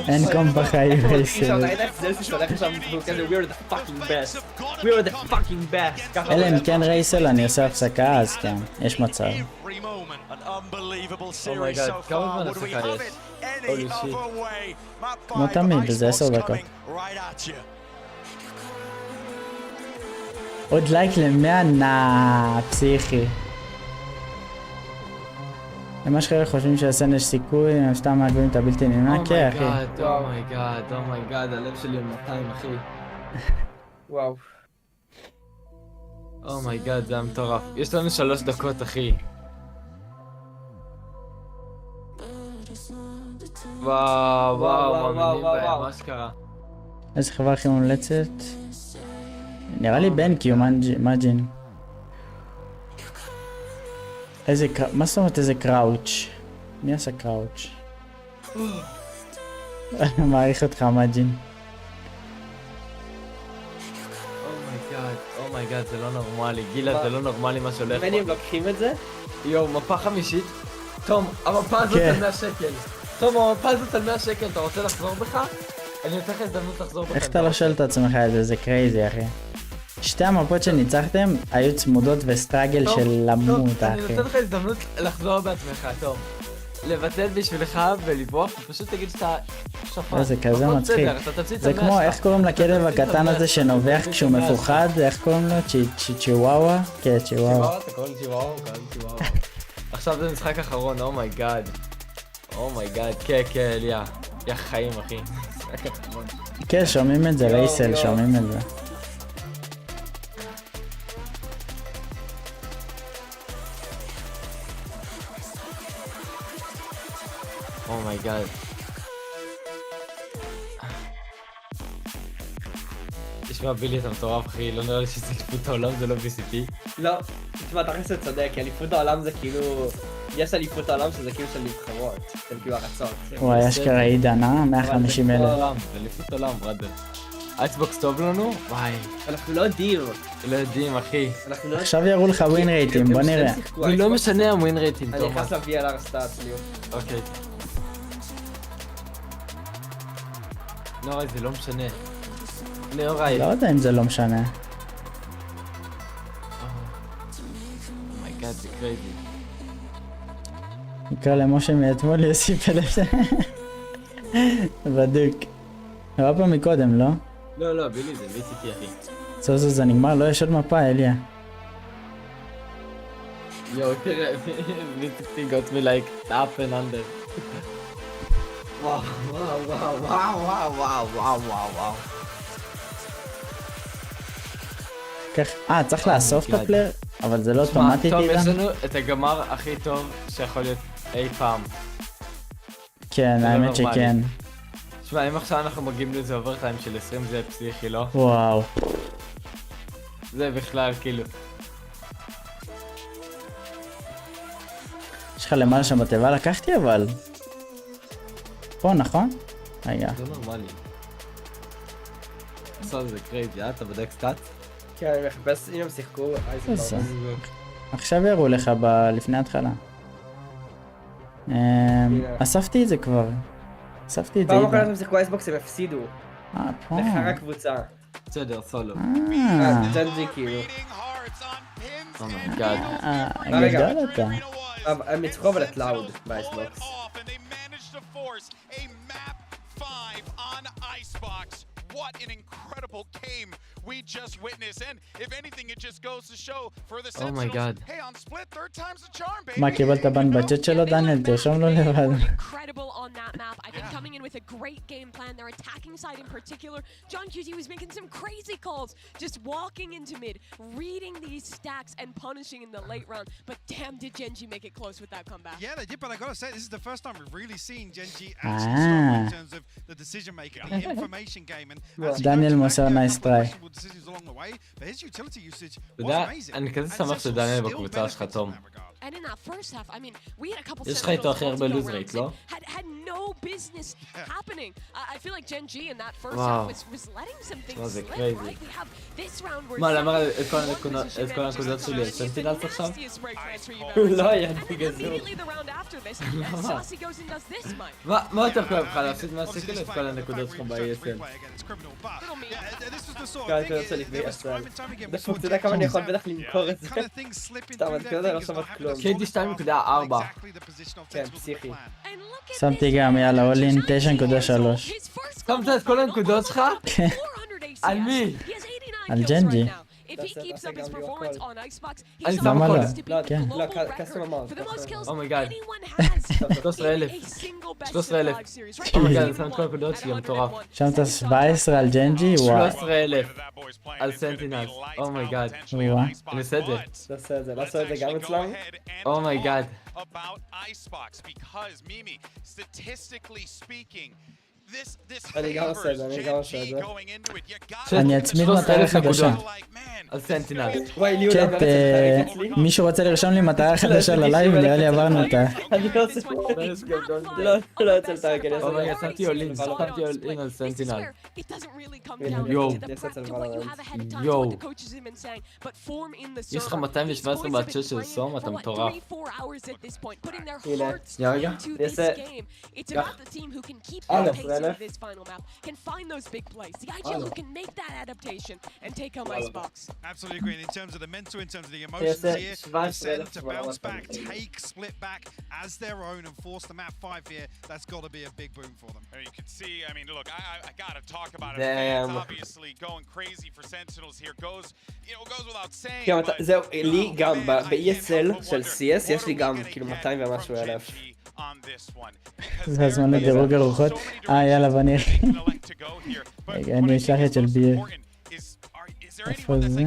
אין קום בחיים רייסל. We're the fucking best. We're the fucking best. אלא אם כן רייסל אני עושה הפסקה אז כן, יש מצב. אומייגאד, כמה זמן הפסקה יש? הולי שיט. כמו תמיד, זה 10 דקות. עוד לייק ל100 פסיכי. למה שחרר חושבים שהסן יש סיכוי, הם סתם מעגבים את הבלתי נמנע? כן אחי. אומייגאד, הלב שלי הוא 200 אחי. וואו. אומייגאד, זה היה מטורף. יש לנו 3 דקות אחי. וואו, מה שקרה? איזה חברה הכי מומלצת? נראה לי בן קיו מג'ין. איזה מה זאת אומרת איזה קראוץ'? מי עשה קראוץ'? מעריך אותך מג'ין. אומייגאד, זה לא נורמלי. גילה, זה לא נורמלי מה שהולך פה. מני הם לוקחים את זה? יואו, מפה 5. תום, המפה הזאת על 100 שקל. תום, המפה הזאת על 100 שקל, אתה רוצה לחזור בך? אני נותן לך הזדמנות לחזור בך. איך אתה לא שואל את עצמך את זה? זה קרייזי אחי. שתי המפות שניצחתם היו צמודות וסטרגל של למות אחי. אני נותן לך הזדמנות לחזור בעצמך, תום. לבטל בשבילך ולברוח, ופשוט תגיד שאתה שפן. זה כזה מצחיק. זה כמו, איך קוראים לכלב הקטן הזה שנובח כשהוא מפוחד? איך קוראים לו? צ'יוואווה? כן, צ'יוואווה. אתה קורא לי צ'יוואווה? עכשיו זה משחק אחרון, אומייגאד. אומייגאד, כן, יא חיים אחי. כן, שומעים את זה, רייסל, שומעים את זה. אומייגאד. תשמע בילי אתה מטורף אחי, לא נראה לי שזה אליפות העולם, זה לא VCT. לא, תשמע תכלס אתה צודק, כי אליפות העולם זה כאילו... יש אליפות העולם שזה כאילו של נבחרות, של כאילו הרצות. וואי, אשכרה עידן, 150,000. זה אליפות עולם, בראדר. אייסבוקס טוב לנו? וואי. אנחנו לא יודעים. לא יודעים אחי. עכשיו יראו לך ווין רייטים, בוא נראה. אני לא משנה הווין רייטים, אני נכנס ל-VLR סטאטס ליום. אוקיי. נוראי, זה לא משנה. נוראי. לא יודע אם זה לא משנה. אומייגאד, זה קרייזי. נקרא למשה מאתמול יוסיף אלף. בדוק. היה פה מקודם, לא? לא, בילי, זה VCT אחי. סוף זה נגמר, לא יש עוד מפה, אליה. יואו, תראה, VCT got me like up and under. וואו. צריך לאסוף את הפלייר? אבל זה לא אוטומטית איתן? יש לנו את הגמר הכי טוב שיכול להיות אי פעם. כן, האמת שכן. תשמע, אם עכשיו אנחנו מגיעים לזה אוברטיים של 20 זה פסיכי, לא? וואו. זה בכלל כאילו. יש לך למעלה שם בתיבה לקחתי אבל. פה נכון? רגע. זה נורמלי. עכשיו זה קרייזי, אתה בודק סטאט? כן, אני מחפש אם הם שיחקו עכשיו יראו לך לפני ההתחלה. אספתי את זה כבר. אספתי את זה. פעם אחת הם שיחקו אייסבוקס הם הפסידו. פה. לחרה קבוצה. בסדר, סולו. ג'נג'י כאילו. אומייגאד. גדול אתה. הם ניצחו אבל את לאוד באייסבוקס. What an incredible game we just witnessed, and if anything, it just goes to show for the Sentinels. Hey, on split, third time's the charm, baby. מה קיבלת בן בצ'אט שלו, דניאל? תרשום לו לבד. Incredible on that map. I think coming in with a great game plan. Their attacking side in particular, John QT was making some crazy calls, just walking into mid, reading these stacks and punishing in the late round. But damn, did Genji make it close with that comeback? Yeah, they did, but I gotta say, this is the first time we've really seen Genji actually struggle in terms of the decision making, the information game, and דניאל מוסר נייס טריי. אתה יודע, אני כזה שמח שדניאל בקבוצה שלך, תום. יש לך איתו הכי הרבה לוז רייט, לא? no business happening. I feel like Gen G in that first half was letting some things slip, right? We have this round where מה, למה את כל הנקודות שלי? סנטינלס עכשיו? לא היה גזור. מה יותר כואב לך להפסיד מהסיקל את כל הנקודות שלך ב-ASL? כל הנקודות שלי ב-ASL. דפוק, אתה יודע כמה אני יכול בטח למכור את זה? סתם, הנקודות האלה לא שוות כלום. KD 2.4. כן, פסיכי. שמתי גם, יאללה, אולין 9.3. שמת את כל הנקודות שלך? כן. על מי? על ג'נג'י. אני שם הכל. כן. לא, קסטום אמרת. אומייגאד. 13,000. אומייגאד, אני שם את כל הנקודות שלי, מטורף. שמת 17 על ג'נג'י, וואו. 13,000 על סנטינלס. אומייגאד. אני עושה את זה. תעשה את זה, לא עושה את זה גם אצלם? אומייגאד. אני גם עושה את זה, אני גם עושה את זה. אני אצמיד מטרה חדשה. על סנטינל. וואי, לי אולי צ'אט, מישהו רוצה לרשום לי מטרה חדשה ללייב? נראה לי עברנו אותה. אני לא עושה לא יוצא לתארק, אני אבל אני שמתי אולין על סנטינל. יואו. יש לך 217 בהצ'ה של סום, אתה מטורף. הנה, שנייה רגע. אני אעשה... this final map can find those big plays. The IGL who can make that adaptation and take home Icebox. Absolutely agree. In terms of the mental, in terms of the emotions here, SEN to bounce back, take split back as their own and force the map 5 here. That's got to be a big boom for them. You can see, I mean, look, I gotta talk about it. Fans obviously going crazy for Sentinels here. Goes without saying. כן, זהו, לי גם ב-ESL של CS יש לי גם כאילו 200 ומשהו אלף. זה הזמן לדירוג הרוחות. יאללה, בוא נראה. רגע, אני אשלח את של ביר. איפה זה?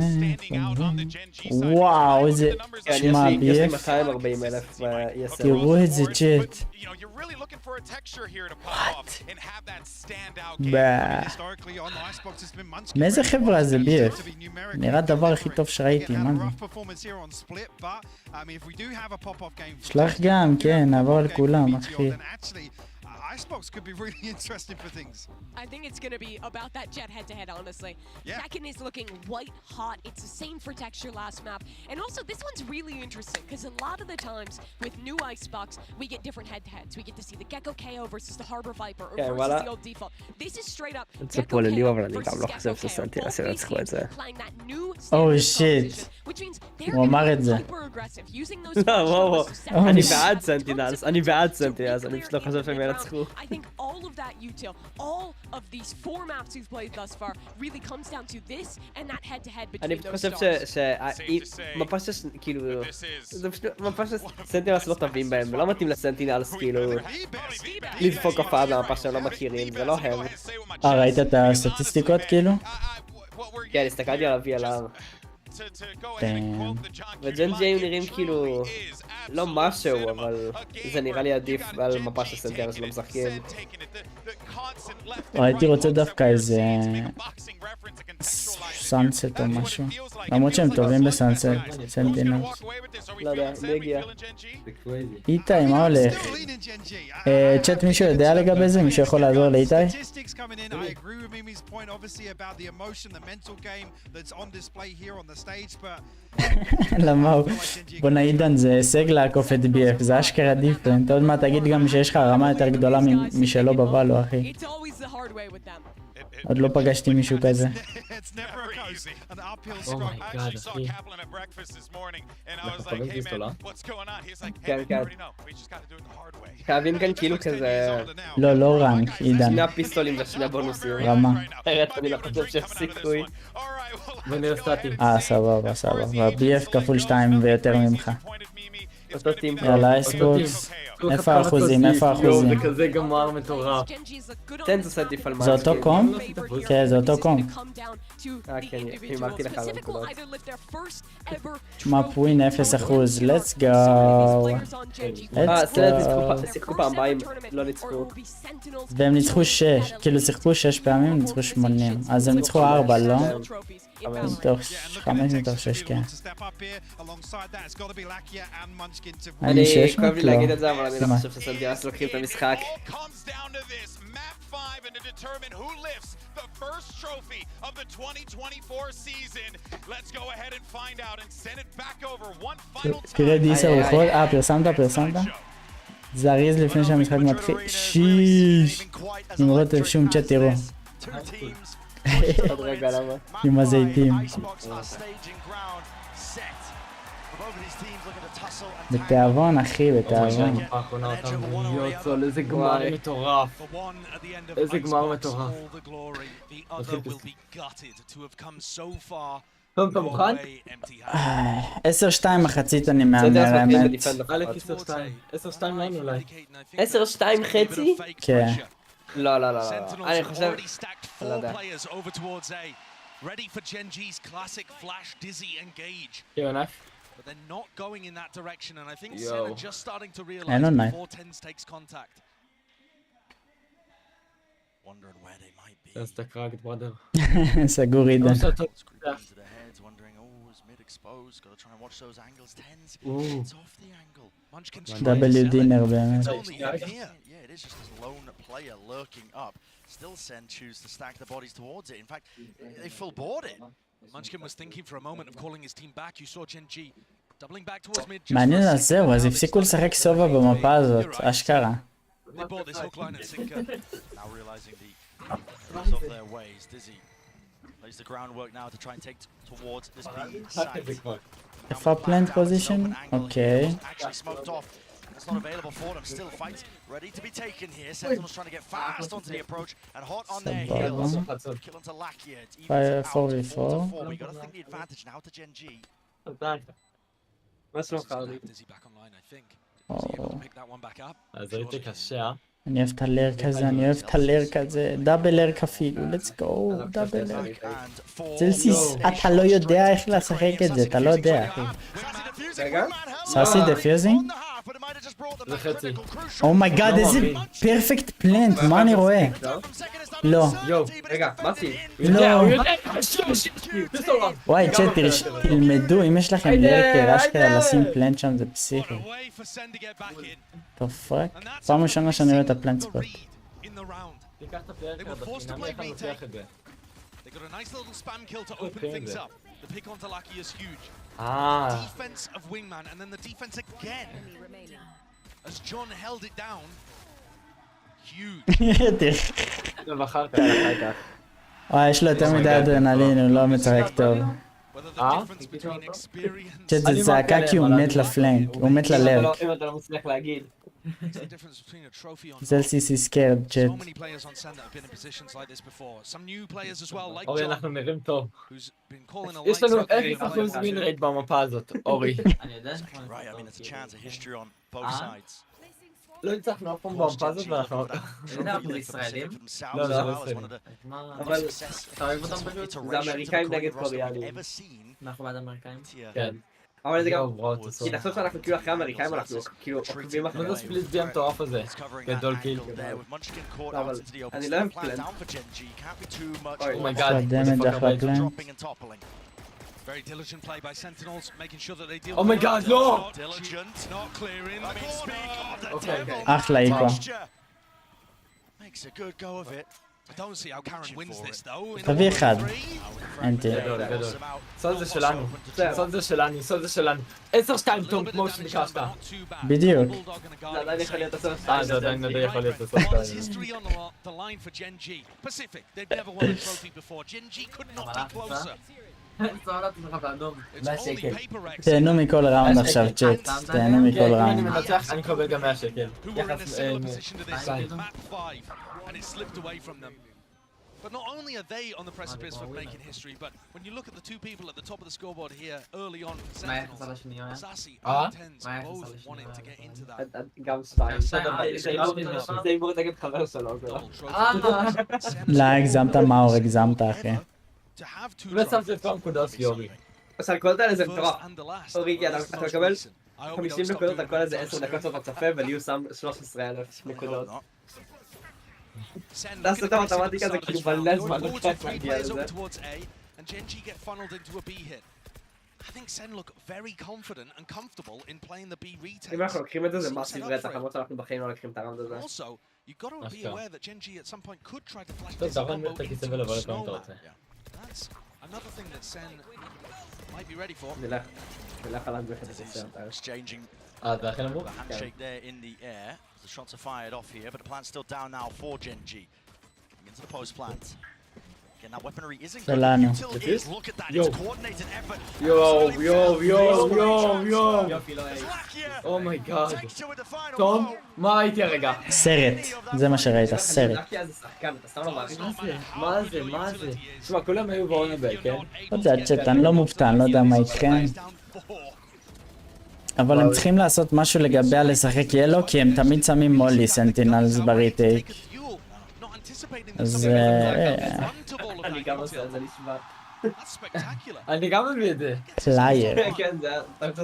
וואו, איזה... שמע, ביר. יש לי 240,000 ב-ESL. תראו את זה, צ'אט. מאיזה חברה זה ביר? נראה הדבר הכי טוב שראיתי, מה זה? שלח גם, כן, נעבור על כולם, אחי. Icebox could be really interesting for things. I think it's going to be about that Jet head-to-head, honestly. Yeah. Second is looking white hot. It's the same for texture last map. And also, this one's really interesting, because a lot of the times, with new Icebox, we get different head-to-heads. We get to see the Gecko KO versus the Harbor Viper, or versus the old default. This is straight up Gecko KO versus Gecko KO, playing that new shit. which means הוא אמר את זה. וואו, אני בעד סנטינלס, אני פשוט לא חושב שהם ינצחו. I think all of that util, all of these 4 maps we've played thus far, really comes down to this and that head-to-head between אני those stars. אני חושב מפה כאילו, זה פשוט מפה שסנטינלס לא טובים בהם, ולא מתאים לסנטינלס כאילו לדפוק הופעה במפה שהם לא מכירים, זה לא הם. ראית את הסטטיסטיקות כאילו? כן, הסתכלתי על ה-VLR. וג'ן ג'יי נראים כאילו לא משהו, אבל זה נראה לי עדיף על מפה של סנטינלס לא משחקים. הייתי רוצה דווקא איזה סאנסט או משהו, למרות שהם טובים בסאנסט, סנטינלס. לא יודע, מי הגיע? איתי, מה הולך? צ'אט, מישהו יודע לגבי זה? מישהו יכול לעזור לאיתי? למה הוא? בוא נעידן, זה הישג לעקוף את BF, זה אשכרה דיפרנט. עוד מעט תגיד גם שיש לך רמה יותר גדולה משלו בוואלו, אחי. עוד לא פגשתי מישהו כזה. אומייגאד, אחי. אנחנו חברים פיסטולה? כן, כן. חייבים כאן כאילו כזה... לא רנק, עידן. 2 פיסטולים ו2 בונוסים. רמה. אני לא חושב שיש סיכוי. ונראה סטטי. סבבה. ב-BF כפול 2 ויותר ממך. יאללה, אסבוקס. איפה האחוזים? יואו, זה כזה גמר מטורף. תן זה סטיף על זה אותו קום? כן, זה אותו קום. כן, אמרתי לך על הנקודות. מאפ ווין 0%, let's go. שיחקו פעם באים, לא ניצחו. והם ניצחו 6, כאילו שיחקו 6 פעמים, ניצחו 80. אז הם ניצחו 4, לא? מתוך 5 מתוך 6, כן. אני כואב לי להגיד את זה, אבל אני לא חושב שסנטיאס לוקחים את המשחק. And to determine who lifts the first trophy of the 2024 season. Let's go ahead and find out and send it back over one final time. תראה דיס הרוחות, פרסמת? זריז לפני שהמשחק מתחיל. שיש! נמרות שום צ'אט תראו. עם הזיתים. בתיאבון אחי, בתיאבון. יוצא, איזה גמר מטורף. איזה גמר מטורף. טוב, אתה מוכן? 10-2 מחצית אני מהמר האמת. 10-2 לנו אולי. 10-2 חצי? כן. לא, אני חושב... לא יודע. Ready for Gen G's classic flash dizzy engage. But they're not going in that direction, and I think Sen are just starting to realize before Tens takes contact. Wondering where they might be. That's the cracked brother. סגור עידן. Exposed, gotta try and watch those angles. Tens, it's off the angle. דאבל דינר באמת. Yeah, it is just this lone player lurking up. Still Sen choose to stack the bodies towards it. In fact, they full board it. Munchkin was thinking for a moment of calling his team back. You saw Gen G doubling back towards mid. מעניין אז זהו, אז הפסיקו לשחק סובה במפה הזאת, אשכרה. They bought this hook line and sinker. Now realizing the use of their ways, Dizzy lays the groundwork now to try and take towards this B side. איפה הפלנט פוזישן? אוקיי. Actually smoked off. It's not available for them. Still fights ready to be taken here. Sentinel's trying to get fast onto the approach and hot on their heels. Kill onto Lakia. It's even out 4-4. We got to think the advantage now to Gen G. Dizzy back online, I think. Is he able to pick that one back up? אז ראיתי קשה. אני אוהב את הלרק הזה, אני אוהב את הלרק הזה. דאבל לרק אפילו, let's go, דאבל לרק. זלסיס, אתה לא יודע איך לשחק את זה, אתה לא יודע, אחי. סאסי דפיוזינג? זה חצי. אומייגאד, איזה פרפקט פלנט, מה אני רואה? לא. רגע, מסי. לא. וואי, צ'אט, תלמדו, אם יש לכם לרק אשכרה לשים פלנט שם, זה פסיכי. טוב פאק. פעם ראשונה שאני רואה את הפלנט ספוט. תיקח את הפלנט כזה, איך אני לוקח את זה. They got a nice little spam kill to open things up. The pick onto Lucky is huge. Defense of Wingman, and then the defense again. As John held it down. Huge. וואי, יש לו יותר מדי אדרנלין, הוא לא מצחק טוב. צ'אט, זה צעקה כי הוא מת לפלנק, הוא מת ללרק. אם אתה לא מצליח להגיד. זלסיס is scared, צ'אט. אורי, אנחנו נראים טוב. יש לנו 0% מין רייט במפה הזאת, אורי. לא הצלחנו אף פעם במפה הזאת ואנחנו... אנחנו ישראלים? לא, זה לא ישראלים. אבל אתה אוהב אותם פשוט? זה אמריקאים נגד קוריאנים. אנחנו בעד אמריקאים? כן. אבל זה גם... כי נחשוב שאנחנו כאילו אחרי אמריקאים, אנחנו כאילו עוקבים אחרי... מה זה ספליט בי המטורף הזה? גדול קיל. אבל אני לא אוהב פלנט. אומייגאד. Very diligent play by Sentinels, making sure that they deal Oh my god, no! Diligent, not clearing. אחלה איקו. Makes a good go of it. I don't see how Karen wins this though. תביא אחד. אנטי. גדול. סוד זה שלנו. סוד זה שלנו, סוד זה שלנו. 10-2 טום כמו שביקשת. בדיוק. זה עדיין יכול להיות 10-2. זה עדיין יכול להיות 10-2. History on the line for Gen G. Pacific, they've never won a trophy before. Gen G could not be closer. תהנו מכל ראונד עכשיו, צ'אט. תהנו מכל אם אני ראונד. מנצח, אני מקבל גם 100 שקל. Who were in a similar position to this in map 5, and it slipped away from them. But not only are they on the precipice of making history, but when you look at the two people at the top of the scoreboard here early on for Sentinels, Sassy and Tens both wanting to get into that. גם ספיים. זה אימור נגד חבר שלו. לא, הגזמת מאור, הגזמת אחי. ושמת את פעם נקודות יורי. אז הנקודות האלה זה מטורף. אורי, אתה מקבל 50 נקודות על כל איזה 10 דקות סוף הצפה ולי הוא שם 13,000 נקודות. תעשו את המתמטיקה זה כאילו מלא זמן לוקח להגיע לזה. I think Sen look very confident and comfortable in playing the B retakes. אם אנחנו לוקחים את זה, זה מסיב רצח, למרות שאנחנו בחיים לא לוקחים את הראונד הזה. Also, you've got to be aware that Gen G at some point could try to flash טוב, this תראה combo את הכיסא into ולבוא the לפה אם אתה snowman. רוצה. That's another thing that Sen might be ready for. נלך על הנדבכת את הסרט. Exchanging זה הכי נמוך? the handshake there in the air. The shots are fired off here, but the plant's still down now for Gen G. Coming into the post plant. Again, that weaponry isn't good. Solano. Utility is, look at that, it's coordinated effort. Oh my god. תום, מה הייתי הרגע? סרט, זה מה שראית, סרט. מה זה? תשמע, כולם היו בעונבל, כן? לא יודע, צ'אט, אני לא מופתע, אני לא יודע מה איתכם. אבל הם צריכים לעשות משהו לגבי לשחק ילו, כי הם תמיד שמים מולי סנטינלס בריטייק. אז... אני גם עושה את זה נשמע. אני גם מביא את זה. פלייר. כן,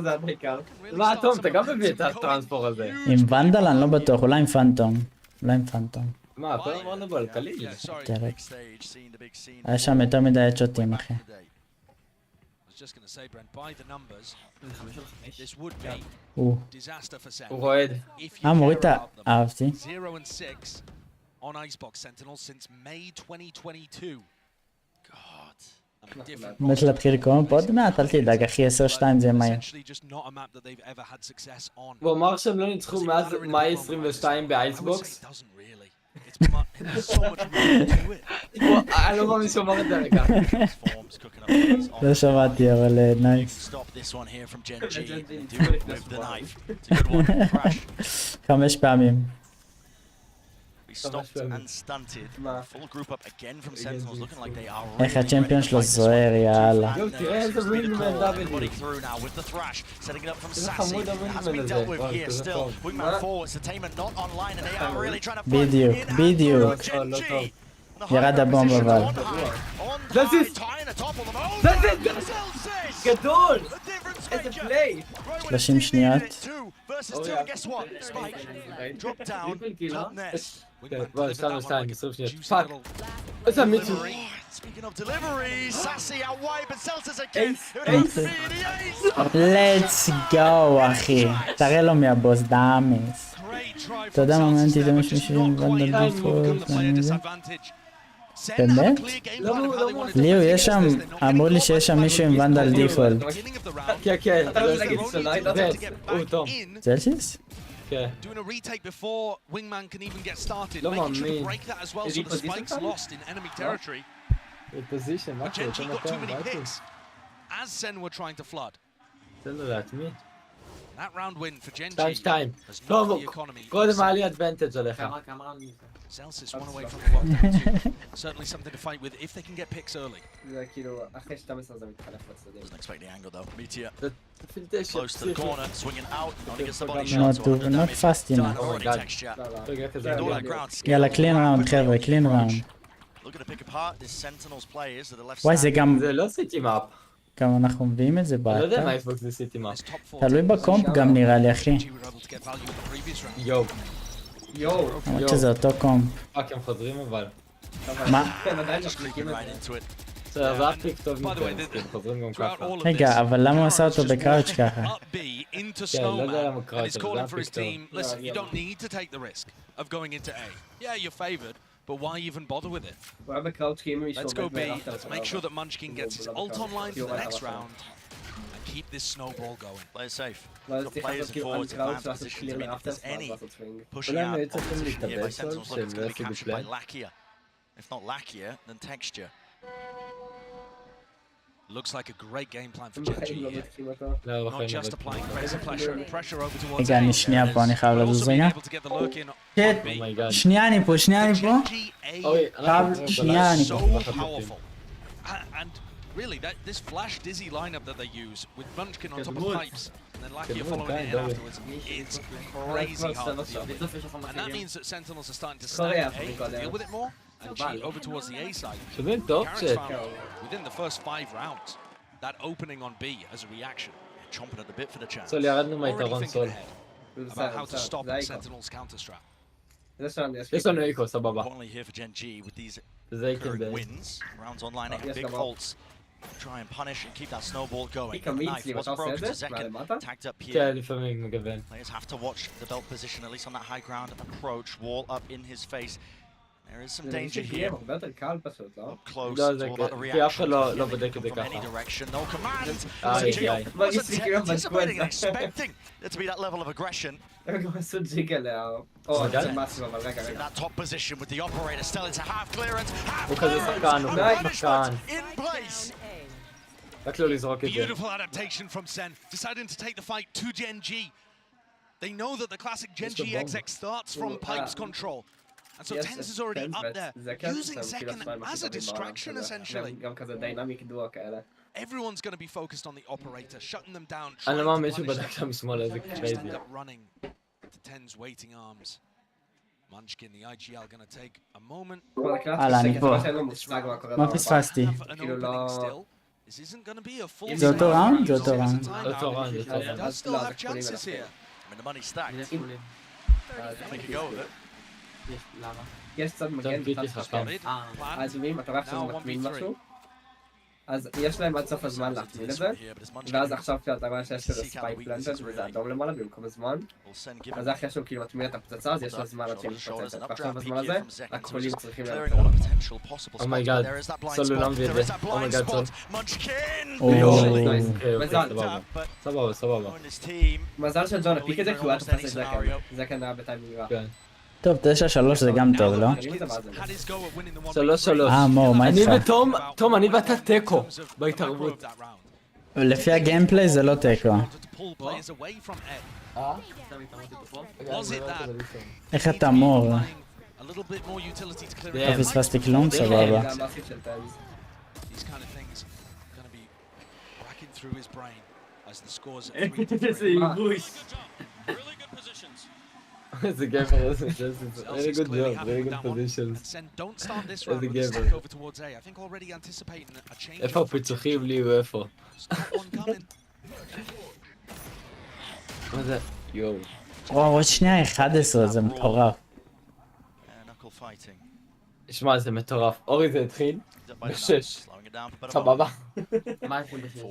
זה בעיקר. מה, תום, אתה גם מביא את הטרנספור הזה. עם ונדל אני לא בטוח, אולי עם פנטום. מה, כל אמרנו בו על קליל. תראה. היה שם יותר מדי שוטים, אחי. הוא רועד. מוריד את אהבתי. on Icebox Sentinel since May 2022. באמת להתחיל קומפ, עוד מעט, אל תדאג, אחי, 10-2 זה מהר. הוא אמר שהם לא ניצחו מאז מאי 22 באייסבוקס? אני לא מאמין שהוא אמר את זה רגע. לא שמעתי, אבל נייס. 5 פעמים. Stopped and stunted. Full group up again from Sentinels, looking like they are איך הצ'מפיון שלו זוהר, יאללה. תראה איזה ווינגמן דאבל. through now with the thrash, setting it up from Sassy. Has been dealt with here still. Wingman forward, Entertainment not online, and they are really trying to find בדיוק. ירד הבומב אבל. גדול! איזה פליי! 30 שניות. בוא, 22, 20 שניות. פאק! איזה מיצו. let's go, אחי. תראה לו מהבוס, דאמס. אתה יודע מה מעניין אותי, זה מישהו עם ונדל דיפולט. באמת? ליאו, יש שם, אמרו לי שיש שם מישהו עם ונדל דיפולט. כן, כן. הוא טוב. צלסיס? כן. Doing a retake before Wingman can even get started. לא Making sure to מאמין. break that as well so the spike's lost in enemy territory. בפוזישן, מה But קורה? Gen G got too many picks as Sen were trying to flood. תן לו להטמיא. That round win for Gen G 2-2. has knocked טוב, the economy. קודם היה לי אדוונטג' עליך. Celsius one away from the lockdown too. Certainly something to fight with if they can get picks early. זה כאילו, אחרי 12 זה מתחלף בצדדים. Doesn't expect the angle though. Meteor פילטה close to the corner, swinging out. Only gets the body Not shot. too, not fast enough. Already texture. All that ground skill. יאללה, קלין ראונד, חבר'ה, קלין ראונד. Looking to pick apart this Sentinels players to the left וואי, side. זה גם... זה לא סיטי מאפ. גם אנחנו מביאים את זה אני לא יודע באתר. מה אייסבוקס זה סיטי מאפ. תלוי בקומפ גם נראה לי, אחי. יואו. למרות שזה אותו קומפ. פאק, הם חוזרים אבל. מה? כן, עדיין Just clicking right into it. בסדר, זה אף פיק טוב מכם, הם חוזרים גם ככה. רגע, אבל למה הוא עשה אותו בקראוץ' ככה? Up B into כן, לא יודע Snowman למה and קראץ', is אבל calling זה for אף his פיק טוב. team. Listen, you don't need to take the risk of going into A. Yeah, you're favored, but why even bother with it? הוא היה בקראוץ' כי אם מישהו Let's go עומד B. מאחת Let's make sure that Munchkin gets his ult online for the next round and keep this snowball going. Play it safe. ואז Got צריך players לעשות and כאילו forwards in אנטראוץ' advanced לעשות positions. I קליר mean, if לאפטר there's any לעשות סווינג. pushing אולי out הם צריכים opposition here by להתאבד Sentinels, look, שהם it's לא going to be יעשו captured by בפליי. Lackier. If not Lackier, then Texture. Looks like a great game plan for Gen G here. לא, Not just applying pressure over towards רגע, אני שנייה פה, אני חייב לזוז רגע. כן, שנייה אני פה, שנייה אני פה. שנייה אני פה. So powerful. And really, this flash dizzy lineup that they use with Munchkin on top of pipes and then Lackier following it in afterwards, it's crazy hard to deal with. And that means that Sentinels are starting to stack A to deal with it more, and G over towards the A side. שומעים טוב Karen's צ'אט. found within the first 5 rounds that opening on B as a reaction. Chomping at the bit for the chance. סול, ירדנו Already מהיתרון thinking סול. ahead about how to stop Sentinels counter strap. יש לנו איקו, סבבה. Importantly here for Gen G with these זה איקן current ב... wins. Rounds online, a big faults Try and punish and keep that snowball going. Can we Knife see wasn't what broken to else second, is? tagged up כן, here. לפעמים מגוון. Players have to watch the belt position, at least on that high ground approach. Wall up in his face. There is some danger here. הרבה יותר קל פשוט, לא? Up close, לא, it's זה all about the כי אף אחד reaction. לא בודק את זה From any ככה. direction, no command. איי, איי. Wasn't anticipating and expecting there to be that level of aggression. הם גם עשו ג'יגל, או, זה משהו, אבל רגע, רגע. That top position with the operator still into half clearance. הוא כזה שחקן, הוא כזה שחקן. In place. רק לא לזרוק את זה. Beautiful adaptation from Sen, deciding to take the fight to Gen G. They know that the classic Gen G exec starts from pipes control. And so Tens is already up there, using Zekken as a distraction essentially. גם כזה דיינמיק דואו כאלה. Everyone's going to be focused on the operator, shutting them down, אני trying לא מאמין to שהוא punish בדק them. שם משמאל, איזה They just קרייזי. end up running to Tens' waiting arms. Munchkin, the IGL going to take a moment. הלאה, אני פה. מה פספסתי? כאילו לא... This isn't going to be a full זה אותו ראונד? זה אותו ראונד. אותו ראונד, אותו ראונד. Does still have chances here. I mean, the money's stacked. Make a go of it. יש קצת מגן קצת אז אם אתה רואה עכשיו מטמין משהו אז יש להם עד סוף הזמן להטמין את זה ואז עכשיו כשאתה רואה שיש לזה ספייק פלנטד וזה אדום למעלה במקום הזמן אז אחרי שהוא כאילו מטמין את הפצצה אז יש לו זמן עד שהיא מפצצת ועכשיו בזמן הזה הכחולים צריכים להיות אומייגאד, סולו לא מביא את זה, אומייגאד סול. סבבה, סבבה. מזל של ג'ון הפיק את זה כי הוא היה תופס את זקן, זקן היה בטיימינג רע. טוב, 9-3 זה גם טוב, לא? 3-3. מור, מה איתך? אני ותום, אני ואתה תיקו בהתערבות. לפי הגיימפליי זה לא תיקו. איך אתה מור? לא פספסתי כלום, סבבה. איזה ייבוש. איזה גבר, איזה very good job, very good positions. איזה גבר. איפה הפיצוחים לי ואיפה? מה זה? יואו. וואו, עוד שנייה 11, זה מטורף. שמע, זה מטורף. אורי זה התחיל? ב-6. סבבה. מה איפה ב-6?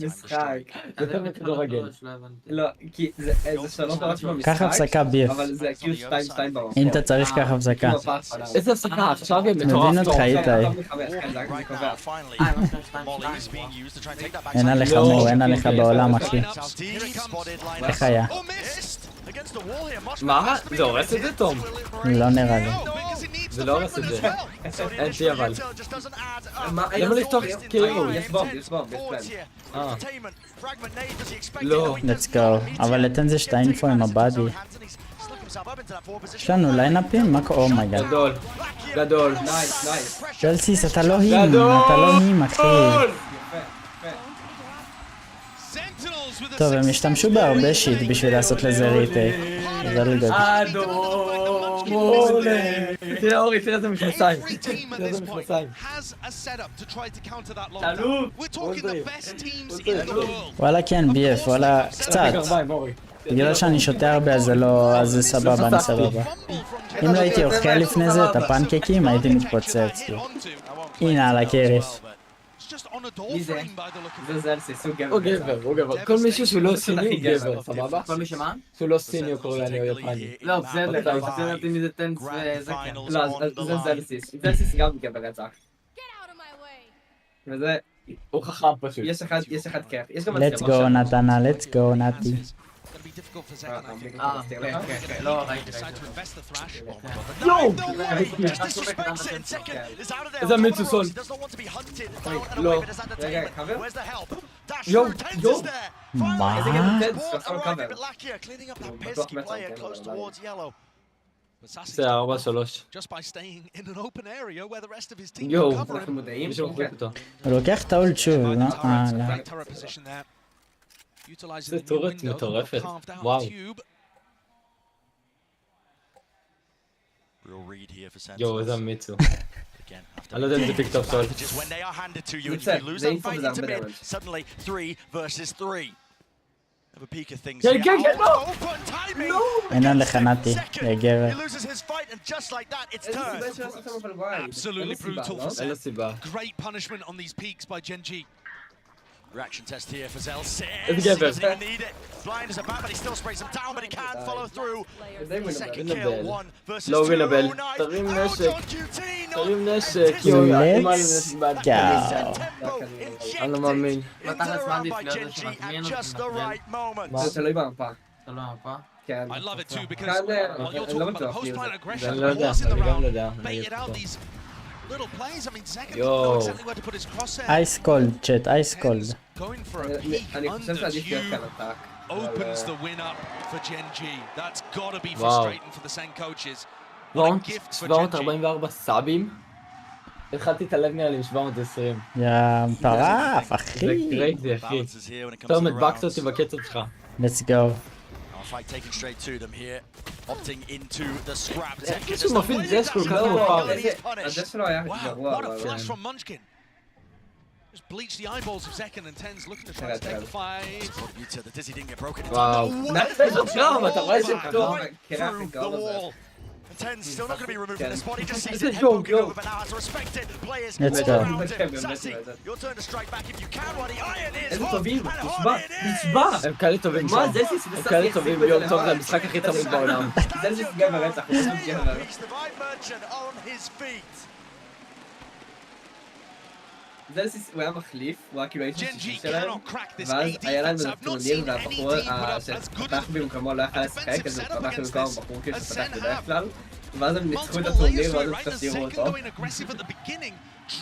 משחק. זה יותר מכדורגל. לא, כי זה שלוש דקות במשחק. קח הפסקה ביף. אבל זה כאילו 2-2 בראש. אם אתה צריך קח הפסקה. איזה הפסקה? עכשיו הם מטורף. מבין אותך איתי. אין עליך מור, אין עליך בעולם אחי. איך היה? מה? זה הורס את זה תום? לא נראה לי. זה לא הורס את זה. אין לי אבל. למה לפתוח כאילו? יש בום, יש בום, יש פלן. לא. let's go. אבל לתן זה שתי אינפו עם הבאדי. יש לנו ליינאפים? מה קורה? אומייגאד. גדול. גדול. ג'לסיס, אתה לא הים. אתה לא הים, אחי. טוב, הם השתמשו בהרבה שיט בשביל לעשות לזה ריטייק. זה לגוד. אדום עולה. תראה אורי, תראה איזה מכנסיים. תראה איזה מכנסיים. תלו. וואלה כן, BF, וואלה, קצת. בגלל שאני שותה הרבה אז זה לא, אז זה סבבה, אני סבבה. אם לא הייתי אוכל לפני זה את הפנקקים הייתי מתפוצץ. הנה על הקריס. מי זה? זה זלסיס, הוא גבר. הוא גבר, הוא גבר. כל מישהו שהוא לא סיני הוא גבר, סבבה? כל מי שמה? שהוא לא סיני הוא קוריאני או יפני. לא, בסדר, אתה רוצה לדעת מי זה טנס וזקן. לא, זה זלסיס. זלסיס גם גבר רצח. וזה... הוא חכם פשוט. יש אחד כיף. let's go נתנה, let's go נתי. לא, ראיתי. יואו! איזה מיצוסון. לא. רגע, קאבר? יואו, יואו. מה? איזה גדול טנס, הוא עשה לו קאבר. זה 4-3. יואו, אנחנו מודעים? מישהו מחליק אותו. הוא לוקח את האולט שוב, לא? לא. זה טורט מטורפת, וואו. יואו, איזה אמיצו. אני לא יודע אם זה פיק טוב סול. זה אינפו וזה הרבה דמג'. Have a peek at things. כן, כן, כן, לא! Open timing. אין לך נתי, גבר. He loses his fight and just like that it's איזה turned. סיבה שלא עושה שם אבל וואי. Absolutely brutal for אין לו Sen. סיבה. Great punishment on these peaks by Genji. Reaction test here for Zelsis. It's He good, doesn't man. even need it. Blind as a bat, but he still sprays him down, but he can't follow through. Second winnable. kill, one versus לא two. ווינבל. Nice. תרים Out נשק. on duty, not תרים נשק. זה יואו, לקס? מה לנשק בעד אני לא מאמין. into the round by Genji at just the right moment. זה תלוי במפה. כן. I love it too because כאן, while you're אני לא talking about the בטוח, post-plan כאילו, aggression, אני לא יודע, pause in the אני גם לא round, יודע. baited out these little plays. I mean, Zeken didn't Yo. know exactly where to put his crosshair. אייס קולד, צ'אט, אייס קולד. Going for a אני- peek אני חושב under שעדיף להיות כאן tube עתק. opens the win up for Genji. That's gotta be Wow. frustrating for the Sen coaches. What a 700 gift for Genji. 744 סאבים. התחלתי את הלב נראה לי עם 720. יא מטורף, אחי. זה קרייזי, אחי. Balance is here when it comes טוב, to the מדבקת rounds. אותי בקצב שלך. let's go. Fight taken straight to them here, opting into the scrap. איך שהוא מפעיל דש כל כך מאוחר? הדש שלו היה Wow, גרוע. what a אבל- flash from Munchkin. Just bleach the eyeballs of Zeken and Ten's looking to try to take the fight. The dizzy didn't get broken. וואו. נתן לו קרב, אתה רואה שהוא טוב. Through the wall. And Ten's still not going to be removed from this spot. He just sees Let's it go, poking go. over, but now has to respect it. Players Let's all go. around him. Sassy, your turn to strike back if you can. What the iron is. איזה hot, טובים, and hot נשבע, it is. נשבע. הם כאלה טובים מה שם. זה סיס? הם כאלה טובים ביום טוב, זה המשחק הכי תמיד בעולם. זה סיס גבר רצח, הוא פשוט גבר. He's the Divine Merchant on his feet. זה סיס, הוא היה מחליף, הוא היה כאילו האיש Genji השישי שלהם, cannot crack this ואז A היה להם defense. איזה I've not טורניר, seen any והבחור team put up as good שפתח a במקומו לא יכל לשחק, defensive אז הוא setup פתח against במקום this. הבחור כאילו As שפתח Sen בדרך have. כלל, ואז הם ניצחו את Multiple הטורניר, layers to ואז it, הם right? The תפסירו Zeken אותו. going aggressive at the beginning,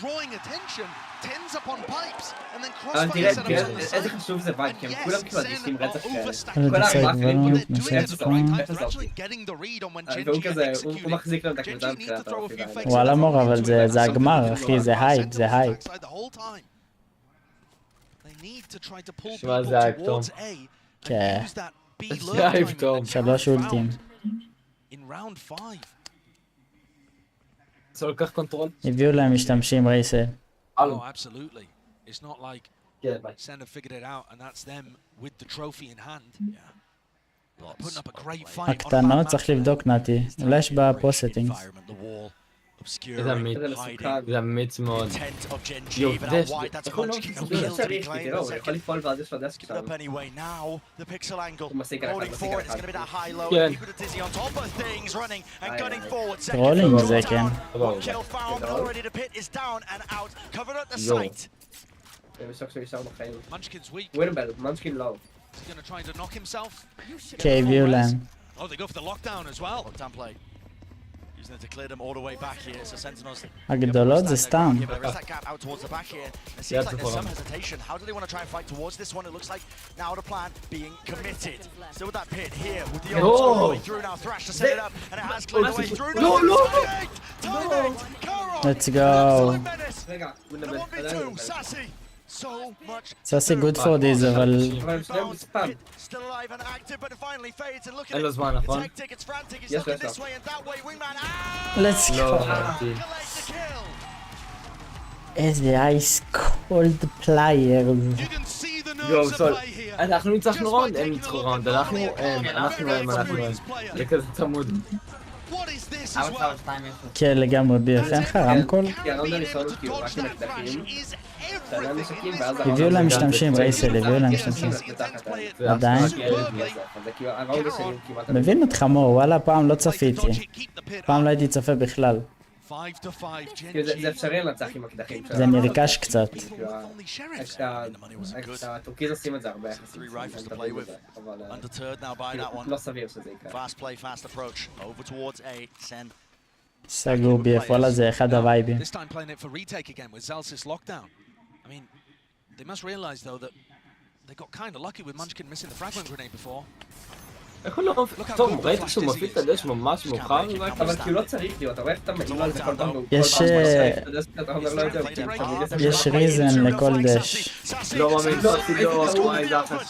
drawing attention, Tens upon pipes, and then אבל crossfire תראה, setups תראה on the איזה side. חשוב זה וייב, כי הם כולם כאילו אדישים רצח כאלה. אני כל מתעסק הארבעה קרים, במיוט, Doing it at the right time, אפס they're אופי. actually getting the read on when והוא Genji כזה, are הוא executing. מחזיק להם את הקבוצה Genji need מבחינת to throw a האופי few האלה. fakes. וואלה מור, אבל זה הגמר, אחי, זה הייפ, זה הייפ. They need to try to pull שמע, people זה הייפ טוב. towards A and כן. use that B זה lurk הייפ timing טוב. that 3 אולטים. in round 5. זה לוקח קונטרול. הביאו להם משתמשים רייסל. Oh, absolutely. It's not like כן, ביי. Sen have figured it out and that's them with the trophy in hand. Putting up a great fight on a הקטנות bad צריך match. לבדוק נתי. אולי יש בה פרו-סטינגס. איזה אמיץ. זה אמיץ מאוד. יואו, דש, איך הוא לא הוא לא צריך, כי תראו, הוא יכול לפעול ואז יש לו דש Up קטן. anyway now, the pixel angle הוא מסיק על אחד, holding מסיק forward. על It's אחד. going to be that high low. כן. He put a dizzy on top of things, running and gunning forward. Second טרולינג kill זה down. כן. One kill found, but already the pit is down and out. Covered at the Yo. site. זה בשוק שנשאר בחיים. Munchkin's weak. ווינבל, מנצ'קין לא. He's going to try to knock himself. כן, הביאו להם. Oh, they go for the lockdown as well. Lockdown play. Using it to clear them all the way back here. So Sentinels. הגדולות זה סתם. Yeah, but there is that gap out towards the back here. It seems like there's some hesitation. How do they want to try and fight towards this one? It looks like now the plan being committed. Still with that pit here with the Auros all the way through now. Thrash to set it up and it has cleared the way through. let's go. רגע, ווינבל. 1v2, Sassy. So much. סאסי good for this, אבל... אבל הם שניהם ספאם. Still alive and active, but it finally fades. And look at אין לו it. זמן, It's נכון? hectic, it's frantic. He's Yes, looking yes, this way and that way. Wingman. let's לא, go. ראיתי. Collect the kill. איזה אייס קולד פלייר. You can see the יואו, nerves at סול. play here. אנחנו ניצחנו ראונד, הם ניצחו ראונד. אנחנו הם. זה כזה צמוד. What is this as well? כן, לגמרי ביח. אין לך רמקול? כי הרמד הראשון הוא כאילו רק עם אקדחים. שעלה נשקים ואז הביאו להם משתמשים רייסל, הביאו להם משתמשים. עדיין? זה כאילו הראונד השני הוא כמעט... מבין אותך מור, וואלה פעם לא צפיתי. פעם לא הייתי צופה בכלל. 5 to 5, כאילו זה אפשרי לנצח עם אקדחים. זה נרכש קצת. הטורקיז עושים את זה הרבה יחסים. Three rifles to play with. Undeterred now by that one. לא סביר שזה יקרה. Fast play, fast approach. Over towards A. Sen. סגור ביף, וואלה זה אחד הווייבים. This time playing it for retake again with Zalsis lockdown. I mean, they must realize though that they got kind of lucky with Munchkin missing the fragment grenade before. איך הוא לא... טוב, ראית שהוא מפעיל את הדש ממש מאוחר? אבל כאילו לא צריך להיות, אתה רואה איך אתה מעיר על זה כל פעם. יש... יש ריזן לכל דש. לא מאמין, לא עשידו, וואי, זה אחת.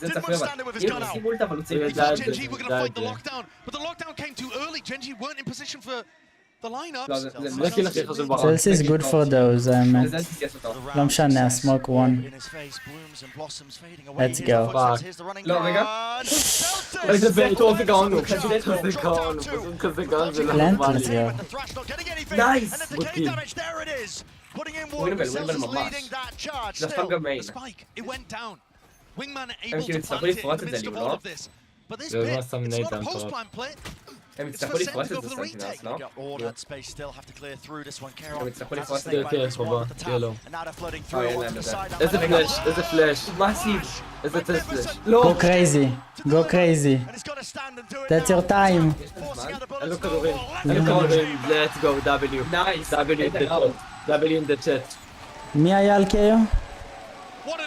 זה צריך להיות. אם עושים אולטה, אבל הוא צריך Genji were going to fight the lockdown, but the lockdown came too early. Genji weren't in position for זה כאילו הכי חשוב ברעב. Celsius is good for those, האמת. לא משנה, הסמוק וון. Let's go. לא, רגע. איזה בעיטור זה גאון הוא. כזה גאון, הוא כזה גאון, זה לא נורמלי. נייס! בודקים. ווינבל ממש. זה סתם גם מיין. הם כאילו יצטרכו לפרוץ את זה, לא? זה לא שם נייטה מטורף. הם יצטרכו לפרוץ את זה סנטינלס, לא? הם יצטרכו לפרוץ את זה. כן, חובה, תהיה לו. איזה פלאש, איזה פלאש. מסיב. איזה טסט פלאש. Go crazy, go crazy. That's your time. אין לו כדורים. אין לו כדורים. Let's go, W. נייס. W in the chat. W in the chat. מי היה על קיו?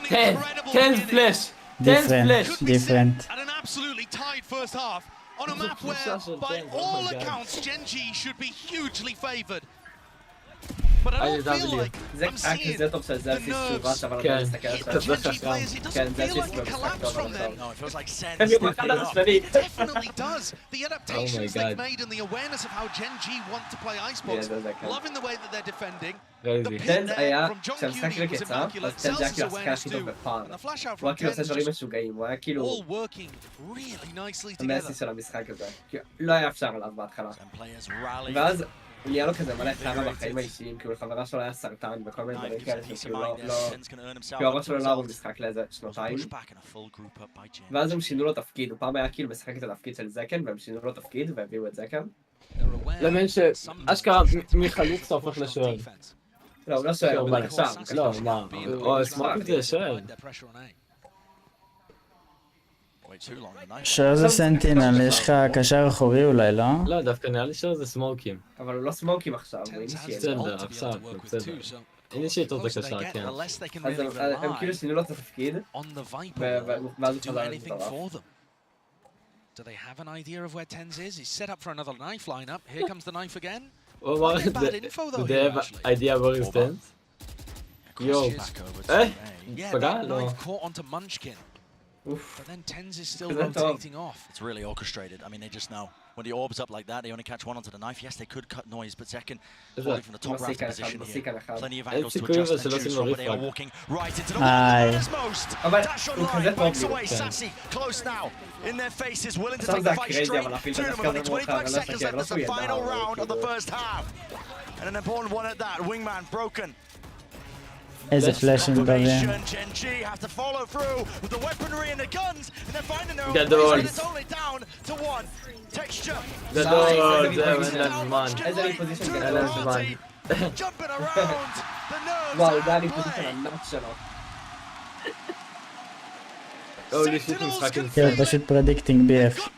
10 flash. 10 flash. Different. At an absolutely tied first half on a map where, by all accounts, Gen G should be hugely favored. But I don't feel like I'm seeing the nerves of Gen G players. It doesn't feel like a collapse from them. No, it feels like Sen it definitely does. The adaptations they've made and the awareness of how Gen G want to play Icebox, loving the way that they're defending. The pin there from John Cuny was immaculate. Celsius awareness too. And the flash out from Ken, all working really nicely together. המסי של המשחק הזה. לא היה אפשר עליו בהתחלה. ואז נהיה לו כזה מלא חרא בחיים האישיים, כאילו חברה שלו היה סרטן וכל מיני דברים כאלה שכאילו כאילו הראש שלו לא היה במשחק לאיזה שנתיים. ואז הם שינו לו תפקיד, הוא פעם היה כאילו משחק את התפקיד של זקן והם שינו לו תפקיד והביאו את זקן. למען שאשכרה מחלוץ הופך לשוער. לא, הוא לא שוער, הוא בקשר. לא, מה? או סמארט זה שוער. שוער זה סנטינל, יש לך קשר אחורי אולי, לא? לא, דווקא נראה לי שוער זה סמוקים. אבל הוא לא סמוקים עכשיו, הוא אינישייט. בסדר, עכשיו, בסדר. אינישייט זה קשר, כן. אז הם כאילו שינו לו את התפקיד, ואז הוא חזר לטרף. Do they have an idea of where Tens is? He's set up for another knife lineup. Here comes the knife again. Well, bad info though. Do they have idea where he stands? Yo. Eh? Yeah, knife caught onto Munchkin. But then Tens is still rotating off. It's really orchestrated. I mean, they just know. When the orb's up like that, they only catch one onto the knife. Yes, they could cut noise, but second, falling from the top raft position here. Plenty of angles to adjust and choose from, but they are walking right into the one that most. Dash online, breaks away, Sassy, close now. In their faces, willing to take the fight straight to them. Only 25 seconds left as the final round of the first half. And an important one at that. Wingman broken. איזה פלאשים בריא. Gen G have to follow through with the weaponry and the guns, and they're finding their own גדול. place, and it's only down to one. Texture. גדול, זהו, אין להם זמן. איזה ריפוזישן גדול. אין להם זמן. Jumping around. The nerves וואו, זה at הריפוזישן play. הנאט שלו. אולי שיט משחק עם כן, פשוט פרדיקטינג BF.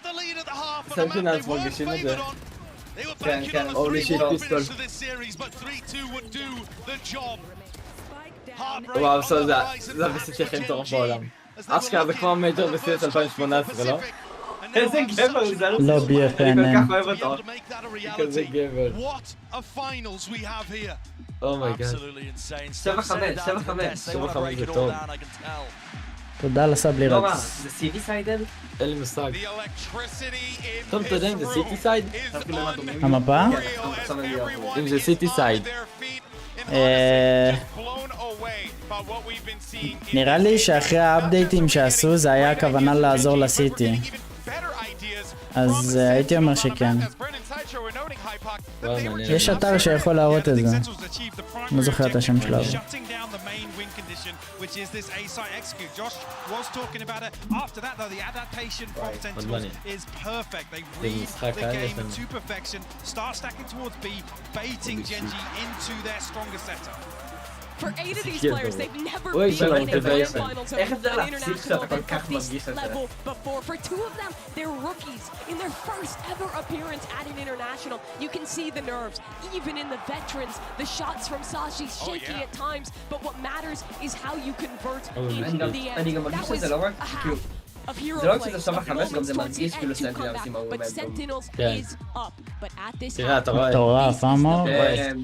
סנטינלס מרגישים את זה. כן, כן. אולי שיט פיסטול. וואו, זה הביסט הכי מטורף בעולם. אשכרה זה כמו מייג'ר בסיס 2018, לא? איזה גבר זה. לא BF, אני כל כך אוהב אותו. כזה גבר. אומייגאד. 7-5, 7-5. 7-5 זה טוב. תודה לסב לא לירץ. מה, זה סיטי סיידד? אין לי מושג. טוב, אתה יודע אם זה סיטי סייד? המפה? אם זה סיטי סייד. נראה לי שאחרי האפדייטים שעשו זה היה הכוונה לעזור לסיטי. אז הייתי אומר שכן. יש אתר שיכול להראות את זה. לא זוכר את השם שלו. which is this A-site execute. Josh was talking about it. After that, though, the adaptation from Sentinels is perfect. They read the game to perfection, start stacking towards B, baiting Gen G into their stronger setup. For 8 of these players, they've never been in a grand finals of an international at this level before. For 2 of them, they're rookies in their first ever appearance at an international. You can see the nerves, even in the veterans. The shots from Sashi shaky at times, but what matters is how you convert into the end. That was a half of hero play. But Sentinels is up. But at this תראה, אתה רואה. מטורף, אמור?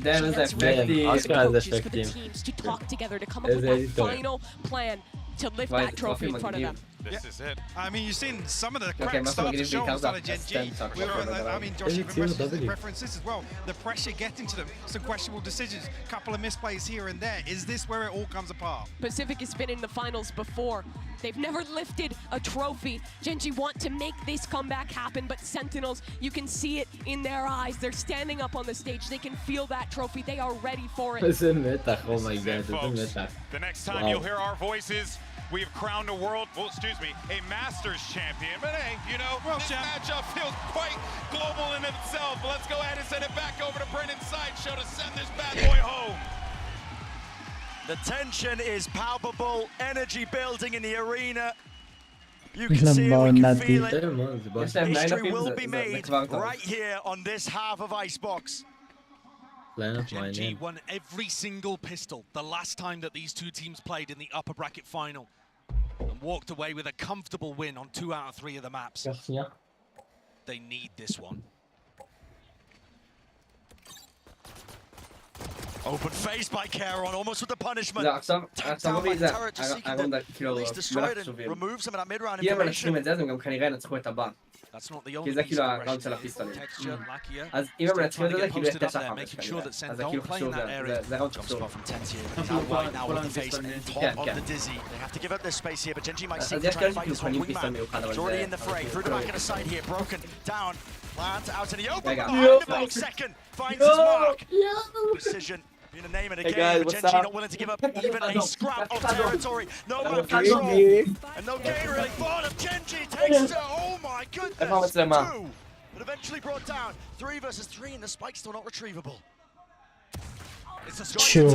איזה אפקטים. אשכרה איזה אפקטים. to talk together to come up with that final plan to lift that trophy in front of them. This is it. I mean, you've seen some of the cracks start to show on side of Gen G. I mean, Josh even referenced this as well. The pressure getting to them, some questionable decisions, couple of misplays here and there. Is this where it all comes apart? Pacific has been in the finals before. They've never lifted a trophy. Gen G want to make this comeback happen, but Sentinels, you can see it in their eyes. They're standing up on the stage. They can feel that trophy. They are ready for it. איזה מתח, oh my god, איזה מתח. The next time you'll hear our voices, we have crowned a world, well, excuse me, a Masters champion. But hey, you know, this matchup feels quite global in itself. But let's go ahead and send it back over to Brendan Sideshow to send this bad boy home. The tension is palpable, energy building in the arena. You can see it, we can feel it. History will be made right here on this half of Icebox. Gen G won every single pistol the last time that these two teams played in the upper bracket final and walked away with a comfortable win on 2 out of 3 of the maps. They need this one. Open face by Keychron, almost with the punishment. עכשיו אמרתי זה, הרון כאילו At least destroy it and remove some of that mid-round כי הם מנצחים information. את זה, אז הם גם כנראה ינצחו את הבא. כי זה כאילו הראונד של הפיסטונים. אז אם הם מנצחים את זה, כאילו יש 9-5 כנראה. אז זה כאילו חשוב, זה ראונד חשוב. כן, כן. אז יש כאלה שכאילו קונים פיסטון מיוחד, אבל Plant out in the open. רגע. Second finds his mark. Precision. In the name of the game, but Gen G not willing to give up even a scrap of territory. No map control. And no game really thought of Gen G takes it. Oh my goodness. 2. But eventually brought down. 3 versus 3 and the spike's still not retrievable. It's a Sure.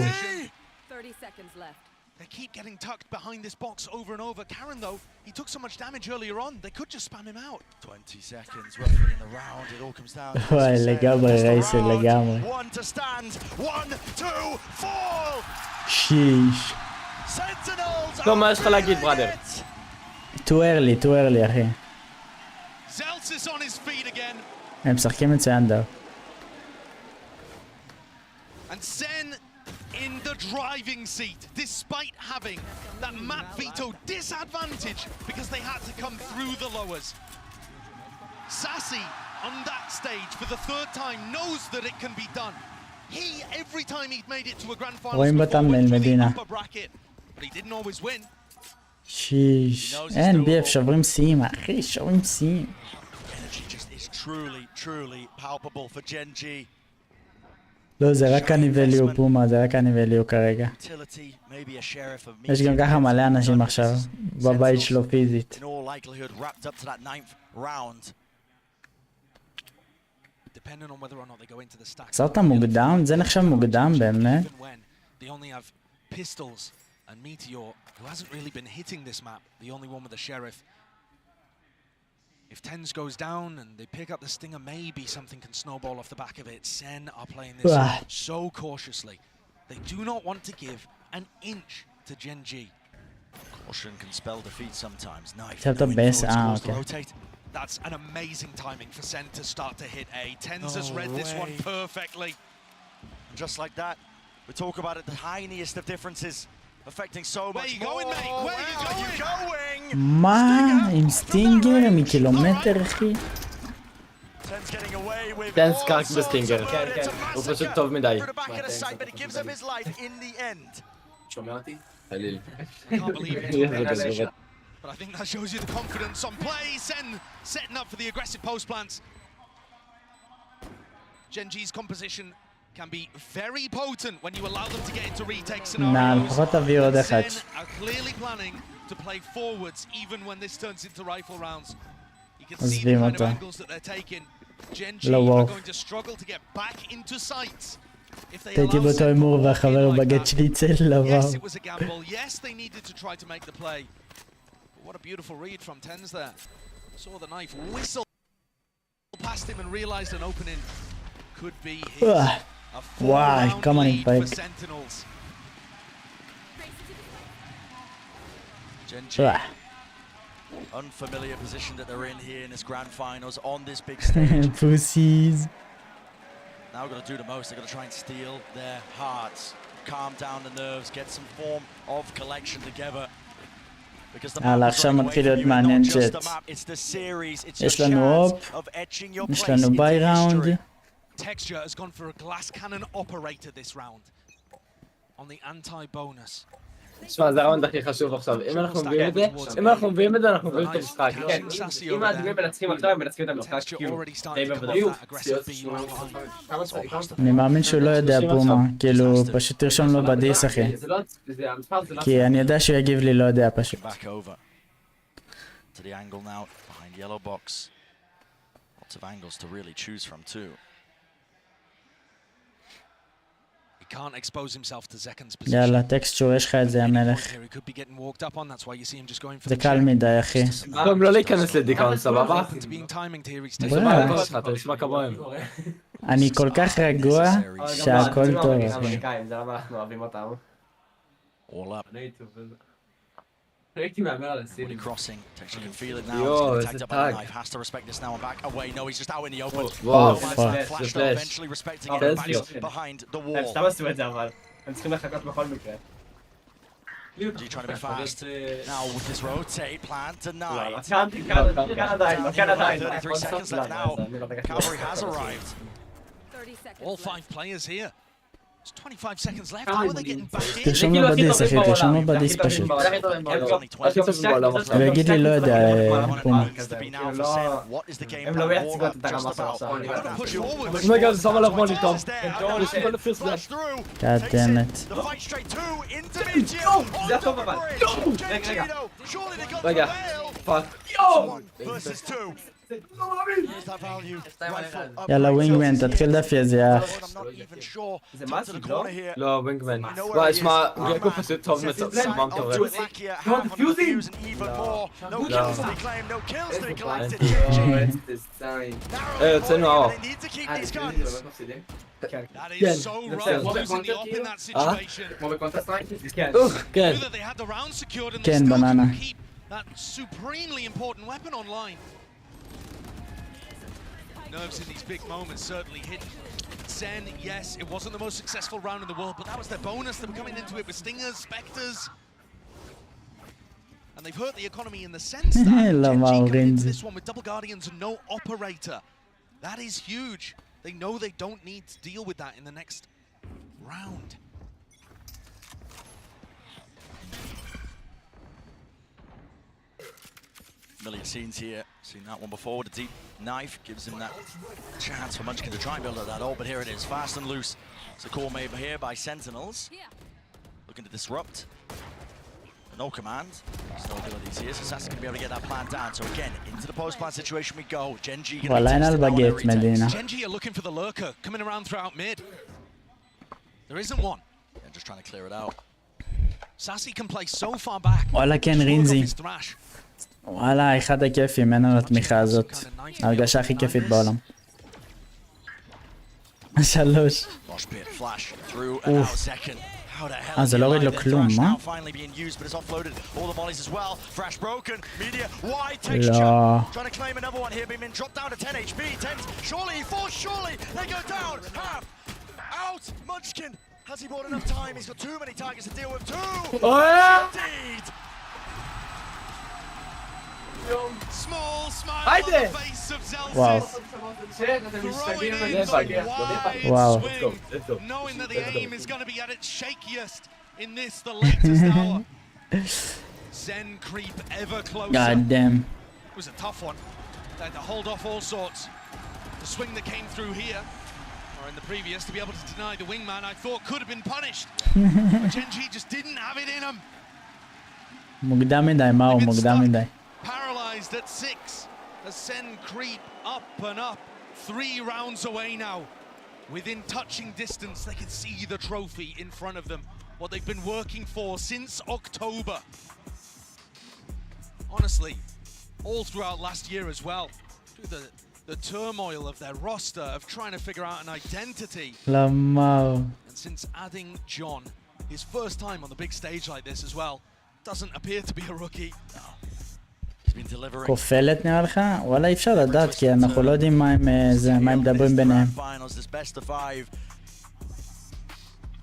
30 seconds left. They keep getting tucked behind this box over and over. Karen, though, he took so much damage earlier on, they could just spam him out. 20 seconds roughly in the round. It all comes down to וואי, לגמרי רייסל, לגמרי. 1 to stand. 1, 2, fall. שיש. Sentinels. טוב, מה יש לך להגיד, בראדר? too early, אחי. Zelsis on his feet again. הם משחקים מצוין דו. And Sen in the driving seat, despite having that map veto disadvantage because they had to come through the lowers. Sassy on that stage for the 3rd time knows that it can be done. He, every time he'd made it to a grand final, רואים בתמנל מדינה. but he didn't always win. שיש. אין BF שוברים שיאים, אחי, שוברים שיאים. Energy just is truly palpable for Gen G. לא, זה רק הניבליו פומה, זה רק הניבליו כרגע. יש גם ככה מלא אנשים עכשיו, בבית שלו פיזית. עשה אותם מוקדם? זה נחשב מוקדם באמת? If Tens goes down and they pick up the stinger, maybe something can snowball off the back of it. Sen are playing this so cautiously. They do not want to give an inch to Gen G. Caution can spell defeat sometimes. Knife. Okay. That's an amazing timing for Sen to start to hit A. Tens has read this one perfectly. Just like that, we talk about it, the tiniest of differences. Affecting so much. Where you going, mate? Where you going? מה? עם סטינגר מקילומטר, אחי? טנס קרק בסטינגר. הוא פשוט טוב מדי. שומע אותי? חליל. But I think that shows you the confidence on play. Sen setting up for the aggressive post plants. Gen G's composition can be very potent when you allow them to get into retake scenarios. Sen are clearly planning to play forwards even when this turns into rifle rounds. You can see the kind of angles that they're taking. Gen G are going to struggle to get back into sights. הייתי באותו הימור והחבר בגט שלי צל לבוא. Yes, it was a gamble. Yes, they needed to try to make the play. But what a beautiful read from Tens there. Saw the knife whistle past him and realized an opening could be his. A 4-round lead for Sentinels. Gen G, unfamiliar position that they're in here in this grand finals on this big stage. Pussies. Now we've got to do the most. They've got to try and steal their hearts, calm down the nerves, get some form of collection together. יאללה, עכשיו מתחיל להיות מעניין צ'אט. יש לנו הופ, יש לנו ביי ראונד. Texture has gone for a glass cannon operator this round on the anti-bonus. תשמע, זה הראונד הכי חשוב עכשיו. אם אנחנו מביאים את זה, אנחנו מביאים את המשחק. אם האדומים מנצחים עכשיו, הם מנצחים את המשחק כאילו די בוודאות. אני מאמין שהוא לא יודע פומה, כאילו פשוט תרשום לו בדיס אחי. כי אני יודע שהוא יגיב לי לא יודע פשוט. יאללה, טקסטור, יש לך את זה המלך. זה קל מדי אחי. טוב, לא להיכנס לדיכאון, סבבה? אני כל כך רגוע שהכל טוב אחי. הייתי מאמר על הסינים. יואו, איזה טאג. וואו, פאק, זה פלאש. סתם עשו את זה אבל. הם צריכים לחכות בכל מקרה. trying to be fast. Now with this rotate plan tonight. 33 seconds left now. Cavalry has arrived. All 5 players here. There's 25 seconds left. How are they getting back in? תרשום לו בדיס אחי, תרשום לו בדיס פשוט. הוא יגיד לי לא יודע פומה. הם לא מייצגות את הרמה שלו עכשיו. אומייגה, זה שם עליו מוניטור. God damn it. זה הטוב אבל. רגע, פאק. יאללה ווינגמן, תתחיל דפי איזה אח. זה מה זה לא? לא, ווינגמן. וואי, שמע, גקו פשוט טוב מצמם טוב. יוצאנו האור. כן. כן, בננה. Nerves in these big moments certainly hit. SEN, yes, it wasn't the most successful round in the world, but that was their bonus. They were coming into it with Stingers, Spectres. And they've hurt the economy in the sense that Genji coming into this one with double Guardians and no operator. That is huge. They know they don't need to deal with that in the next round. Familiar scenes here. Seen that one before with a deep knife. Gives him that chance for Munchkin to try and build up that ult, but here it is. Fast and loose. It's a call made here by Sentinels. Looking to disrupt. No command. No abilities here, so Sassy's going to be able to get that plan down. So again, into the post-plan situation we go. Genji going to be tested now. Genji are looking for the lurker, coming around throughout mid. There isn't one. They're just trying to clear it out. Sassy can play so far back. וואלה כן רינזי. וואלה, אחד הכיפים, אין על התמיכה הזאת. ההרגשה הכי כיפית בעולם. 3. אוף. זה לא הוריד לו כלום, מה? לא. Has he bought enough time? He's got too many targets to deal with. Indeed. Small smile on the face of Zelsis. Wow. Throwing in some wide Wow. swing, knowing that the aim is going to be at its shakiest in this, the latest hour. Zen creep ever closer. God damn. It was a tough one. They had to hold off all sorts. The swing that came through here, or in the previous, to be able to deny the wingman, I thought could have been punished. But Genji just didn't have it in him. מוקדם מדי, מה הוא מוקדם מדי. Paralyzed at 6 as Sen creep up and up. 3 rounds away now. Within touching distance, they can see the trophy in front of them. What they've been working for since October. Honestly, all throughout last year as well. Through the turmoil of their roster, of trying to figure out an identity. And since adding John, his first time on the big stage like this as well, doesn't appear to be a rookie. כופלת נראה לך? וואלה אי אפשר לדעת כי אנחנו לא יודעים מה הם מדברים ביניהם.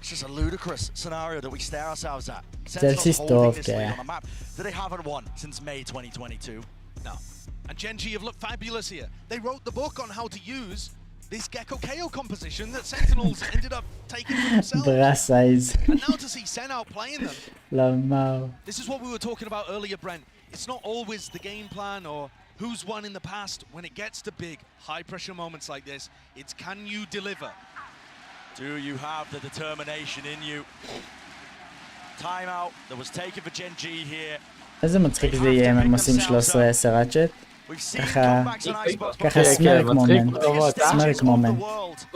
It's just a ludicrous scenario that we stare ourselves at. Sentinels holding this lead on a map that they haven't won since May 2022. No. And Gen G have looked fabulous here. They wrote the book on how to use this Gecko KO composition that Sentinels ended up taking for themselves. And now to see Sen outplaying them. This is what we were talking about earlier, Brent. It's not always the game plan or who's won in the past. When it gets to big, high-pressure moments like this, it's can you deliver? Do you have the determination in you? Timeout that was taken for Gen G here. איזה מצחיק זה יהיה אם הם עושים 13-10 ראצ'ט. ככה סמרק מומנט. סמרק מומנט.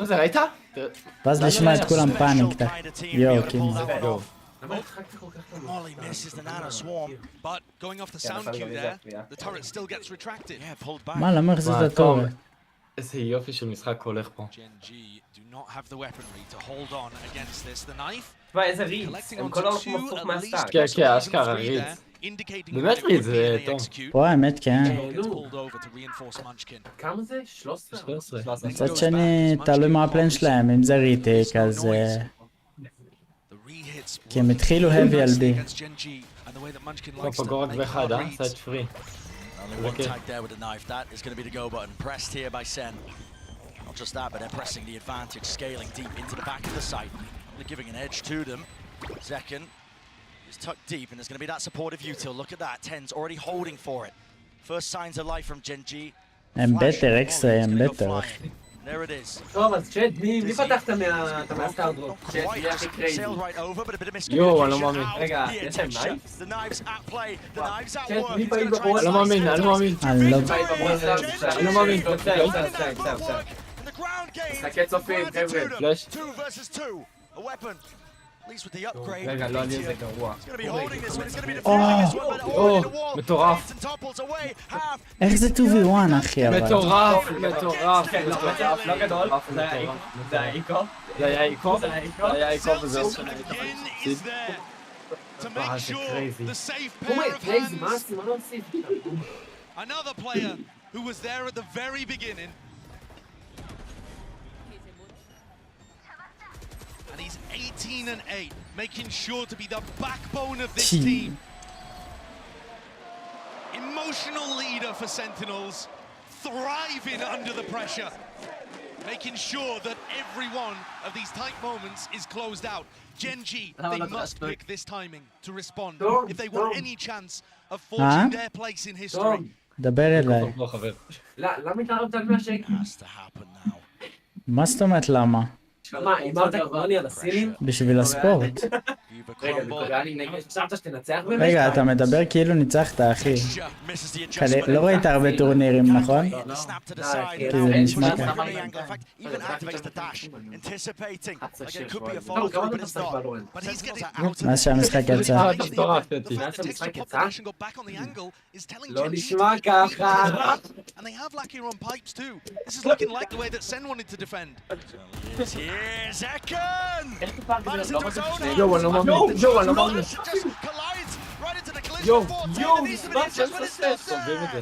זה ראית? ואז לשמוע את כולם פאניק. יואו, כאילו. Molly misses the nano swarm, but going off the sound cue there, the turret still gets retracted. Yeah, pulled back. מה, למה החזיר את הטורט? איזה יופי של משחק הולך פה. Gen G do not have the weaponry to hold on against this. The knife. תשמע, איזה ריץ. הם כל הזמן מפוך מהסטאק. כן, כן, אשכרה ריץ. באמת ריץ, זה טוב. פה האמת כן. כמה זה? 13? מצד שני, תלוי מה הפלן שלהם, אם זה ריטק, אז... כי הם התחילו heavy על בי. לא פגור רק באחד, סייד פרי. One tag there with the knife. That is going to be the go button. Pressed here by Sen. Not just that, but they're pressing the advantage, scaling deep into the back of the site. They're giving an edge to them. Zekken is tucked deep, and there's going to be that supportive util. Look at that. Ten's already holding for it. First signs of life from Gen G. הם בטר, אקסטרה, הם בטר. There it is. טוב, אז צ'ט, מי פתחת מהסטארדרופ? צ'ט, מי הכי קרייזי? יואו, אני לא מאמין. רגע, יש להם נייף? צ'ט, מי פעיל בבורד? אני לא מאמין, אני לא מאמין. אני לא מאמין. משחקי צופים, חבר'ה. פלאש. רגע, לא, אני איזה גרוע. מטורף. איך זה 2v1 אחי אבל? מטורף. לא גדול, זה היה איקו. זה היה איקו וזהו. זה קרייזי. קרייזי, מה עושים? מה לא עושים? Another player who was there at the very beginning. And he's 18-8, making sure to be the backbone of this team. Emotional leader for Sentinels, thriving under the pressure, making sure that every one of these tight moments is closed out. Gen G, they must pick this timing to respond if they want any chance of forging their place in history. דבר אליי. למה התערבת על 100 שקל? מה זאת אומרת למה? מה, אימרת גרמני על הסינים? בשביל הספורט. רגע, חשבת שתנצח באמת? רגע, אתה מדבר כאילו ניצחת, אחי. לא ראית הרבה טורנירים, נכון? כי זה נשמע ככה. מה שהמשחק יצא? לא נשמע ככה. And they have lacking on pipes too. This is looking like the way that Sen wanted to defend. Here's Zekken! Yo, אני לא מאמין. אני לא מאמין. סובבים את זה.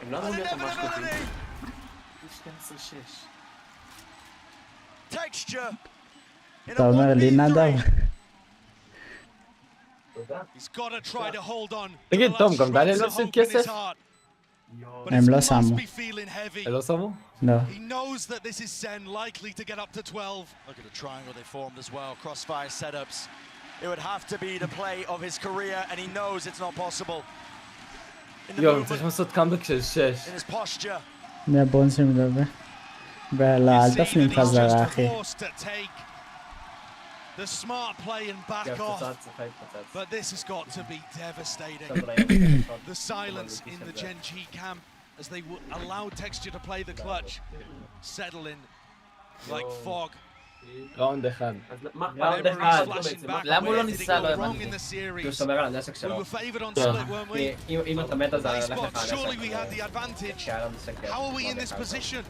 הם לא אמרו להיות ממש טובים. 12-6. אתה אומר לי נדב? תגיד, תום, גם דניאל לא עושים כסף? הם לא שמו. הם לא שמו? לא. He knows that this is Sen likely to get up to 12. Look at the triangle they formed as well. Crossfire setups. It would have to be the play of his career, and he knows it's not possible. יואו, צריכים לעשות קאמבק של 6. In his posture. מהבונסים מדבר. ולא, אל תפנים חזרה, אחי. The smart play and back off, but this has got to be devastating. The silence in the Gen G camp as they allow Texture to play the clutch, settle in like fog. ראונד אחד. ראונד אחד. למה הוא לא ניסה? לא הבנתי. כי הוא שומר על הנשק שלו. אם אתה מת אז הלך לך הנשק. How are we in this position?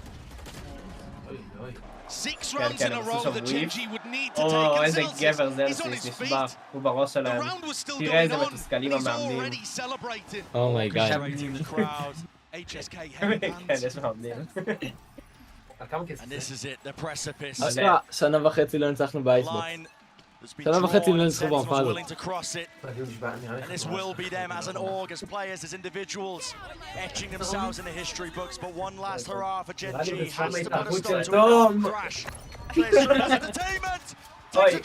6 rounds in a row that Gen G would need to take. איזה גבר זלסיס נשבע, הוא בראש שלהם. תראה איזה מתוסכלים המאמנים. אומייגאד. HSK כן, יש מאמנים. And this is it, the precipice. שנה וחצי לא ניצחנו באייסבוקס. שנה וחצי לא ניצחו בהופעה הזאת. willing to cross it. And this will be them as an org, as players, as individuals, etching themselves in the history books. But one last hurrah for Gen G has to put a stop to a crash. Clears through as entertainment.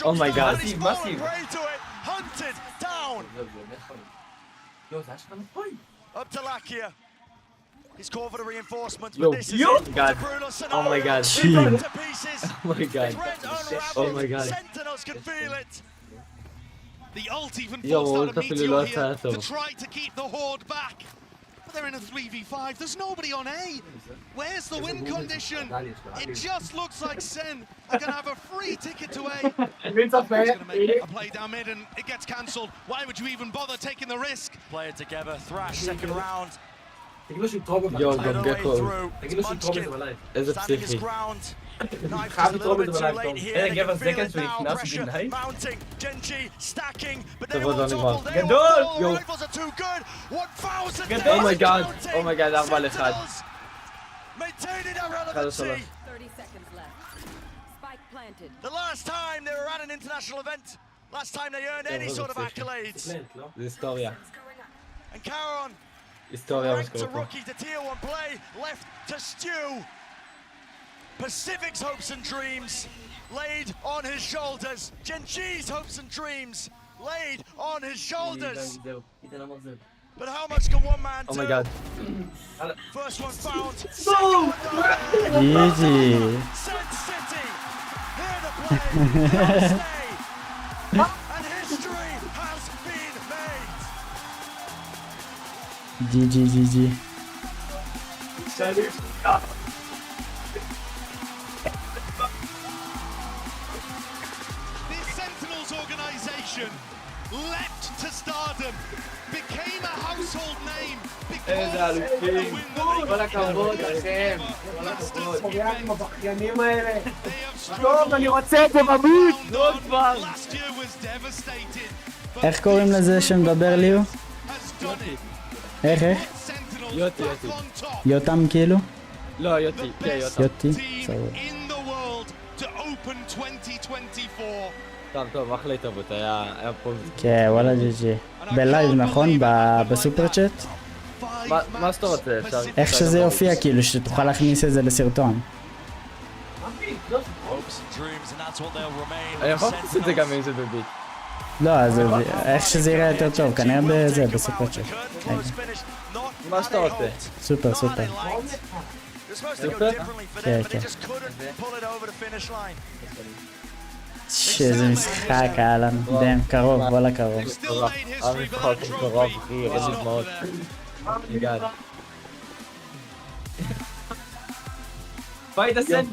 Oh my god. To it. Hunted down. Up to Lakia. He's called for the reinforcements, but this is it. God. Oh my god. To pieces. Oh my god. Oh my god. Sentinels can feel it. The ult even forced out a meteor here to try to keep the horde back. But they're in a 3v5. There's nobody on A. Where's the win condition? It just looks like Sen are going to have a free ticket to A. He's going to make a play down mid and it gets cancelled. Why would you even bother taking the risk? Play it together. Thrash, second round. יואו, גם גקו. איזה פסיכי. חייב לתרום את זה בלייב. אין גבר זקן שהוא נכנס בגנאי. טוב, עוד לא נגמר. גדול! יואו. אומייגאד. אומייגאד, 4-1. 1-3. The last time they were at an international event, last time they earned any sort of accolades. זה היסטוריה. And Keychron, היסטוריה מה ranked to שקורה פה. rookie to tier 1 play, left to stew. Pacific's hopes and dreams laid on his shoulders. Gen G's hopes and dreams laid on his shoulders. But how much can one man do? Oh my god. First one found. Easy. Sen City. Here to play. They'll stay. And history has been made. GG, GG. This Sentinels organization leapt to stardom, became a household name because of the win that כל הכבוד לכם. כל הכבוד. עם הבחיינים האלה. טוב, אני רוצה את זה בבית. לא כבר. last year was devastated. איך קוראים לזה שמדבר ליהו? איך? יוטי. יותם כאילו? לא, יוטי. כן, יוטם. יוטי? סבבה. In the world to open 2024. טוב, אחלה התערבות, היה פה... כן, וואלה ג'י. בלייב נכון? בסופר צ'אט? מה שאתה רוצה? איך שזה יופיע כאילו, שתוכל להכניס את זה לסרטון. אני יכול לעשות את זה גם אם זה בביט. לא, אז איך שזה יראה יותר טוב, כנראה בזה, בסופר צ'אט. מה שאתה רוצה. סופר. סופר? כן. איזה משחק היה לנו, דם, קרוב, וואלה קרוב. המשחק קרוב, אחי, ירד לי דמעות. יגד. בית הסן,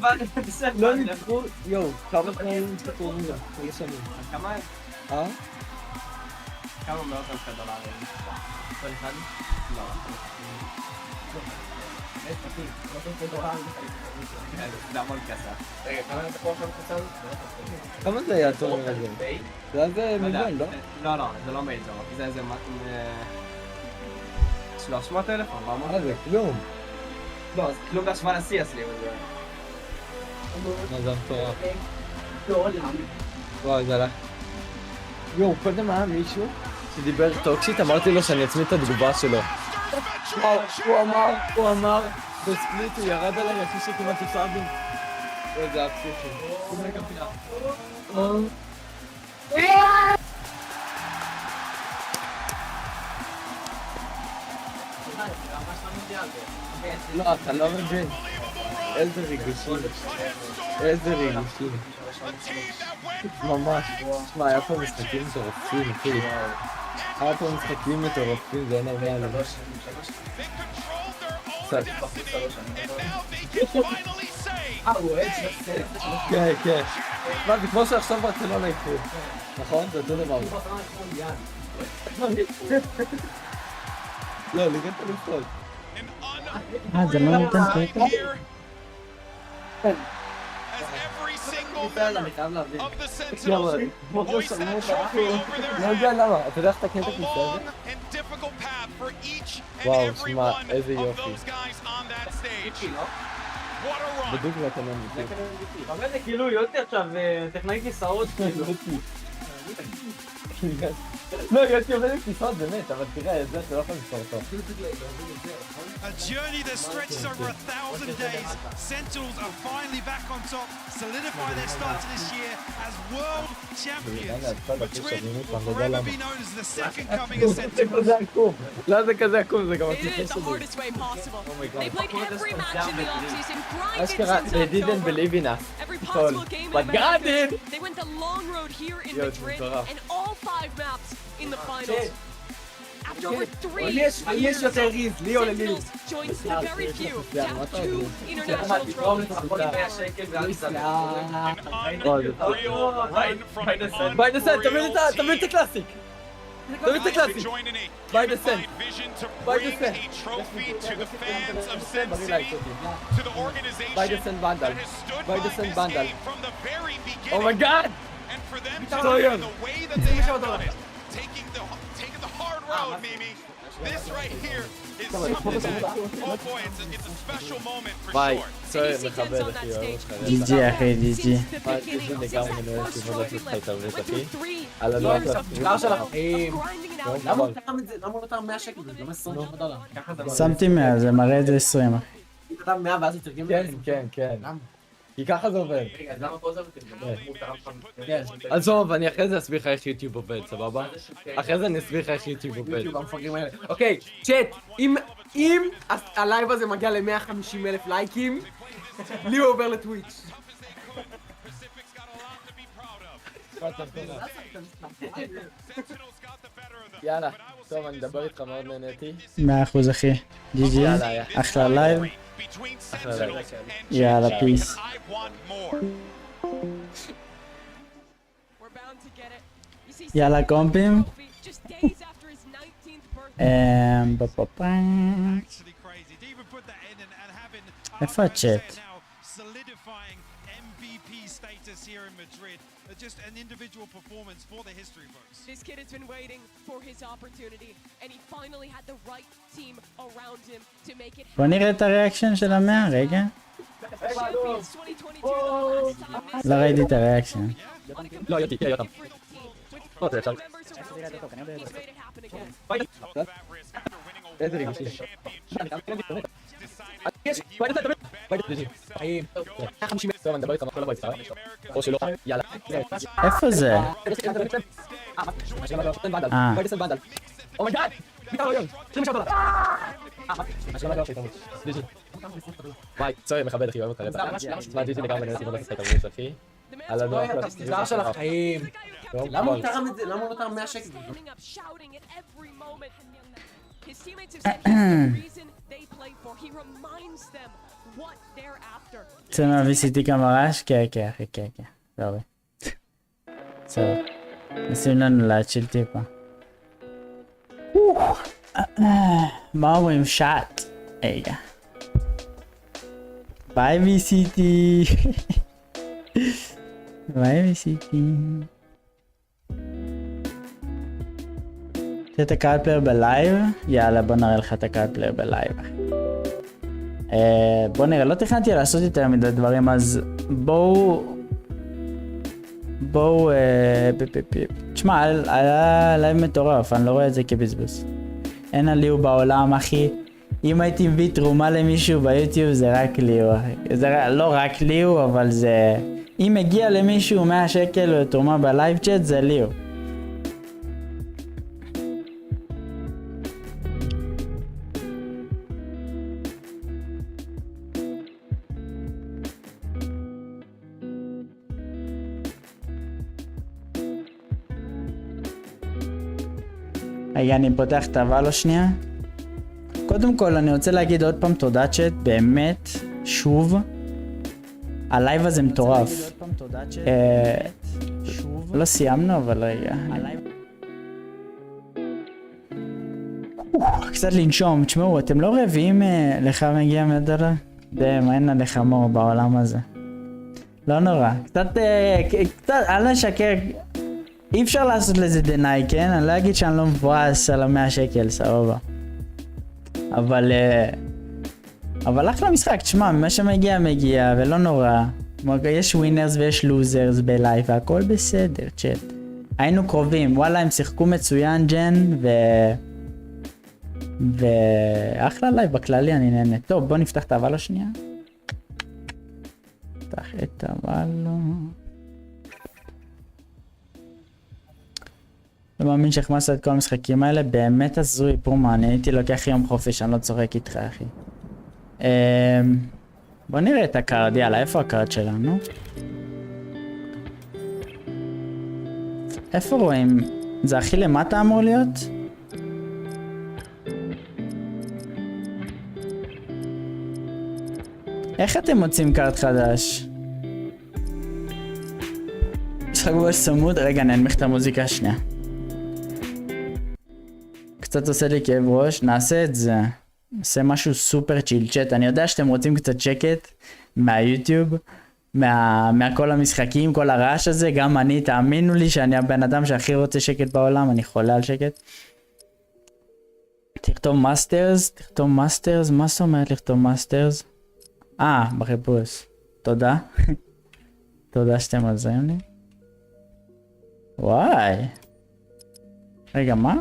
לא נתפו, יואו, כמה פעמים נתפו מולה, כמה שנים. כמה? כמה מאות אלפי דולרים? כל אחד? לא. זה המון כסף. רגע, כמה אתה פה עכשיו? כמה זה היה טורניר הזה? זה היה זה מיליון, לא? לא, זה לא מייג'ור, זה איזה 300,000, 400,000. זה כלום. לא, זה כלום בהשוואה לשיא אצלי, אבל זה... מה זה מטורף. וואו, זה הלך. יואו, קודם היה מישהו שדיבר טוקסית, אמרתי לו שאני אצמיד את התגובה שלו. הוא אמר, בספליט הוא ירד עליי אחי שכמעט הפסדנו. זה היה פסיכי. לא, אתה לא מבין. איזה ריגושים. ממש. שמע, היה פה משחקים מטורפים, אחי. היה פה משחקים מטורפים, זה אין הרבה עליו. כן. מה, זה כמו שעכשיו ברצלונה יקחו. נכון? זה אותו דבר. לא, ליגת אלופות. זה לא נותן פרקה? לא יודע למה, אתה יודע איך אתה קנית הכניסה הזה? וואו, שמע, איזה יופי. בדיוק לקנון. אבל זה כאילו יוטי עכשיו טכנאי כיסאות כאילו. לא, יוטי עובד עם כיסאות באמת, אבל תראה, את זה אתה לא יכול לספור אותו. A journey that stretches over 1,000 days. Sentinels are finally back on top, solidify their start to this year as world champions. Madrid will forever be known as the second coming of Sentinels. לא, זה כזה עקום, זה גם It is the hardest way possible. They played every match in the offseason, grinded אשכרה, since they didn't October. believe in us. Every possible game But in God America. did! They went the long road here in Yo, Madrid מטורף. and all 5 maps in the finals. After over 3 יש years, יותר ריז, לי או ללי. Sentinels joins the very few to have 2 international trophies. ביי דסנט, תמיד את הקלאסיק! תמיד את הקלאסיק! ביי דסנט! ביי דסנט! ביי דסנט בנדל! ביי דסנט בנדל! אומייגאד! סויון! Taking the hard road, Mimi. This right here is something that, oh boy, it's a special moment for ביי, sure. סויון מכבד אחי, אוהב אותך. GG אחי, GG. ביי, תשעים לגמרי מנהל שימוד לעשות לך התערבות אחי. על הלוח קר של החיים. למה הוא נכון. תרם את זה? למה הוא לא תרם 100 שקל? זה גם 20 דולר. ככה זה מראה. שמתי 100, זה מראה את זה 20 אחי. הוא כתב 100 ואז הוא תרגם כן, את זה. כן, כן. למה? כי ככה זה עובד. רגע, אז למה פה זה עובד? עזוב, אני אחרי זה אסביר לך איך יוטיוב עובד, סבבה? אחרי זה אני אסביר לך איך יוטיוב עובד. יוטיוב המפגרים האלה. אוקיי, צ'אט, אם הלייב הזה מגיע ל-150,000 לייקים, לי הוא עובר לטוויץ'. יאללה, טוב, אני אדבר איתך, מאוד נהניתי. 100% אחי. GG, אחלה לייב. אחלה לייב. יאללה, פיס. יאללה קומפים. איפה הצ'אט? Just an individual performance for the history books. This kid has been waiting for his opportunity, and he finally had the right team around him to make it. בוא נראה את הריאקשן של 100, רגע. לא ראיתי את הריאקשן. לא, יוטי, יוטי. לא, זה אפשר. איזה ריגושי. טוב, אני מדבר איתך, מה לא בוא או שלא, יאללה. איפה זה? אומייגאד! ביי, צורי, מכבד אחי, אוהב אותך רצח. מה, דיג'י לגמרי נהנה סיבות לעשות את ההתערבות אחי. על הדוח זה של החיים. למה הוא תרם את זה? למה הוא לא תרם 100 שקל? His teammates have said he's the reason they play for. He reminds them what they're after. רוצה מה-VCT כמה רעש? כן, כן, אחי, כן, כן. סורי. בסדר. נשים לנו להצ'יל טיפה. מה אומרים? שעט. רגע. ביי VCT. ביי VCT. את הקארד פלייר בלייב? יאללה, בוא נראה לך את הקארד פלייר בלייב. בוא נראה, לא תכננתי לעשות יותר מדי דברים, אז בואו... תשמע, היה לייב מטורף, אני לא רואה את זה כבזבוז. אין עליו בעולם, אחי. אם הייתי מביא תרומה למישהו ביוטיוב, זה רק ליהו, אחי. זה לא רק ליהו, אבל זה... אם מגיע למישהו 100 שקל או תרומה בלייב צ'אט, זה ליהו. רגע, אני פותח את הוואלו שנייה. קודם כל, אני רוצה להגיד עוד פעם תודה צ'אט, באמת, שוב. הלייב הזה מטורף. לא סיימנו, אבל רגע. קצת לנשום, תשמעו, אתם לא רעבים לך מגיע $100? דם, אין עליך מור בעולם הזה. לא נורא. קצת, אל נשקר. אי אפשר לעשות לזה דנאי, כן? אני לא אגיד שאני לא מבואס על 100 שקל, סבבה. אבל אבל אחלה משחק, תשמע, מה שמגיע מגיע, ולא נורא. יש ווינרס ויש לוזרס בלייב, והכל בסדר, צ'אט. היינו קרובים, וואלה, הם שיחקו מצוין, ג'ן, ואחלה לייב בכללי, אני נהנה. טוב, בוא נפתח את הוואלו שנייה. נפתח את הוואלו. לא מאמין שהחמאסת את כל המשחקים האלה, באמת הזוי פרומה, אני הייתי לוקח יום חופש, אני לא צוחק איתך, אחי. בוא נראה את הקארד, יאללה, איפה הקארד שלנו? איפה רואים? זה הכי למטה אמור להיות? איך אתם מוצאים קארד חדש? משחק בוש צמוד, רגע ננמיך את המוזיקה שנייה. קצת עושה לי כאב ראש, נעשה את זה. נעשה משהו סופר צ'יל צ'אט, אני יודע שאתם רוצים קצת שקט מהיוטיוב, מהכל המשחקים, כל הרעש הזה, גם אני, תאמינו לי שאני הבן אדם שהכי רוצה שקט בעולם, אני חולה על שקט. תכתוב מאסטרס, מה זאת אומרת לכתוב מאסטרס? בחיפוש, תודה. תודה שאתם עוזרים לי. וואי. רגע, מה?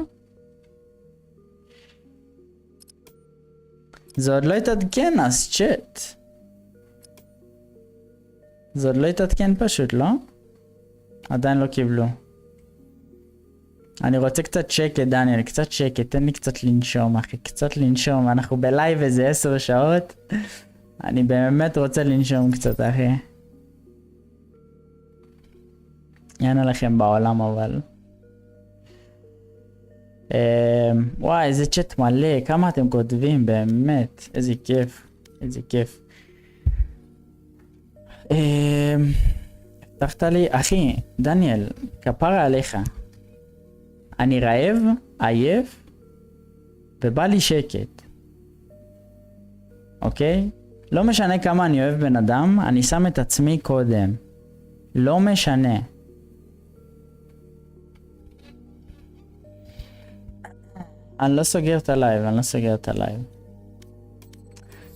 זה עוד לא התעדכן אז, צ'אט. זה עוד לא התעדכן פשוט, לא? עדיין לא קיבלו. אני רוצה קצת שקט, דניאל, קצת שקט, תן לי קצת לנשום, אחי, קצת לנשום. אנחנו בלייב איזה 10 שעות. אני באמת רוצה לנשום קצת, אחי. יענה לכם בעולם, אבל. וואי, איזה צ'אט מלא, כמה אתם כותבים, באמת. איזה כיף, איזה כיף. הבטחת לי, אחי, דניאל, כפרה עליך. אני רעב, עייף, ובא לי שקט. אוקיי? לא משנה כמה אני אוהב בן אדם, אני שם את עצמי קודם. לא משנה. אני לא סוגר את הלייב,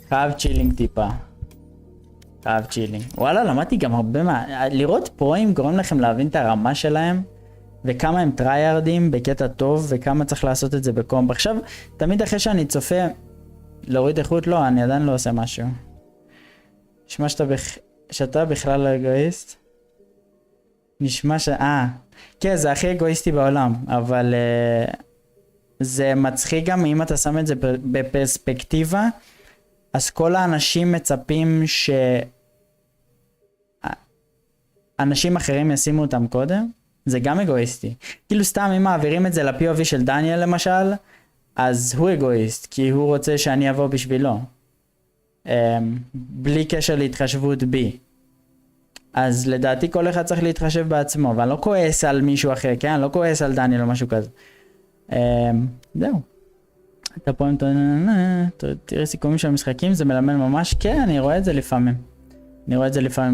חייב צ'ילינג טיפה. וואלה, למדתי גם הרבה לראות פרואים גורם לכם להבין את הרמה שלהם, וכמה הם טרייארדים בקטע טוב, וכמה צריך לעשות את זה בקומב. עכשיו, תמיד אחרי שאני צופה, להוריד איכות, לא, אני עדיין לא עושה משהו. נשמע שאתה בכלל לא אגואיסט. נשמע כן, זה הכי אגואיסטי בעולם, אבל זה מצחיק גם אם אתה שם את זה בפרספקטיבה, אז כל האנשים מצפים אנשים אחרים ישימו אותם קודם, זה גם אגואיסטי. כאילו סתם אם מעבירים את זה ל-POV של דניאל למשל, אז הוא אגואיסט, כי הוא רוצה שאני אבוא בשבילו. בלי קשר להתחשבות בי. אז לדעתי כל אחד צריך להתחשב בעצמו, ואני לא כועס על מישהו אחר, כן? אני לא כועס על דניאל או משהו כזה. זהו. אתה פה עם תראה סיכומים של המשחקים, זה מלמד ממש, כן, אני רואה את זה לפעמים.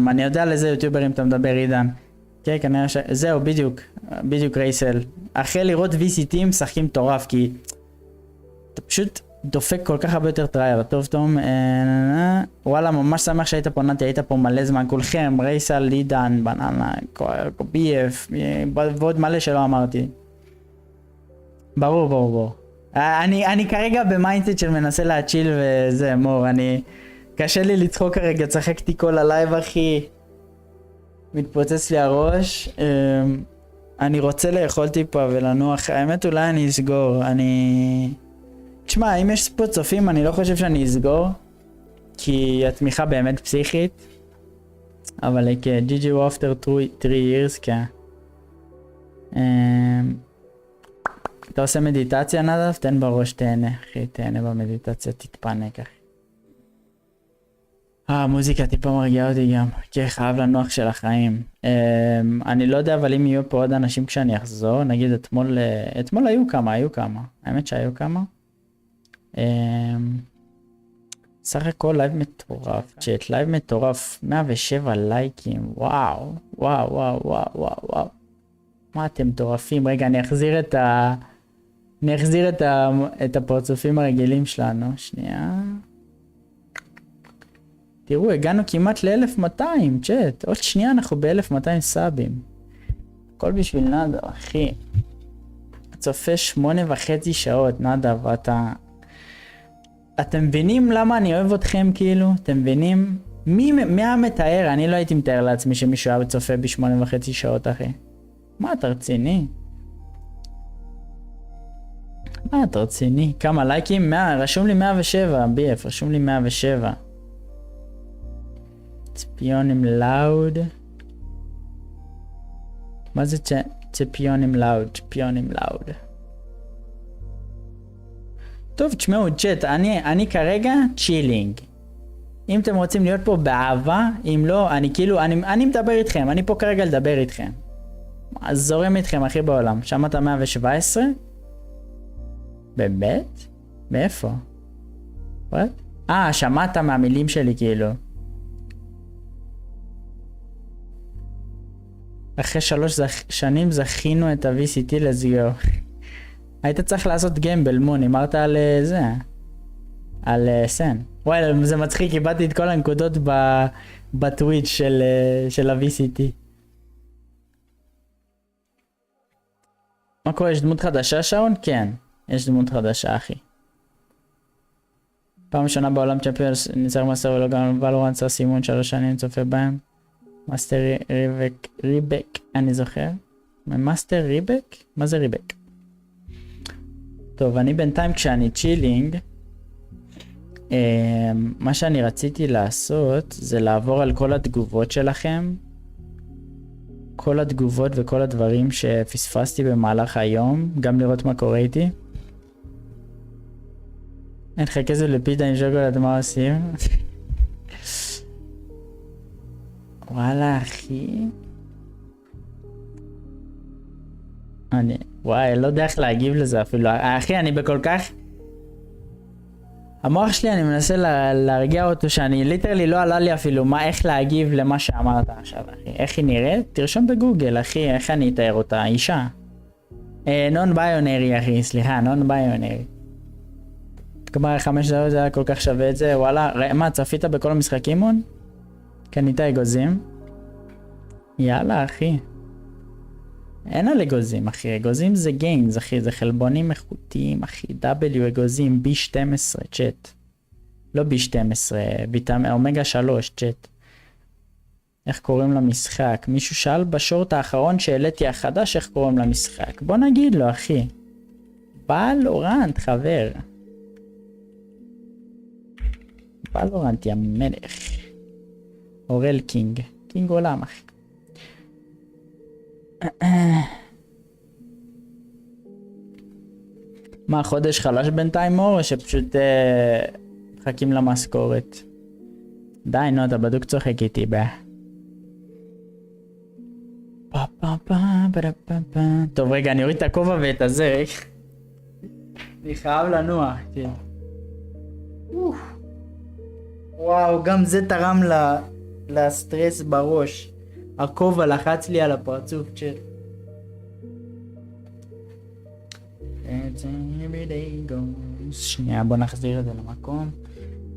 אני יודע על איזה יוטיוברים אתה מדבר, עידן. כן, כנראה זהו, בדיוק רייסל. אחרי לראות VCT משחקים טורף, כי אתה פשוט דופק כל כך הרבה יותר טרייר. טוב, תום, וואלה, ממש שמח שהיית פה, נתי, היית פה מלא זמן, כולכם, רייסל, עידן, בננה, BF, ועוד מלא שלא אמרתי. ברור. אני כרגע במיינדסט של מנסה להצ'יל וזה, מור, קשה לי לצחוק כרגע, צחקתי כל הלייב, אחי. מתפוצץ לי הראש. אני רוצה לאכול טיפה ולנוח, האמת אולי אני אסגור, תשמע, אם יש פה צופים אני לא חושב שאני אסגור, כי התמיכה באמת פסיכית, אבל כן, GG after 3 years, כן. אתה עושה מדיטציה נדב? תן בראש, תהנה, אחי, תהנה במדיטציה, תתפנק, אחי. המוזיקה טיפה מרגיעה אותי גם, כי חייב לנוח של החיים. אני לא יודע, אבל אם יהיו פה עוד אנשים כשאני אחזור, נגיד אתמול היו כמה, האמת שהיו כמה. סך הכל לייב מטורף, צ'אט, לייב מטורף, 107 לייקים, וואו. מה אתם מטורפים? רגע, אני אחזיר את הפרצופים הרגילים שלנו, שנייה. תראו, הגענו כמעט ל-1200, צ'אט. עוד שנייה אנחנו ב-1200 סאבים. הכל בשביל נדב, אחי. צופה 8.5 שעות, נדב, אתם מבינים למה אני אוהב אתכם, כאילו? אתם מבינים? מי המתאר? אני לא הייתי מתאר לעצמי שמישהו היה צופה ב8.5 שעות, אחי. מה, אתה רציני? מה, אתה רציני? כמה לייקים? 100, רשום לי 107, BF, רשום לי 107. ציפיונים לאוד. מה זה ציפיונים לאוד? ציפיונים לאוד. טוב, תשמעו, צ'אט, אני כרגע צ'ילינג. אם אתם רוצים להיות פה באהבה, אם לא, אני כאילו, אני מדבר איתכם, אני פה כרגע לדבר איתכם. אז זורם איתכם, הכי בעולם. שמעת 117? באמת? מאיפה? what? שמעת מהמילים שלי, כאילו. אחרי 3 שנים זכינו את ה-VCT לזיו. היית צריך לעשות גיימבל, מון, אמרת על זה. על SEN. וואי, זה מצחיק, איבדתי את כל הנקודות בטוויץ' של ה-VCT. מה קורה, יש דמות חדשה שעון? כן, יש דמות חדשה, אחי. פעם ראשונה בעולם צ'מפיונס, ניצר מאסטר ולא גם ולורנט עשה אימון 3 שנים, צופה בהם. מאסטר ריבק, אני זוכר. מאסטר ריבק? מה זה ריבק? טוב, אני בינתיים כשאני צ'ילינג, מה שאני רציתי לעשות זה לעבור על כל התגובות שלכם, כל התגובות וכל הדברים שפספסתי במהלך היום, גם לראות מה קורה איתי. אין לך כסף לפיתה עם שוקולד, מה עושים? וואלה אחי, וואי, לא יודע איך להגיב לזה אפילו. אחי, אני בכל כך... המוח שלי, אני מנסה להרגיע אותו שאני ליטרלי לא עלה לי אפילו איך להגיב למה שאמרת עכשיו, אחי. איך היא נראית? תרשום בגוגל, אחי, איך אני אתאר אותה? אישה. נון ביונרי, אחי, סליחה, נון ביונרי. כלומר, 5 דקות זה היה כל כך שווה את זה, וואלה. מה, צפית בכל המשחקים, מון? קנית אגוזים? יאללה, אחי. אין על אגוזים, אחי. אגוזים זה גיינס, אחי. זה חלבונים איכותיים, אחי. W אגוזים, B12, צ'אט. לא B12, אומגה 3, צ'אט. איך קוראים למשחק? מישהו שאל בשורט האחרון שהעליתי החדש איך קוראים למשחק. בוא נגיד לו, אחי. ולורנט, חבר. ולורנט, יא מלך. אורל קינג. קינג עולם, אחי. מה, חודש חלש בינתיים או שפשוט מחכים למשכורת? די, נו, אתה בדוק צוחק איתי, טוב, רגע, אני אוריד את הכובע ואת הזה, אני חייב לנוע, כן. וואו, גם זה תרם לסטרס בראש. הכובע לחץ לי על הפרצוף, צ'אט. שנייה, בוא נחזיר את זה למקום.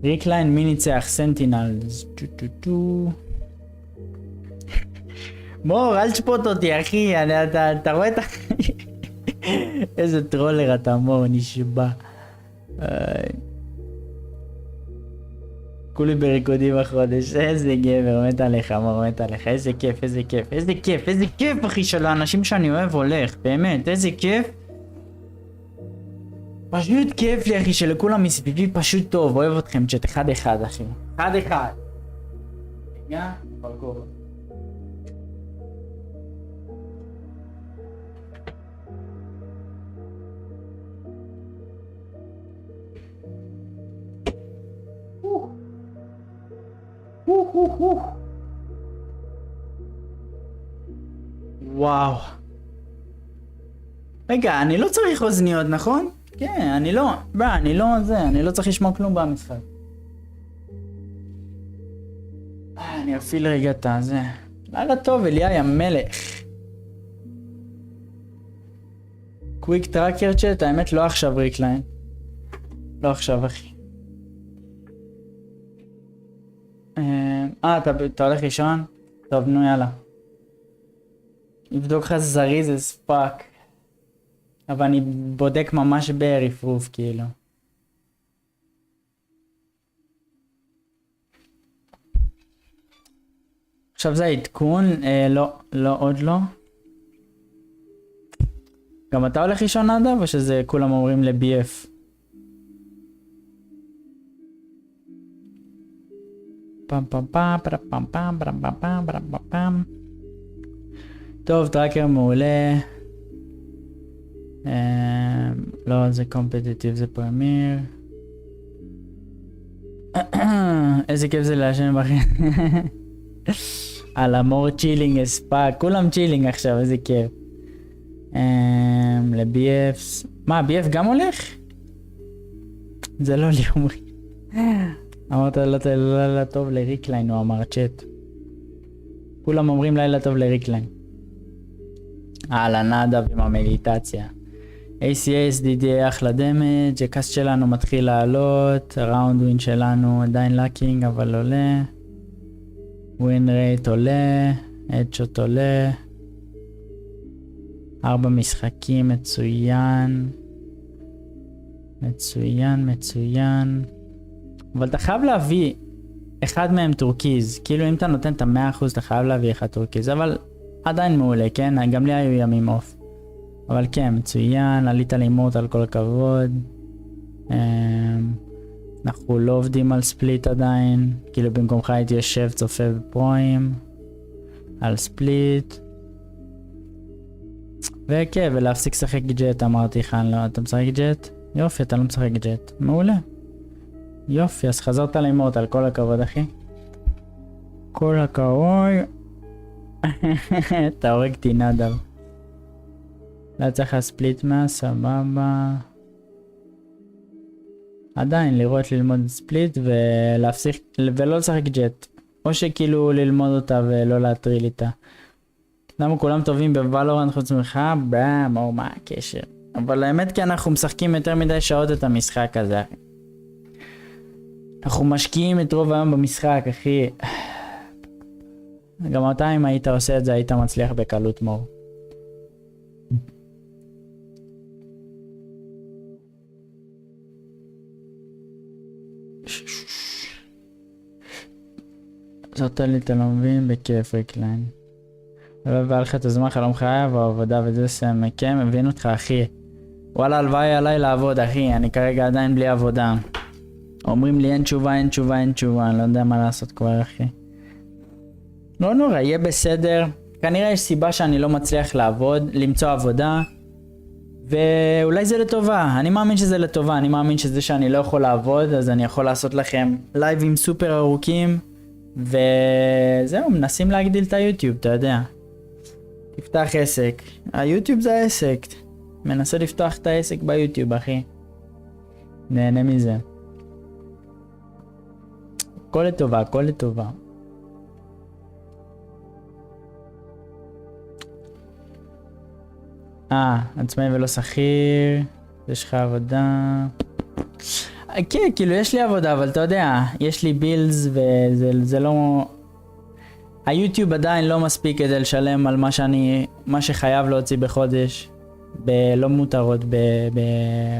ריקליין, מי ניצח? סנטינלס. מור, אל תשפוט אותי, אחי. אתה רואה את ה... איזה טרולר אתה, מור, נשבע. כולי בריקודים החודש, איזה גבר, מת עליך, מור, מת עליך, איזה כיף, איזה כיף, איזה כיף, איזה כיף, אחי, של האנשים שאני אוהב הולך, באמת, איזה כיף. פשוט כיף לי, אחי, שלכולם מסביבי פשוט טוב, אוהב אתכם, צ'אט, 1-1, אחי, 1-1. רגע, פרקור. וואו. רגע, אני לא צריך אוזניות, נכון? כן, אני לא צריך לשמוע כלום במשחק. אני אפעיל רגע את הזה. לילה טוב, אליה יא מלך. קוויק טראקר צ'אט, האמת לא עכשיו ריקליין. לא עכשיו, אחי. אתה הולך ראשון? טוב, נו יאללה. נבדוק לך זריז as fuck. אבל אני בודק ממש ברפרוף כאילו. עכשיו זה העדכון, לא, עוד לא. גם אתה הולך ראשון נדב או שזה כולם אומרים ל-BF? פם פם פם פם פם פם פם פם פם פם. טוב, טראקר מעולה. לא, זה קומפטיטיב, זה פרמיר. איזה כיף זה לעשן בכם. על המור צ'ילינג אספק, כולם צ'ילינג עכשיו, איזה כיף. ל-BFs. מה, BF גם הולך? זה לא לי אומרים. אמרת לילה טוב לריקליין, הוא אמר צ'אט. כולם אומרים לילה טוב לריקליין. נדב עם המדיטציה. ACS, DDA אחלה דמג', הקאסט שלנו מתחיל לעלות, הראונד ווין שלנו עדיין לקינג אבל עולה. ווין רייט עולה, הדשוט עולה. 4 משחקים, מצוין. מצוין. אבל אתה חייב להביא אחד מהם טורקיז, כאילו אם אתה נותן את 100% אתה חייב להביא אחד טורקיז, אבל עדיין מעולה, כן? גם לי היו ימים אוף. אבל כן, מצוין, עלית לימות על כל הכבוד. אנחנו לא עובדים על ספליט עדיין, כאילו במקומך הייתי יושב צופה בפרוים, על ספליט. וכן, ולהפסיק לשחק ג'ט אמרתי לך, לא, אתה משחק ג'ט? יופי, אתה לא משחק ג'ט. מעולה. יופי, אז חזרת לימות על כל הכבוד אחי. כל הכבוד. אתה הורג אותי נדב. לא צריך ספליט מה, סבבה. עדיין לראות ללמוד ספליט ולהפסיק ולא לשחק ג'ט. או שכאילו ללמוד אותה ולא להטריל איתה. למה כולם טובים בוולורנט חוץ ממך? או מה הקשר? אבל האמת כי אנחנו משחקים יותר מדי שעות את המשחק הזה. אנחנו משקיעים את רוב היום במשחק אחי. גם אתה אם היית עושה את זה היית מצליח בקלות מור. זאת לי אתה לא מבין בכיף ריקליין. לא בא לך את הזמן חלום חייב העבודה וזה סמקם מבין אותך אחי. וואלה הלוואי עליי לעבוד אחי, אני כרגע עדיין בלי עבודה. אומרים לי אין תשובה, אני לא יודע מה לעשות כבר אחי. לא נורא, יהיה בסדר. כנראה יש סיבה שאני לא מצליח לעבוד, למצוא עבודה. ואולי זה לטובה, אני מאמין שזה לטובה, אני מאמין שזה שאני לא יכול לעבוד, אז אני יכול לעשות לכם לייבים סופר ארוכים. וזהו, מנסים להגדיל את היוטיוב, אתה יודע. תפתח עסק. היוטיוב זה העסק. מנסה לפתוח את העסק ביוטיוב, אחי. נהנה מזה. הכל לטובה, הכל לטובה. עצמאי ולא שכיר. יש לך עבודה. כן, כאילו יש לי עבודה, אבל אתה יודע, יש לי בילס וזה לא... היוטיוב עדיין לא מספיק כדי לשלם על מה שחייב להוציא בחודש. בלא מותרות,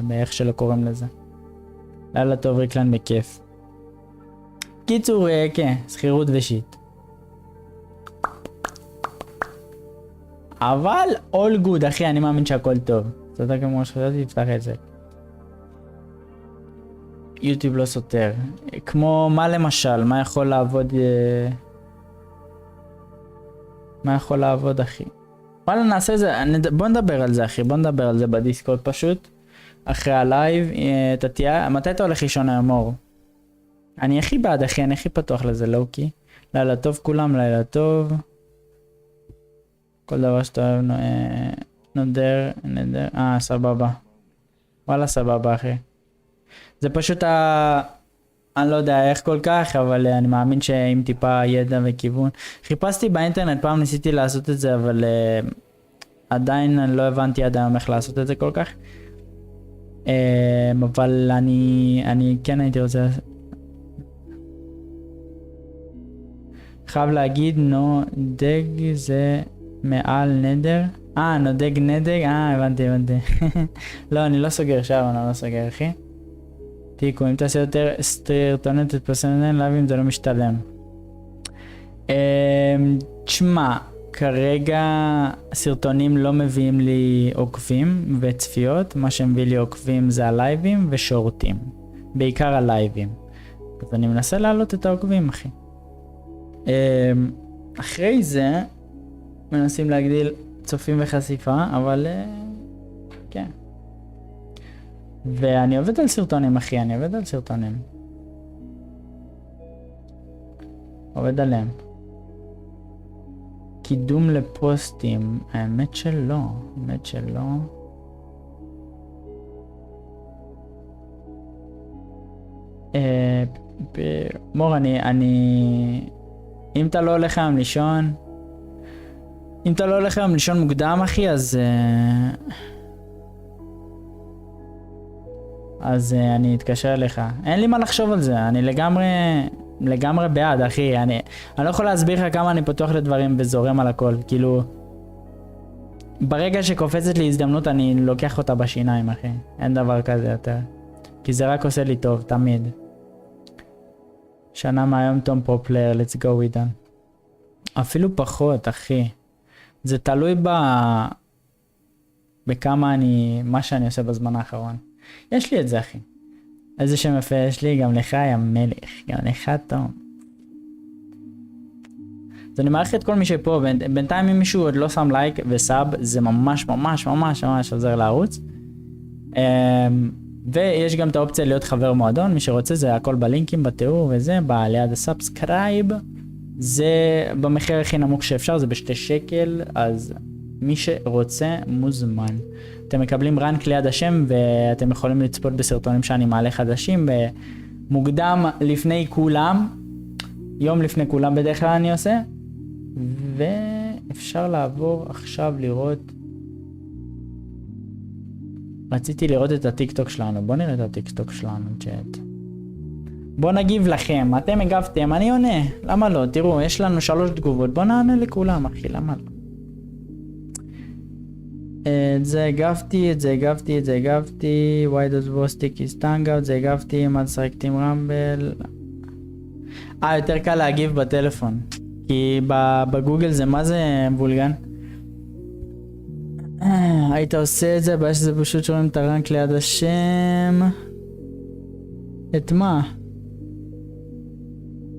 באיך שלא קוראים לזה. לילה טוב ריקלן בכיף. קיצור, כן, שכירות ושיט. אבל all good, אחי, אני מאמין שהכל טוב. אתה יודע כמו שחשבתי, תפתח את זה. יוטיוב לא סותר. כמו מה למשל, מה יכול לעבוד... מה יכול לעבוד, אחי? וואלה, נעשה את זה, בוא נדבר על זה, אחי, בוא נדבר על זה בדיסקורד פשוט. אחרי הלייב, אתה תהיה... מתי אתה הולך ראשון היום, אור? אני הכי בעד, אחי, אני הכי פתוח לזה, לוקי. לילה טוב כולם, לילה טוב. כל דבר שאתה אוהב, נדר, סבבה. וואלה, סבבה, אחי. זה פשוט אני לא יודע איך כל כך, אבל אני מאמין שעם טיפה ידע וכיוון. חיפשתי באינטרנט, פעם ניסיתי לעשות את זה, אבל עדיין אני לא הבנתי עד היום איך לעשות את זה כל כך. אבל אני כן הייתי רוצה... חייב להגיד נודג זה מעל נדר. נודג נדג, הבנתי. לא, אני לא סוגר שרון, אני לא סוגר, אחי. תיקו, אם תעשה יותר סרטונות תתפרסם לייבים זה לא משתלם. תשמע, כרגע סרטונים לא מביאים לי עוקבים וצפיות, מה שמביא לי עוקבים זה הלייבים ושורטים, בעיקר הלייבים. אז אני מנסה להעלות את העוקבים, אחי. אחרי זה מנסים להגדיל צופים וחשיפה, אבל כן. ואני עובד על סרטונים, אחי, אני עובד על סרטונים. עובד עליהם. קידום לפוסטים, האמת שלא. מור, אם אתה לא הולך היום לישון, מוקדם, אחי, אז אני אתקשר אליך. אין לי מה לחשוב על זה, אני לגמרי בעד, אחי. אני לא יכול להסביר לך כמה אני פתוח לדברים וזורם על הכל. כאילו, ברגע שקופצת לי הזדמנות אני לוקח אותה בשיניים, אחי. אין דבר כזה יותר. כי זה רק עושה לי טוב, תמיד. שנה מהיום תום פרו-פלייר, let's go with that. אפילו פחות, אחי. זה תלוי בכמה מה שאני עושה בזמן האחרון. יש לי את זה, אחי. איזה שם יפה יש לי, גם לך יא מלך, גם לך טוב. אז אני מעריך את כל מי שפה, בינתיים אם מישהו עוד לא שם לייק וסאב, זה ממש עוזר לערוץ. ויש גם את האופציה להיות חבר מועדון, מי שרוצה זה הכל בלינקים, בתיאור וזה, ליד הסאבסקרייב. זה במחיר הכי נמוך שאפשר, זה ב2 שקל, אז מי שרוצה מוזמן. אתם מקבלים רנק ליד השם, ואתם יכולים לצפות בסרטונים שאני מעלה חדשים, מוקדם לפני כולם, יום לפני כולם בדרך כלל אני עושה, ואפשר לעבור עכשיו לראות, רציתי לראות את הטיקטוק שלנו, בוא נראה את הטיקטוק שלנו, צ'אט. בוא נגיב לכם, אתם הגבתם, אני עונה, למה לא? תראו, יש לנו 3 תגובות, בוא נענה לכולם, אחי, למה לא? את זה הגבתי, why does boss stick his tongue out, זה הגבתי, מה תשחק עם רמבל. יותר קל להגיב בטלפון, כי בגוגל זה מה זה מבולגן. היית עושה את זה, הבעיה שזה פשוט שרואים את הרנק ליד השם. את מה?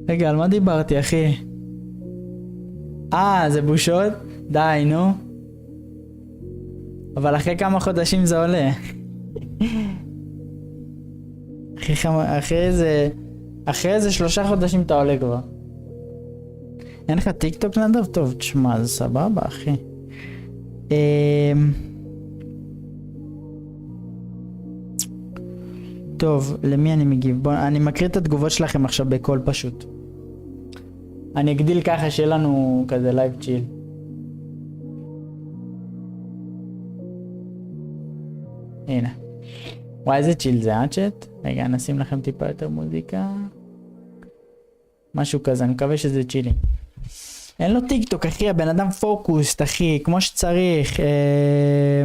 רגע, על מה דיברתי, אחי? זה בושות? די, נו. אבל אחרי כמה חודשים זה עולה. אחרי איזה 3 חודשים אתה עולה כבר. אין לך טיקטוק נדב? טוב, תשמע, זה סבבה, אחי. טוב, למי אני מגיב? אני מקריא את התגובות שלכם עכשיו בקול פשוט. אני אגדיל ככה שיהיה לנו כזה לייב צ'יל. הנה. וואי, איזה צ'יל זה, צ'אט? רגע, נשים לכם טיפה יותר מוזיקה. משהו כזה, אני מקווה שזה צ'ילי. אין לו טיקטוק, אחי, הבן אדם פוקוסט, אחי, כמו שצריך.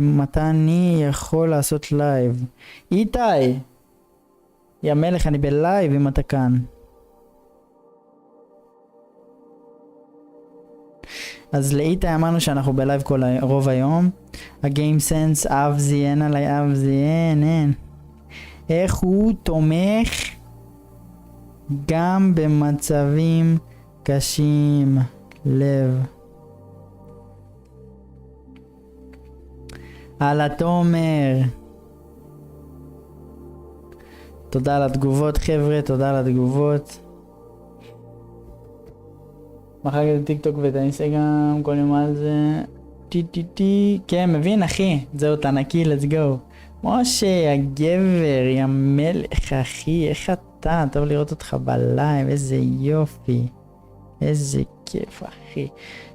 מתי אני יכול לעשות לייב? איתי! יא מלך, אני בלייב אם אתה כאן. אז לאיתי אמרנו שאנחנו בלייב רוב היום. הגיים סנס אב זיין עליי, אב זיין, איך הוא תומך גם במצבים קשים. לב. הלאה תומר. תודה על התגובות חבר'ה, תודה על התגובות. מחר את טיקטוק ואת האינסטגרם, כל יום על זה. כן, מבין אחי, זהו תנקי, let's go. משה, הגבר, יא מלך אחי, איך אתה? טוב לראות אותך בלייב, איזה יופי. איזה כיף אחי.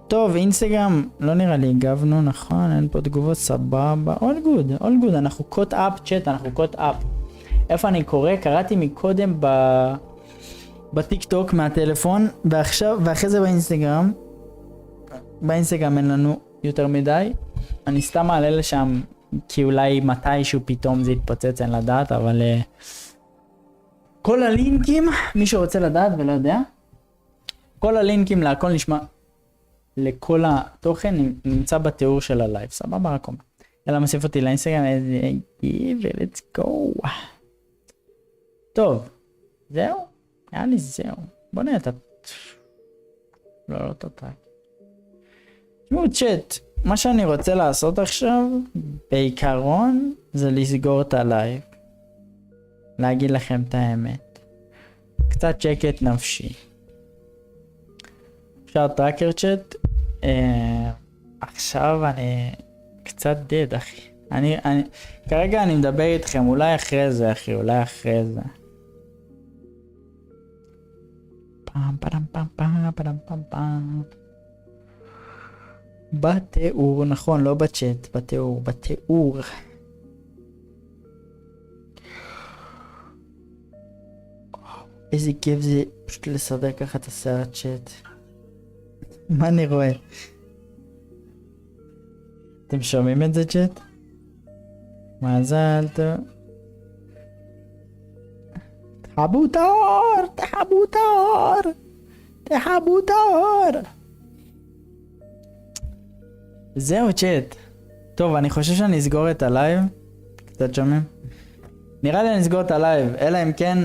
טוב, אינסטגרם לא נראה לי הגבנו, נכון? אין פה תגובות, סבבה. all good, אנחנו caught up, צ'אט, אנחנו caught up. איפה אני קורא? קראתי מקודם בטיק טוק מהטלפון, ואחרי זה באינסטגרם. באינסטגרם אין לנו יותר מדי. אני סתם מעלה לשם, כי אולי מתישהו פתאום זה יתפוצץ, אין לדעת, אבל כל הלינקים, מי שרוצה לדעת ולא יודע, כל הלינקים להכל נשמע, לכל התוכן נמצא בתיאור של הלייב, סבבה רק אומר. יאללה, מוסיף אותי לאינסטגרם, let's go. טוב, זהו? יאללה, זהו. בוא נראה את ה... לא את הטרק. תשמעו צ'אט, מה שאני רוצה לעשות עכשיו, בעיקרון, זה לסגור את הלייב. להגיד לכם את האמת. קצת שקט נפשי. אפשר טראקר צ'אט? עכשיו אני קצת דד, אחי. כרגע אני מדבר איתכם, אולי אחרי זה, אחי, אולי אחרי זה. פעם פעם פעם פעם פעם פעם פעם. בתיאור, נכון, לא בצ'אט, בתיאור, בתיאור. איזה כיף זה פשוט לסדר ככה את הסרט צ'אט. מה אני רואה? אתם שומעים את זה צ'אט? מזל טוב. תחבו את האור, תחבו את האור, תחבו את האור. זהו צ'אט. טוב, אני חושב שאני אסגור את הלייב. קצת שומעים? נראה לי אני אסגור את הלייב, אלא אם כן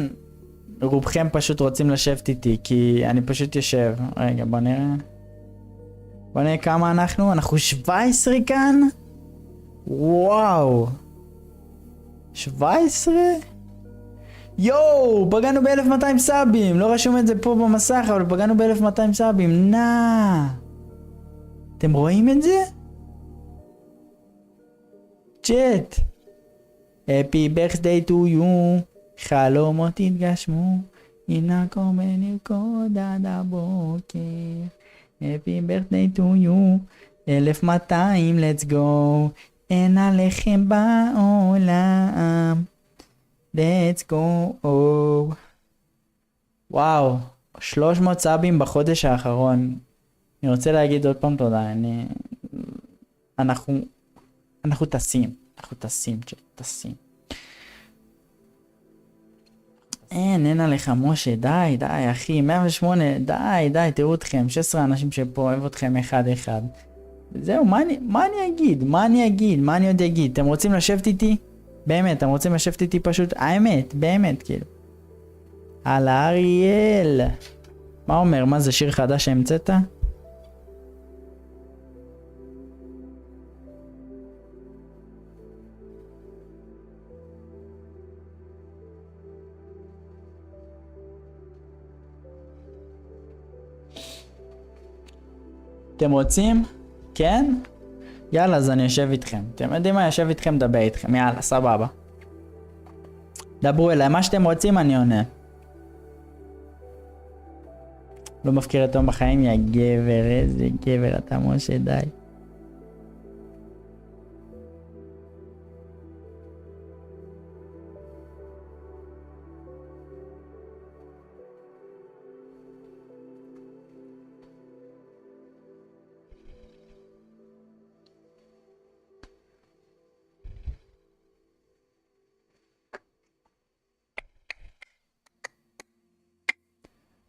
רובכם פשוט רוצים לשבת איתי, כי אני פשוט יושב. רגע, בוא נראה. בוא נראה כמה אנחנו. אנחנו 17 כאן? וואו. 17? יואו, פגענו ב-1200 סאבים. לא רשום את זה פה במסך, אבל פגענו ב-1200 סאבים. נא. אתם רואים את זה? צ'אט. Happy birthday to you. חלומות התגשמו. הנה קום ונרקוד עד הבוקר. Happy birthday to you. 1200, let's go. אין עליכם בעולם. let's go. וואו. 300 סאבים בחודש האחרון. אני רוצה להגיד עוד פעם תודה. אנחנו טסים. אנחנו טסים, טסים. אין עליך משה, די, אחי, 108, די, תראו אתכם, 16 אנשים שפה, אוהב אתכם אחד. זהו, מה אני עוד אגיד? אתם רוצים לשבת איתי? באמת, אתם רוצים לשבת איתי פשוט? האמת, באמת, כאילו. על אריאל. מה אומר? מה זה שיר חדש שהמצאת? אתם רוצים? כן? יאללה, אז אני יושב איתכם. אתם יודעים מה? יושב איתכם, דבר איתכם. יאללה, סבבה. דברו אליי, מה שאתם רוצים אני עונה. לא מפקיר את תום בחיים, יא גבר, איזה גבר אתה משה, די.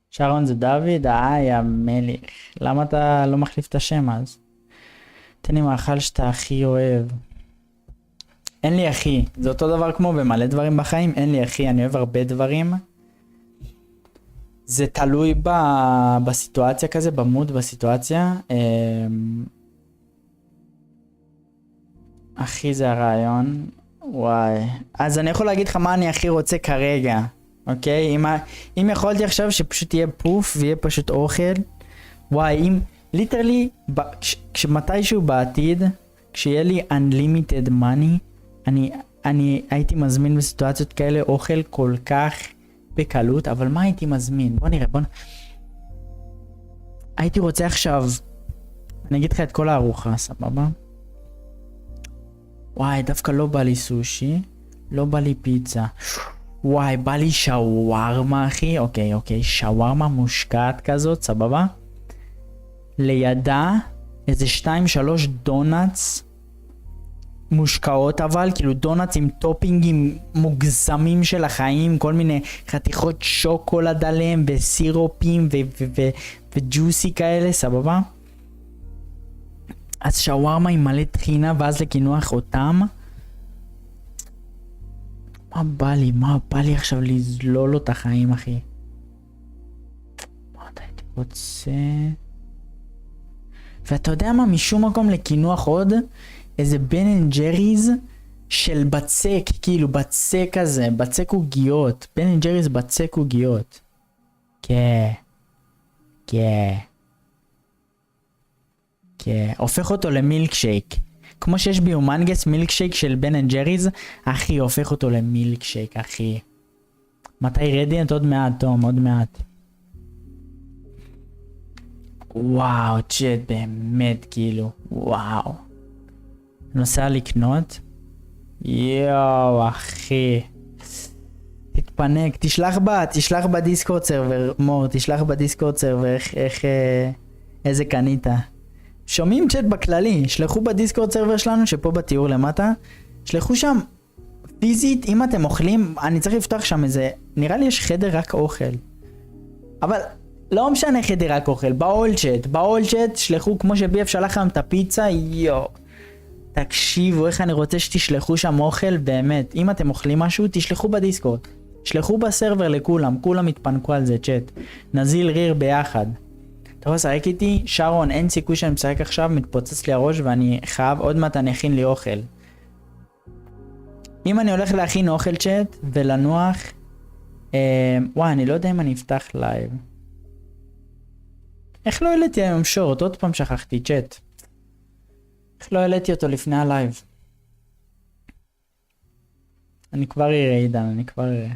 שרון זה דוד, המלך. למה אתה לא מחליף את השם אז? תן לי מאכל שאתה הכי אוהב. אין לי אחי. זה אותו דבר כמו במלא דברים בחיים. אין לי אחי, אני אוהב הרבה דברים. זה תלוי בסיטואציה כזה, במוד בסיטואציה. אחי זה הרעיון. וואי. אז אני יכול להגיד לך מה אני הכי רוצה כרגע. אוקיי? אם יכולתי עכשיו שפשוט יהיה פוף ויהיה פשוט אוכל. וואי, אם ליטרלי, כשמתישהו בעתיד, כשיהיה לי unlimited money, אני הייתי מזמין בסיטואציות כאלה אוכל כל כך בקלות, אבל מה הייתי מזמין? בוא נראה, הייתי רוצה עכשיו, אני אגיד לך את כל הארוחה, סבבה? וואי, דווקא לא בא לי סושי, לא בא לי פיצה. וואי, בא לי שווארמה, אחי. אוקיי, שווארמה מושקעת כזאת, סבבה? לידה, איזה 2-3 דונטס מושקעות, אבל כאילו דונטס עם טופינגים מוגזמים של החיים, כל מיני חתיכות שוקולד עליהם וסירופים וג'וסי כאלה, סבבה? אז שווארמה עם מלא טחינה ואז לקינוח אותם. מה בא לי עכשיו לזלול לו את החיים, אחי? מה הייתי רוצה? ואתה יודע מה, משום מקום לקינוח עוד איזה בן אנד ג'ריז של בצק, כאילו בצק כזה, בצק עוגיות, בן אנד ג'ריז בצק עוגיות. כן, הופך אותו למילקשייק, כמו שיש ביומנגס מילקשייק של בן אנד ג'ריז, אחי, הופך אותו למילקשייק, אחי. מתי רדיאנט? עוד מעט, תום, עוד מעט. וואו, צ'אט, באמת, כאילו, וואו. נוסע לקנות? יואו, אחי. תתפנק, תשלח בדיסקורד סרבר, מור, תשלח בדיסקורד סרבר, איזה קנית. שומעים צ'אט בכללי, שלחו בדיסקורד סרבר שלנו, שפה בתיאור למטה, שלחו שם, פיזית, אם אתם אוכלים, אני צריך לפתוח שם איזה, נראה לי יש חדר רק אוכל. אבל לא משנה חדר רק אוכל, באול צ'אט, שלחו כמו שביאף שלח להם את הפיצה, יואו. תקשיבו איך אני רוצה שתשלחו שם אוכל, באמת. אם אתם אוכלים משהו, תשלחו בדיסקורד. שלחו בסרבר לכולם, כולם יתפנקו על זה צ'אט. נזיל ריר ביחד. אתה רואה, שחק איתי? שרון, אין סיכוי שאני משחק עכשיו, מתפוצץ לי הראש ואני חייב, עוד מעט אני אכין לי אוכל. אם אני הולך להכין אוכל צ'אט ולנוח, וואי, אני לא יודע אם אני אפתח לייב. איך לא העליתי היום שורט? עוד פעם שכחתי צ'אט. איך לא העליתי אותו לפני הלייב? אני כבר אראה עידן, אני כבר אראה.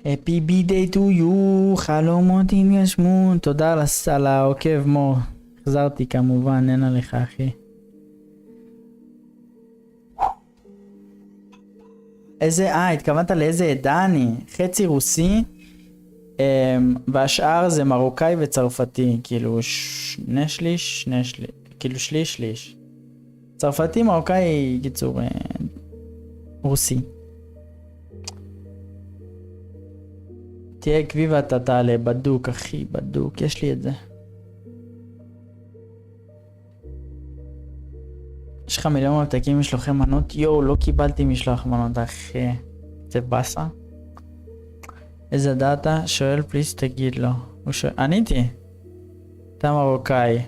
Happy B-Day to you, חלומות התגשמו, תודה על העוקב מור, חזרתי כמובן, אין עליך אחי. איזה, התכוונת לאיזה עדה אני? חצי רוסי, והשאר זה מרוקאי וצרפתי, כאילו שליש, כאילו שליש. צרפתי, מרוקאי, קיצור, רוסי. תהיה עקבי ואתה תעלה, בדוק אחי, בדוק, יש לי את זה. יש לך מיליון מבטקים משלוחי מנות? יואו, לא קיבלתי משלוח מנות אחי. זה בסה? איזה דאטה? שואל פליס תגיד לו. הוא שואל, עניתי. אתה מרוקאי.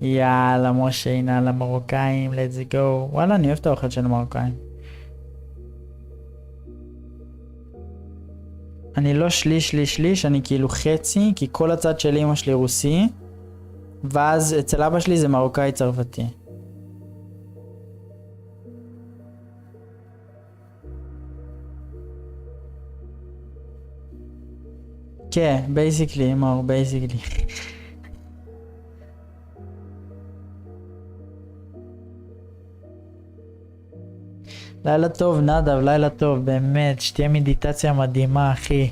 יאללה משה, הנה למרוקאים, let's go. וואלה, אני אוהב את האוכל של המרוקאים. אני לא שליש, אני כאילו חצי, כי כל הצד של אמא שלי רוסי, ואז אצל אבא שלי זה מרוקאי צרפתי. כן, basically, מור, basically. לילה טוב נדב, לילה טוב, באמת, שתהיה מדיטציה מדהימה אחי.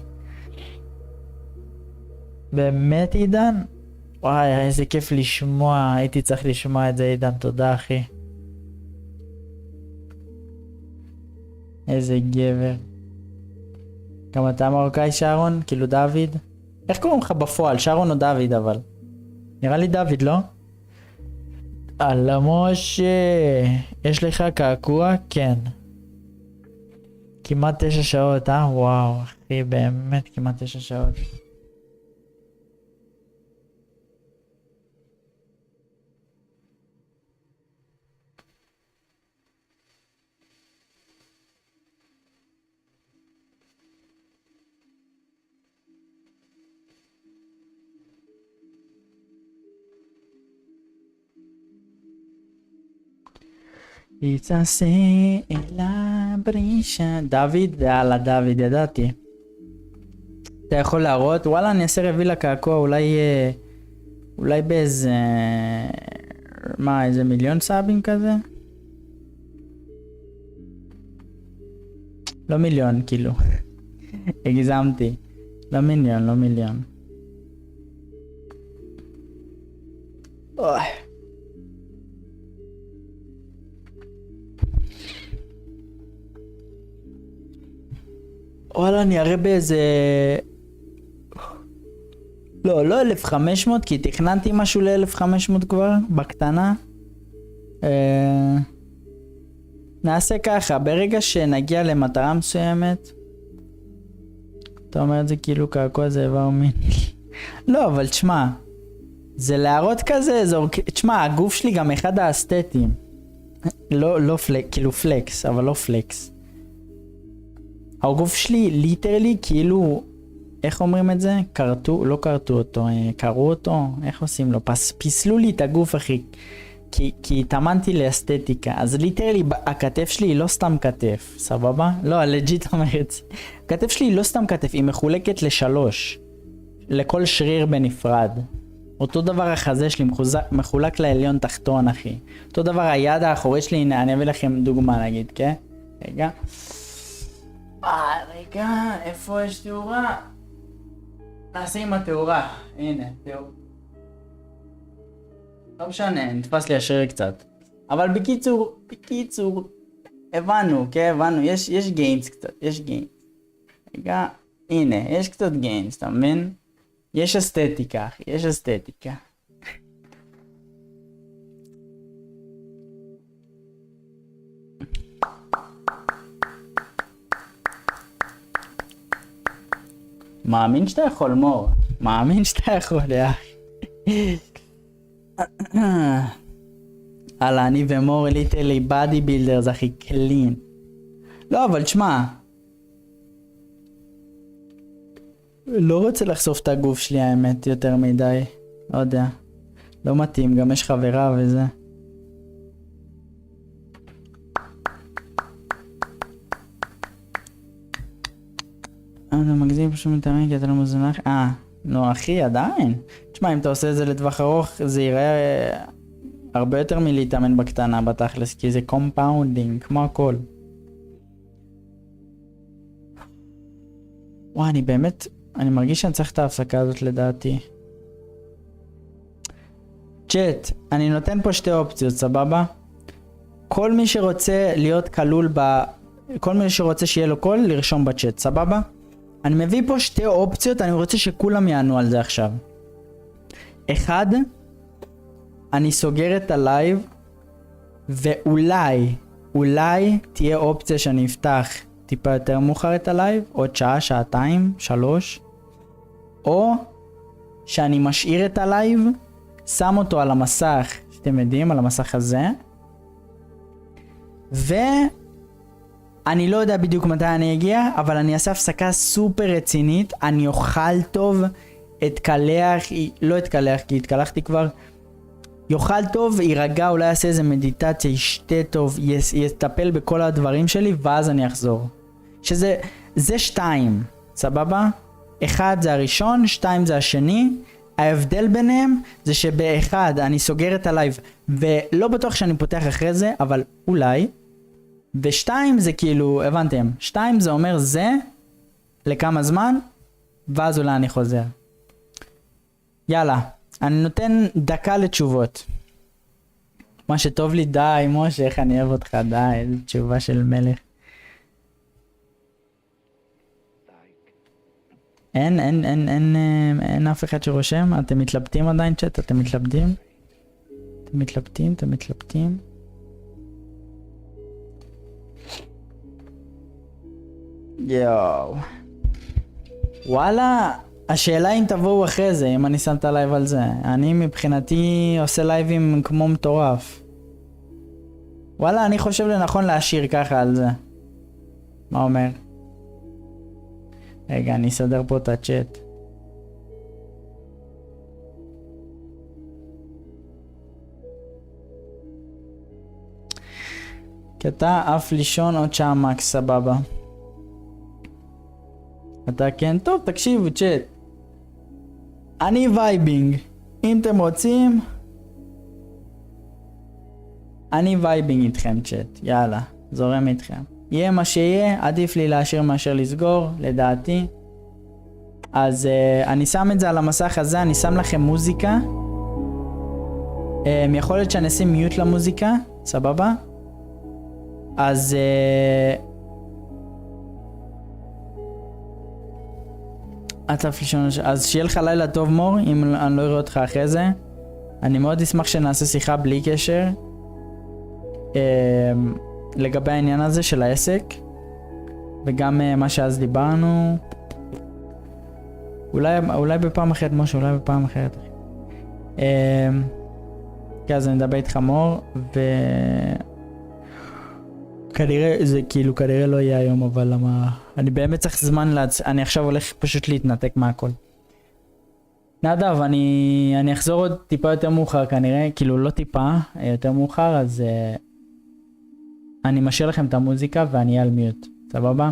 באמת עידן? וואי, איזה כיף לשמוע, הייתי צריך לשמוע את זה עידן, תודה אחי. איזה גבר. גם אתה מרוקאי שרון? כאילו דוד? איך קוראים לך בפועל? שרון או דוד אבל? נראה לי דוד, לא? אללה משה, יש לך קעקוע? כן. כמעט 9 שעות, וואו, אחי, באמת כמעט 9 שעות. יצעשה אל הברישה. דוד, יאללה דוד, ידעתי. אתה יכול להראות? וואלה, אני אעשה רביעי לקעקוע, אולי אולי באיזה... מה, איזה מיליון סאבים כזה? לא מיליון, כאילו. הגזמתי. לא מיליון, לא מיליון. אוי. וואלה, אני אראה באיזה... לא 1500, כי תכננתי משהו ל-1500 כבר, בקטנה. נעשה ככה, ברגע שנגיע למטרה מסוימת, אתה אומר את זה כאילו קעקוע זה איבר מין. לא, אבל תשמע, זה להראות כזה, תשמע, הגוף שלי גם אחד האסתטיים. לא פלקס, כאילו פלקס, אבל לא פלקס. הגוף שלי ליטרלי כאילו, איך אומרים את זה? לא קרטו אותו, קראו אותו, איך עושים לו? פיסלו לי את הגוף אחי, כי התאמנתי לאסתטיקה, אז ליטרלי הכתף שלי היא לא סתם כתף, סבבה? לא, לג'יט אומרת, הכתף שלי היא לא סתם כתף, היא מחולקת ל3, לכל שריר בנפרד. אותו דבר החזה שלי מחולק לעליון תחתון אחי, אותו דבר היד האחורי שלי, הנה אני אביא לכם דוגמה נגיד, כן? רגע. רגע, איפה יש תאורה? נעשה עם התאורה, הנה, תאורה. לא משנה, נתפס לי השריר קצת. אבל בקיצור, הבנו, כן, הבנו, יש גיינס קצת, יש גיינס. רגע, הנה, יש קצת גיינס, אתה מבין? יש אסתטיקה, אחי, יש אסתטיקה. מאמין שאתה יכול מור, מאמין שאתה יכול, הלאה, אני ומור ליטרלי בדי בילדרס הכי קלין. לא, אבל תשמע, לא רוצה לחשוף את הגוף שלי האמת יותר מדי, לא יודע, לא מתאים, גם יש חברה וזה. אתה מגזים פשוט מתאמן כי אתה לא מוזנח. נו אחי, עדיין. תשמע, אם אתה עושה את זה לטווח ארוך, זה ייראה הרבה יותר מלהתאמן בקטנה בתכלס, כי זה קומפאונדינג, כמו הכל. וואי, אני באמת, אני מרגיש שאני צריך את ההפסקה הזאת לדעתי. צ'אט, אני נותן פה שתי אופציות, סבבה? כל מי שרוצה להיות כלול כל מי שרוצה שיהיה לו קול, לרשום בצ'אט, סבבה? אני מביא פה שתי אופציות, אני רוצה שכולם יענו על זה עכשיו. אחד, אני סוגר את הלייב, ואולי תהיה אופציה שאני אפתח טיפה יותר מאוחר את הלייב, עוד שעה, שעתיים, 3, או שאני משאיר את הלייב, שם אותו על המסך, שאתם יודעים, על המסך הזה, אני לא יודע בדיוק מתי אני אגיע, אבל אני אעשה הפסקה סופר רצינית, אני אוכל טוב, אתקלח, לא אתקלח כי התקלחתי כבר, יאכל טוב, יירגע, אולי אעשה איזה מדיטציה, ישתה טוב, יטפל בכל הדברים שלי, ואז אני אחזור. זה 2, סבבה? 1 זה הראשון, 2 זה השני, ההבדל ביניהם זה שבאחד אני סוגר את הלייב, ולא בטוח שאני פותח אחרי זה, אבל אולי, ו2 זה כאילו, הבנתם, 2 זה אומר זה, לכמה זמן, ואז אולי אני חוזר. יאללה, אני נותן דקה לתשובות. מה שטוב לי, די, משה, איך אני אוהב אותך, די, איזו תשובה של מלך. אין אף אחד שרושם? אתם מתלבטים עדיין צ'אט? אתם מתלבטים? אתם מתלבטים? יואו. וואלה, השאלה אם תבואו אחרי זה, אם אני שם את הלייב על זה. אני מבחינתי עושה לייבים כמו מטורף. וואלה, אני חושב לנכון להשאיר ככה על זה. מה אומר? רגע, אני אסדר פה את הצ'אט. כי אתה אף לישון עוד שעה מקס, סבבה. אתה כן? טוב, תקשיבו צ'אט. אני וייבינג. אם אתם רוצים, אני וייבינג איתכם צ'אט, יאללה, זורם איתכם. יהיה מה שיהיה, עדיף לי להשאיר מאשר לסגור, לדעתי. אז אני שם את זה על המסך הזה, אני שם לכם מוזיקה. יכול להיות שאני אשים מיוט למוזיקה, סבבה? אז אז שיהיה לך לילה טוב מור, אם אני לא אראה אותך אחרי זה. אני מאוד אשמח שנעשה שיחה בלי קשר לגבי העניין הזה של העסק, וגם מה שאז דיברנו. אולי בפעם אחרת משה, אולי בפעם אחרת. כן, אז אני אדבר איתך מור, כנראה, זה כאילו כנראה לא יהיה היום, אבל למה... אני באמת צריך זמן אני עכשיו הולך פשוט להתנתק מהכל. נדב, אני אחזור עוד טיפה יותר מאוחר כנראה, כאילו לא טיפה, יותר מאוחר, אז אני משאיר לכם את המוזיקה ואני אהיה על מיוט, סבבה?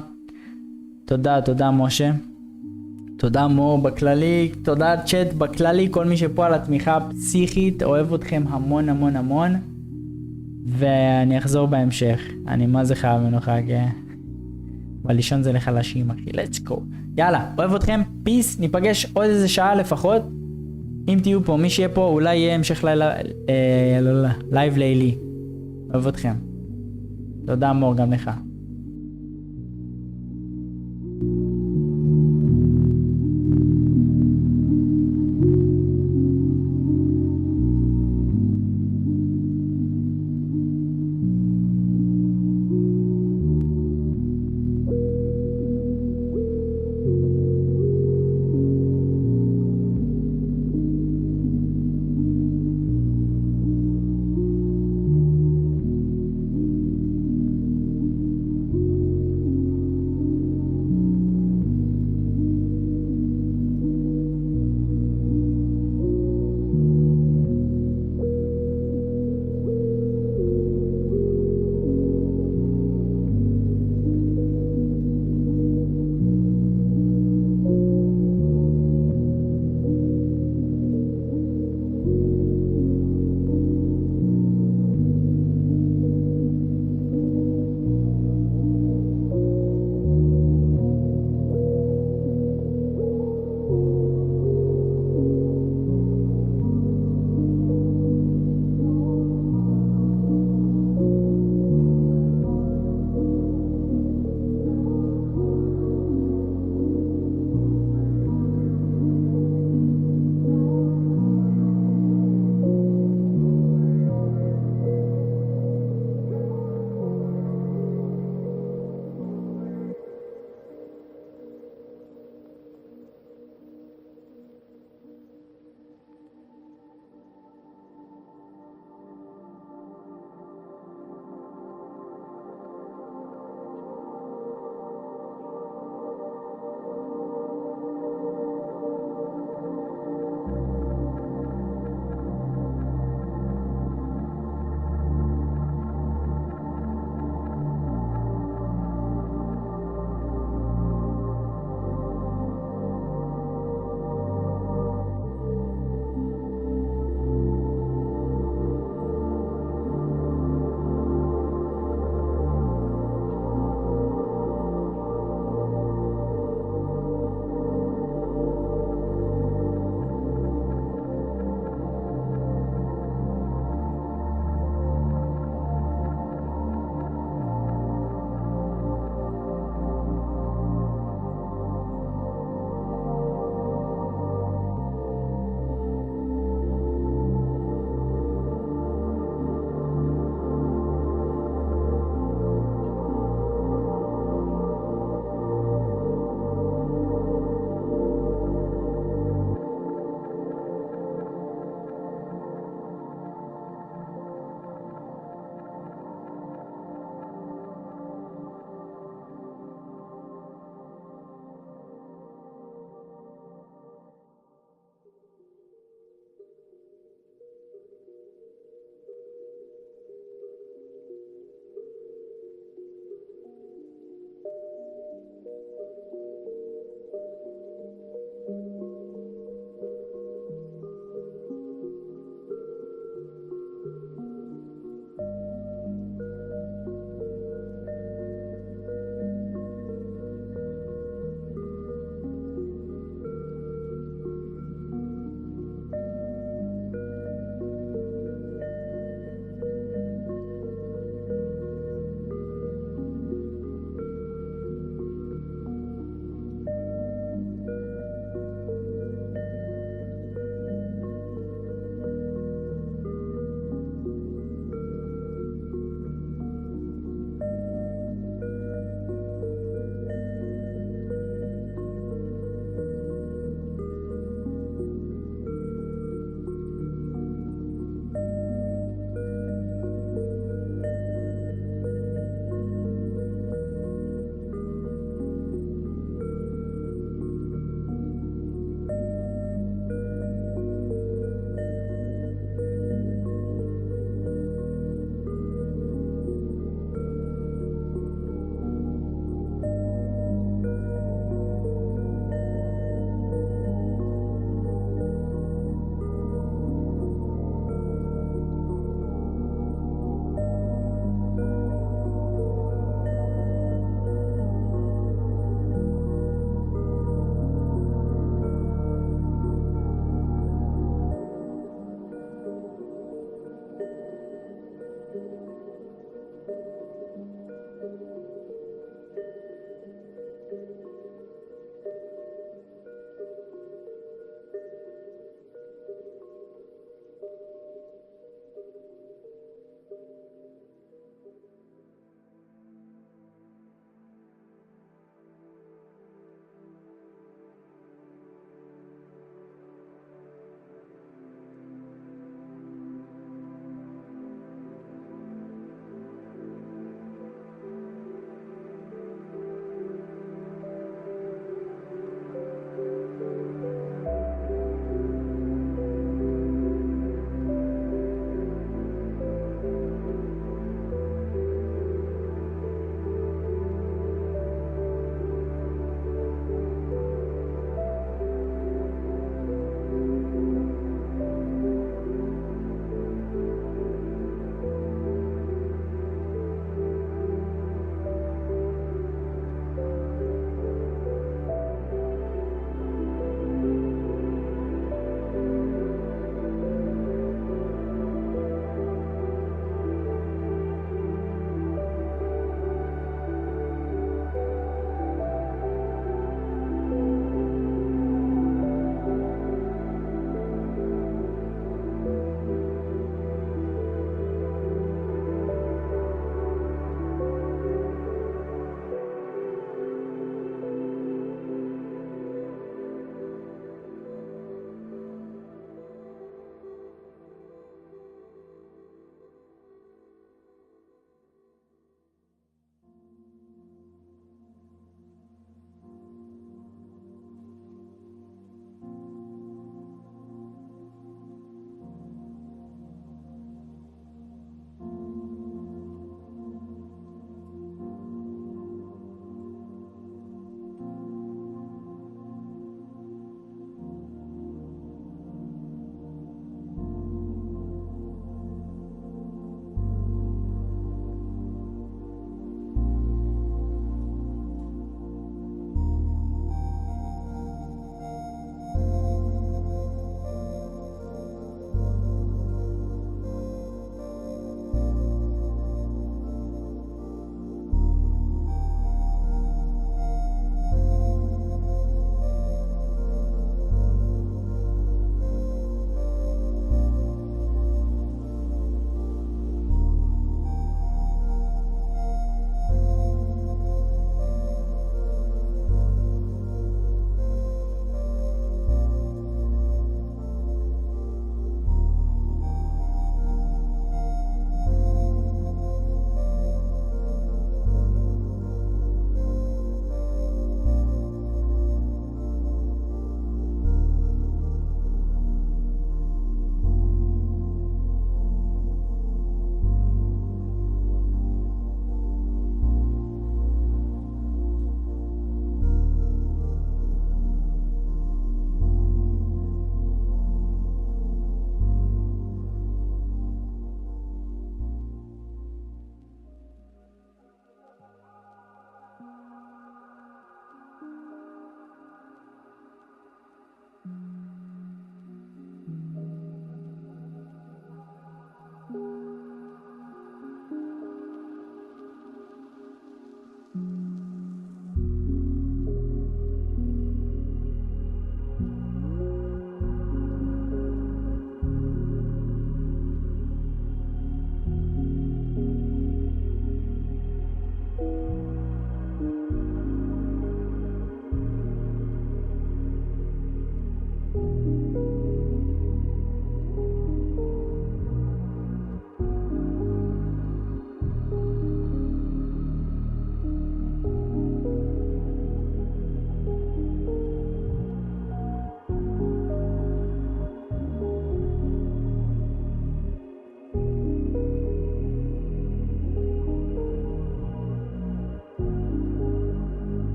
תודה משה. תודה מור בכללי, תודה צ'אט בכללי, כל מי שפה על התמיכה הפסיכית, אוהב אתכם המון המון המון. ואני אחזור בהמשך, אני מה זה חייב מנוחה, אבל לישון זה לחלשים אחי, let's go. יאללה, אוהב אתכם, פיס, ניפגש עוד איזה שעה לפחות. אם תהיו פה, מי שיהיה פה, אולי יהיה המשך לילה, לייב לילי. אוהב אתכם. תודה מור, גם לך.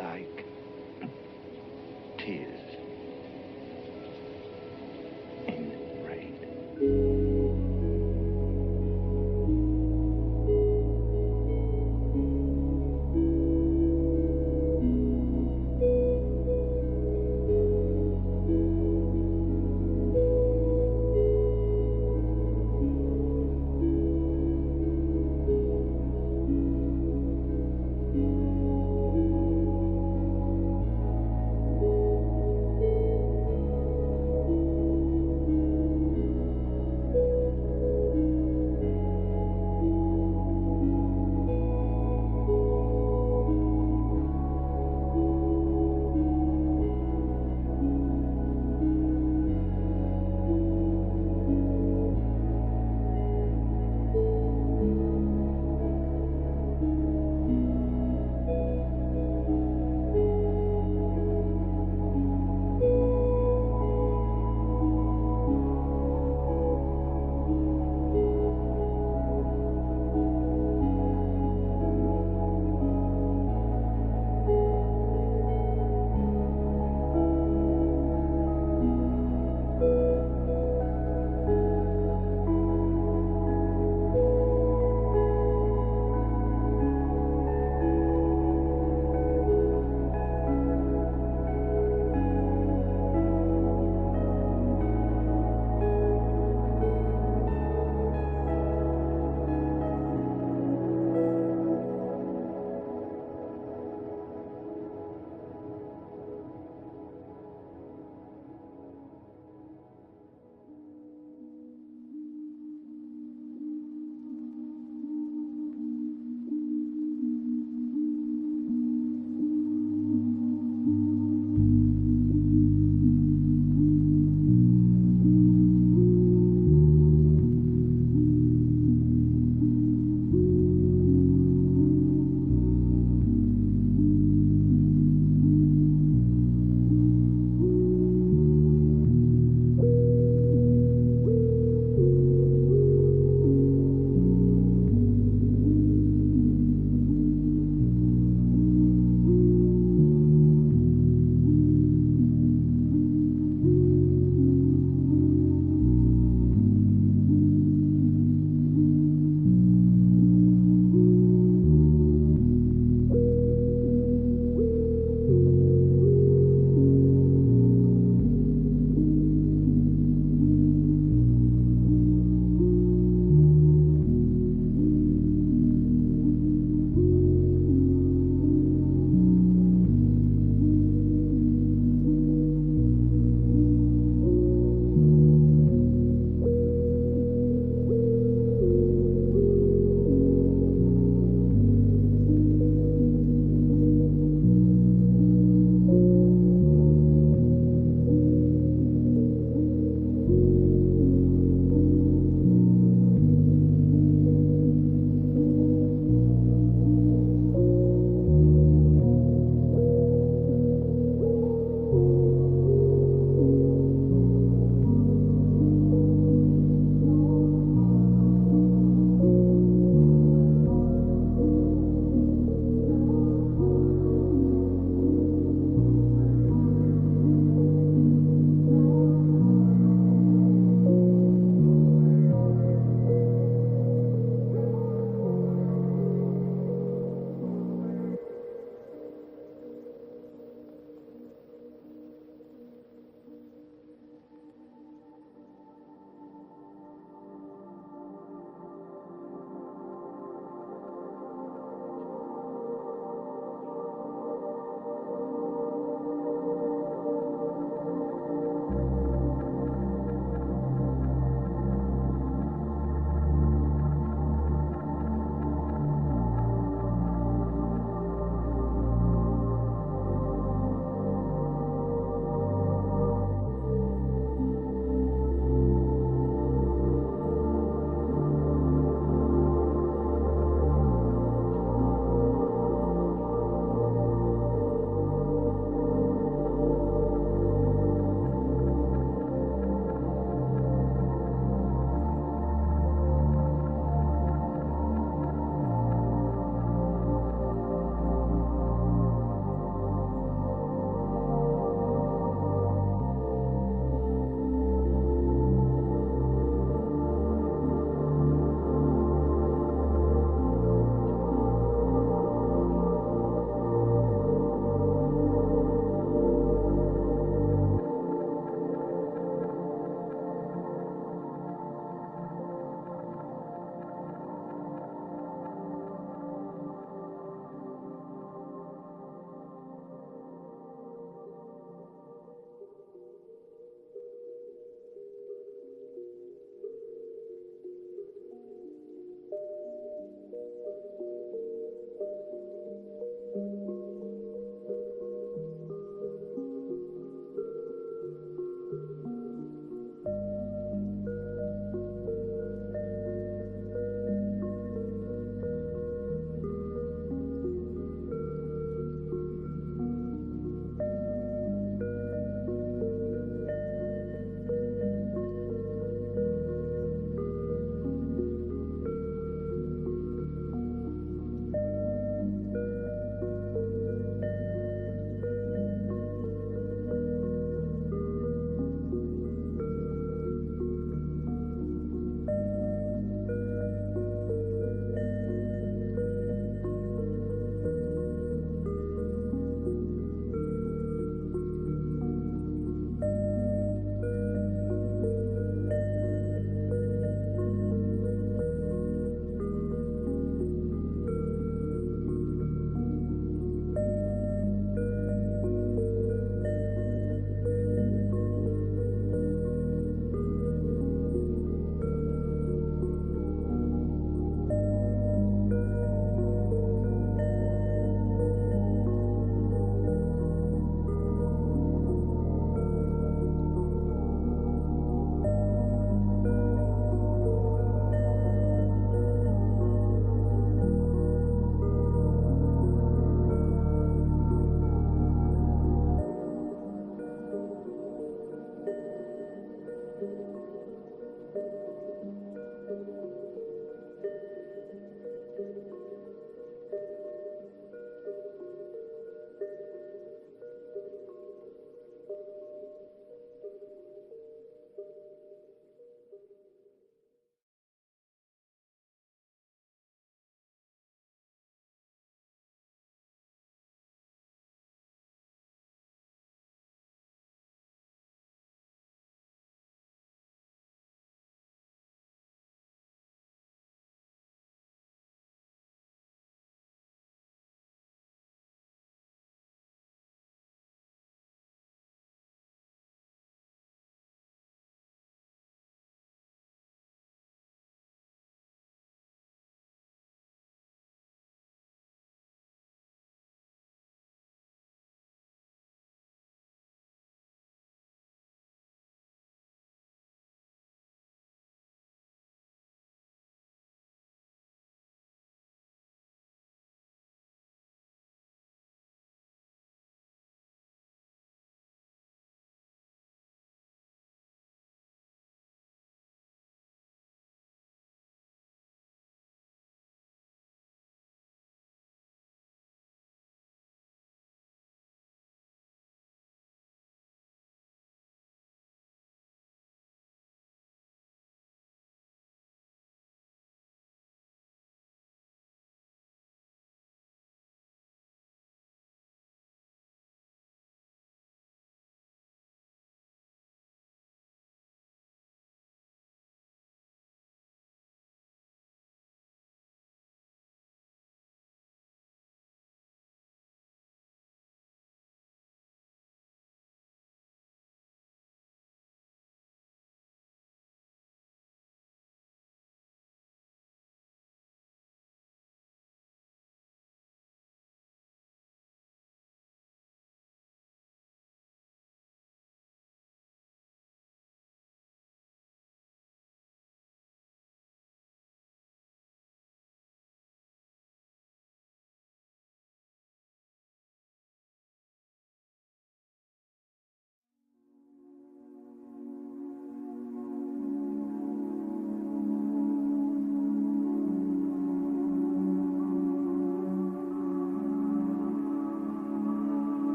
like tears in rain.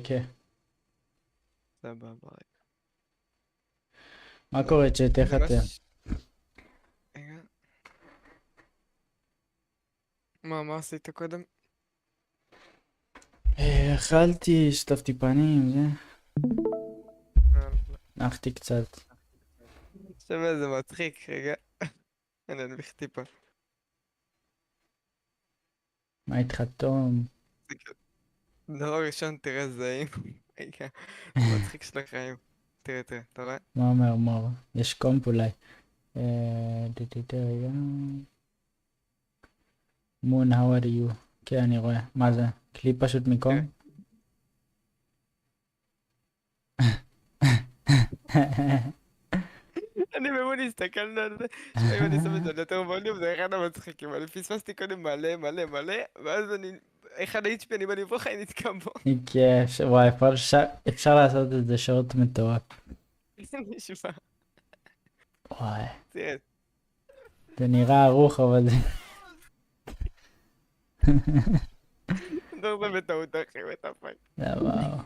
כן. סבבה. מה קורה צ'אט? איך אתם? רגע. מה עשית קודם? אכלתי, שטפתי פנים, זה. נחתי קצת. שומע, זה מצחיק, רגע. אני אנביך טיפה. מה איתך תום? דבר ראשון, תראה זהים. רגע, זה מצחיק של החיים. תראה, אתה רואה? מה אומר מור? יש קומפ אולי. מון, how are you? כן, אני רואה. מה זה? קליפ פשוט מקום? אני במון הסתכלנו על זה, שאם אני שם את זה יותר ווליום זה אחד המצחיקים, אבל פספסתי קודם מלא, ואז אני, אחד ה-HP אני בנבוך, אני נתקע בו. כן, וואי, אפשר לעשות את זה שעות מטורף. איזה נשמע. וואי. תראה. זה נראה ערוך, אבל זה... לא זה בטעות אחי, בטפק. וואו.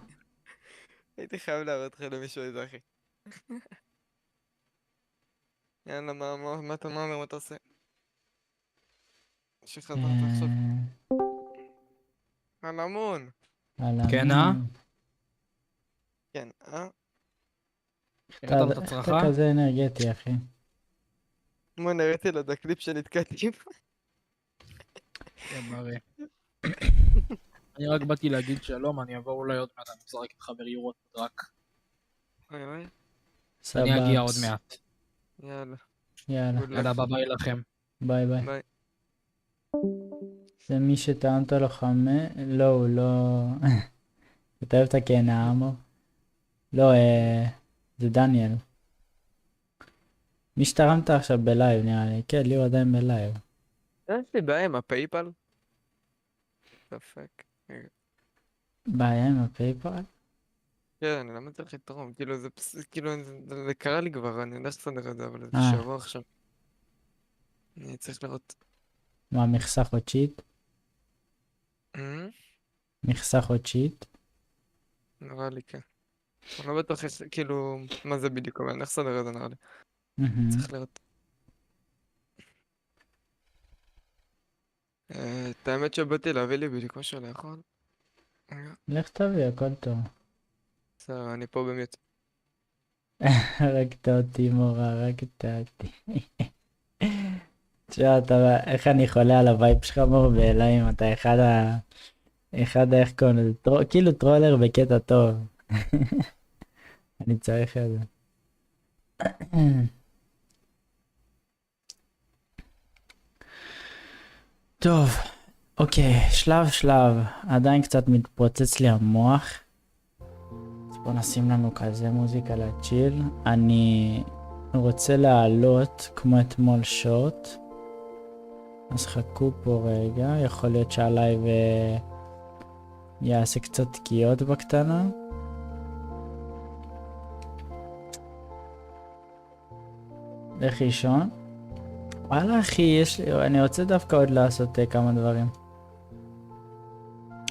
הייתי חייב להראות לך למישהו את זה אחי. יאללה, מה אתה אומר, מה אתה עושה? שחזרת עכשיו. על המון. כן, כן, אתה כזה אנרגטי, אחי. מה, נראיתי לו את הקליפ שנתקעתי בו? כן, מראה. אני רק באתי להגיד שלום, אני אעבור אולי עוד מעט, אני משחק עם חבר יורות רק. אוי. אני אגיע עוד מעט. יאללה. יאללה, ביי לכם. ביי. זה מי שטענת לו חמש... לא, הוא לא... אתה אוהב את הכנה, אמור? לא, זה דניאל. מי שתרמת עכשיו בלייב נראה לי. כן, לי הוא עדיין בלייב. יש לי בעיה עם הפייפל? ספק. בעיה עם הפייפל? כן, אני למה צריך לתרום? כאילו זה קרה לי כבר, אני יודע שתסדר את זה, אבל זה שבוע עכשיו. אני צריך לראות. מה, מכסה חודשית? מכסה חודשית? נראה לי כן. אני לא בטוח כאילו מה זה בדיוק, אבל אני איך לסדר את זה נראה לי. צריך לראות. את האמת שבאתי להביא לי בדיוק משהו לאכול. לך תביא, הכל טוב. בסדר, אני פה במיוט. הרגת אותי מורה, הרגת אותי. תשמע, איך אני חולה על הווייב שלך מור באלוהים, אתה אחד איך קוראים לזה, כאילו טרולר בקטע טוב. אני צריך את זה. טוב, אוקיי, שלב, עדיין קצת מתפוצץ לי המוח. אז בוא נשים לנו כזה מוזיקה לצ'יל. אני רוצה לעלות כמו אתמול שוט. אז חכו פה רגע, יכול להיות שהלייב יעשה קצת תקיעות בקטנה. לך לישון. וואלה אחי, אני רוצה דווקא עוד לעשות כמה דברים.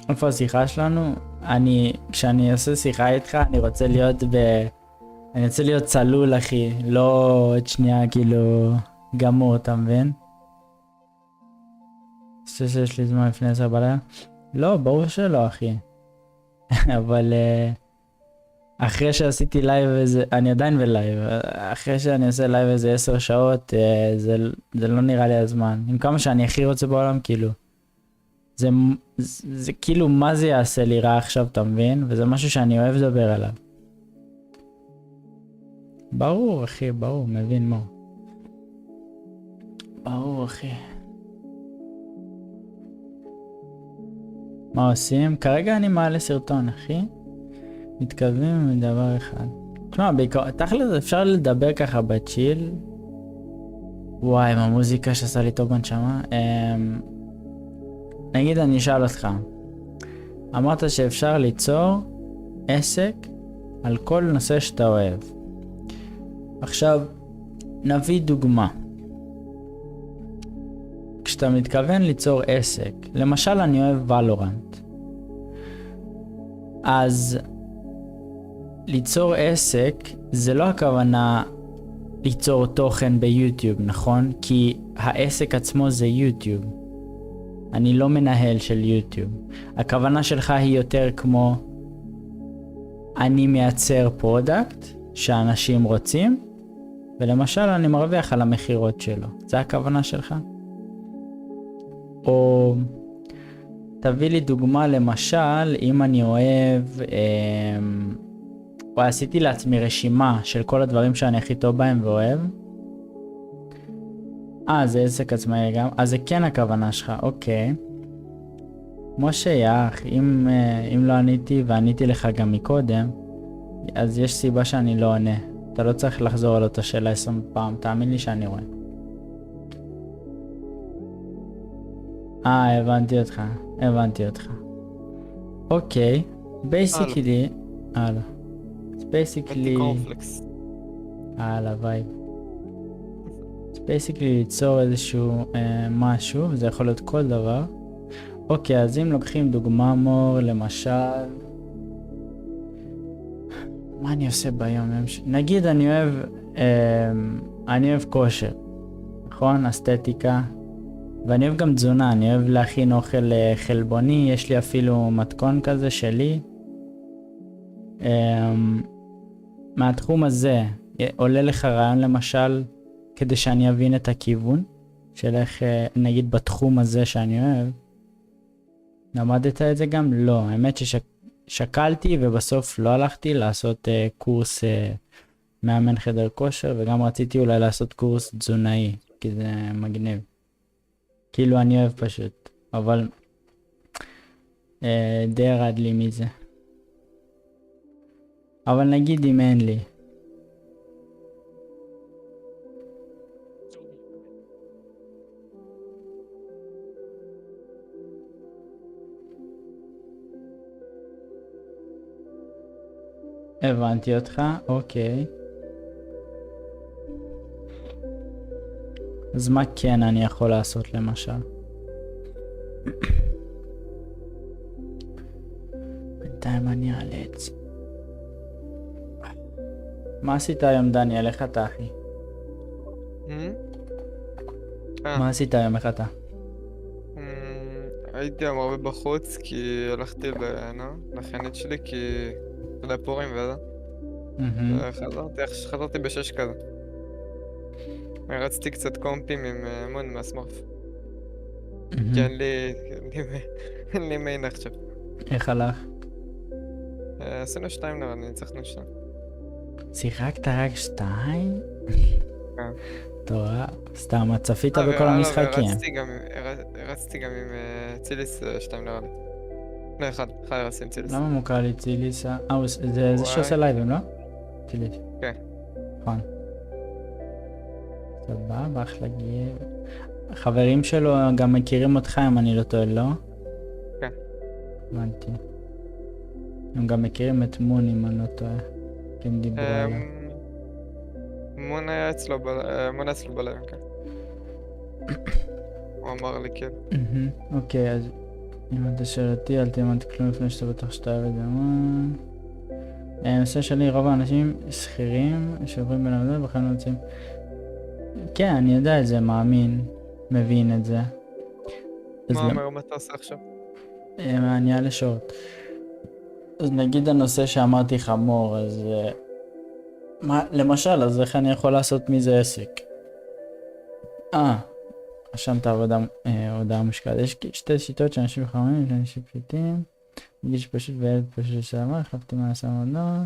איפה השיחה שלנו? כשאני אעשה שיחה איתך, אני רוצה להיות צלול אחי, לא עוד שנייה כאילו גמור, אתה מבין? שיש לי זמן לפני 10 בלילה? לא, ברור שלא אחי. אבל אחרי שעשיתי לייב איזה, אני עדיין בלייב, אחרי שאני עושה לייב איזה 10 שעות, זה לא נראה לי הזמן. עם כמה שאני הכי רוצה בעולם, כאילו. זה כאילו מה זה יעשה לי רע עכשיו, אתה מבין? וזה משהו שאני אוהב לדבר עליו. ברור אחי, ברור, מבין מה. ברור אחי. מה עושים? כרגע אני מעלה סרטון אחי. מתכוונים מדבר אחד. תשמע, בעיקר, תכל'ס אפשר לדבר ככה בצ'יל. וואי, עם המוזיקה שעשה לי טוב בנשמה. נגיד אני אשאל אותך. אמרת שאפשר ליצור עסק על כל נושא שאתה אוהב. עכשיו, נביא דוגמה. כשאתה מתכוון ליצור עסק, למשל אני אוהב ולורנט. אז ליצור עסק זה לא הכוונה ליצור תוכן ביוטיוב, נכון? כי העסק עצמו זה יוטיוב. אני לא מנהל של יוטיוב. הכוונה שלך היא יותר כמו אני מייצר פרודקט שאנשים רוצים, ולמשל אני מרוויח על המחירות שלו. זה הכוונה שלך? או תביא לי דוגמה, למשל, אם אני אוהב, או עשיתי לעצמי רשימה של כל הדברים שאני הכי טוב בהם ואוהב. זה עסק עצמאי גם, אז זה כן הכוונה שלך, אוקיי. משה יח, אם לא עניתי ועניתי לך גם מקודם, אז יש סיבה שאני לא עונה. אתה לא צריך לחזור על אותה שאלה 20 פעם, תאמין לי שאני רואה. הבנתי אותך. אוקיי, basically, וייב. basically ליצור איזשהו משהו, וזה יכול להיות כל דבר. אוקיי, אז אם לוקחים דוגמה מור, למשל, מה אני עושה ביום? נגיד אני אוהב כושר, נכון? אסתטיקה, ואני אוהב גם תזונה, אני אוהב להכין אוכל חלבוני, יש לי אפילו מתכון כזה שלי. מהתחום הזה, עולה לך רעיון למשל, כדי שאני אבין את הכיוון של איך, נגיד בתחום הזה שאני אוהב. למדת את זה גם? לא, האמת ששקלתי ובסוף לא הלכתי לעשות קורס מאמן חדר כושר, וגם רציתי אולי לעשות קורס תזונאי, כי זה מגניב. כאילו אני אוהב פשוט, אבל די ירד לי מזה. אבל נגיד אם אין לי. הבנתי אותך, אוקיי. אז מה כן אני יכול לעשות למשל? בינתיים אני אעלץ. מה עשית היום דניאל? איך אתה אחי? מה עשית היום? איך אתה? הייתי היום הרבה בחוץ כי הלכתי לחנית שלי כי לפורים וזה. חזרתי בשש כזה. רצתי קצת קומפים עם מון מהסמרף. כי אין לי מיין עכשיו. איך הלך? עשינו 2 נראה, ניצחנו 2. שיחקת רק 2? כן. טוב, סתם, צפית בכל המשחקים. רצתי גם עם ציליס 2 נראה לי. לא, אחד רצתי עם ציליס. למה מוכר לי ציליס? זה שעושה לייבים, לא? ציליס. כן. נכון. סבבה, אחלה גיב. החברים שלו גם מכירים אותך אם אני לא טועה, לא? כן. הבנתי. הם גם מכירים את מון אם אני לא טועה. כי הם דיברו עליו. מון היה אצלו בלב, כן. הוא אמר לי כן. אוקיי, אז אם אתה שואל אותי, אל תלמד כלום לפני שאתה בטוח שאתה אוהב את זה. הנושא שלי, רוב האנשים שכירים שעוברים בין עבודה בכלל לא רוצים. כן, אני יודע את זה, מאמין, מבין את זה. מה אומר, מה אתה עושה עכשיו? אני אעלה שורט. אז נגיד הנושא שאמרתי חמור, אז למשל, אז איך אני יכול לעשות מזה עסק? רשמת הודעה מושקעת. יש שתי שיטות שאנשים חכמים, שאנשים פשוטים. מגיש פשוט וילד פשוט לשעבר, החלפתי מה לעשות עבודה.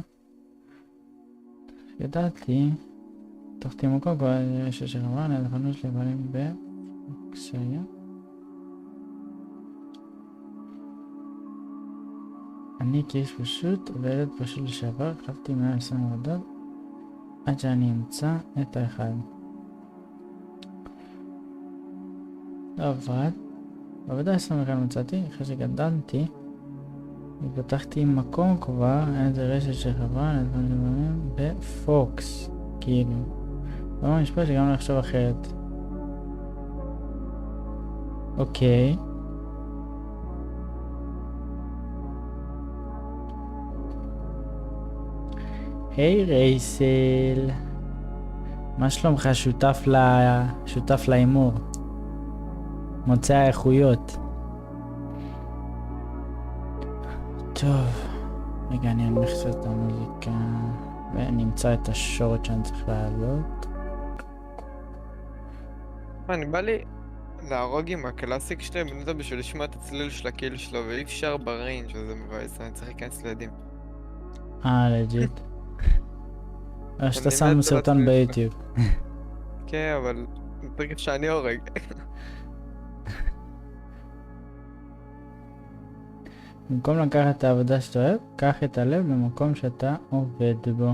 גדלתי. תוכתי מקום, כבר יש שחברה, לחנות שלי בעלים בקשיה. אני כאיש פשוט וילד פשוט לשעבר, החלפתי מה לעשות עבודה. עד שאני אמצא את האחד. לא עבד. בעבודה 21 מצאתי, אחרי שגדלתי. ופתחתי מקום כבר, איזה רשת של חברה, בפוקס. כאילו. לא משפט שגם לחשוב אחרת. אוקיי. היי רייסל. מה שלומך? שותף לאימור. מוצא האיכויות. טוב. רגע, אני אמחס את המוזיקה. ונמצא את השורט שאני צריך לעלות. אני בא לי להרוג עם הקלאסיק שלי בנותה בשביל לשמוע את הצליל של הקיל שלו, ואי אפשר בריינג' וזה מבאס, אני צריך להיכנס לידים. לג'יט. או שאתה שם סרטון ביוטיוב. כן, אבל תרגיש שאני הורג. במקום לקחת את העבודה שאתה אוהב, קח את הלב למקום שאתה עובד בו.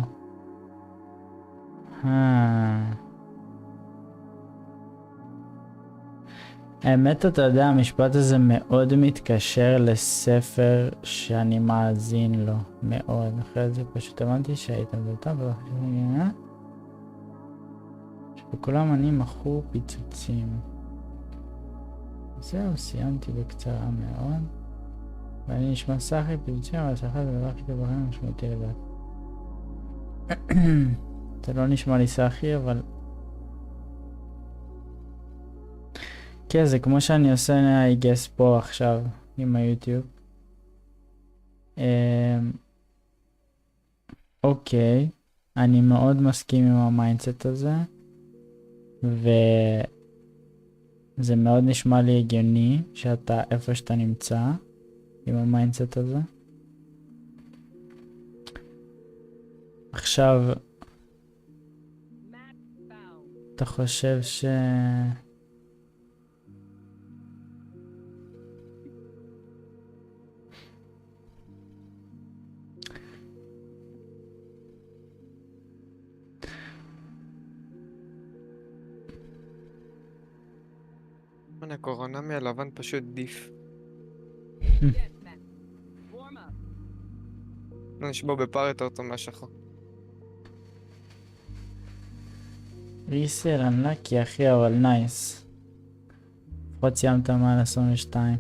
האמת, אתה יודע, המשפט הזה מאוד מתקשר לספר שאני מאזין לו, מאוד. אחרי זה פשוט הבנתי שהייתם בלתה ולא חשוב שבכולם אני מכור פיצוצים. זהו, סיימתי בקצרה מאוד. ואני נשמע סחי פיצוצים, אבל סחי זה דבר הכי טוב בחיים משמעותי לדעת. זה לא נשמע לי סחי, אבל... כן, זה כמו שאני עושה גס פה עכשיו עם היוטיוב. אוקיי, אני מאוד מסכים עם המיינדסט הזה, וזה מאוד נשמע לי הגיוני שאתה איפה שאתה נמצא עם המיינדסט הזה. עכשיו, אתה חושב הקורונה מהלבן פשוט דיף. נשבו בפער יותר טוב מהשחור. ריסל אנלקי אחי, אבל נייס. לפחות סיימת מעל 22.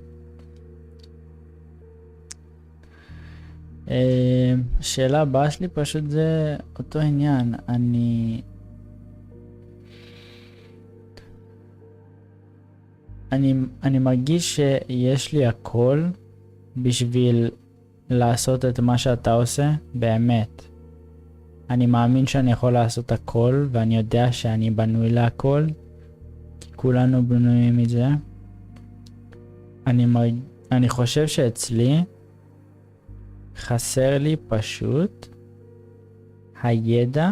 השאלה הבאה שלי פשוט זה אותו עניין. אני מרגיש שיש לי הכל בשביל לעשות את מה שאתה עושה, באמת. אני מאמין שאני יכול לעשות הכל, ואני יודע שאני בנוי להכל, כי כולנו בנויים מזה. אני חושב שאצלי חסר לי פשוט הידע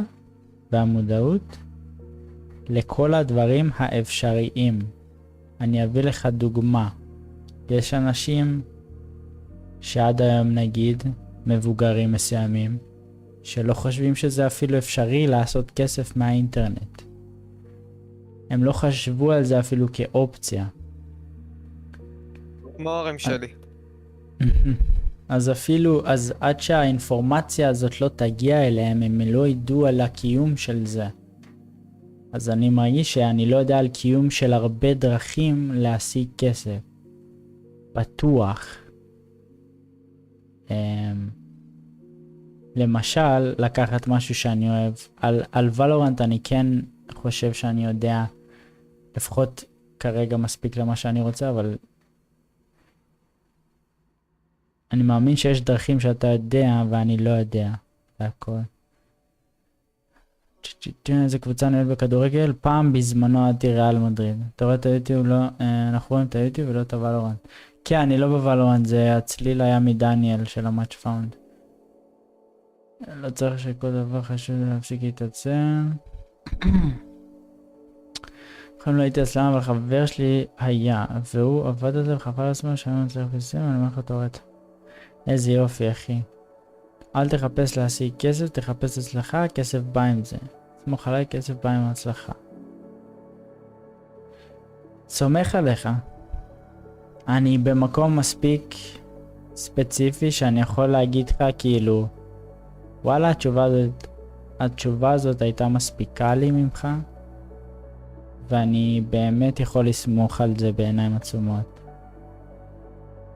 והמודעות לכל הדברים האפשריים. אני אביא לך דוגמה. יש אנשים שעד היום נגיד מבוגרים מסוימים שלא חושבים שזה אפילו אפשרי לעשות כסף מהאינטרנט. הם לא חשבו על זה אפילו כאופציה. כמו ההורים שלי. אז עד שהאינפורמציה הזאת לא תגיע אליהם, הם לא ידעו על הקיום של זה. אז אני מרגיש שאני לא יודע על קיום של הרבה דרכים להשיג כסף. בטוח. למשל, לקחת משהו שאני אוהב. על ולורנט אני כן חושב שאני יודע, לפחות כרגע מספיק למה שאני רוצה, אבל אני מאמין שיש דרכים שאתה יודע ואני לא יודע. זה הכל. איזה קבוצה נהל בכדורגל, פעם בזמנו עדי ריאל מדריד. אתה רואה את היוטיוב? לא, אנחנו רואים את היוטיוב ולא את הוולורנט. כן, אני לא בוולורנט, זה הצליל היה מדניאל של המאץ' פאונד. לא צריך שכל דבר חשוב להפסיק להתעצל. בכלל לא הייתי אצלם, אבל חבר שלי היה, והוא עבד על זה וחפר לעצמו שאני מצליח לסיים, אני אומר לך תורת. איזה יופי אחי. אל תחפש להשיג כסף, תחפש הצלחה, כסף בא עם זה. סמוך עליי, כסף בא עם הצלחה. סומך עליך. אני במקום מספיק ספציפי שאני יכול להגיד לך כאילו, וואלה, התשובה הזאת הייתה מספיקה לי ממך, ואני באמת יכול לסמוך על זה בעיניים עצומות.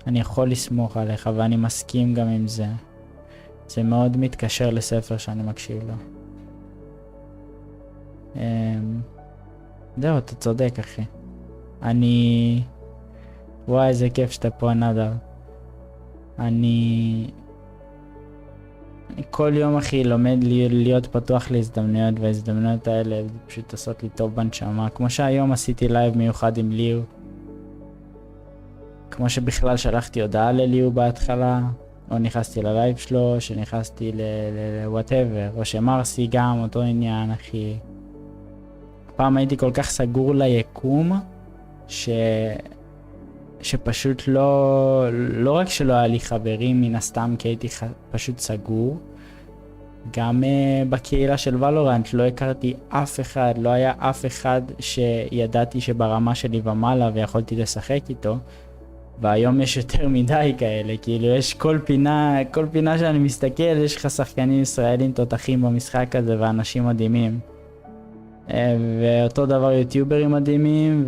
אני יכול לסמוך עליך ואני מסכים גם עם זה. זה מאוד מתקשר לספר שאני מקשיב לו. זהו, אתה צודק אחי. וואי, איזה כיף שאתה פה נדב. אני כל יום אחי לומד להיות פתוח להזדמנויות, וההזדמנויות האלה פשוט עושות לי טוב בנשמה. כמו שהיום עשיתי לייב מיוחד עם ליו. כמו שבכלל שלחתי הודעה לליו בהתחלה, או נכנסתי ללייב שלו, שנכנסתי ל-whatever, או שמרסי גם אותו עניין אחי. פעם הייתי כל כך סגור ליקום, שפשוט לא רק שלא היה לי חברים מן הסתם, כי הייתי פשוט סגור, גם בקהילה של ולורנט לא הכרתי אף אחד, לא היה אף אחד שידעתי שברמה שלי ומעלה ויכולתי לשחק איתו, והיום יש יותר מדי כאלה, כאילו יש כל פינה שאני מסתכל, יש לך שחקנים ישראלים תותחים במשחק הזה ואנשים מדהימים. ואותו דבר יוטיוברים מדהימים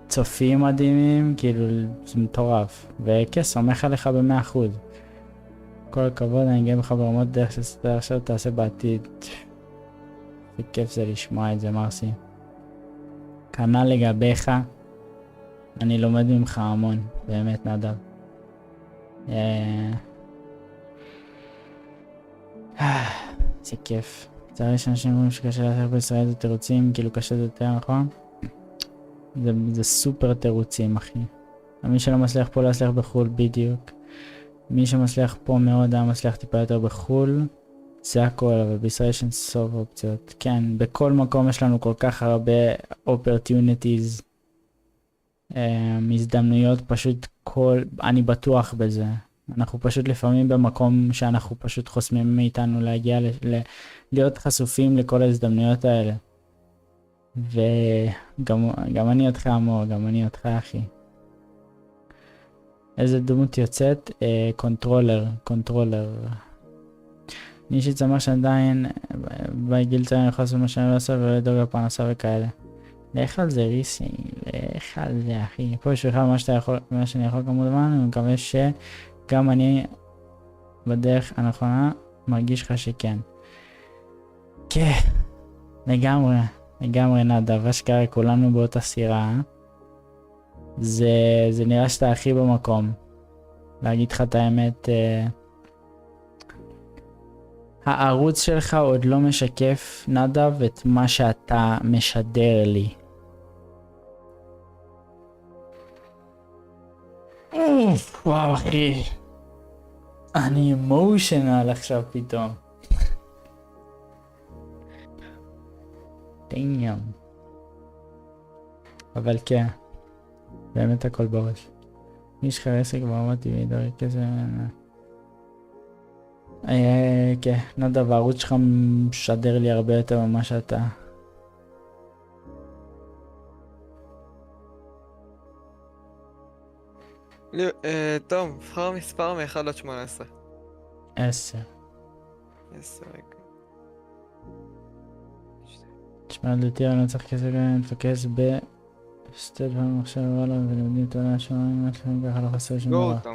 וצופים מדהימים, כאילו זה מטורף. וכן, סומך עליך ב100%. כל הכבוד, אני גאה בך ברמות דרך שסתר עכשיו תעשה בעתיד. זה כיף זה לשמוע את זה, מרסי. כנ"ל לגביך, אני לומד ממך המון, באמת נדב. זה כיף. צריך שאנשים אומרים שקשה להצליח בישראל זה תירוצים, כאילו קשה זה יותר, נכון? זה סופר תירוצים, אחי. מי שלא מצליח פה לא מצליח בחול, בדיוק. מי שמצליח פה מאוד היה מצליח טיפה יותר בחול. זה הכל, אבל בישראל יש אינסוף אופציות. כן, בכל מקום יש לנו כל כך הרבה opportunities. הזדמנויות, פשוט אני בטוח בזה. אנחנו פשוט לפעמים במקום שאנחנו פשוט חוסמים מאיתנו להגיע להיות חשופים לכל ההזדמנויות האלה. וגם אני אותך אמור, גם אני אותך אחי. איזה דמות יוצאת? קונטרולר. מי שצמח שעדיין בגיל צעיר יכול לעשות מה שאני לא עושה ולא לדאוג לפרנסה וכאלה. לך על זה ריסי, לך על זה אחי. פה יש לך מה שאני יכול כמובן, אני מקווה שגם אני בדרך הנכונה מרגיש לך שכן. כן, לגמרי נדב, אשכרה כולנו באותה סירה. זה נראה שאתה הכי במקום. להגיד לך את האמת, הערוץ שלך עוד לא משקף נדב את מה שאתה משדר לי. וואו אחי, אני אמושיונל עכשיו פתאום. דניום. אבל כן, באמת הכל בראש. יש לך עסק ברמה טבעית, דרך כזה. כן, נדב, הערוץ שלך משדר לי הרבה יותר ממה שאתה. טוב, בחר מספר מ-1 עד 18. 10. 10, רגע. תשמע, לדעתי אני לא צריך כסף, אני מתפקס בסטייט במחשב וואלה, ולמדים את העונה השמיים, לפעמים ככה לא חסר שום דבר.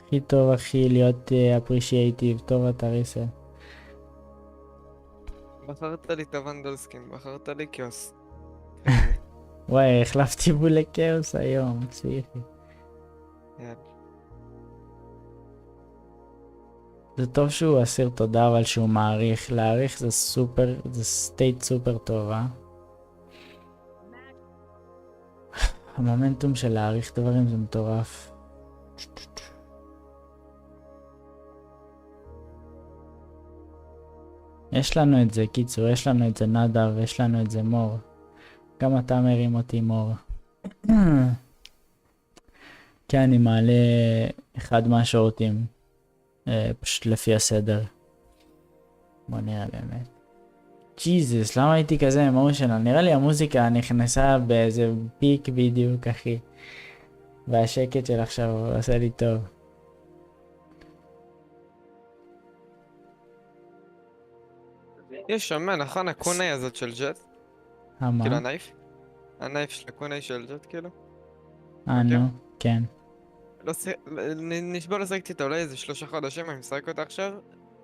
הכי טוב אחי להיות אפרישייטיב, טוב אתה ריסל. בחרת לי את הוונדלסקים, בחרת לי כאוס. וואי, החלפתי בול לכאוס היום, פסיכי. זה טוב שהוא אסיר תודה, אבל שהוא מעריך. להעריך זה סופר, זה סטייט סופר טוב, המומנטום של להעריך דברים זה מטורף. יש לנו את זה, קיצור, יש לנו את זה נדב, ויש לנו את זה מור. גם אתה מרים אותי מור. כן, אני מעלה אחד מהשורטים. פשוט לפי הסדר. בוא נראה באמת. ג'יזוס, למה הייתי כזה אמושיונל? נראה לי המוזיקה נכנסה באיזה פיק בדיוק, אחי. והשקט של עכשיו עושה לי טוב. יש שומע, נכון? הקונאי הזאת של ג'ט? מה? כאילו הנייף? הנייף של הקונאי של ג'ט, כאילו? נו, כן. נשבע לשחק איתה אולי איזה 3 חודשים, אני משחק אותה עכשיו,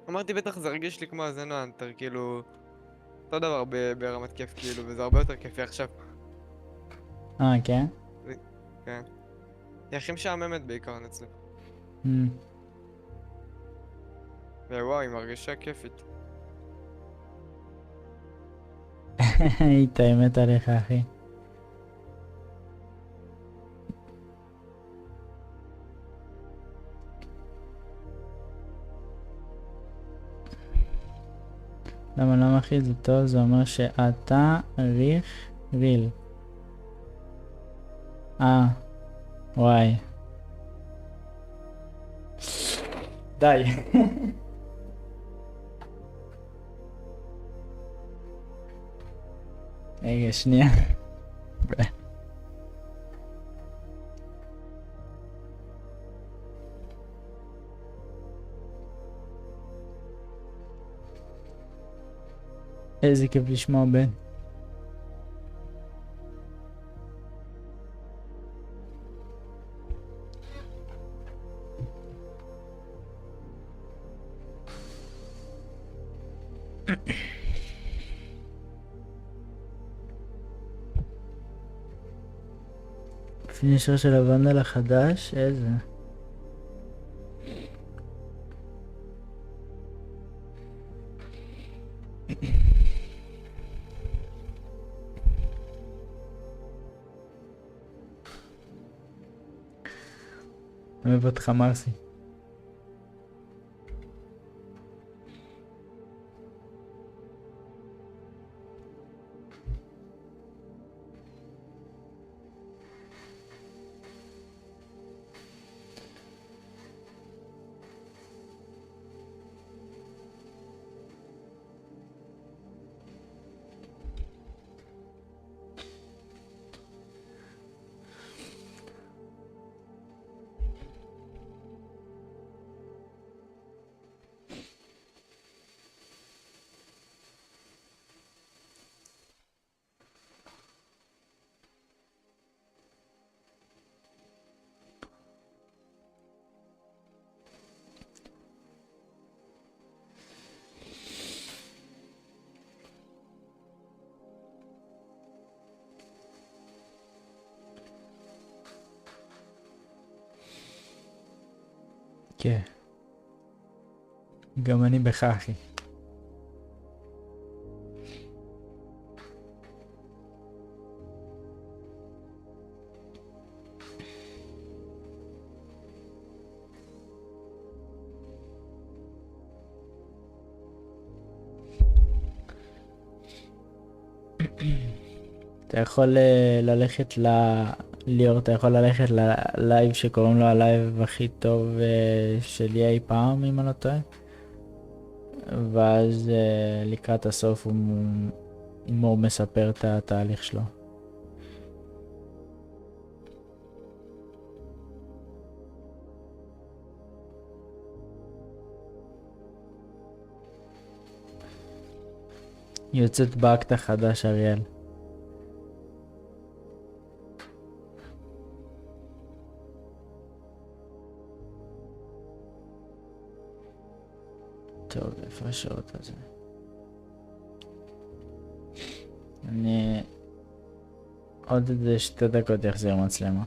אמרתי בטח זה הרגיש לי כמו האזנה אנטר, כאילו... אותו דבר ברמת כיף כאילו, וזה הרבה יותר כיפי עכשיו. כן? כן. היא הכי משעממת בעיקרון אצלי. ווואו, היא מרגישה כיפית. היא תאמת עליך אחי. למה אחי זה טוב? זה אומר שאתה ריל. וואי. די. רגע, שנייה. איזה כיף לשמוע בן. פינישר של הוונדל החדש, איזה? אוהב אותך מרסי. כן. גם אני בך אחי. אתה יכול ללכת ליאור, אתה יכול ללכת ללייב שקוראים לו הלייב הכי טוב שלי אי פעם, אם אני לא טועה. ואז לקראת הסוף הוא מספר את התהליך שלו. יוצאת באקט החדש אריאל. טוב, איפה השעות הזה? אני עוד איזה 2 דקות יחזיר מצלמה.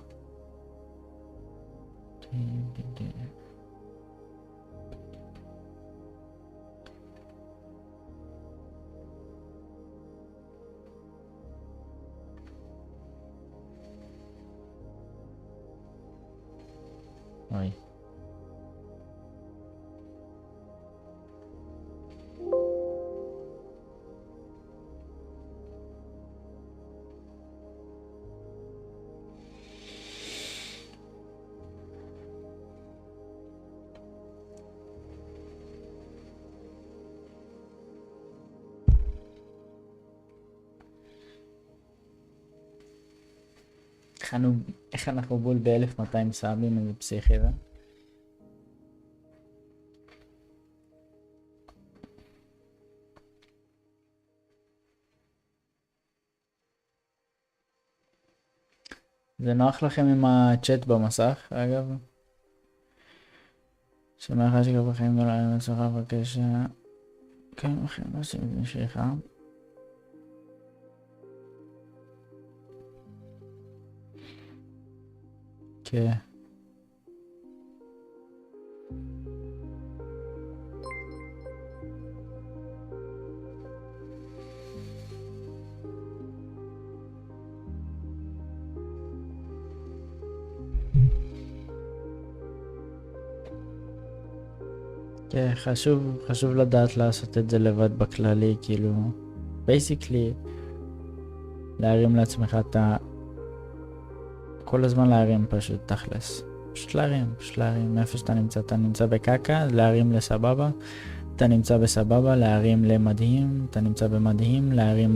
אוי. איך אנחנו בול ב-1200 סאבים, איזה פסיכי זה? זה נוח לכם עם הצ'אט במסך, אגב? שמאחר שכבר בחיים ולא היה מצליחה בבקשה. כן, אחרי מה שמשיכה. כן. כן, חשוב לדעת לעשות את זה לבד בכללי, כאילו, בייסיקלי, להרים לעצמך את ה... כל הזמן להרים פשוט, תכלס. פשוט להרים, איפה שאתה נמצא, אתה נמצא בקקה, להרים לסבבה, אתה נמצא בסבבה, להרים למדהים, אתה נמצא במדהים, להרים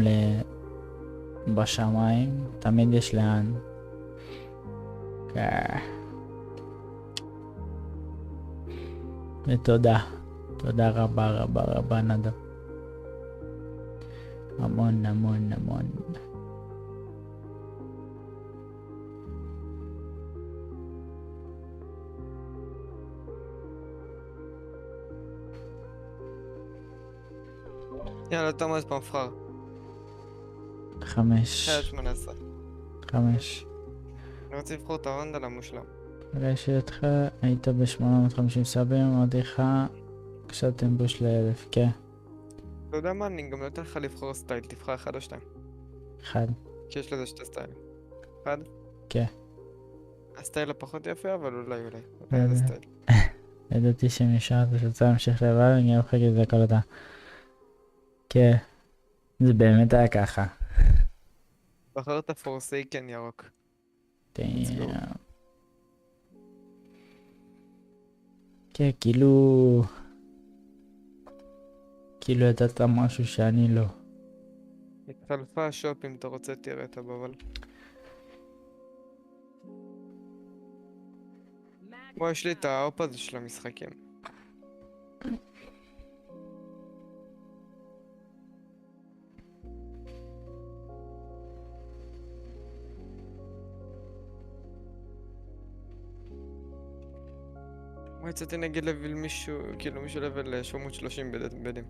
בשמיים, תמיד יש לאן. כן. ותודה, תודה רבה נדב. המון. יאללה, תומס במבחר. 5. 18. 5. אני רוצה לבחור את הרונדל המושלם. ראיתי אותך, היית ב-850 סאבים, אמרתי לך, קשבתם בוש ל-1000, כן. אתה יודע מה, אני גם לא אתן לך לבחור סטייל, תבחר 1 או 2. 1. כי יש לזה 2 סטיילים. 1? כן. הסטייל הפחות יפה, אבל אולי איזה סטייל. ידעתי שמשעת ושרצה להמשיך לבד, אני אוכל את זה כל אותה. כן. זה באמת היה ככה. בחרת פורסייקן ירוק. כן, כאילו ידעת משהו שאני לא. התחלפה השופ, אם אתה רוצה תראה את הבבל. בוא, יש לי את האופ הזה של המשחקים. יצאתי נגיד לביל מישהו, כאילו מישהו לבל 730 בדים.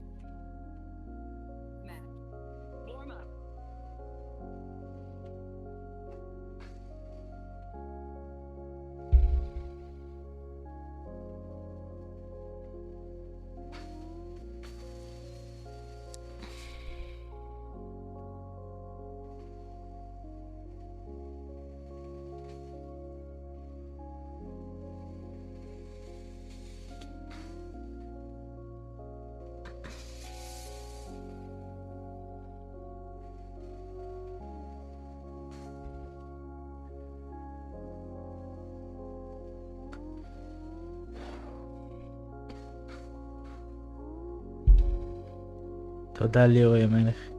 תודה ליאורי המלך.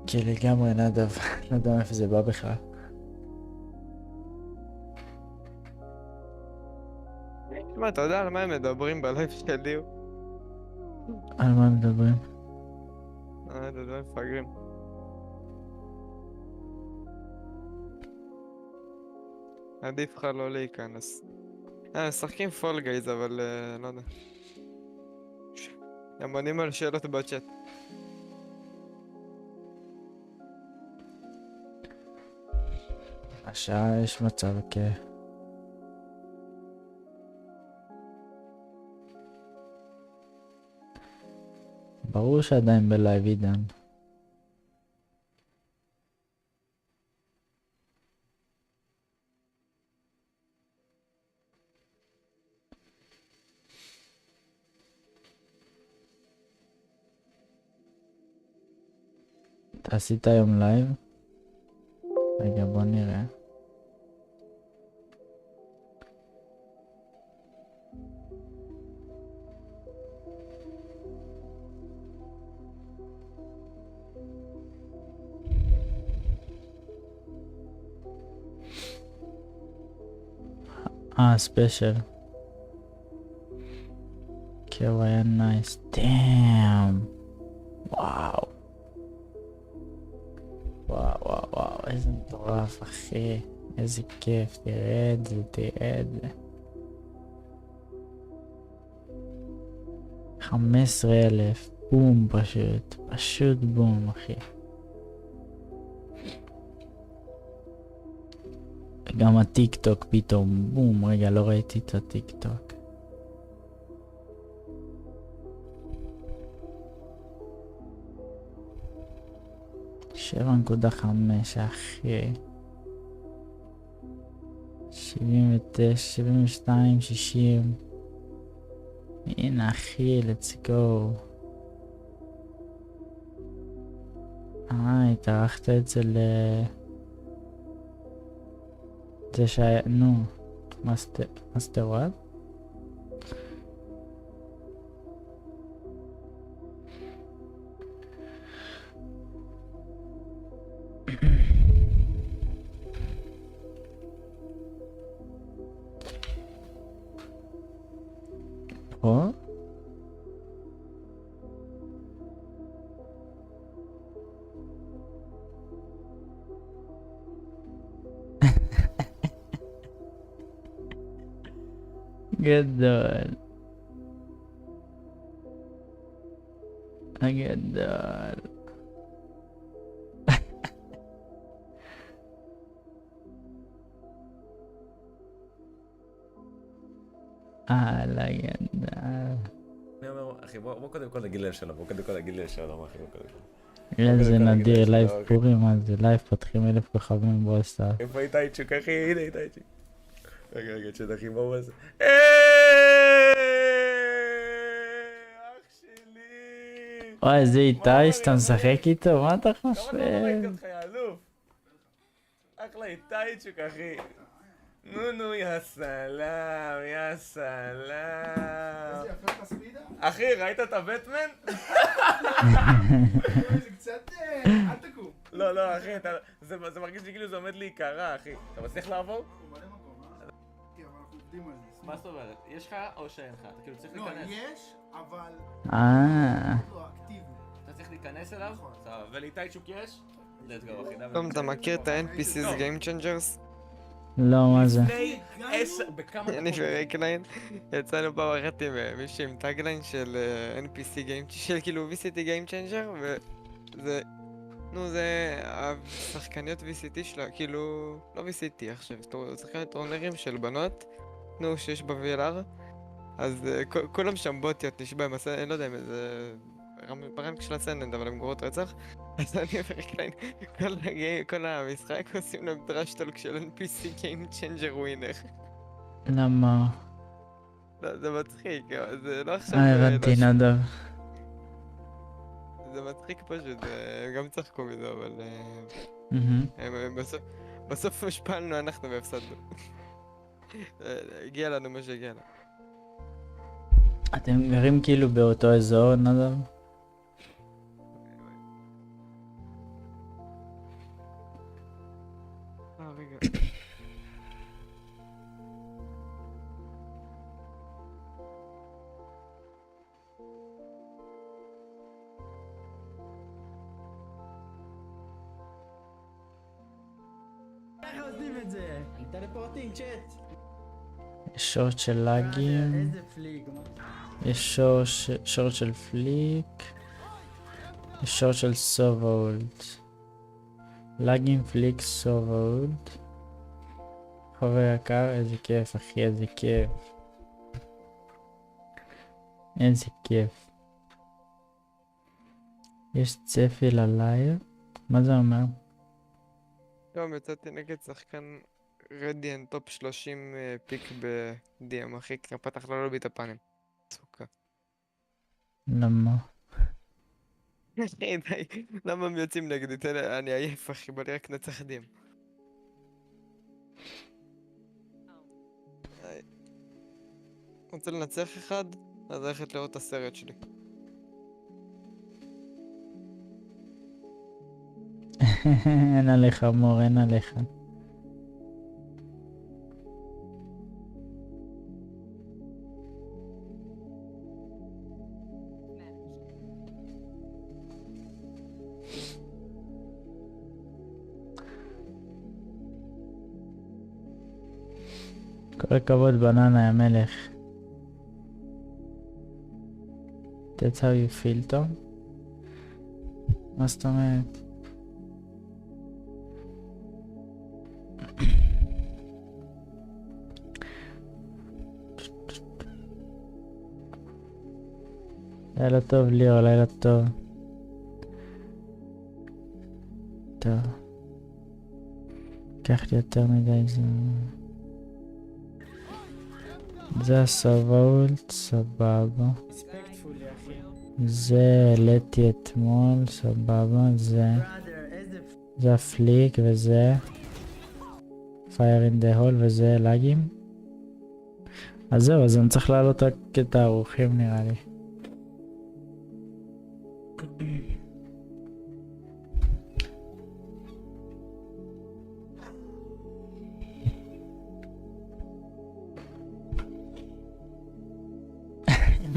כן, לגמרי נדב, לא יודע מאיפה זה בא בכלל. מה, אתה יודע על מה הם מדברים בלייב שלי? על מה הם מדברים? אתה יודע, מפגרים. עדיף לך לא להיכנס. משחקים פול גייז, אבל לא יודע. הם עונים על שאלות בצ'אט. השעה יש מצב, כן. ברור שעדיין בלייב עידן. אתה עשית היום לייב? רגע, בוא נראה. ספיישל. כן, הוא היה נייס. דאם. וואו. וואו, איזה מטורף אחי, איזה כיף, תראה את זה. 15,000. בום פשוט. פשוט בום, אחי. גם הטיק טוק פתאום. בום, רגע, לא ראיתי את הטיק טוק. .5 אחי. 79, 72, 60. הנה אחי, let's go. התארחת את זה זה שהיה, נו, מאסטר וואט? פה? גדול. הגדול. לגדול. אני אומר, אחי, בוא קודם כל נגיד לשלום, אחי, בוא קודם כל. איזה נדיר, לייב פורים, מה זה? לייב פותחים 1,000 כוכבים בווסטאר. איפה איתייצ'וק, אחי? הנה איתייצ'וק. רגע, צ'דחים, בואו מה זה? אח שלי! וואי, זה איתי שאתה משחק איתו? מה אתה חושב? למה לא ראיתי אותך, יא אלוף? אחלה איתייצ'וק, אחי. נו, יא סלאם, יא סלאם. איזה יפה תספידה? אחי, ראית את הבטמן? זה קצת... אל תקום. לא, אחי, זה מרגיש לי כאילו זה עומד להיקרע, אחי. אתה מצליח לעבור? הוא מלא מקום, אבל אנחנו עובדים על זה. מה זאת אומרת? יש לך או שאין לך? אתה כאילו צריך להיכנס. לא, יש, אבל... לא אקטיבי. אתה צריך להיכנס אליו? סבבה, ולאיתייצ'וק יש? let's go, אחי. תום, אתה מכיר את ה-NPC's Game Changers? לא, מה זה? אני ורקליין יצאנו פעם אחת עם מישהו עם טאגליין של NPC Game, של כאילו VCT Game Changer, וזה, נו, זה השחקניות VCT שלה, כאילו, לא VCT עכשיו, שחקניות טרונרים של בנות, נו, שיש ב-VLR, אז כולם שם בוטיות נשבע עם הסנד, אני לא יודע אם זה ברנק של הסנד, אבל הם גרועות רצח, אז אני ורקליין, כל המשחק עושים להם טרשטולק של NPC Game Changer ווינר. למה? לא, זה מצחיק, זה לא עכשיו... הבנתי, נדב. זה מצחיק פשוט, הם גם צחקו מזה, אבל... בסוף השפענו אנחנו והפסדנו. הגיע לנו מה שהגיע לנו. אתם גרים כאילו באותו אזור, נדב? רגע. איך עושים את זה? טלפורטינג צ'אט. יש שורט של לאגים. איזה פליק? יש שורט של פליק. יש שורט של סובולד. לאגים פליק סובולד. חבר יקר, איזה כיף אחי, איזה כיף. איזה כיף. יש צפי ללייב? מה זה אומר? היום יצאתי נגד שחקן רדיאן טופ 30 פיק ב-DM, אחי, כי פתח לו לובי את הפאנל. סוכה. למה? אחי, די, למה הם יוצאים נגדי? אני עייף, אחי, בא לי רק נצח DM. רוצה לנצח אחד? אז ללכת לראות את הסרט שלי. אין עליך מור, אין עליך. כל הכבוד בננה, יא מלך. That's how you feel, טוב? מה זאת אומרת? לילה טוב ליאור, לילה טוב. טוב. קח לי יותר מדי זמן. זה הסבולט, סבבה. זה העליתי אתמול, סבבה. זה הפליק וזה Fire in the hole וזה לגים. אז זהו, אז אני צריך לעלות רק את הארוכים נראה לי.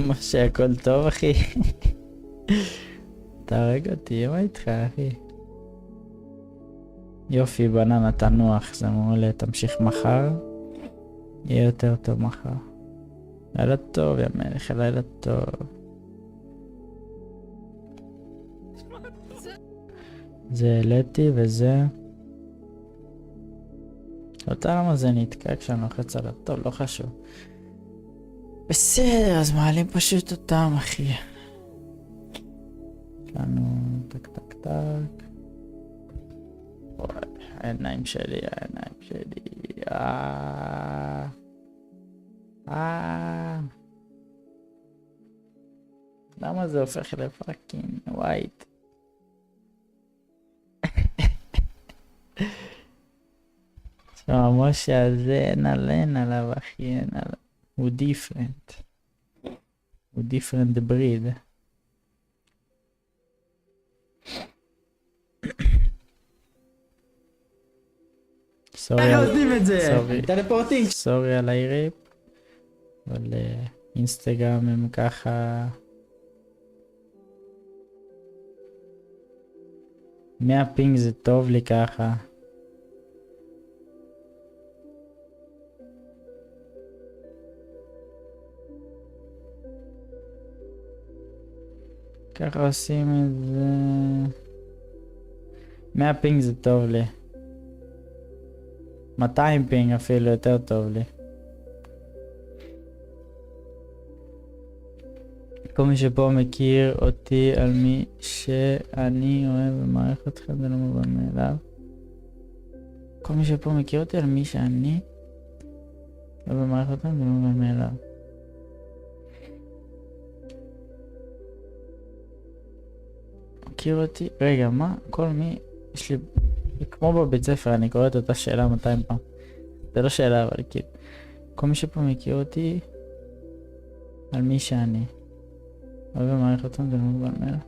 משה, הכל טוב אחי? תהרג אותי, מה איתך אחי? יופי בננה, תנוח, זה מעולה, תמשיך מחר, יהיה יותר טוב מחר. לילה טוב יא מלך, לילה טוב. זה העליתי וזה לא יודע למה זה נתקע כשאני לוחץ עליו, טוב לא חשוב. בסדר, אז מעלים פשוט אותם אחי. יש לנו טק טק טק. וואי, העיניים שלי, העיניים שלי. למה זה הופך לפאקינג ווייט? תשמע, משה הזה אין עליו אחי, אין עליו. הוא דיפרנט. הוא דיפרנט בריד. סורי על האיריפ. אבל אינסטגרם הם ככה 100 פינג זה טוב לי ככה. ככה עושים את זה. 100 פינג זה טוב לי. 200 פינג אפילו יותר טוב לי. כל מי שפה מכיר אותי על מי שאני אוהב ומעריך אתכם, זה לא מובן מאליו. כל מי שפה מכיר אותי על מי שאני אוהב ומעריך אתכם, זה לא מובן מאליו. מכיר אותי? רגע, מה? כל מי? יש לי... כמו בבית ספר, אני קורא את אותה שאלה 200 פעם. זה לא שאלה, אבל כאילו. כל מי שפה מכיר אותי על מי שאני אוהב ומעריך אותם, זה לא מובן מאליו.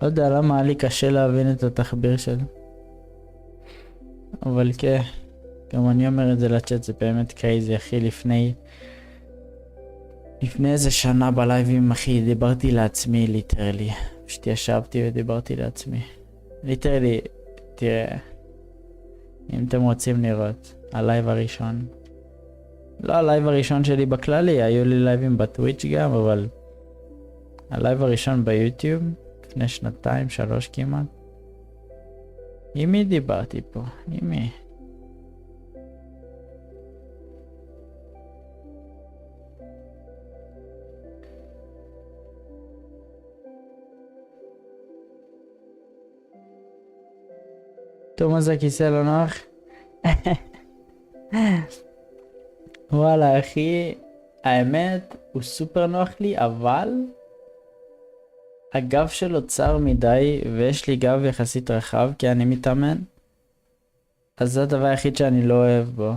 לא יודע למה היה לי קשה להבין את התחביר שלו. אבל כן, גם אני אומר את זה לצ'אט, זה באמת קרייזי אחי. לפני איזה שנה בלייבים אחי, דיברתי לעצמי ליטרלי. פשוט ישבתי ודיברתי לעצמי. ליטרלי, תראה, אם אתם רוצים לראות, הלייב הראשון. לא הלייב הראשון שלי בכללי, היו לי לייבים בטוויץ' גם, אבל הלייב הראשון ביוטיוב, לפני 2-3 כמעט. עם מי דיברתי פה? עם מי? טוב, מה זה הכיסא לא נוח? וואלה אחי, האמת הוא סופר נוח לי, אבל הגב שלו צר מדי ויש לי גב יחסית רחב כי אני מתאמן, אז זה הדבר היחיד שאני לא אוהב בו.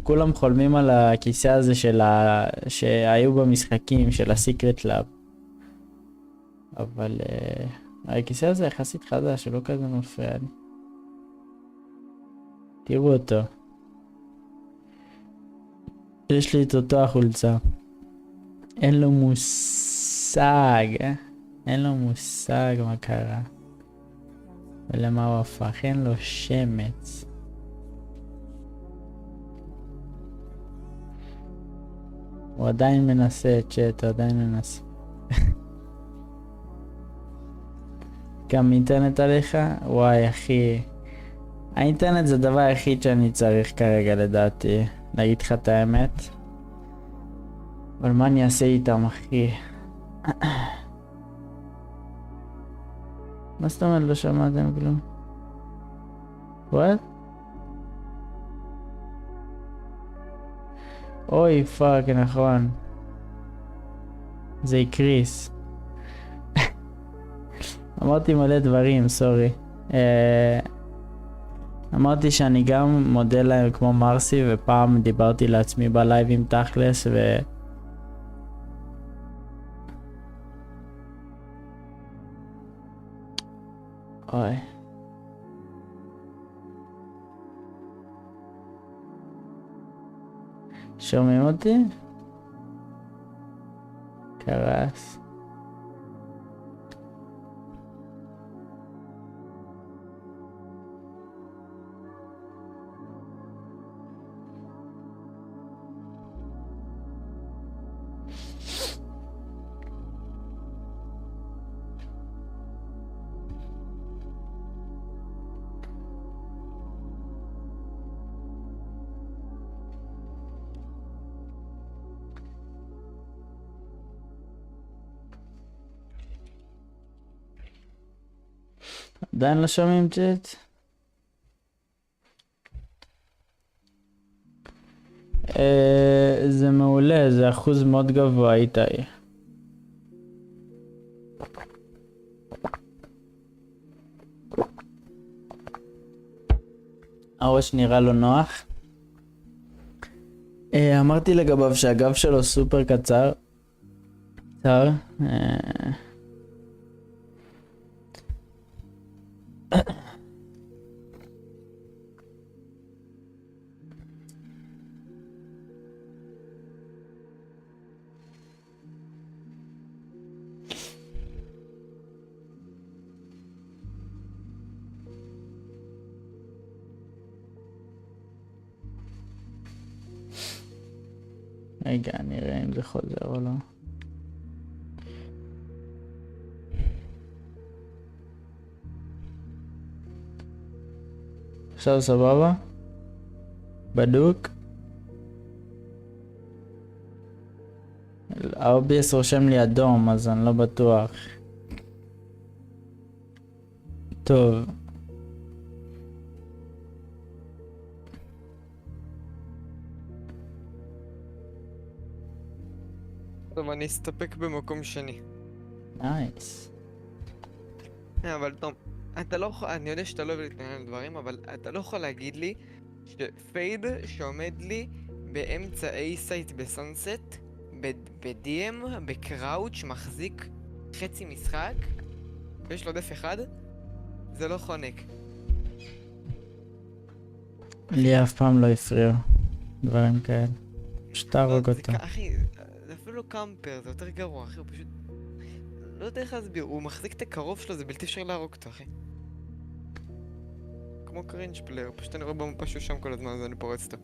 כולם חולמים על הכיסא הזה שהיו במשחקים של הסיקרט לאב, אבל הכיסא הזה יחסית חדש, שלא כזה מפריע לי. תראו אותו. יש לי את אותו החולצה. אין לו מושג, אין לו מושג מה קרה. ולמה הוא הפך, אין לו שמץ. הוא עדיין מנסה, צ'אט, הוא עדיין מנסה. גם אינטרנט עליך? וואי, אחי. האינטרנט זה הדבר היחיד שאני צריך כרגע, לדעתי. להגיד לך את האמת. אבל מה אני אעשה איתם, אחי? מה זאת אומרת? לא שמעתם כלום? What? אוי, פאק, נכון. זה יקריס. אמרתי מלא דברים, סורי. אמרתי שאני גם מודה להם כמו מרסי, ופעם דיברתי לעצמי בלייבים תכלס, אוי. שומעים אותי? קרס. עדיין לא שומעים צ'אט? זה מעולה, זה אחוז מאוד גבוה איתי. הראש נראה לו נוח. אמרתי לגביו שהגב שלו סופר קצר. קצר. רגע, נראה אם זה חוזר או לא. עכשיו סבבה? בדוק? ה-OBS רושם לי אדום, אז אני לא בטוח. טוב. טוב, אני אסתפק במקום שני. נייס. אבל תום, אתה לא יכול, אני יודע שאתה לא אוהב להתנהל על דברים, אבל אתה לא יכול להגיד לי שפייד שעומד לי באמצע A-סייט בסונסט, ב-DM, בקראוץ', מחזיק חצי משחק, ויש לו דף אחד, זה לא חונק. לי אף פעם לא הפריעו דברים כאלה. שתהרוג אותו. אחי, זה אפילו לא קאמפר, זה יותר גרוע, אחי, הוא פשוט... לא יודע איך להסביר, הוא מחזיק את הקרוב שלו, זה בלתי אפשר להרוג אותו, אחי. כמו קרינג' פלייר, פשוט אני רואה במפה שהוא שם כל הזמן, אז אני פורץ אותו.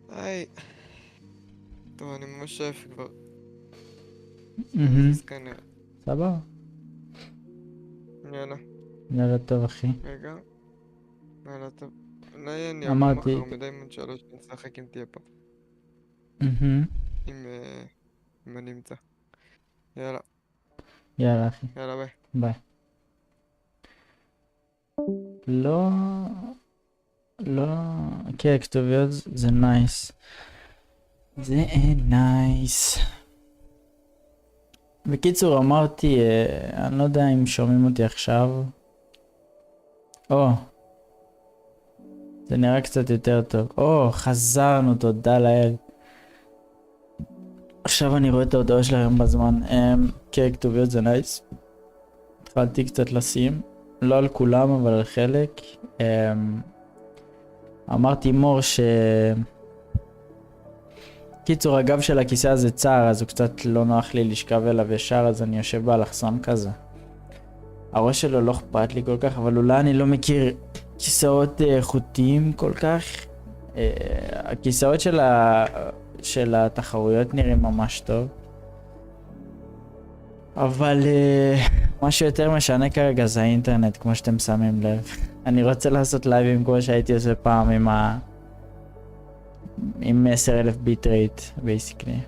היי. טוב, אני ממש שואף כבר. סבבה. יאללה. יאללה טוב אחי. רגע. יאללה טוב. אולי אני אמרתי. מחר מדיימונד 3 נשחק אם תהיה פה. אם אני אמצא. יאללה. יאללה אחי. יאללה ביי. ביי. לא... כן, כתוביות זה נייס. זה נייס. בקיצור אמרתי, אני לא יודע אם שומעים אותי עכשיו. זה נראה קצת יותר טוב. חזרנו, תודה לאל. עכשיו אני רואה את ההודעה שלהם בזמן. כן, כתוביות זה נייס. התחלתי קצת לשים. לא על כולם, אבל על חלק. אמרתי מור קיצור, הגב של הכיסא הזה צר, אז הוא קצת לא נוח לי לשכב אליו ישר, אז אני יושב באלכסון כזה. הראש שלו לא אכפת לי כל כך, אבל אולי אני לא מכיר כיסאות איכותיים כל כך. הכיסאות של התחרויות נראים ממש טוב. אבל מה שיותר משנה כרגע זה האינטרנט, כמו שאתם שמים לב. אני רוצה לעשות לייבים כמו שהייתי עושה פעם עם 10,000 ביט רייט, בייסיקלי.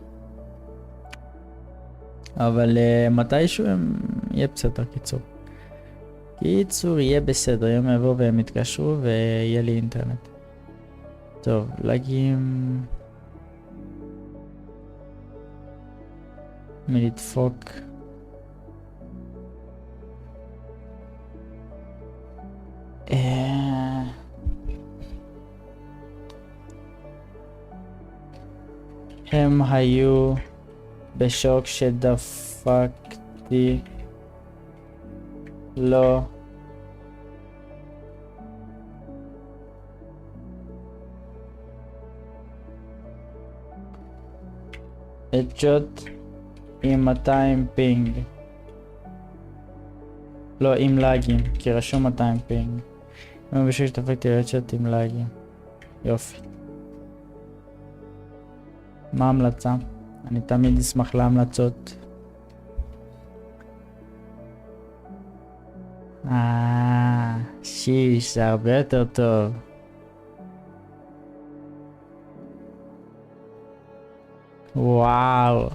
אבל מתישהו יהיה בסדר, קיצור יהיה בסדר, יום יבוא והם יתקשרו ויהיה לי אינטרנט. טוב, לגים... מלדפוק. הם היו בשוק שדפקתי לו הדשוט עם 200 פינג. לא, עם לאגים, כי רשום 200 פינג. אם בשביל שדפקתי לו הדשוט עם לאגים. יופי. מה ההמלצה? אני תמיד אשמח להמלצות. שיש, זה הרבה יותר טוב. וואו.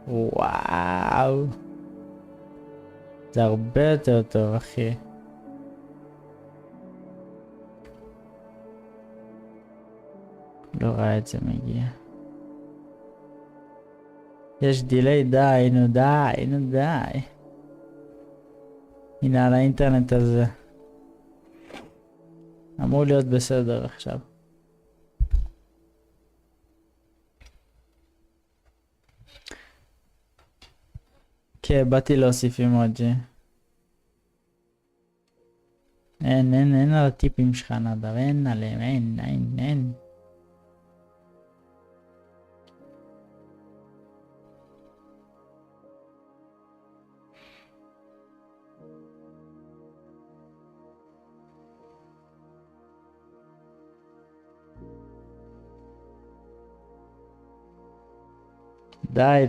וואו. זה הרבה יותר טוב, אחי. לא ראה את זה מגיע. יש דילי, די, נו די. הנה על האינטרנט הזה. אמור להיות בסדר עכשיו. כן, באתי להוסיף אימוג'י. אין על הטיפים שלך נדב, אין עליהם, אין. די,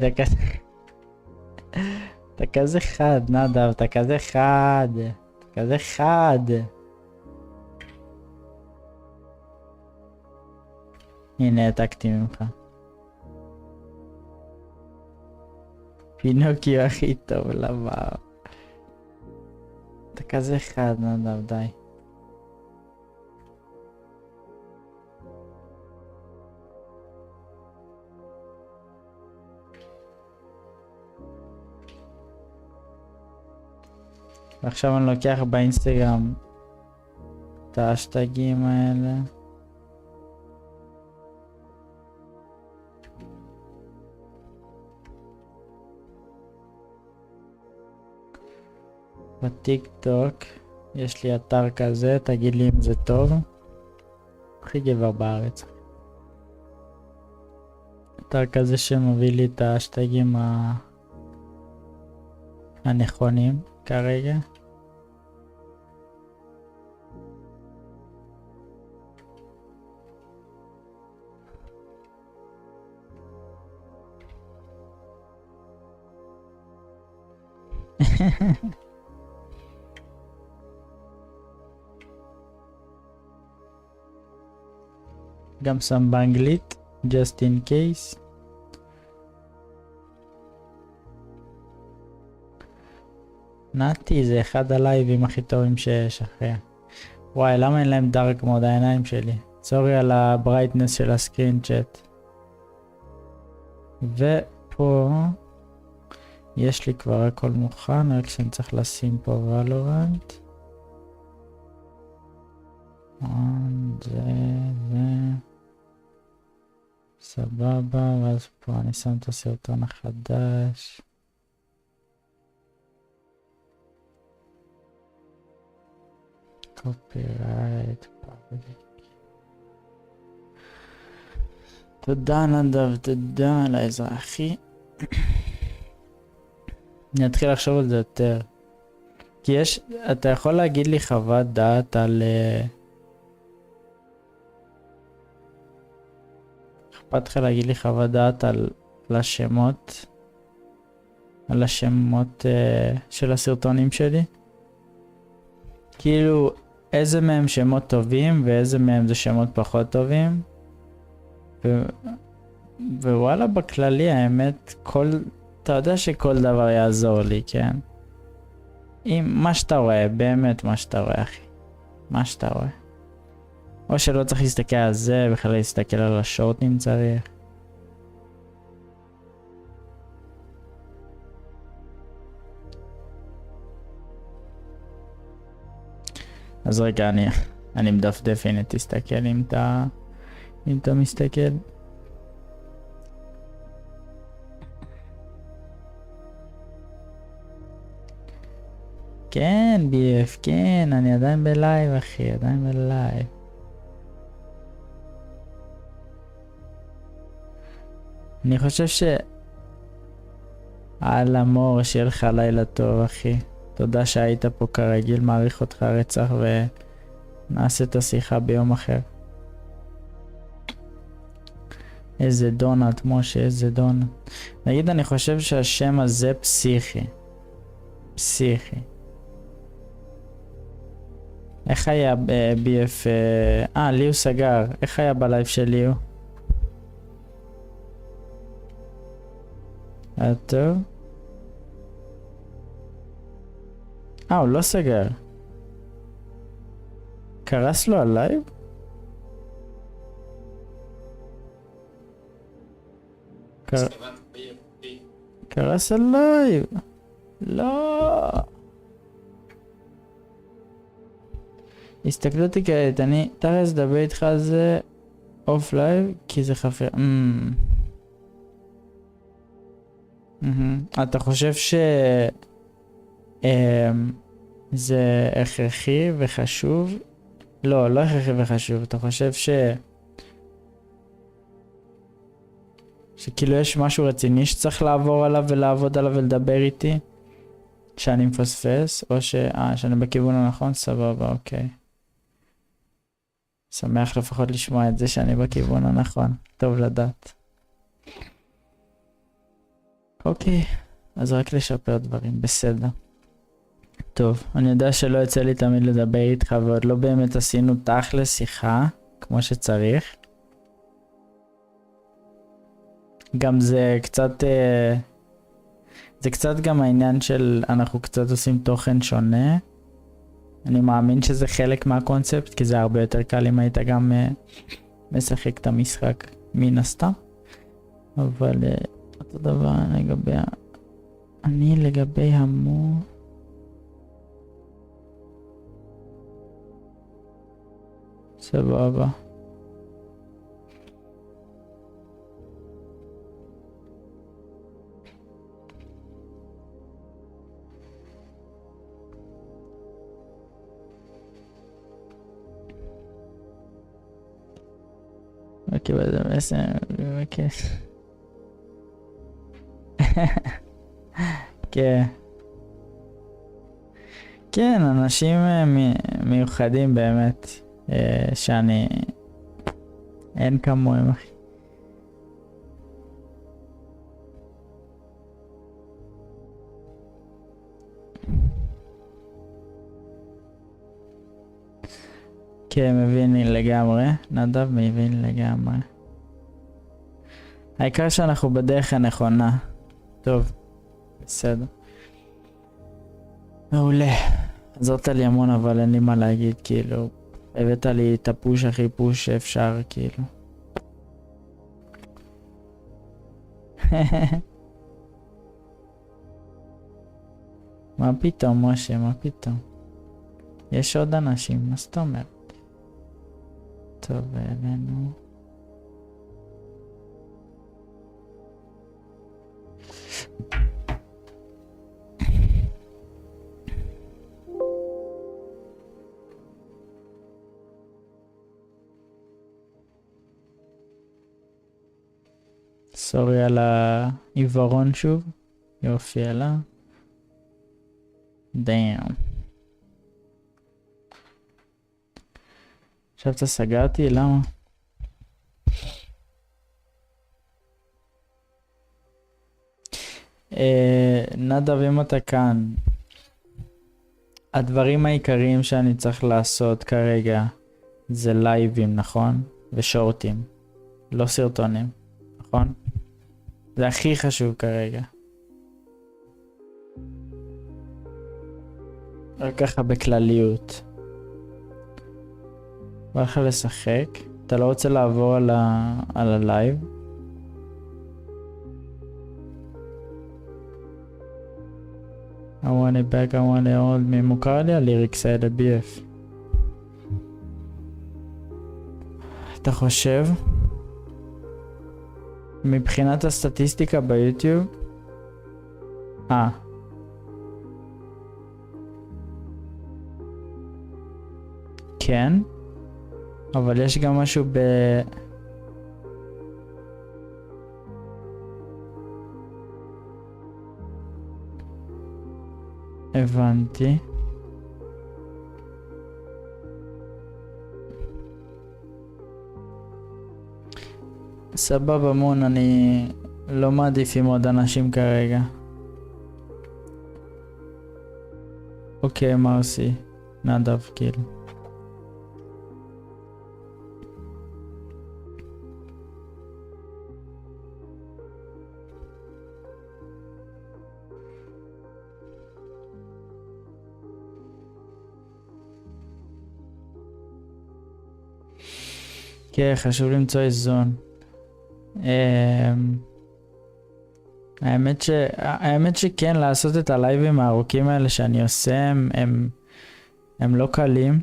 אתה כזה חד, נדב, אתה כזה חד. הנה, העתקתי ממך. פינוקיו הכי טוב, למה? אתה כזה חד, נדב, די. ועכשיו אני לוקח באינסטגרם את האשטגים האלה. בטיק טוק יש לי אתר כזה, תגיד לי אם זה טוב. הכי גבר בארץ. אתר כזה שמביא לי את האשטגים הנכונים כרגע. גם שם באנגלית, just in case. נתי, זה אחד הלייבים הכי טובים שיש אחרי. וואי, למה אין להם דארק מוד העיניים שלי? סורי על הברייטנס של הסקרין צ'אט. ופה יש לי כבר הכל מוכן, רק שאני צריך לשים פה ולורנט. זה סבבה, ואז פה אני שם את הסרטון החדש. קופירייט, פאבליק. תודה נדב, תודה על העזרה אחי. אני אתחיל לחשוב על זה יותר. כי יש, אתה יכול להגיד לי חוות דעת אכפת לך להגיד לי חוות דעת על השמות? על השמות של הסרטונים שלי? כאילו, איזה מהם שמות טובים ואיזה מהם זה שמות פחות טובים? ווואלה, בכללי, האמת, אתה יודע שכל דבר יעזור לי, כן? מה שאתה רואה, באמת מה שאתה רואה, אחי. מה שאתה רואה. או שלא צריך להסתכל על זה, בכלל להסתכל על השורט אם צריך. אז רגע, אני מדפדף, הנה תסתכל אם אתה מסתכל. כן, BF, כן, אני עדיין בלייב, אחי, עדיין בלייב. אני חושב על אמור, שיהיה לך לילה טוב, אחי. תודה שהיית פה כרגיל, מעריך אותך רצח, ונעשה את השיחה ביום אחר. איזה דונט, משה, איזה דונט. נגיד, אני חושב שהשם הזה פסיכי. פסיכי. איך היה BF... ליו סגר. איך היה בלייב של ליו? היה טוב? הוא לא סגר. קרס לו הלייב? קרס הלייב. לא. הסתכלתי כעת, אני תרס דבר איתך על זה אוף לייב, כי זה חפר. אתה חושב זה הכרחי וחשוב? לא, לא הכרחי וחשוב. אתה חושב שכאילו יש משהו רציני שצריך לעבור עליו ולעבוד עליו ולדבר איתי? שאני מפספס? או שאני בכיוון הנכון? סבבה, אוקיי. שמח לפחות לשמוע את זה שאני בכיוון הנכון. טוב לדעת. אוקיי, אז רק לשפר דברים, בסדר. טוב, אני יודע שלא יצא לי תמיד לדבר איתך, ועוד לא באמת עשינו תכל'ס שיחה, כמו שצריך. גם זה קצת, זה קצת גם העניין של אנחנו קצת עושים תוכן שונה. אני מאמין שזה חלק מהקונספט, כי זה הרבה יותר קל אם היית גם משחק את המשחק מן הסתם. אבל אותו דבר לגבי המו... סבבה. אוקיי, בזה מסר, אוקיי. כן. כן, אנשים מיוחדים באמת, שאני... אין כמוהם, אחי. כן, מבין לי לגמרי. נדב מבין לגמרי. העיקר שאנחנו בדרך הנכונה. טוב, בסדר. מעולה. עזרת לי המון, אבל אין לי מה להגיד, כאילו. הבאת לי את הפוש הכי פוש שאפשר, כאילו. מה פתאום, משה? מה פתאום? יש עוד אנשים, מה זאת אומרת? טוב, אלינו. סורי על העיוורון שוב. יופי עלה. דאם. עכשיו אתה סגרתי? למה? נדב, אם אתה כאן, הדברים העיקריים שאני צריך לעשות כרגע זה לייבים, נכון? ושורטים, לא סרטונים, נכון? זה הכי חשוב כרגע. רק ככה בכלליות. בא לך לשחק, אתה לא רוצה לעבור על הלייב. I want it back, I want it all. מי מוכר לי? הליריקס האלה BF. אתה חושב? מבחינת הסטטיסטיקה ביוטיוב? כן, אבל יש גם משהו הבנתי. סבבה מון, אני לא מעדיף עם עוד אנשים כרגע. אוקיי, מרסי, נדב כאילו. כן, חשוב למצוא איזון. האמת שכן, לעשות את הלייבים הארוכים האלה שאני עושה, הם לא קלים,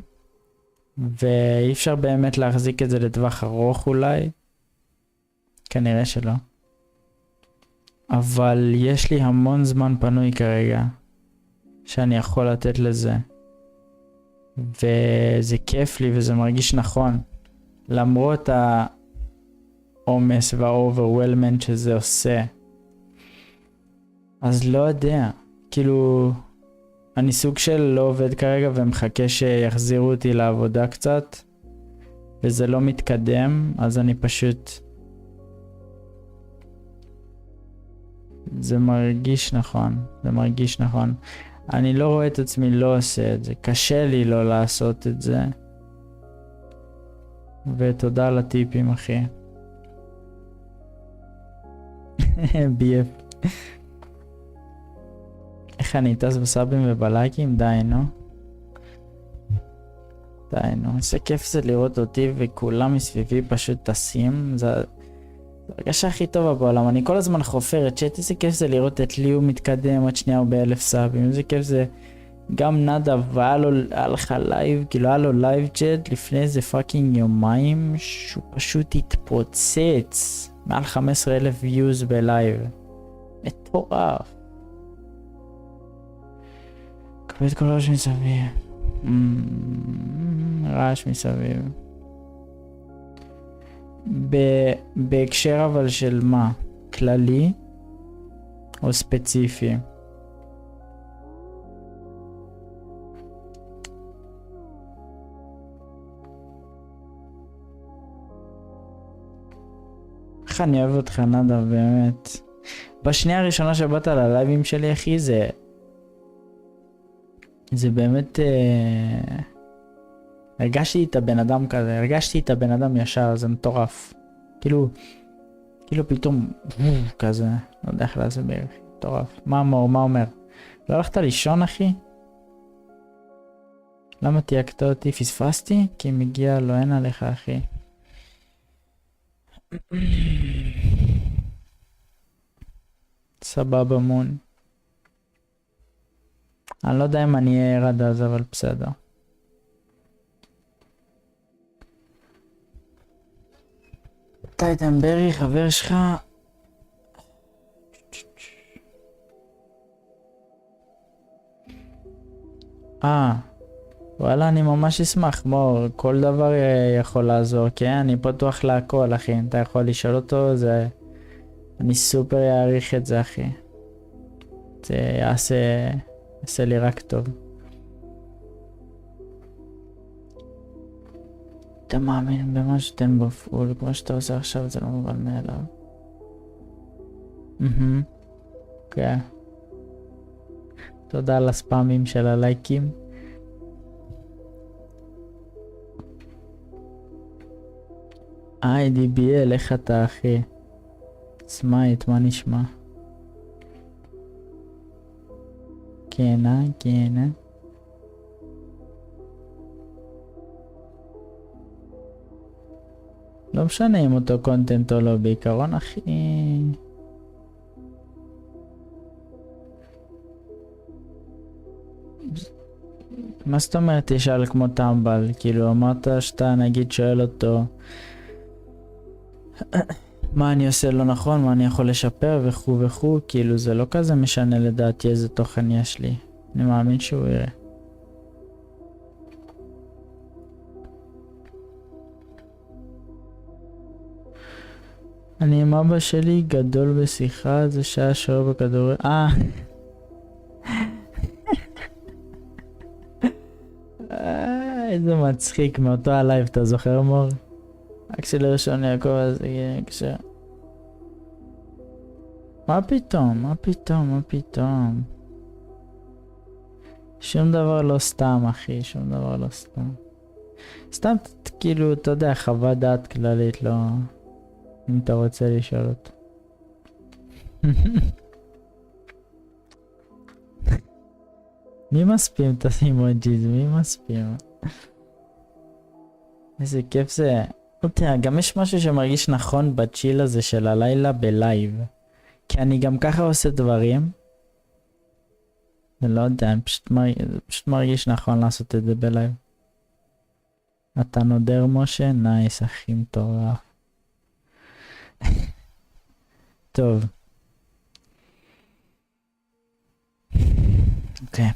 ואי אפשר באמת להחזיק את זה לטווח ארוך אולי, כנראה שלא. אבל יש לי המון זמן פנוי כרגע, שאני יכול לתת לזה, וזה כיף לי וזה מרגיש נכון. למרות העומס והאוברוולמנט שזה עושה. אז לא יודע, כאילו אני סוג של לא עובד כרגע ומחכה שיחזירו אותי לעבודה קצת, וזה לא מתקדם, אז אני פשוט, זה מרגיש נכון. אני לא רואה את עצמי לא עושה את זה, קשה לי לא לעשות את זה. ותודה על הטיפים, אחי. BF. איך אני טס בסאבים ובלייקים? די, נו. איזה כיף זה לראות אותי וכולם מסביבי פשוט טסים. זה הרגשה הכי טובה בעולם. אני כל הזמן חופר את צ'אט, איזה כיף זה לראות את ליו מתקדם עוד שנייה או ב1000 סאבים. איזה כיף זה. גם נדב, היה לך לייב, כאילו היה לו לייב צ'אט לפני איזה פאקינג יומיים, שהוא פשוט התפוצץ. מעל 15,000 ויוז בלייב. מטורף. קבל את כל רעש מסביב. רעש מסביב. בהקשר אבל של מה? כללי? או ספציפי? איך אני אוהב אותך נדב, באמת. בשנייה הראשונה שבאת ללייבים שלי, אחי, זה באמת, הרגשתי את הבן אדם כזה, הרגשתי את הבן אדם ישר, זה מטורף. כאילו פתאום, כזה, לא יודע איך להסביר, מטורף. מה אומר? לא הלכת לישון, אחי? למה תייקת אותי? פספסתי? כי מגיע לו, אין עליך, אחי. סבבה מון. אני לא יודע אם אני אהיה ער עד אז, אבל בסדר. טייטנברי, חבר שלך. וואלה, אני ממש אשמח, מור, כל דבר יכול לעזור, כן? אני פתוח להכל, אחי, אתה יכול לשאול אותו, אני סופר יעריך את זה, אחי. זה יעשה לי רק טוב. אתה מאמין במה שתן בפעול, כמו שאתה עושה עכשיו, זה לא מובן מאליו. כן. תודה על הספאמים של הלייקים. היי DBL, איך אתה אחי? סמייט, מה נשמע? כן, כן. לא משנה אם אותו קונטנט או לא, בעיקרון אחי... מה זאת אומרת תשאל כמו טמבל? כאילו אמרת שאתה נגיד שואל אותו מה אני עושה לא נכון, מה אני יכול לשפר וכו' וכו', כאילו זה לא כזה משנה לדעתי איזה תוכן יש לי. אני מאמין שהוא יראה. אני עם אבא שלי גדול בשיחה, זה שעה שואר בכדורי... איזה מצחיק מאותו הלייב, אתה זוכר מור? רק שלראשון יעקב אז יהיה מה פתאום? שום דבר לא סתם אחי, שום דבר לא סתם. סתם כאילו, אתה יודע, חוות דעת כללית, לא... אם אתה רוצה לשאול אותו. מי מספים את האימוג'יז? מי מספים? איזה כיף זה. גם יש משהו שמרגיש נכון בצ'יל הזה של הלילה בלייב. כי אני גם ככה עושה דברים. אני לא יודע, פשוט מרגיש נכון לעשות את זה בלייב. אתה נודר משה? נייס, אחי מטורף. טוב. אוקיי.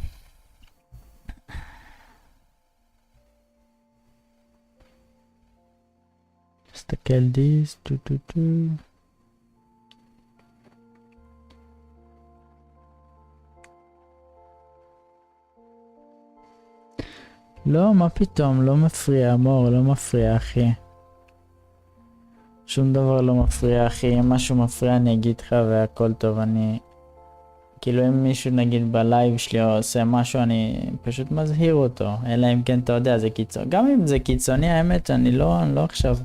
תסתכל דיס, טו. לא, מה פתאום, לא מפריע, מור, לא מפריע, אחי. שום דבר לא מפריע, אחי. אם משהו מפריע אני אגיד לך והכל טוב. אני... כאילו אם מישהו נגיד בלייב שלי או עושה משהו, אני פשוט מזהיר אותו. אלא אם כן אתה יודע, זה קיצוני. גם אם זה קיצוני, האמת, אני לא עכשיו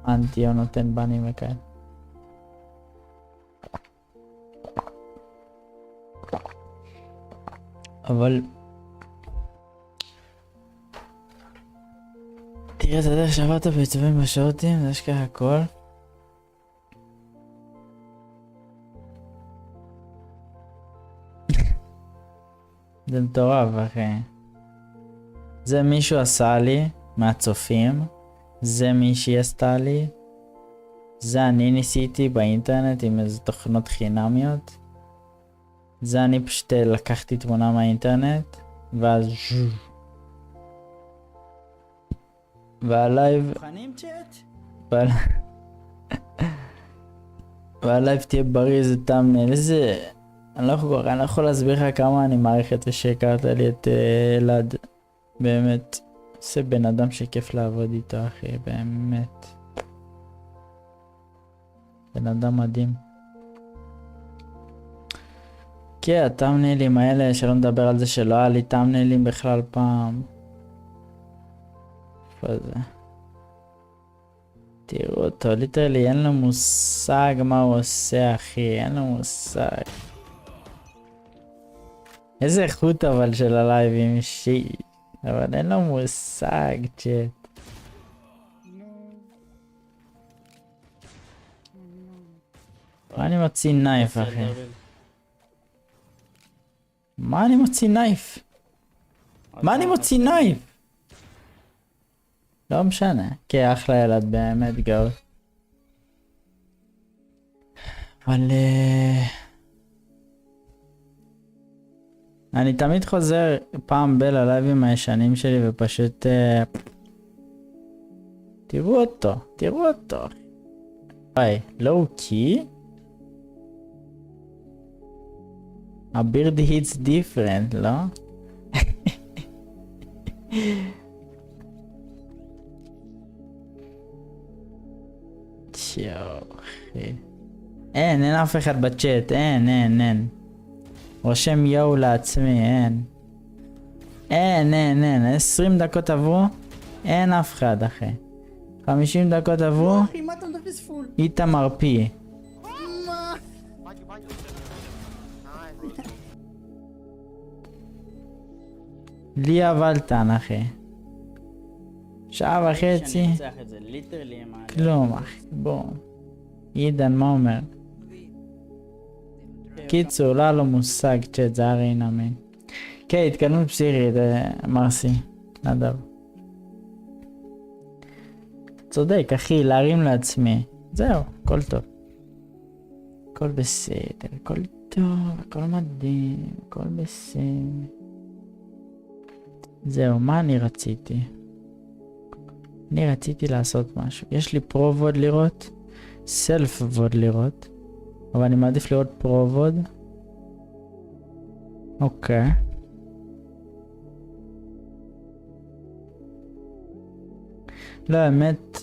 אנטי או נותן בנים וכאלה. אבל... תראה, אתה יודע שעברת בעיצובים בשוטים, זה אשכרה הכל. זה מטורף, אחי. זה מישהו עשה לי מהצופים, זה מישהי עשתה לי, זה אני ניסיתי באינטרנט עם איזה תוכנות חינמיות, זה אני פשוט לקחתי תמונה מהאינטרנט, ואז והלייב והלייב תהיה בריא, זה תמנל, איזה... אני לא יכול להסביר לך כמה אני מעריך את זה שהכרת לי את אלעד. באמת, זה בן אדם שכיף לעבוד איתו, אחי, באמת. בן אדם מדהים. כן, הטאמנלים האלה, שלא נדבר על זה שלא היה לי טאמנלים בכלל פעם. איפה זה? תראו אותו, ליטרלי, אין לו מושג מה הוא עושה, אחי, אין לו מושג. איזה איכות אבל של הלייבים אישי, אבל אין לו מושג, צ'אט. מה אני מוציא נייף, אחי? מה אני מוציא נייף? מה אני מוציא נייף? לא משנה, כן, אחלה ילד, באמת גאו. אבל... אני תמיד חוזר פעם ללייבים הישנים שלי ופשוט... תראו אותו, תראו אותו. וואי, לואו קי? הבירד היטס דיפרנט, לא? שיו, אחי. אין אף אחד בצ'אט, אין. רושם יואו לעצמי, אין. 20 דקות עברו, אין אף אחד, אחי. 50 דקות עברו, אחי, מה אתה מדפס פול? איתמר פי. מה? לי אבלתן, אחי. שעה וחצי. שאני אצח את זה, ליטרלי, מה? כלום, אחי, בוא. עידן, מה אומר? קיצור, לא היה לו מושג צ'אט, זה הרי נאמין. כן, התקדמות פסיכית, מרסי, נדב. צודק, אחי, להרים לעצמי. זהו, הכל טוב. הכל בסדר, הכל טוב, הכל מדהים, הכל בסדר. זהו, מה אני רציתי? אני רציתי לעשות משהו. יש לי פרו-ווד לראות, סלף-ווד לראות, אבל אני מעדיף לראות פרו-ווד. אוקיי. לא, האמת,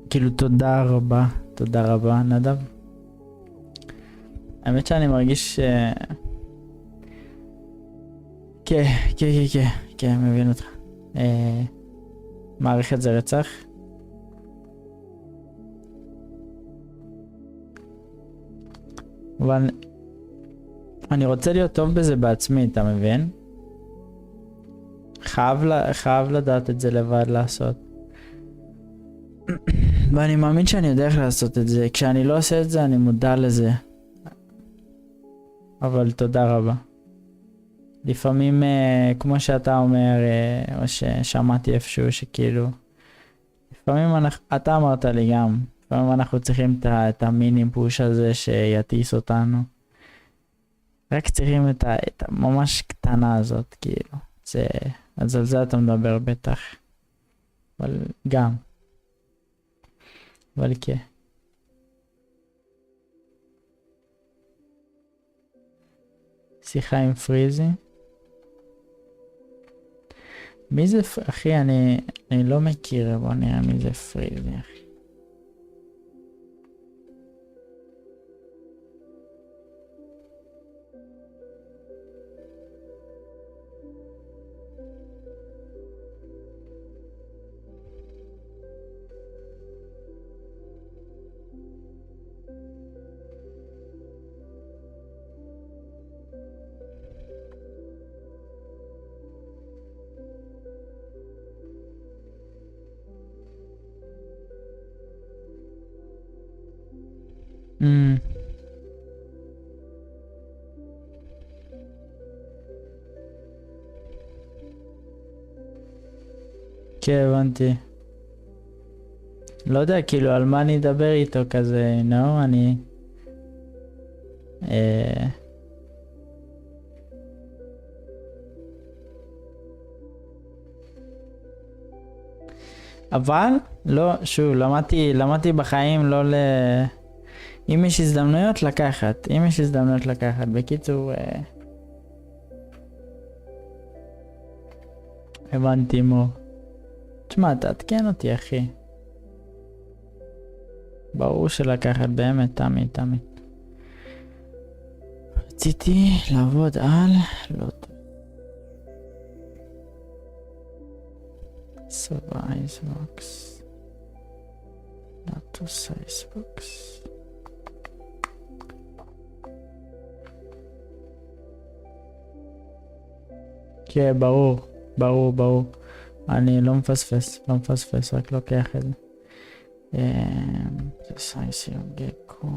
כאילו תודה רבה, נדב. האמת שאני מרגיש כן, מבין אותך. מעריך את זה רצח. אבל אני רוצה להיות טוב בזה בעצמי, אתה מבין? חייב לדעת את זה לבד לעשות. ואני מאמין שאני יודע איך לעשות את זה. כשאני לא עושה את זה אני מודע לזה. אבל תודה רבה. לפעמים כמו שאתה אומר, או ששמעתי איפשהו שכאילו, לפעמים אתה אמרת לי גם, לפעמים אנחנו צריכים את המיני פוש הזה שיטיס אותנו. רק צריכים את הממש קטנה הזאת, כאילו. אז על זה אתה מדבר בטח. אבל גם. אבל כן. שיחה עם פריזי. מי זה אחי? אני לא מכיר, בוא נראה מי זה פריזי אחי. כן, הבנתי. לא יודע, כאילו, על מה אני אדבר איתו כזה, אני... אבל, לא, שוב, למדתי בחיים לא אם יש הזדמנויות לקחת, בקיצור, הבנתי מו. תשמע, תעדכן אותי, אחי. ברור שלקחת, באמת, תמיד. רציתי לעבוד על... לא טוב. Size box. Not to size box. כן, ברור. אני לא מפספס, רק לוקח את זה. זה סייסר גקו.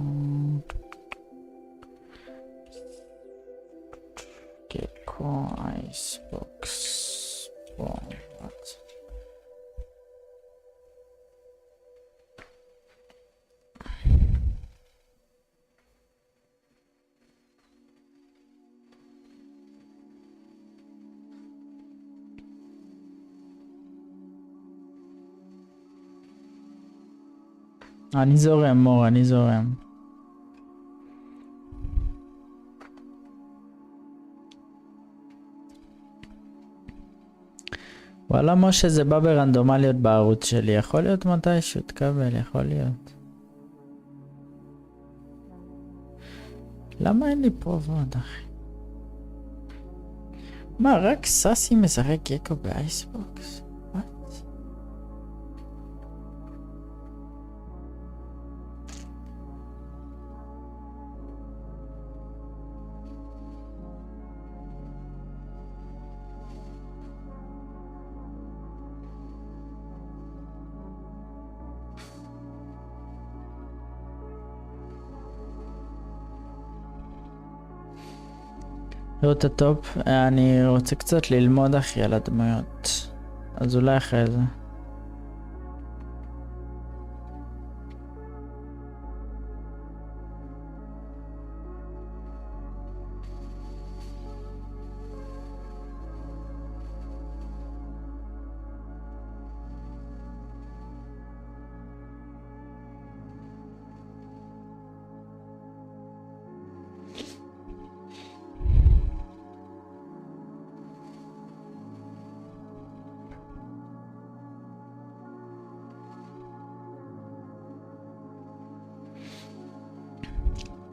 גקו אייסבוקס. אני זורם, מור, אני זורם. וואלה, משה, זה בא ברנדומליות בערוץ שלי. יכול להיות מתישהו, תקבל, יכול להיות. למה אין לי פה ועוד אחי? מה, רק סאסי משחק גקו באייסבוקס? What? לראות את הטופ, אני רוצה קצת ללמוד אחי על הדמויות, אז אולי אחרי זה.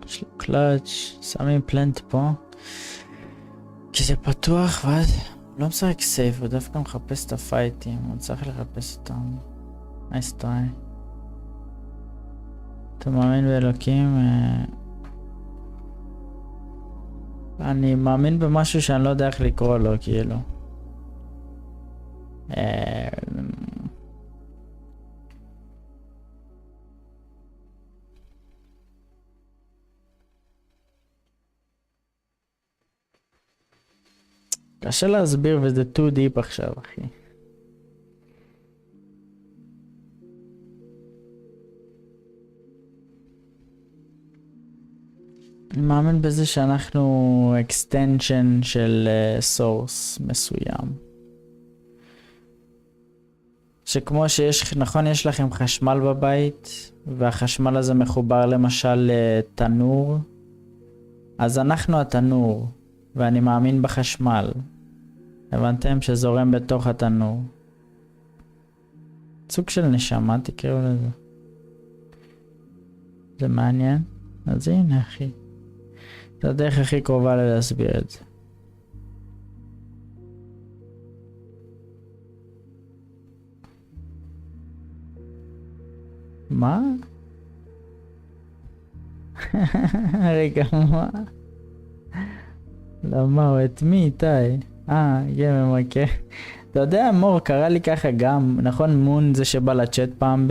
יש לו קלאץ', שמים פלנט פה כי זה פתוח ואז הוא לא משחק סייף, הוא דווקא מחפש את הפייטים, הוא צריך לחפש אותם. נייס טריי. אתה מאמין באלוקים? אני מאמין במשהו שאני לא יודע איך לקרוא לו כאילו. קשה להסביר וזה too deep עכשיו אחי. אני מאמין בזה שאנחנו extension של source מסוים. שכמו שיש, נכון יש לכם חשמל בבית והחשמל הזה מחובר למשל לתנור, אז אנחנו התנור. ואני מאמין בחשמל. הבנתם שזורם בתוך התנור. סוג של נשמה תקראו לזה. זה מעניין? אז הנה אחי. זה הדרך הכי קרובה להסביר את זה. מה? רגע מה? למה הוא את מי איתי? כן ממכה. אתה יודע מור קרא לי ככה גם, נכון מון זה שבא לצ'אט פעם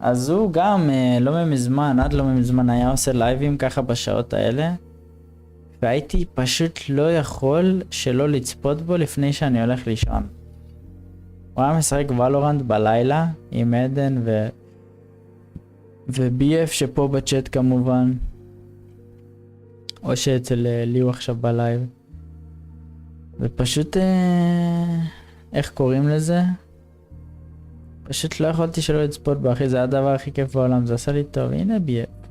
אז הוא גם לא מזמן, עד לא מזמן היה עושה לייבים ככה בשעות האלה והייתי פשוט לא יכול שלא לצפות בו לפני שאני הולך לישון. הוא היה משחק ולורנט בלילה עם עדן ו-BF שפה בצ'אט כמובן. או שאצל ליו עכשיו בלייב. ופשוט איך קוראים לזה? פשוט לא יכולתי שלא לצפות בו אחי, זה הדבר הכי כיף בעולם, זה עשה לי טוב, הנה BF.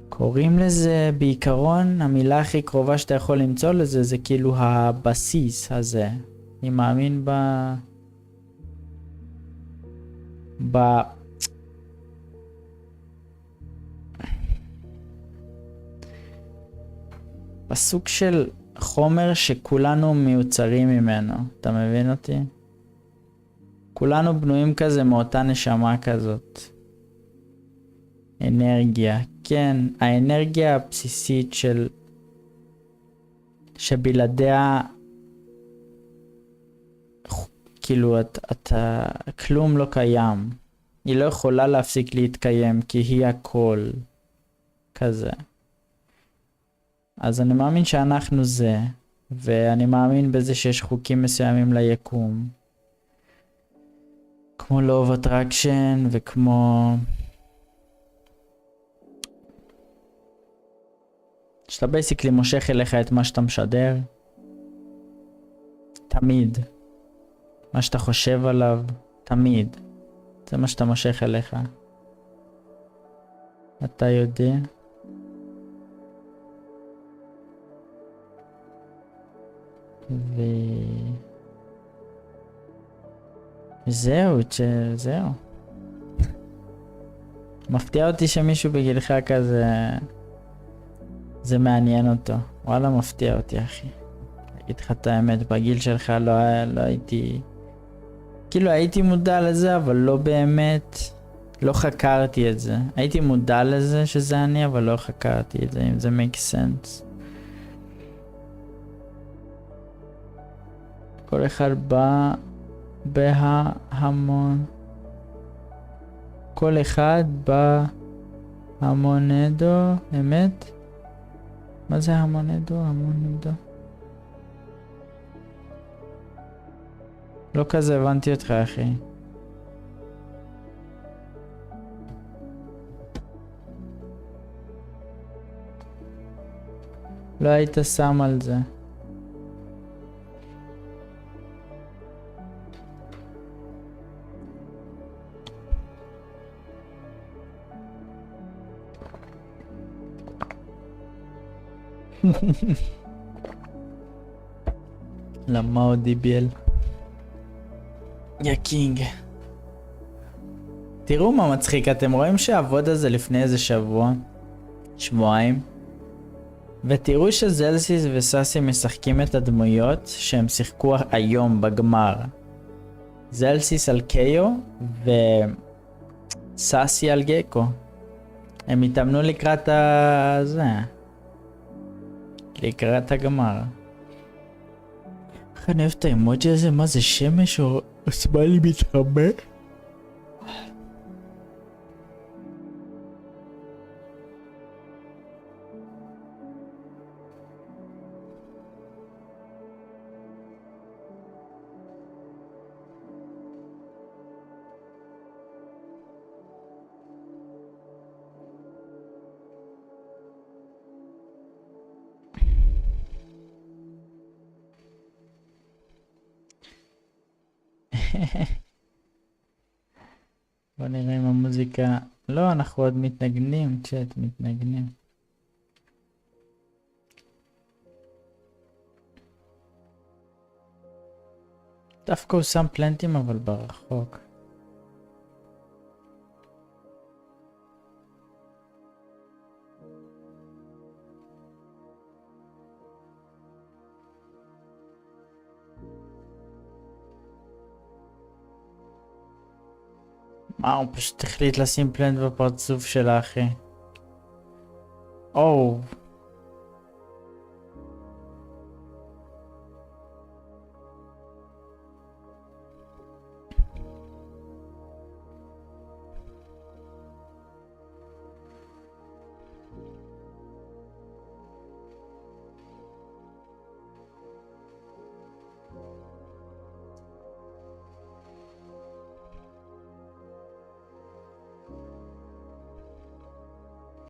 קוראים לזה בעיקרון, המילה הכי קרובה שאתה יכול למצוא לזה זה כאילו הבסיס הזה. אני מאמין בסוג של חומר שכולנו מיוצרים ממנו, אתה מבין אותי? כולנו בנויים כזה מאותה נשמה כזאת. אנרגיה, כן, האנרגיה הבסיסית שבלעדיה כאילו כלום לא קיים. היא לא יכולה להפסיק להתקיים כי היא הכל כזה. אז אני מאמין שאנחנו זה, ואני מאמין בזה שיש חוקים מסוימים ליקום. כמו Law of Attraction וכמו... שאתה בייסיקלי מושך אליך את מה שאתה משדר. תמיד. מה שאתה חושב עליו, תמיד. זה מה שאתה מושך אליך. אתה יודע? זהו. מפתיע אותי שמישהו בגילך כזה זה מעניין אותו. וואלה, מפתיע אותי, אחי. אגיד לך את האמת, בגיל שלך לא הייתי... כאילו הייתי מודע לזה, אבל לא באמת... לא חקרתי את זה. הייתי מודע לזה שזה אני, אבל לא חקרתי את זה, אם זה make sense. כל אחד בא בהמון. כל אחד בהמונדו, אמת? מה זה המונדו? המונדו? לא כזה הבנתי אותך, אחי. לא היית שם על זה. למה עוד דיביאל? יא קינג. תראו מה מצחיק, אתם רואים שהעבוד הזה לפני איזה שבועיים? ותראו שזלסיס וסאסי משחקים את הדמויות שהם שיחקו היום בגמר. זלסיס על קיו וסאסי על גקו. הם התאמנו לקראת לקראת הגמר. איך אני אוהב את האמוג'י הזה? מה זה, שמש או סמיילי מתחבא? בוא נראה אם המוזיקה... לא, אנחנו עוד מתנגנים, צ'אט, מתנגנים. דווקא הוא שם פלנטים אבל ברחוק. מה, הוא פשוט החליט לשים פלנט בפרצוף של האחי. אוו.